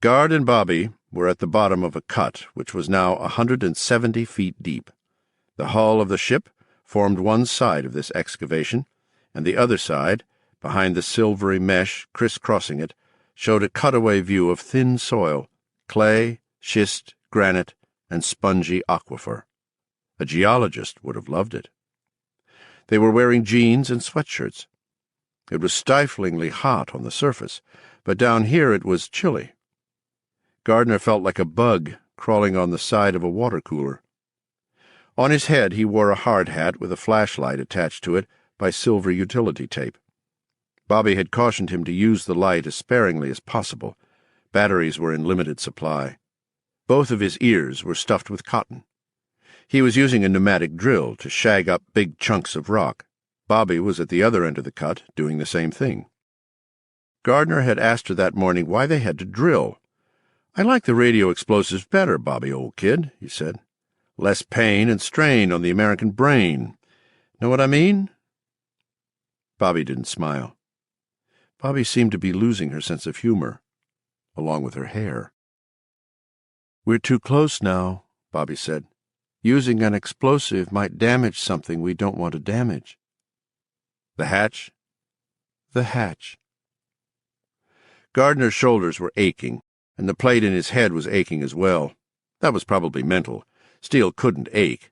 Guard and Bobby were at the bottom of a cut which was now 170 feet deep. The hull of the ship formed one side of this excavation, and the other side, behind the silvery mesh crisscrossing it, showed a cutaway view of thin soil, clay, schist, granite, and spongy aquifer. A geologist would have loved it. They were wearing jeans and sweatshirts. It was stiflingly hot on the surface, but down here it was chilly. Gardner felt like a bug crawling on the side of a water cooler. On his head he wore a hard hat with a flashlight attached to it by silver utility tape. Bobby had cautioned him to use the light as sparingly as possible. Batteries were in limited supply. Both of his ears were stuffed with cotton. He was using a pneumatic drill to shag up big chunks of rock. Bobby was at the other end of the cut, doing the same thing. Gardner had asked her that morning why they had to drill. "I like the radio explosives better, Bobby, old kid," he said. "Less pain and strain on the American brain. Know what I mean?" Bobby didn't smile. Bobby seemed to be losing her sense of humor, along with her hair. "We're too close now," Bobby said. "Using an explosive might damage something we don't want to damage." "The hatch?" "The hatch." Gardner's shoulders were aching, and the plate in his head was aching as well. That was probably mental. Steel couldn't ache,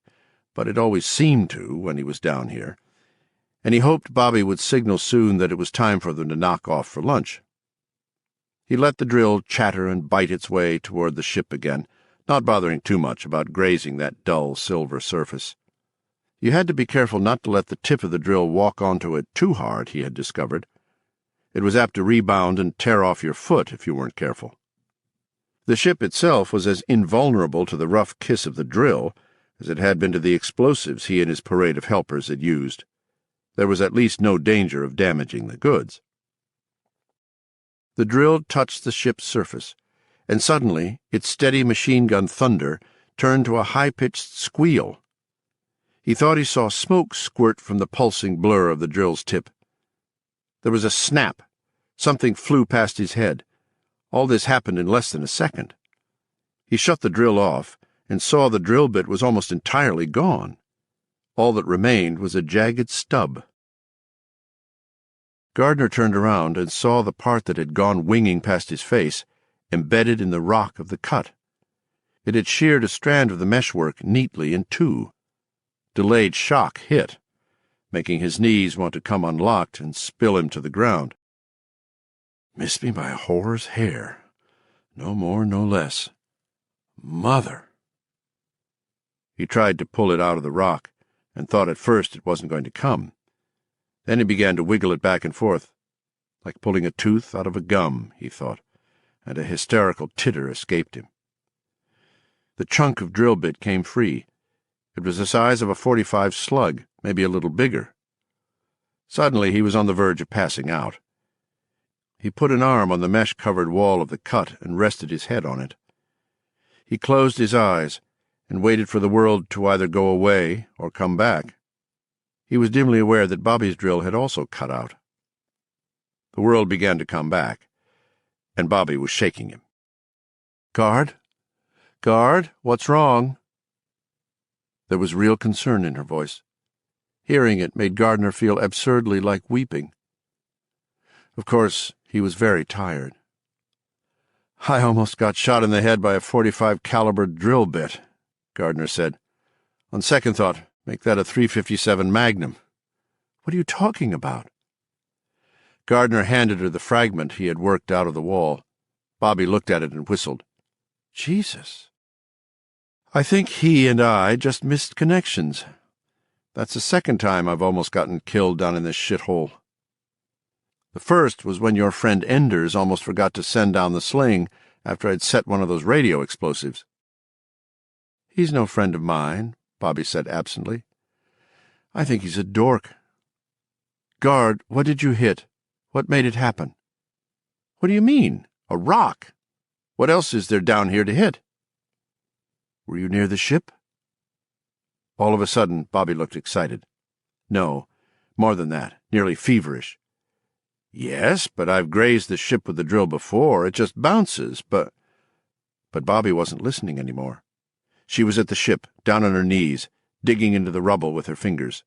but it always seemed to when he was down here, and he hoped Bobby would signal soon that it was time for them to knock off for lunch. He let the drill chatter and bite its way toward the ship again, not bothering too much about grazing that dull silver surface. You had to be careful not to let the tip of the drill walk onto it too hard, he had discovered. It was apt to rebound and tear off your foot if you weren't careful. The ship itself was as invulnerable to the rough kiss of the drill as it had been to the explosives he and his parade of helpers had used. There was at least no danger of damaging the goods. The drill touched the ship's surface, and suddenly its steady machine-gun thunder turned to a high-pitched squeal. He thought he saw smoke squirt from the pulsing blur of the drill's tip. There was a snap. Something flew past his head. All this happened in less than a second. He shut the drill off and saw the drill bit was almost entirely gone. All that remained was a jagged stub. Gardner turned around and saw the part that had gone winging past his face embedded in the rock of the cut. It had sheared a strand of the meshwork neatly in two. Delayed shock hit, making his knees want to come unlocked and spill him to the ground. "Missed me by a whore's hair. No more, no less. Mother!" He tried to pull it out of the rock, and thought at first it wasn't going to come. Then he began to wiggle it back and forth. Like pulling a tooth out of a gum, he thought, and a hysterical titter escaped him. The chunk of drill bit came free. It was the size of a .45 slug, maybe a little bigger. Suddenly he was on the verge of passing out. He put an arm on the mesh-covered wall of the cut and rested his head on it. He closed his eyes and waited for the world to either go away or come back. He was dimly aware that Bobby's drill had also cut out. The world began to come back, and Bobby was shaking him. "Guard? Guard, what's wrong?" There was real concern in her voice. Hearing it made Gardner feel absurdly like weeping. Of course, he was very tired. "I almost got shot in the head by a .45 caliber drill bit," Gardner said. "On second thought, make that a .357 Magnum." "What are you talking about?" Gardner handed her the fragment he had worked out of the wall. Bobby looked at it and whistled. "Jesus!" I think he and I just missed connections. That's the second time I've almost gotten killed down in this shithole. The first was when your friend Enders almost forgot to send down the sling after I'd set one of those radio explosives. He's no friend of mine, Bobby said absently. I think he's a dork. Guard, what did you hit? What made it happen? What do you mean? A rock? What else is there down here to hit? Were you near the ship? All of a sudden, Bobby looked excited. No, more than that, nearly feverish. Yes, but I've grazed the ship with the drill before. It just bounces, but Bobby wasn't listening anymore. She was at the ship, down on her knees, digging into the rubble with her fingers.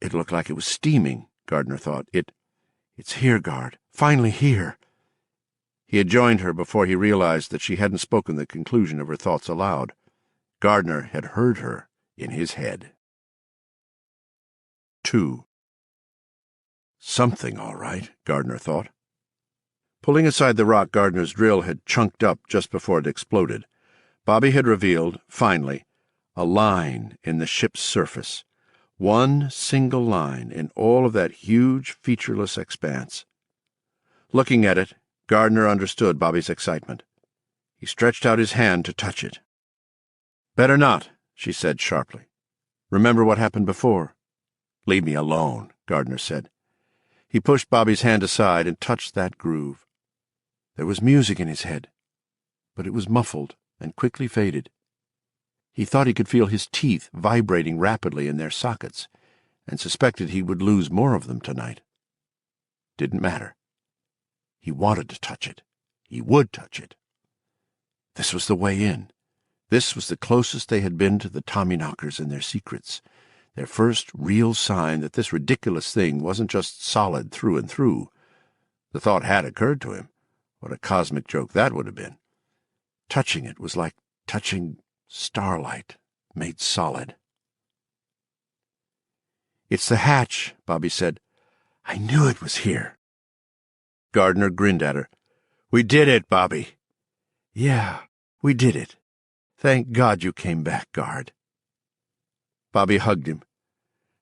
It looked like it was steaming, Gardner thought. It's here, Guard. Finally here. He had joined her before he realized that she hadn't spoken the conclusion of her thoughts aloud. Gardner had heard her in his head. 2. Something, all right, Gardner thought. Pulling aside the rock Gardner's drill had chunked up just before it exploded, Bobby had revealed, finally, a line in the ship's surface. One single line in all of that huge, featureless expanse. Looking at it, Gardner understood Bobby's excitement. He stretched out his hand to touch it. Better not, she said sharply. Remember what happened before? Leave me alone, Gardner said. He pushed Bobby's hand aside and touched that groove. There was music in his head, but it was muffled and quickly faded. He thought he could feel his teeth vibrating rapidly in their sockets, and suspected he would lose more of them tonight. Didn't matter. He wanted to touch it. He would touch it. This was the way in. This was the closest they had been to the Tommyknockers and their secrets, their first real sign that this ridiculous thing wasn't just solid through and through. The thought had occurred to him. What a cosmic joke that would have been. Touching it was like touching starlight made solid. It's the hatch, Bobby said. I knew it was here. Gardner grinned at her. We did it, Bobby. Yeah, we did it. Thank God you came back, Guard. Bobby hugged him,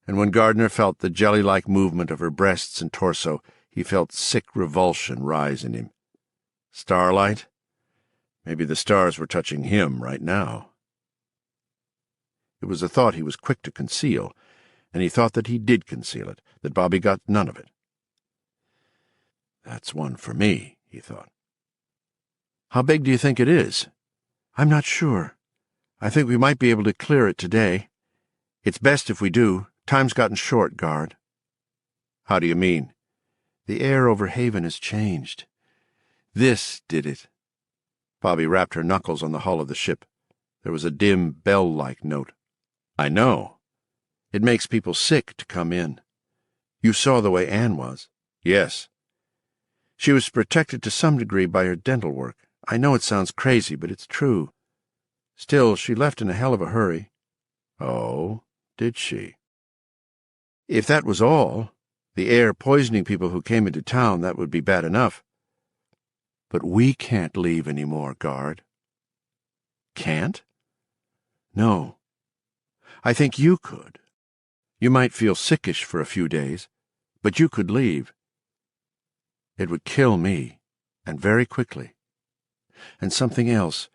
and when Gardner felt the jelly-like movement of her breasts and torso, he felt sick revulsion rise in him. Starlight? Maybe the stars were touching him right now. It was a thought he was quick to conceal, and he thought that he did conceal it, that Bobby got none of it. That's one for me, he thought. How big do you think it is? I'm not sure. I think we might be able to clear it today. It's best if we do. Time's gotten short, Guard. How do you mean? The air over Haven has changed. This did it. Bobby rapped her knuckles on the hull of the ship. There was a dim, bell-like note. I know. It makes people sick to come in. You saw the way Anne was. Yes. She was protected to some degree by her dental work. I know it sounds crazy, but it's true. Still, she left in a hell of a hurry. Oh, did she? If that was all, the air poisoning people who came into town, that would be bad enough. But we can't leave any more, Guard. Can't? No. I think you could. You might feel sickish for a few days, but you could leave. It would kill me, and very quickly. And something else.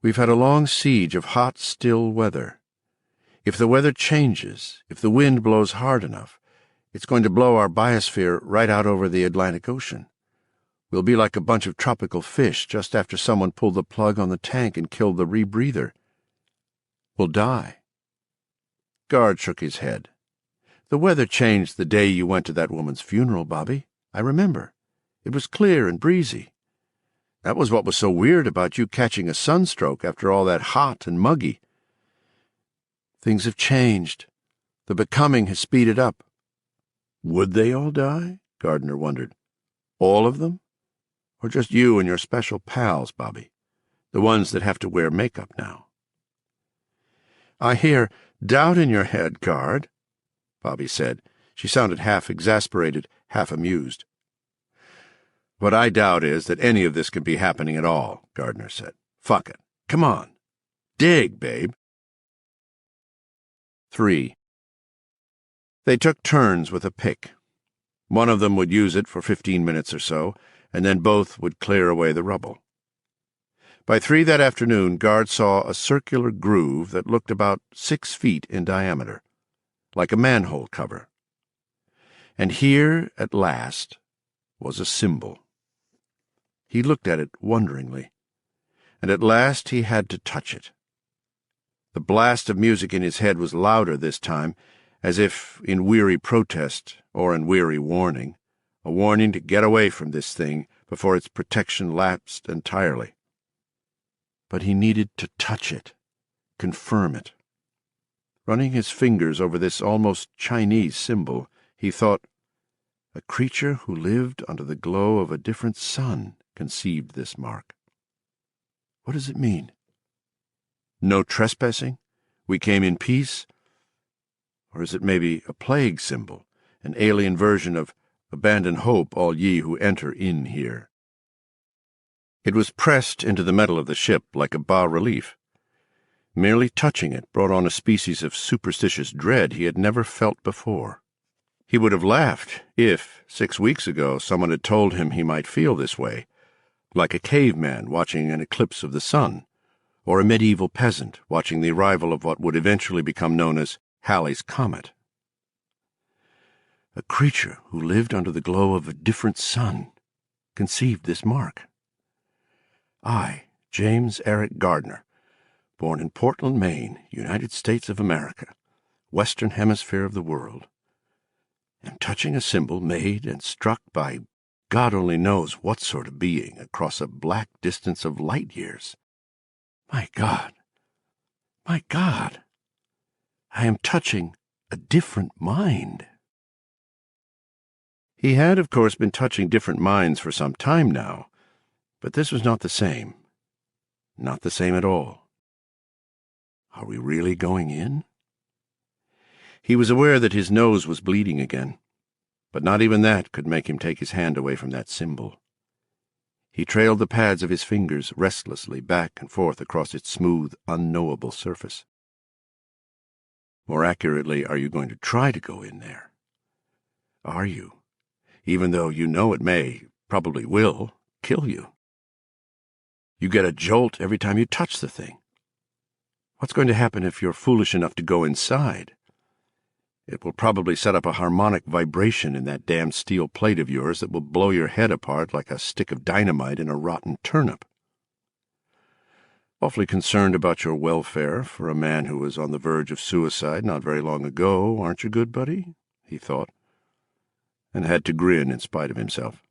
We've had a long siege of hot, still weather. If the weather changes, if the wind blows hard enough, it's going to blow our biosphere right out over the Atlantic Ocean. We'll be like a bunch of tropical fish just after someone pulled the plug on the tank and killed the rebreather. We'll die. Guard shook his head. The weather changed the day you went to that woman's funeral, Bobby. I remember. It was clear and breezy. That was what was so weird about you catching a sunstroke after all that hot and muggy. Things have changed. The becoming has speeded up. Would they all die? Gardner wondered. All of them? Or just you and your special pals, Bobby? The ones that have to wear makeup now. I hear doubt in your head, Guard, Bobby said. She sounded half exasperated, half amused. What I doubt is that any of this could be happening at all, Gardner said. Fuck it. Come on. Dig, babe. 3. They took turns with a pick. One of them would use it for 15 minutes or so, and then both would clear away the rubble. By 3 that afternoon, Guard saw a circular groove that looked about 6 feet in diameter, like a manhole cover. And here, at last, was a symbol. He looked at it wonderingly, and at last he had to touch it. The blast of music in his head was louder this time, as if in weary protest or in weary warning, a warning to get away from this thing before its protection lapsed entirely. But he needed to touch it, confirm it. Running his fingers over this almost Chinese symbol, he thought, a creature who lived under the glow of a different sun conceived this mark. What does it mean? No trespassing? We came in peace? Or is it maybe a plague symbol, an alien version of abandon hope, all ye who enter in here? It was pressed into the metal of the ship like a bas-relief. Merely touching it brought on a species of superstitious dread he had never felt before. He would have laughed if, 6 weeks ago, someone had told him he might feel this way, like a caveman watching an eclipse of the sun, or a medieval peasant watching the arrival of what would eventually become known as Halley's Comet. A creature who lived under the glow of a different sun conceived this mark. I, James Eric Gardner, born in Portland, Maine, United States of America, Western Hemisphere of the world, am touching a symbol made and struck by God only knows what sort of being across a black distance of light years. My God! My God! I am touching a different mind. He had, of course, been touching different minds for some time now, but this was not the same. Not the same at all. Are we really going in? He was aware that his nose was bleeding again, but not even that could make him take his hand away from that symbol. He trailed the pads of his fingers restlessly back and forth across its smooth, unknowable surface. More accurately, are you going to try to go in there? Are you? Even though you know it may, probably will, kill you. You get a jolt every time you touch the thing. What's going to happen if you're foolish enough to go inside? It will probably set up a harmonic vibration in that damned steel plate of yours that will blow your head apart like a stick of dynamite in a rotten turnip. Awfully concerned about your welfare for a man who was on the verge of suicide not very long ago, aren't you, good buddy? He thought, and had to grin in spite of himself.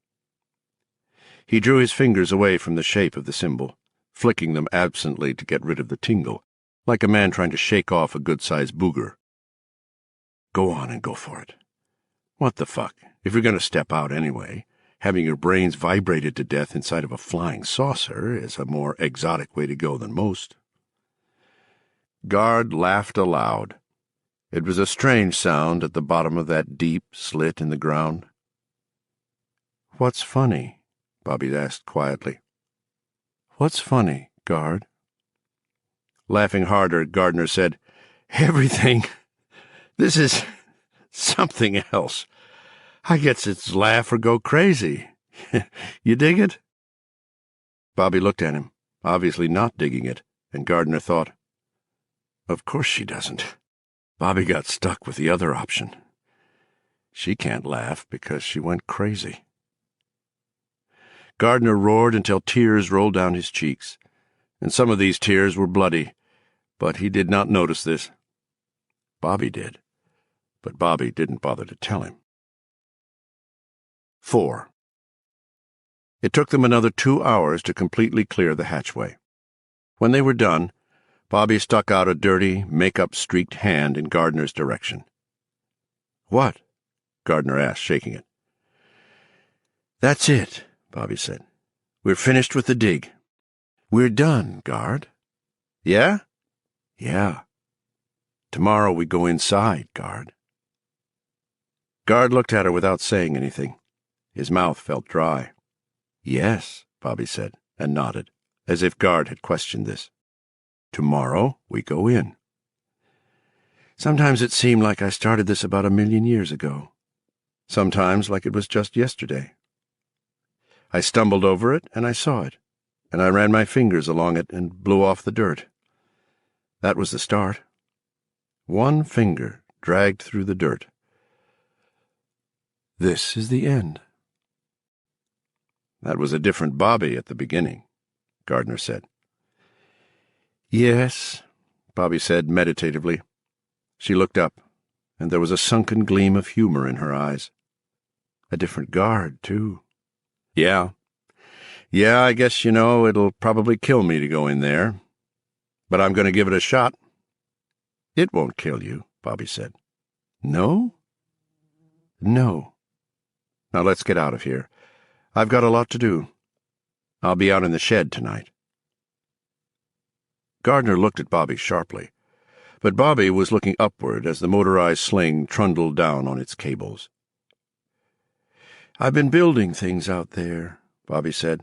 He drew his fingers away from the shape of the symbol, flicking them absently to get rid of the tingle, like a man trying to shake off a good-sized booger. Go on and go for it. What the fuck, if you're going to step out anyway, having your brains vibrated to death inside of a flying saucer is a more exotic way to go than most. Guard laughed aloud. It was a strange sound at the bottom of that deep slit in the ground. What's funny? Bobby asked quietly. What's funny, Guard? Laughing harder, Gardner said, Everything. This is something else. I guess it's laugh or go crazy. You dig it? Bobby looked at him, obviously not digging it, and Gardner thought, of course she doesn't. Bobby got stuck with the other option. She can't laugh because she went crazy. Gardner roared until tears rolled down his cheeks, and some of these tears were bloody, but he did not notice this. Bobby did, but Bobby didn't bother to tell him. 4. It took them another 2 hours to completely clear the hatchway. When they were done, Bobby stuck out a dirty, makeup-streaked hand in Gardner's direction. What? Gardner asked, shaking it. That's it, Bobby said. We're finished with the dig. We're done, Guard. Yeah? Yeah. Tomorrow we go inside, Guard. Guard looked at her without saying anything. His mouth felt dry. Yes, Bobby said, and nodded, as if Guard had questioned this. Tomorrow we go in. Sometimes it seemed like I started this about 1,000,000 years ago. Sometimes like it was just yesterday. I stumbled over it, and I saw it, and I ran my fingers along it and blew off the dirt. That was the start. One finger dragged through the dirt. This is the end. That was a different Bobby at the beginning, Gardner said. Yes, Bobby said meditatively. She looked up, and there was a sunken gleam of humor in her eyes. A different guard, too. Yeah, I guess, it'll probably kill me to go in there. But I'm going to give it a shot. It won't kill you, Bobby said. No? No. Now let's get out of here. I've got a lot to do. I'll be out in the shed tonight. Gardner looked at Bobby sharply, but Bobby was looking upward as the motorized sling trundled down on its cables. I've been building things out there, Bobby said.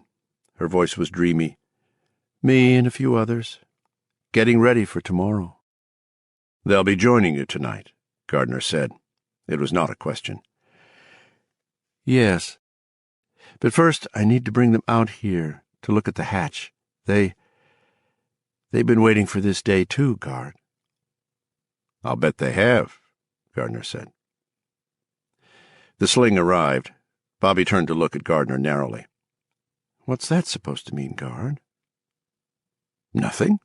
Her voice was dreamy. Me and a few others. Getting ready for tomorrow. They'll be joining you tonight, Gardner said. It was not a question. Yes. But first I need to bring them out here to look at the hatch. They've been waiting for this day too, Gard. I'll bet they have, Gardner said. The sling arrived. Bobby turned to look at Gardner narrowly. What's that supposed to mean, Gard? Nothing.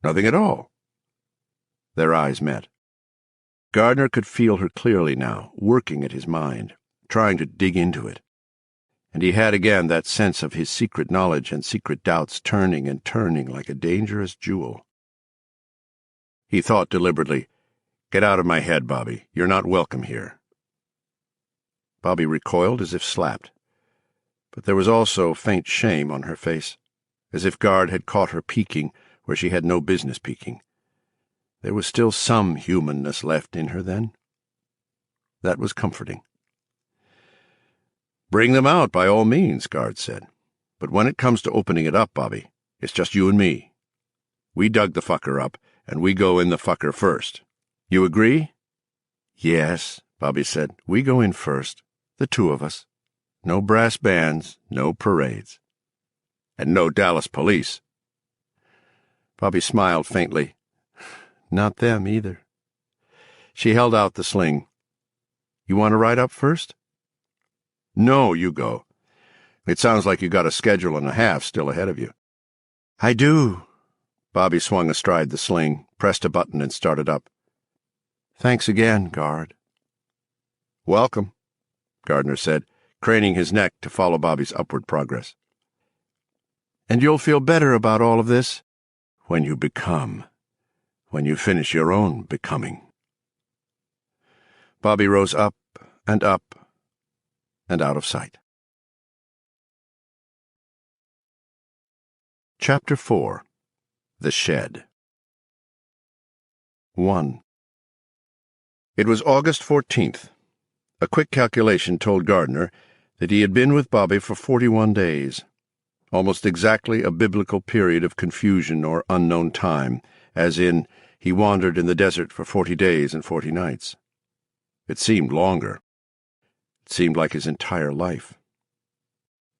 Nothing at all. Their eyes met. Gardner could feel her clearly now, working at his mind, trying to dig into it. And he had again that sense of his secret knowledge and secret doubts turning and turning like a dangerous jewel. He thought deliberately, Get out of my head, Bobby. You're not welcome here. Bobby recoiled as if slapped. But there was also faint shame on her face, as if Gard had caught her peeking where she had no business peeking. There was still some humanness left in her then. That was comforting. Bring them out, by all means, Gard said. But when it comes to opening it up, Bobby, it's just you and me. We dug the fucker up, and we go in the fucker first. You agree? Yes, Bobby said. We go in first. The two of us. No brass bands, no parades. And no Dallas police. Bobby smiled faintly. Not them, either. She held out the sling. You want to ride up first? No, you go. It sounds like you got a schedule and a half still ahead of you. I do. Bobby swung astride the sling, pressed a button, and started up. Thanks again, Gard. Welcome, Gardner said, craning his neck to follow Bobby's upward progress. And you'll feel better about all of this when you become. When you finish your own becoming. Bobby rose up and out of sight. Chapter 4. The Shed. 1. It was August 14th. A quick calculation told Gardner that he had been with Bobby for 41 days, almost exactly a biblical period of confusion or unknown time, as in, he wandered in the desert for 40 days and 40 nights. It seemed longer. It seemed like his entire life.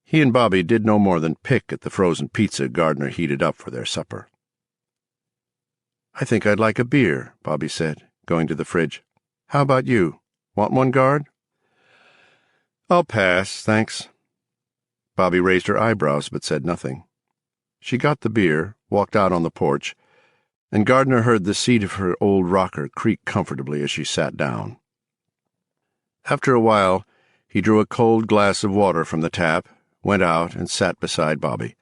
He and Bobby did no more than pick at the frozen pizza Gardner heated up for their supper. I think I'd like a beer, Bobby said, going to the fridge. How about you? Want one, Gard? I'll pass, thanks. Bobby raised her eyebrows but said nothing. She got the beer, walked out on the porch, and Gardner heard the seat of her old rocker creak comfortably as she sat down. After a while, he drew a cold glass of water from the tap, went out, and sat beside Bobby.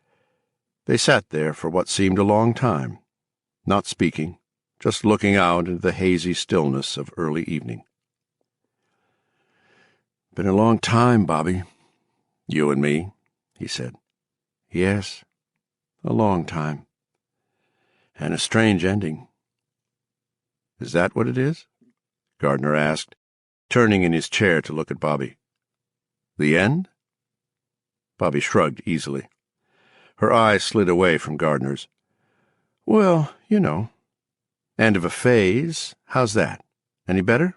They sat there for what seemed a long time, not speaking, just looking out into the hazy stillness of early evening. Been a long time, Bobby. You and me, he said. Yes, a long time. And a strange ending. Is that what it is? Gardner asked, turning in his chair to look at Bobby. The end? Bobby shrugged easily. Her eyes slid away from Gardner's. Well, you know. End of a phase. How's that? Any better?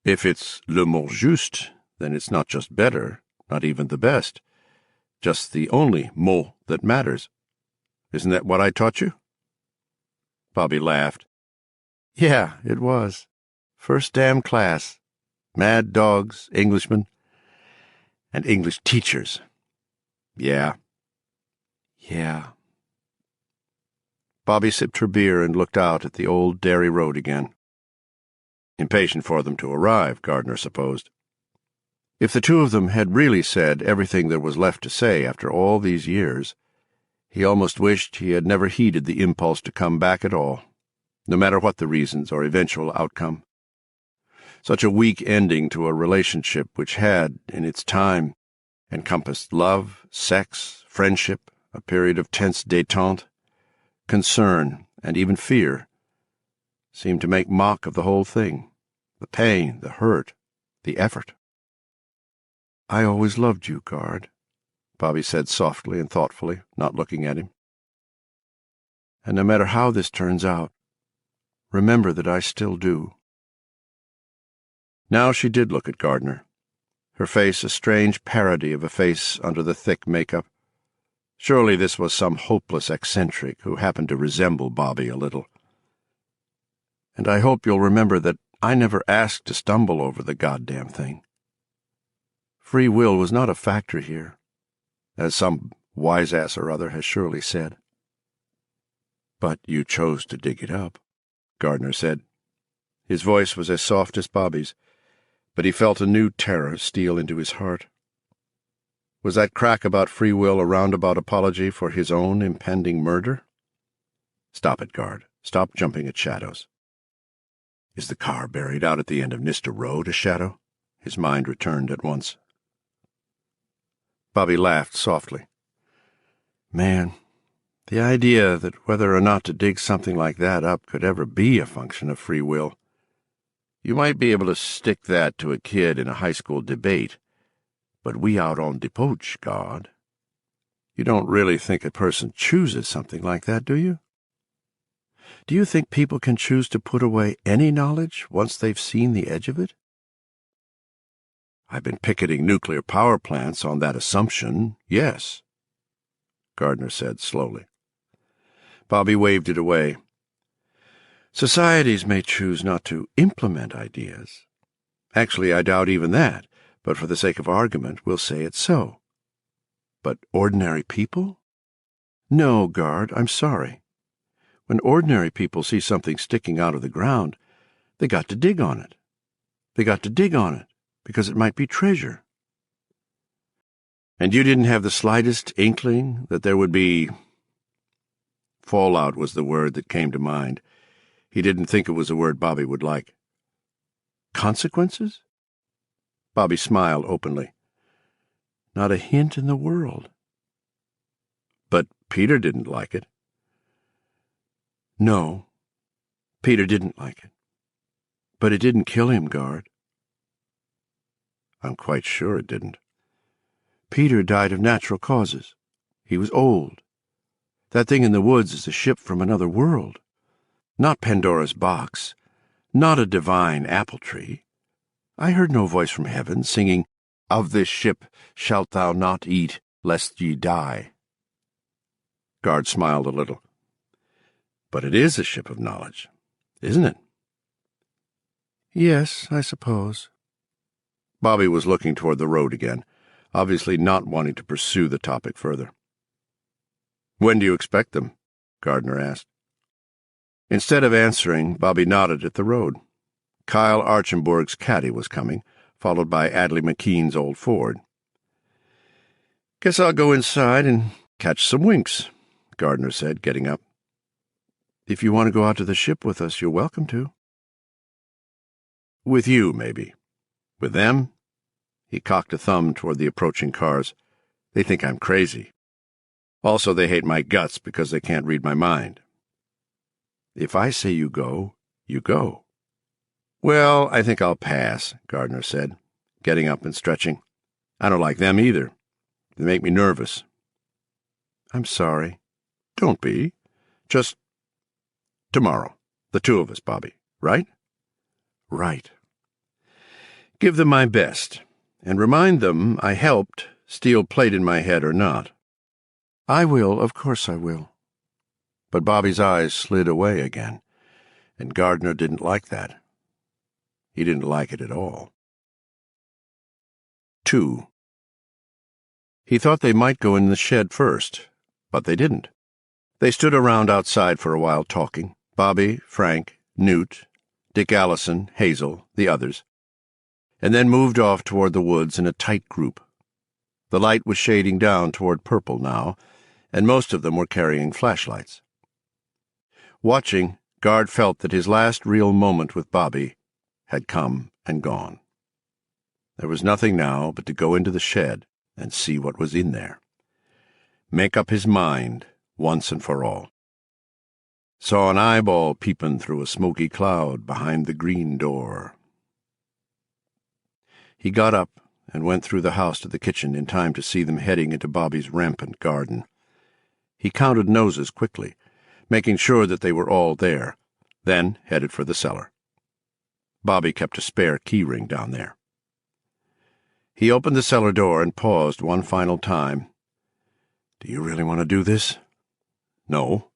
If it's le mot juste, then it's not just better, not even the best. Just the only mot that matters. Isn't that what I taught you? Bobby laughed. Yeah, it was. First damn class. Mad dogs, Englishmen, and English teachers. Yeah. Yeah. Bobby sipped her beer and looked out at the old Derry road again. Impatient for them to arrive, Gardner supposed. If the two of them had really said everything there was left to say after all these years, he almost wished he had never heeded the impulse to come back at all, no matter what the reasons or eventual outcome. Such a weak ending to a relationship which had, in its time, encompassed love, sex, friendship, a period of tense détente, concern, and even fear, seemed to make mock of the whole thing, the pain, the hurt, the effort. I always loved you, Gard, Bobby said softly and thoughtfully, not looking at him. And no matter how this turns out, remember that I still do. Now she did look at Gardner, her face a strange parody of a face under the thick makeup. Surely this was some hopeless eccentric who happened to resemble Bobby a little. And I hope you'll remember that I never asked to stumble over the goddamn thing. Free will was not a factor here, as some wise-ass or other has surely said. But you chose to dig it up, Gardner said. His voice was as soft as Bobby's, but he felt a new terror steal into his heart. Was that crack about free will a roundabout apology for his own impending murder? Stop it, Gard. Stop jumping at shadows. Is the car buried out at the end of Nister Road a shadow? His mind returned at once. Bobby laughed softly. Man, the idea that whether or not to dig something like that up could ever be a function of free will. You might be able to stick that to a kid in a high school debate, but we out on de poach, Gard. You don't really think a person chooses something like that, do you? Do you think people can choose to put away any knowledge once they've seen the edge of it? I've been picketing nuclear power plants on that assumption, yes, Gardner said slowly. Bobby waved it away. Societies may choose not to implement ideas. Actually, I doubt even that, but for the sake of argument, we'll say it's so. But ordinary people? No, Gard, I'm sorry. When ordinary people see something sticking out of the ground, they got to dig on it. They got to dig on it, because it might be treasure. And you didn't have the slightest inkling that there would be... Fallout was the word that came to mind. He didn't think it was a word Bobby would like. Consequences? Bobby smiled openly. Not a hint in the world. But Peter didn't like it. No, Peter didn't like it. But it didn't kill him, Gard. I'm quite sure it didn't. Peter died of natural causes. He was old. That thing in the woods is a ship from another world. Not Pandora's box. Not a divine apple tree. I heard no voice from heaven singing, Of this ship shalt thou not eat, lest ye die. Gard smiled a little. But it is a ship of knowledge, isn't it? Yes, I suppose. Bobby was looking toward the road again, obviously not wanting to pursue the topic further. When do you expect them? Gardner asked. Instead of answering, Bobby nodded at the road. Kyle Archambault's caddy was coming, followed by Adley McKean's old Ford. Guess I'll go inside and catch some winks, Gardner said, getting up. If you want to go out to the ship with us, you're welcome to. With you, maybe. With them? He cocked a thumb toward the approaching cars. They think I'm crazy. Also, they hate my guts because they can't read my mind. If I say you go, you go. Well, I think I'll pass, Gardner said, getting up and stretching. I don't like them either. They make me nervous. I'm sorry. Don't be. Just tomorrow. The two of us, Bobby. Right? Right. Give them my best, and remind them I helped, steel plate in my head or not. I will, of course I will. But Bobby's eyes slid away again, and Gardner didn't like that. He didn't like it at all. 2. He thought they might go in the shed first, but they didn't. They stood around outside for a while talking, Bobby, Frank, Newt, Dick Allison, Hazel, the others, and then moved off toward the woods in a tight group. The light was shading down toward purple now, and most of them were carrying flashlights. Watching, Gard felt that his last real moment with Bobby had come and gone. There was nothing now but to go into the shed and see what was in there. Make up his mind once and for all. Saw an eyeball peepin' through a smoky cloud behind the green door. He got up and went through the house to the kitchen in time to see them heading into Bobby's rampant garden. He counted noses quickly, making sure that they were all there, then headed for the cellar. Bobby kept a spare key ring down there. He opened the cellar door and paused one final time. Do you really want to do this? No,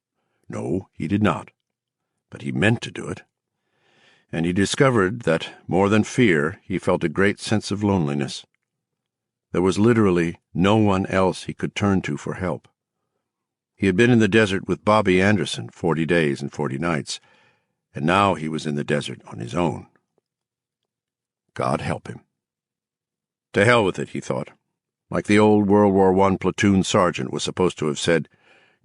he did not. But he meant to do it. And he discovered that, more than fear, he felt a great sense of loneliness. There was literally no one else he could turn to for help. He had been in the desert with Bobby Anderson 40 days and 40 nights, and now he was in the desert on his own. God help him. To hell with it, he thought. Like the old World War I platoon sergeant was supposed to have said,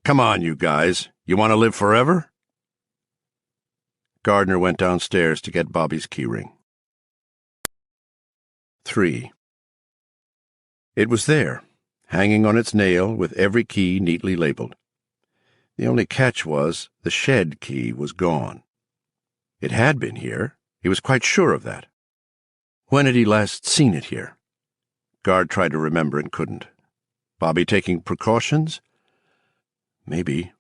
"Come on, you guys, you want to live forever?" Gardner went downstairs to get Bobby's keyring. 3. It was there, hanging on its nail with every key neatly labeled. The only catch was the shed key was gone. It had been here. He was quite sure of that. When had he last seen it here? Gard tried to remember and couldn't. Bobby taking precautions? Maybe.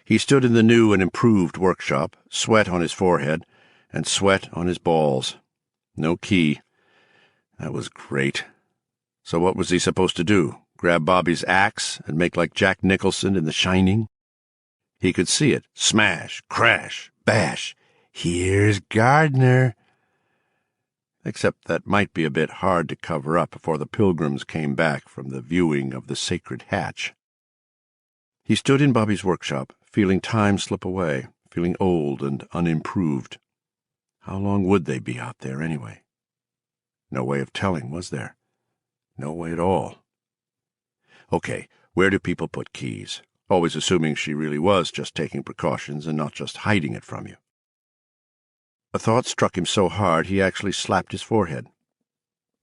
He stood in the new and improved workshop, sweat on his forehead and sweat on his balls. No key. That was great. So what was he supposed to do? Grab Bobby's axe and make like Jack Nicholson in The Shining? He could see it. Smash, crash, bash. Here's Gardner. Except that might be a bit hard to cover up before the pilgrims came back from the viewing of the sacred hatch. He stood in Bobby's workshop, feeling time slip away, feeling old and unimproved. How long would they be out there anyway? No way of telling, was there? No way at all. Okay, where do people put keys? Always assuming she really was just taking precautions and not just hiding it from you. A thought struck him so hard he actually slapped his forehead.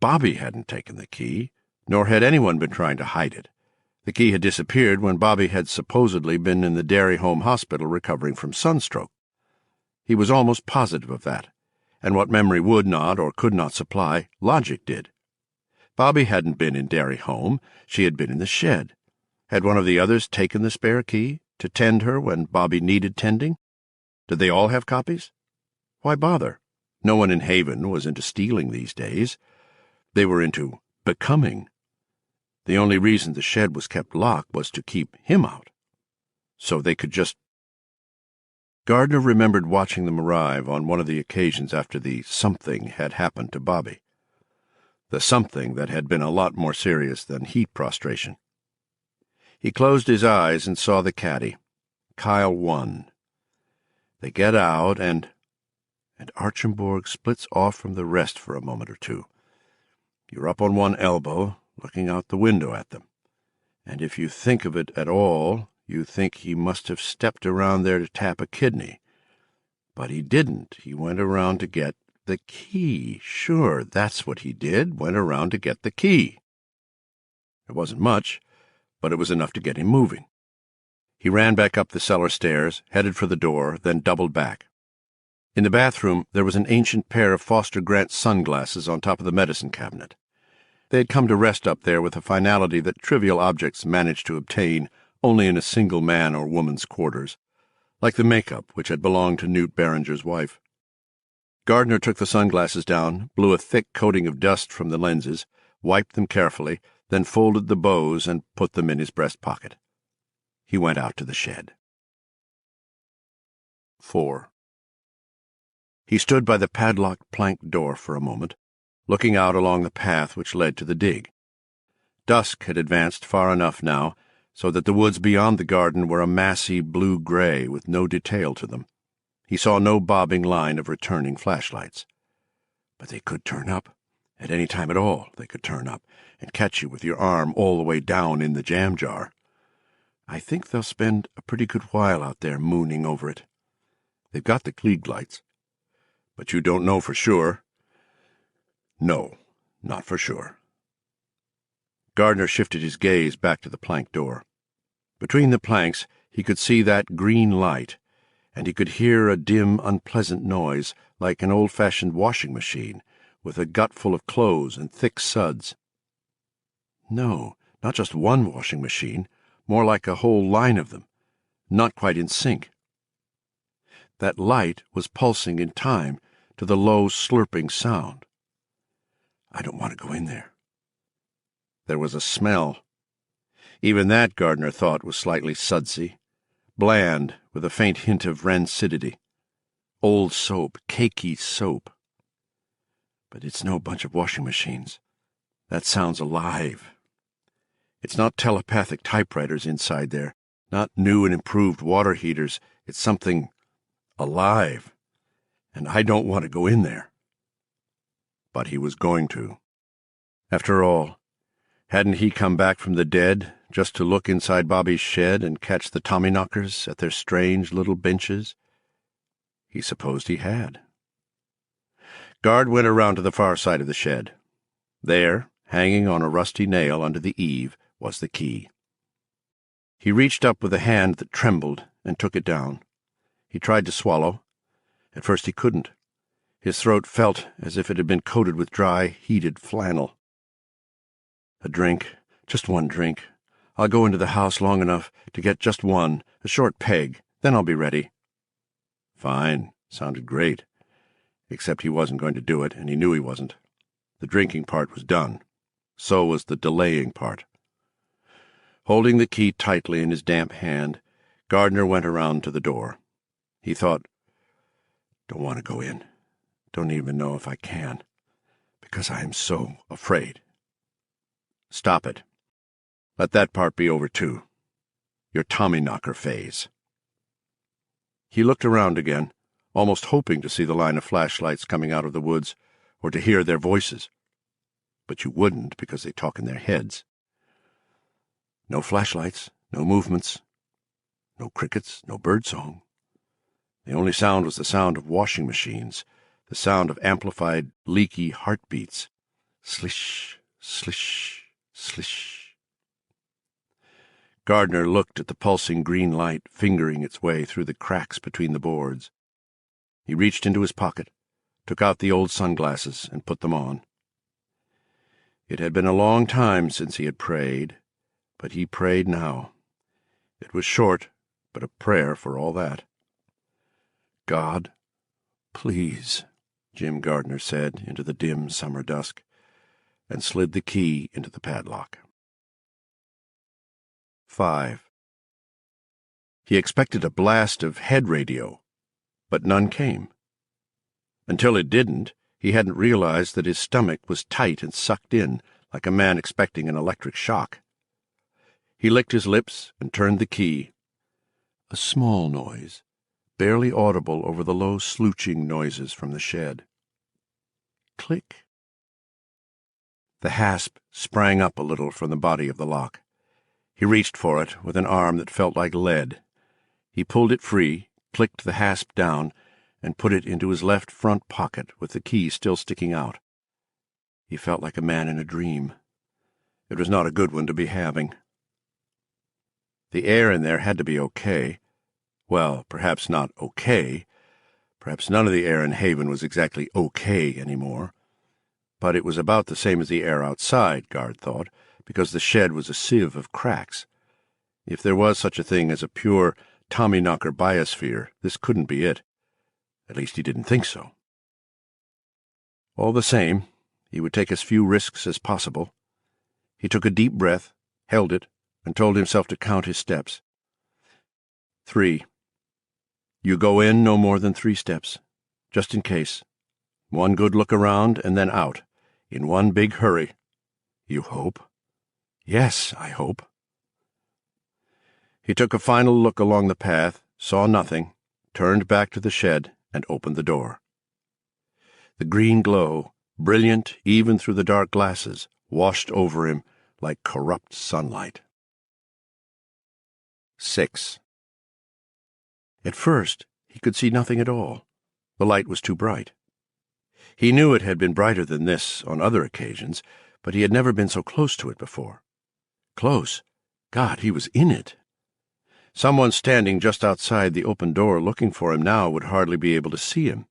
Bobby hadn't taken the key, nor had anyone been trying to hide it. The key had disappeared when Bobby had supposedly been in the Dairy Home Hospital recovering from sunstroke. He was almost positive of that, and what memory would not or could not supply, logic did. Bobby hadn't been in Dairy Home, she had been in the shed. Had one of the others taken the spare key to tend her when Bobby needed tending? Did they all have copies? Why bother? No one in Haven was into stealing these days. They were into becoming. The only reason the shed was kept locked was to keep him out. So they could just... Gardner remembered watching them arrive on one of the occasions after the something had happened to Bobby. The something that had been a lot more serious than heat prostration. He closed his eyes and saw the caddy. Kyle won. They get out and Archambault splits off from the rest for a moment or two. You're up on one elbow, looking out the window at them. And if you think of it at all, you think he must have stepped around there to tap a kidney. But he didn't. He went around to get the key. Sure, that's what he did, went around to get the key. It wasn't much, but it was enough to get him moving. He ran back up the cellar stairs, headed for the door, then doubled back. In the bathroom, there was an ancient pair of Foster Grant sunglasses on top of the medicine cabinet. They had come to rest up there with a finality that trivial objects managed to obtain only in a single man or woman's quarters, like the makeup which had belonged to Newt Barringer's wife. Gardner took the sunglasses down, blew a thick coating of dust from the lenses, wiped them carefully, then folded the bows and put them in his breast pocket. He went out to the shed. 4. He stood by the padlocked plank door for a moment, looking out along the path which led to the dig. Dusk had advanced far enough now so that the woods beyond the garden were a massy blue-gray with no detail to them. He saw no bobbing line of returning flashlights. But they could turn up. At any time at all they could turn up and catch you with your arm all the way down in the jam jar. I think they'll spend a pretty good while out there mooning over it. They've got the Klieg lights. But you don't know for sure. No, not for sure. Gardner shifted his gaze back to the plank door. Between the planks he could see that green light, and he could hear a dim, unpleasant noise like an old-fashioned washing machine, with a gutful of clothes and thick suds. No, not just one washing machine, more like a whole line of them, not quite in sync. That light was pulsing in time to the low, slurping sound. I don't want to go in there. There was a smell. Even that, Gardner thought, was slightly sudsy, bland, with a faint hint of rancidity. Old soap, cakey soap. But it's no bunch of washing machines. That sounds alive. It's not telepathic typewriters inside there, not new and improved water heaters. It's something alive. And I don't want to go in there. But he was going to. After all, hadn't he come back from the dead just to look inside Bobby's shed and catch the Tommyknockers at their strange little benches? He supposed he had. Gard went around to the far side of the shed. There, hanging on a rusty nail under the eave, was the key. He reached up with a hand that trembled and took it down. He tried to swallow. At first he couldn't. His throat felt as if it had been coated with dry, heated flannel. A drink, just one drink. I'll go into the house long enough to get just one, a short peg, then I'll be ready. Fine, sounded great. Except he wasn't going to do it, and he knew he wasn't. The drinking part was done. So was the delaying part. Holding the key tightly in his damp hand, Gardner went around to the door. He thought, don't want to go in. Don't even know if I can, because I am so afraid. Stop it. Let that part be over, too. Your Tommyknocker phase. He looked around again, almost hoping to see the line of flashlights coming out of the woods, or to hear their voices. But you wouldn't, because they talk in their heads. No flashlights, no movements, no crickets, no birdsong. The only sound was the sound of washing machines, the sound of amplified, leaky heartbeats. Slish, slish, slish. Gardner looked at the pulsing green light fingering its way through the cracks between the boards. He reached into his pocket, took out the old sunglasses, and put them on. It had been a long time since he had prayed, but he prayed now. It was short, but a prayer for all that. God, please, Jim Gardner said into the dim summer dusk, and slid the key into the padlock. 5. He expected a blast of head radio, but none came. Until it didn't, he hadn't realized that his stomach was tight and sucked in, like a man expecting an electric shock. He licked his lips and turned the key. A small noise, barely audible over the low slooching noises from the shed. Click. The hasp sprang up a little from the body of the lock. He reached for it with an arm that felt like lead. He pulled it free, clicked the hasp down, and put it into his left front pocket with the key still sticking out. He felt like a man in a dream. It was not a good one to be having. The air in there had to be okay. Well, perhaps not okay. Perhaps none of the air in Haven was exactly okay anymore. But it was about the same as the air outside, Gard thought, because the shed was a sieve of cracks. If there was such a thing as a pure Tommyknocker biosphere, this couldn't be it. At least he didn't think so. All the same, he would take as few risks as possible. He took a deep breath, held it, and told himself to count his steps. 3. You go in no more than 3 steps, just in case. One good look around and then out, in one big hurry. You hope? Yes, I hope. He took a final look along the path, saw nothing, turned back to the shed, and opened the door. The green glow, brilliant even through the dark glasses, washed over him like corrupt sunlight. 6. At first, he could see nothing at all. The light was too bright. He knew it had been brighter than this on other occasions, but he had never been so close to it before. Close? God, he was in it. Someone standing just outside the open door looking for him now would hardly be able to see him.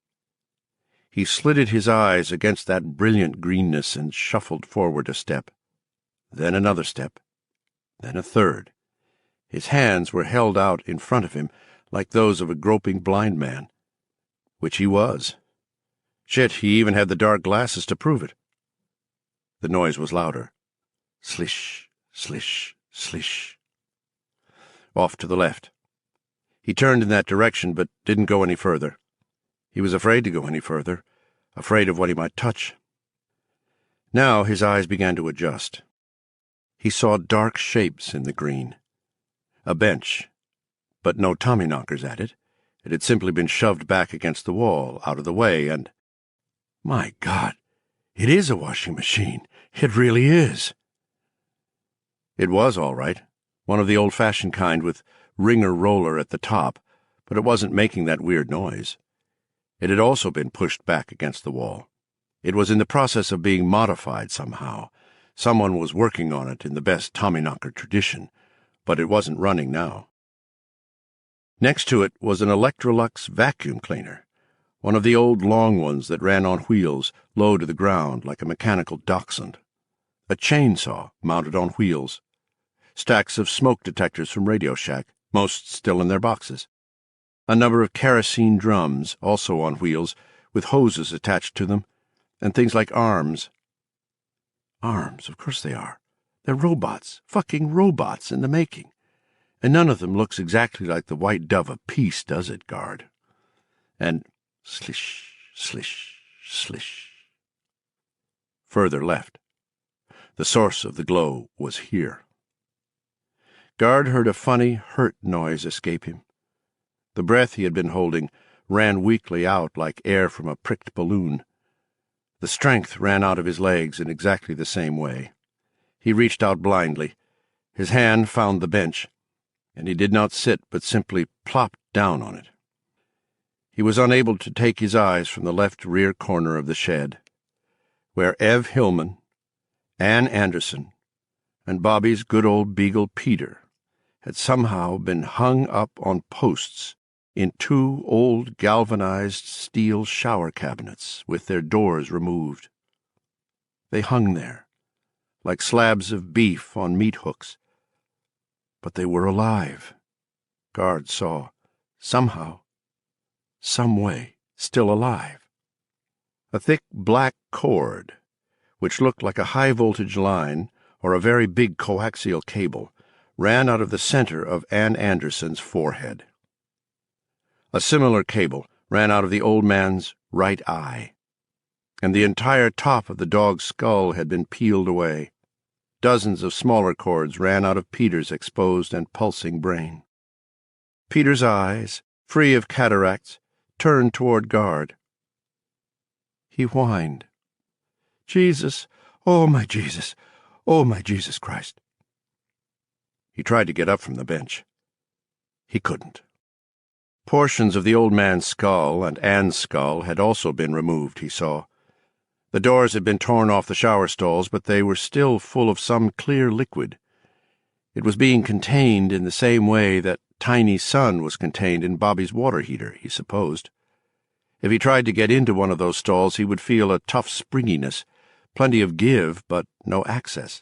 He slitted his eyes against that brilliant greenness and shuffled forward a step. Then another step. Then a third. His hands were held out in front of him like those of a groping blind man. Which he was. Shit, he even had the dark glasses to prove it. The noise was louder. Slish, slish, slish. Off to the left. He turned in that direction, but didn't go any further. He was afraid to go any further, afraid of what he might touch. Now his eyes began to adjust. He saw dark shapes in the green. A bench, but no Tommyknockers at it. It had simply been shoved back against the wall, out of the way, and— My God, it is a washing machine. It really is. It was all right, one of the old-fashioned kind with wringer roller at the top, but it wasn't making that weird noise. It had also been pushed back against the wall. It was in the process of being modified somehow. Someone was working on it in the best Tommyknocker tradition, but it wasn't running now. Next to it was an Electrolux vacuum cleaner, one of the old long ones that ran on wheels, low to the ground like a mechanical dachshund. A chainsaw mounted on wheels. Stacks of smoke detectors from Radio Shack, most still in their boxes. A number of kerosene drums, also on wheels, with hoses attached to them, and things like arms. Arms, of course they are. They're robots, fucking robots in the making. And none of them looks exactly like the white dove of peace, does it, guard? And slish, slish, slish. Further left. The source of the glow was here. Guard heard a funny, hurt noise escape him. The breath he had been holding ran weakly out like air from a pricked balloon. The strength ran out of his legs in exactly the same way. He reached out blindly. His hand found the bench, and he did not sit but simply plopped down on it. He was unable to take his eyes from the left rear corner of the shed, where Ev Hillman, Ann Anderson, and Bobby's good old beagle Peter had somehow been hung up on posts in 2 old galvanized steel shower cabinets with their doors removed. They hung there, like slabs of beef on meat hooks. But they were alive. Guard saw, somehow, some way, still alive. A thick black cord, which looked like a high-voltage line or a very big coaxial cable, ran out of the center of Ann Anderson's forehead. A similar cable ran out of the old man's right eye, and the entire top of the dog's skull had been peeled away. Dozens of smaller cords ran out of Peter's exposed and pulsing brain. Peter's eyes, free of cataracts, turned toward Guard. He whined, "Jesus, oh my Jesus, oh my Jesus Christ." He tried to get up from the bench. He couldn't. Portions of the old man's skull and Ann's skull had also been removed, he saw. The doors had been torn off the shower stalls, but they were still full of some clear liquid. It was being contained in the same way that tiny sun was contained in Bobby's water heater, he supposed. If he tried to get into one of those stalls, he would feel a tough springiness, plenty of give, but no access.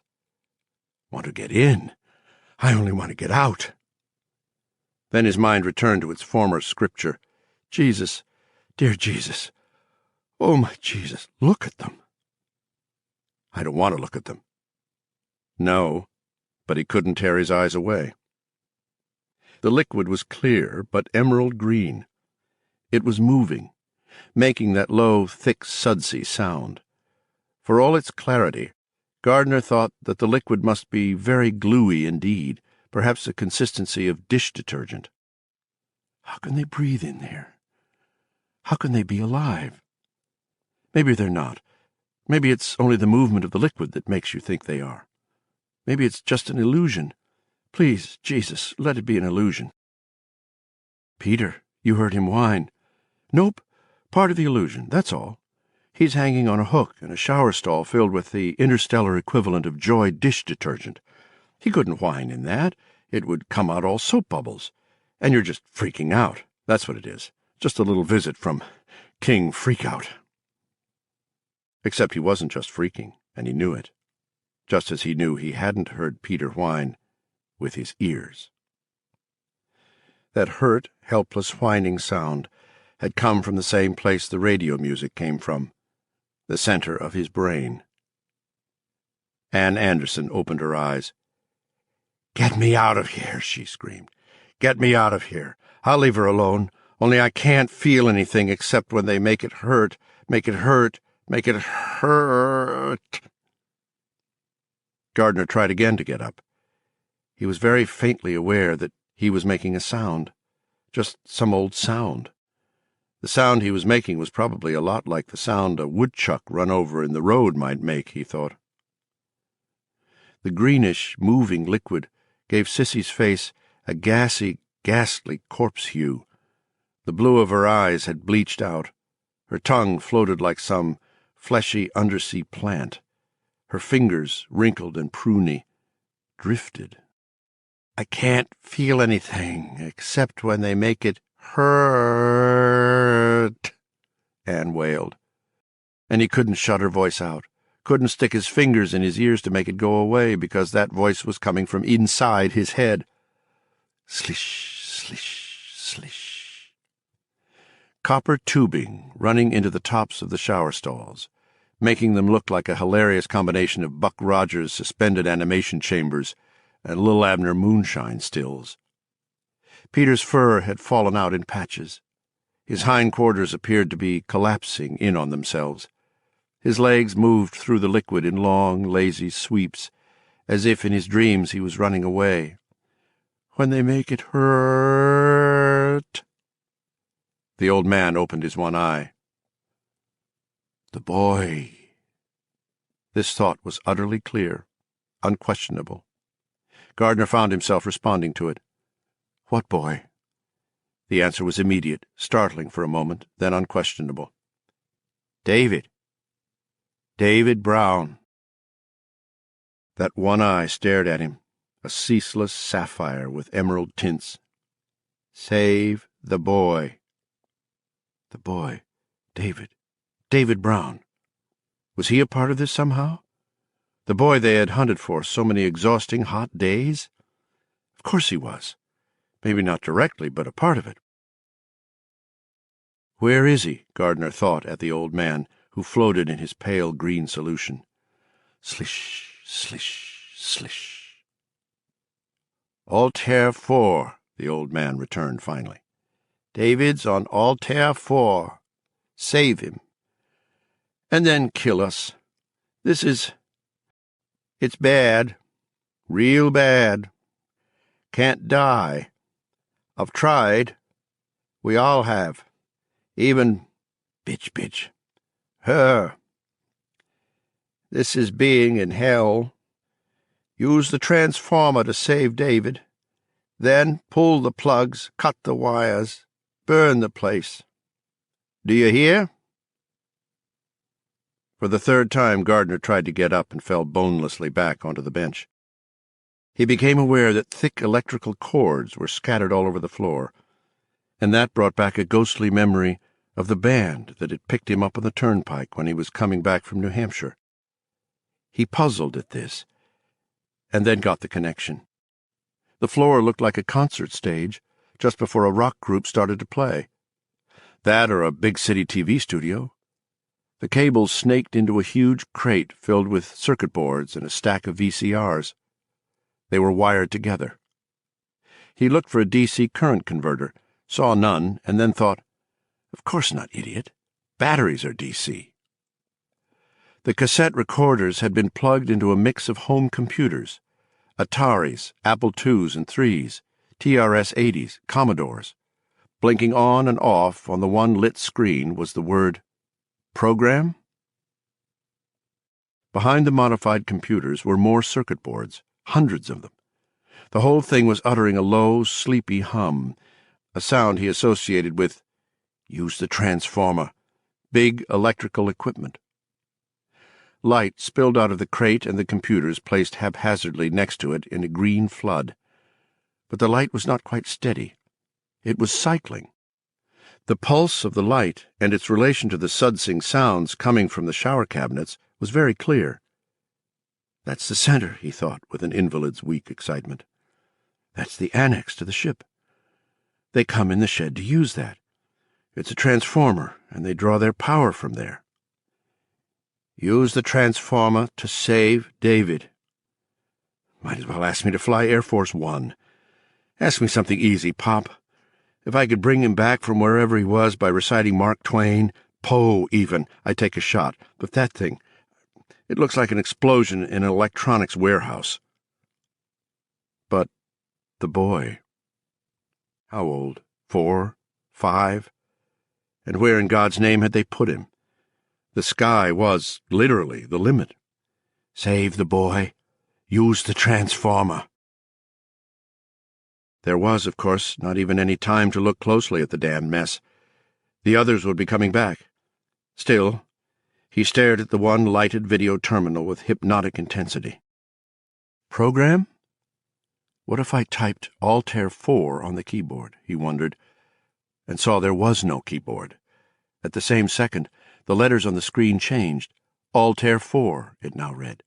Want to get in? I only want to get out. Then his mind returned to its former scripture. Jesus, dear Jesus, oh my Jesus, look at them. I don't want to look at them. No, but he couldn't tear his eyes away. The liquid was clear, but emerald green. It was moving, making that low, thick, sudsy sound. For all its clarity, Gardner thought that the liquid must be very gluey indeed, perhaps the consistency of dish detergent. How can they breathe in there? How can they be alive? Maybe they're not. Maybe it's only the movement of the liquid that makes you think they are. Maybe it's just an illusion. Please, Jesus, let it be an illusion. Peter, you heard him whine. Nope, part of the illusion, that's all. He's hanging on a hook in a shower stall filled with the interstellar equivalent of Joy dish detergent. He couldn't whine in that. It would come out all soap bubbles. And you're just freaking out. That's what it is. Just a little visit from King Freakout. Except he wasn't just freaking, and he knew it. Just as he knew he hadn't heard Peter whine with his ears. That hurt, helpless whining sound had come from the same place the radio music came from, the center of his brain. Ann Anderson opened her eyes. "Get me out of here," she screamed. "Get me out of here. I'll leave her alone, only I can't feel anything except when they make it hurt, make it hurt, make it hurt." Gardner tried again to get up. He was very faintly aware that he was making a sound, just some old sound. The sound he was making was probably a lot like the sound a woodchuck run over in the road might make, he thought. The greenish, moving liquid gave Sissy's face a gassy, ghastly corpse hue. The blue of her eyes had bleached out. Her tongue floated like some fleshy undersea plant. Her fingers, wrinkled and pruny, drifted. "I can't feel anything except when they make it hurt," Anne wailed. And he couldn't shut her voice out, couldn't stick his fingers in his ears to make it go away, because that voice was coming from inside his head. Slish, slish, slish. Copper tubing running into the tops of the shower stalls, making them look like a hilarious combination of Buck Rogers' suspended animation chambers and Lil Abner moonshine stills. Peter's fur had fallen out in patches. His hindquarters appeared to be collapsing in on themselves. His legs moved through the liquid in long, lazy sweeps, as if in his dreams he was running away. "When they make it hurt." The old man opened his one eye. The boy. This thought was utterly clear, unquestionable. Gardner found himself responding to it. "What boy?" The answer was immediate, startling for a moment, then unquestionable. "David. David Brown." That one eye stared at him, a ceaseless sapphire with emerald tints. Save the boy. The boy. David. David Brown. Was he a part of this somehow? The boy they had hunted for so many exhausting, hot days? Of course he was. Maybe not directly, but a part of it. Where is he? Gardner thought at the old man, who floated in his pale green solution. Slish, slish, slish. Altair 4, the old man returned finally. David's on Altair 4. Save him. And then kill us. It's bad. Real bad. Can't die. I've tried. We all have. Even bitch. Her. This is being in hell. Use the transformer to save David. Then pull the plugs, cut the wires, burn the place. Do you hear? For the third time, Gardner tried to get up and fell bonelessly back onto the bench. He became aware that thick electrical cords were scattered all over the floor, and that brought back a ghostly memory of the band that had picked him up on the turnpike when he was coming back from New Hampshire. He puzzled at this, and then got the connection. The floor looked like a concert stage just before a rock group started to play. That or a big city TV studio. The cables snaked into a huge crate filled with circuit boards and a stack of VCRs. They were wired together. He looked for a DC current converter, saw none, and then thought, "Of course not, idiot. Batteries are DC." The cassette recorders had been plugged into a mix of home computers, Ataris, Apple IIs and IIIs, TRS-80s, Commodores. Blinking on and off on the one lit screen was the word program. Behind the modified computers were more circuit boards, hundreds of them. The whole thing was uttering a low, sleepy hum, a sound he associated with use the transformer, big electrical equipment. Light spilled out of the crate and the computers placed haphazardly next to it in a green flood. But the light was not quite steady. It was cycling. The pulse of the light and its relation to the sudsing sounds coming from the shower cabinets was very clear. That's the center, he thought, with an invalid's weak excitement. That's the annex to the ship. They come in the shed to use that. It's a transformer, and they draw their power from there. Use the transformer to save David. Might as well ask me to fly Air Force One. Ask me something easy, Pop. If I could bring him back from wherever he was by reciting Mark Twain, Poe even, I'd take a shot. But that thing, it looks like an explosion in an electronics warehouse. But the boy. How old? 4? 5? And where in God's name had they put him? The sky was, literally, the limit. Save the boy. Use the transformer. There was, of course, not even any time to look closely at the damned mess. The others would be coming back. Still, he stared at the one lighted video terminal with hypnotic intensity. Program? What if I typed Altair 4 on the keyboard, he wondered, and saw there was no keyboard. At the same second, the letters on the screen changed. Altair 4, it now read.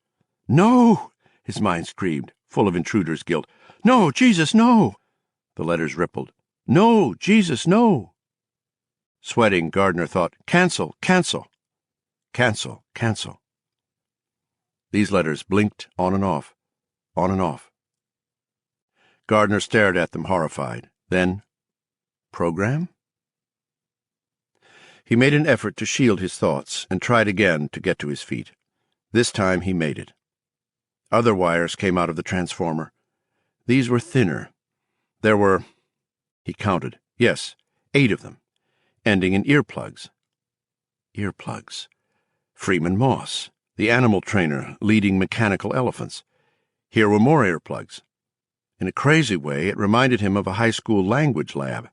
No! His mind screamed, full of intruder's guilt. No, Jesus, no! The letters rippled. No, Jesus, no! Sweating, Gardner thought, cancel, cancel. Cancel, cancel. These letters blinked on and off, on and off. Gardner stared at them horrified. Then, program? He made an effort to shield his thoughts and tried again to get to his feet. This time he made it. Other wires came out of the transformer. These were thinner. There were, he counted, yes, 8 of them, ending in earplugs. Earplugs. Freeman Moss, the animal trainer leading mechanical elephants. Here were more earplugs. In a crazy way, it reminded him of a high school language lab.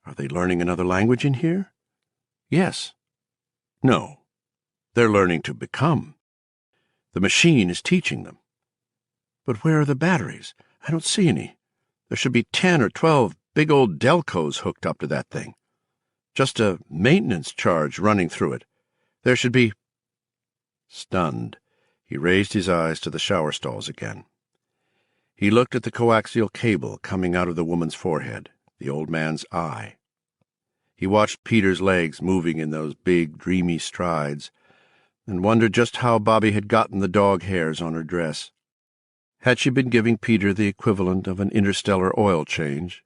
Are they learning another language in here? Yes. No. They're learning to become. The machine is teaching them. But where are the batteries? I don't see any. There should be 10 or 12 big old Delcos hooked up to that thing. Just a maintenance charge running through it. There should be... Stunned, he raised his eyes to the shower stalls again. He looked at the coaxial cable coming out of the woman's forehead, the old man's eye. He watched Peter's legs moving in those big, dreamy strides, and wondered just how Bobby had gotten the dog hairs on her dress. Had she been giving Peter the equivalent of an interstellar oil change?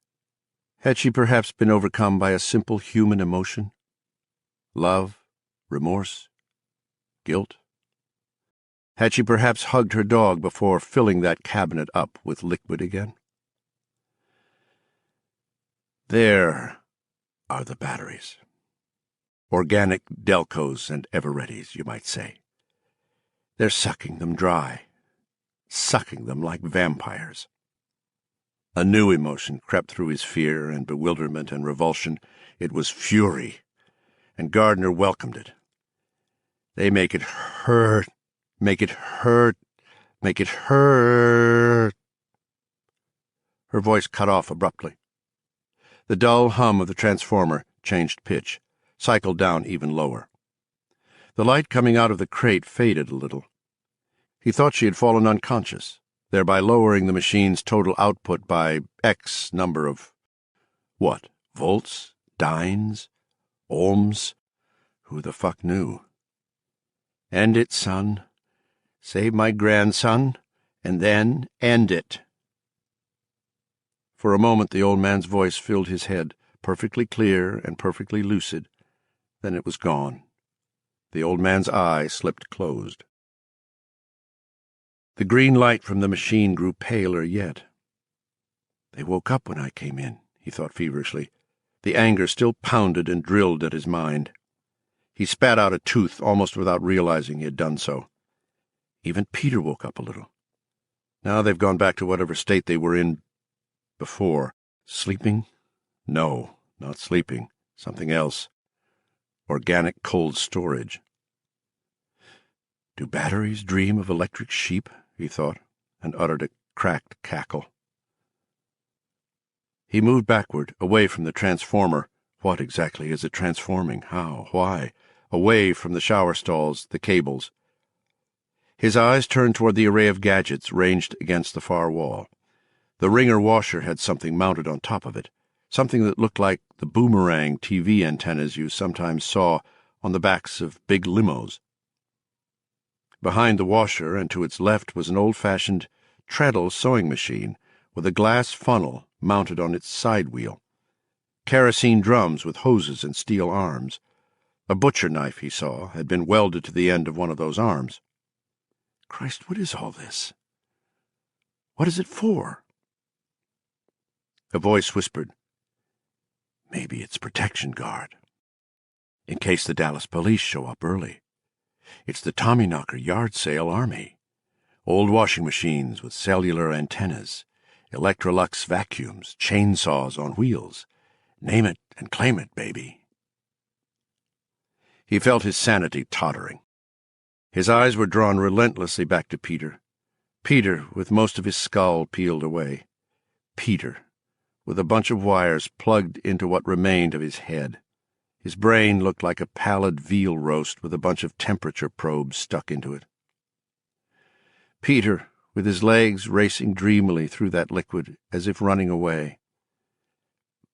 Had she perhaps been overcome by a simple human emotion? Love, remorse, guilt? Had she perhaps hugged her dog before filling that cabinet up with liquid again? There are the batteries. Organic Delcos and Everettis, you might say. They're sucking them dry, sucking them like vampires. A new emotion crept through his fear and bewilderment and revulsion. It was fury, and Gardner welcomed it. They make it hurt, make it hurt, make it hurt. Her voice cut off abruptly. The dull hum of the transformer changed pitch, cycled down even lower. The light coming out of the crate faded a little. He thought she had fallen unconscious. thereby lowering the machine's total output by X number of, what, volts, dynes, ohms? Who the fuck knew? End it, son. Save my grandson, and then end it. For a moment the old man's voice filled his head, perfectly clear and perfectly lucid. Then it was gone. The old man's eye slipped closed. The green light from the machine grew paler yet. They woke up when I came in, he thought feverishly. The anger still pounded and drilled at his mind. He spat out a tooth almost without realizing he had done so. Even Peter woke up a little. Now they've gone back to whatever state they were in before. Sleeping? No, not sleeping. Something else. Organic cold storage. Do batteries dream of electric sheep? He thought, and uttered a cracked cackle. He moved backward, away from the transformer. What exactly is it transforming? How? Why? Away from the shower stalls, the cables. His eyes turned toward the array of gadgets ranged against the far wall. The wringer washer had something mounted on top of it, something that looked like the boomerang TV antennas you sometimes saw on the backs of big limos. Behind the washer and to its left was an old-fashioned treadle sewing machine with a glass funnel mounted on its side wheel. Kerosene drums with hoses and steel arms. A butcher knife, he saw, had been welded to the end of one of those arms. Christ, what is all this? What is it for? A voice whispered, Maybe it's protection guard. In case the Dallas police show up early. It's the Tommyknocker yard sale army. Old washing machines with cellular antennas, Electrolux vacuums, chainsaws on wheels. Name it and claim it, baby. He felt his sanity tottering. His eyes were drawn relentlessly back to Peter. Peter, with most of his skull peeled away. Peter, with a bunch of wires plugged into what remained of his head. His brain looked like a pallid veal roast with a bunch of temperature probes stuck into it. Peter, with his legs racing dreamily through that liquid, as if running away.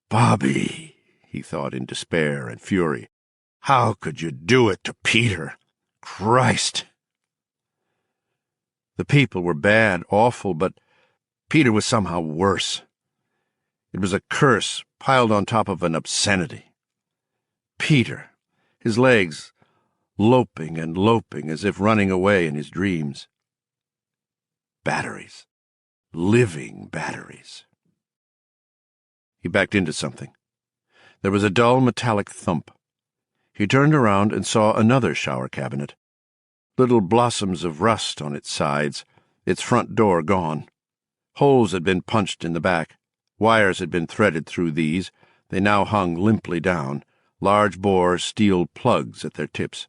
Bobby, he thought in despair and fury. How could you do it to Peter? Christ! The people were bad, awful, but Peter was somehow worse. It was a curse piled on top of an obscenity. Peter, his legs loping and loping as if running away in his dreams. Batteries. Living batteries. He backed into something. There was a dull metallic thump. He turned around and saw another shower cabinet. Little blossoms of rust on its sides, its front door gone. Holes had been punched in the back. Wires had been threaded through these. They now hung limply down, large-bore steel plugs at their tips.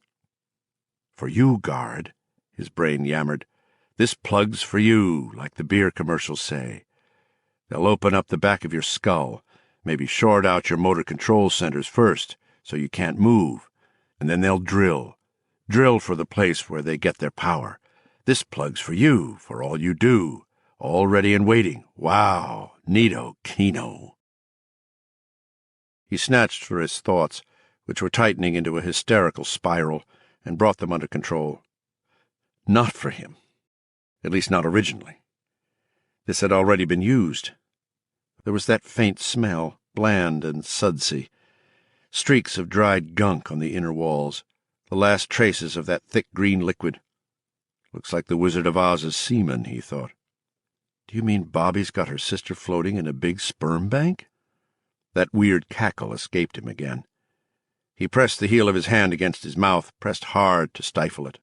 For you, guard, his brain yammered. This plug's for you, like the beer commercials say. They'll open up the back of your skull, maybe short out your motor control centers first, so you can't move, and then they'll drill for the place where they get their power. This plug's for you, for all you do, all ready and waiting. Wow, neato, kino. He snatched for his thoughts, which were tightening into a hysterical spiral, and brought them under control. Not for him. At least not originally. This had already been used. There was that faint smell, bland and sudsy. Streaks of dried gunk on the inner walls, the last traces of that thick green liquid. Looks like the Wizard of Oz's semen, he thought. Do you mean Bobby's got her sister floating in a big sperm bank? That weird cackle escaped him again. He pressed the heel of his hand against his mouth, pressed hard to stifle it.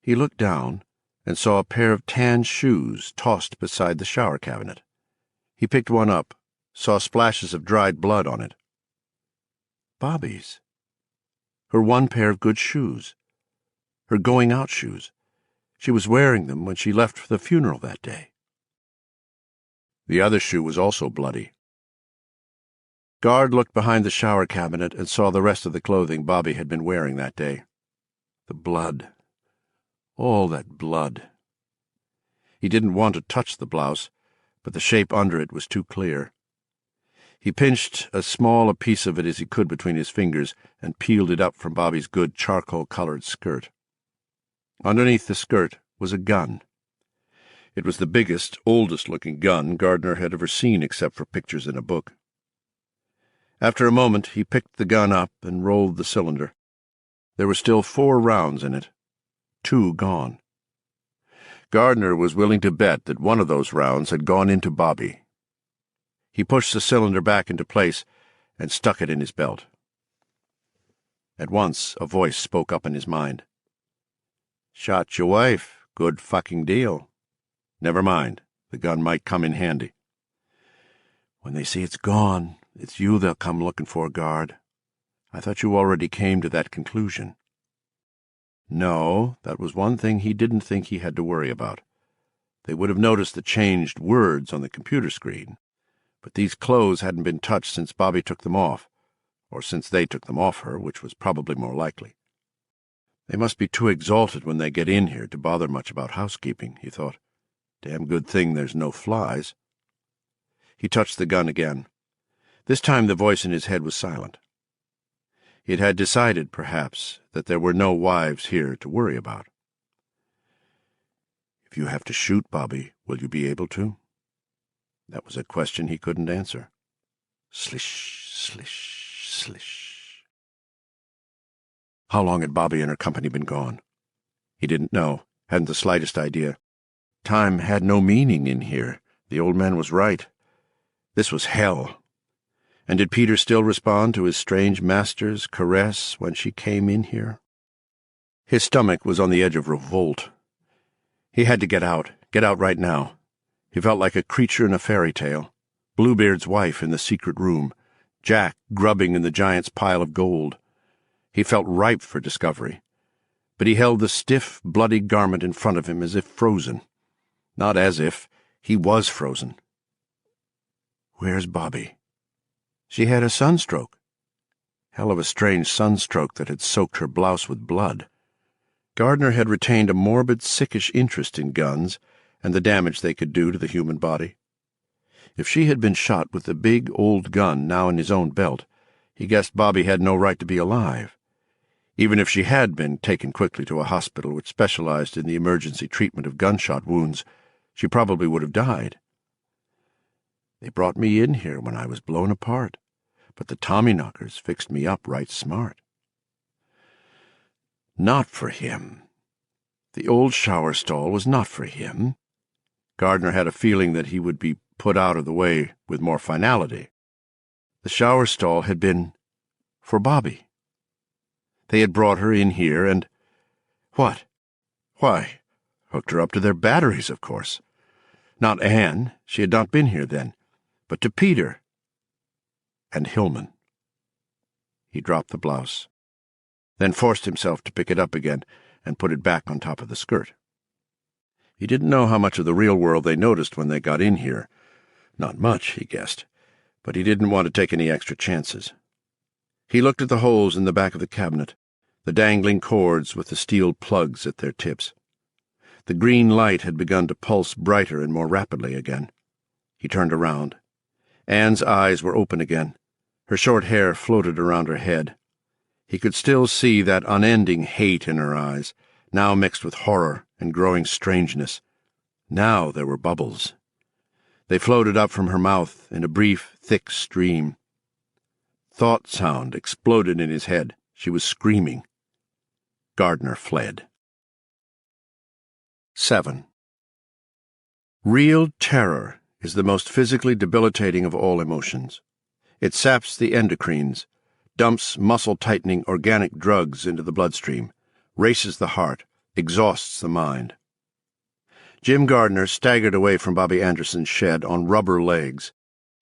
He looked down and saw a pair of tan shoes tossed beside the shower cabinet. He picked one up, saw splashes of dried blood on it. Bobby's. Her one pair of good shoes. Her going-out shoes. She was wearing them when she left for the funeral that day. The other shoe was also bloody. Guard looked behind the shower cabinet and saw the rest of the clothing Bobby had been wearing that day. The blood. All that blood. He didn't want to touch the blouse, but the shape under it was too clear. He pinched as small a piece of it as he could between his fingers and peeled it up from Bobby's good charcoal-colored skirt. Underneath the skirt was a gun. It was the biggest, oldest-looking gun Gardner had ever seen except for pictures in a book. After a moment, he picked the gun up and rolled the cylinder. There were still 4 rounds in it, 2 gone. Gardner was willing to bet that one of those rounds had gone into Bobby. He pushed the cylinder back into place and stuck it in his belt. At once, a voice spoke up in his mind. "Shot your wife. Good fucking deal. Never mind. The gun might come in handy." "When they see it's gone, it's you they'll come looking for, Guard. I thought you already came to that conclusion." No, that was one thing he didn't think he had to worry about. They would have noticed the changed words on the computer screen, but these clothes hadn't been touched since Bobby took them off, or since they took them off her, which was probably more likely. They must be too exalted when they get in here to bother much about housekeeping, he thought. Damn good thing there's no flies. He touched the gun again. This time the voice in his head was silent. He had decided, perhaps, that there were no wives here to worry about. "If you have to shoot Bobby, will you be able to?" That was a question he couldn't answer. Slish, slish, slish. How long had Bobby and her company been gone? He didn't know, hadn't the slightest idea. Time had no meaning in here. The old man was right. This was hell. And did Peter still respond to his strange master's caress when she came in here? His stomach was on the edge of revolt. He had to get out right now. He felt like a creature in a fairy tale. Bluebeard's wife in the secret room, Jack grubbing in the giant's pile of gold. He felt ripe for discovery, but he held the stiff, bloody garment in front of him as if frozen. Not as if, he was frozen. Where's Bobby? She had a sunstroke. Hell of a strange sunstroke that had soaked her blouse with blood. Gardner had retained a morbid, sickish interest in guns and the damage they could do to the human body. If she had been shot with the big, old gun now in his own belt, he guessed Bobby had no right to be alive. Even if she had been taken quickly to a hospital which specialized in the emergency treatment of gunshot wounds, she probably would have died. They brought me in here when I was blown apart, but the Tommyknockers fixed me up right smart. Not for him. The old shower stall was not for him. Gardner had a feeling that he would be put out of the way with more finality. The shower stall had been for Bobby. They had brought her in here and... What? Why, hooked her up to their batteries, of course. Not Anne, she had not been here then, but to Peter and Hillman. He dropped the blouse, then forced himself to pick it up again and put it back on top of the skirt. He didn't know how much of the real world they noticed when they got in here. Not much, he guessed, but he didn't want to take any extra chances. He looked at the holes in the back of the cabinet, the dangling cords with the steel plugs at their tips. The green light had begun to pulse brighter and more rapidly again. He turned around. Anne's eyes were open again. Her short hair floated around her head. He could still see that unending hate in her eyes, now mixed with horror and growing strangeness. Now there were bubbles. They floated up from her mouth in a brief, thick stream. Thought sound exploded in his head. She was screaming. Gardner fled. 7. Real terror is the most physically debilitating of all emotions. It saps the endocrines, dumps muscle-tightening organic drugs into the bloodstream, races the heart, exhausts the mind. Jim Gardner staggered away from Bobby Anderson's shed on rubber legs,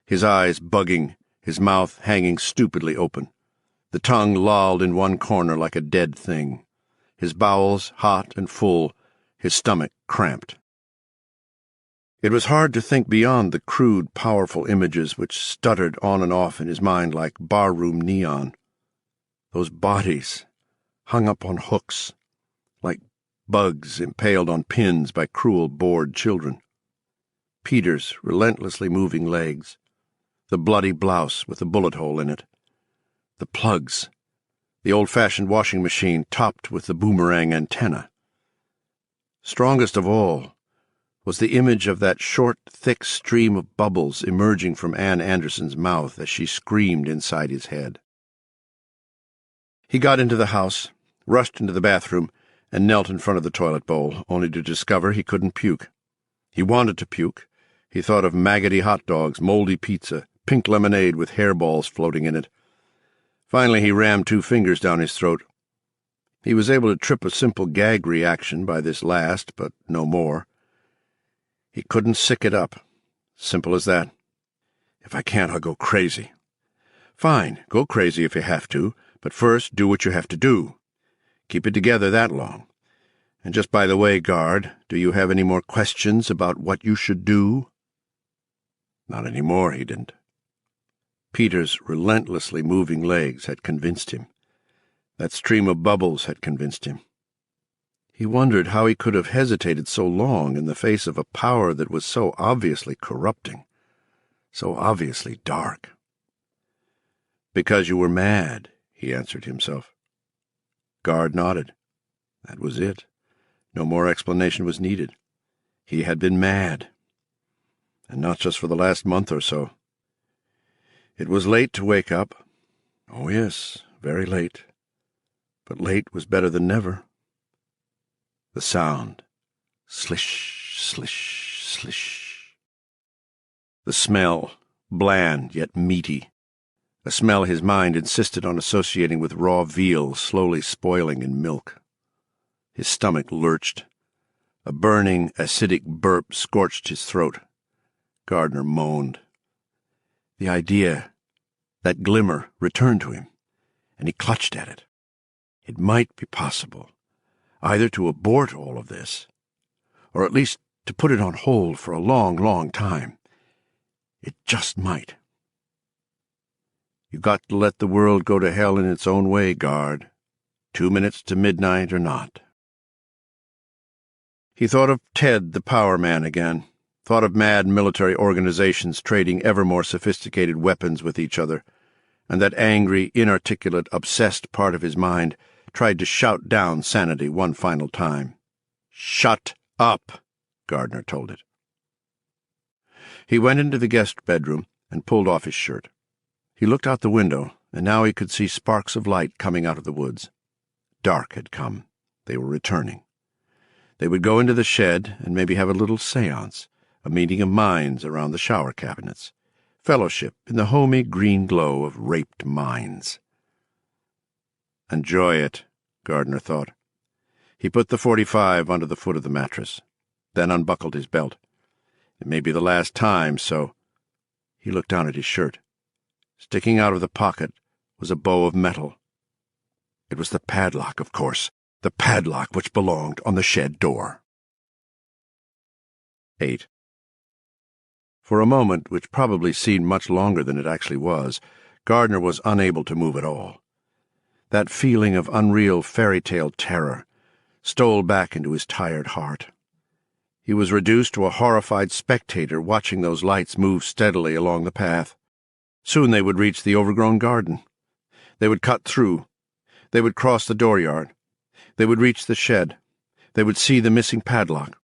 his eyes bugging, his mouth hanging stupidly open, the tongue lolled in one corner like a dead thing, his bowels hot and full, his stomach cramped. It was hard to think beyond the crude, powerful images which stuttered on and off in his mind like barroom neon. Those bodies, hung up on hooks, like bugs impaled on pins by cruel, bored children. Peter's relentlessly moving legs, the bloody blouse with the bullet hole in it, the plugs, the old-fashioned washing machine topped with the boomerang antenna. Strongest of all was the image of that short, thick stream of bubbles emerging from Ann Anderson's mouth as she screamed inside his head. He got into the house, rushed into the bathroom, and knelt in front of the toilet bowl, only to discover he couldn't puke. He wanted to puke. He thought of maggoty hot dogs, moldy pizza, pink lemonade with hairballs floating in it. Finally, he rammed 2 fingers down his throat. He was able to trip a simple gag reaction by this last, but no more. He couldn't sick it up. Simple as that. If I can't, I'll go crazy. Fine, go crazy if you have to, but first do what you have to do. Keep it together that long. And just by the way, guard, do you have any more questions about what you should do? Not any more, he didn't. Peter's relentlessly moving legs had convinced him. That stream of bubbles had convinced him. He wondered how he could have hesitated so long in the face of a power that was so obviously corrupting, so obviously dark. Because you were mad, he answered himself. Guard nodded. That was it. No more explanation was needed. He had been mad. And not just for the last month or so. It was late to wake up. Oh, yes, very late. But late was better than never. The sound. Slish, slish, slish. The smell, bland yet meaty. A smell his mind insisted on associating with raw veal slowly spoiling in milk. His stomach lurched. A burning, acidic burp scorched his throat. Gardner moaned. The idea, that glimmer, returned to him, and he clutched at it. It might be possible, either to abort all of this, or at least to put it on hold for a long, long time. It just might. You got to let the world go to hell in its own way, guard. 2 minutes to midnight or not. He thought of Ted the Power Man again, thought of mad military organizations trading ever more sophisticated weapons with each other, and that angry, inarticulate, obsessed part of his mind tried to shout down sanity one final time. "Shut up," Gardner told it. He went into the guest bedroom and pulled off his shirt. He looked out the window, and now he could see sparks of light coming out of the woods. Dark had come. They were returning. They would go into the shed and maybe have a little séance, a meeting of minds around the shower cabinets, fellowship in the homey green glow of raped minds. Enjoy it, Gardner thought. He put the .45 under the foot of the mattress, then unbuckled his belt. It may be the last time, so... He looked down at his shirt. Sticking out of the pocket was a bow of metal. It was the padlock, of course, the padlock which belonged on the shed door. 8. For a moment, which probably seemed much longer than it actually was, Gardner was unable to move at all. That feeling of unreal fairy-tale terror stole back into his tired heart. He was reduced to a horrified spectator watching those lights move steadily along the path. Soon they would reach the overgrown garden. They would cut through. They would cross the dooryard. They would reach the shed. They would see the missing padlock.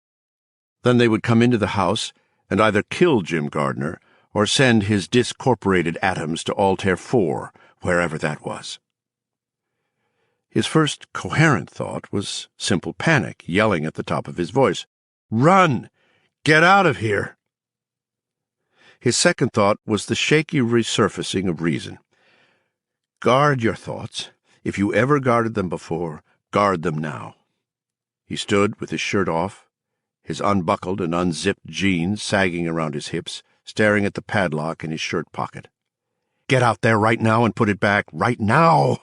Then they would come into the house and either kill Jim Gardner or send his discorporated atoms to Altair 4, wherever that was. His first coherent thought was simple panic, yelling at the top of his voice, "Run! Get out of here!" His second thought was the shaky resurfacing of reason. Guard your thoughts. If you ever guarded them before, guard them now. He stood with his shirt off, his unbuckled and unzipped jeans sagging around his hips, staring at the padlock in his shirt pocket. "Get out there right now and put it back right now!"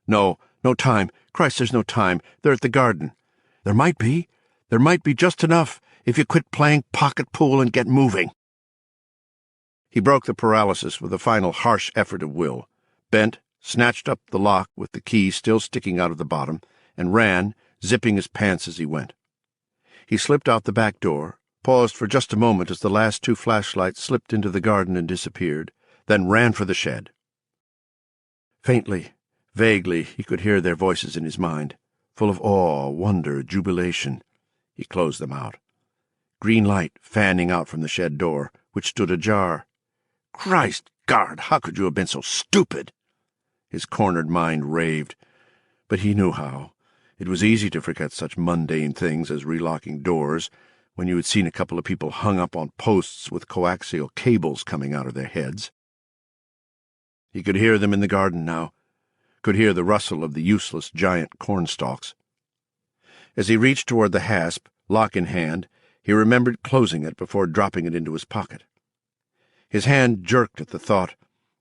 "No time. Christ, there's no time. They're at the garden." There might be just enough if you quit playing pocket pool and get moving." He broke the paralysis with a final harsh effort of will, bent, snatched up the lock with the key still sticking out of the bottom, and ran, zipping his pants as he went. He slipped out the back door, paused for just a moment as the last 2 flashlights slipped into the garden and disappeared, then ran for the shed. Faintly, vaguely, he could hear their voices in his mind, full of awe, wonder, jubilation. He closed them out. Green light fanning out from the shed door, which stood ajar. Christ guard, how could you have been so stupid? His cornered mind raved, but he knew how. It was easy to forget such mundane things as relocking doors when you had seen a couple of people hung up on posts with coaxial cables coming out of their heads. He could hear them in the garden now, could hear the rustle of the useless giant cornstalks. As he reached toward the hasp, lock in hand, he remembered closing it before dropping it into his pocket. His hand jerked at the thought,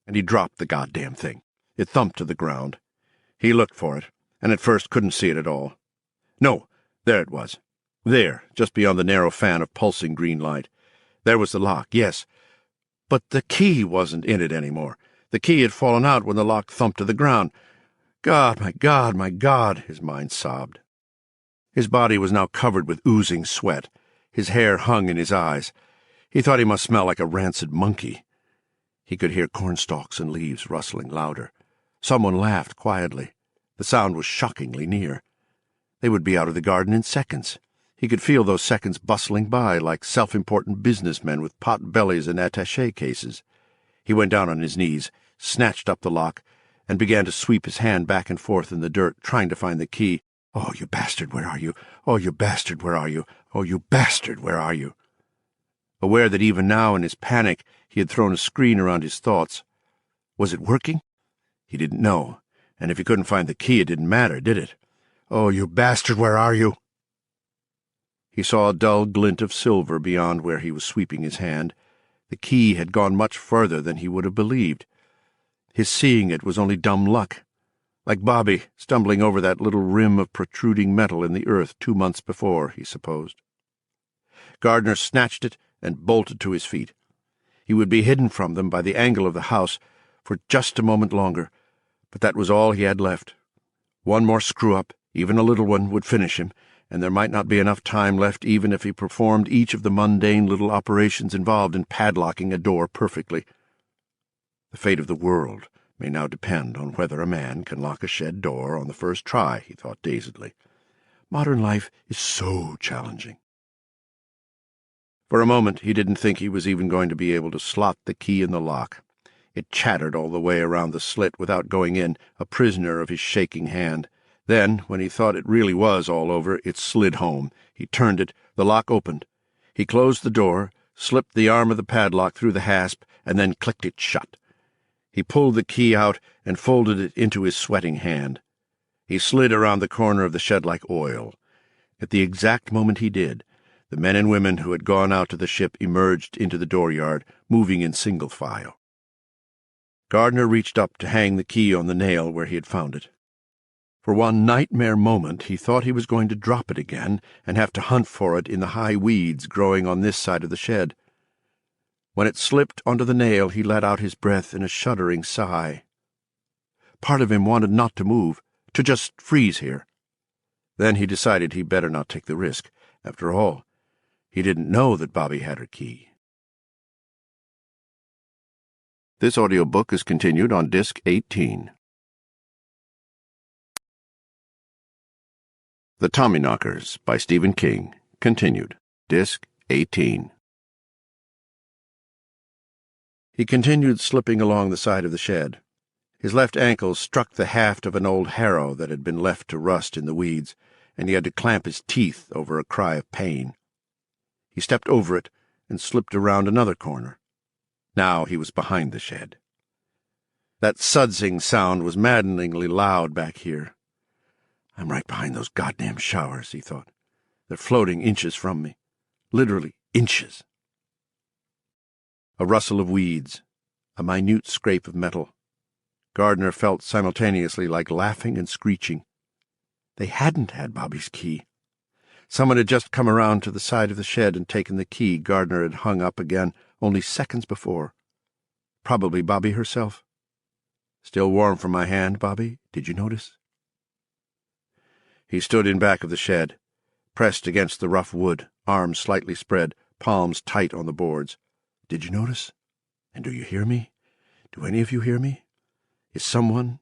and he dropped the goddamn thing. It thumped to the ground. He looked for it, and at first couldn't see it at all. No, there it was. There, just beyond the narrow fan of pulsing green light. There was the lock, yes. But the key wasn't in it anymore. The key had fallen out when the lock thumped to the ground. God, my God, my God, his mind sobbed. His body was now covered with oozing sweat. His hair hung in his eyes. He thought he must smell like a rancid monkey. He could hear cornstalks and leaves rustling louder. Someone laughed quietly. The sound was shockingly near. They would be out of the garden in seconds. He could feel those seconds bustling by like self-important businessmen with pot bellies and attaché cases. He went down on his knees, snatched up the lock, and began to sweep his hand back and forth in the dirt, trying to find the key. Oh, you bastard, where are you? Oh, you bastard, where are you? Oh, you bastard, where are you? Aware that even now, in his panic, he had thrown a screen around his thoughts. Was it working? He didn't know, and if he couldn't find the key, it didn't matter, did it? Oh, you bastard, where are you? He saw a dull glint of silver beyond where he was sweeping his hand. The key had gone much further than he would have believed. His seeing it was only dumb luck, like Bobby stumbling over that little rim of protruding metal in the earth 2 months before, he supposed. Gardner snatched it and bolted to his feet. He would be hidden from them by the angle of the house for just a moment longer, but that was all he had left. One more screw-up, even a little one, would finish him, and there might not be enough time left even if he performed each of the mundane little operations involved in padlocking a door perfectly. The fate of the world may now depend on whether a man can lock a shed door on the first try, he thought dazedly. Modern life is so challenging. For a moment he didn't think he was even going to be able to slot the key in the lock. It chattered all the way around the slit without going in, a prisoner of his shaking hand. Then, when he thought it really was all over, it slid home. He turned it, the lock opened. He closed the door, slipped the arm of the padlock through the hasp, and then clicked it shut. He pulled the key out and folded it into his sweating hand. He slid around the corner of the shed like oil. At the exact moment he did, the men and women who had gone out to the ship emerged into the dooryard, moving in single file. Gardner reached up to hang the key on the nail where he had found it. For one nightmare moment he thought he was going to drop it again and have to hunt for it in the high weeds growing on this side of the shed. When it slipped onto the nail, he let out his breath in a shuddering sigh. Part of him wanted not to move, to just freeze here. Then he decided he'd better not take the risk. After all, he didn't know that Bobby had her key. This audiobook is continued on Disc 18. The Tommyknockers by Stephen King, continued, Disc 18. He continued slipping along the side of the shed. His left ankle struck the haft of an old harrow that had been left to rust in the weeds, and he had to clamp his teeth over a cry of pain. He stepped over it and slipped around another corner. Now he was behind the shed. That sudsing sound was maddeningly loud back here. I'm right behind those goddamn showers, he thought. They're floating inches from me. Literally inches. A rustle of weeds, a minute scrape of metal. Gardner felt simultaneously like laughing and screeching. They hadn't had Bobby's key. Someone had just come around to the side of the shed and taken the key Gardner had hung up again only seconds before. Probably Bobby herself. Still warm from my hand, Bobby? Did you notice? He stood in back of the shed, pressed against the rough wood, arms slightly spread, palms tight on the boards. "Did you notice? And do you hear me? Do any of you hear me? Is someone,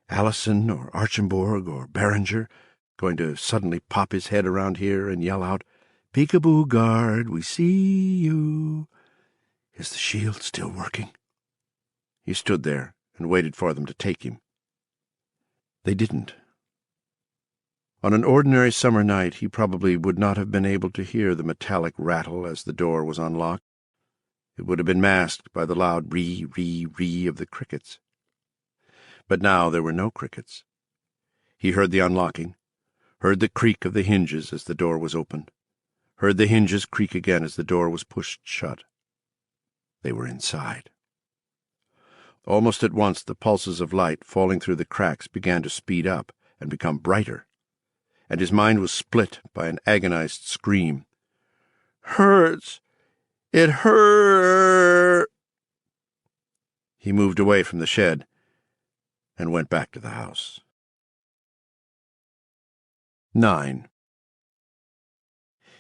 Allison or Archambault or Barringer, going to suddenly pop his head around here and yell out, 'Peekaboo, guard, we see you'? Is the shield still working?" He stood there and waited for them to take him. They didn't. On an ordinary summer night he probably would not have been able to hear the metallic rattle as the door was unlocked. It would have been masked by the loud ree of the crickets. But now there were no crickets. He heard the unlocking, heard the creak of the hinges as the door was opened, heard the hinges creak again as the door was pushed shut. They were inside. Almost at once the pulses of light falling through the cracks began to speed up and become brighter, and his mind was split by an agonized scream. "Hurts! It hurt!" He moved away from the shed and went back to the house. 9.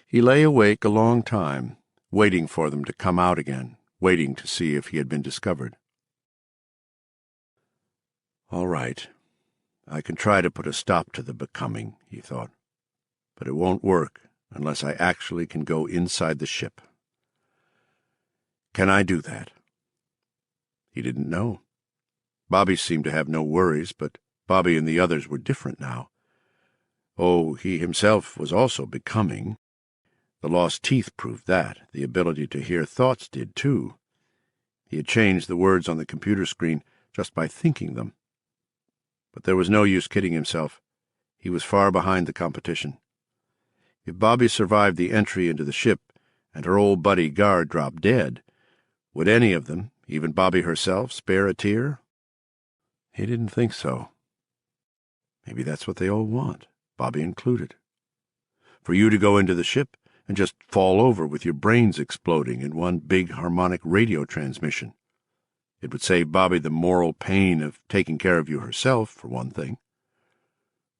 He lay awake a long time, waiting for them to come out again, waiting to see if he had been discovered. "All right, I can try to put a stop to the becoming," he thought, "but it won't work unless I actually can go inside the ship. Can I do that?" He didn't know. Bobby seemed to have no worries, but Bobby and the others were different now. Oh, he himself was also becoming. The lost teeth proved that. The ability to hear thoughts did, too. He had changed the words on the computer screen just by thinking them. But there was no use kidding himself. He was far behind the competition. If Bobby survived the entry into the ship and her old buddy Guard dropped dead, would any of them, even Bobby herself, spare a tear? He didn't think so. Maybe that's what they all want, Bobby included. For you to go into the ship and just fall over with your brains exploding in one big harmonic radio transmission. It would save Bobby the moral pain of taking care of you herself, for one thing.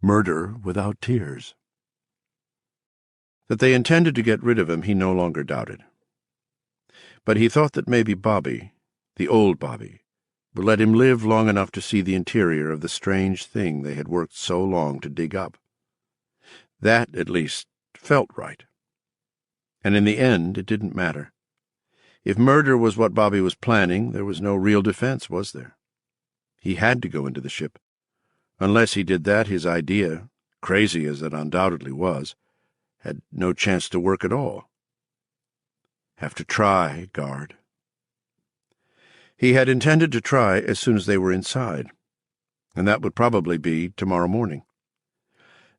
Murder without tears. That they intended to get rid of him he no longer doubted. But he thought that maybe Bobby, the old Bobby, would let him live long enough to see the interior of the strange thing they had worked so long to dig up. That, at least, felt right. And in the end, it didn't matter. If murder was what Bobby was planning, there was no real defense, was there? He had to go into the ship. Unless he did that, his idea, crazy as it undoubtedly was, had no chance to work at all. Have to try, Guard. He had intended to try as soon as they were inside, and that would probably be tomorrow morning.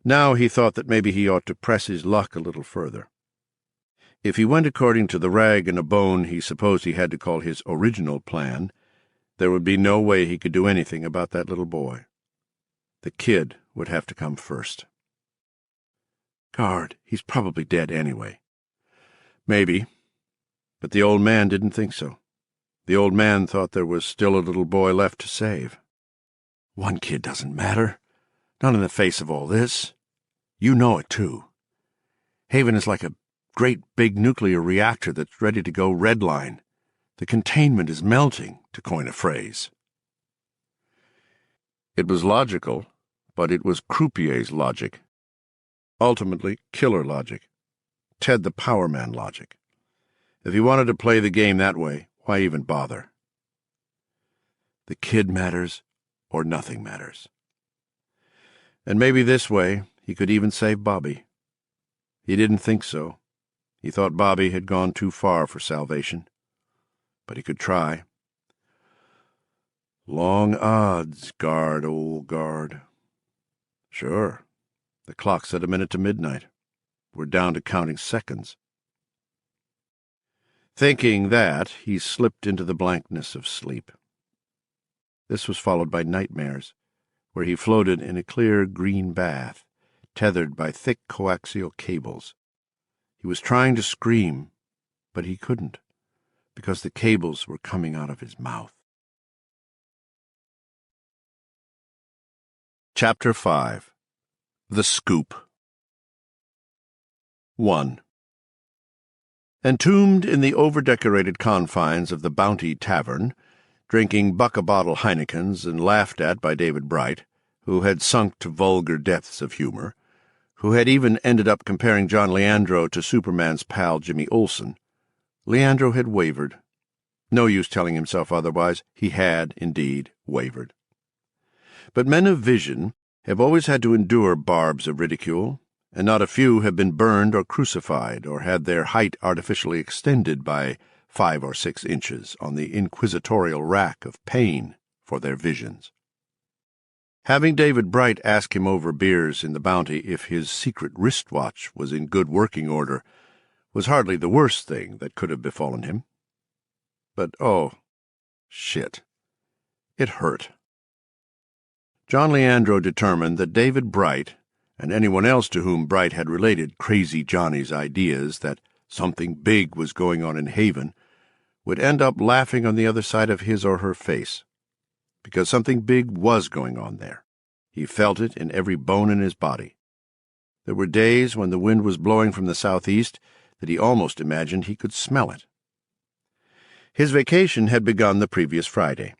Now he thought that maybe he ought to press his luck a little further. If he went according to the rag and a bone he supposed he had to call his original plan, there would be no way he could do anything about that little boy. The kid would have to come first. Guard, he's probably dead anyway. Maybe, but the old man didn't think so. The old man thought there was still a little boy left to save. One kid doesn't matter, not in the face of all this. You know it, too. Haven is like a great big nuclear reactor that's ready to go redline. The containment is melting, to coin a phrase. It was logical, but it was Croupier's logic. Ultimately, killer logic. Ted the Power Man logic. If he wanted to play the game that way, why even bother? The kid matters, or nothing matters. And maybe this way he could even save Bobby. He didn't think so. He thought Bobby had gone too far for salvation. But he could try. Long odds, Guard, old Guard. Sure. The clock said a minute to midnight. We're down to counting seconds. Thinking that, he slipped into the blankness of sleep. This was followed by nightmares, where he floated in a clear green bath, tethered by thick coaxial cables. He was trying to scream, but he couldn't, because the cables were coming out of his mouth. Chapter 5. The Scoop. 1. Entombed in the over-decorated confines of the Bounty Tavern, drinking buck-a-bottle Heinekens and laughed at by David Bright, who had sunk to vulgar depths of humor, who had even ended up comparing John Leandro to Superman's pal Jimmy Olsen, Leandro had wavered. No use telling himself otherwise. He had, indeed, wavered. But men of vision have always had to endure barbs of ridicule, and not a few have been burned or crucified or had their height artificially extended by 5 or 6 inches on the inquisitorial rack of pain for their visions. Having David Bright ask him over beers in the Bounty if his secret wristwatch was in good working order was hardly the worst thing that could have befallen him. But, oh, shit. It hurt. John Leandro determined that David Bright, and anyone else to whom Bright had related Crazy Johnny's ideas that something big was going on in Haven, would end up laughing on the other side of his or her face. Because something big was going on there. He felt it in every bone in his body. There were days when the wind was blowing from the southeast that he almost imagined he could smell it. His vacation had begun the previous Friday.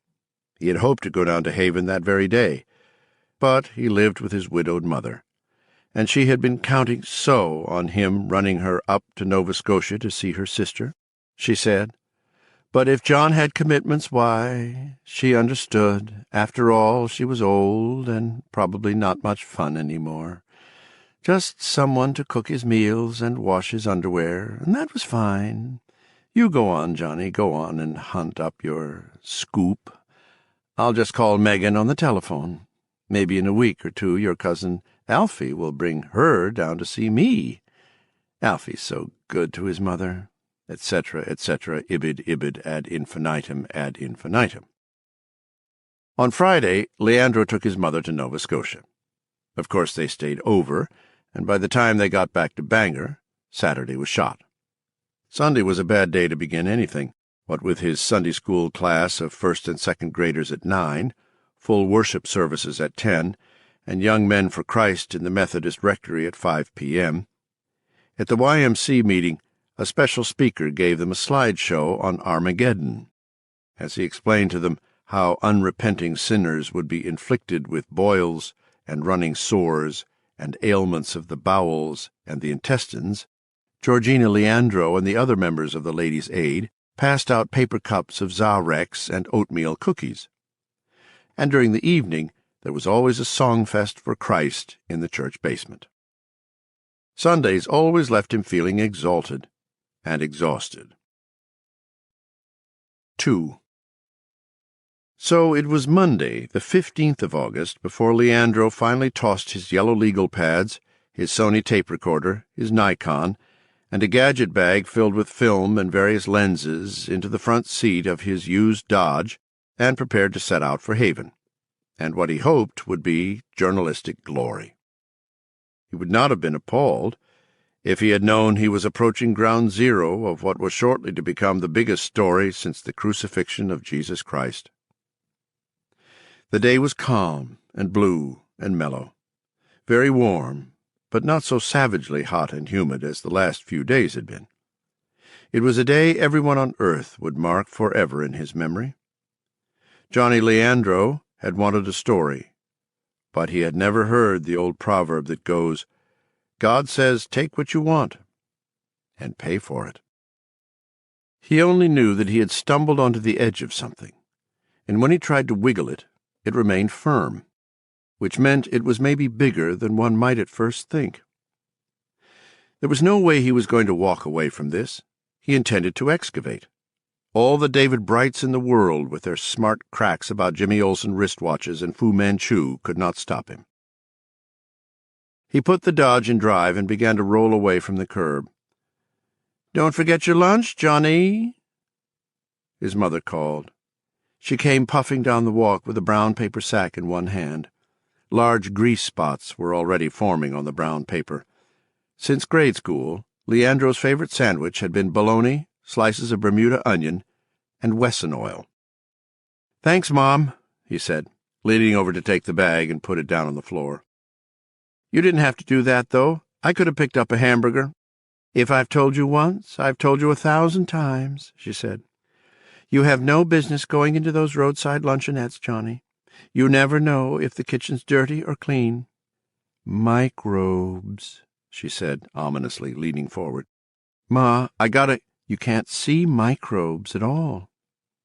He had hoped to go down to Haven that very day, but he lived with his widowed mother, and she had been counting so on him running her up to Nova Scotia to see her sister, she said. But if John had commitments, why, she understood. After all, she was old and probably not much fun any more. Just someone to cook his meals and wash his underwear, and that was fine. You go on, Johnny, go on and hunt up your scoop. I'll just call Megan on the telephone. Maybe in a week or two your cousin Alfie will bring her down to see me. Alfie's so good to his mother, etc., etc., ibid ad infinitum ad infinitum. On Friday, Leandro took his mother to Nova Scotia. Of course they stayed over, and by the time they got back to Bangor, Saturday was shot. Sunday was a bad day to begin anything, what with his Sunday school class of first and second graders at 9, full worship services at 10, and Young Men for Christ in the Methodist Rectory at 5 p.m. At the YMC meeting, a special speaker gave them a slideshow on Armageddon, as he explained to them how unrepenting sinners would be inflicted with boils and running sores and ailments of the bowels and the intestines. Georgina Leandro and the other members of the Ladies' Aid passed out paper cups of Zarex and oatmeal cookies. And during the evening, there was always a songfest for Christ in the church basement. Sundays always left him feeling exalted and exhausted. 2. So it was Monday, the 15th of August, before Leandro finally tossed his yellow legal pads, his Sony tape recorder, his Nikon, and a gadget bag filled with film and various lenses into the front seat of his used Dodge and prepared to set out for Haven, and what he hoped would be journalistic glory. He would not have been appalled if he had known he was approaching ground zero of what was shortly to become the biggest story since the crucifixion of Jesus Christ. The day was calm and blue and mellow, very warm, but not so savagely hot and humid as the last few days had been. It was a day everyone on earth would mark forever in his memory. Johnny Leandro had wanted a story, but he had never heard the old proverb that goes, God says, take what you want, and pay for it. He only knew that he had stumbled onto the edge of something, and when he tried to wiggle it, it remained firm, which meant it was maybe bigger than one might at first think. There was no way he was going to walk away from this. He intended to excavate. All the David Brights in the world with their smart cracks about Jimmy Olsen wristwatches and Fu Manchu could not stop him. He put the Dodge in drive and began to roll away from the curb. "Don't forget your lunch, Johnny," his mother called. She came puffing down the walk with a brown paper sack in one hand. Large grease spots were already forming on the brown paper. Since grade school, Leandro's favorite sandwich had been bologna, slices of Bermuda onion, and Wesson oil. "Thanks, Mom," he said, leaning over to take the bag and put it down on the floor. You didn't have to do that, though. I could have picked up a hamburger. If I've told you once, I've told you 1,000 times, she said. You have no business going into those roadside luncheonettes, Johnny. You never know if the kitchen's dirty or clean. Microbes, she said ominously, leaning forward. Ma, You can't see microbes at all,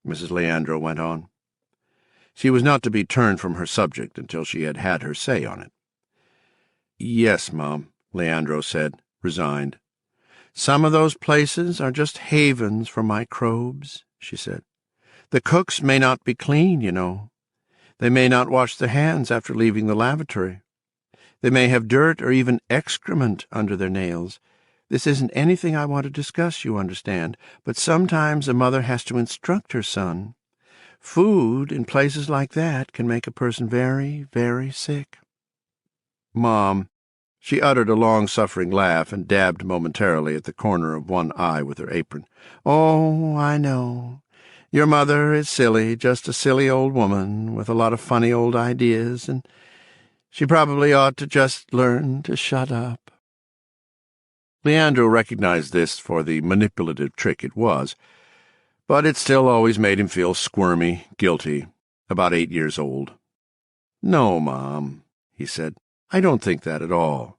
Mrs. Leandro went on. She was not to be turned from her subject until she had had her say on it. Yes, Mom, Leandro said, resigned. Some of those places are just havens for microbes, she said. The cooks may not be clean, you know. They may not wash their hands after leaving the lavatory. They may have dirt or even excrement under their nails. This isn't anything I want to discuss, you understand, but sometimes a mother has to instruct her son. Food in places like that can make a person very, very sick. Mom, she uttered a long-suffering laugh and dabbed momentarily at the corner of one eye with her apron. Oh, I know. Your mother is silly, just a silly old woman with a lot of funny old ideas, and she probably ought to just learn to shut up. Leandro recognized this for the manipulative trick it was, but it still always made him feel squirmy, guilty, about 8 years old. No, Mom, he said, I don't think that at all.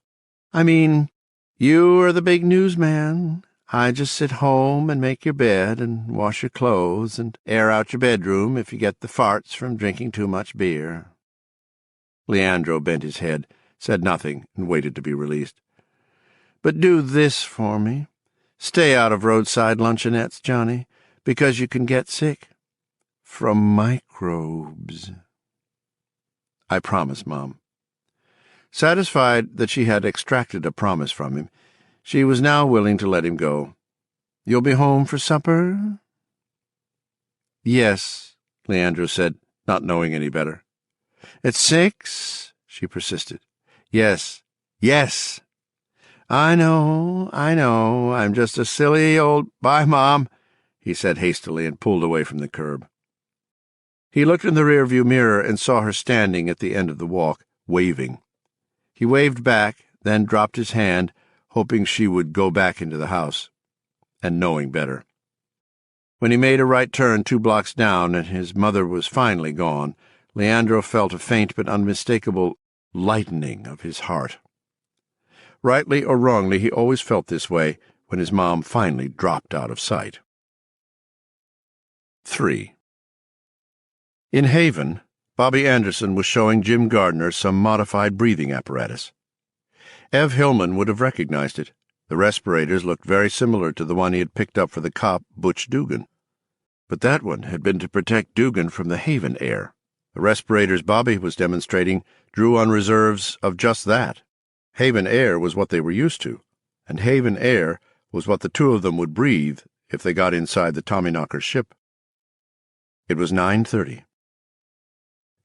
I mean, you are the big newsman. I just sit home and make your bed and wash your clothes and air out your bedroom if you get the farts from drinking too much beer. Leandro bent his head, said nothing, and waited to be released. But do this for me. Stay out of roadside luncheonettes, Johnny, because you can get sick. From microbes. I promise, Mom. Satisfied that she had extracted a promise from him, she was now willing to let him go. You'll be home for supper? Yes, Leandro said, not knowing any better. At 6? She persisted. Yes. I know. I'm just a silly old— Bye, Mom, he said hastily and pulled away from the curb. He looked in the rearview mirror and saw her standing at the end of the walk, waving. He waved back, then dropped his hand, hoping she would go back into the house, and knowing better. When he made a right turn 2 blocks down and his mother was finally gone, Leandro felt a faint but unmistakable lightening of his heart. Rightly or wrongly, he always felt this way when his mom finally dropped out of sight. 3. In Haven, Bobby Anderson was showing Jim Gardner some modified breathing apparatus. Ev Hillman would have recognized it. The respirators looked very similar to the one he had picked up for the cop, Butch Dugan. But that one had been to protect Dugan from the Haven air. The respirators Bobby was demonstrating drew on reserves of just that. Haven air was what they were used to, and Haven air was what the two of them would breathe if they got inside the Tommyknockers ship. It was 9:30.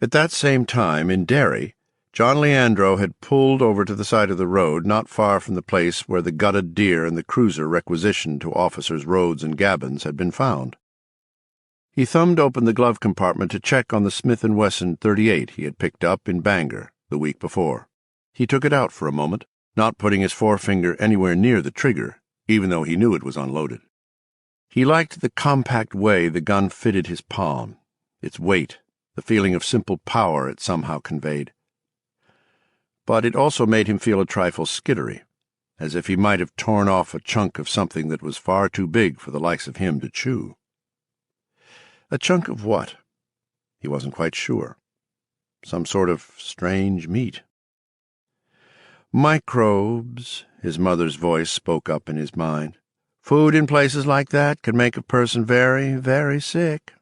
At that same time, in Derry, John Leandro had pulled over to the side of the road not far from the place where the gutted deer and the cruiser requisitioned to officers' Rhodes and Gabbins had been found. He thumbed open the glove compartment to check on the Smith & Wesson .38 he had picked up in Bangor the week before. He took it out for a moment, not putting his forefinger anywhere near the trigger, even though he knew it was unloaded. He liked the compact way the gun fitted his palm, its weight, the feeling of simple power it somehow conveyed. But it also made him feel a trifle skittery, as if he might have torn off a chunk of something that was far too big for the likes of him to chew. A chunk of what? He wasn't quite sure. Some sort of strange meat. Microbes, his mother's voice spoke up in his mind. Food in places like that can make a person very, very sick.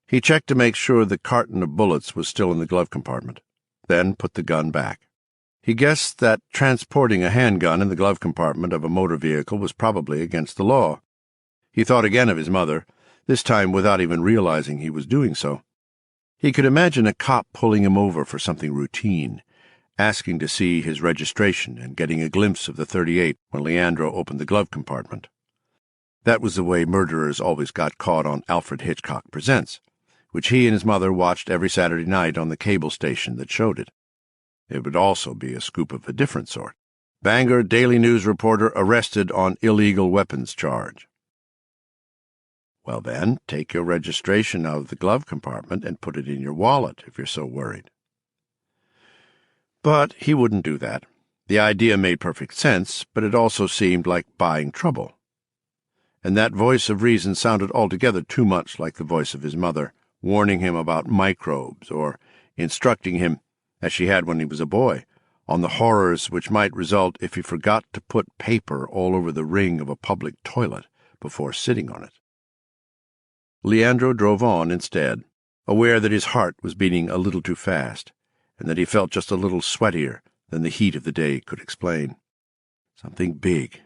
He checked to make sure the carton of bullets was still in the glove compartment, then put the gun back. He guessed that transporting a handgun in the glove compartment of a motor vehicle was probably against the law. He thought again of his mother, this time without even realizing he was doing so. He could imagine a cop pulling him over for something routine, asking to see his registration and getting a glimpse of the .38 when Leandro opened the glove compartment. That was the way murderers always got caught on Alfred Hitchcock Presents, which he and his mother watched every Saturday night on the cable station that showed it. It would also be a scoop of a different sort. Bangor Daily News reporter arrested on illegal weapons charge. Well then, take your registration out of the glove compartment and put it in your wallet if you're so worried. But he wouldn't do that. The idea made perfect sense, but it also seemed like buying trouble. And that voice of reason sounded altogether too much like the voice of his mother, warning him about microbes or instructing him, as she had when he was a boy, on the horrors which might result if he forgot to put paper all over the ring of a public toilet before sitting on it. Leandro drove on instead, aware that his heart was beating a little too fast, and that he felt just a little sweatier than the heat of the day could explain. Something big.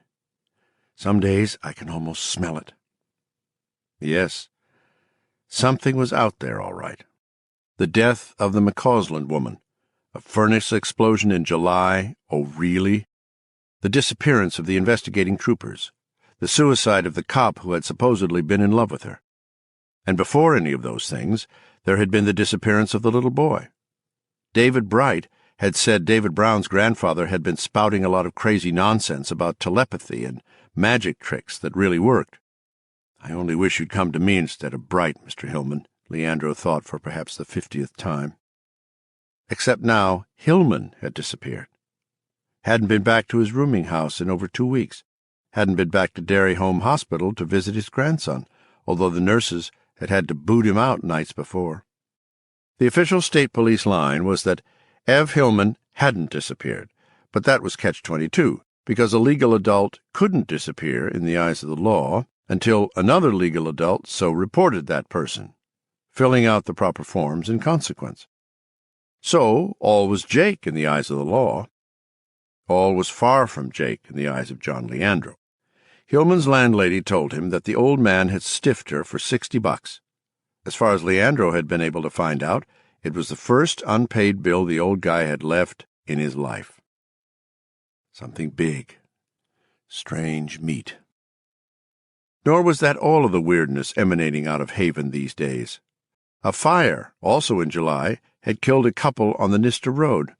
Some days I can almost smell it. Yes, something was out there, all right. The death of the McCausland woman. A furnace explosion in July. Oh, really? The disappearance of the investigating troopers. The suicide of the cop who had supposedly been in love with her. And before any of those things, there had been the disappearance of the little boy. David Bright had said David Brown's grandfather had been spouting a lot of crazy nonsense about telepathy and magic tricks that really worked. I only wish you'd come to me instead of Bright, Mr. Hillman, Leandro thought for perhaps the 50th time. Except now Hillman had disappeared. Hadn't been back to his rooming house in over 2 weeks. Hadn't been back to Derry Home Hospital to visit his grandson, although the nurses had had to boot him out nights before. The official state police line was that Ev Hillman hadn't disappeared, but that was catch-22, because a legal adult couldn't disappear in the eyes of the law until another legal adult so reported that person, filling out the proper forms in consequence. So all was Jake in the eyes of the law. All was far from Jake in the eyes of John Leandro. Hillman's landlady told him that the old man had stiffed her for $60. As far as Leandro had been able to find out, it was the first unpaid bill the old guy had left in his life. Something big. Strange meat. Nor was that all of the weirdness emanating out of Haven these days. A fire, also in July, had killed a couple on the Nister Road.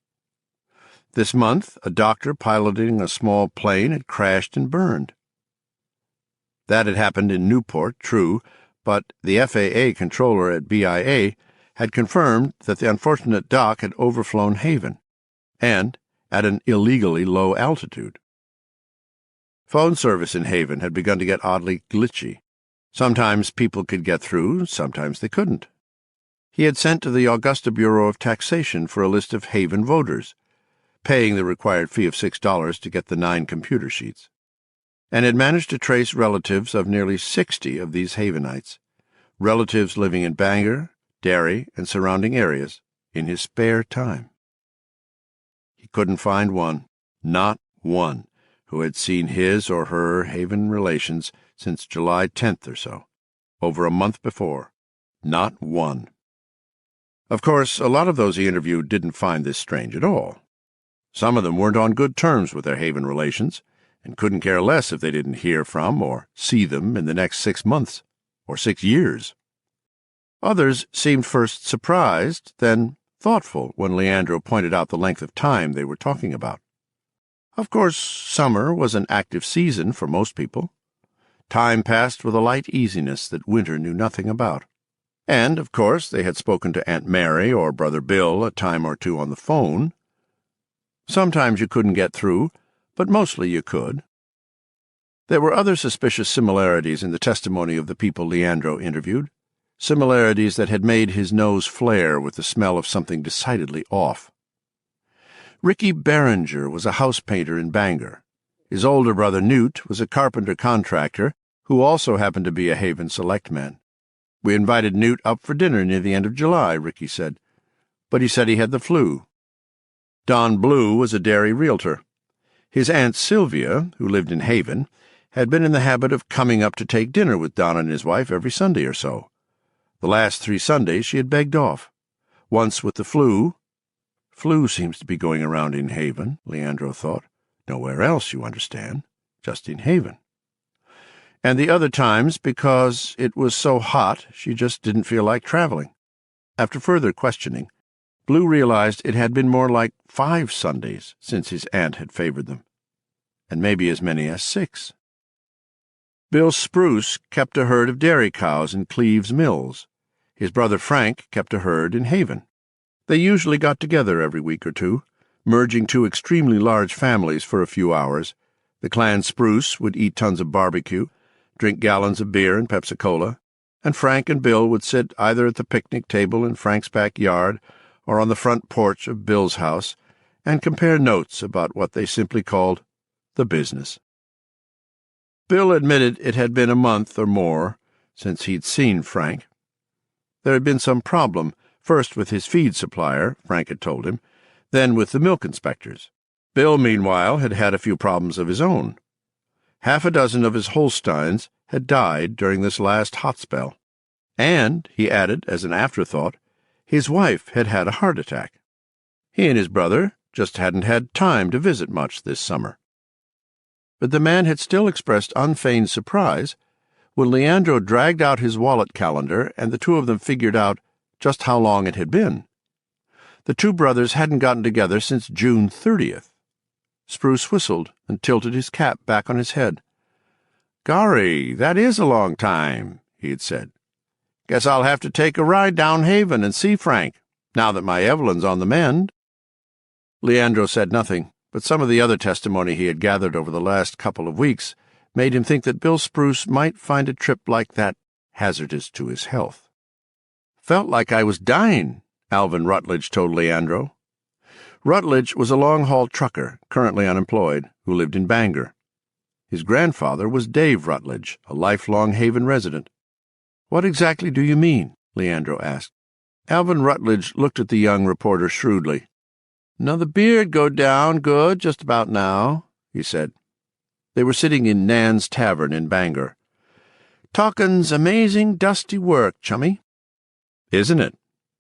This month, a doctor piloting a small plane had crashed and burned. That had happened in Newport, true, but the FAA controller at BIA had confirmed that the unfortunate dock had overflown Haven, and at an illegally low altitude. Phone service in Haven had begun to get oddly glitchy. Sometimes people could get through, sometimes they couldn't. He had sent to the Augusta Bureau of Taxation for a list of Haven voters, paying the required fee of $6 to get the 9 computer sheets, and had managed to trace relatives of nearly 60 of these Havenites, relatives living in Bangor, Derry, and surrounding areas, in his spare time. He couldn't find one, not one, who had seen his or her Haven relations since July 10th or so, over a month before. Not one. Of course, a lot of those he interviewed didn't find this strange at all. Some of them weren't on good terms with their Haven relations, and couldn't care less if they didn't hear from or see them in the next 6 months, or 6 years. Others seemed first surprised, then thoughtful when Leandro pointed out the length of time they were talking about. Of course, summer was an active season for most people. Time passed with a light easiness that winter knew nothing about. And, of course, they had spoken to Aunt Mary or Brother Bill a time or two on the phone. Sometimes you couldn't get through, but mostly you could. There were other suspicious similarities in the testimony of the people Leandro interviewed, similarities that had made his nose flare with the smell of something decidedly off. Ricky Barringer was a house painter in Bangor. His older brother Newt was a carpenter contractor who also happened to be a Haven selectman. We invited Newt up for dinner near the end of July, Ricky said, but he said he had the flu. Don Blue was a Derry realtor. His Aunt Sylvia, who lived in Haven, had been in the habit of coming up to take dinner with Don and his wife every Sunday or so. The last 3 Sundays she had begged off. Once with the flu. Flu seems to be going around in Haven, Leandro thought. Nowhere else, you understand. Just in Haven. And the other times because it was so hot she just didn't feel like traveling. After further questioning, Blue realized it had been more like 5 Sundays since his aunt had favored them, and maybe as many as 6. Bill Spruce kept a herd of dairy cows in Cleves Mills. His brother Frank kept a herd in Haven. They usually got together every week or two, merging 2 extremely large families for a few hours. The clan Spruce would eat tons of barbecue, drink gallons of beer and Pepsi-Cola, and Frank and Bill would sit either at the picnic table in Frank's backyard or on the front porch of Bill's house and compare notes about what they simply called the business. Bill admitted it had been a month or more since he'd seen Frank. There had been some problem, first with his feed supplier, Frank had told him, then with the milk inspectors. Bill, meanwhile, had had a few problems of his own. 6 of his Holsteins had died during this last hot spell. And, he added as an afterthought, his wife had had a heart attack. He and his brother just hadn't had time to visit much this summer. But the man had still expressed unfeigned surprise when Leandro dragged out his wallet calendar and the 2 of them figured out just how long it had been. The 2 brothers hadn't gotten together since June 30th. Spruce whistled and tilted his cap back on his head. "Golly, that is a long time," he had said. "Guess I'll have to take a ride down Haven and see Frank, now that my Evelyn's on the mend." Leandro said nothing, but some of the other testimony he had gathered over the last couple of weeks made him think that Bill Spruce might find a trip like that hazardous to his health. "Felt like I was dying," Alvin Rutledge told Leandro. Rutledge was a long-haul trucker, currently unemployed, who lived in Bangor. His grandfather was Dave Rutledge, a lifelong Haven resident. "What exactly do you mean?" Leandro asked. Alvin Rutledge looked at the young reporter shrewdly. "Now the beard go down good just about now," he said. They were sitting in Nan's Tavern in Bangor. "Talkin's amazing dusty work, chummy." "Isn't it?"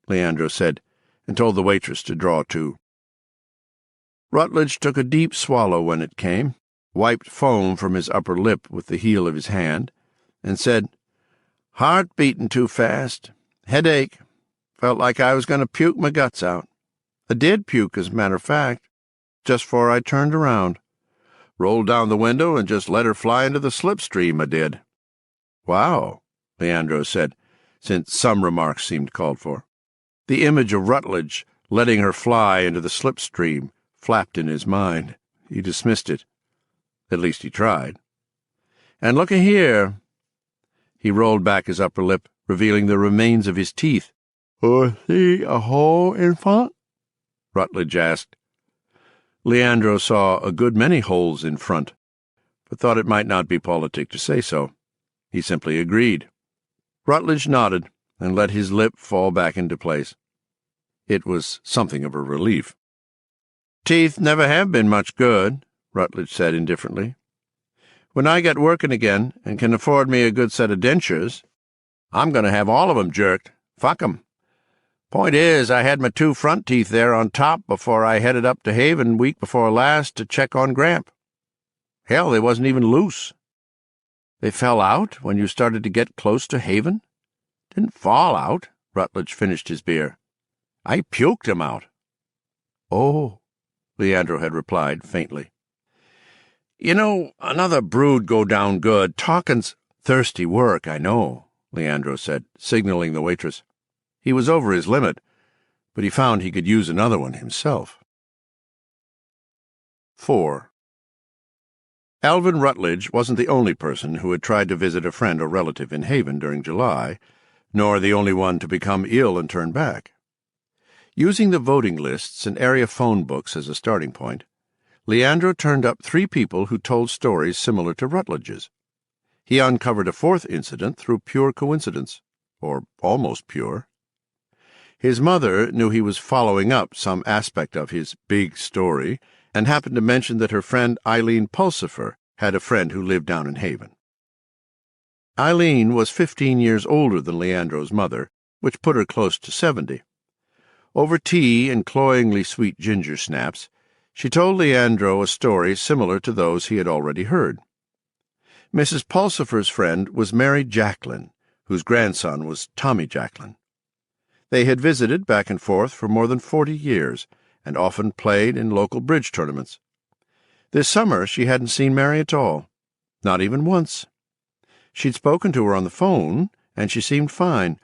Leandro said, and told the waitress to draw 2. Rutledge took a deep swallow when it came, wiped foam from his upper lip with the heel of his hand, and said, "Heart beating too fast. Headache. Felt like I was going to puke my guts out. I did puke, as a matter of fact, just 'fore I turned around. Rolled down the window and just let her fly into the slipstream, I did." "Wow," Leandro said, since some remarks seemed called for. The image of Rutledge letting her fly into the slipstream flapped in his mind. He dismissed it. At least he tried. "And look-a-here." He rolled back his upper lip, revealing the remains of his teeth. "See a hole in front?" Rutledge asked. Leandro saw a good many holes in front, but thought it might not be politic to say so. He simply agreed. Rutledge nodded and let his lip fall back into place. It was something of a relief. "Teeth never have been much good," Rutledge said indifferently. "When I get working again and can afford me a good set of dentures, I'm going to have all of 'em jerked. Fuck 'em. Point is, I had my 2 front teeth there on top before I headed up to Haven week before last to check on Gramp. Hell, they wasn't even loose." "They fell out when you started to get close to Haven?" "Didn't fall out," Rutledge finished his beer. "I puked 'em out." "Oh," Leandro had replied faintly. "You know, another brood go down good. Talkin's thirsty work, I know," Leandro said, signaling the waitress. He was over his limit, but he found he could use another one himself. 4. Alvin Rutledge wasn't the only person who had tried to visit a friend or relative in Haven during July, nor the only one to become ill and turn back. Using the voting lists and area phone books as a starting point, Leandro turned up 3 people who told stories similar to Rutledge's. He uncovered a 4th incident through pure coincidence, or almost pure. His mother knew he was following up some aspect of his big story and happened to mention that her friend Eileen Pulsifer had a friend who lived down in Haven. Eileen was 15 years older than Leandro's mother, which put her close to 70. Over tea and cloyingly sweet ginger snaps, she told Leandro a story similar to those he had already heard. Mrs. Pulsifer's friend was Mary Jacklin, whose grandson was Tommy Jacklin. They had visited back and forth for more than 40 years, and often played in local bridge tournaments. This summer she hadn't seen Mary at all, not even once. She'd spoken to her on the phone, and she seemed fine.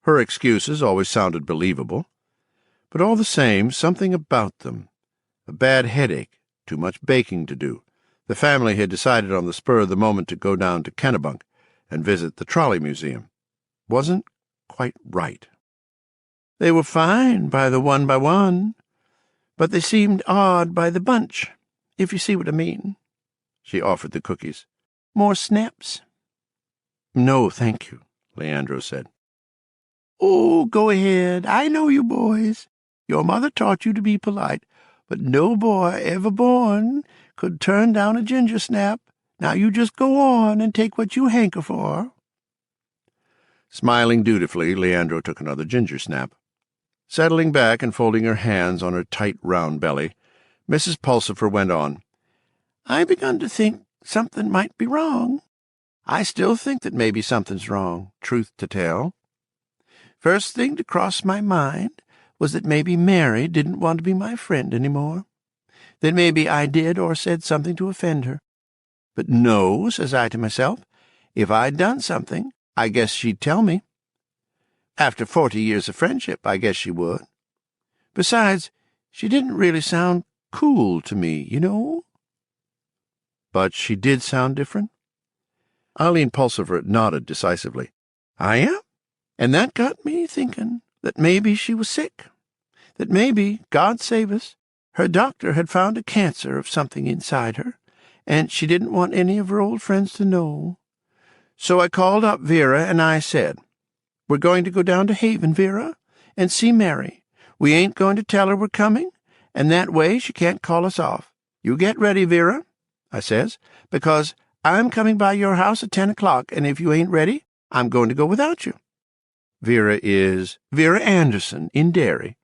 Her excuses always sounded believable. But all the same, something about them. A bad headache, too much baking to do. The family had decided on the spur of the moment to go down to Kennebunk and visit the Trolley Museum. Wasn't quite right. They were fine by the one, but they seemed odd by the bunch, if you see what I mean. She offered the cookies. More snaps? No, thank you, Leandro said. Oh, go ahead. I know you boys. Your mother taught you to be polite, but no boy ever born could turn down a ginger snap. Now you just go on and take what you hanker for. Smiling dutifully, Leandro took another ginger snap. Settling back and folding her hands on her tight, round belly, Mrs. Pulsifer went on. I begun to think something might be wrong. I still think that maybe something's wrong, truth to tell. First thing to cross my mind was that maybe Mary didn't want to be my friend any more. That maybe I did or said something to offend her. But no, says I to myself, if I'd done something, I guess she'd tell me. After 40 years of friendship, I guess she would. Besides, she didn't really sound cool to me, you know. But she did sound different? Eileen Pulsifer nodded decisively. I am? And that got me thinking that maybe she was sick. That maybe, God save us, her doctor had found a cancer of something inside her, and she didn't want any of her old friends to know. So I called up Vera and I said, We're going to go down to Haven, Vera, and see Mary. We ain't going to tell her we're coming, and that way she can't call us off. You get ready, Vera, I says, because I'm coming by your house at 10 o'clock, and if you ain't ready, I'm going to go without you. Vera is Vera Anderson in Derry.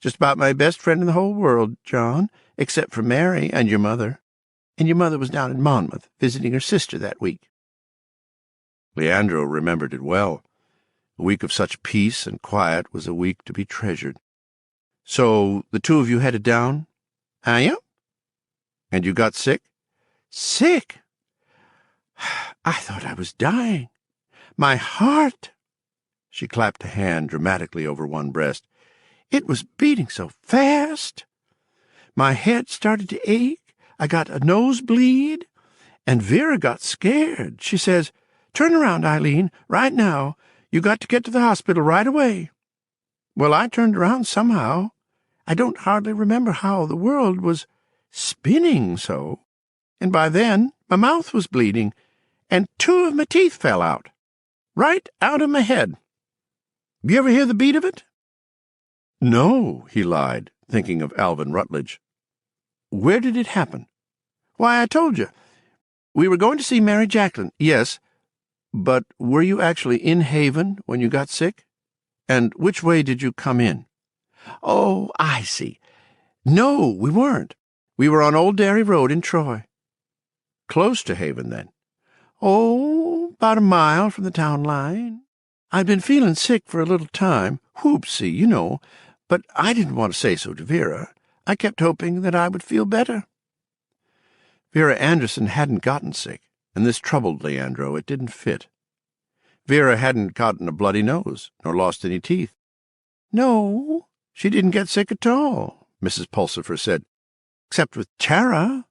Just about my best friend in the whole world, John, except for Mary and your mother. And your mother was down in Monmouth, visiting her sister that week. Leandro remembered it well. A week of such peace and quiet was a week to be treasured. So the two of you headed down? I am. And you got sick? Sick? I thought I was dying. My heart... She clapped a hand dramatically over one breast. It was beating so fast. My head started to ache. I got a nosebleed. And Vera got scared. She says, Turn around, Eileen, right now. You got to get to the hospital right away. Well, I turned around somehow. I don't hardly remember how. The world was spinning so. And by then, my mouth was bleeding, and 2 of my teeth fell out. Right out of my head. You ever hear the beat of it? No, he lied, thinking of Alvin Rutledge. Where did it happen? Why, I told you. We were going to see Mary Jacqueline, yes, but were you actually in Haven when you got sick? And which way did you come in? Oh, I see. No, we weren't. We were on Old Derry Road in Troy. Close to Haven, then? Oh, about a mile from the town line. I'd been feeling sick for a little time, whoopsie, you know, but I didn't want to say so to Vera. I kept hoping that I would feel better. Vera Anderson hadn't gotten sick, and this troubled Leandro. It didn't fit. Vera hadn't gotten a bloody nose, nor lost any teeth. No, she didn't get sick at all, Mrs. Pulsifer said, except with Tara.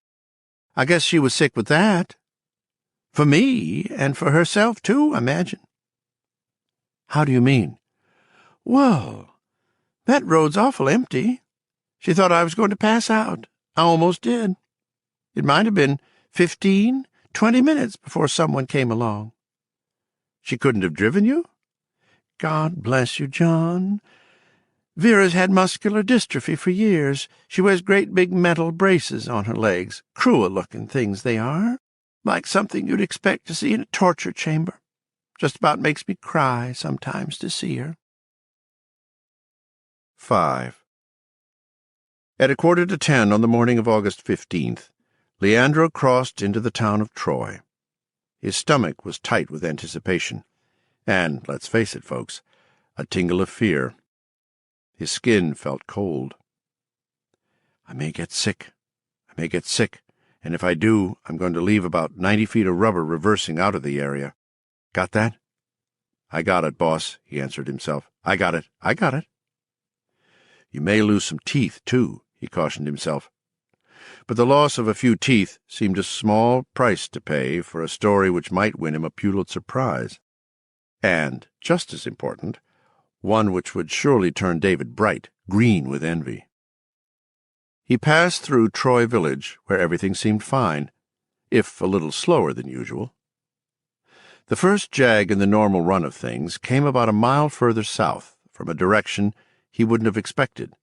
I guess she was sick with that. For me, and for herself, too, I imagine. How do you mean? Well, that road's awful empty. She thought I was going to pass out. I almost did. It might have been 15, 20 minutes before someone came along. She couldn't have driven you? God bless you, John. Vera's had muscular dystrophy for years. She wears great big metal braces on her legs. Cruel-looking things they are, like something you'd expect to see in a torture chamber. Just about makes me cry sometimes to see her. 5. At 9:45 on the morning of August 15th, Leandro crossed into the town of Troy. His stomach was tight with anticipation, and, let's face it, folks, a tingle of fear. His skin felt cold. I may get sick, and if I do, I'm going to leave about 90 feet of rubber reversing out of the area. Got that? I got it, boss, he answered himself. I got it. You may lose some teeth, too, he cautioned himself. But the loss of a few teeth seemed a small price to pay for a story which might win him a Pulitzer Prize. And, just as important, one which would surely turn David Bright green with envy. He passed through Troy Village, where everything seemed fine, if a little slower than usual. The first jag in the normal run of things came about a mile further south, from a direction he wouldn't have expected.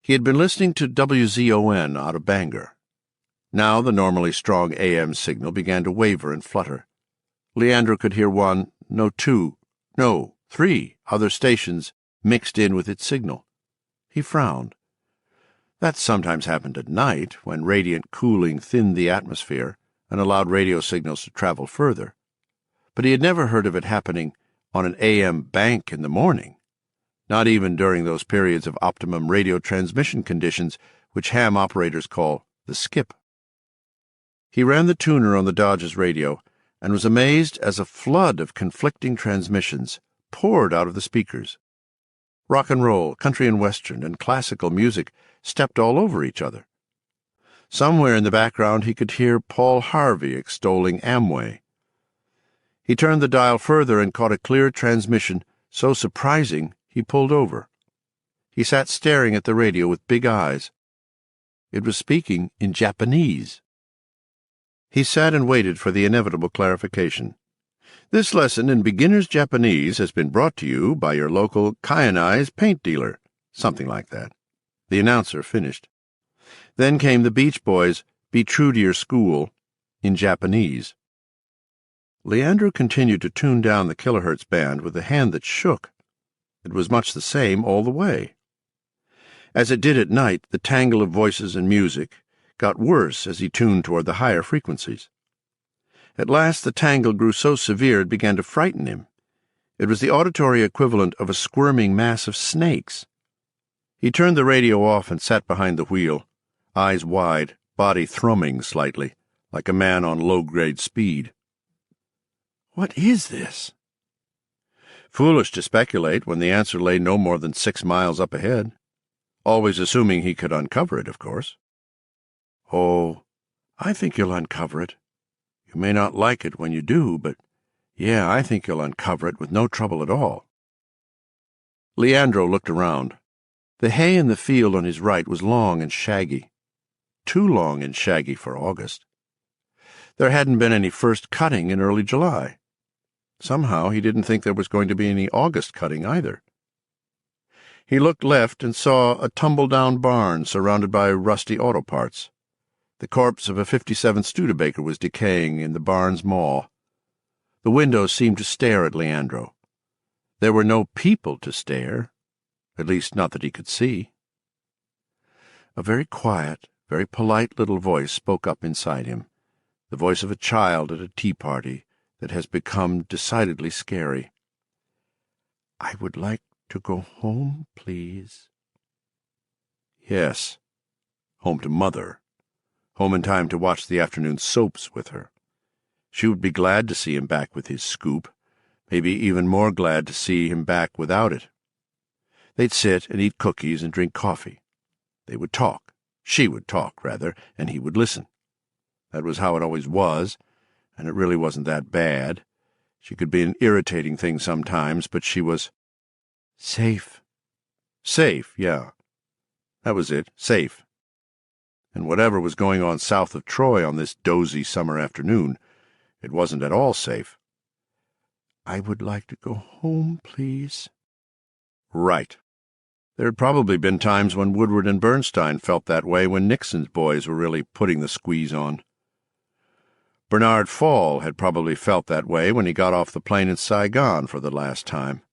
He had been listening to WZON out of Bangor. Now the normally strong AM signal began to waver and flutter. Leandro could hear one, no two, no, 3 other stations mixed in with its signal. He frowned. That sometimes happened at night, when radiant cooling thinned the atmosphere and allowed radio signals to travel further. But he had never heard of it happening on an AM bank in the morning, not even during those periods of optimum radio transmission conditions which ham operators call the skip. He ran the tuner on the Dodge's radio and was amazed as a flood of conflicting transmissions poured out of the speakers. Rock and roll, country and western, and classical music stepped all over each other. Somewhere in the background he could hear Paul Harvey extolling Amway. He turned the dial further and caught a clear transmission so surprising he pulled over. He sat staring at the radio with big eyes. It was speaking in Japanese. He sat and waited for the inevitable clarification. This lesson in beginner's Japanese has been brought to you by your local Kyanai's paint dealer. Something like that. The announcer finished. Then came the Beach Boys' Be True to Your School in Japanese. Leandro continued to tune down the kilohertz band with a hand that shook. It was much the same all the way. As it did at night, the tangle of voices and music got worse as he tuned toward the higher frequencies. At last the tangle grew so severe it began to frighten him. It was the auditory equivalent of a squirming mass of snakes. He turned the radio off and sat behind the wheel, eyes wide, body thrumming slightly, like a man on low-grade speed. What is this? Foolish to speculate when the answer lay no more than 6 miles up ahead, always assuming he could uncover it, of course. Oh, I think you'll uncover it. You may not like it when you do, but yeah, I think you'll uncover it with no trouble at all. Leandro looked around. The hay in the field on his right was long and shaggy. Too long and shaggy for August. There hadn't been any first cutting in early July. Somehow he didn't think there was going to be any August cutting either. He looked left and saw a tumble-down barn surrounded by rusty auto parts. The corpse of a '57 Studebaker was decaying in the barn's maw. The windows seemed to stare at Leandro. There were no people to stare, at least not that he could see. A very quiet, very polite little voice spoke up inside him, the voice of a child at a tea party that has become decidedly scary. "I would like to go home, please." Yes, home to Mother. Home in time to watch the afternoon soaps with her. She would be glad to see him back with his scoop, maybe even more glad to see him back without it. They'd sit and eat cookies and drink coffee. They would talk. She would talk, rather, and he would listen. That was how it always was, and it really wasn't that bad. She could be an irritating thing sometimes, but she was safe. Safe, yeah. That was it, safe. And whatever was going on south of Troy on this dozy summer afternoon, it wasn't at all safe. "I would like to go home, please." Right. There had probably been times when Woodward and Bernstein felt that way when Nixon's boys were really putting the squeeze on. Bernard Fall had probably felt that way when he got off the plane in Saigon for the last time.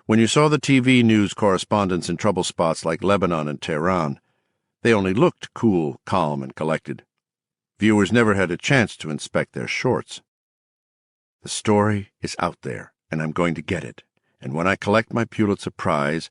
When you saw the TV news correspondents in trouble spots like Lebanon and Tehran, they only looked cool, calm, and collected. Viewers never had a chance to inspect their shorts. The story is out there, and I'm going to get it, and when I collect my Pulitzer Prize,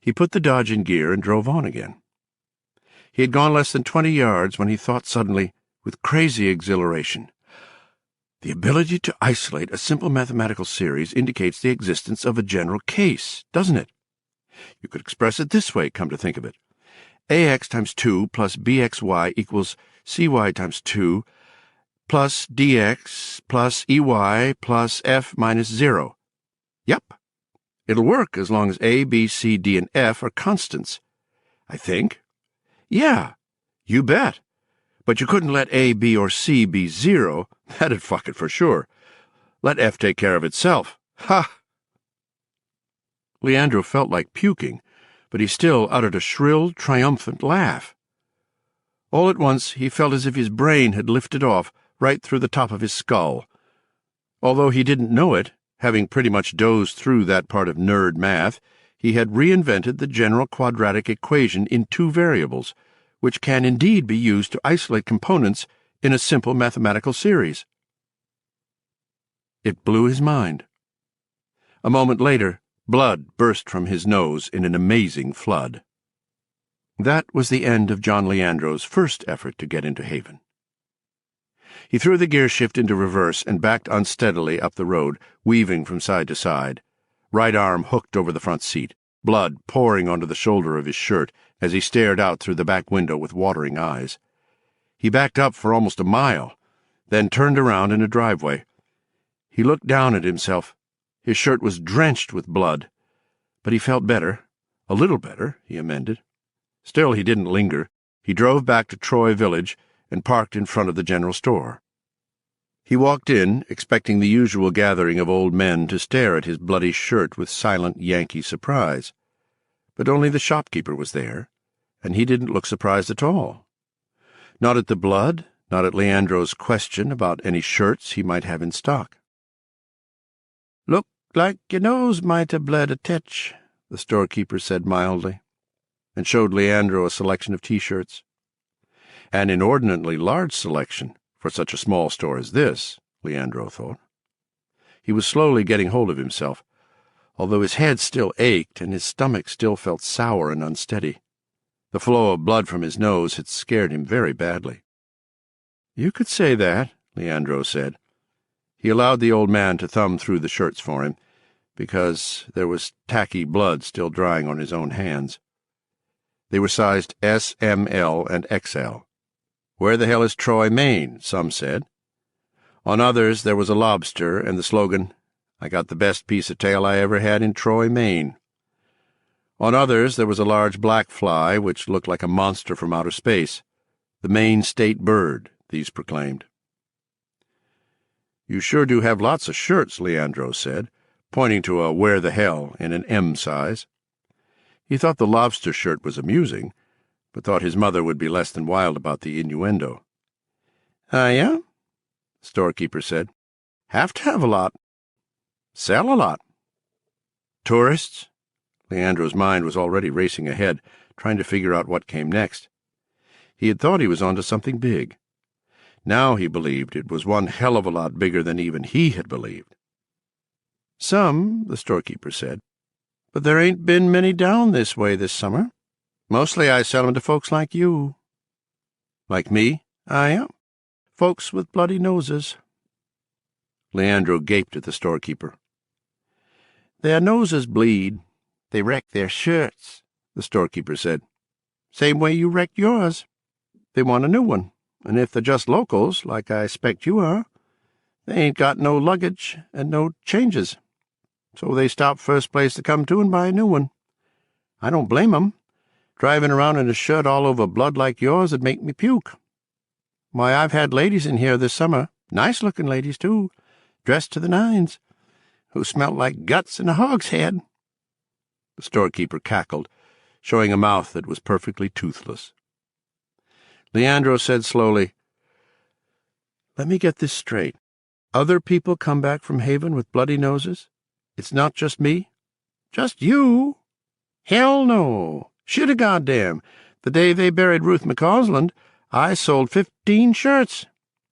He put the Dodge in gear and drove on again. He had gone less than 20 yards when he thought suddenly, with crazy exhilaration, "The ability to isolate a simple mathematical series indicates the existence of a general case, doesn't it? You could express it this way, come to think of it. ax times 2 plus bxy equals cy times 2 plus dx plus ey plus f minus 0. Yep. It'll work as long as a, b, c, d, and f are constants. I think. Yeah, you bet. But you couldn't let a, b, or c be 0. That'd fuck it for sure. Let f take care of itself. Ha! Leandro felt like puking, but he still uttered a shrill, triumphant laugh. All at once he felt as if his brain had lifted off right through the top of his skull. Although he didn't know it, having pretty much dozed through that part of nerd math, he had reinvented the general quadratic equation in 2 variables, which can indeed be used to isolate components in a simple mathematical series. It blew his mind. A moment later, blood burst from his nose in an amazing flood. That was the end of John Leandro's first effort to get into Haven. He threw the gear shift into reverse and backed unsteadily up the road, weaving from side to side, right arm hooked over the front seat, blood pouring onto the shoulder of his shirt as he stared out through the back window with watering eyes. He backed up for almost a mile, then turned around in a driveway. He looked down at himself. His shirt was drenched with blood, but he felt better, a little better, he amended. Still, he didn't linger. He drove back to Troy Village and parked in front of the general store. He walked in, expecting the usual gathering of old men to stare at his bloody shirt with silent Yankee surprise. But only the shopkeeper was there, and he didn't look surprised at all. Not at the blood, not at Leandro's question about any shirts he might have in stock. "Look like your nose might have bled a titch," the storekeeper said mildly, and showed Leandro a selection of T-shirts. An inordinately large selection for such a small store as this, Leandro thought. He was slowly getting hold of himself, although his head still ached and his stomach still felt sour and unsteady. The flow of blood from his nose had scared him very badly. "You could say that," Leandro said. He allowed the old man to thumb through the shirts for him, because there was tacky blood still drying on his own hands. They were sized S, M, L, and XL. "Where the hell is Troy, Maine?" some said. On others there was a lobster and the slogan, "I got the best piece of tail I ever had in Troy, Maine." On others there was a large black fly which looked like a monster from outer space. The Maine state bird, these proclaimed. "You sure do have lots of shirts," Leandro said, pointing to a "where the hell" in an M size. He thought the lobster shirt was amusing, but thought his mother would be less than wild about the innuendo. "Yeah?" the storekeeper said. "Have to have a lot. Sell a lot." "Tourists?" Leandro's mind was already racing ahead, trying to figure out what came next. He had thought he was onto something big. Now he believed it was one hell of a lot bigger than even he had believed. "Some," the storekeeper said, "but there ain't been many down this way this summer. Mostly I sell 'em to folks like you." "Like me?" "Yeah. Folks with bloody noses." Leandro gaped at the storekeeper. "Their noses bleed. They wreck their shirts," the storekeeper said. "Same way you wrecked yours. They want a new one, and if they're just locals, like I expect you are, they ain't got no luggage and no changes. So they stop first place to come to and buy a new one. I don't blame 'em. Driving around in a shirt all over blood like yours would make me puke. Why, I've had ladies in here this summer, nice-looking ladies, too, dressed to the nines, who smelt like guts in a hogshead." The storekeeper cackled, showing a mouth that was perfectly toothless. Leandro said slowly, "Let me get this straight. Other people come back from Haven with bloody noses? It's not just me?" "Just you? Hell no. Shoot a goddamn. The day they buried Ruth McCausland, I sold 15 shirts.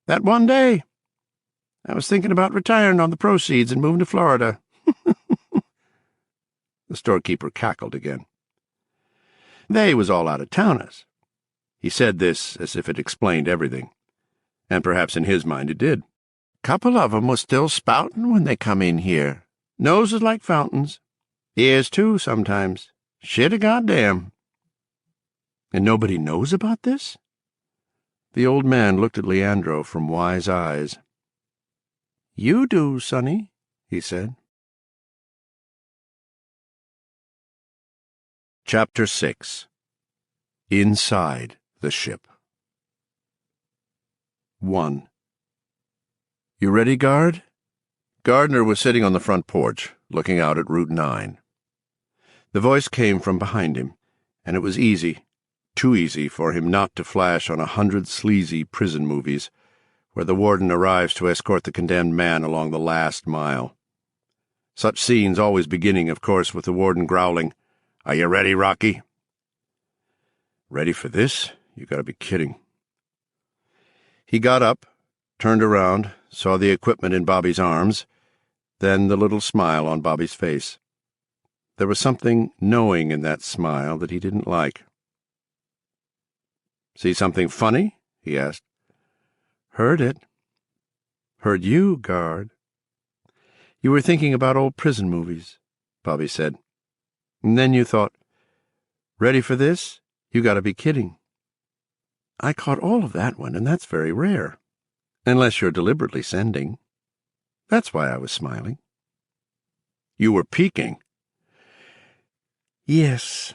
That one day. I was thinking about retiring on the proceeds and moving to Florida." The storekeeper cackled again. They was all out-of-towners. He said this as if it explained everything, and perhaps in his mind it did. Couple of 'em was still spouting when they come in here. Noses like fountains. Ears, too, sometimes. Shit a goddamn. And nobody knows about this? The old man looked at Leandro from wise eyes. You do, sonny, he said. Chapter 6. Inside the Ship. 1. You ready, Guard? Gardner was sitting on the front porch, looking out at Route 9. The voice came from behind him, and it was easy, too easy for him not to flash on 100 sleazy prison movies, where the warden arrives to escort the condemned man along the last mile. Such scenes always beginning, of course, with the warden growling, "Are you ready, Rocky?" Ready for this? You gotta be kidding. He got up, turned around, saw the equipment in Bobby's arms, then the little smile on Bobby's face. There was something knowing in that smile that he didn't like. See something funny? He asked. Heard it. Heard you, Guard. You were thinking about old prison movies, Bobby said. And then you thought, ready for this? You gotta be kidding. I caught all of that one, and that's very rare. Unless you're deliberately sending. That's why I was smiling. You were peeking. Yes.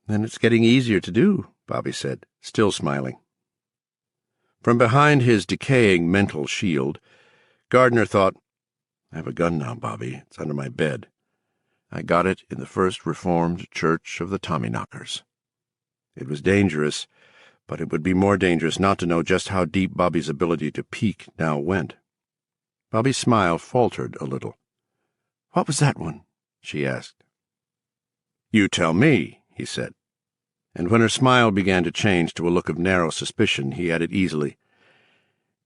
And it's getting easier to do, Bobby said, still smiling. From behind his decaying mental shield, Gardner thought, I have a gun now, Bobby. It's under my bed. I got it in the First Reformed Church of the Tommyknockers. It was dangerous, but it would be more dangerous not to know just how deep Bobby's ability to peek now went. Bobby's smile faltered a little. What was that one? She asked. You tell me, he said. And when her smile began to change to a look of narrow suspicion, he added easily,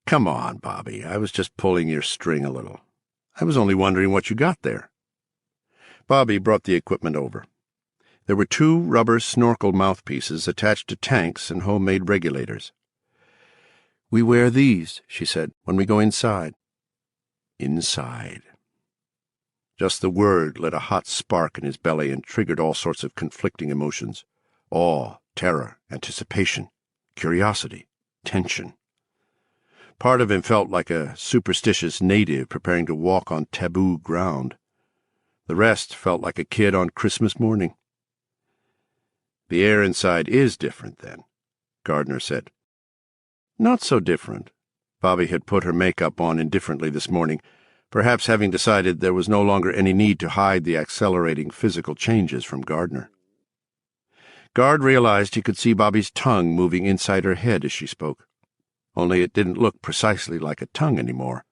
Come on, Bobby, I was just pulling your string a little. I was only wondering what you got there. Bobby brought the equipment over. There were 2 rubber snorkel mouthpieces attached to tanks and homemade regulators. We wear these, she said, when we go inside. Inside. Just the word lit a hot spark in his belly and triggered all sorts of conflicting emotions. Awe, terror, anticipation, curiosity, tension. Part of him felt like a superstitious native preparing to walk on taboo ground. The rest felt like a kid on Christmas morning. The air inside is different, then, Gardner said. Not so different. Bobby had put her makeup on indifferently this morning, perhaps having decided there was no longer any need to hide the accelerating physical changes from Gardner. Guard realized he could see Bobby's tongue moving inside her head as she spoke, only it didn't look precisely like a tongue anymore,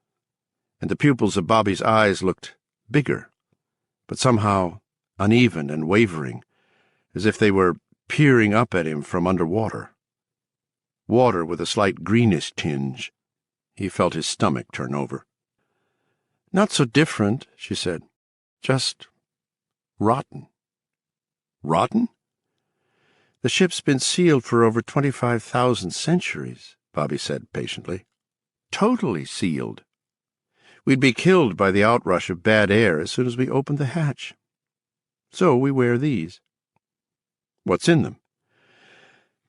and the pupils of Bobby's eyes looked bigger, but somehow uneven and wavering, as if they were peering up at him from underwater. Water with a slight greenish tinge. He felt his stomach turn over. Not so different, she said. Just rotten. Rotten? The ship's been sealed for over 25,000 centuries, Bobby said patiently. Totally sealed. We'd be killed by the outrush of bad air as soon as we opened the hatch. So we wear these. What's in them?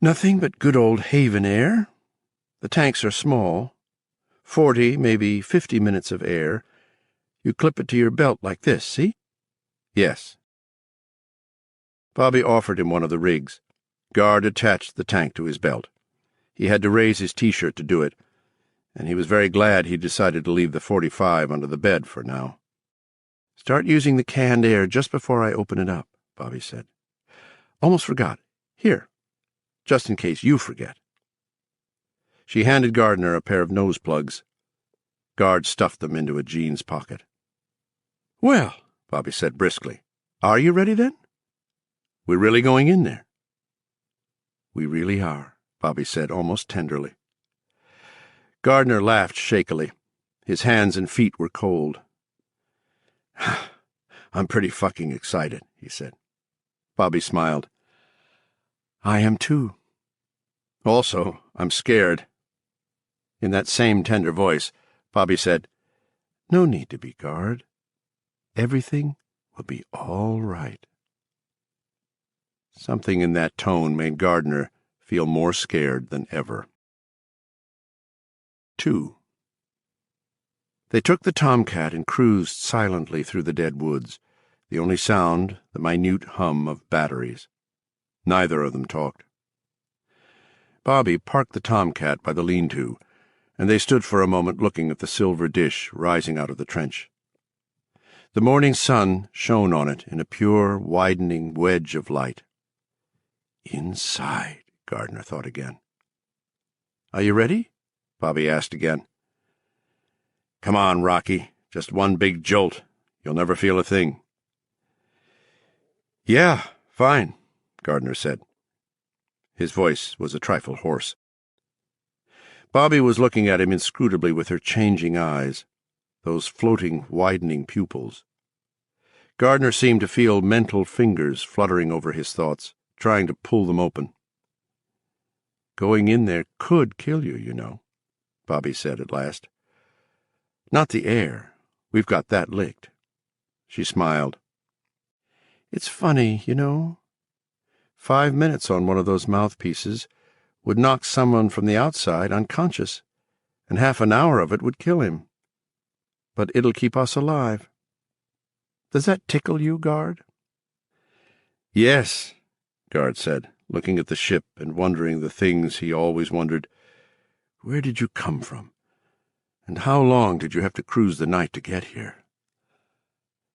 Nothing but good old haven air. The tanks are small. 40, maybe 50 minutes of air. You clip it to your belt like this, see? Yes. Bobby offered him one of the rigs. Guard attached the tank to his belt. He had to raise his T-shirt to do it, and he was very glad he'd decided to leave the .45 under the bed for now. Start using the canned air just before I open it up, Bobby said. Almost forgot. Here, just in case you forget. She handed Gardner a pair of nose plugs. Guard stuffed them into a jeans pocket. Well, Bobby said briskly, are you ready then? We're really going in there. We really are, Bobby said almost tenderly. Gardner laughed shakily. His hands and feet were cold. I'm pretty fucking excited, he said. Bobby smiled. I am too. Also, I'm scared. In that same tender voice, Bobby said, No need to be, Guard. Everything will be all right. Something in that tone made Gardner feel more scared than ever. 2. They took the tomcat and cruised silently through the dead woods, the only sound the minute hum of batteries. Neither of them talked. Bobby parked the tomcat by the lean-to, and they stood for a moment looking at the silver dish rising out of the trench. The morning sun shone on it in a pure, widening wedge of light. Inside, Gardner thought again. Are you ready? Bobby asked again. Come on, Rocky. Just one big jolt. You'll never feel a thing. Yeah, fine, Gardner said. His voice was a trifle hoarse. Bobby was looking at him inscrutably with her changing eyes, those floating, widening pupils. Gardner seemed to feel mental fingers fluttering over his thoughts, trying to pull them open. Going in there could kill you, you know, Bobby said at last. Not the air. We've got that licked. She smiled. It's funny, you know. 5 minutes on one of those mouthpieces would knock someone from the outside unconscious, and half an hour of it would kill him. But it'll keep us alive. Does that tickle you, Guard? Yes, Guard said, looking at the ship and wondering the things he always wondered. Where did you come from? And how long did you have to cruise the night to get here?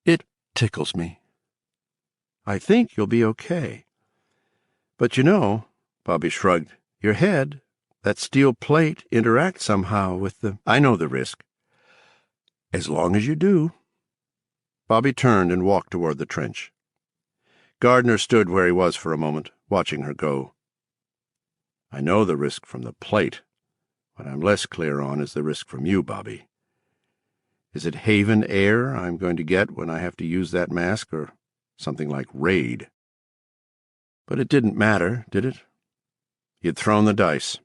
It tickles me. I think you'll be okay. But you know, Bobby shrugged, your head, that steel plate, interacts somehow with the... I know the risk. As long as you do. Bobby turned and walked toward the trench. Gardner stood where he was for a moment, watching her go. I know the risk from the plate. What I'm less clear on is the risk from you, Bobby. Is it haven air I'm going to get when I have to use that mask, or something like raid? But it didn't matter, did it? He had thrown the dice,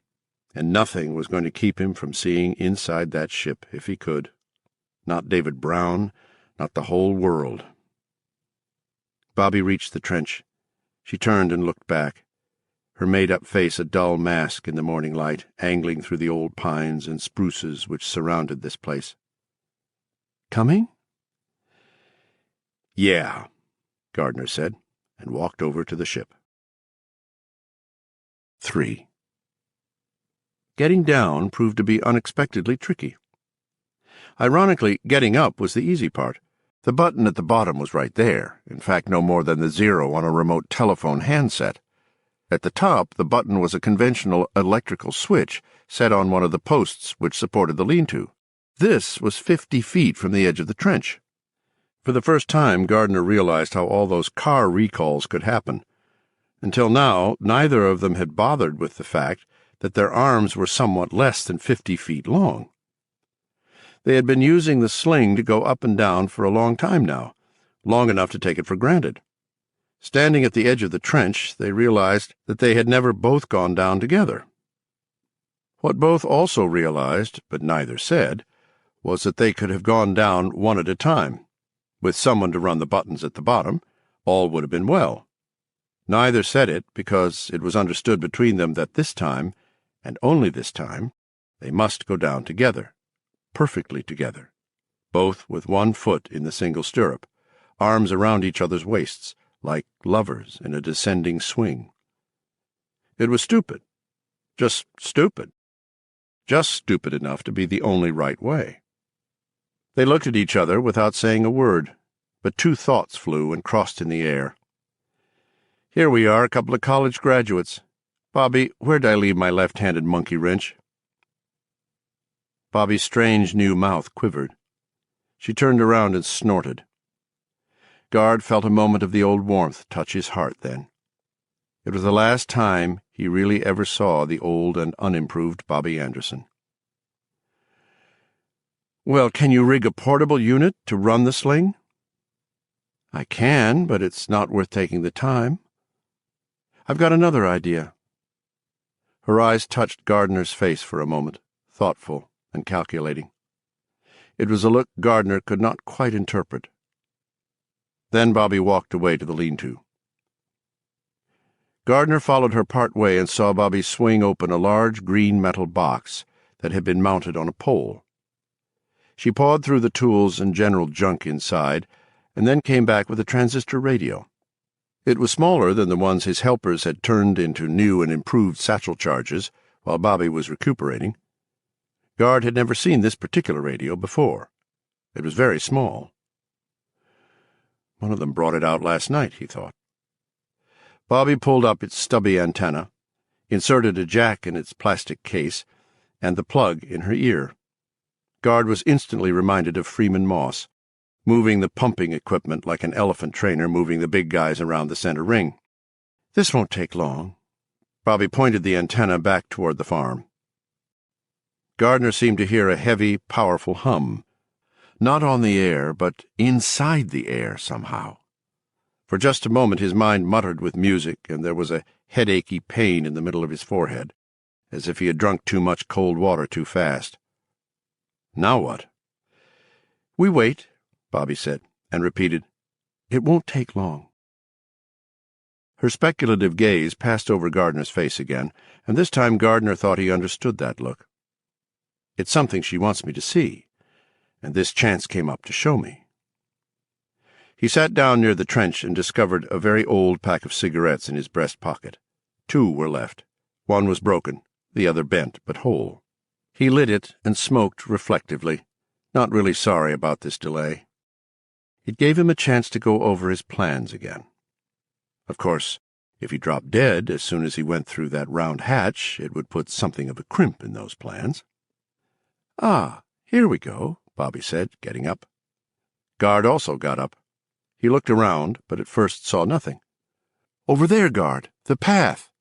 and nothing was going to keep him from seeing inside that ship if he could. Not David Brown, not the whole world. Bobby reached the trench. She turned and looked back, her made-up face a dull mask in the morning light, angling through the old pines and spruces which surrounded this place. Coming? Yeah, Gardner said, and walked over to the ship. 3. Getting down proved to be unexpectedly tricky. Ironically, getting up was the easy part. The button at the bottom was right there, in fact no more than the 0 on a remote telephone handset. At the top, the button was a conventional electrical switch set on one of the posts which supported the lean-to. This was 50 feet from the edge of the trench. For the first time, Gardner realized how all those car recalls could happen. Until now, neither of them had bothered with the fact that their arms were somewhat less than 50 feet long. They had been using the sling to go up and down for a long time now, long enough to take it for granted. Standing at the edge of the trench, they realized that they had never both gone down together. What both also realized, but neither said, was that they could have gone down one at a time. With someone to run the buttons at the bottom, all would have been well. Neither said it because it was understood between them that this time, and only this time, they must go down together, perfectly together, both with one foot in the single stirrup, arms around each other's waists, like lovers in a descending swing. It was stupid. Just stupid. Just stupid enough to be the only right way. They looked at each other without saying a word, but 2 thoughts flew and crossed in the air. Here we are, a couple of college graduates. Bobby, where'd I leave my left-handed monkey wrench? Bobby's strange new mouth quivered. She turned around and snorted. Guard felt a moment of the old warmth touch his heart then. It was the last time he really ever saw the old and unimproved Bobby Anderson. Well, can you rig a portable unit to run the sling? I can, but it's not worth taking the time. I've got another idea." Her eyes touched Gardner's face for a moment, thoughtful and calculating. It was a look Gardner could not quite interpret. Then Bobby walked away to the lean-to. Gardner followed her part way and saw Bobby swing open a large green metal box that had been mounted on a pole. She pawed through the tools and general junk inside, and then came back with a transistor radio. It was smaller than the ones his helpers had turned into new and improved satchel charges while Bobby was recuperating. Gard had never seen this particular radio before. It was very small. One of them brought it out last night, he thought. Bobby pulled up its stubby antenna, inserted a jack in its plastic case, and the plug in her ear. Gard was instantly reminded of Freeman Moss, moving the pumping equipment like an elephant trainer moving the big guys around the center ring. "This won't take long." Bobby pointed the antenna back toward the farm. Gardner seemed to hear a heavy, powerful hum, not on the air, but inside the air somehow. For just a moment his mind muttered with music, and there was a headachy pain in the middle of his forehead, as if he had drunk too much cold water too fast. Now what? "We wait," Bobby said, and repeated, "It won't take long." Her speculative gaze passed over Gardner's face again, and this time Gardner thought he understood that look. "It's something she wants me to see, and this chance came up to show me." He sat down near the trench and discovered a very old pack of cigarettes in his breast pocket. 2 were left. One was broken, the other bent but whole. He lit it and smoked reflectively, not really sorry about this delay. It gave him a chance to go over his plans again. Of course, if he dropped dead as soon as he went through that round hatch, it would put something of a crimp in those plans. "Ah, here we go," Bobby said, getting up. Gard also got up. He looked around, but at first saw nothing. "Over there, Gard, the path."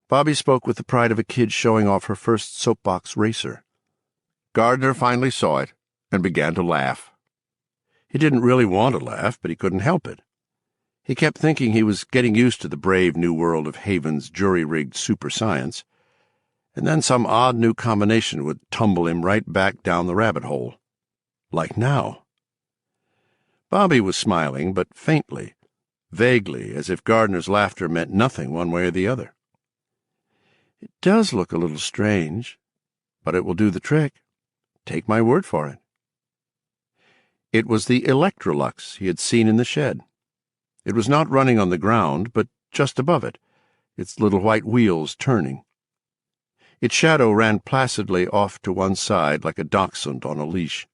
Bobby spoke with the pride of a kid showing off her first soapbox racer. Gardner finally saw it and began to laugh. He didn't really want to laugh, but he couldn't help it. He kept thinking he was getting used to the brave new world of Haven's jury-rigged super science, and then some odd new combination would tumble him right back down the rabbit hole. Like now. Bobby was smiling, but faintly, vaguely, as if Gardner's laughter meant nothing one way or the other. "It does look a little strange, but it will do the trick. Take my word for it." It was the Electrolux he had seen in the shed. It was not running on the ground, but just above it, its little white wheels turning. Its shadow ran placidly off to one side like a dachshund on a leash.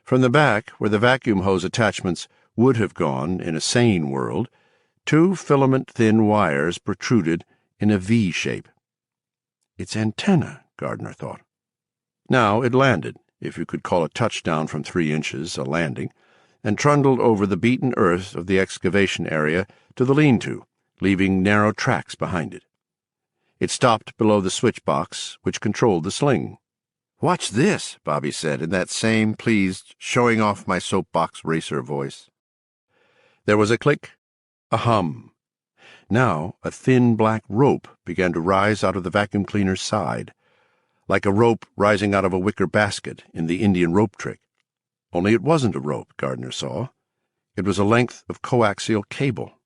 From the back, where the vacuum hose attachments would have gone in a sane world, 2 filament-thin wires protruded in a V shape. "It's antenna," Gardner thought. Now it landed, if you could call a touchdown from 3 inches a landing, and trundled over the beaten earth of the excavation area to the lean-to, leaving narrow tracks behind it. It stopped below the switch-box, which controlled the sling. "Watch this," Bobby said in that same pleased, showing-off-my-soapbox racer voice. There was a click, a hum. Now a thin black rope began to rise out of the vacuum cleaner's side, like a rope rising out of a wicker basket in the Indian rope trick. Only it wasn't a rope, Gardner saw. It was a length of coaxial cable.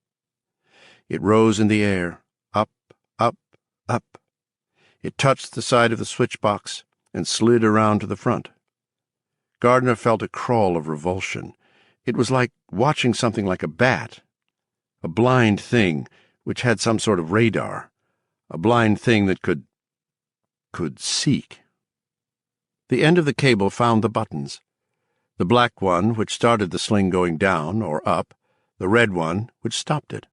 It rose in the air, up, up, up. It touched the side of the switch-box and slid around to the front. Gardner felt a crawl of revulsion. It was like watching something like a bat, a blind thing which had some sort of radar, a blind thing that could seek. The end of the cable found the buttons. The black one, which started the sling going down or up, the red one, which stopped it.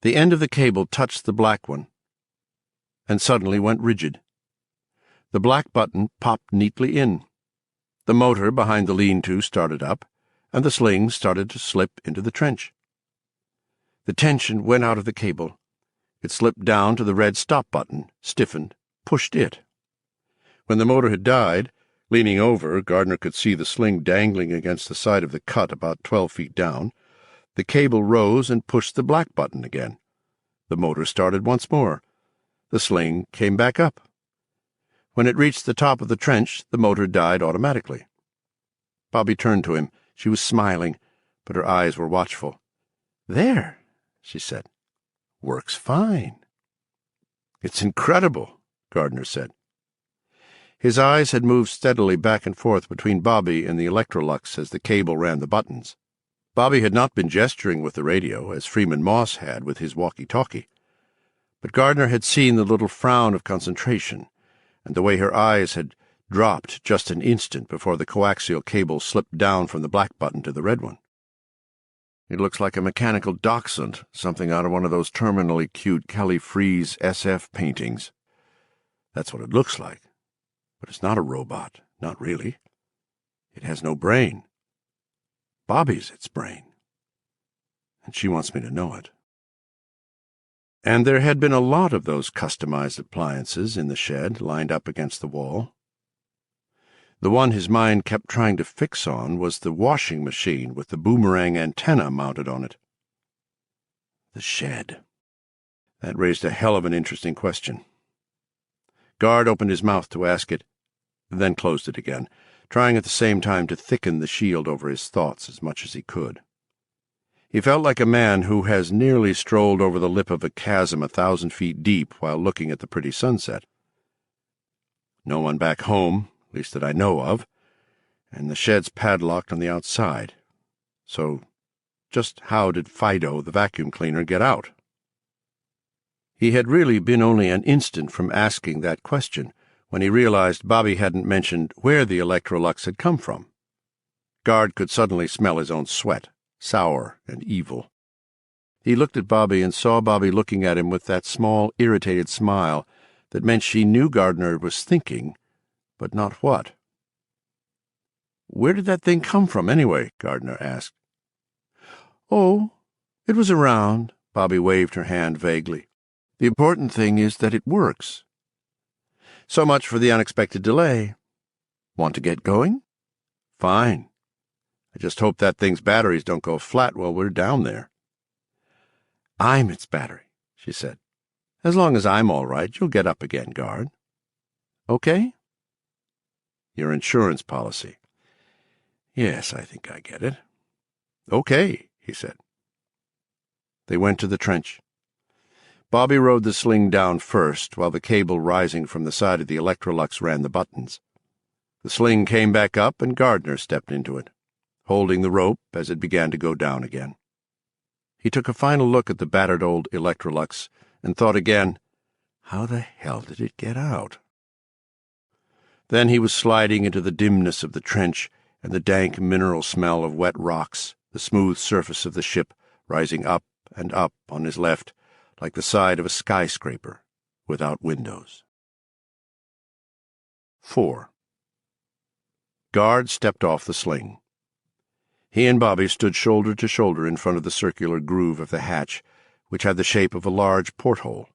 The end of the cable touched the black one, and suddenly went rigid. The black button popped neatly in. The motor behind the lean-to started up, and the sling started to slip into the trench. The tension went out of the cable. It slipped down to the red stop button, stiffened, pushed it. When the motor had died, leaning over, Gardner could see the sling dangling against the side of the cut about 12 feet down. The cable rose and pushed the black button again, The motor started once more. The sling came back up. When it reached the top of the trench, the motor died automatically. Bobby turned to him. She was smiling, but her eyes were watchful. "There," she said. "Works fine." "It's incredible," Gardner said. His eyes had moved steadily back and forth between Bobby and the Electrolux as the cable ran the buttons. Bobby had not been gesturing with the radio, as Freeman Moss had with his walkie-talkie. But Gardner had seen the little frown of concentration, and the way her eyes had dropped just an instant before the coaxial cable slipped down from the black button to the red one. "It looks like a mechanical dachshund, something out of one of those terminally cute Kelly Freas SF paintings. That's what it looks like. But it's not a robot, not really. It has no brain. Bobby's its brain. And she wants me to know it." And there had been a lot of those customized appliances in the shed, lined up against the wall. The one his mind kept trying to fix on was the washing machine with the boomerang antenna mounted on it. The shed. That raised a hell of an interesting question. Guard opened his mouth to ask it, then closed it again, trying at the same time to thicken the shield over his thoughts as much as he could. He felt like a man who has nearly strolled over the lip of a chasm 1,000 feet deep while looking at the pretty sunset. No one back home, at least that I know of, and the shed's padlocked on the outside. So just how did Fido, the vacuum cleaner, get out? He had really been only an instant from asking that question when he realized Bobby hadn't mentioned where the Electrolux had come from. Guard could suddenly smell his own sweat, sour and evil. He looked at Bobby and saw Bobby looking at him with that small, irritated smile that meant she knew Gardner was thinking, but not what. "Where did that thing come from, anyway?" Gardner asked. "Oh, it was around," Bobby waved her hand vaguely. "The important thing is that it works. So much for the unexpected delay. Want to get going? Fine. I just hope that thing's batteries don't go flat while we're down there." "I'm its battery," she said. "As long as I'm all right, you'll get up again, Guard. Okay?" "Your insurance policy." "Yes, I think I get it." "Okay," he said. They went to the trench. Bobby rode the sling down first, while the cable rising from the side of the Electrolux ran the buttons. The sling came back up, and Gardner stepped into it, holding the rope as it began to go down again. He took a final look at the battered old Electrolux and thought again, how the hell did it get out? Then he was sliding into the dimness of the trench and the dank mineral smell of wet rocks, the smooth surface of the ship rising up and up on his left like the side of a skyscraper without windows. 4. Guard stepped off the sling. He and Bobby stood shoulder to shoulder in front of the circular groove of the hatch, which had the shape of a large porthole.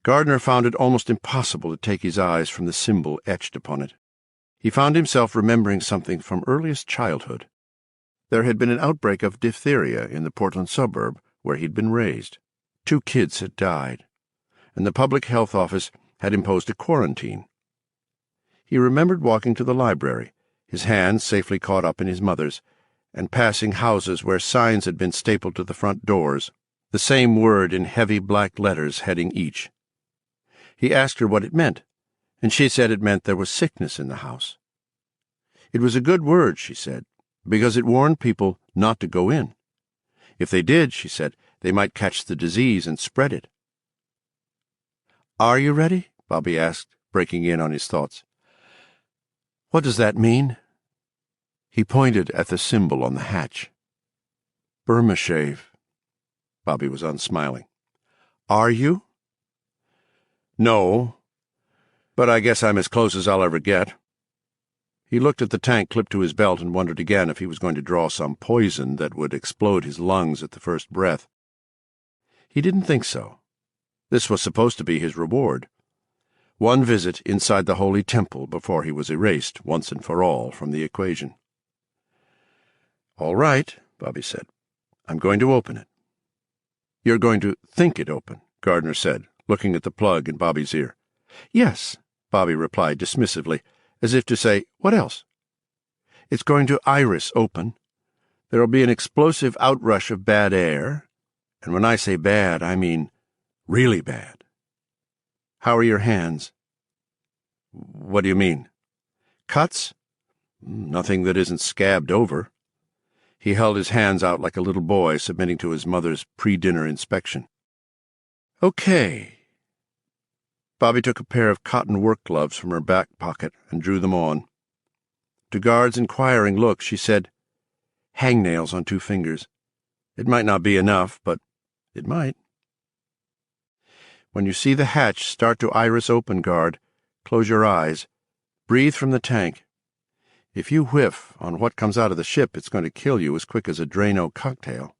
Gardner found it almost impossible to take his eyes from the symbol etched upon it. He found himself remembering something from earliest childhood. There had been an outbreak of diphtheria in the Portland suburb where he'd been raised. 2 kids had died, and the public health office had imposed a quarantine. He remembered walking to the library, his hand safely caught up in his mother's, and passing houses where signs had been stapled to the front doors, the same word in heavy black letters heading each. He asked her what it meant, and she said it meant there was sickness in the house. It was a good word, she said, because it warned people not to go in. If they did, she said, they might catch the disease and spread it. "Are you ready?" Bobby asked, breaking in on his thoughts. "What does that mean?" He pointed at the symbol on the hatch. "Burma shave." Bobby was unsmiling. "Are you?" "No, but I guess I'm as close as I'll ever get." He looked at the tank clipped to his belt and wondered again if he was going to draw some poison that would explode his lungs at the first breath. He didn't think so. This was supposed to be his reward. One visit inside the holy temple before he was erased once and for all from the equation. "All right," Bobby said. "I'm going to open it." "You're going to think it open," Gardner said, looking at the plug in Bobby's ear. "Yes," Bobby replied dismissively, as if to say, "What else?" "It's going to iris open. There'll be an explosive outrush of bad air, and when I say bad, I mean really bad." "How are your hands?" "What do you mean?" "Cuts?" "Nothing that isn't scabbed over." He held his hands out like a little boy submitting to his mother's pre-dinner inspection. "Okay." Bobby took a pair of cotton work gloves from her back pocket and drew them on. To Guard's inquiring look, she said, "Hangnails on 2 fingers. It might not be enough, but it might." "When you see the hatch start to iris open, Guard, close your eyes. Breathe from the tank. If you whiff on what comes out of the ship, it's going to kill you as quick as a Drano cocktail."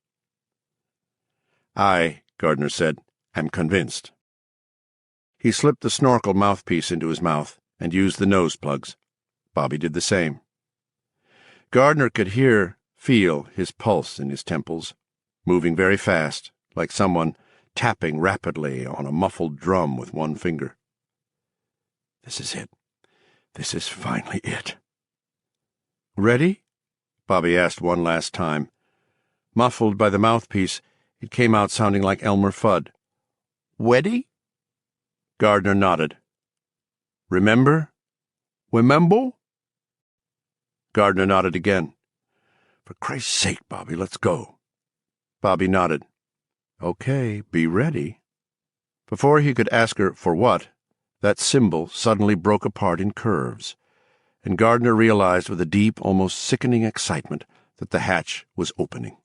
"I," Gardner said, "am convinced." He slipped the snorkel mouthpiece into his mouth and used the nose plugs. Bobby did the same. Gardner could feel his pulse in his temples, moving very fast, like someone tapping rapidly on a muffled drum with one finger. "This is it. This is finally it." "Ready?" Bobby asked one last time. Muffled by the mouthpiece, it came out sounding like Elmer Fudd. "Weddy?" Gardner nodded. "Remember?" "Remember?" Gardner nodded again. "For Christ's sake, Bobby, let's go." Bobby nodded. "Okay, be ready." Before he could ask her for what, that symbol suddenly broke apart in curves, and Gardner realized with a deep, almost sickening excitement that the hatch was opening.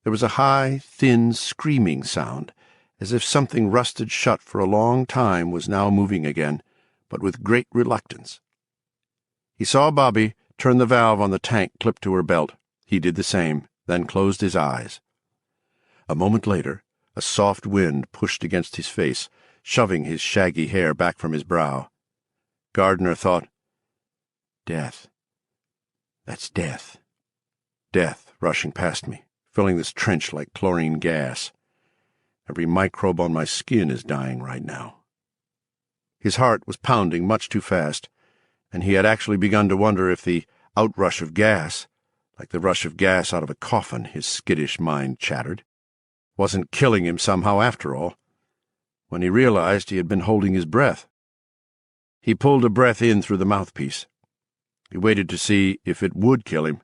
There was a high, thin, screaming sound, as if something rusted shut for a long time was now moving again, but with great reluctance. He saw Bobby turn the valve on the tank clipped to her belt. He did the same, then closed his eyes. A moment later, a soft wind pushed against his face, shoving his shaggy hair back from his brow. Gardner thought, "Death. That's death. Death rushing past me, filling this trench like chlorine gas. Every microbe on my skin is dying right now." His heart was pounding much too fast, and he had actually begun to wonder if the outrush of gas, like the rush of gas out of a coffin, his skittish mind chattered, wasn't killing him somehow after all, when he realized he had been holding his breath. He pulled a breath in through the mouthpiece. He waited to see if it would kill him.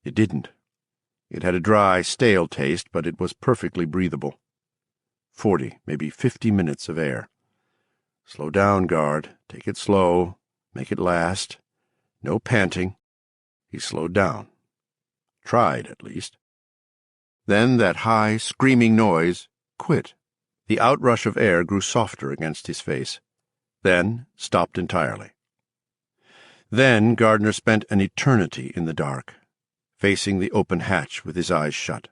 It didn't. It had a dry, stale taste, but it was perfectly breathable. 40, maybe 50 minutes of air. Slow down, Guard. Take it slow. Make it last. No panting. He slowed down. Tried, at least. Then that high, screaming noise quit. The outrush of air grew softer against his face. Then stopped entirely. Then Gardner spent an eternity in the dark, facing the open hatch with his eyes shut.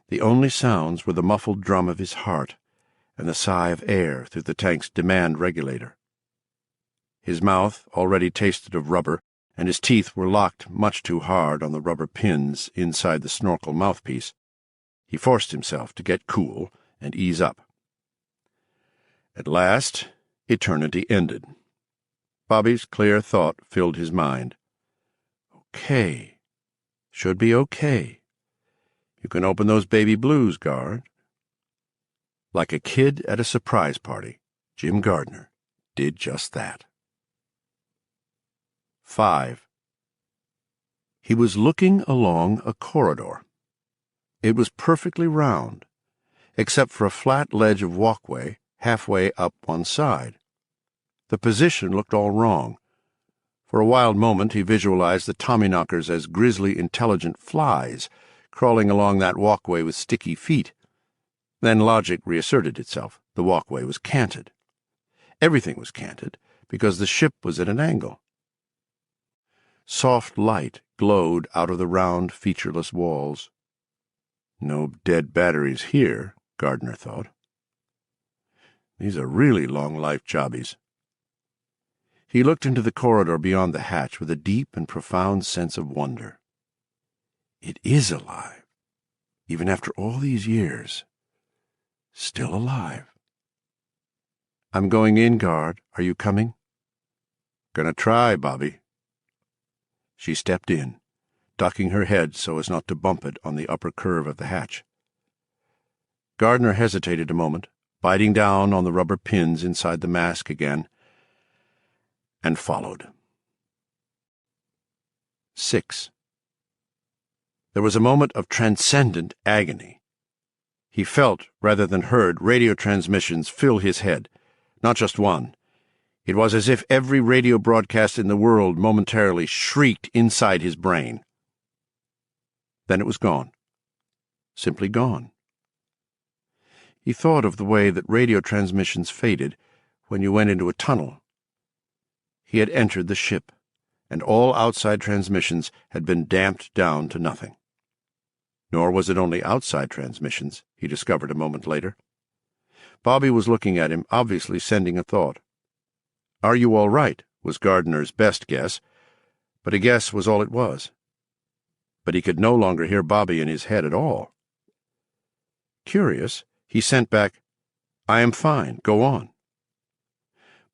The only sounds were the muffled drum of his heart and the sigh of air through the tank's demand regulator. His mouth already tasted of rubber, and his teeth were locked much too hard on the rubber pins inside the snorkel mouthpiece. He forced himself to get cool and ease up. At last, eternity ended. Bobby's clear thought filled his mind. Okay. Should be okay. You can open those baby blues, Guard. Like a kid at a surprise party, Jim Gardner did just that. 5. He was looking along a corridor. It was perfectly round, except for a flat ledge of walkway halfway up one side. The position looked all wrong. For a wild moment he visualized the Tommyknockers as grisly, intelligent flies crawling along that walkway with sticky feet. Then logic reasserted itself. The walkway was canted. Everything was canted, because the ship was at an angle. Soft light glowed out of the round, featureless walls. No dead batteries here, Gardner thought. These are really long-life jobbies. He looked into the corridor beyond the hatch with a deep and profound sense of wonder. It is alive. Even after all these years. Still alive. "I'm going in, guard. Are you coming?" "Gonna try, Bobby." She stepped in, ducking her head so as not to bump it on the upper curve of the hatch. Gardner hesitated a moment, biting down on the rubber pins inside the mask again, and followed. 6. There was a moment of transcendent agony. He felt, rather than heard, radio transmissions fill his head. Not just one. It was as if every radio broadcast in the world momentarily shrieked inside his brain. Then it was gone. Simply gone. He thought of the way that radio transmissions faded when you went into a tunnel. He had entered the ship, and all outside transmissions had been damped down to nothing. Nor was it only outside transmissions, he discovered a moment later. Bobby was looking at him, obviously sending a thought. "Are you all right?" was Gardner's best guess, but a guess was all it was. But he could no longer hear Bobby in his head at all. Curious, he sent back, "I am fine, go on."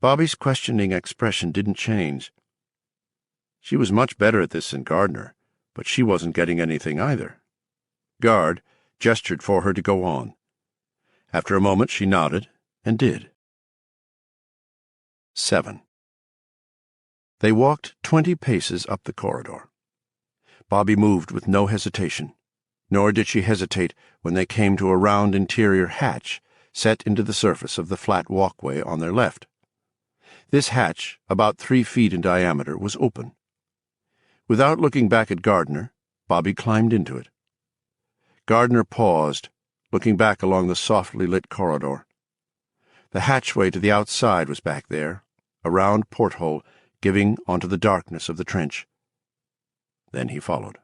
Bobby's questioning expression didn't change. She was much better at this than Gardner, but she wasn't getting anything either. Guard gestured for her to go on. After a moment she nodded, and did. 7. They walked 20 paces up the corridor. Bobby moved with no hesitation, nor did she hesitate when they came to a round interior hatch set into the surface of the flat walkway on their left. This hatch, about 3 feet in diameter, was open. Without looking back at Gardner, Bobby climbed into it. Gardner paused, looking back along the softly lit corridor. The hatchway to the outside was back there, a round porthole giving onto the darkness of the trench. Then he followed.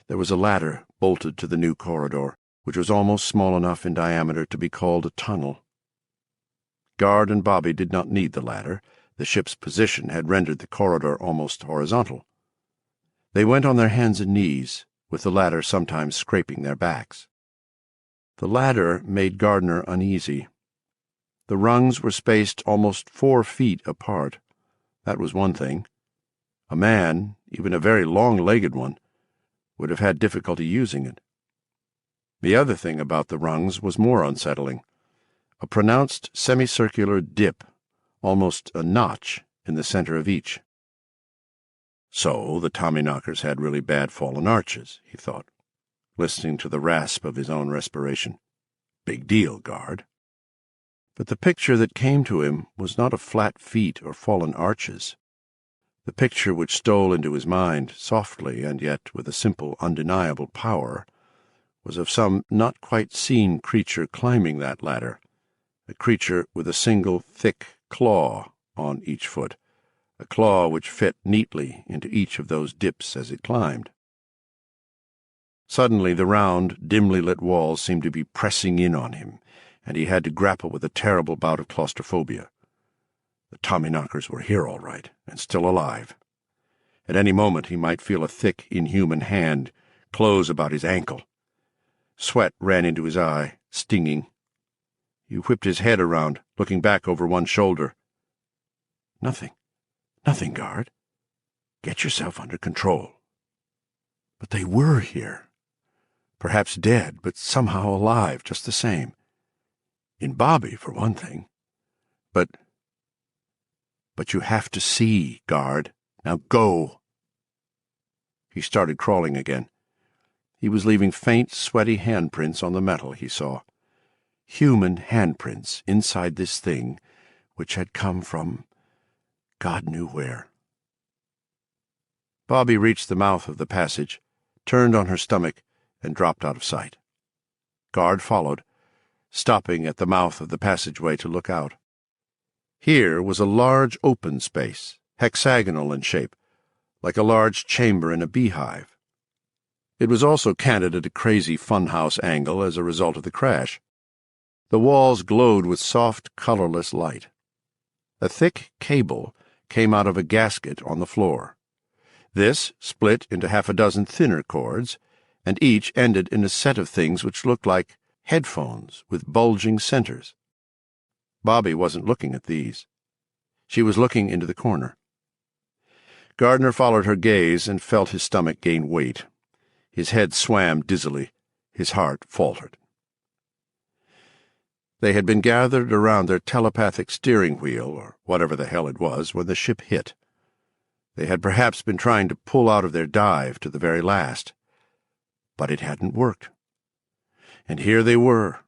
There was a ladder bolted to the new corridor, which was almost small enough in diameter to be called a tunnel. Guard and Bobby did not need the ladder. The ship's position had rendered the corridor almost horizontal. They went on their hands and knees, with the ladder sometimes scraping their backs. The ladder made Gardner uneasy. The rungs were spaced almost 4 feet apart. That was one thing. A man, even a very long-legged one, would have had difficulty using it. The other thing about the rungs was more unsettling. A pronounced semicircular dip, almost a notch, in the center of each. So the Tommyknockers had really bad fallen arches, he thought, listening to the rasp of his own respiration. Big deal, Guard. But the picture that came to him was not of flat feet or fallen arches. The picture which stole into his mind, softly and yet with a simple, undeniable power, was of some not quite seen creature climbing that ladder, a creature with a single thick claw on each foot, a claw which fit neatly into each of those dips as it climbed. Suddenly the round, dimly lit walls seemed to be pressing in on him, and he had to grapple with a terrible bout of claustrophobia. The Tommyknockers were here all right, and still alive. At any moment he might feel a thick, inhuman hand close about his ankle. Sweat ran into his eye, stinging. He whipped his head around, looking back over one shoulder. Nothing. Nothing, Guard. Get yourself under control. But they were here. Perhaps dead, but somehow alive just the same. In Bobby, for one thing. But you have to see, Guard. Now go. He started crawling again. He was leaving faint, sweaty handprints on the metal, he saw. Human handprints inside this thing, which had come from God knew where. Bobby reached the mouth of the passage, turned on her stomach, and dropped out of sight. Guard followed, stopping at the mouth of the passageway to look out. Here was a large open space, hexagonal in shape, like a large chamber in a beehive. It was also canted at a crazy funhouse angle as a result of the crash. The walls glowed with soft, colorless light. A thick cable came out of a gasket on the floor. This split into half a dozen thinner cords, and each ended in a set of things which looked like headphones with bulging centers. Bobby wasn't looking at these. She was looking into the corner. Gardner followed her gaze and felt his stomach gain weight. His head swam dizzily. His heart faltered. They had been gathered around their telepathic steering wheel, or whatever the hell it was, when the ship hit. They had perhaps been trying to pull out of their dive to the very last. But it hadn't worked. And here they were,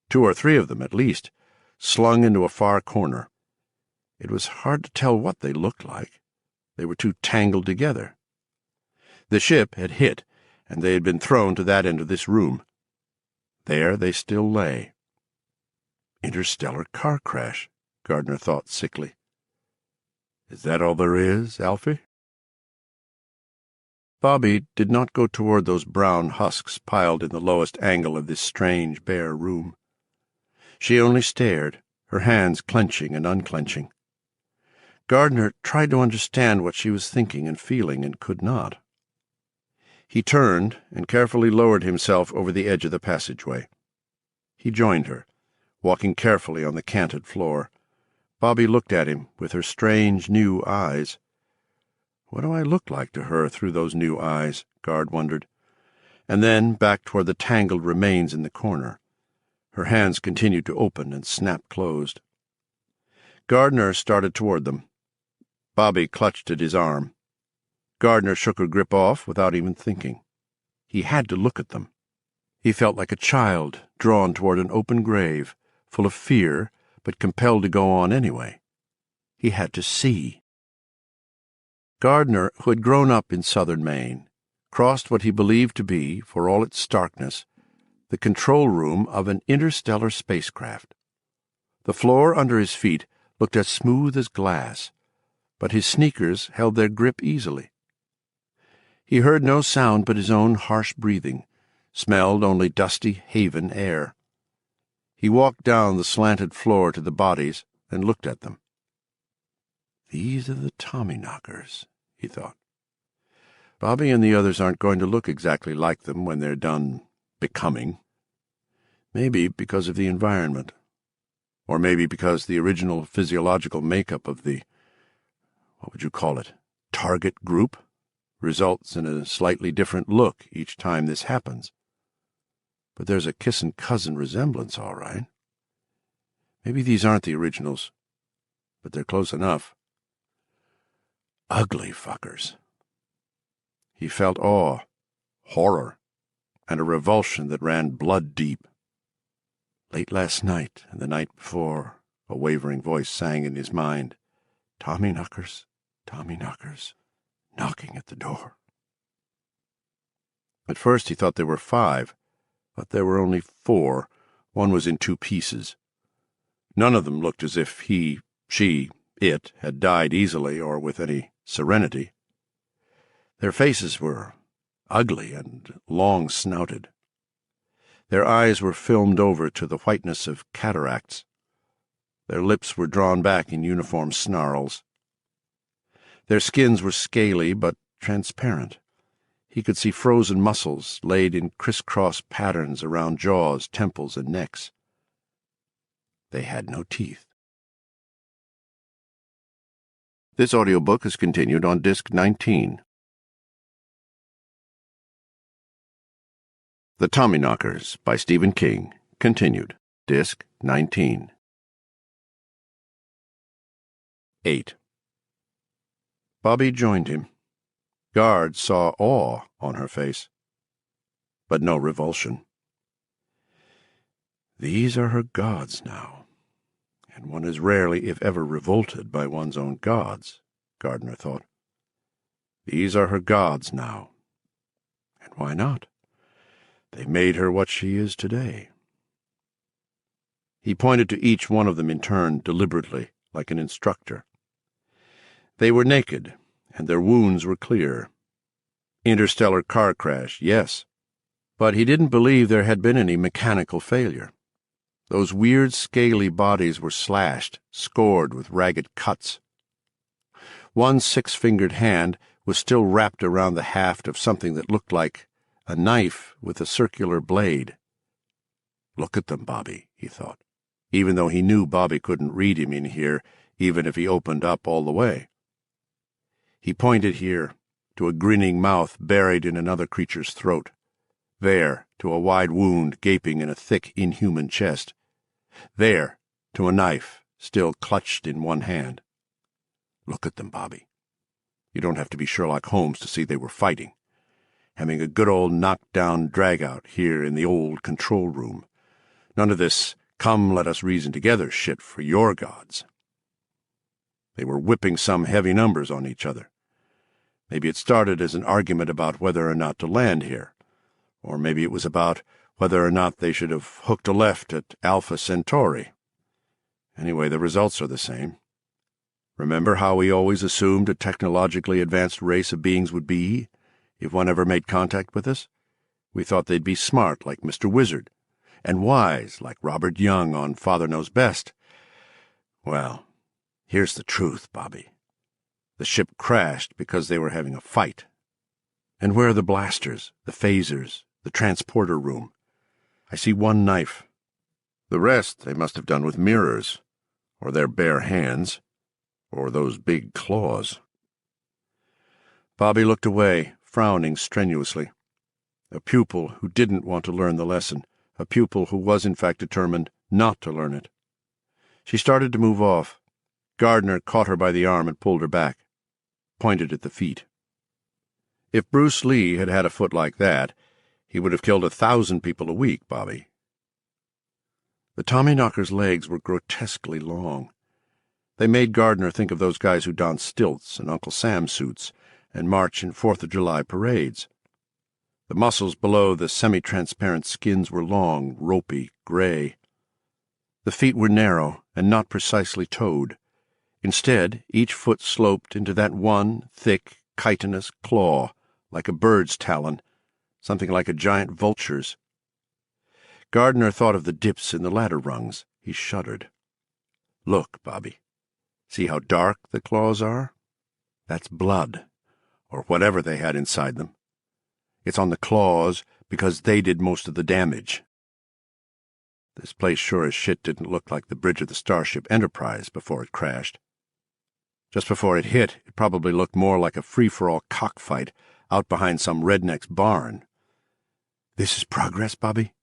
2 or 3 of them at least, slung into a far corner. It was hard to tell what they looked like. They were too tangled together. The ship had hit, and they had been thrown to that end of this room. There they still lay. Interstellar car crash, Gardner thought sickly. Is that all there is, Alfie? Bobby did not go toward those brown husks piled in the lowest angle of this strange, bare room. She only stared, her hands clenching and unclenching. Gardner tried to understand what she was thinking and feeling, and could not. He turned and carefully lowered himself over the edge of the passageway. He joined her, walking carefully on the canted floor. Bobby looked at him with her strange new eyes. What do I look like to her through those new eyes? Gard wondered. And then back toward the tangled remains in the corner. Her hands continued to open and snap closed. Gardner started toward them. Bobby clutched at his arm. Gardner shook her grip off without even thinking. He had to look at them. He felt like a child drawn toward an open grave, full of fear, but compelled to go on anyway. He had to see. Gardner, who had grown up in southern Maine, crossed what he believed to be, for all its starkness, the control room of an interstellar spacecraft. The floor under his feet looked as smooth as glass, but his sneakers held their grip easily. He heard no sound but his own harsh breathing, smelled only dusty haven air. He walked down the slanted floor to the bodies and looked at them. These are the Tommyknockers, he thought. Bobby and the others aren't going to look exactly like them when they're done becoming. Maybe because of the environment. Or maybe because the original physiological makeup of the, what would you call it, target group, results in a slightly different look each time this happens. But there's a kissin' cousin resemblance, all right. Maybe these aren't the originals, but they're close enough. Ugly fuckers. He felt awe, horror, and a revulsion that ran blood-deep. Late last night and the night before, a wavering voice sang in his mind, Tommyknockers, Tommyknockers, knocking at the door. At first he thought there were 5, but there were only 4. One was in 2 pieces. None of them looked as if he, she, it had died easily or with any serenity. Their faces were ugly and long-snouted. Their eyes were filmed over to the whiteness of cataracts. Their lips were drawn back in uniform snarls. Their skins were scaly but transparent. He could see frozen muscles laid in crisscross patterns around jaws, temples, and necks. They had no teeth. This audiobook is continued on Disc 19. The Tommyknockers by Stephen King, continued, Disc 19. 8. Bobby joined him. Gard saw awe on her face, but no revulsion. These are her gods now, and one is rarely, if ever, revolted by one's own gods, Gardner thought. These are her gods now, and why not? They made her what she is today. He pointed to each one of them in turn deliberately, like an instructor. They were naked, and their wounds were clear. Interstellar car crash, yes, but he didn't believe there had been any mechanical failure. Those weird, scaly bodies were slashed, scored with ragged cuts. One 6-fingered hand was still wrapped around the haft of something that looked like a knife with a circular blade. Look at them, Bobby, he thought, even though he knew Bobby couldn't read him in here, even if he opened up all the way. He pointed here, to a grinning mouth buried in another creature's throat. There, to a wide wound gaping in a thick, inhuman chest. There, to a knife, still clutched in one hand. Look at them, Bobby. You don't have to be Sherlock Holmes to see they were fighting. Having a good old knockdown drag-out here in the old control room. None of this come let us reason together shit for your gods. They were whipping some heavy numbers on each other. Maybe it started as an argument about whether or not to land here, or maybe it was about whether or not they should have hooked a left at Alpha Centauri. Anyway, the results are the same. Remember how we always assumed a technologically advanced race of beings would be, if one ever made contact with us? We thought they'd be smart, like Mr. Wizard, and wise, like Robert Young on Father Knows Best. Well, here's the truth, Bobby. The ship crashed because they were having a fight. And where are the blasters, the phasers, the transporter room? I see one knife. The rest they must have done with mirrors, or their bare hands, or those big claws. Bobby looked away, frowning strenuously. A pupil who didn't want to learn the lesson, a pupil who was in fact determined not to learn it. She started to move off. Gardner caught her by the arm and pulled her back, pointed at the feet. If Bruce Lee had had a foot like that, he would have killed 1,000 people a week, Bobby. The Tommyknockers' legs were grotesquely long. They made Gardner think of those guys who don stilts and Uncle Sam suits and march in 4th of July parades. The muscles below the semi-transparent skins were long, ropey, gray. The feet were narrow and not precisely toed. Instead, each foot sloped into that one thick, chitinous claw, like a bird's talon, something like a giant vulture's. Gardner thought of the dips in the ladder rungs. He shuddered. Look, Bobby. See how dark the claws are? That's blood, or whatever they had inside them. It's on the claws because they did most of the damage. This place sure as shit didn't look like the bridge of the Starship Enterprise before it crashed. Just before it hit, it probably looked more like a free-for-all cockfight out behind some redneck's barn. This is progress, Bobby?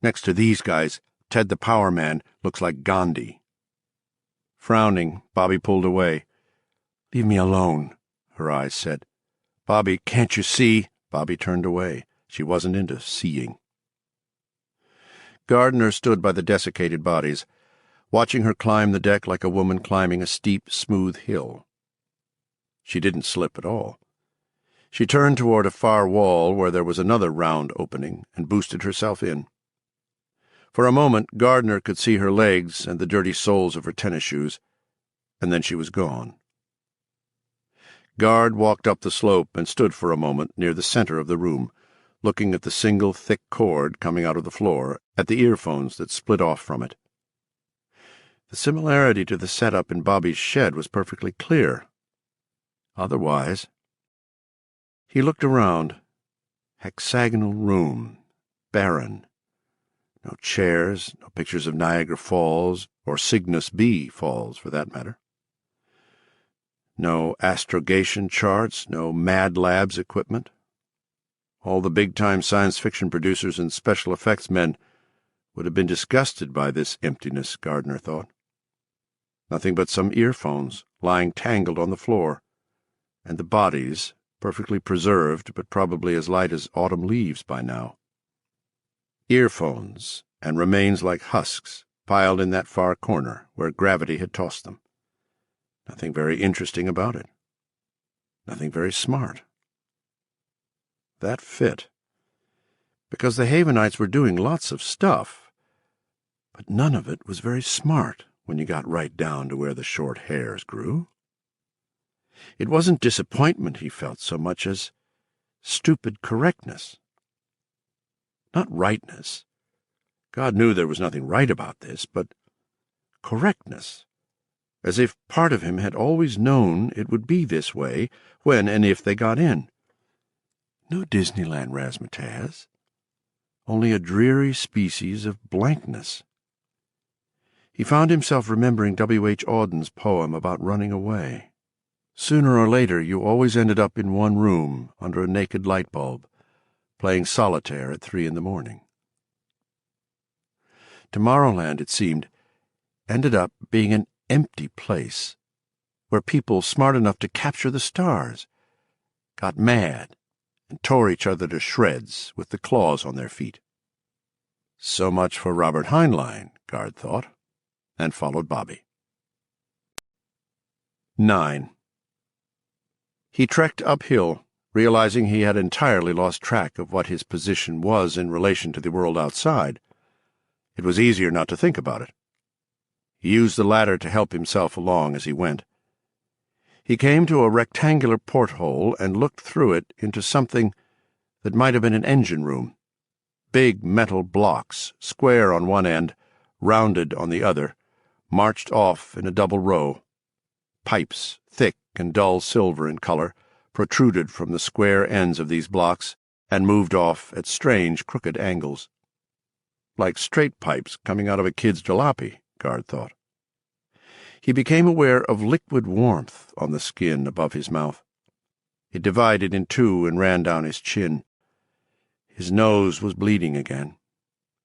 Next to these guys, Ted the Power Man looks like Gandhi. Frowning, Bobby pulled away. Leave me alone, her eyes said. Bobby, can't you see? Bobby turned away. She wasn't into seeing. Gardner stood by the desiccated bodies, watching her climb the deck like a woman climbing a steep, smooth hill. She didn't slip at all. She turned toward a far wall where there was another round opening and boosted herself in. For a moment, Gardner could see her legs and the dirty soles of her tennis shoes, and then she was gone. Gard walked up the slope and stood for a moment near the center of the room, looking at the single thick cord coming out of the floor, at the earphones that split off from it. The similarity to the setup in Bobby's shed was perfectly clear. Otherwise, he looked around. Hexagonal room, barren. No chairs, no pictures of Niagara Falls, or Cygnus B Falls, for that matter. No astrogation charts, no Mad Labs equipment. All the big-time science fiction producers and special effects men would have been disgusted by this emptiness, Gardner thought. Nothing but some earphones lying tangled on the floor, and the bodies, perfectly preserved but probably as light as autumn leaves by now. Earphones, and remains like husks piled in that far corner where gravity had tossed them. Nothing very interesting about it. Nothing very smart. That fit. Because the Havenites were doing lots of stuff, but none of it was very smart when you got right down to where the short hairs grew. It wasn't disappointment he felt so much as stupid correctness. Not rightness. God knew there was nothing right about this, but correctness, as if part of him had always known it would be this way when and if they got in. No Disneyland razzmatazz. Only a dreary species of blankness. He found himself remembering W.H. Auden's poem about running away. Sooner or later, you always ended up in one room under a naked light bulb, playing solitaire at 3 a.m. Tomorrowland, it seemed, ended up being an empty place where people smart enough to capture the stars got mad and tore each other to shreds with the claws on their feet. So much for Robert Heinlein, Guard thought, and followed Bobby. 9. He trekked uphill, realizing he had entirely lost track of what his position was in relation to the world outside. It was easier not to think about it. He used the ladder to help himself along as he went. He came to a rectangular porthole and looked through it into something that might have been an engine room. Big metal blocks, square on one end, rounded on the other, marched off in a double row. Pipes, thick and dull silver in color, protruded from the square ends of these blocks and moved off at strange, crooked angles. Like straight pipes coming out of a kid's jalopy, Guard thought. He became aware of liquid warmth on the skin above his mouth. It divided in two and ran down his chin. His nose was bleeding again.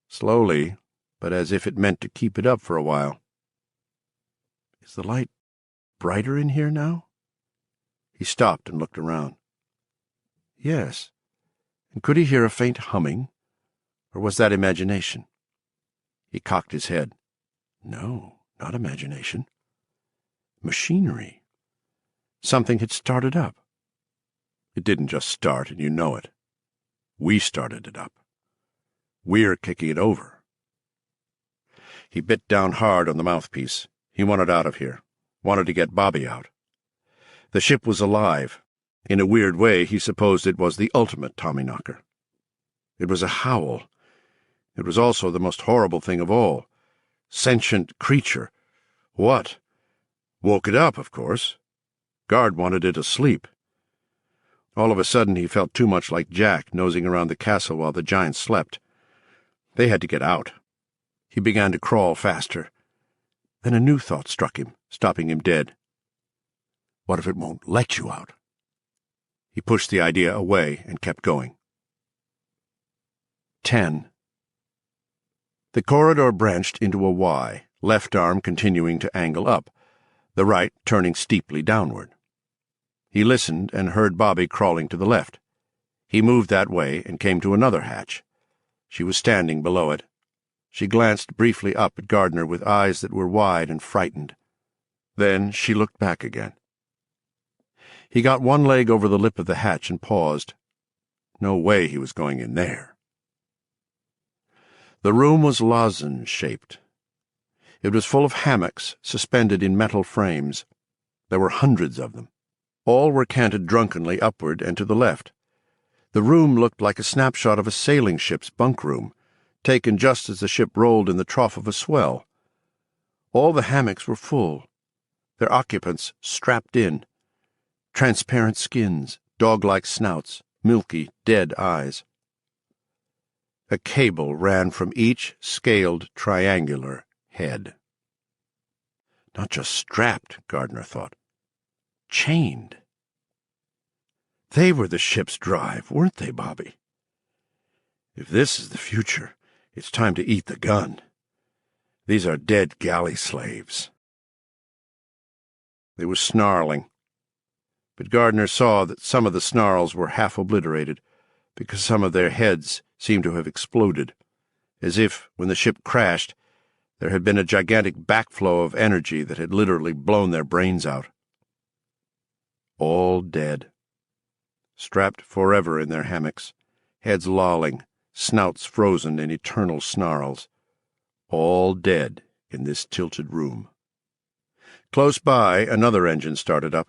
Slowly, but as if it meant to keep it up for a while. Is the light brighter in here now? He stopped and looked around. Yes. And could he hear a faint humming? Or was that imagination? He cocked his head. No, not imagination. Machinery. Something had started up. It didn't just start, and you know it. We started it up. We're kicking it over. He bit down hard on the mouthpiece. He wanted out of here. Wanted to get Bobby out. The ship was alive. In a weird way, he supposed it was the ultimate Tommyknocker. It was a howl. It was also the most horrible thing of all. Sentient creature. What? Woke it up, of course. Guard wanted it asleep. All of a sudden he felt too much like Jack nosing around the castle while the giants slept. They had to get out. He began to crawl faster. Then a new thought struck him, stopping him dead. What if it won't let you out? He pushed the idea away and kept going. 10. The corridor branched into a Y, left arm continuing to angle up, the right turning steeply downward. He listened and heard Bobby crawling to the left. He moved that way and came to another hatch. She was standing below it. She glanced briefly up at Gardner with eyes that were wide and frightened. Then she looked back again. He got one leg over the lip of the hatch and paused. No way he was going in there. The room was lozenge-shaped. It was full of hammocks suspended in metal frames. There were hundreds of them. All were canted drunkenly upward and to the left. The room looked like a snapshot of a sailing ship's bunk room, taken just as the ship rolled in the trough of a swell. All the hammocks were full, their occupants strapped in. Transparent skins, dog-like snouts, milky, dead eyes. A cable ran from each scaled triangular head. Not just strapped, Gardner thought. Chained. They were the ship's drive, weren't they, Bobby? If this is the future, it's time to eat the gun. These are dead galley slaves. They were snarling, but Gardner saw that some of the snarls were half obliterated because some of their heads seemed to have exploded, as if, when the ship crashed, there had been a gigantic backflow of energy that had literally blown their brains out. All dead. Strapped forever in their hammocks, heads lolling, snouts frozen in eternal snarls. All dead in this tilted room. Close by, another engine started up,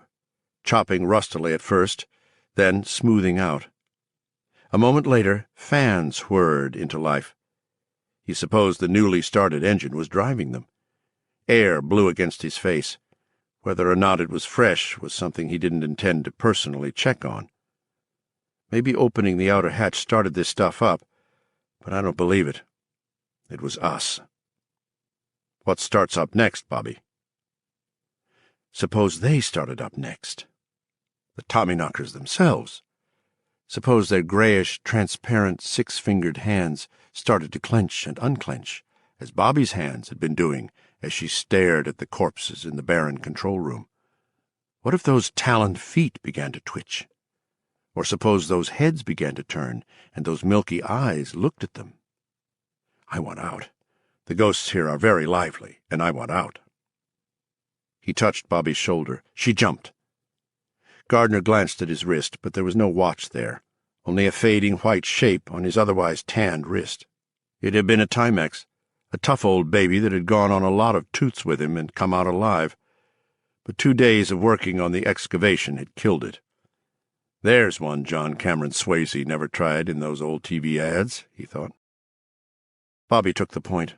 chopping rustily at first, then smoothing out. A moment later, fans whirred into life. He supposed the newly started engine was driving them. Air blew against his face. Whether or not it was fresh was something he didn't intend to personally check on. Maybe opening the outer hatch started this stuff up, but I don't believe it. It was us. What starts up next, Bobby? Suppose they started up next. The Tommyknockers themselves. Suppose their grayish, transparent, six-fingered hands started to clench and unclench, as Bobby's hands had been doing as she stared at the corpses in the barren control room. What if those taloned feet began to twitch? Or suppose those heads began to turn, and those milky eyes looked at them? I want out. The ghosts here are very lively, and I want out. He touched Bobby's shoulder. She jumped. Gardner glanced at his wrist, but there was no watch there, only a fading white shape on his otherwise tanned wrist. It had been a Timex, a tough old baby that had gone on a lot of toots with him and come out alive. But 2 days of working on the excavation had killed it. There's one John Cameron Swayze never tried in those old TV ads, he thought. Bobby took the point.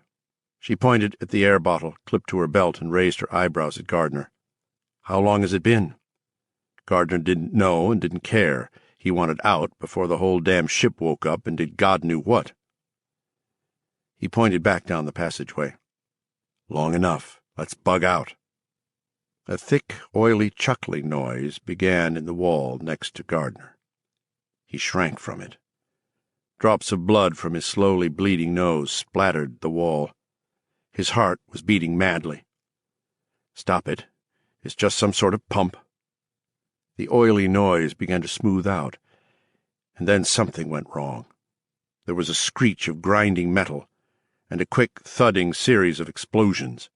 She pointed at the air bottle clipped to her belt and raised her eyebrows at Gardner. How long has it been? Gardner didn't know and didn't care. He wanted out before the whole damn ship woke up and did God knew what. He pointed back down the passageway. Long enough. Let's bug out. A thick, oily chuckling noise began in the wall next to Gardner. He shrank from it. Drops of blood from his slowly bleeding nose splattered the wall. His heart was beating madly. Stop it. It's just some sort of pump. The oily noise began to smooth out, and then something went wrong. There was a screech of grinding metal, and a quick, thudding series of explosions.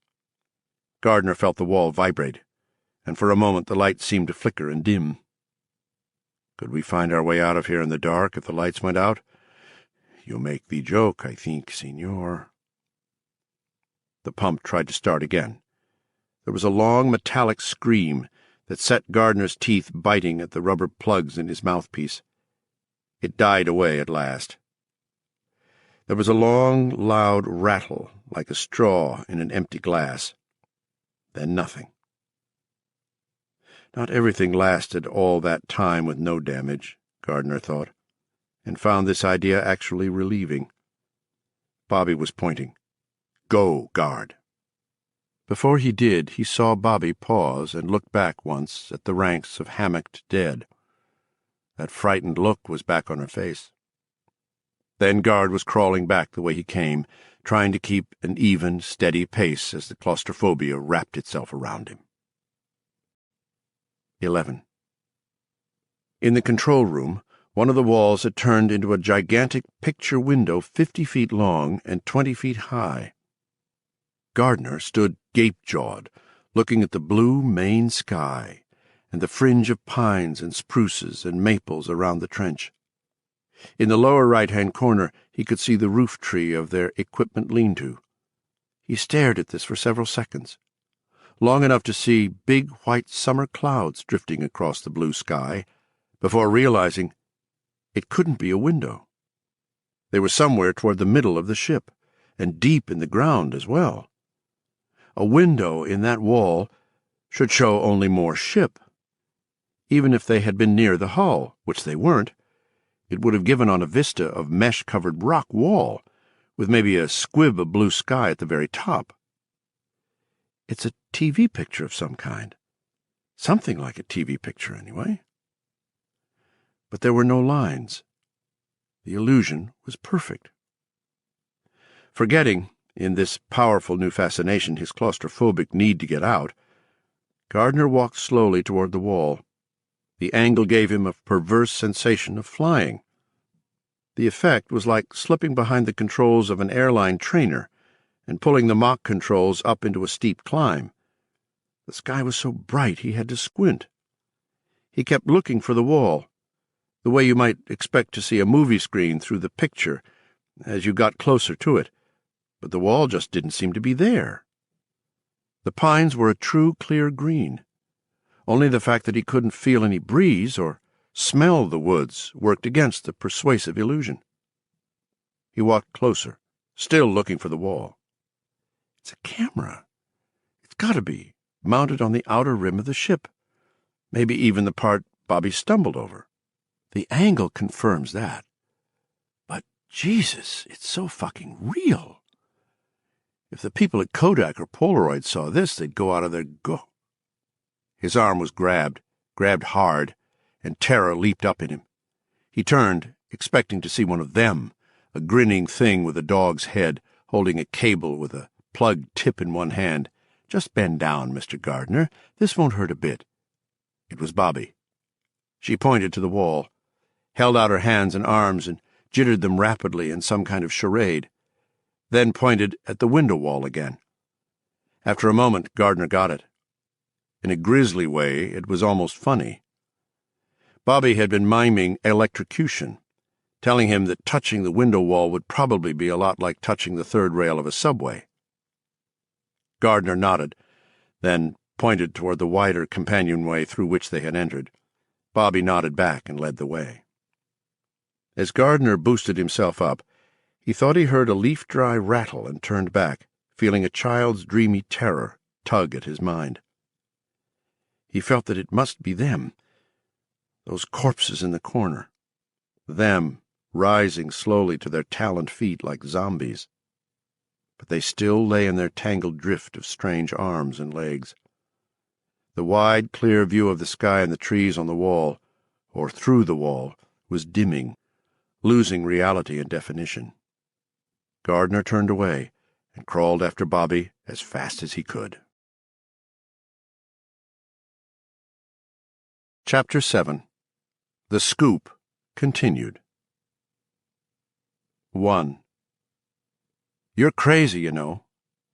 Gardner felt the wall vibrate, and for a moment the light seemed to flicker and dim. Could we find our way out of here in the dark if the lights went out? You make the joke, I think, Signor. The pump tried to start again. There was a long metallic scream that set Gardner's teeth biting at the rubber plugs in his mouthpiece. It died away at last. There was a long, loud rattle, like a straw in an empty glass. Then nothing. Not everything lasted all that time with no damage, Gardner thought, and found this idea actually relieving. Bobby was pointing. Go, guard. Before he did, he saw Bobby pause and look back once at the ranks of hammocked dead. That frightened look was back on her face. Then Guard was crawling back the way he came, trying to keep an even, steady pace as the claustrophobia wrapped itself around him. 11. In the control room, one of the walls had turned into a gigantic picture window 50 feet long and 20 feet high. Gardner stood gape-jawed, looking at the blue Maine sky and the fringe of pines and spruces and maples around the trench. In the lower right-hand corner he could see the roof tree of their equipment lean-to. He stared at this for several seconds, long enough to see big white summer clouds drifting across the blue sky, before realizing it couldn't be a window. They were somewhere toward the middle of the ship, and deep in the ground as well. A window in that wall should show only more ship. Even if they had been near the hull, which they weren't, it would have given on a vista of mesh-covered rock wall, with maybe a squib of blue sky at the very top. It's a TV picture of some kind. Something like a TV picture, anyway. But there were no lines. The illusion was perfect. Forgetting, in this powerful new fascination, his claustrophobic need to get out, Gardner walked slowly toward the wall. The angle gave him a perverse sensation of flying. The effect was like slipping behind the controls of an airline trainer and pulling the Mach controls up into a steep climb. The sky was so bright he had to squint. He kept looking for the wall, the way you might expect to see a movie screen through the picture as you got closer to it, but the wall just didn't seem to be there. The pines were a true clear green. Only the fact that he couldn't feel any breeze or smell the woods worked against the persuasive illusion. He walked closer, still looking for the wall. It's a camera. It's got to be, mounted on the outer rim of the ship, maybe even the part Bobby stumbled over. The angle confirms that. But, Jesus, it's so fucking real. If the people at Kodak or Polaroid saw this, they'd go out of their His arm was grabbed hard, and terror leaped up in him. He turned, expecting to see one of them, a grinning thing with a dog's head, holding a cable with a plugged tip in one hand. "Just bend down, Mr. Gardner. This won't hurt a bit." It was Bobby. She pointed to the wall, held out her hands and arms, and jittered them rapidly in some kind of charade, then pointed at the window wall again. After a moment, Gardner got it. In a grisly way, it was almost funny. Bobby had been miming electrocution, telling him that touching the window wall would probably be a lot like touching the third rail of a subway. Gardner nodded, then pointed toward the wider companionway through which they had entered. Bobby nodded back and led the way. As Gardner boosted himself up, he thought he heard a leaf-dry rattle and turned back, feeling a child's dreamy terror tug at his mind. He felt that it must be them, those corpses in the corner, them rising slowly to their taloned feet like zombies. But they still lay in their tangled drift of strange arms and legs. The wide, clear view of the sky and the trees on the wall, or through the wall, was dimming, losing reality and definition. Gardner turned away and crawled after Bobby as fast as he could. Chapter 7. The Scoop Continued. 1. "You're crazy, you know,"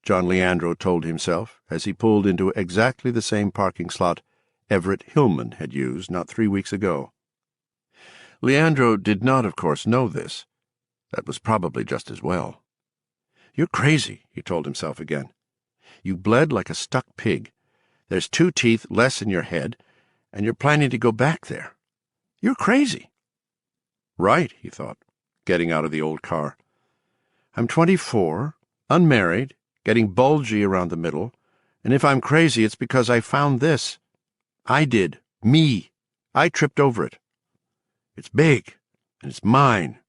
John Leandro told himself as he pulled into exactly the same parking slot Everett Hillman had used not 3 weeks ago. Leandro did not, of course, know this. That was probably just as well. "You're crazy," he told himself again. "You bled like a stuck pig. There's 2 teeth less in your head, and you're planning to go back there. You're crazy." "Right," he thought, getting out of the old car. "I'm 24, unmarried, getting bulgy around the middle, and if I'm crazy, it's because I found this. I did. Me. I tripped over it. It's big, and it's mine.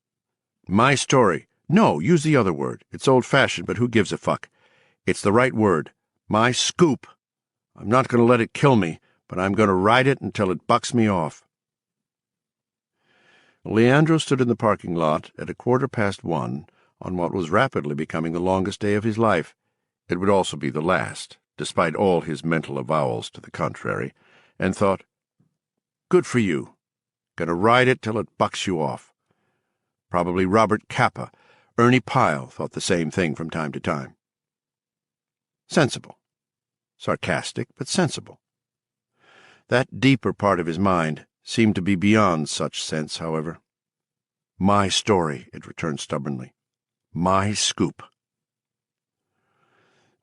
My story. No, use the other word. It's old-fashioned, but who gives a fuck? It's the right word. My scoop. I'm not going to let it kill me, but I'm going to ride it until it bucks me off." Leandro stood in the parking lot at 1:15 on what was rapidly becoming the longest day of his life. It would also be the last, despite all his mental avowals to the contrary, and thought, "Good for you. Gonna ride it till it bucks you off." Probably Robert Capa, Ernie Pyle thought the same thing from time to time. Sensible. Sarcastic, but sensible. That deeper part of his mind seemed to be beyond such sense, however. "My story," it returned stubbornly. "My scoop."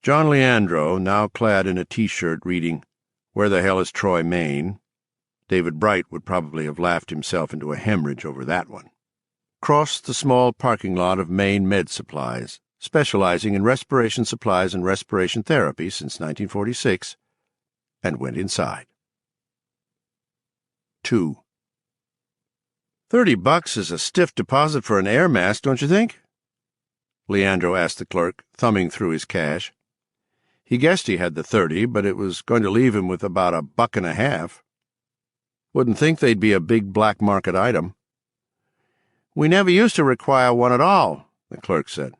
John Leandro, now clad in a T-shirt reading, "Where the hell is Troy, Maine?" David Bright would probably have laughed himself into a hemorrhage over that one. Crossed the small parking lot of Maine Med Supplies, specializing in respiration supplies and respiration therapy since 1946, and went inside. 2. $30 is a stiff deposit for an air mask, don't you think? Leandro asked the clerk, thumbing through his cash. He guessed he had the 30, but it was going to leave him with about $1.50. Wouldn't think they'd be a big black market item. "We never used to require one at all," the clerk said.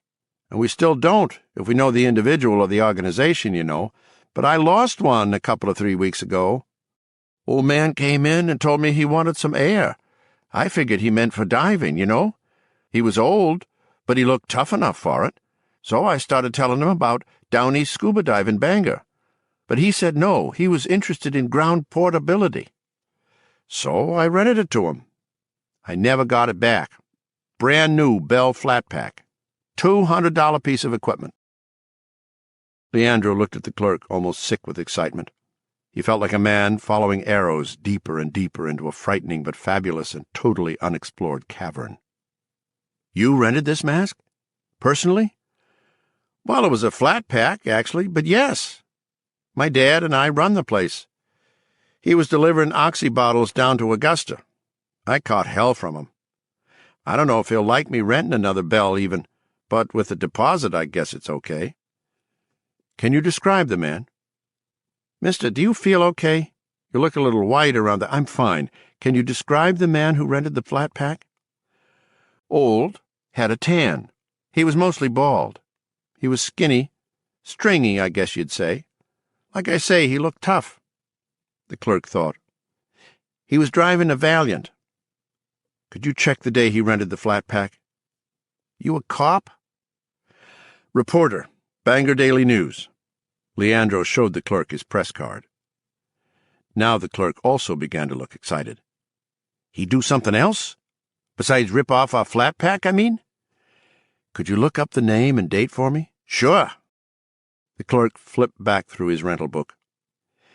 "And we still don't, if we know the individual or the organization, you know. But I lost one a couple of 3 weeks ago. Old man came in and told me he wanted some air. I figured he meant for diving, you know. He was old, but he looked tough enough for it. So I started telling him about Down East Scuba Dive in Bangor. But he said no, he was interested in ground portability. So I rented it to him. I never got it back. Brand new Bell flat pack. $200 piece of equipment." Leandro looked at the clerk, almost sick with excitement. He felt like a man following arrows deeper and deeper into a frightening but fabulous and totally unexplored cavern. "You rented this mask? Personally?" "Well, it was a flat pack, actually, but yes. My dad and I run the place. He was delivering oxy bottles down to Augusta. I caught hell from him. I don't know if he'll like me renting another bell even, but with the deposit I guess it's okay. Can you describe the man? Mister, do you feel okay? You look a little white around the— I'm fine. Can you describe the man who rented the flat pack? Old, had a tan. He was mostly bald. He was skinny, stringy, I guess you'd say. Like I say, he looked tough. The clerk thought. He was driving a Valiant. Could you check the day he rented the flat pack? You a cop? Reporter, Bangor Daily News. Leandro showed the clerk his press card. Now the clerk also began to look excited. He do something else? Besides rip off our flat pack, I mean? Could you look up the name and date for me? Sure. The clerk flipped back through his rental book.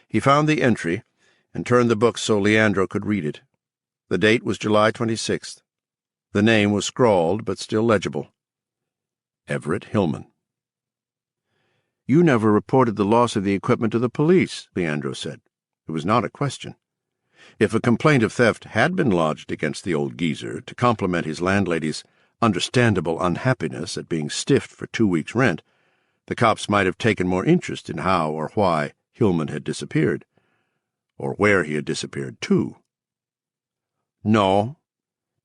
He found the entry and turned the book so Leandro could read it. The date was July 26th. The name was scrawled but still legible. Everett Hillman. You never reported the loss of the equipment to the police, Leandro said. It was not a question. If a complaint of theft had been lodged against the old geezer to compliment his landlady's understandable unhappiness at being stiffed for 2 weeks' rent, the cops might have taken more interest in how or why Hillman had disappeared, or where he had disappeared to. No.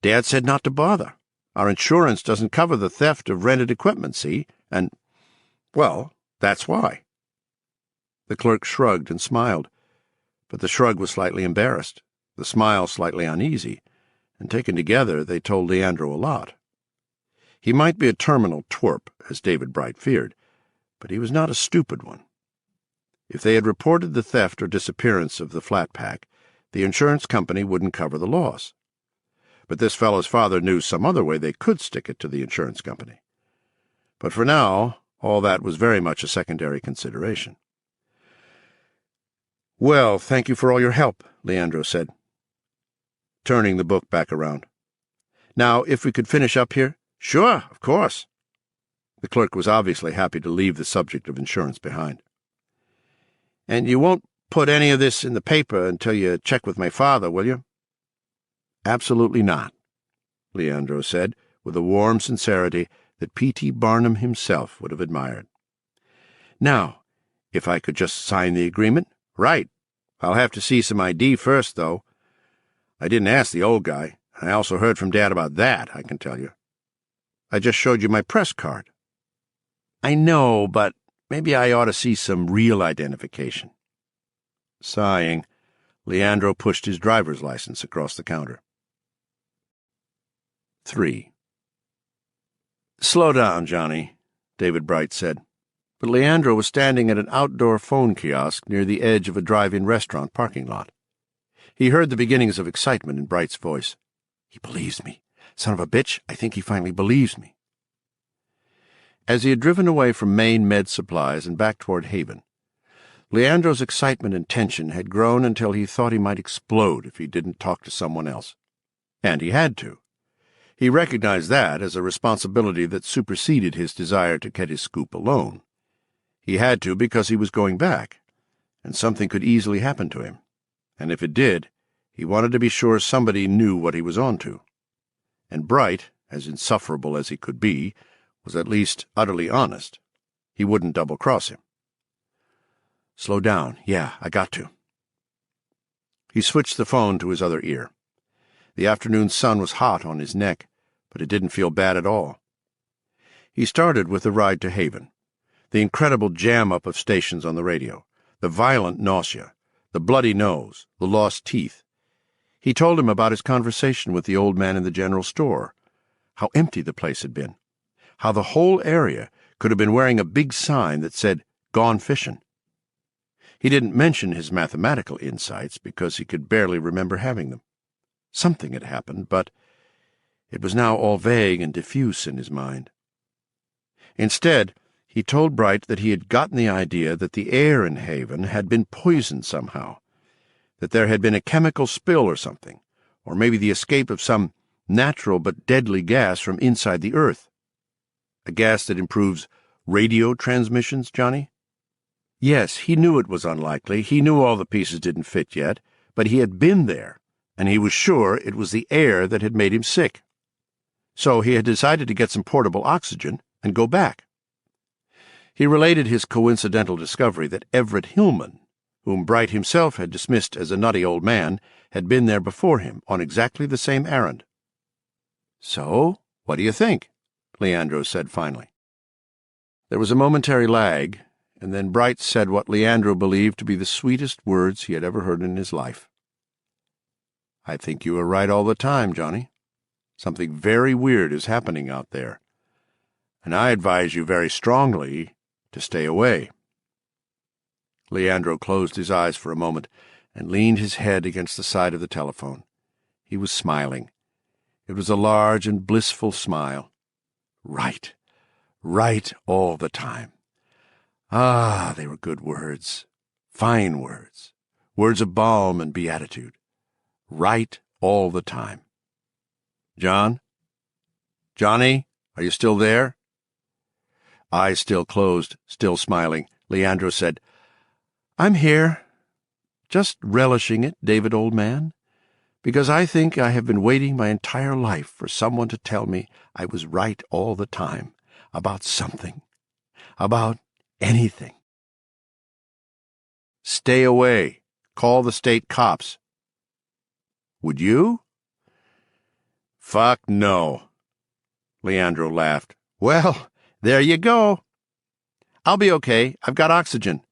Dad said not to bother. Our insurance doesn't cover the theft of rented equipment, see? And, well, that's why. The clerk shrugged and smiled, but the shrug was slightly embarrassed, the smile slightly uneasy, and taken together they told Leandro a lot. He might be a terminal twerp, as David Bright feared, but he was not a stupid one. If they had reported the theft or disappearance of the flat pack, the insurance company wouldn't cover the loss. But this fellow's father knew some other way they could stick it to the insurance company. But for now, all that was very much a secondary consideration. Well, thank you for all your help, Leandro said, turning the book back around. Now, if we could finish up here? Sure, of course. The clerk was obviously happy to leave the subject of insurance behind. And you won't put any of this in the paper until you check with my father, will you? Absolutely not, Leandro said, with a warm sincerity that P.T. Barnum himself would have admired. Now, if I could just sign the agreement? Right. I'll have to see some ID first, though. I didn't ask the old guy, and I also heard from Dad about that, I can tell you. I just showed you my press card. I know, but maybe I ought to see some real identification. Sighing, Leandro pushed his driver's license across the counter. 3. Slow down, Johnny, David Bright said. But Leandro was standing at an outdoor phone kiosk near the edge of a drive-in restaurant parking lot. He heard the beginnings of excitement in Bright's voice. He believes me. Son of a bitch, I think he finally believes me. As he had driven away from Maine Med Supplies and back toward Haven, Leandro's excitement and tension had grown until he thought he might explode if he didn't talk to someone else. And he had to. He recognized that as a responsibility that superseded his desire to get his scoop alone. He had to because he was going back, and something could easily happen to him. And if it did, he wanted to be sure somebody knew what he was on to. And Bright, as insufferable as he could be, was at least utterly honest. He wouldn't double-cross him. Slow down. Yeah, I got to. He switched the phone to his other ear. The afternoon sun was hot on his neck, but it didn't feel bad at all. He started with the ride to Haven, the incredible jam-up of stations on the radio, the violent nausea, the bloody nose, the lost teeth. He told him about his conversation with the old man in the general store, how empty the place had been, how the whole area could have been wearing a big sign that said, "Gone fishing." He didn't mention his mathematical insights because he could barely remember having them. Something had happened, but it was now all vague and diffuse in his mind. Instead, he told Bright that he had gotten the idea that the air in Haven had been poisoned somehow, that there had been a chemical spill or something, or maybe the escape of some natural but deadly gas from inside the earth. A gas that improves radio transmissions, Johnny? Yes, he knew it was unlikely. He knew all the pieces didn't fit yet, but he had been there, and he was sure it was the air that had made him sick. So he had decided to get some portable oxygen and go back. He related his coincidental discovery that Everett Hillman, whom Bright himself had dismissed as a nutty old man, had been there before him on exactly the same errand. "So, what do you think?" Leandro said finally. There was a momentary lag, and then Bright said what Leandro believed to be the sweetest words he had ever heard in his life. "I think you are right all the time, Johnny. Something very weird is happening out there, and I advise you very strongly to stay away." Leandro closed his eyes for a moment and leaned his head against the side of the telephone. He was smiling. It was a large and blissful smile. Right all the time. Ah, they were good words, fine words, words of balm and beatitude. Right all the time. "John? Johnny, are you still there?" Eyes still closed, still smiling, Leandro said, "I'm here. Just relishing it, David, old man, because I think I have been waiting my entire life for someone to tell me I was right all the time, about something, about anything." "Stay away. Call the state cops." "Would you?" "Fuck no." Leandro laughed. "Well, there you go. I'll be okay. I've got oxygen.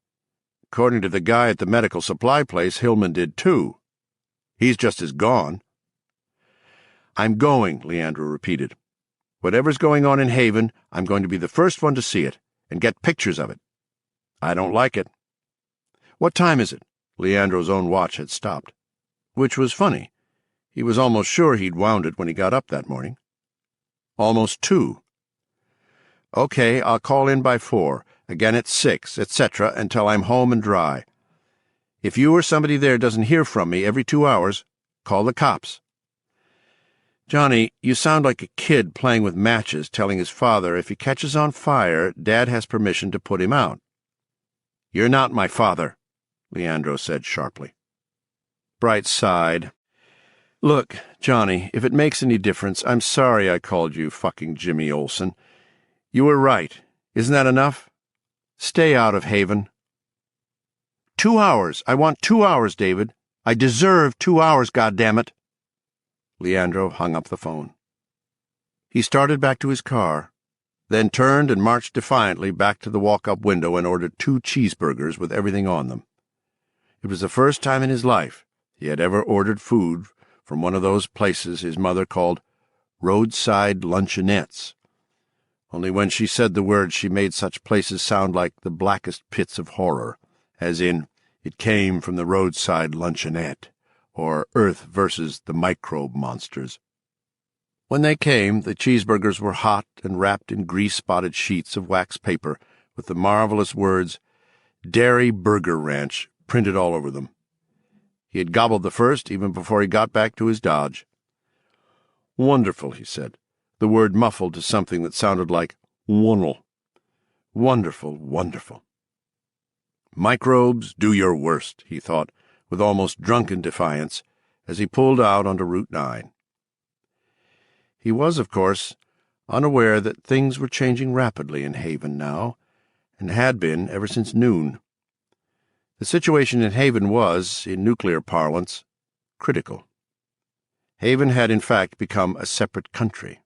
According to the guy at the medical supply place, Hillman did too. He's just as gone." "I'm going," Leandro repeated. "Whatever's going on in Haven, I'm going to be the first one to see it, and get pictures of it. I don't like it." "What time is it?" Leandro's own watch had stopped. Which was funny. He was almost sure he'd wound it when he got up that morning. "Almost 2. "Okay, I'll call in by 4, again at 6, etc., until I'm home and dry. If you or somebody there doesn't hear from me every 2 hours, call the cops." "Johnny, you sound like a kid playing with matches, telling his father if he catches on fire, Dad has permission to put him out." "You're not my father," Leandro said sharply. Bright sighed. "Look, Johnny, if it makes any difference, I'm sorry I called you fucking Jimmy Olsen. You were right. Isn't that enough? Stay out of Haven." 2 hours. I want 2 hours, David. I deserve 2 hours, goddammit." Leandro hung up the phone. He started back to his car, then turned and marched defiantly back to the walk-up window and ordered 2 cheeseburgers with everything on them. It was the first time in his life he had ever ordered food from one of those places his mother called roadside luncheonettes. Only when she said the word she made such places sound like the blackest pits of horror, as in, it came from the roadside luncheonette, or Earth versus the microbe monsters. When they came, the cheeseburgers were hot and wrapped in grease-spotted sheets of wax paper with the marvelous words, "Dairy Burger Ranch," printed all over them. He had gobbled the first even before he got back to his Dodge. "Wonderful," he said, the word muffled to something that sounded like "wunnel." "Wonderful, wonderful." "Microbes, do your worst," he thought, with almost drunken defiance, as he pulled out onto Route 9. He was, of course, unaware that things were changing rapidly in Haven now, and had been ever since noon. The situation in Haven was, in nuclear parlance, critical. Haven had in fact become a separate country,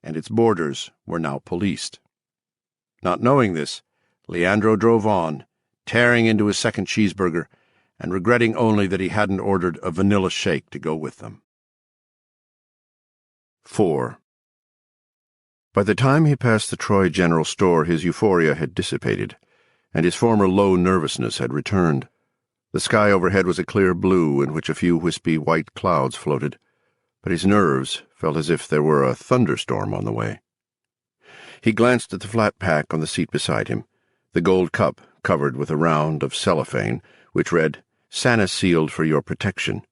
and its borders were now policed. Not knowing this, Leandro drove on, tearing into his second cheeseburger, and regretting only that he hadn't ordered a vanilla shake to go with them. 4. By the time he passed the Troy General Store, his euphoria had dissipated, and his former low nervousness had returned. The sky overhead was a clear blue in which a few wispy white clouds floated, but his nerves felt as if there were a thunderstorm on the way. He glanced at the flat pack on the seat beside him, the gold cup covered with a round of cellophane, which read, "Santa sealed for your protection."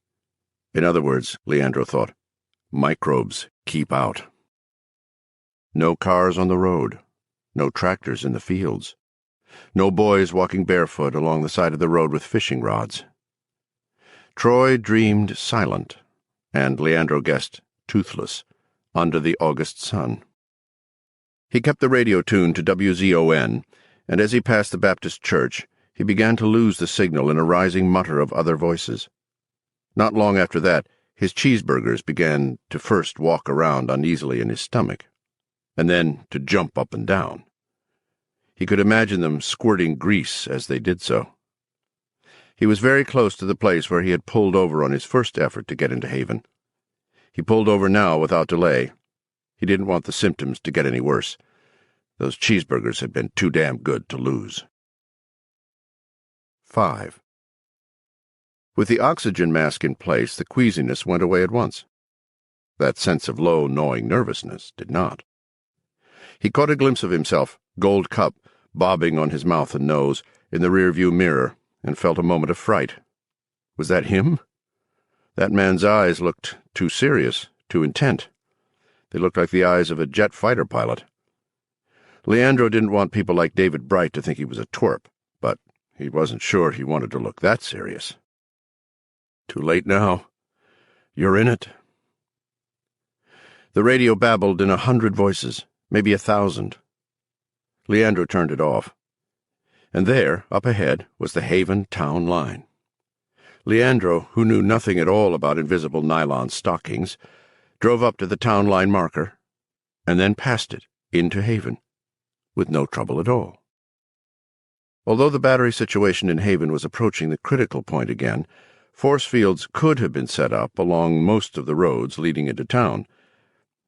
In other words, Leandro thought, microbes keep out. No cars on the road, no tractors in the fields, no boys walking barefoot along the side of the road with fishing rods. Troy dreamed silent, and Leandro guessed toothless, under the August sun. He kept the radio tuned to WZON, and as he passed the Baptist church, he began to lose the signal in a rising mutter of other voices. Not long after that, his cheeseburgers began to first walk around uneasily in his stomach, and then to jump up and down. He could imagine them squirting grease as they did so. He was very close to the place where he had pulled over on his first effort to get into Haven. He pulled over now without delay. He didn't want the symptoms to get any worse. Those cheeseburgers had been too damn good to lose. 5. With the oxygen mask in place, the queasiness went away at once. That sense of low, gnawing nervousness did not. He caught a glimpse of himself, gold cup, bobbing on his mouth and nose, in the rear-view mirror, and felt a moment of fright. Was that him? That man's eyes looked too serious, too intent. They looked like the eyes of a jet fighter pilot. Leandro didn't want people like David Bright to think he was a twerp, but he wasn't sure he wanted to look that serious. Too late now. You're in it. The radio babbled in 100 voices, maybe 1,000. Leandro turned it off. And there, up ahead, was the Haven town line. Leandro, who knew nothing at all about invisible nylon stockings, drove up to the town line marker, and then past it, into Haven, with no trouble at all. Although the battery situation in Haven was approaching the critical point again, force fields could have been set up along most of the roads leading into town.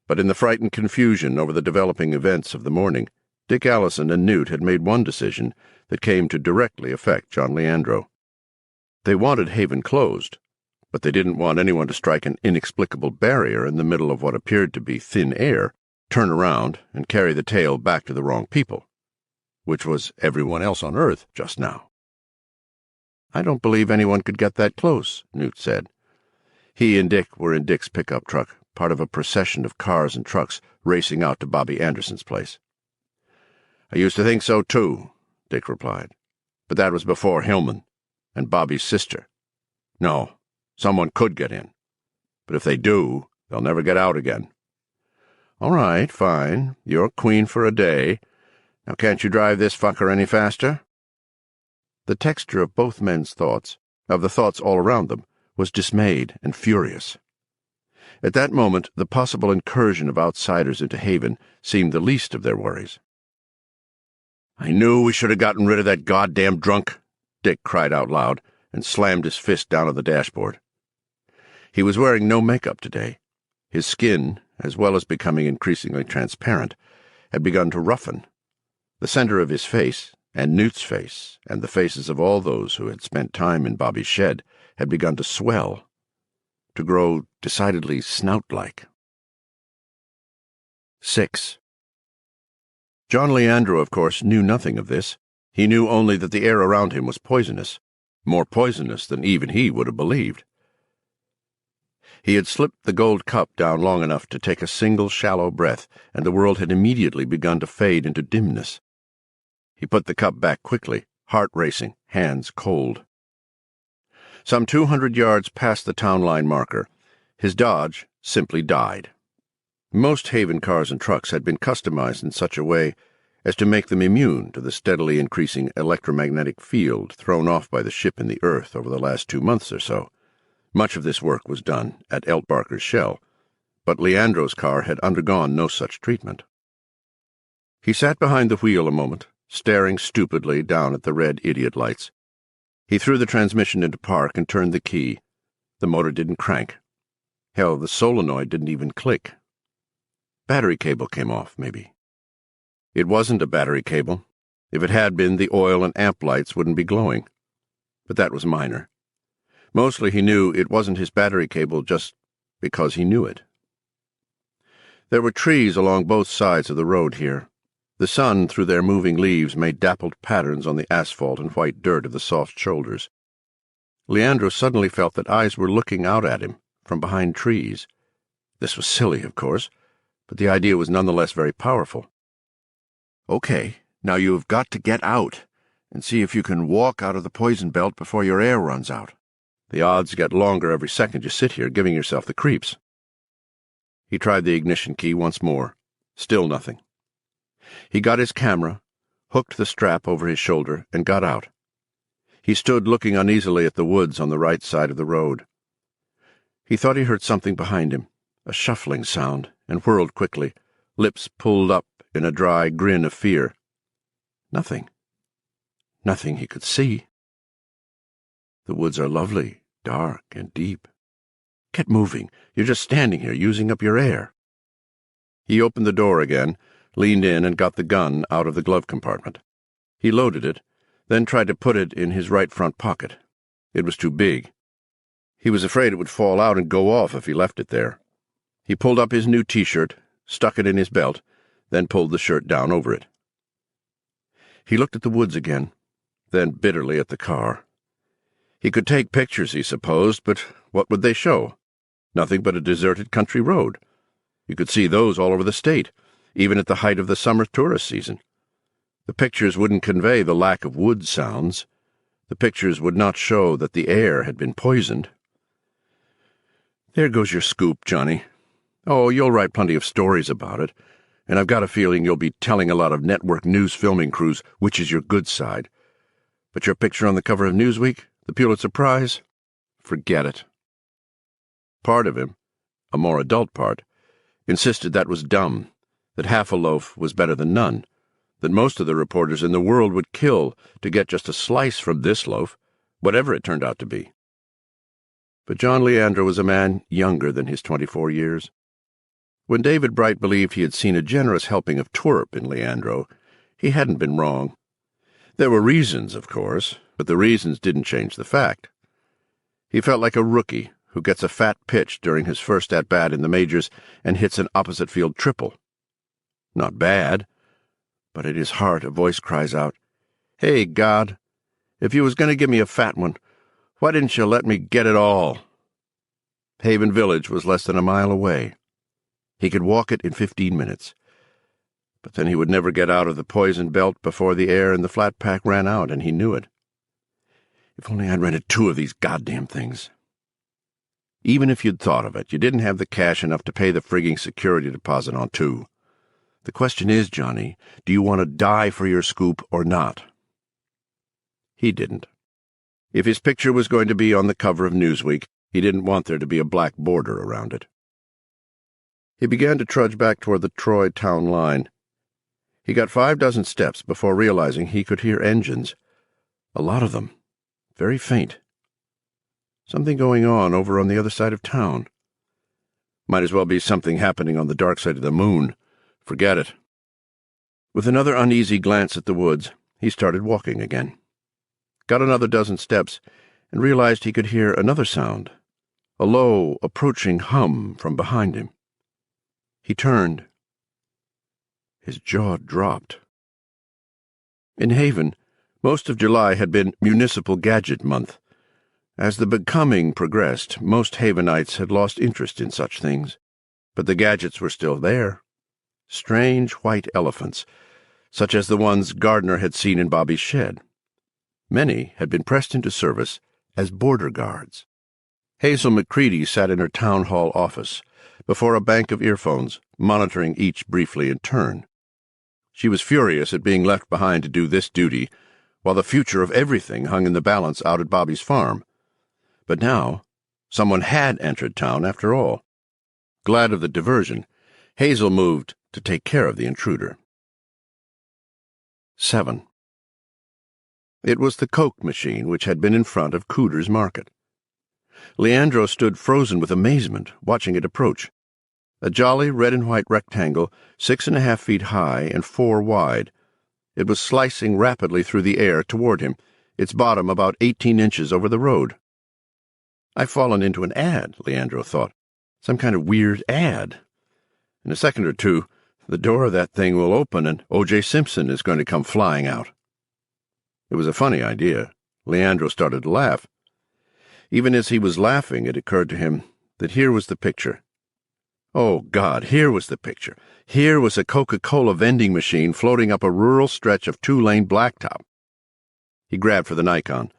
But in the frightened confusion over the developing events of the morning, Dick Allison and Newt had made one decision that came to directly affect John Leandro. They wanted Haven closed, but they didn't want anyone to strike an inexplicable barrier in the middle of what appeared to be thin air, turn around, and carry the tale back to the wrong people, which was everyone else on Earth just now. "I don't believe anyone could get that close," Newt said. He and Dick were in Dick's pickup truck, part of a procession of cars and trucks racing out to Bobby Anderson's place. "I used to think so, too," Dick replied. "But that was before Hillman and Bobby's sister. No, someone could get in. But if they do, they'll never get out again." "All right, fine. You're queen for a day. Now can't you drive this fucker any faster?" The texture of both men's thoughts, of the thoughts all around them, was dismayed and furious. At that moment, the possible incursion of outsiders into Haven seemed the least of their worries. "I knew we should have gotten rid of that goddamn drunk," Dick cried out loud, and slammed his fist down on the dashboard. He was wearing no makeup today. His skin, as well as becoming increasingly transparent, had begun to roughen. The center of his face, and Newt's face, and the faces of all those who had spent time in Bobby's shed, had begun to swell, to grow decidedly snout-like. 6. John Leandro, of course, knew nothing of this. He knew only that the air around him was poisonous, more poisonous than even he would have believed. He had slipped the gold cup down long enough to take a single shallow breath, and the world had immediately begun to fade into dimness. He put the cup back quickly, heart racing, hands cold. Some 200 yards past the town line marker, his Dodge simply died. Most Haven cars and trucks had been customized in such a way as to make them immune to the steadily increasing electromagnetic field thrown off by the ship in the earth over the last 2 months or so. Much of this work was done at Eltbarker's Shell, but Leandro's car had undergone no such treatment. He sat behind the wheel a moment, staring stupidly down at the red idiot lights. He threw the transmission into park and turned the key. The motor didn't crank. Hell, the solenoid didn't even click. Battery cable came off, maybe. It wasn't a battery cable. If it had been, the oil and amp lights wouldn't be glowing. But that was minor. Mostly he knew it wasn't his battery cable just because he knew it. There were trees along both sides of the road here. The sun, through their moving leaves, made dappled patterns on the asphalt and white dirt of the soft shoulders. Leandro suddenly felt that eyes were looking out at him from behind trees. This was silly, of course, but the idea was nonetheless very powerful. "Okay, now you have got to get out and see if you can walk out of the poison belt before your air runs out." The odds get longer every second you sit here, giving yourself the creeps. He tried the ignition key once more. Still nothing. He got his camera, hooked the strap over his shoulder, and got out. He stood looking uneasily at the woods on the right side of the road. He thought he heard something behind him, a shuffling sound, and whirled quickly, lips pulled up in a dry grin of fear. Nothing. Nothing he could see. The woods are lovely, dark and deep. Get moving. You're just standing here, using up your air. He opened the door again, leaned in, and got the gun out of the glove compartment. He loaded it, then tried to put it in his right front pocket. It was too big. He was afraid it would fall out and go off if he left it there. He pulled up his new T-shirt, stuck it in his belt, then pulled the shirt down over it. He looked at the woods again, then bitterly at the car. He could take pictures, he supposed, but what would they show? Nothing but a deserted country road. You could see those all over the state, even at the height of the summer tourist season. The pictures wouldn't convey the lack of wood sounds. The pictures would not show that the air had been poisoned. There goes your scoop, Johnny. Oh, you'll write plenty of stories about it, and I've got a feeling you'll be telling a lot of network news filming crews which is your good side. But your picture on the cover of Newsweek, the Pulitzer Prize? Forget it. Part of him, a more adult part, insisted that was dumb, that half a loaf was better than none, that most of the reporters in the world would kill to get just a slice from this loaf, whatever it turned out to be. But John Leandro was a man younger than his 24 years. When David Bright believed he had seen a generous helping of turp in Leandro, he hadn't been wrong. There were reasons, of course, but the reasons didn't change the fact. He felt like a rookie who gets a fat pitch during his first at-bat in the majors and hits an opposite-field triple. Not bad, but at his heart a voice cries out, "Hey, God, if you was going to give me a fat one, why didn't you let me get it all?" Haven Village was less than a mile away. He could walk it in 15 minutes. But then he would never get out of the poison belt before the air in the flat pack ran out, and he knew it. If only I'd rented 2 of these goddamn things. Even if you'd thought of it, you didn't have the cash enough to pay the frigging security deposit on 2. The question is, Johnny, do you want to die for your scoop or not? He didn't. If his picture was going to be on the cover of Newsweek, he didn't want there to be a black border around it. He began to trudge back toward the Troy town line. He got 5 dozen steps before realizing he could hear engines. A lot of them. Very faint. Something going on over on the other side of town. Might as well be something happening on the dark side of the moon. Forget it. With another uneasy glance at the woods, he started walking again. Got another dozen steps and realized he could hear another sound, a low, approaching hum from behind him. He turned. His jaw dropped. In Haven, most of July had been Municipal Gadget Month. As the becoming progressed, most Havenites had lost interest in such things, but the gadgets were still there. Strange white elephants, such as the ones Gardner had seen in Bobby's shed. Many had been pressed into service as border guards. Hazel McCready sat in her town hall office, before a bank of earphones, monitoring each briefly in turn. She was furious at being left behind to do this duty, while the future of everything hung in the balance out at Bobby's farm. But now, someone had entered town after all. Glad of the diversion, Hazel moved to take care of the intruder. 7. It was the Coke machine which had been in front of Cooter's Market. Leandro stood frozen with amazement, watching it approach. A jolly red-and-white rectangle, 6.5 feet high and 4 wide. It was slicing rapidly through the air toward him, its bottom about 18 inches over the road. I've fallen into an ad, Leandro thought. Some kind of weird ad. In a second or two, the door of that thing will open and O.J. Simpson is going to come flying out. It was a funny idea. Leandro started to laugh. Even as he was laughing, it occurred to him that here was the picture. Oh, God, here was the picture. Here was a Coca-Cola vending machine floating up a rural stretch of 2-lane blacktop. He grabbed for the Nikon.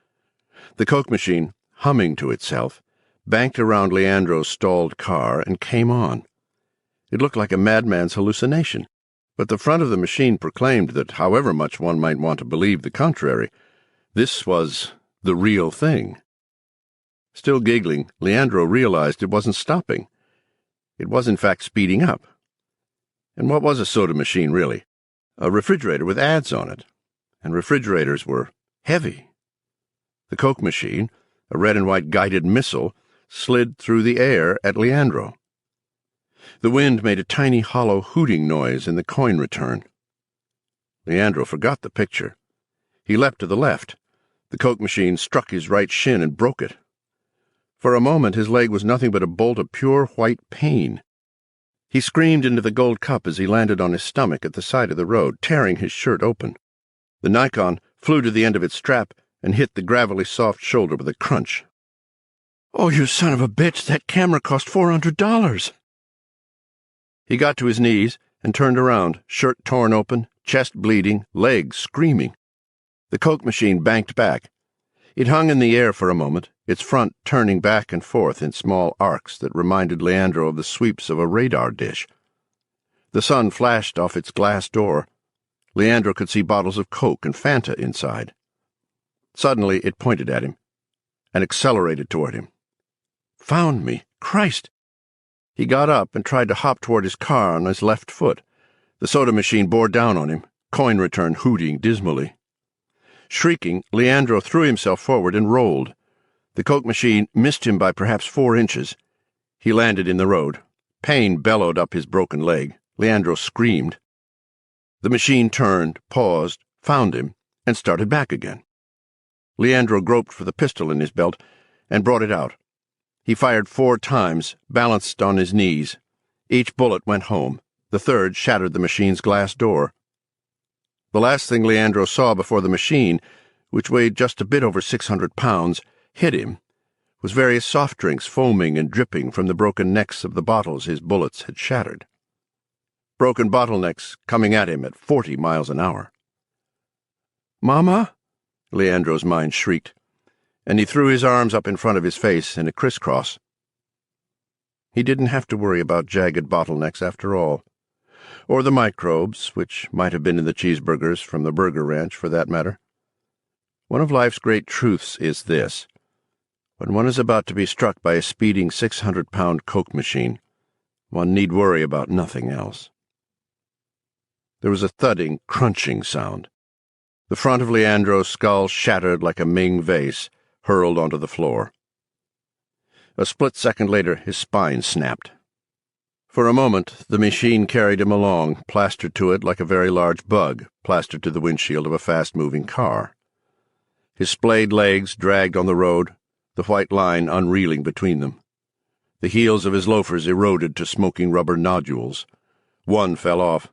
The Coke machine, humming to itself, banked around Leandro's stalled car and came on. It looked like a madman's hallucination, but the front of the machine proclaimed that, however much one might want to believe the contrary, this was the real thing. Still giggling, Leandro realized it wasn't stopping. It was, in fact, speeding up. And what was a soda machine, really? A refrigerator with ads on it. And refrigerators were heavy. The Coke machine, a red and white guided missile, slid through the air at Leandro. The wind made a tiny hollow hooting noise in the coin return. Leandro forgot the picture. He leapt to the left. The Coke machine struck his right shin and broke it. For a moment his leg was nothing but a bolt of pure white pain. He screamed into the gold cup as he landed on his stomach at the side of the road, tearing his shirt open. The Nikon flew to the end of its strap and hit the gravelly soft shoulder with a crunch. "Oh, you son of a bitch, that camera cost $400. He got to his knees and turned around, shirt torn open, chest bleeding, legs screaming. The Coke machine banked back. It hung in the air for a moment, its front turning back and forth in small arcs that reminded Leandro of the sweeps of a radar dish. The sun flashed off its glass door. Leandro could see bottles of Coke and Fanta inside. Suddenly it pointed at him and accelerated toward him. Found me! Christ! He got up and tried to hop toward his car on his left foot. The soda machine bore down on him, coin return hooting dismally. Shrieking, Leandro threw himself forward and rolled. The Coke machine missed him by perhaps 4 inches. He landed in the road. Pain bellowed up his broken leg. Leandro screamed. The machine turned, paused, found him, and started back again. Leandro groped for the pistol in his belt and brought it out. He fired 4 times, balanced on his knees. Each bullet went home. The third shattered the machine's glass door. The last thing Leandro saw before the machine, which weighed just a bit over 600 pounds, hit him, was various soft drinks foaming and dripping from the broken necks of the bottles his bullets had shattered. Broken bottlenecks coming at him at 40 miles an hour. "Mama?" Leandro's mind shrieked, and he threw his arms up in front of his face in a crisscross. He didn't have to worry about jagged bottlenecks after all, or the microbes, which might have been in the cheeseburgers from the Burger Ranch, for that matter. One of life's great truths is this: when one is about to be struck by a speeding 600-pound Coke machine, one need worry about nothing else. There was a thudding, crunching sound. The front of Leandro's skull shattered like a Ming vase, hurled onto the floor. A split second later, his spine snapped. For a moment, the machine carried him along, plastered to it like a very large bug, plastered to the windshield of a fast-moving car. His splayed legs dragged on the road, the white line unreeling between them. The heels of his loafers eroded to smoking rubber nodules. One fell off.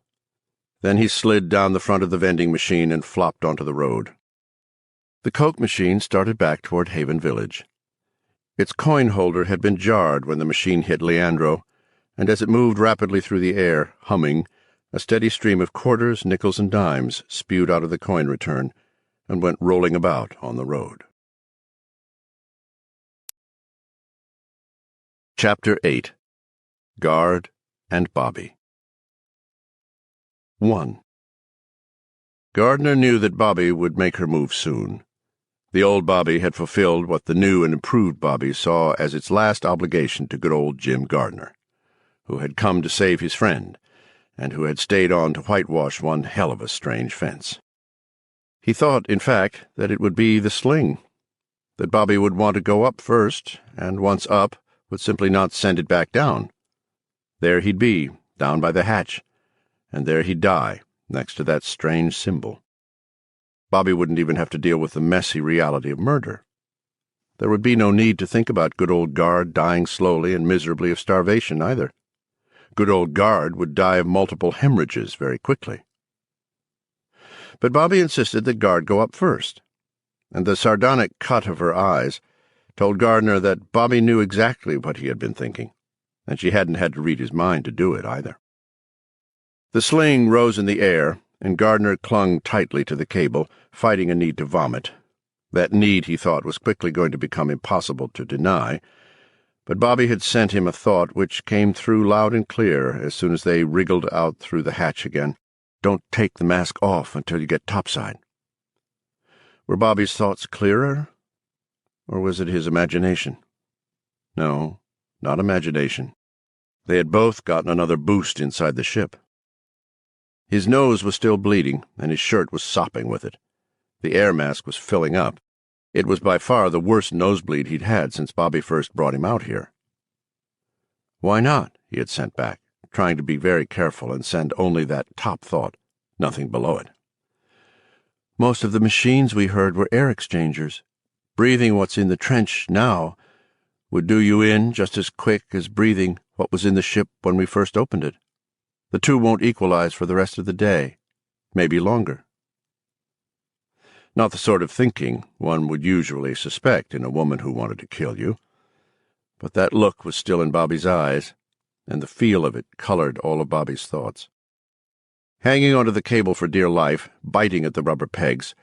Then he slid down the front of the vending machine and flopped onto the road. The Coke machine started back toward Haven Village. Its coin holder had been jarred when the machine hit Leandro, and as it moved rapidly through the air, humming, a steady stream of quarters, nickels, and dimes spewed out of the coin return and went rolling about on the road. Chapter 8. Guard and Bobby. 1. Gardner knew that Bobby would make her move soon. The old Bobby had fulfilled what the new and improved Bobby saw as its last obligation to good old Jim Gardner, who had come to save his friend, and who had stayed on to whitewash one hell of a strange fence. He thought, in fact, that it would be the sling, that Bobby would want to go up first, and once up, would simply not send it back down. There he'd be, down by the hatch, and there he'd die, next to that strange symbol. Bobby wouldn't even have to deal with the messy reality of murder. There would be no need to think about good old Guard dying slowly and miserably of starvation, either. Good old Guard would die of multiple hemorrhages very quickly. But Bobby insisted that Guard go up first, and the sardonic cut of her eyes told Gardner that Bobby knew exactly what he had been thinking, and she hadn't had to read his mind to do it, either. The sling rose in the air, and Gardner clung tightly to the cable, fighting a need to vomit. That need, he thought, was quickly going to become impossible to deny, but Bobby had sent him a thought which came through loud and clear as soon as they wriggled out through the hatch again. Don't take the mask off until you get topside. Were Bobby's thoughts clearer, or was it his imagination? No, not imagination. They had both gotten another boost inside the ship. His nose was still bleeding, and his shirt was sopping with it. The air mask was filling up. It was by far the worst nosebleed he'd had since Bobby first brought him out here. Why not? He had sent back, trying to be very careful and send only that top thought, nothing below it. Most of the machines we heard were air exchangers. Breathing what's in the trench now would do you in just as quick as breathing what was in the ship when we first opened it. The two won't equalize for the rest of the day, maybe longer. Not the sort of thinking one would usually suspect in a woman who wanted to kill you. But that look was still in Bobby's eyes, and the feel of it colored all of Bobby's thoughts. Hanging onto the cable for dear life, biting at the rubber pegs,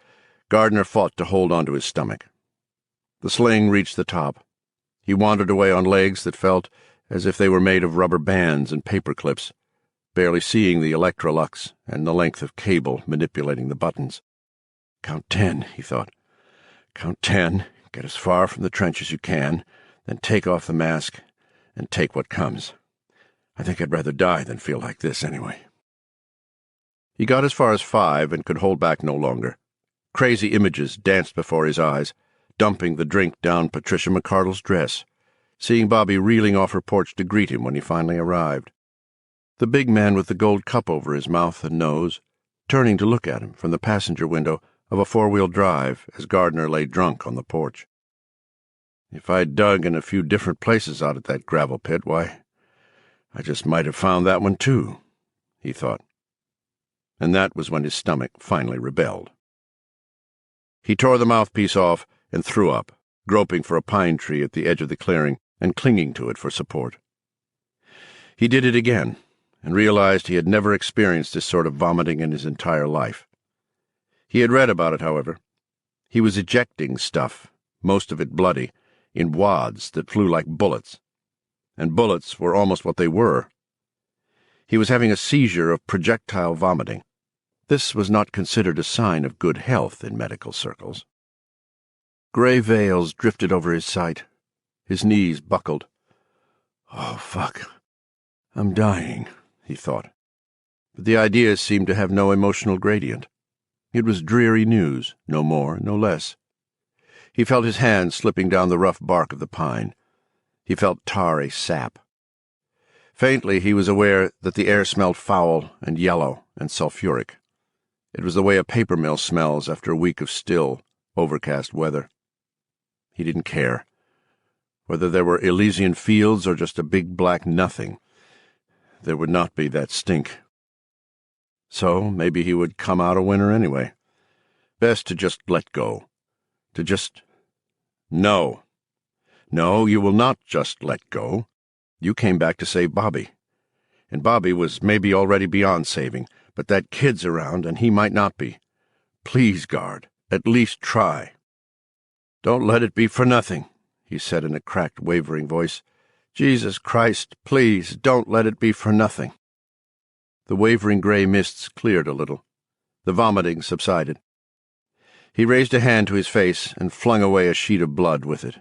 Gardner fought to hold onto his stomach. The sling reached the top. He wandered away on legs that felt as if they were made of rubber bands and paper clips, barely seeing the Electrolux and the length of cable manipulating the buttons. Count 10, he thought. Count 10, get as far from the trench as you can, then take off the mask and take what comes. I think I'd rather die than feel like this anyway. He got as far as 5 and could hold back no longer. Crazy images danced before his eyes, dumping the drink down Patricia McCardle's dress, seeing Bobby reeling off her porch to greet him when he finally arrived. The big man with the gold cup over his mouth and nose, turning to look at him from the passenger window of a 4-wheel drive as Gardner lay drunk on the porch. If I'd dug in a few different places out at that gravel pit, why, I just might have found that one too, he thought. And that was when his stomach finally rebelled. He tore the mouthpiece off and threw up, groping for a pine tree at the edge of the clearing and clinging to it for support. He did it again, and realized he had never experienced this sort of vomiting in his entire life. He had read about it, however. He was ejecting stuff, most of it bloody, in wads that flew like bullets. And bullets were almost what they were. He was having a seizure of projectile vomiting. This was not considered a sign of good health in medical circles. Gray veils drifted over his sight. His knees buckled. Oh, fuck. I'm dying, he thought. But the idea seemed to have no emotional gradient. It was dreary news, no more, no less. He felt his hand slipping down the rough bark of the pine. He felt tarry sap. Faintly he was aware that the air smelled foul and yellow and sulfuric. It was the way a paper mill smells after a week of still, overcast weather. He didn't care. Whether there were Elysian fields or just a big black nothing, there would not be that stink. So maybe he would come out a winner anyway. Best to just let go. To just... No. No, you will not just let go. You came back to save Bobby. And Bobby was maybe already beyond saving, but that kid's around and he might not be. Please, Guard, at least try. Don't let it be for nothing, he said in a cracked, wavering voice. Jesus Christ, please, don't let it be for nothing. The wavering gray mists cleared a little. The vomiting subsided. He raised a hand to his face and flung away a sheet of blood with it.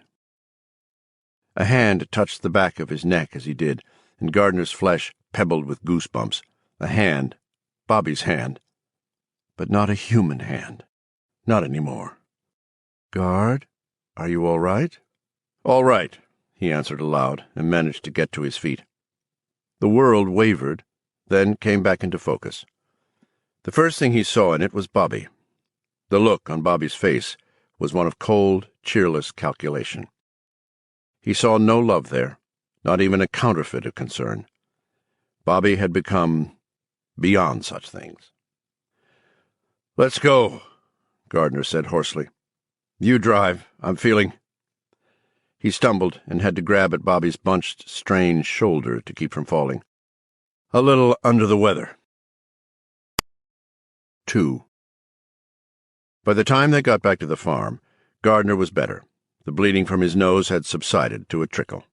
A hand touched the back of his neck as he did, and Gardner's flesh pebbled with goosebumps. A hand, Bobby's hand, but not a human hand. Not anymore. Guard, are you all right? All right, he answered aloud and managed to get to his feet. The world wavered, then came back into focus. The first thing he saw in it was Bobby. The look on Bobby's face was one of cold, cheerless calculation. He saw no love there, not even a counterfeit of concern. Bobby had become beyond such things. Let's go, Gardner said hoarsely. You drive. I'm feeling... He stumbled and had to grab at Bobby's bunched, strained shoulder to keep from falling. A little under the weather. 2. By the time they got back to the farm, Gardner was better. The bleeding from his nose had subsided to a trickle.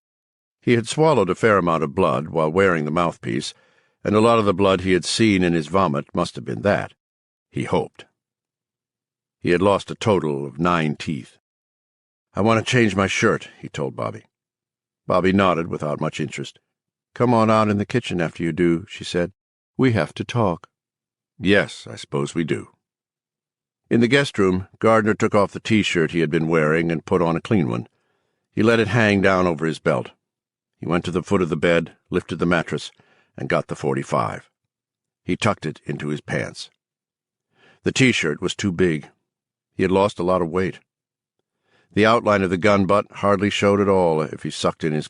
He had swallowed a fair amount of blood while wearing the mouthpiece, and a lot of the blood he had seen in his vomit must have been that. He hoped. He had lost a total of 9 teeth. "I want to change my shirt," he told Bobby. Bobby nodded without much interest. "Come on out in the kitchen after you do," she said. "We have to talk." "Yes, I suppose we do." In the guest room, Gardner took off the T-shirt he had been wearing and put on a clean one. He let it hang down over his belt. He went to the foot of the bed, lifted the mattress, and got the .45. He tucked it into his pants. The T-shirt was too big. He had lost a lot of weight. The outline of the gun butt hardly showed at all if he sucked in his